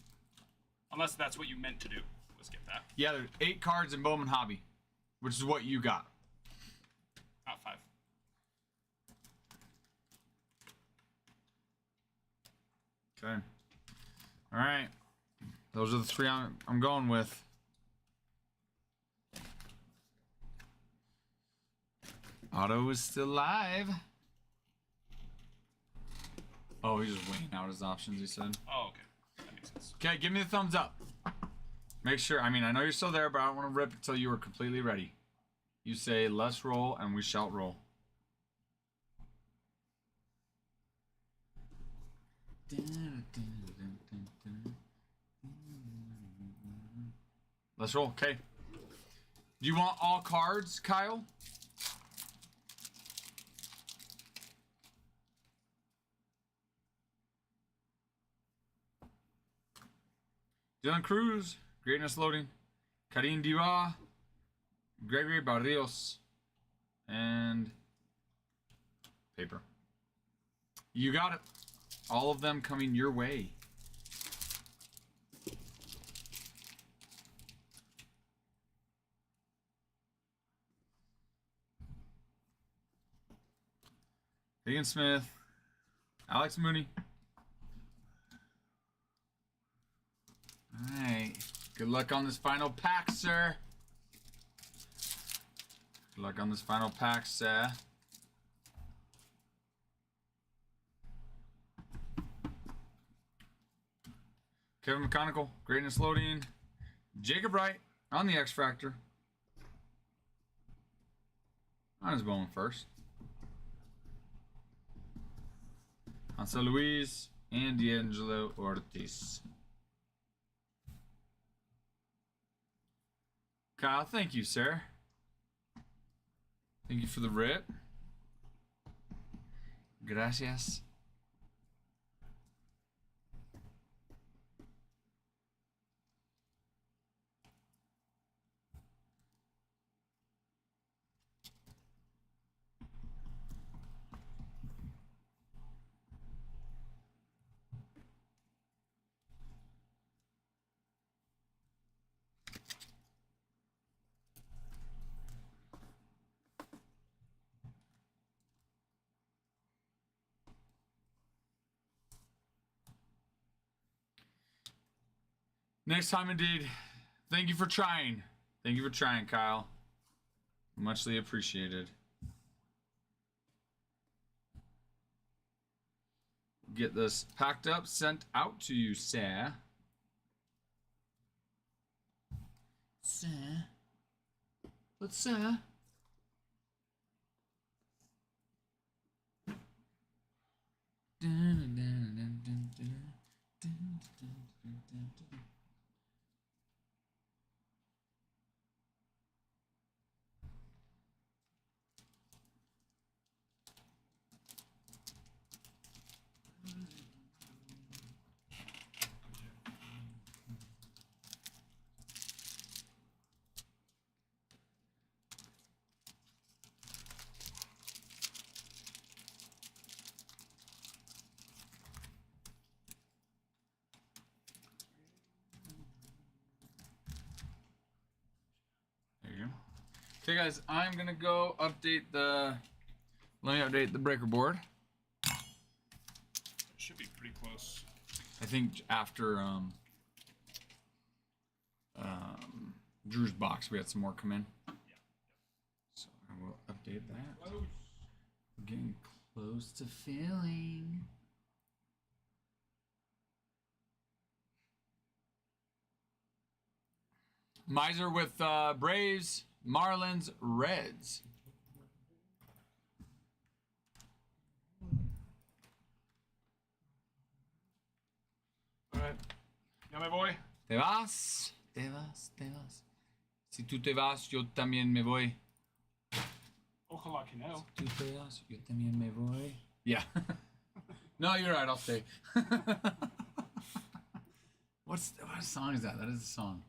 unless that's what you meant to do. Let's get that. Yeah, there's 8 cards in Bowman Hobby, which is what you got. Not 5. Okay. All right. Those are the 3 I'm going with. Otto is still live. Oh, he's just weighing out his options, he said. Oh, okay. That makes sense. Okay, give me the thumbs up. Make sure, I know you're still there, but I don't want to rip until you are completely ready. You say, let's roll, and we shall roll. Let's roll, okay. Do you want all cards, Kyle? Dylan Cruz, Greatness Loading, Karim Diwa, Gregory Barrios, and paper. You got it. All of them coming your way. Hagen Smith, Alex Mooney. All right. Good luck on this final pack, sir. Good luck on this final pack, sir. Kevin McConicle, Greatness Loading. Jacob Wright on the X Factor. On his Bowman first. Hansel Luis and D'Angelo Ortiz. Kyle, thank you, sir. Thank you for the rip. Gracias. Next time, indeed. Thank you for trying. Thank you for trying, Kyle. Muchly appreciated. Get this packed up, sent out to you, sir. Sir? But, sir? There you go. Okay, guys, I'm gonna go update the. Let me update the breaker board. It should be pretty close. I think after Drew's box, we had some more come in. Yeah. So I will update that. Close. We're getting close to filling. Miser with Braves, Marlins, Reds. All right. Yeah, my boy. Te vas, te vas, te vas. Si tú te vas, yo también me voy. Ojalá que no. Tú te vas, yo también me voy. Yeah. No, you're right. I'll stay. What song is that? That is a song.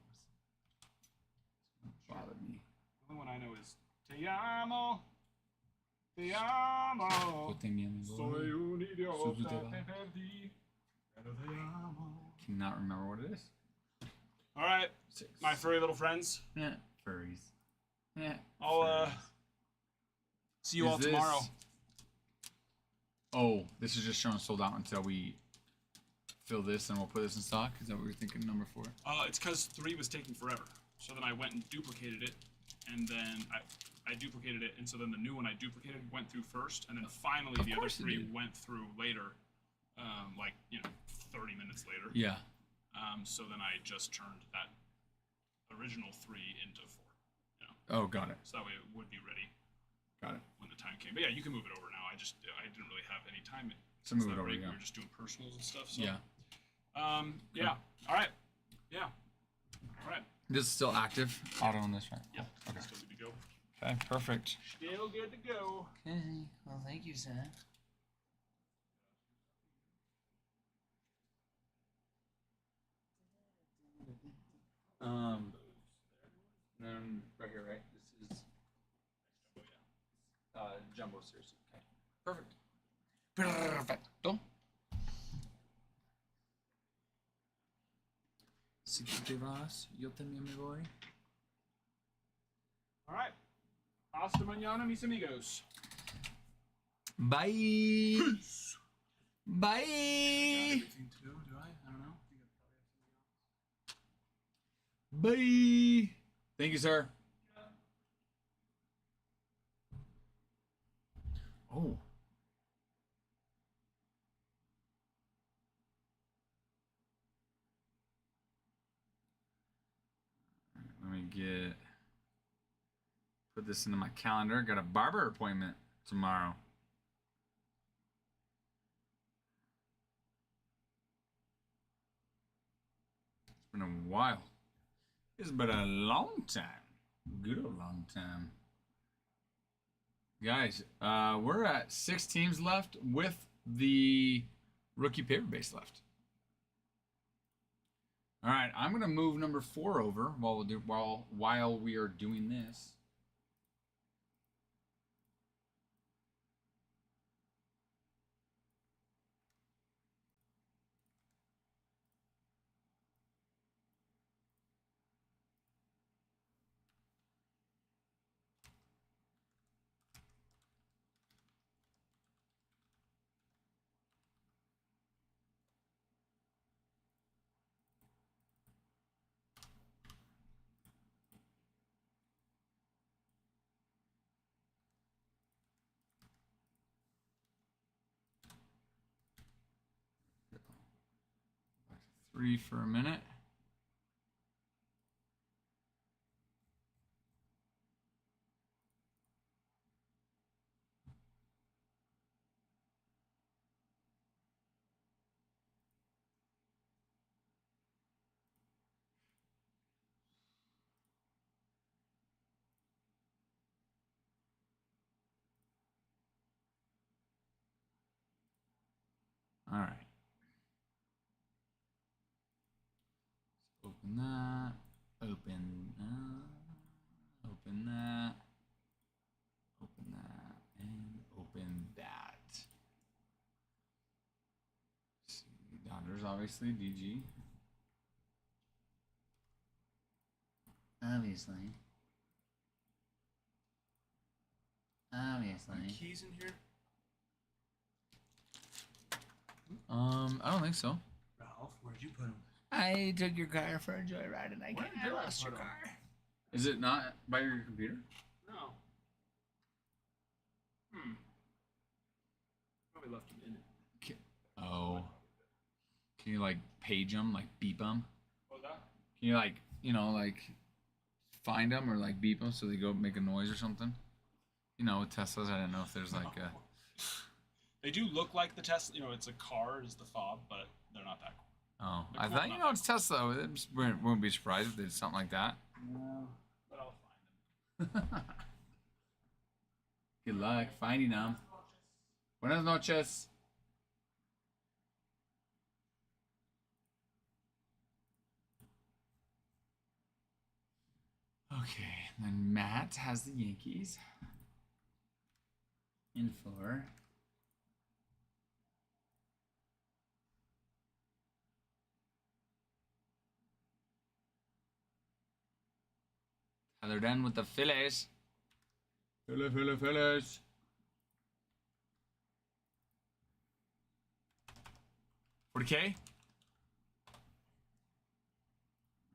Bothered me. The only one I know is Te amo. Te amo. Yo también me Soy voy. un idiota. Tú te vas. Te perdí. Pero te amo. Cannot remember what it is. All right, Six. my furry little friends. Yeah, furries. Yeah. I'll furries. see you Is all this- tomorrow. Oh, this is just showing sold out until we fill this and we'll put this in stock. Is that what we're thinking? Number 4. It's because 3 was taking forever. So then I went and duplicated it, and then I duplicated it, and so then the new one I duplicated went through first, and then finally Of the other course it 3 did. went through later, 30 minutes later. Yeah. So then I just turned that original 3 into 4. Oh, got it. So that way it would be ready Got it. when the time came. But yeah, you can move it over now. I didn't really have any time. So move Since it that over, break, yeah. We were just doing personals and stuff. So. Yeah. Yeah. All right. Yeah. All right. This is still active. Auto on this, right? Yep. Okay. Still good to go. Okay, perfect. Still good to go. Okay. Well, thank you, sir. Then right here, right? This is jumbo series. Okay. Perfect. Perfecto. Si tú te vas, yo también me voy. All right. Hasta mañana, mis amigos. Bye. Bye. Everything to do, do I? I don't know. Bye. Thank you, sir. Oh. Let me put this into my calendar. Got a barber appointment tomorrow. It's been a while. It's been a long time. Good old long time. Guys, we're at 6 teams left with the rookie paper base left. All right, I'm gonna move number 4 over while we are doing this. free for a minute. All right. Open that. Open that. Open that. And open that. See, Dodgers, obviously. DG. Obviously. Keys in here? I don't think so. Ralph, where'd you put them? I took your car for a joyride and I lost your car. Is it not by your computer? No. Probably left them in it. Oh. Can you like page them, like beep them? What was that? Can you like, like find them or like beep them so they go make a noise or something? With Teslas, I didn't know if there's like a. They do look like the Tesla. It's a car, is the fob, but they're not that cool. Oh, They're I cool thought enough. it's Tesla. I just wouldn't be surprised if they did something like that. No, but I'll find them. Good luck finding them. Buenas noches. Okay, then Matt has the Yankees. In 4. Tyler Den with the Phillies. Phillies. $40K.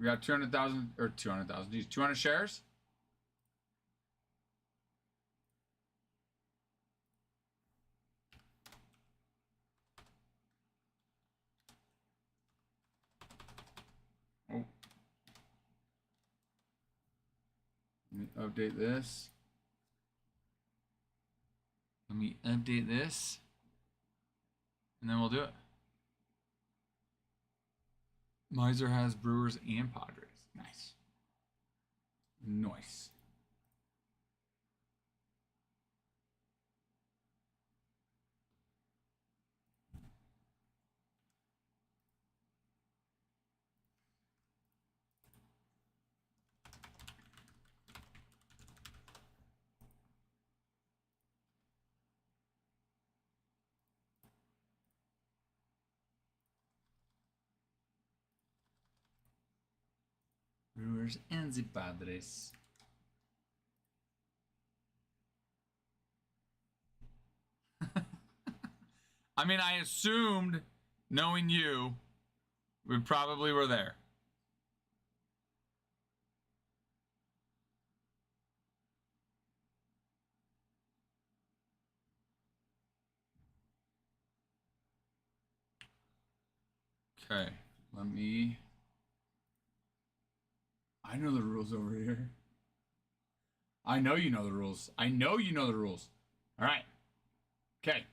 We got 200,000 or 200,000. Geez, 200 shares. Oh. Let me update this. And then we'll do it. Miser has Brewers and Padres. Nice. Nice. Brewers and the Padres. I mean, I assumed, knowing you, we probably were there. Okay, let me. I know the rules over here. I know you know the rules. I know you know the rules. All right. Okay.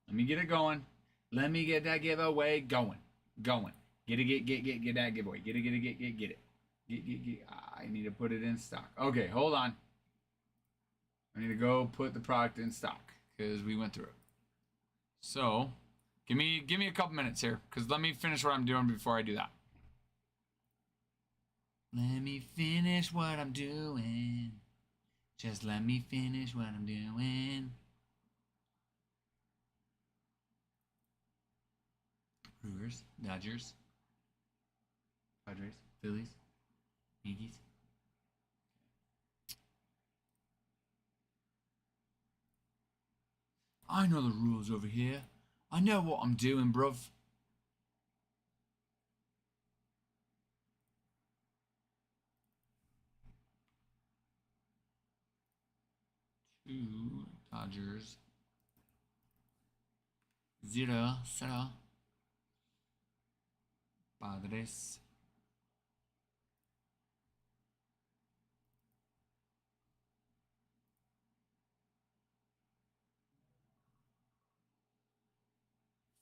Let me get it going. Let me get that giveaway going. Get that giveaway. Get it. Get. I need to put it in stock. Okay, hold on. I need to go put the product in stock because we went through it. So, give me a couple minutes here because let me finish what I'm doing before I do that. Let me finish what I'm doing. Just let me finish what I'm doing. Brewers, Dodgers, Padres, Phillies, Yankees. I know the rules over here. I know what I'm doing, bruv. Two Dodgers. 0-0. Padres.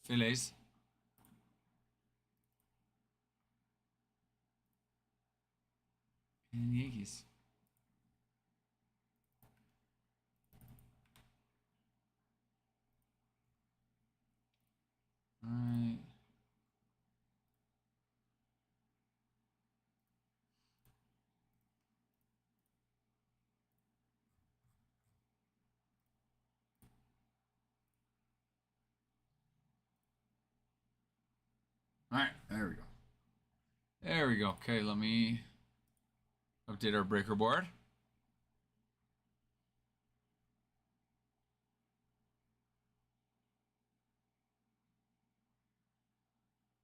Phillies. And Yankees. All right. All right, there we go. There we go. Okay, let me update our breaker board.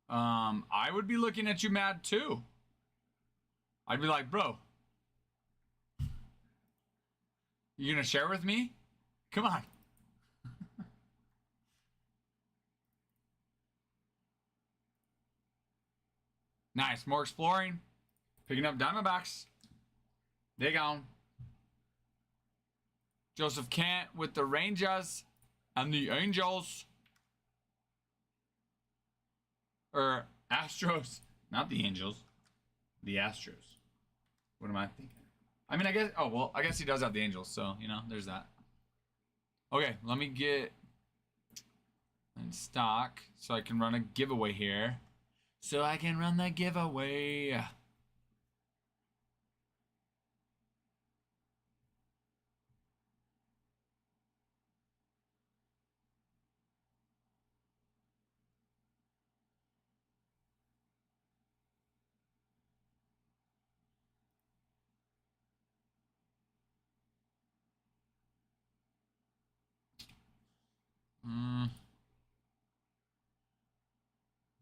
I would be looking at you mad too. I'd be like, bro, you gonna share with me? Come on. Nice, more exploring. Picking up Diamondbacks. They gone. Joseph Kent with the Rangers and the Angels. Or Astros. Not the Angels. The Astros. What am I thinking? I mean, I guess... Oh, well, I guess he does have the Angels. So, you know, there's that. Okay, let me get in stock so I can run a giveaway here. So I can run the giveaway.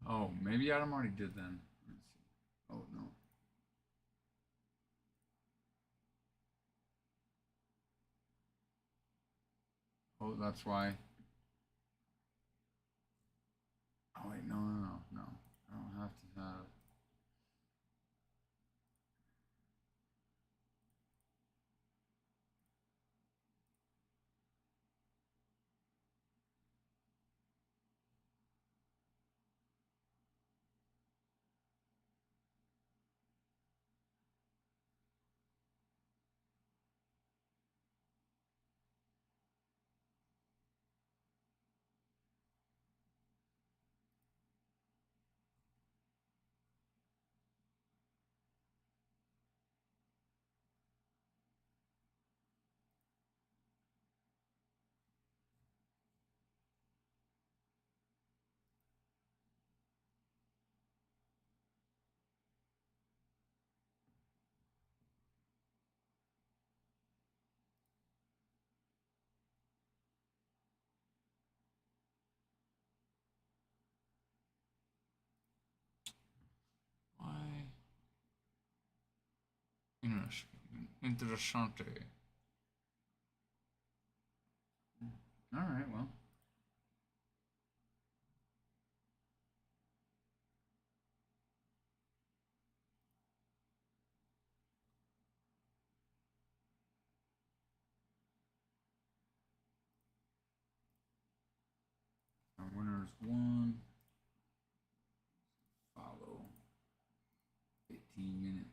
Oh, maybe Adam already did then. Let's see. Oh, no. Oh, that's why. Oh, wait, no. I don't have to have. Why? Interessante. All right, well. Our winner's one. Follow. 15 minutes.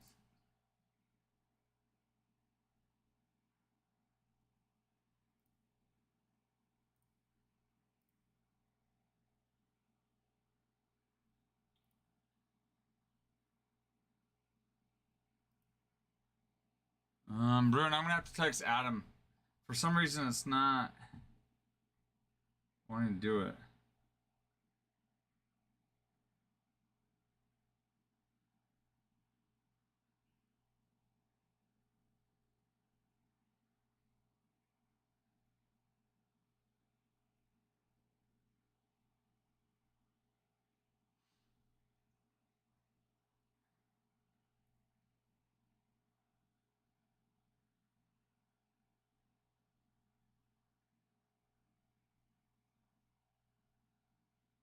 Bruin, I'm gonna have to text Adam. For some reason, it's not wanting to do it.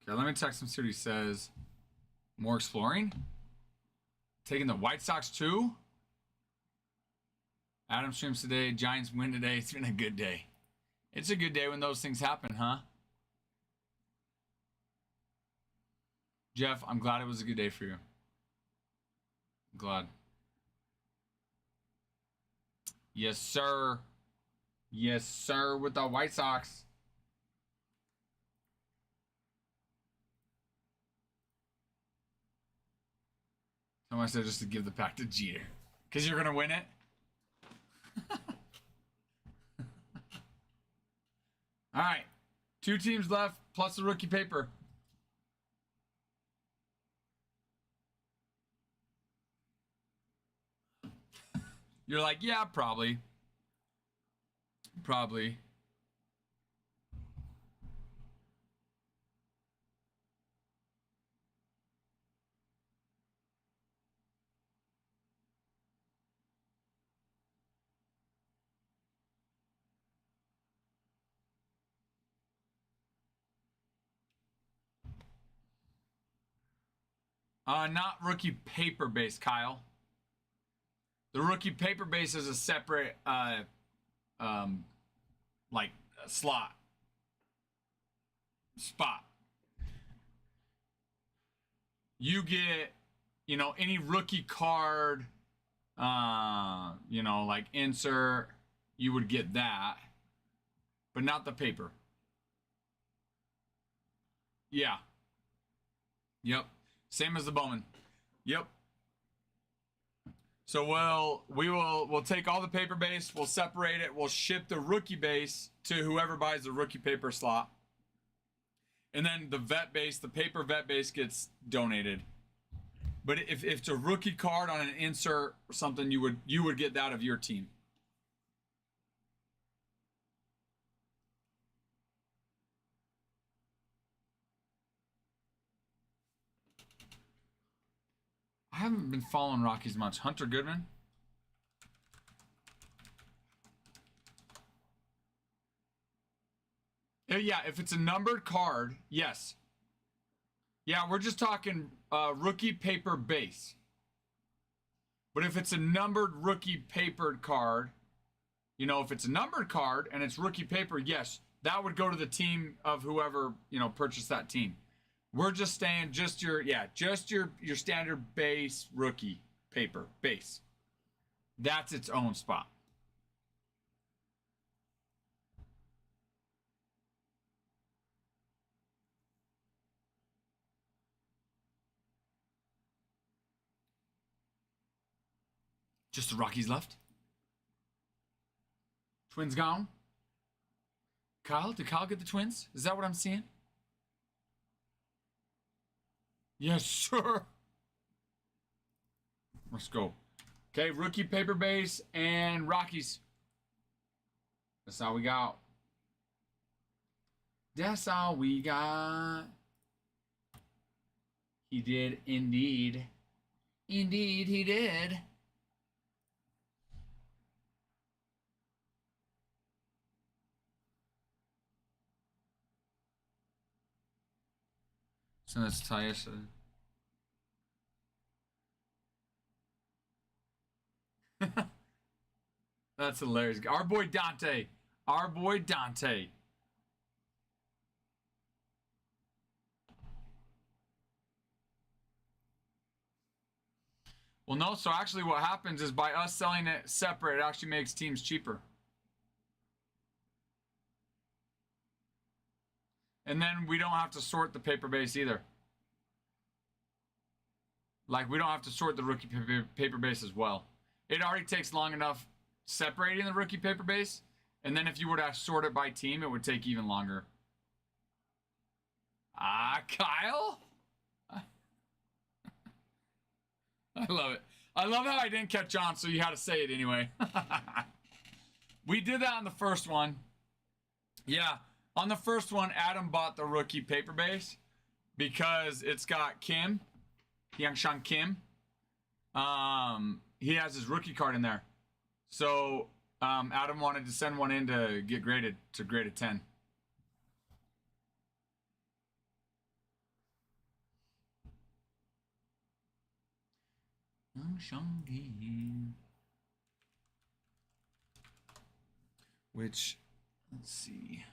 Okay, let me text him, see what he says. More exploring. Taking the White Sox too. Adam streams today. Giants win today. It's been a good day. It's a good day when those things happen, huh? Jeff, I'm glad it was a good day for you. I'm glad. Yes, sir. Yes, sir, with the White Sox. Someone said just to give the pack to Jeter. Because you're going to win it? All right. 2 teams left, plus the rookie paper. You're like, yeah, probably. Probably. Not rookie paper base, Kyle. The rookie paper base is a separate, like a spot. You get, any rookie card, like insert, you would get that, but not the paper. Yeah. Yep. Same as the Bowman. Yep. So we'll take all the paper base, we'll separate it, we'll ship the rookie base to whoever buys the rookie paper slot. And then the vet base, the paper vet base gets donated. But if it's a rookie card on an insert or something, you would get that of your team. I haven't been following Rockies much. Hunter Goodman. Yeah, if it's a numbered card, yes. Yeah, we're just talking rookie paper base. But if it's a numbered rookie papered card, if it's a numbered card and it's rookie paper, yes, that would go to the team of whoever, purchased that team. We're just staying just your standard base rookie paper base. That's its own spot. Just the Rockies left. Twins gone. Kyle, did Kyle get the Twins? Is that what I'm seeing? Yes, sir. Let's go. Okay, rookie paper base and Rockies. That's all we got. That's all we got. He did indeed. Indeed, he did. So that's Tyus. That's hilarious. Our boy Dante. Our boy Dante. Well, no, so actually what happens is by us selling it separate, it actually makes teams cheaper. And then we don't have to sort the paper base either. Like, we don't have to sort the rookie paper base as well. It already takes long enough separating the rookie paper base. And then if you were to sort it by team, it would take even longer. Kyle? I love it. I love how I didn't catch on, so you had to say it anyway. We did that on the first one. Yeah. On the first one, Adam bought the rookie paper base because it's got Kim, Hyung-Shan Kim. He has his rookie card in there. So Adam wanted to send one in to get graded to grade a 10. Shang game. Which, let's see.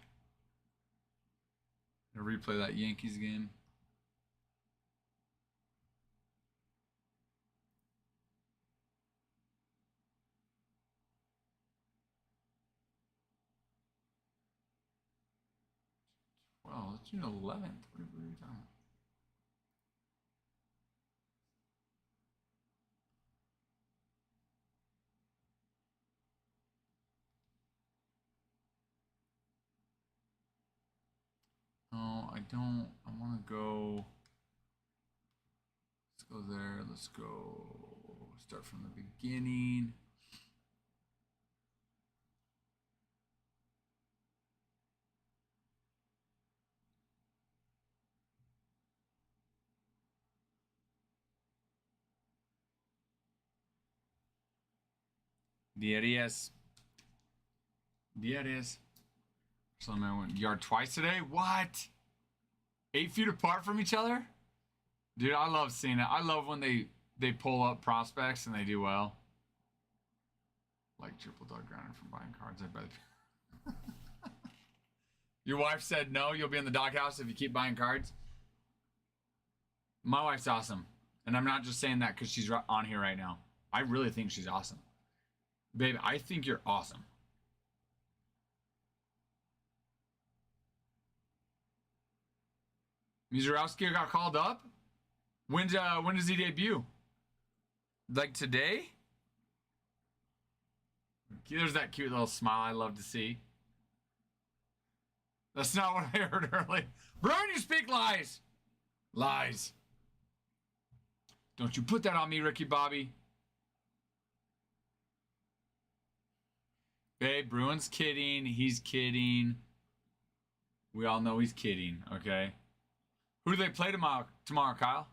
I'll replay that Yankees game. Well, it's June 11th. What are you talking about? No, I don't. I want to go. Let's go there. Let's go. Start from the beginning. There it is. There it is. So I went yard twice today. What? 8 feet apart from each other? Dude, I love seeing it. I love when they pull up prospects and they do well. Like triple dog grinder from buying cards. I bet. Your wife said no, you'll be in the doghouse if you keep buying cards. My wife's awesome. And I'm not just saying that because she's on here right now. I really think she's awesome. Babe, I think you're awesome. Mizurowski got called up? When does he debut? Like today? There's that cute little smile I love to see. That's not what I heard earlier. Brian, you speak lies. Lies. Don't you put that on me, Ricky Bobby. Babe, Bruin's kidding. He's kidding. We all know he's kidding, okay? Who do they play tomorrow, Kyle?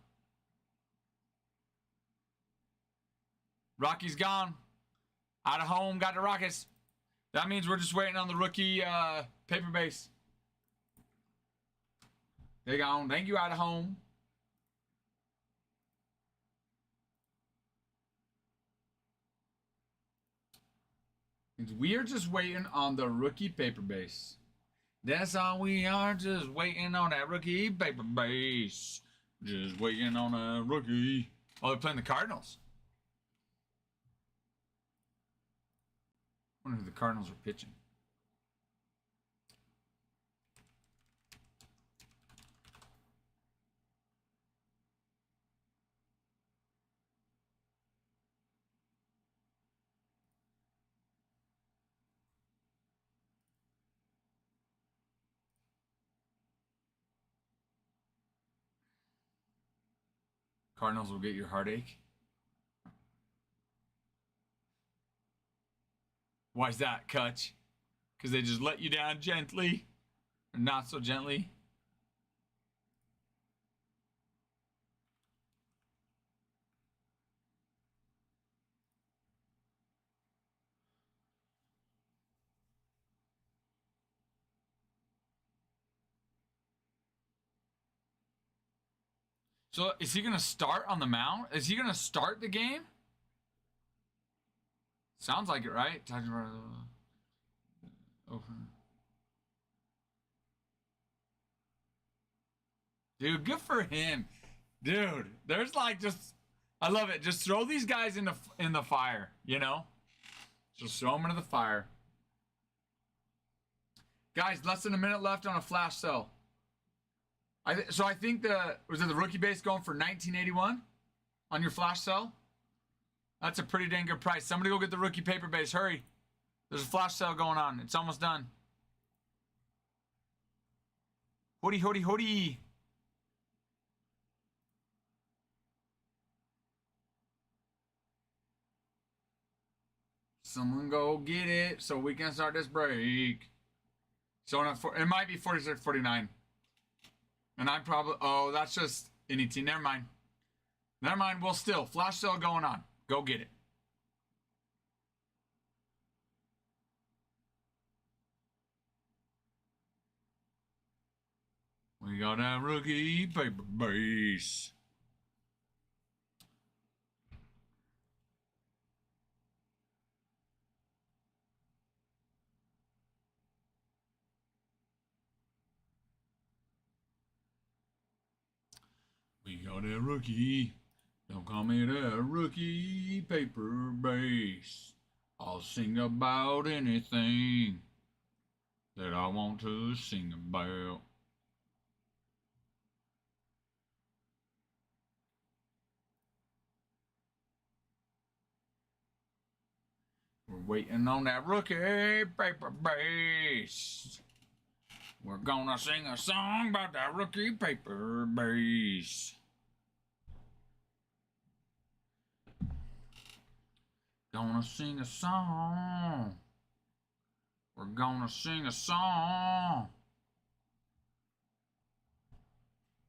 Rocky's gone. Out of home, got the Rockets. That means we're just waiting on the rookie paper base. They gone. Thank you, out of home. We are just waiting on the rookie paper base. That's all we are, just waiting on that rookie paper base. Just waiting on a rookie. Oh, they're playing the Cardinals. I wonder who the Cardinals are pitching. Cardinals will get your heartache. Why is that, Kutch? Because they just let you down gently. Or not so gently. So is he going to start on the mound? Is he going to start the game? Sounds like it, right? Dude, good for him. Dude, there's like just, I love it. Just throw these guys in the fire, you know? Just throw them into the fire. Guys, less than a minute left on a flash sale. So I think was it the rookie base going for $19.81 on your flash sale? That's a pretty dang good price. Somebody go get the rookie paper base. Hurry. There's a flash sale going on. It's almost done. Hoodie, hoodie, hoodie. Someone go get it so we can start this break. So it might be 46-49. And I'm probably, oh, that's just any team. Never mind. Never mind. Well, still, flash sale going on. Go get it. We got a rookie paper base. Y'all that rookie. Don't call me that rookie paper base. I'll sing about anything that I want to sing about. We're waiting on that rookie paper base. We're gonna sing a song about that rookie paper base. Gonna sing a song. We're gonna sing a song.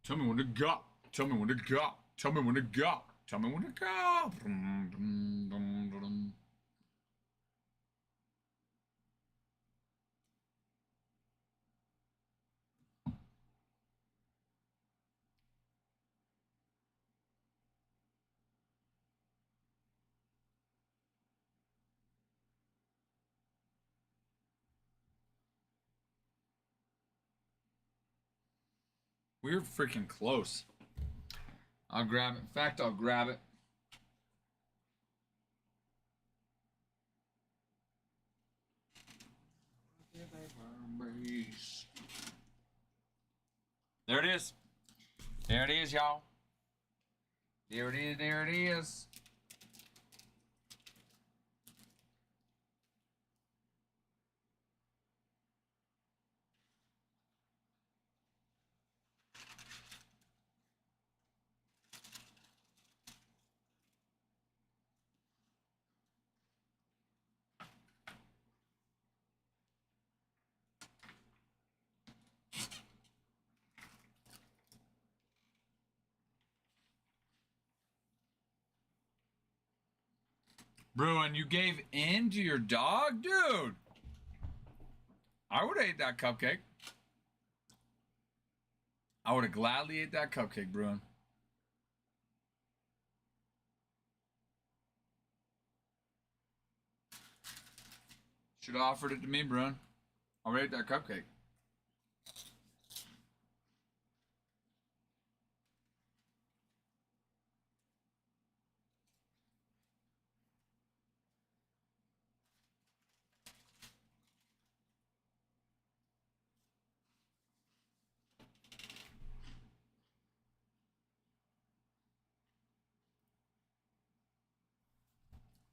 Tell me when to go. Tell me when to go. Tell me when to go. Tell me when to go. We're freaking close. I'll grab it. In fact, I'll grab it. There it is. There it is, y'all. There it is. There it is. Bruin, you gave in to your dog? Dude, I would have ate that cupcake. I would have gladly ate that cupcake, Bruin. Should have offered it to me, Bruin. I would have ate that cupcake.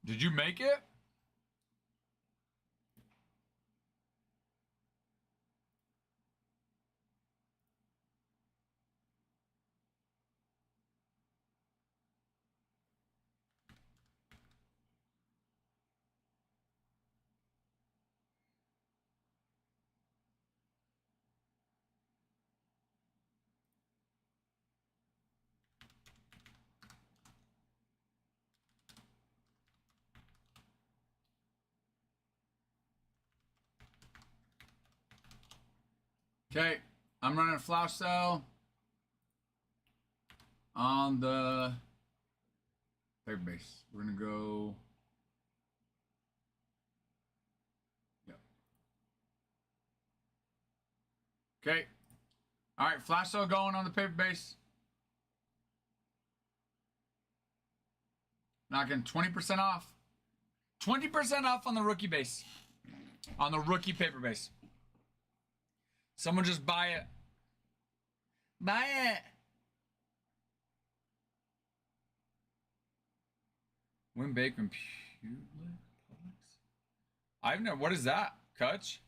Did you make it? Okay, I'm running a flash sale on the paper base. We're gonna go. Yep. Okay. All right, flash sale going on the paper base. Knocking 20% off. 20% off on the rookie base. On the rookie paper base. Someone just buy it. Buy it. Win Bacon Publix. I've never. What is that, Kutch?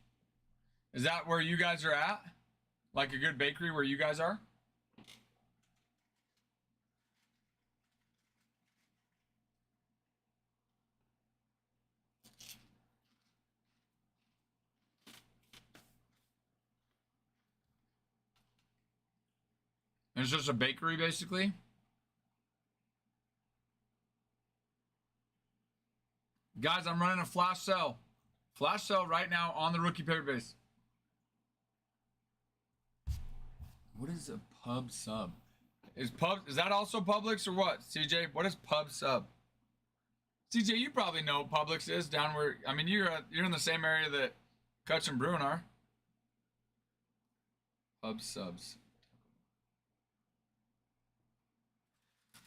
Is that where you guys are at? Like a good bakery where you guys are? It's just a bakery, basically. Guys, I'm running a flash sale. Flash sale right now on the rookie paper base. What is a pub sub? Is that also Publix or what? CJ, what is pub sub? CJ, you probably know what Publix is down where. I mean, you're in the same area that Kutch and Bruin are. Pub subs.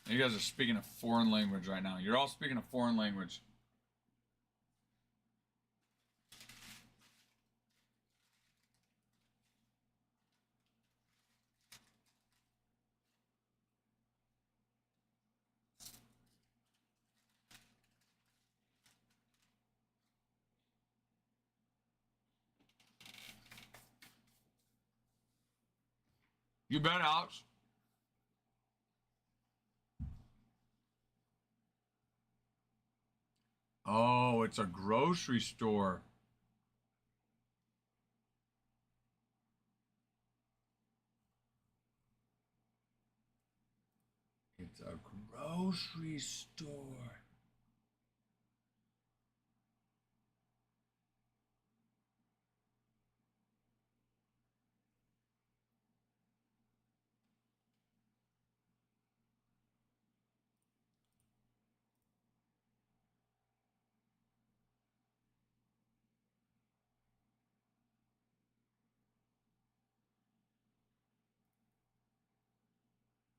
You guys are speaking a foreign language right now. You're all speaking a foreign language. You bet, Alex. Oh, it's a grocery store. It's a grocery store.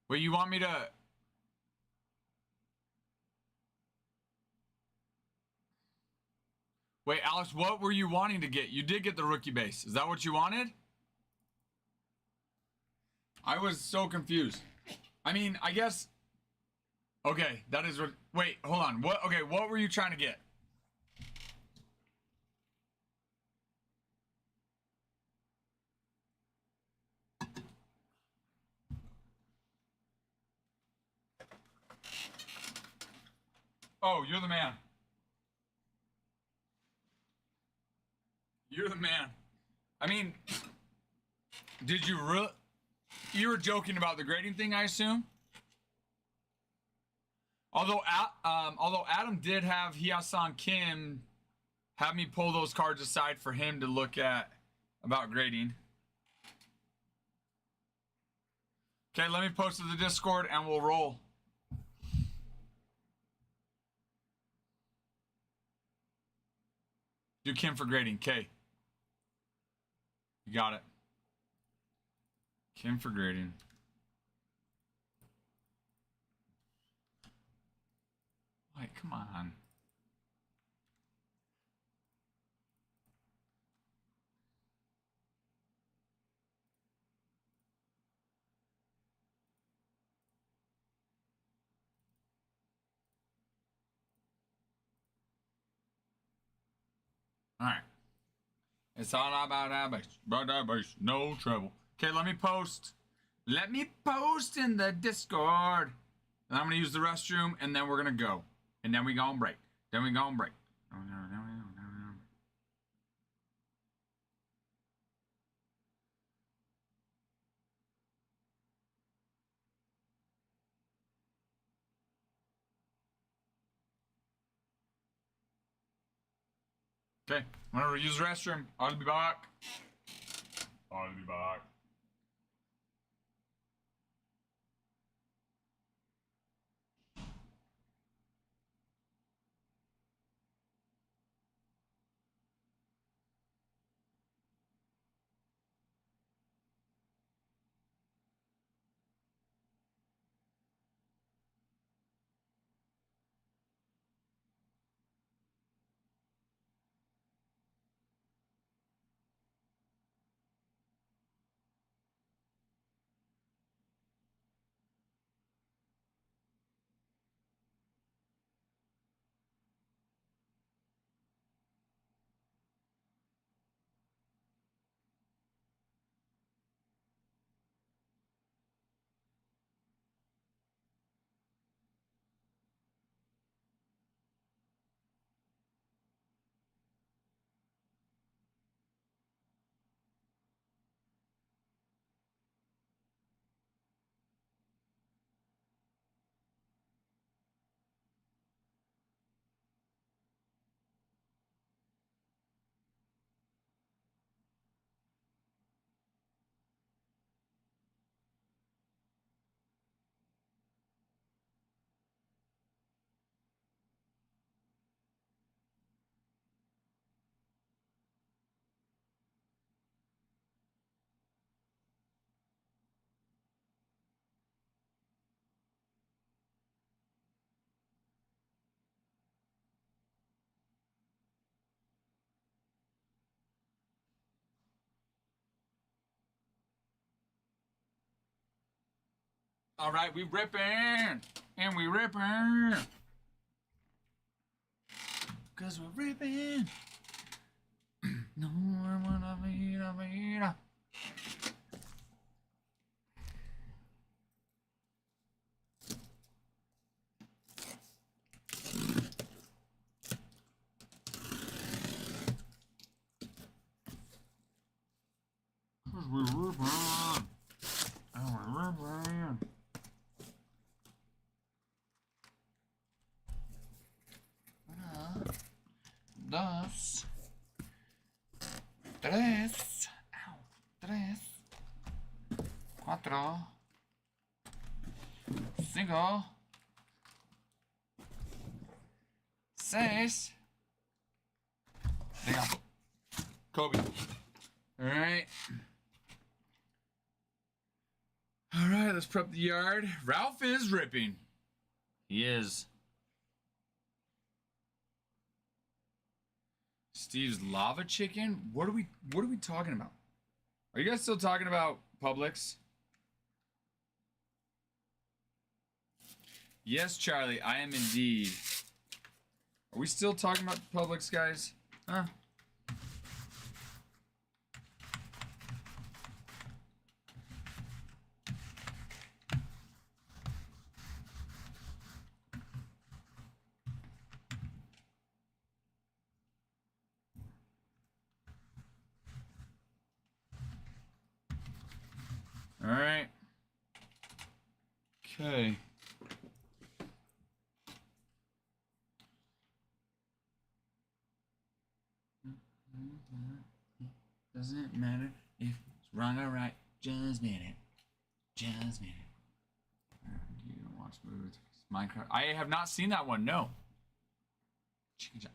Wait, you want me to... Wait, Alex, what were you wanting to get? You did get the rookie base. Is that what you wanted? I was so confused. I mean, I guess... Okay, that is what... Wait, hold on. What? Okay, what were you trying to get? Oh, you're the man. You're the man. I mean, did you really... You were joking about the grading thing, I assume? Although Adam did have Hyasan Kim have me pull those cards aside for him to look at about grading. Okay, let me post to the Discord and we'll roll. Do Kim for grading. Okay. You got it. Kim for grading. Wait, come on. All right. It's all about that base. About that base. No trouble. Okay, let me post. Let me post in the Discord. And I'm going to use the restroom, and then we're going to go. And then we go on break. Then we go on break. Okay, I'm going to use the restroom. I'll be back. I'll be back. All right, we ripping. And we ripping. Because we're ripping. No, I wanna be. We're ripping. And we're ripping. Dos, tres, tres, cuatro, cinco, seis. Damn. Kobe. All right. All right, let's prep the yard. Ralph is ripping. He is. Steve's lava chicken? What are we talking about? Are you guys still talking about Publix? Yes, Charlie, I am indeed. Are we still talking about Publix, guys? Huh? All right. Okay. Doesn't matter if it's wrong or right. Just minute. Just minute. You don't watch movies. Minecraft. I have not seen that one. No.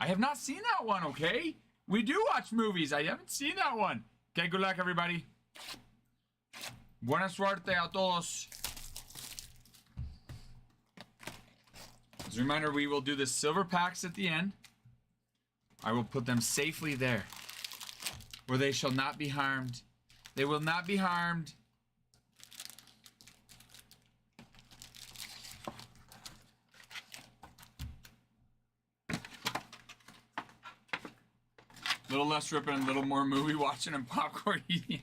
I have not seen that one. Okay. We do watch movies. I haven't seen that one. Okay. Good luck, everybody. Buena suerte a todos. As a reminder, we will do the silver packs at the end. I will put them safely there, where they shall not be harmed. They will not be harmed. A little less ripping, a little more movie watching and popcorn eating.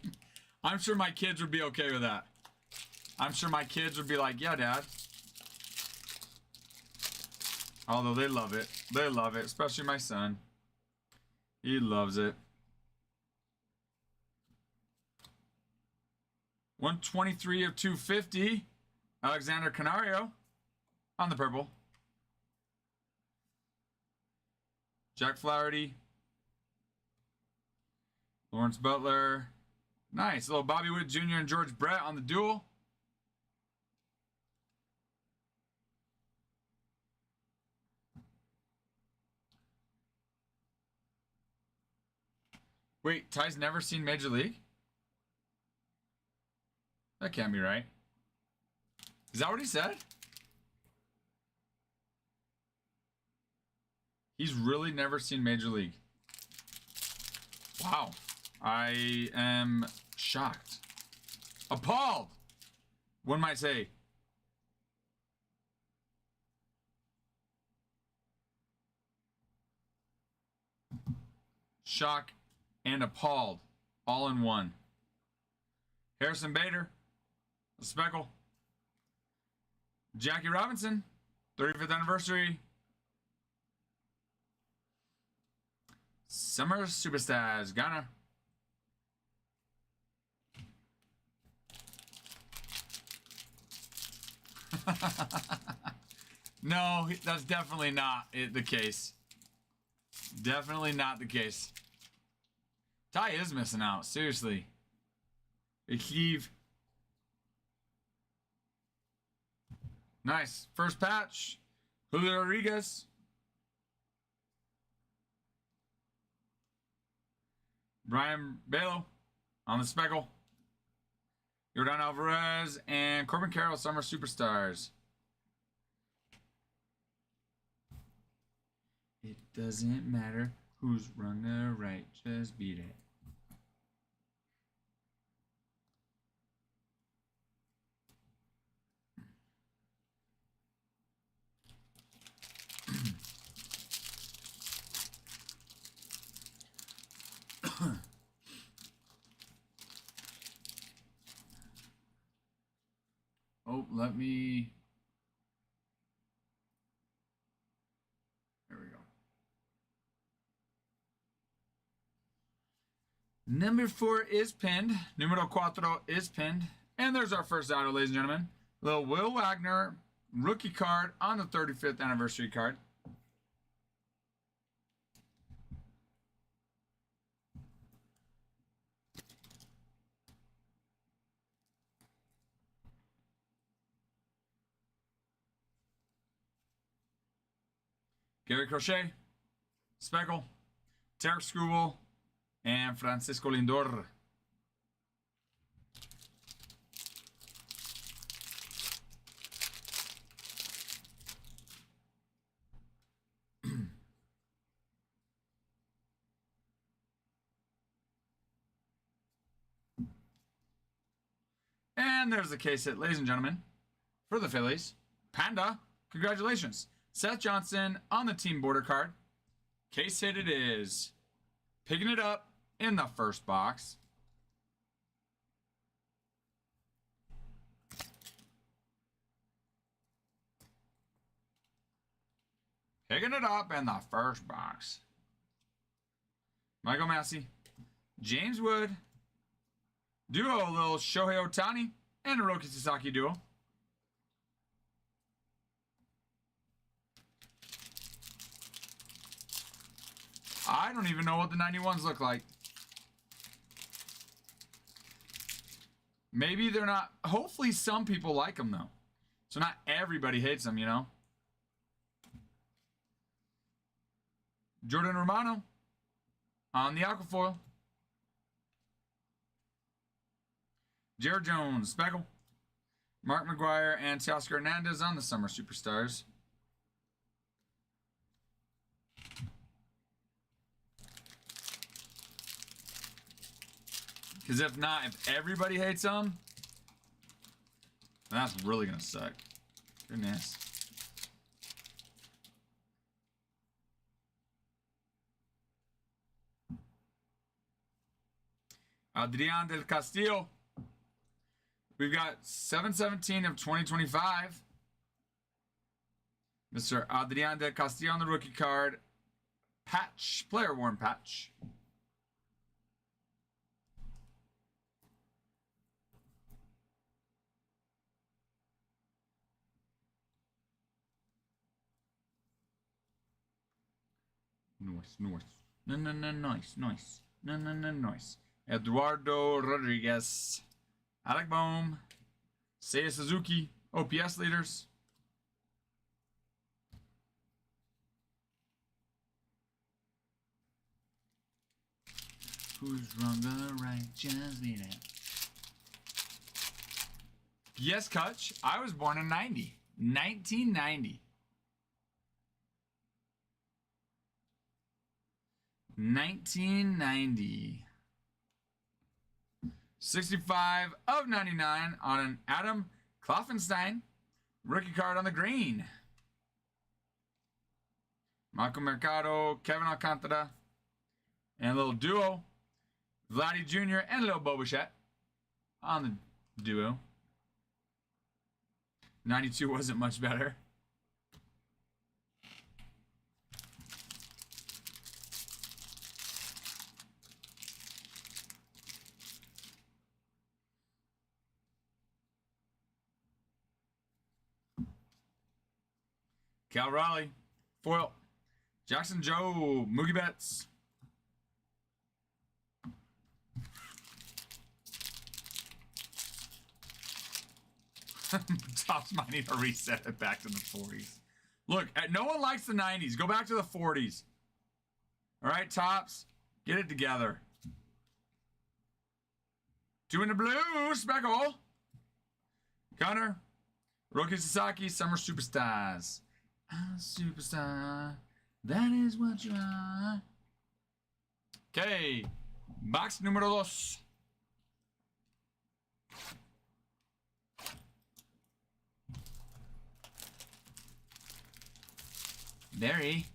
I'm sure my kids would be okay with that. I'm sure my kids would be like, yeah, Dad. Although they love it. They love it, especially my son. He loves it. 123 of 250. Alexander Canario on the purple. Jack Flaherty. Lawrence Butler. Nice. Little Bobby Witt Jr. and George Brett on the duel. Wait, Ty's never seen Major League? That can't be right. Is that what he said? He's really never seen Major League. Wow. I am shocked. Appalled, one might say. Shock and appalled, all in one. Harrison Bader, a speckle. Jackie Robinson, 35th anniversary. Summer Superstars, Ghana. No, that's definitely not the case. Definitely not the case. Ty is missing out, seriously. Big heave. Nice. First patch. Julio Rodriguez. Brian Balo on the speckle. Yordan Alvarez and Corbin Carroll, Summer Superstars. It doesn't matter who's wrong or right, just beat it. let me. There we go. Number 4 is pinned. Numero 4 is pinned. And there's our first auto, ladies and gentlemen. Little Will Wagner rookie card on the 35th anniversary card. Gary Crochet, Speckle, Tarek Skubal, and Francisco Lindor. And there's the case hit, ladies and gentlemen, for the Phillies. Panda, congratulations. Seth Johnson on the team border card. Case hit it is. Picking it up in the first box. Picking it up in the first box. Michael Massey, James Wood, duo, a little Shohei Ohtani, and a Hiroki Sasaki duo. I don't even know what the 91s look like. Maybe they're not. Hopefully some people like them, though. So not everybody hates them, you know. Jordan Romano on the Aquafoil. Jared Jones, Speckle. Mark McGuire and Teoscar Hernandez on the Summer Superstars. Because if not, if everybody hates them, that's really going to suck. Goodness. Adrian del Castillo. We've got 7/17 of 2025. Mr. Adrian del Castillo on the rookie card. Patch. Player worn patch. Nice. Nice. Eduardo Rodriguez. Alec Bohm. Seiya Suzuki. OPS leaders. Who's wrong or right? Just lead it. Yes, Kutch. I was born in 90. 1990. 1990. 65 of 99 on an Adam Kloffenstein. Rookie card on the green. Marco Mercado, Kevin Alcantara. And a little duo. Vladdy Jr. and a little Bo Bichette on the duo. 92 wasn't much better. Cal Raleigh, foil. Jackson Joe, Mookie Betts. Tops might need to reset it back to the 40s. Look, no one likes the 90s. Go back to the 40s. All right, Tops, get it together. 2 in the blue, Speckle. Connor, Hiroki Sasaki, Summer Superstars. A superstar, that is what you are. Okay, box número 2. Betty.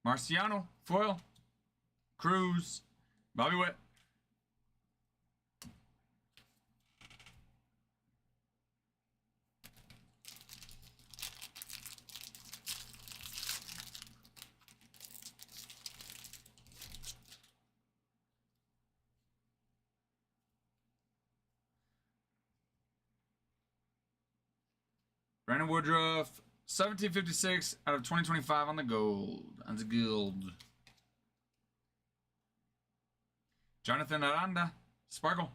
Marciano, foil. Cruz, Bobby Witt. Brandon Woodruff, 1756 out of 2025 on the gold. On the gold. Jonathan Aranda, Sparkle.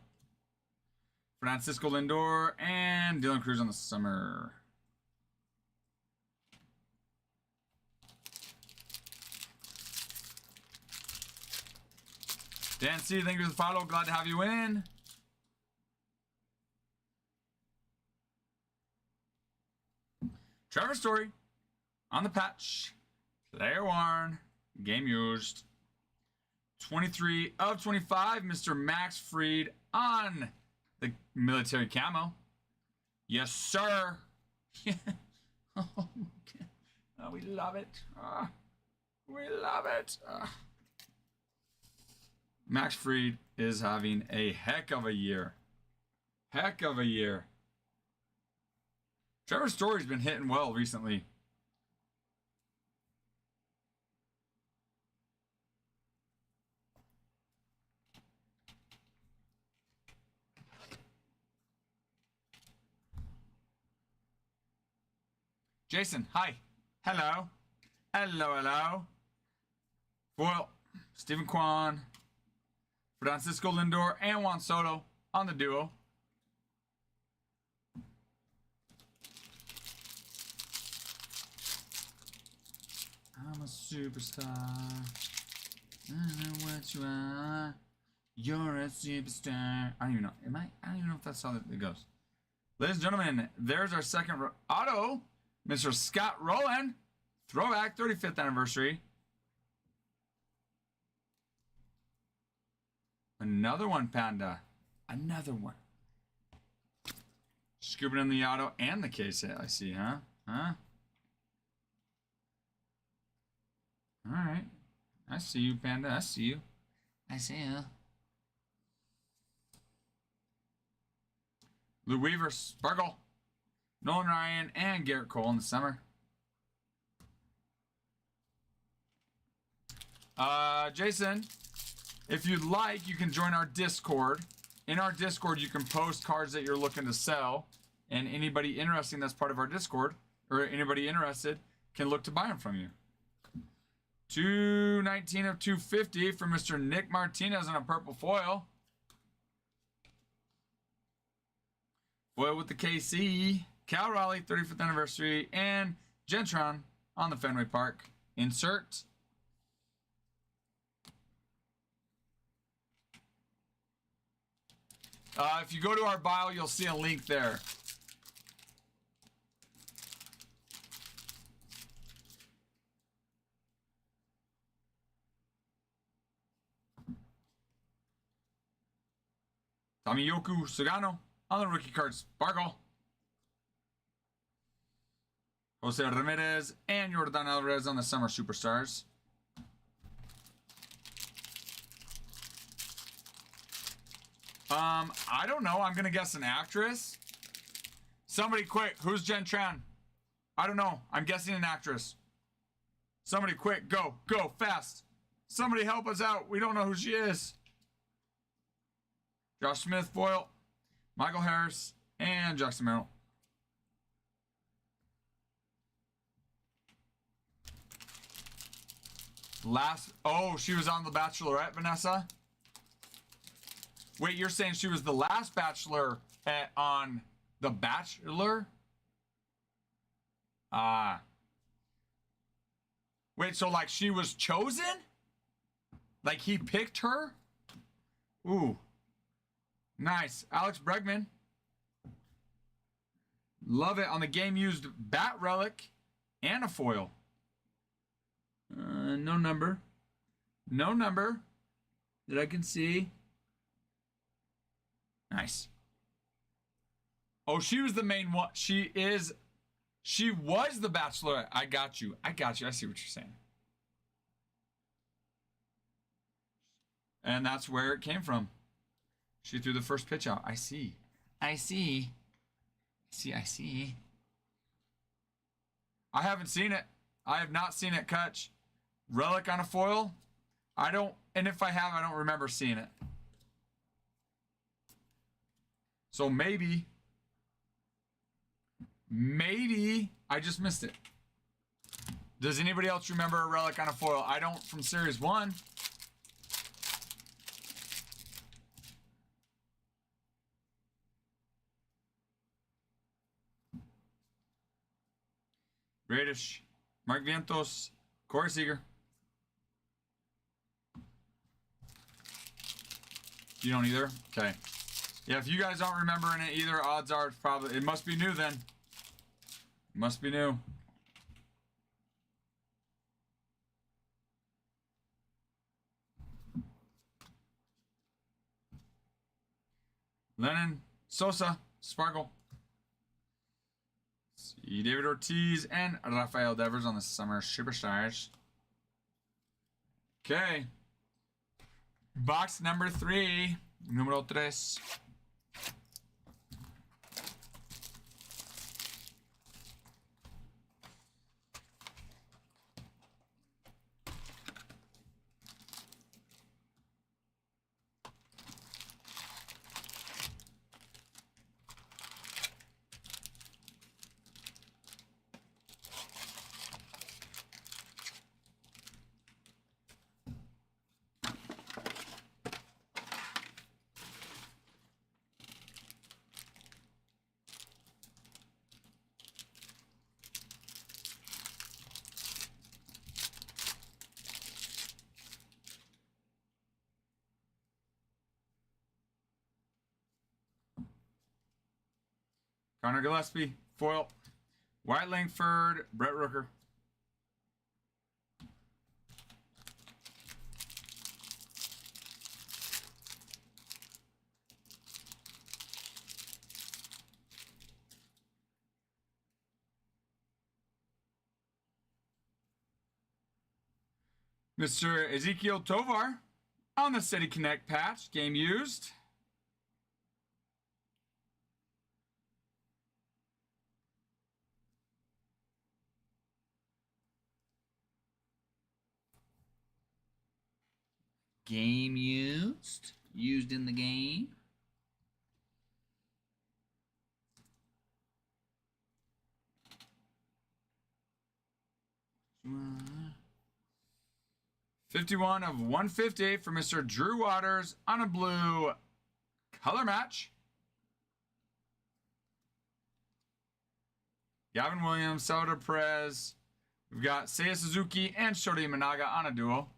Francisco Lindor, and Dylan Cruz on the summer. Dan C, thank you for the follow. Glad to have you in. Trevor Story on the patch. Player worn. Game used. 23 of 25. Mr. Max Fried on the military camo. Yes, sir. Oh, okay. Oh, we love it. We love it. Max Fried is having a heck of a year. Heck of a year. Trevor Story's been hitting well recently. Jason, hi. Hello. Hello, hello. Foil, Stephen Kwan, Francisco Lindor, and Juan Soto on the duo. I'm a superstar. I know what you are. You're a superstar. I don't even know. I don't even know if that's how it goes. Ladies and gentlemen, there's our second auto. Mr. Scott Rowland. Throwback 35th anniversary. Another one, Panda. Another one. Scooping in the auto and the case hit, I see, huh? Huh? All right. I see you, Panda. I see you. I see you. Lou Weaver, Sparkle, Nolan Ryan, and Garrett Cole in the summer. Jason, if you'd like, you can join our Discord. In our Discord, you can post cards that you're looking to sell, and anybody interesting that's part of our Discord, or anybody interested, can look to buy them from you. 219 of 250 for Mr. Nick Martinez on a purple foil. Foil with the KC. Cal Raleigh, 35th anniversary. And Gentron on the Fenway Park. Insert. If you go to our bio, you'll see a link there. Tamiyoku Sagano on the rookie card Sparkle. Jose Ramirez and Yordan Alvarez on the Summer Superstars. I don't know. I'm going to guess an actress. Somebody quick. Who's Jen Tran? I don't know. I'm guessing an actress. Somebody quick. Go. Go. Fast. Somebody help us out. We don't know who she is. Josh Smith, foil. Michael Harris, and Jackson Merrill. Oh, she was on The Bachelorette, Vanessa? Wait, you're saying she was the last Bachelor on The Bachelor? Wait, so like she was chosen? Like he picked her? Ooh. Nice. Alex Bregman. Love it. On the game used bat relic and a foil. No number. No number that I can see. Nice. Oh, she was the main one. She was the Bachelorette. I got you. I see what you're saying. And that's where it came from. She threw the first pitch out. I see. I see. I see. I haven't seen it. I have not seen it catch. Relic on a foil? I don't, and if I have, I don't remember seeing it. So maybe I just missed it. Does anybody else remember a relic on a foil? I don't from Series 1. Bradish, Mark Vientos, Corey Seager. You don't either? Okay. Yeah, if you guys aren't remembering it either, odds are it's probably, it must be new then. It must be new. Lennon, Sosa, Sparkle. See David Ortiz and Rafael Devers on the Summer Superstars. Okay. Box number 3. Número 3. Connor Gillespie, foil. Wyatt Langford, Brett Rooker. Mr. Ezekiel Tovar on the City Connect patch. Game used. Game used. Used in the game. Uh, 51 of 150 for Mr. Drew Waters on a blue color match. Gavin Williams, Salvador Perez. We've got Seiya Suzuki and Shota Imanaga on a duo.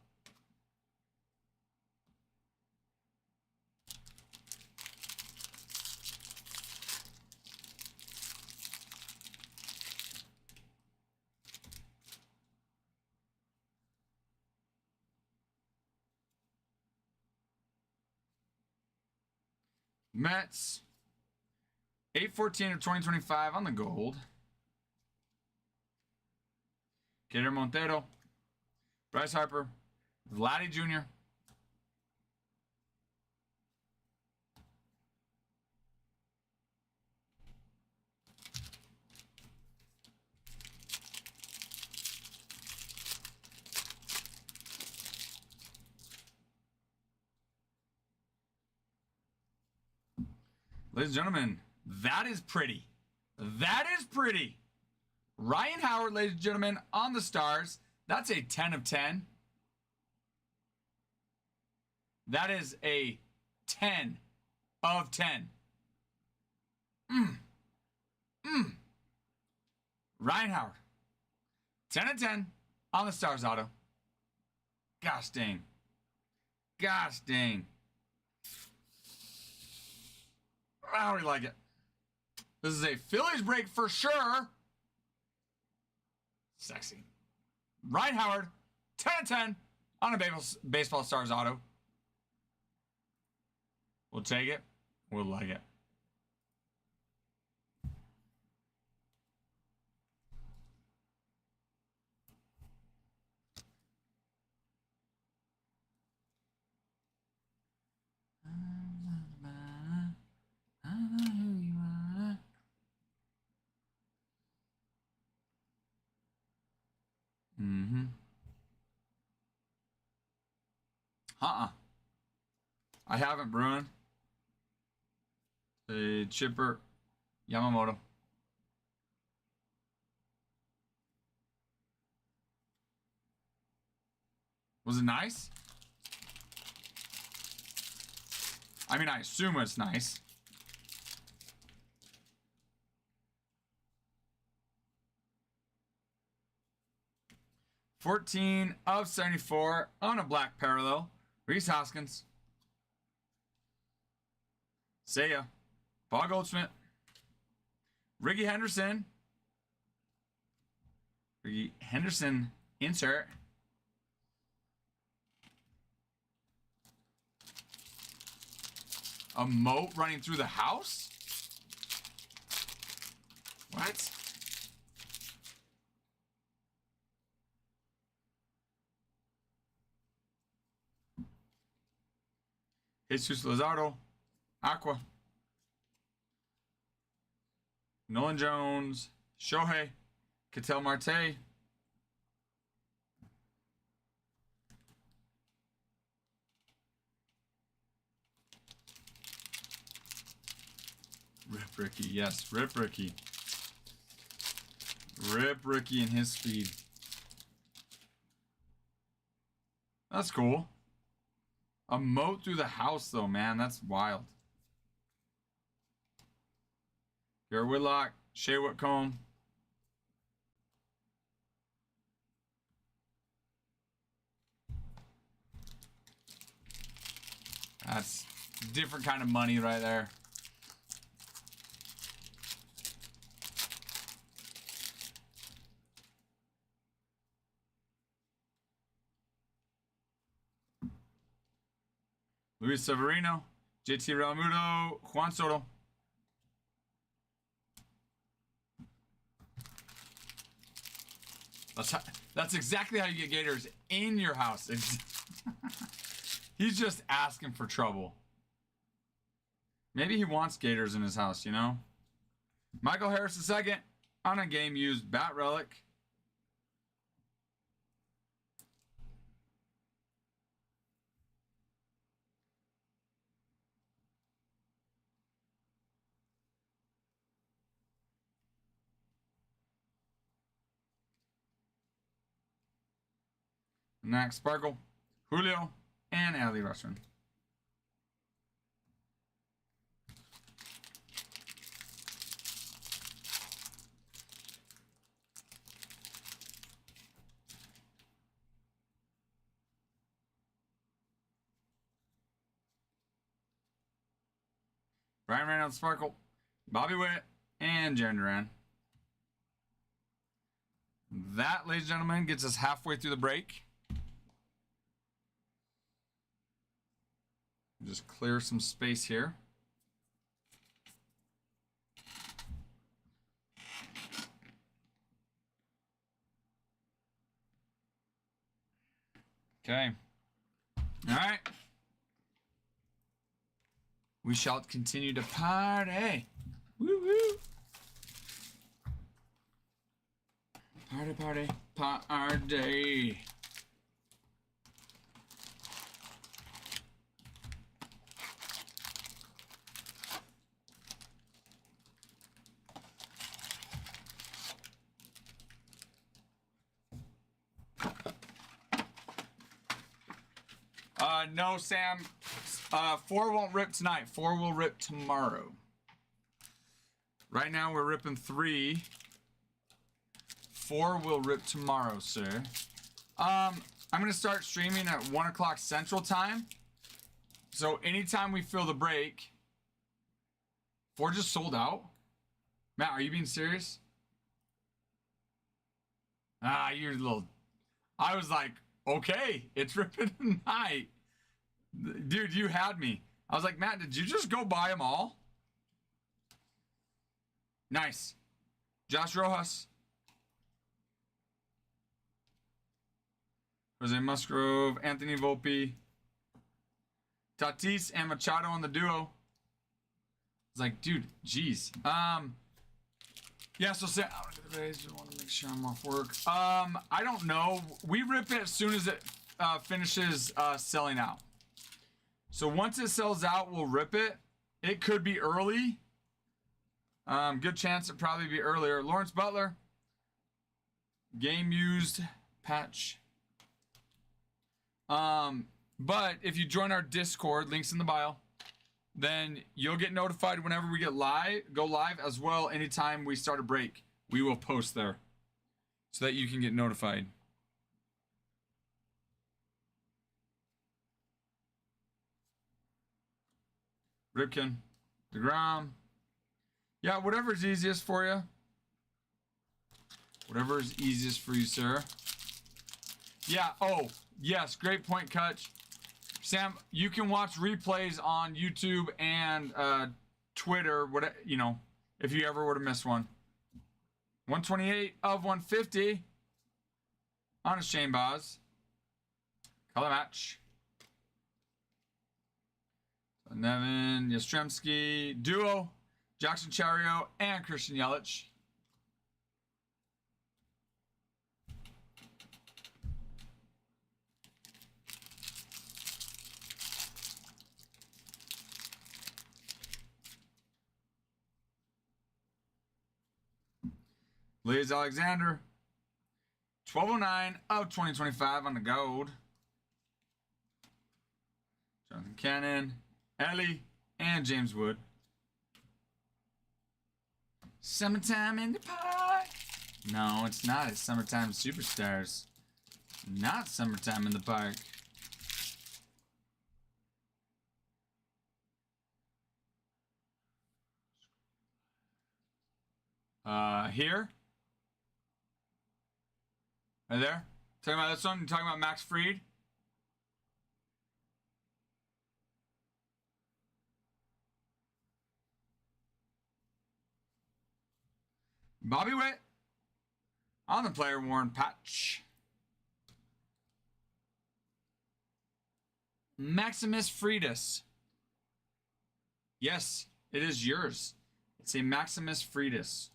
Mets, 8/14 of 2025 on the gold. Kader Montero, Bryce Harper, Vladdy Jr. Ladies and gentlemen, that is pretty. That is pretty. Ryan Howard, ladies and gentlemen, on the Stars. That's a 10 of 10. That is a 10 of 10. Ryan Howard, 10 of 10 on the Stars auto. Gosh dang. Gosh dang. I already like it. This is a Phillies break for sure. Sexy. Ryan Howard, 10 of 10 on a Baseball Stars auto. We'll take it. We'll like it. Mm-hmm. I haven't, Bruin. Chipper. Yamamoto. Was it nice? I mean, I assume it's nice. $14 of 74 on a black parallel. Reese Hoskins. Saya. Paul Goldschmidt. Ricky Henderson. Ricky Henderson insert. A moat running through the house? What? Jesus Lazardo. Aqua. Nolan Jones. Shohei. Ketel Marte. Rip Ricky, yes, Rip Ricky. Rip Ricky and his speed. That's cool. A moat through the house, though, man. That's wild. Garrett Whitlock, Shea Whitcomb. That's different kind of money right there. Luis Severino, JT Realmuto, Juan Soto. That's exactly how you get Gators in your house. He's just asking for trouble. Maybe he wants Gators in his house, you know? Michael Harris II on a game used bat relic. Max Sparkle, Julio, and Ali Rushman. Ryan Reynolds Sparkle, Bobby Witt, and Jaren Duran. That, ladies and gentlemen, gets us halfway through the break. Just clear some space here. Okay. All right. We shall continue to party. Woo woo. Party, party, party. No, Sam. 4 won't rip tonight. 4 will rip tomorrow. Right now we're ripping 3. 4 will rip tomorrow, sir. I'm gonna start streaming at 1 o'clock Central Time. So anytime we fill the break. 4 just sold out. Matt, are you being serious? You're a little. I was like, okay, it's ripping tonight. Dude, you had me. I was like, Matt, did you just go buy them all? Nice. Josh Rojas. Jose Musgrove, Anthony Volpe. Tatis and Machado on the duo. It's like, dude, geez. Yeah, so Sam, I just want to make sure I'm off work. I don't know. We rip it as soon as it finishes selling out. So once it sells out, we'll rip it. It could be early. Good chance it'd probably be earlier. Lawrence Butler. Game used patch. But if you join our Discord, links in the bio, then you'll get notified whenever we go live, as well. Anytime we start a break, we will post there so that you can get notified. Ripken, DeGrom. Yeah, whatever's easiest for you. Whatever is easiest for you, sir. Yeah, oh, yes, great point, Kutch. Sam, you can watch replays on YouTube and Twitter, if you ever would have missed one. 128 of 150 on a Shane Boz. Color match. Nevin Yastrzemski. Duo. Jackson Chario and Christian Yelich. Liz Alexander, 1209 of 2025 on the gold. Jonathan Cannon, Ellie, and James Wood. Summertime in the park. No, it's not. It's Summertime Superstars. Not Summertime in the Park. Here. Right there? Talking about this one? You talking about Max Fried? Bobby Witt on the player worn patch. Maximus Freitas. Yes, it is yours. It's a Maximus Freitas.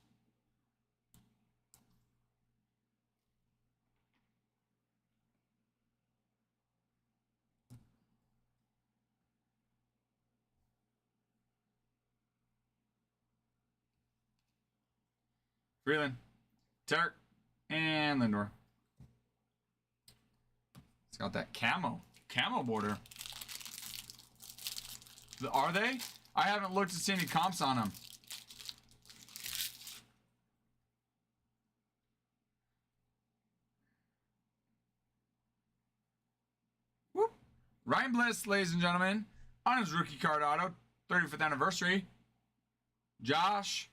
Freeland, Tarek, and Lindor. It's got that camo border. Are they? I haven't looked to see any comps on them. Whoop. Ryan Bliss, ladies and gentlemen, on his rookie card auto, 35th anniversary. Josh.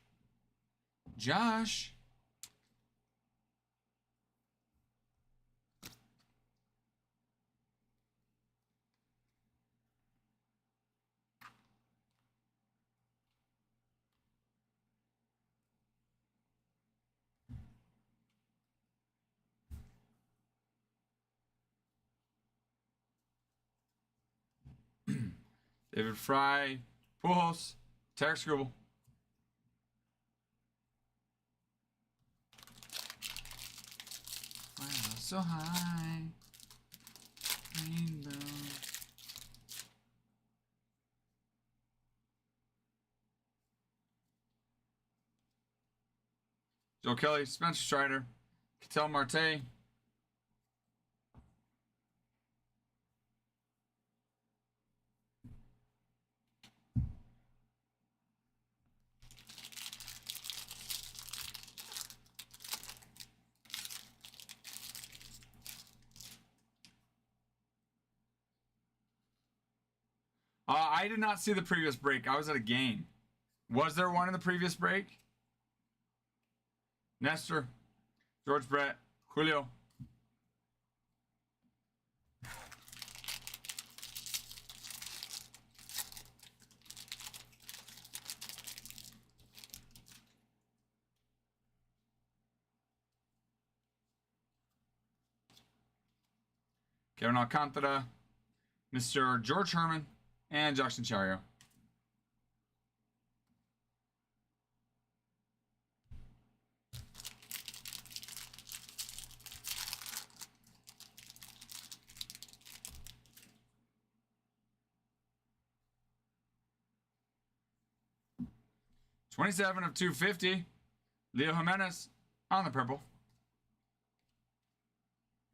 David Fry, Pujols, Tarek Skubal. So high, rainbow. Joe Kelly, Spencer Strider, Ketel Marte. I did not see the previous break. I was at a game. Was there one in the previous break? Nestor, George Brett, Julio. Kevin Alcantara, Mr. George Herman, and Jackson Chario. 27 of 250. Leo Jimenez on the purple.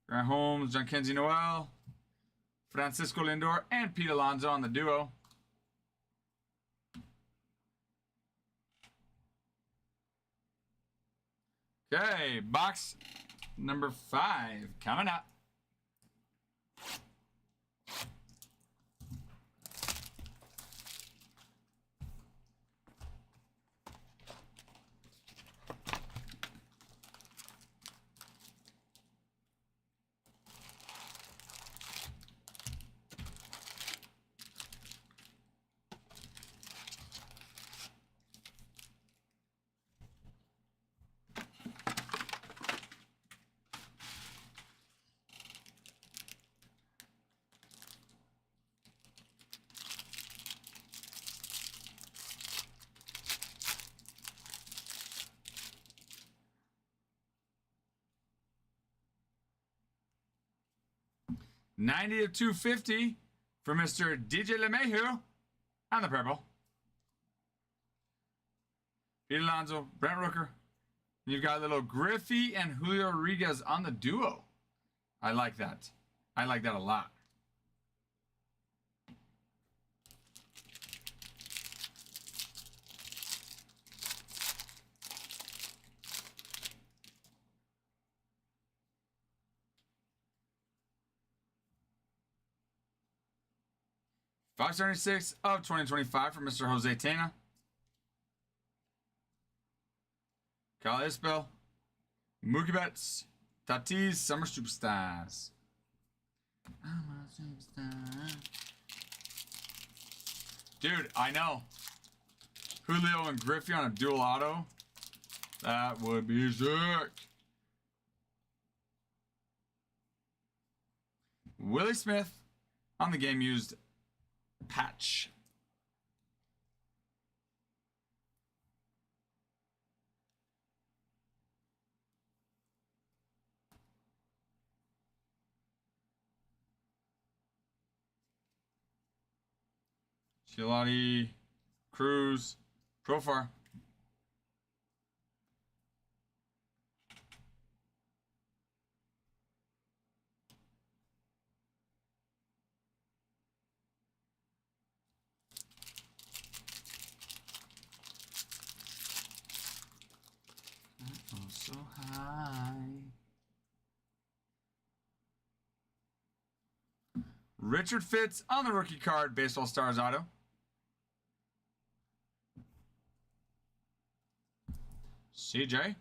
Grant Holmes, John Kenzie Noel, Francisco Lindor, and Pete Alonso on the duo. Okay, box number 5 coming up. $90 of $250 for Mr. DJ LeMahieu on the purple. Pete Alonso, Brent Rooker. You've got little Griffey and Julio Rodriguez on the duo. I like that. I like that a lot. $576 of 2025 from Mr. Jose Tena. Kyle Isbell. Mookie Betts. Tatis, Summer Superstars. I'm a superstar. Dude, I know. Julio and Griffey on a dual auto. That would be sick. Willie Smith on the game used patch. Chilati, Cruz, Profar. So high. Richard Fitz on the rookie card, Baseball Stars auto. CJ.